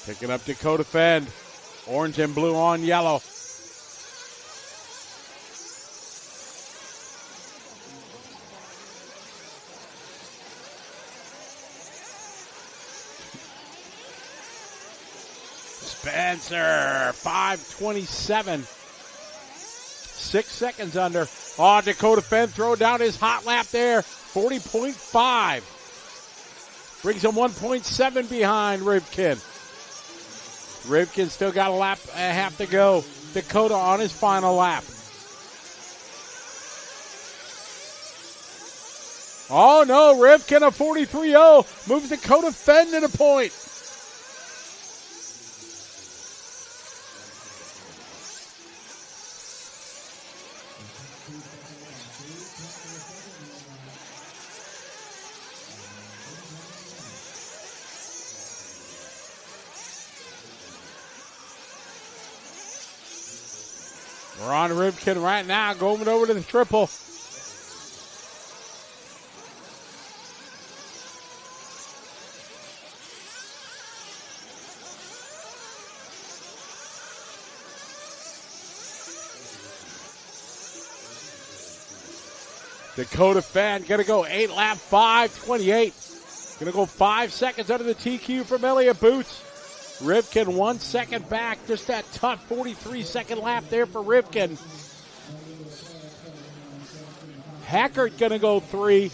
Picking up Dakota Fenn. Orange and blue on yellow. Spencer, 5:27. 6 seconds under. Oh, Dakota Fenn throw down his hot lap there. 40.5. Brings him 1.7 behind Rivkin. Rivkin still got a lap and a half to go. Dakota on his final lap. Oh no, Rivkin a 43.0 moves Dakota Fenn to the point. We're on Rivkin right now, going over to the triple. Dakota Fenn gonna go 8 lap 5:28. Gonna go 5 seconds under the TQ from Elliott Boots. Rivkin 1 second back. Just that tough 43-second lap there for Rivkin. Heckert gonna go 3.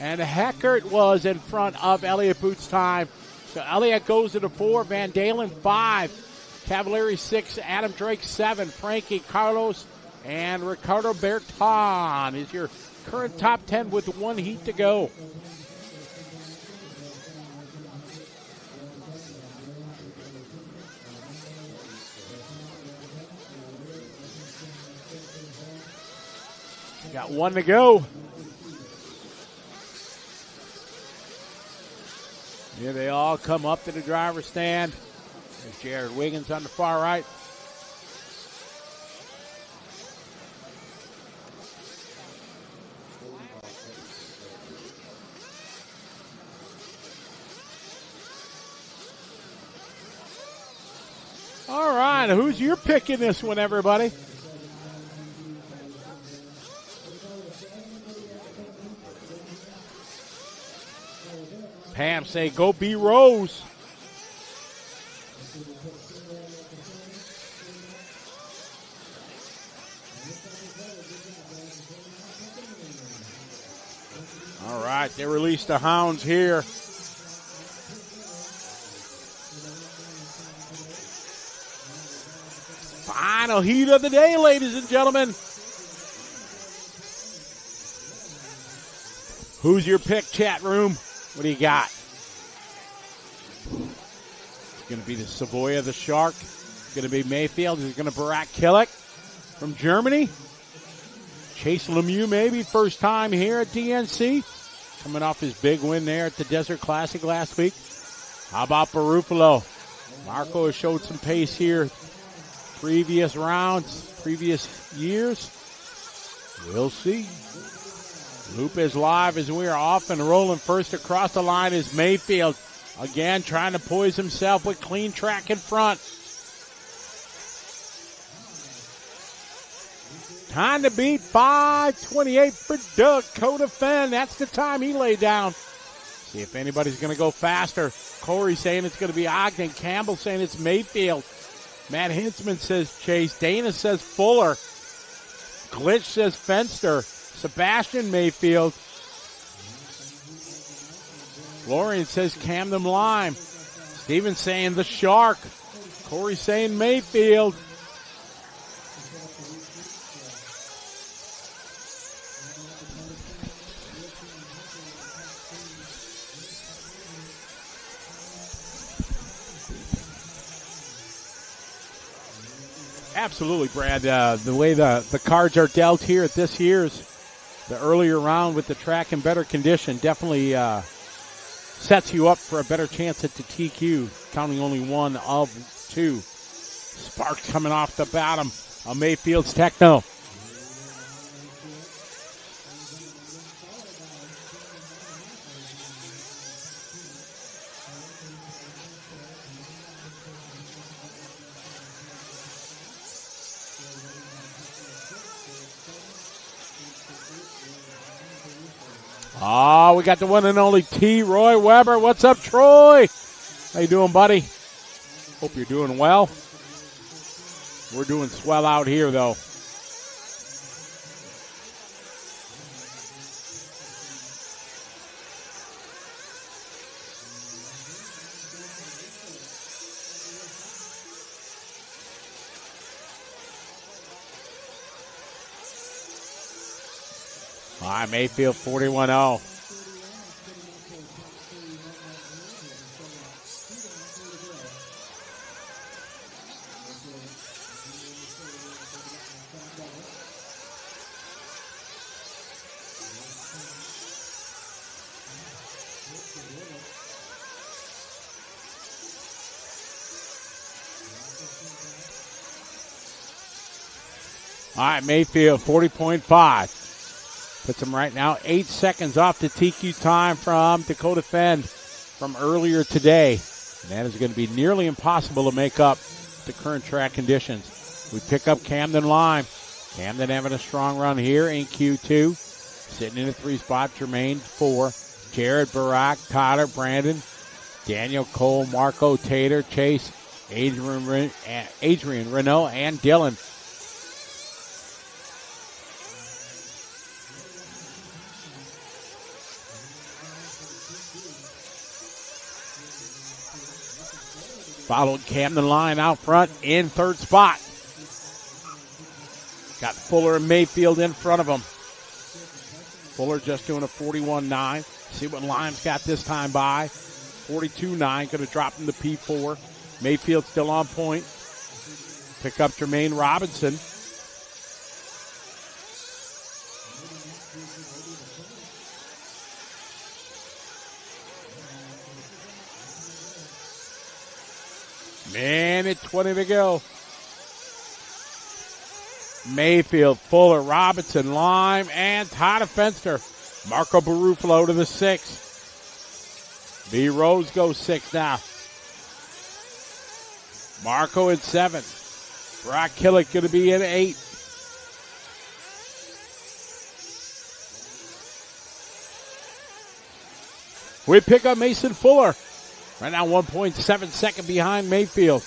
And Heckert was in front of Elliott Boots' time. So Elliott goes to the 4. Van Dalen 5. Cavalieri 6. Adam Drake 7. Frankie Carlos and Ricardo Berton is your current top 10 with 1 heat to go. Got 1 to go. Here they all come up to the driver's stand. There's Jared Wiggins on the far right. All right, who's your pick in this one, everybody? Pam say, go B Rose. All right, they released the hounds here. Final heat of the day, ladies and gentlemen. Who's your pick, chat room? What do you got? It's going to be the Savoia, the Shark. It's going to be Mayfield. It's going to Barak Killick from Germany. Chase Lemieux, maybe first time here at DNC. Coming off his big win there at the Desert Classic last week. How about Barufalo? Marco has showed some pace here. Previous rounds, previous years. We'll see. Loop is live as we are off and rolling. First across the line is Mayfield. Again, trying to poise himself with clean track in front. Time to beat 5:28 for Dakota Fenn. That's the time he laid down. See if anybody's going to go faster. Corey saying it's going to be Ogden. Campbell saying it's Mayfield. Matt Hintzman says Chase. Dana says Fuller. Glitch says Fenster. Sebastian Mayfield. Florian says Camden Lime. Steven saying the Shark. Corey saying Mayfield. Absolutely, Brad. The way the cards are dealt here at this year's the earlier round with the track in better condition definitely sets you up for a better chance at the TQ, counting only one of two. Sparks coming off the bottom of Mayfield's Techno. Oh, we got the one and only T. Roy Weber. What's up, Troy? How you doing, buddy? Hope you're doing well. We're doing swell out here, though. All right, Mayfield 41-0. All right, Mayfield 40.5. Puts him right now 8 seconds off the TQ time from Dakota Fend from earlier today. And that is going to be nearly impossible to make up the current track conditions. We pick up Camden Lime. Camden having a strong run here in Q2. Sitting in the 3 spot, Jermaine 4. Jared, Barack, Tyler, Brandon, Daniel Cole, Marco Tater, Chase, Adrian Renault, and Dylan. Followed Camden Line out front in 3rd spot. Got Fuller and Mayfield in front of him. Fuller just doing a 41.9. See what Lime's got this time by. 42.9, going to drop him to P4. Mayfield still on point. Pick up Jermaine Robinson. Minute 20 to go. Mayfield, Fuller, Robinson, Lime, and Todd Fenster. Marco Barufalo to the 6. B. Rose goes 6 now. Marco at 7. Brock Killick going to be at 8. We pick up Mason Fuller. Right now 1.7 second behind Mayfield.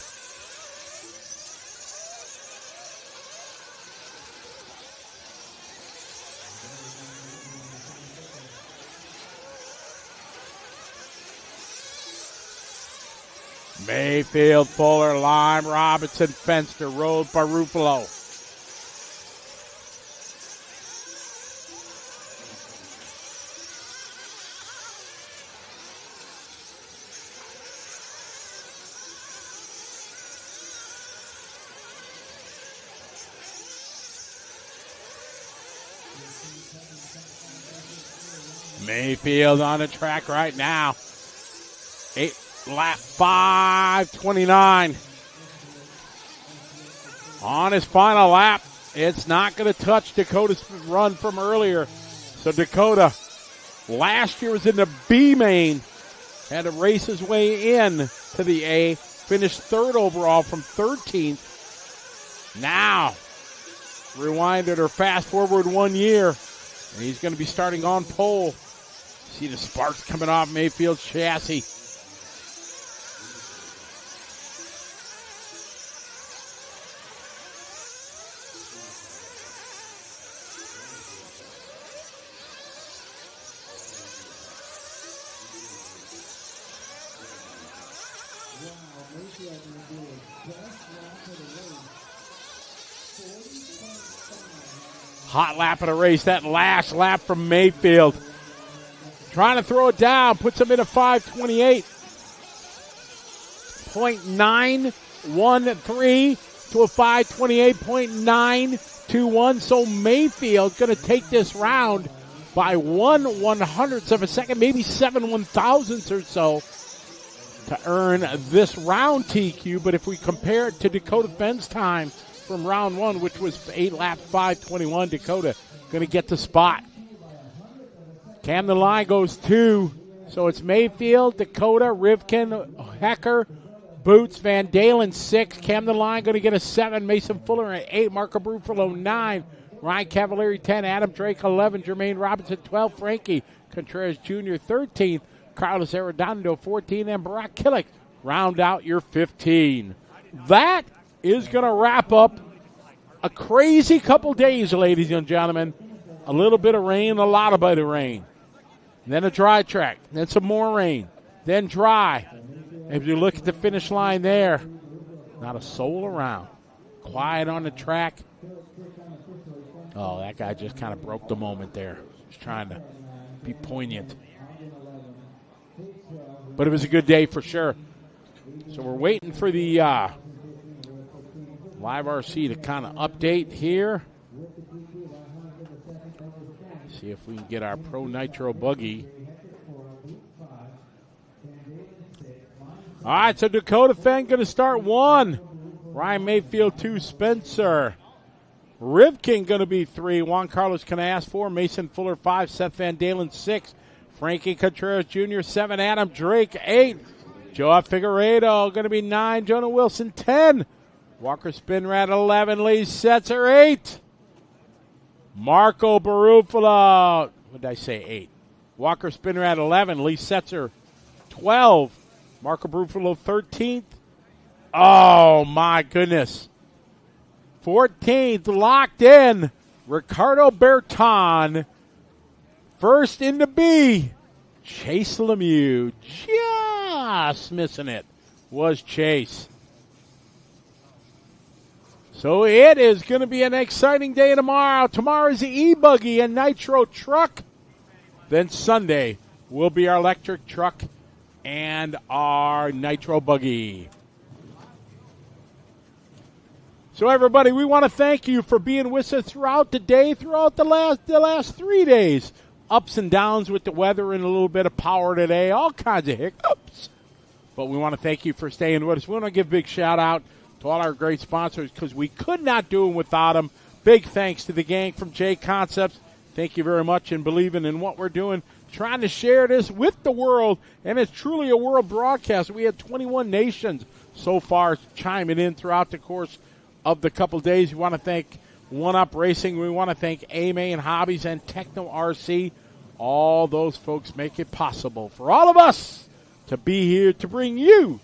Mayfield, Fuller, Lime, Robinson, Fenster, Rose, Barufalo. Mayfield on the track right now. Lap 5:29. On his final lap, it's not going to touch Dakota's run from earlier. So Dakota, last year was in the B main, had to race his way in to the A, finished 3rd overall from 13th. Now, rewinded or fast forward 1 year, and he's going to be starting on pole. See the sparks coming off Mayfield's chassis. Hot lap of the race, that last lap from Mayfield. Trying to throw it down, puts him in a 5:28.913 to a 5:28.9 2-1. So Mayfield going to take this round by 1/100th of a second, maybe 7 1,000ths or so to earn this round TQ. But if we compare it to Dakota Fenn's time from round 1, which was 8 laps, 5:21, Dakota going to get the spot. Camden Line goes 2. So it's Mayfield, Dakota, Rivkin, Hecker, Boots, Van Dalen 6. Camden Line going to get a 7. Mason Fuller at 8. Marco Brufalo 9. Ryan Cavalieri 10. Adam Drake 11. Jermaine Robinson 12. Frankie Contreras Jr. 13. Carlos Arredondo 14. And Barack Killick round out your 15. That is going to wrap up a crazy couple days, ladies and gentlemen. A little bit of rain, a lot of bit of rain. Then a dry track, then some more rain, then dry. If you look at the finish line there, not a soul around. Quiet on the track. Oh, that guy just kind of broke the moment there. He's trying to be poignant. But it was a good day for sure. So we're waiting for the Live RC to kind of update here. See if we can get our Pro Nitro buggy. All right, so Dakota Fenn going to start 1. Ryan Mayfield 2. Spencer Rivkin going to be 3. Juan Carlos Canaz 4. Mason Fuller 5. Seth Van Dalen 6. Frankie Contreras Jr. 7. Adam Drake 8. Joe Figueredo going to be 9. Jonah Wilson 10. Walker Spinrad 11. Lee Setzer 8. Marco Barufalo, what did I say, 8? Walker Spinrad 11. Lee Setzer 12. Marco Barufalo 13th. Oh, my goodness. 14th, locked in. Ricardo Berton. First in the B. Chase Lemieux. Just missing it was Chase. So it is going to be an exciting day tomorrow. Tomorrow is the eBuggy and Nitro truck. Then Sunday will be our electric truck and our Nitro buggy. So everybody, we want to thank you for being with us throughout the day, throughout the last 3 days. Ups and downs with the weather and a little bit of power today, all kinds of hiccups. But we want to thank you for staying with us. We want to give a big shout out to all our great sponsors because we could not do them without them. Big thanks to the gang from J Concepts. Thank you very much in believing in what we're doing, trying to share this with the world, and it's truly a world broadcast. We had 21 nations so far chiming in throughout the course of the couple days. We want to thank One Up Racing. We want to thank A-Main Hobbies and Techno RC. All those folks make it possible for all of us to be here to bring you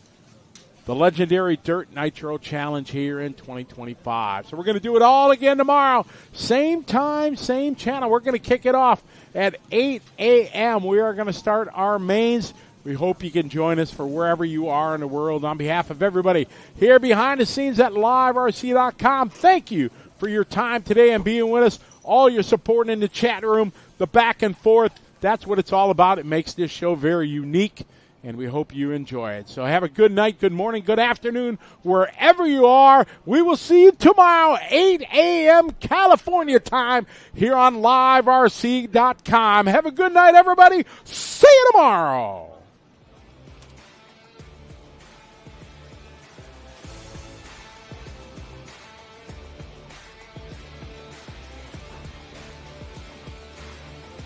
the legendary Dirt Nitro Challenge here in 2025. So we're going to do it all again tomorrow. Same time, same channel. We're going to kick it off at 8 a.m. We are going to start our mains. We hope you can join us for wherever you are in the world. On behalf of everybody here behind the scenes at liverc.com, thank you for your time today and being with us. All your support in the chat room, the back and forth. That's what it's all about. It makes this show very unique, and we hope you enjoy it. So have a good night, good morning, good afternoon, wherever you are. We will see you tomorrow, 8 a.m. California time, here on liverc.com. Have a good night, everybody. See you tomorrow.